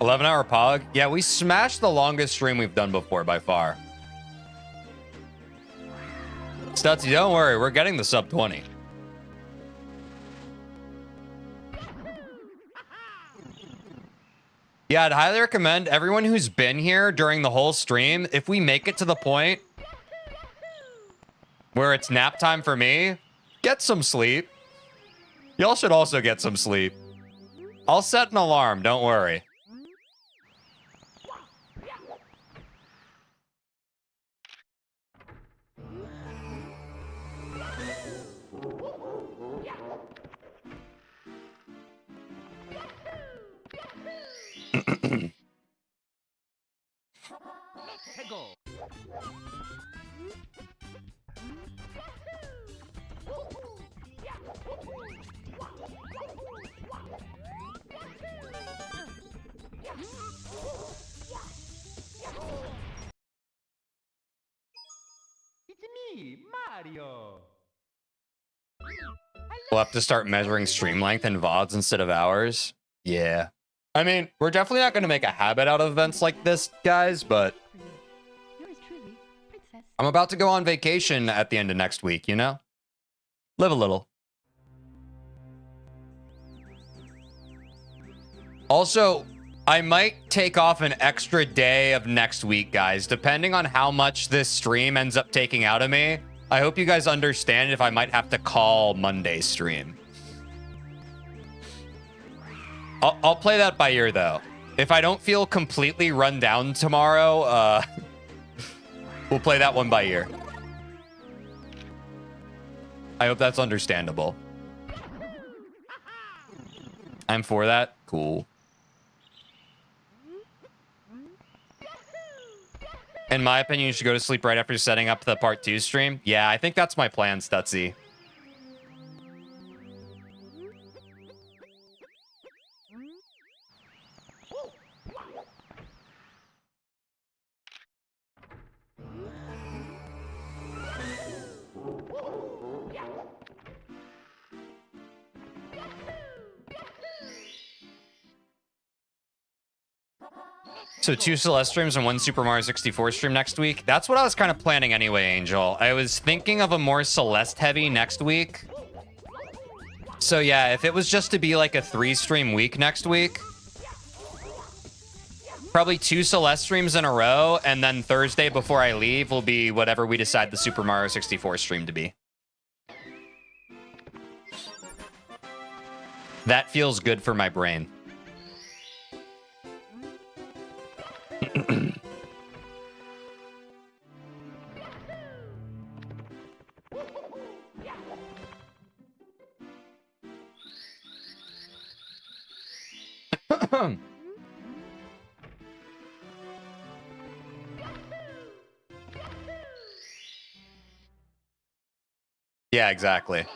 11-hour pog. Yeah, we smashed the longest stream we've done before by far. Stutsy, don't worry. We're getting the sub 20. Yeah, I'd highly recommend everyone who's been here during the whole stream, if we make it to the point where it's nap time for me, get some sleep. Y'all should also get some sleep. I'll set an alarm, don't worry. It's me, Mario. We'll have to start measuring stream length in VODs instead of hours. Yeah. I mean, we're definitely not going to make a habit out of events like this, guys, but Yours truly, Princess. I'm about to go on vacation at the end of next week, you know? Live a little. Also, I might take off an extra day of next week, guys, depending on how much this stream ends up taking out of me. I hope you guys understand if I might have to call Monday's stream. I'll play that by ear, though. If I don't feel completely run down tomorrow, we'll play that one by ear. I hope that's understandable. I'm for that. Cool. In my opinion, you should go to sleep right after setting up the part 2 stream. Yeah, I think that's my plan, Stutsy. So 2 Celeste streams and 1 Super Mario 64 stream next week. That's what I was kind of planning anyway, Angel. I was thinking of a more Celeste heavy next week. So yeah, if it was just to be like a 3-stream week next week, probably 2 Celeste streams in a row, and then Thursday before I leave will be whatever we decide the Super Mario 64 stream to be. That feels good for my brain. Yeah, exactly.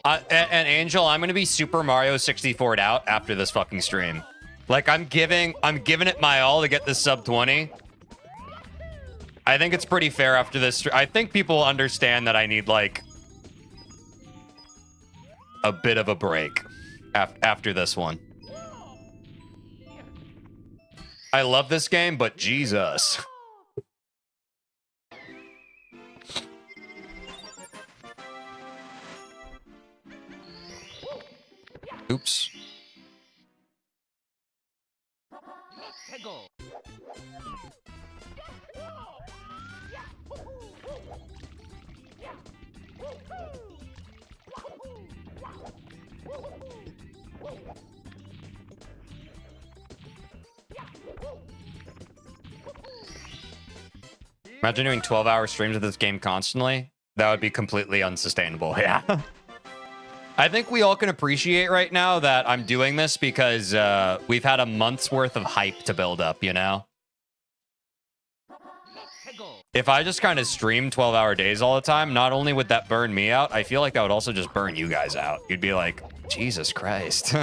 And Angel, I'm gonna be Super Mario 64'd out after this fucking stream. Like, I'm giving it my all to get this sub 20. I think it's pretty fair after this. I think people understand that I need, like, a bit of a break after this one. I love this game, but Jesus. Oops. Imagine doing 12-hour streams of this game constantly. That would be completely unsustainable. Yeah. I think we all can appreciate right now that I'm doing this because we've had a month's worth of hype to build up, you know? If I just kind of stream 12-hour days all the time, not only would that burn me out, I feel like that would also just burn you guys out. You'd be like, Jesus Christ.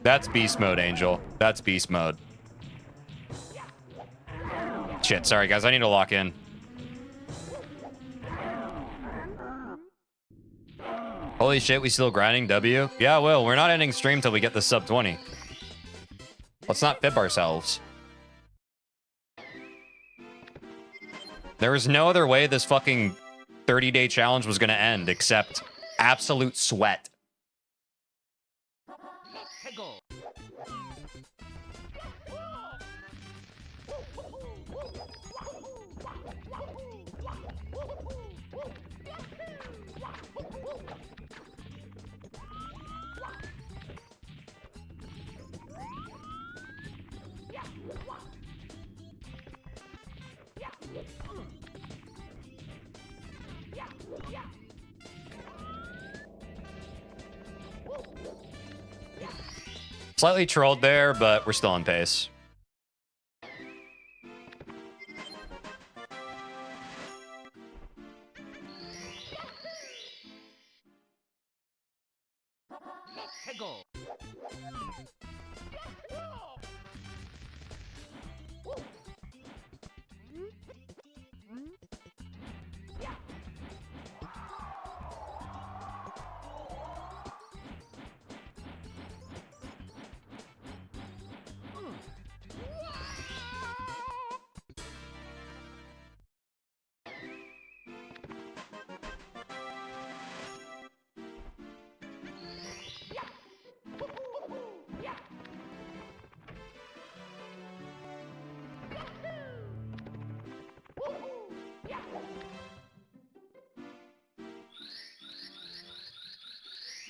That's beast mode, Angel. That's beast mode. Shit, sorry guys, I need to lock in. Holy shit, we still grinding W? Yeah, Will, we're not ending stream till we get the sub 20. Let's not fib ourselves. There was no other way this fucking 30-day challenge was gonna end except absolute sweat. Slightly trolled there, but we're still on pace.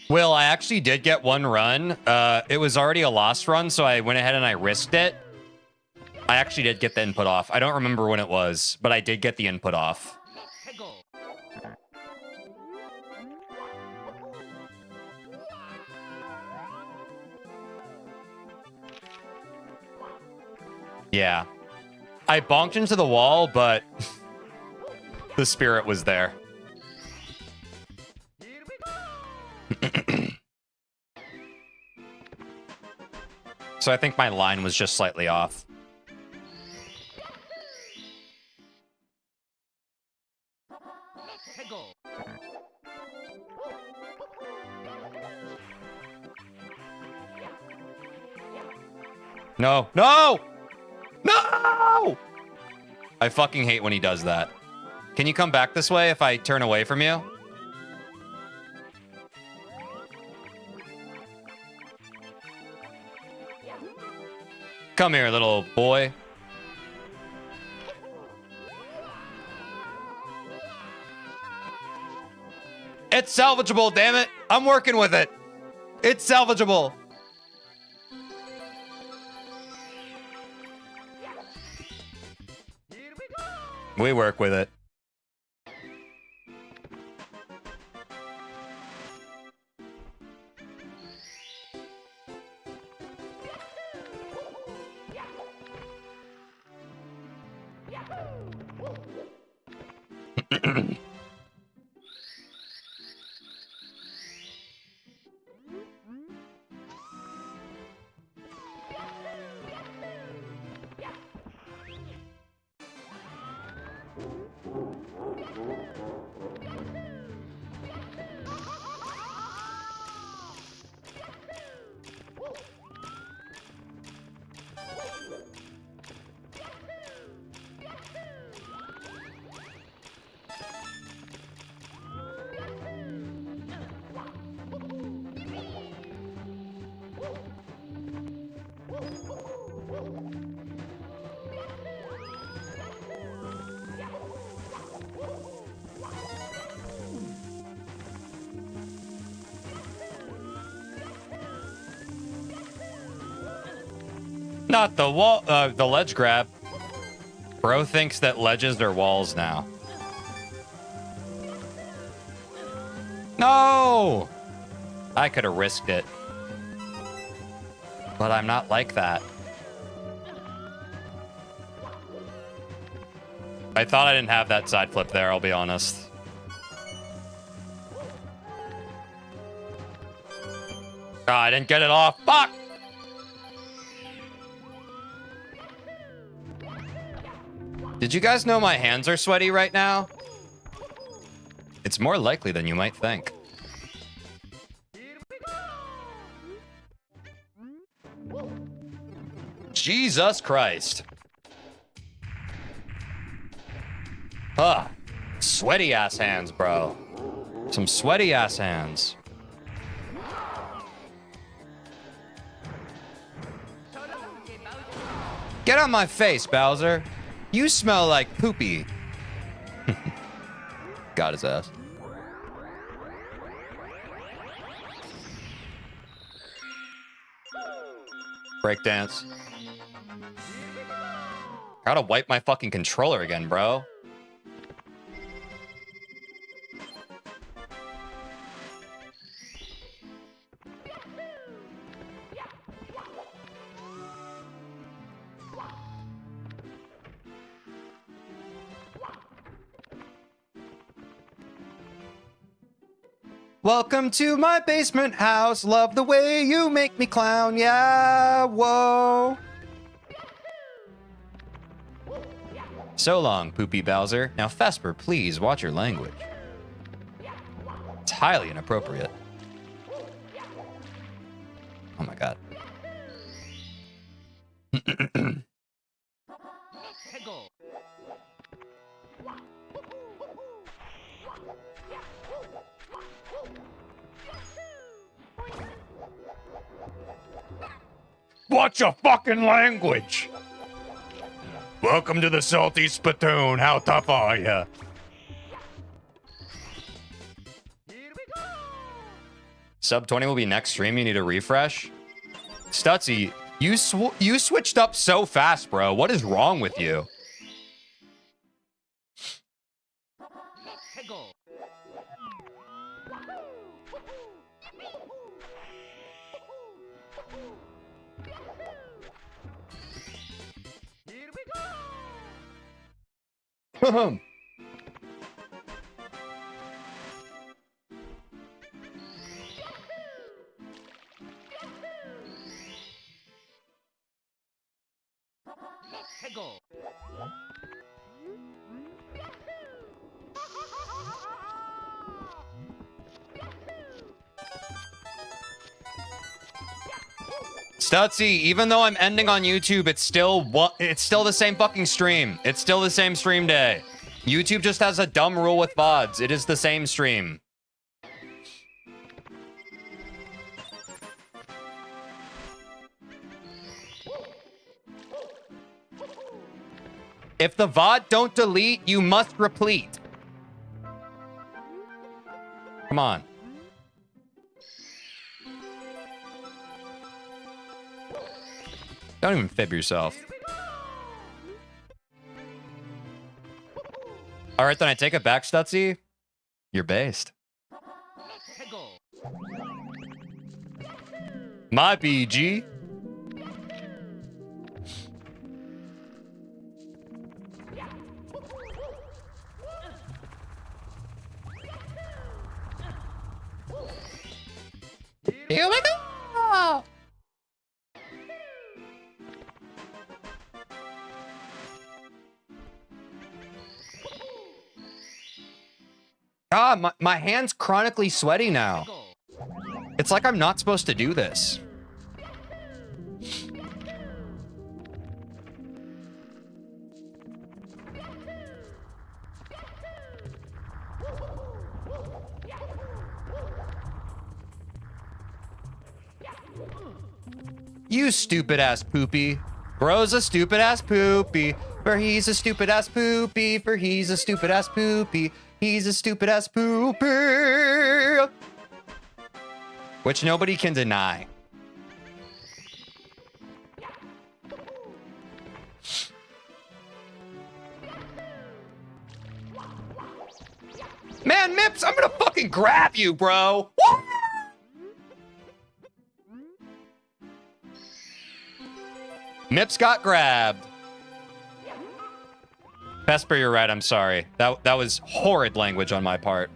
Will, I actually did get one run. It was already a lost run, so I went ahead and I risked it. I actually did get the input off. I don't remember when it was, but I did get the input off. Yeah. I bonked into the wall, but the spirit was there. So I think my line was just slightly off. No, no, no! I fucking hate when he does that. Can you come back this way if I turn away from you? Come here, little boy. It's salvageable, damn it. I'm working with it. It's salvageable. We work with it. Not the wall, the ledge grab. Bro thinks that ledges are walls now. No! I could have risked it. But I'm not like that. I thought I didn't have that side flip there, I'll be honest. Oh, I didn't get it off. Fuck! Did you guys know my hands are sweaty right now? It's more likely than you might think. Jesus Christ. Ah, sweaty ass hands, bro. Some sweaty ass hands. Get on my face, Bowser. You smell like poopy. Got his ass. Breakdance. Gotta wipe my fucking controller again, bro. Welcome to my basement house. Love the way you make me clown. Yeah, whoa. So long, Poopy Bowser. Now, Vesper, please watch your language. It's highly inappropriate. Oh my god. Watch your fucking language! Welcome to the Salty Spittoon. How tough are ya? Sub 20 will be next stream. You need a refresh. Stutzy, you switched up so fast, bro. What is wrong with you? Stutzy, even though I'm ending on YouTube, it's still the same fucking stream. It's still the same stream day. YouTube just has a dumb rule with VODs. It is the same stream. If the VOD don't delete, you must replete. Come on. Don't even fib yourself. All right, then I take it back, Stutzy. You're based. My BG. Here we go. Ah, my hand's chronically sweaty now. It's like I'm not supposed to do this. You stupid ass poopy. Bro's a stupid ass poopy. For he's a stupid ass poopy. For he's a stupid ass poopy. He's a stupid ass poopy. Which nobody can deny. Man, Mips, I'm gonna fucking grab you, bro. Woo! Mips got grabbed. Vesper, you're right. I'm sorry. That was horrid language on my part.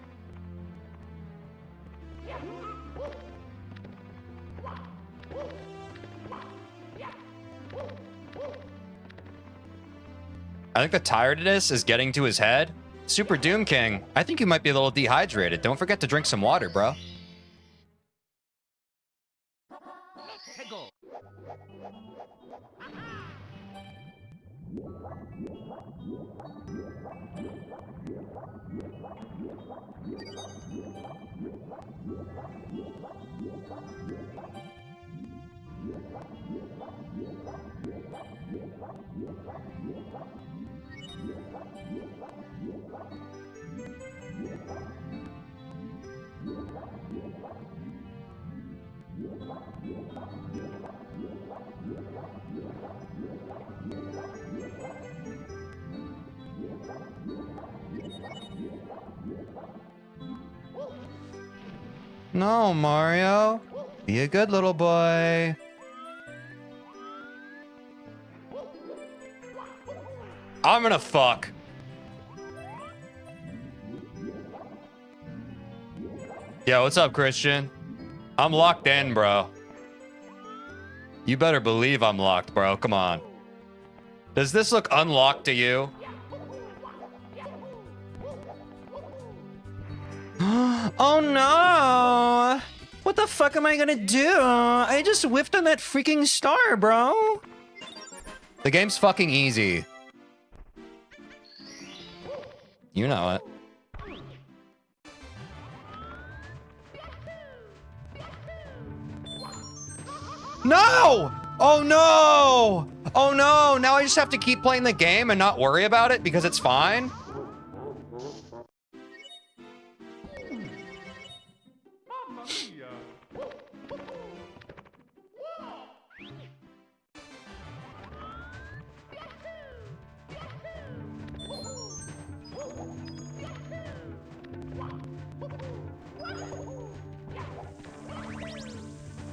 I think the tiredness is getting to his head. Super Doom King, I think you might be a little dehydrated. Don't forget to drink some water, bro. No, Mario. Be a good little boy. I'm gonna fuck. Yo, what's up, Christian? I'm locked in, bro. You better believe I'm locked, bro. Come on. Does this look unlocked to you? Oh no! What the fuck am I gonna do? I just whiffed on that freaking star, bro. The game's fucking easy. You know it. No! Oh no! Oh no! Now I just have to keep playing the game and not worry about it because it's fine?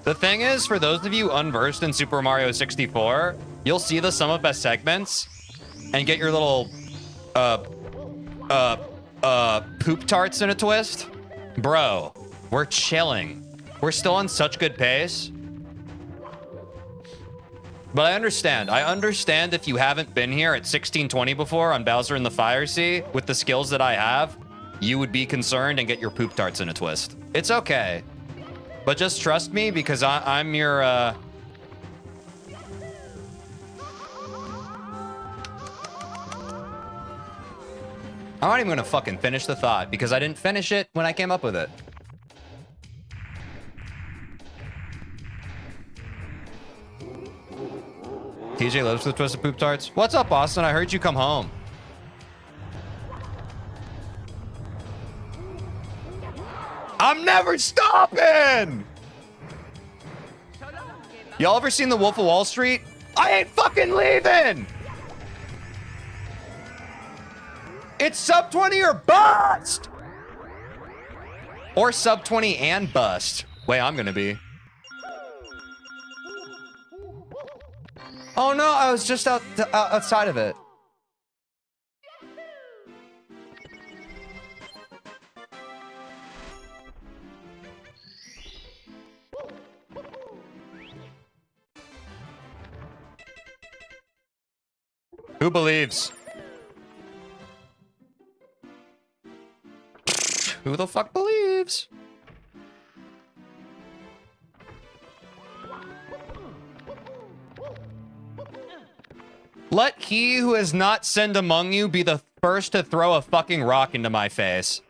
The thing is, for those of you unversed in Super Mario 64, you'll see the sum of best segments and get your little, poop tarts in a twist. Bro, we're chilling. We're still on such good pace. But I understand. I understand if you haven't been here at 1620 before on Bowser in the Fire Sea with the skills that I have, you would be concerned and get your poop tarts in a twist. It's okay. But just trust me because I'm your, I'm not even gonna fucking finish the thought because I didn't finish it when I came up with it. TJ lives with Twisted Poop Tarts. What's up, Austin? I heard you come home. I'm never stopping! Y'all ever seen The Wolf of Wall Street? I ain't fucking leaving! It's sub 20 or bust! Or sub 20 and bust. Way I'm gonna be. Oh no, I was just outside of it. Who believes? Who the fuck believes? Let he who has not sinned among you be the first to throw a fucking rock into my face.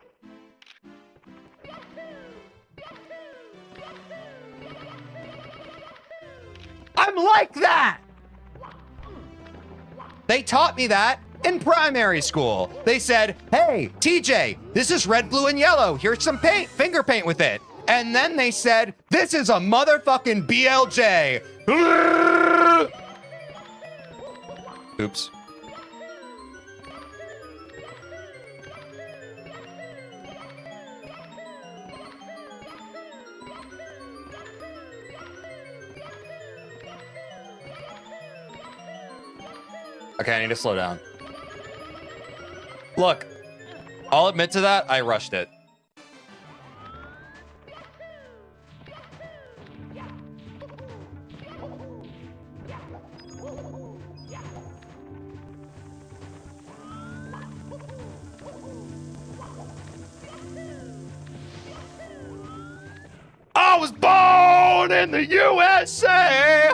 I'm like that! They taught me that in primary school. They said, hey, TJ, this is red, blue, and yellow. Here's some paint, finger paint with it. And then they said, this is a motherfucking BLJ. Oops. Okay, I need to slow down. Look, I'll admit to that, I rushed it. I was born in the USA.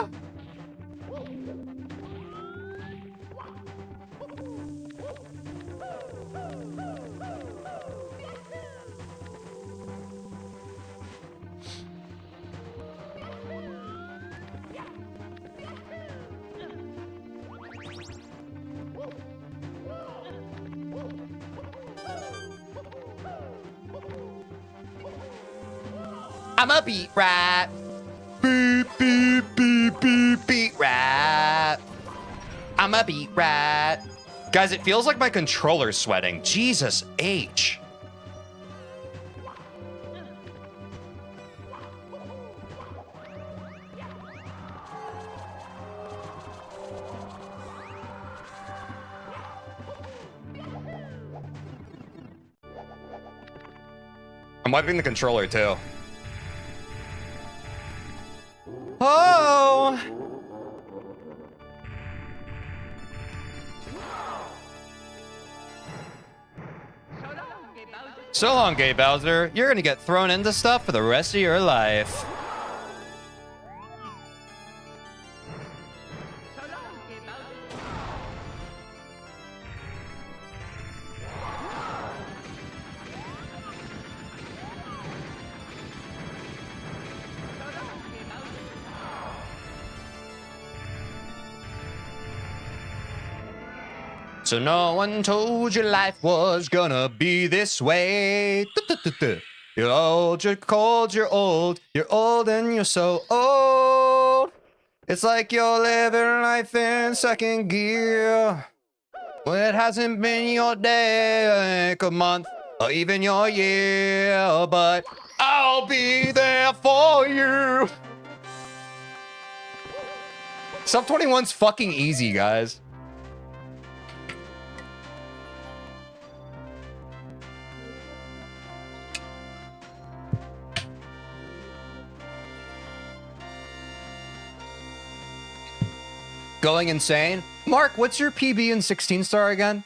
I'm a beat rat. Beep, beep, beep, beep, beat rat. I'm a beat rat. Guys, it feels like my controller's sweating. Jesus H. I'm wiping the controller too. Oh! So long, gay Bowser. You're gonna get thrown into stuff for the rest of your life. So no one told you life was gonna be this way. You're old, you're cold, you're old and you're so old. It's like you're living life in second gear. Well, it hasn't been your day, like a month, or even your year, but I'll be there for you. Sub 21's fucking easy, guys. Going insane. Mark, what's your PB in 16 star again?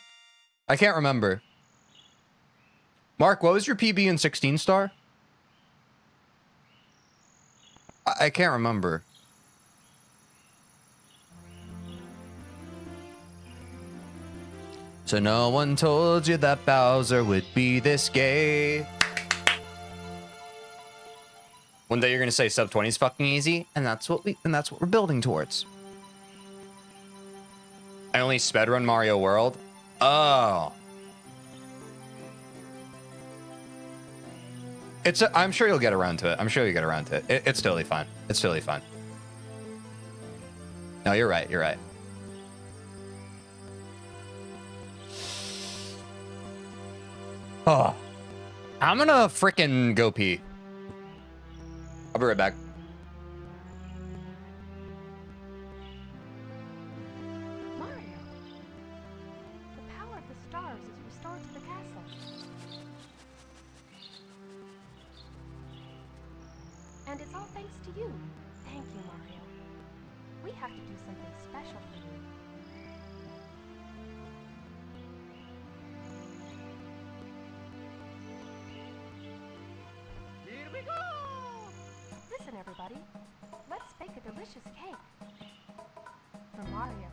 I can't remember. Mark, what was your PB in 16 star? I can't remember. So no one told you that Bowser would be this gay. One day you're gonna say sub 20 is fucking easy, and that's what we're building towards. I only sped-run Mario World? Oh. I'm sure you'll get around to it. I'm sure you'll get around to it. It's totally fine. It's totally fine. No, you're right. You're right. Oh. I'm gonna frickin' go pee. I'll be right back. And it's all thanks to you. Thank you, Mario. We have to do something special for you. Here we go! Listen, everybody. Let's bake a delicious cake. For Mario.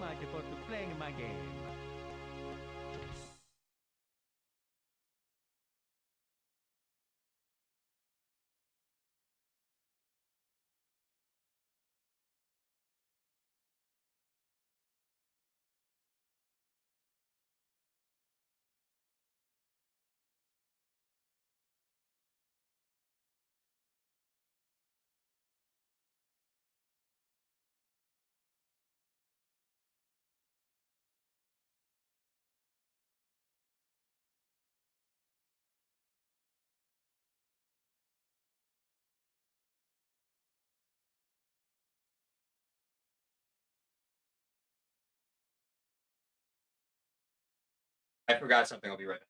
much for playing my game. I forgot something. I'll be right back.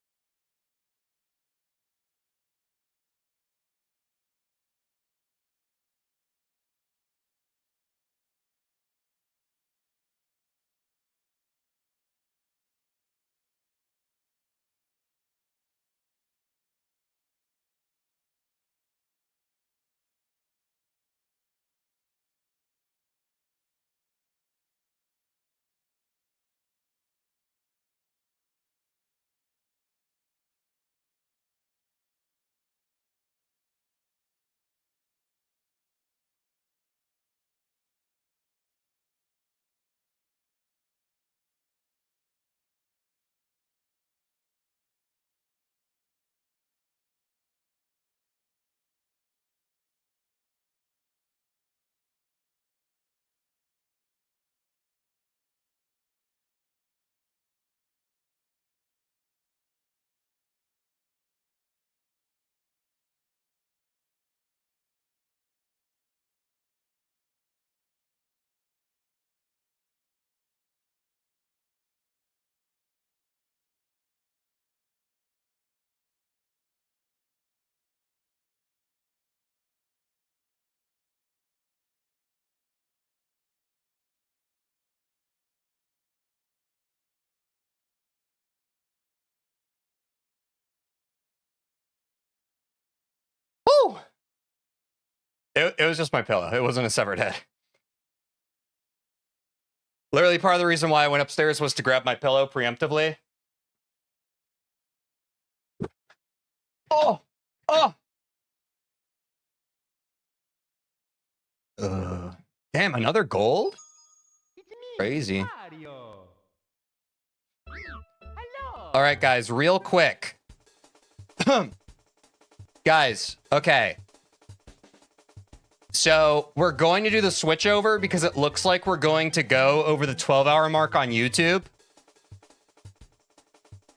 Woo! It was just my pillow. It wasn't a severed head. Literally, part of the reason why I went upstairs was to grab my pillow preemptively. Oh! Oh! Damn, another gold? Crazy. Mario. Hello. All right, guys, real quick. Guys, okay. So we're going to do the switch over because it looks like we're going to go over the 12-hour mark on YouTube.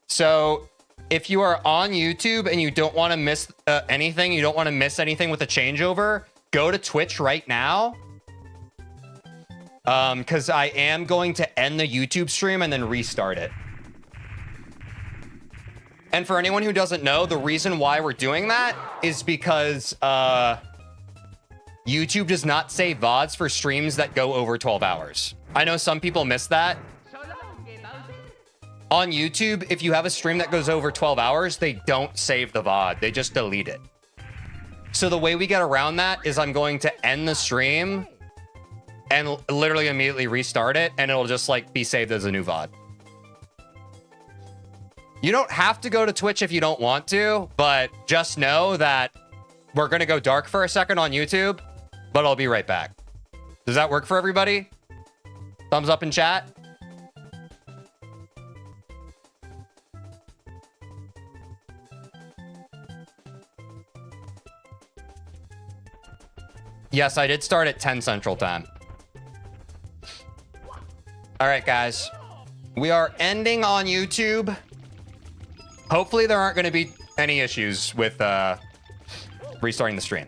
So if you are on YouTube and you don't want to miss anything, you don't want to miss anything with the changeover, go to Twitch right now. Because I am going to end the YouTube stream and then restart it. And for anyone who doesn't know, the reason why we're doing that is because YouTube does not save VODs for streams that go over 12 hours. I know some people miss that. On YouTube, if you have a stream that goes over 12 hours, they don't save the VOD. They just delete it. So the way we get around that is I'm going to end the stream and literally immediately restart it, and it'll just like be saved as a new VOD. You don't have to go to Twitch if you don't want to, but just know that we're going to go dark for a second on YouTube, but I'll be right back. Does that work for everybody? Thumbs up in chat. Yes, I did start at 10 Central Time. All right, guys. We are ending on YouTube. Hopefully there aren't going to be any issues with restarting the stream.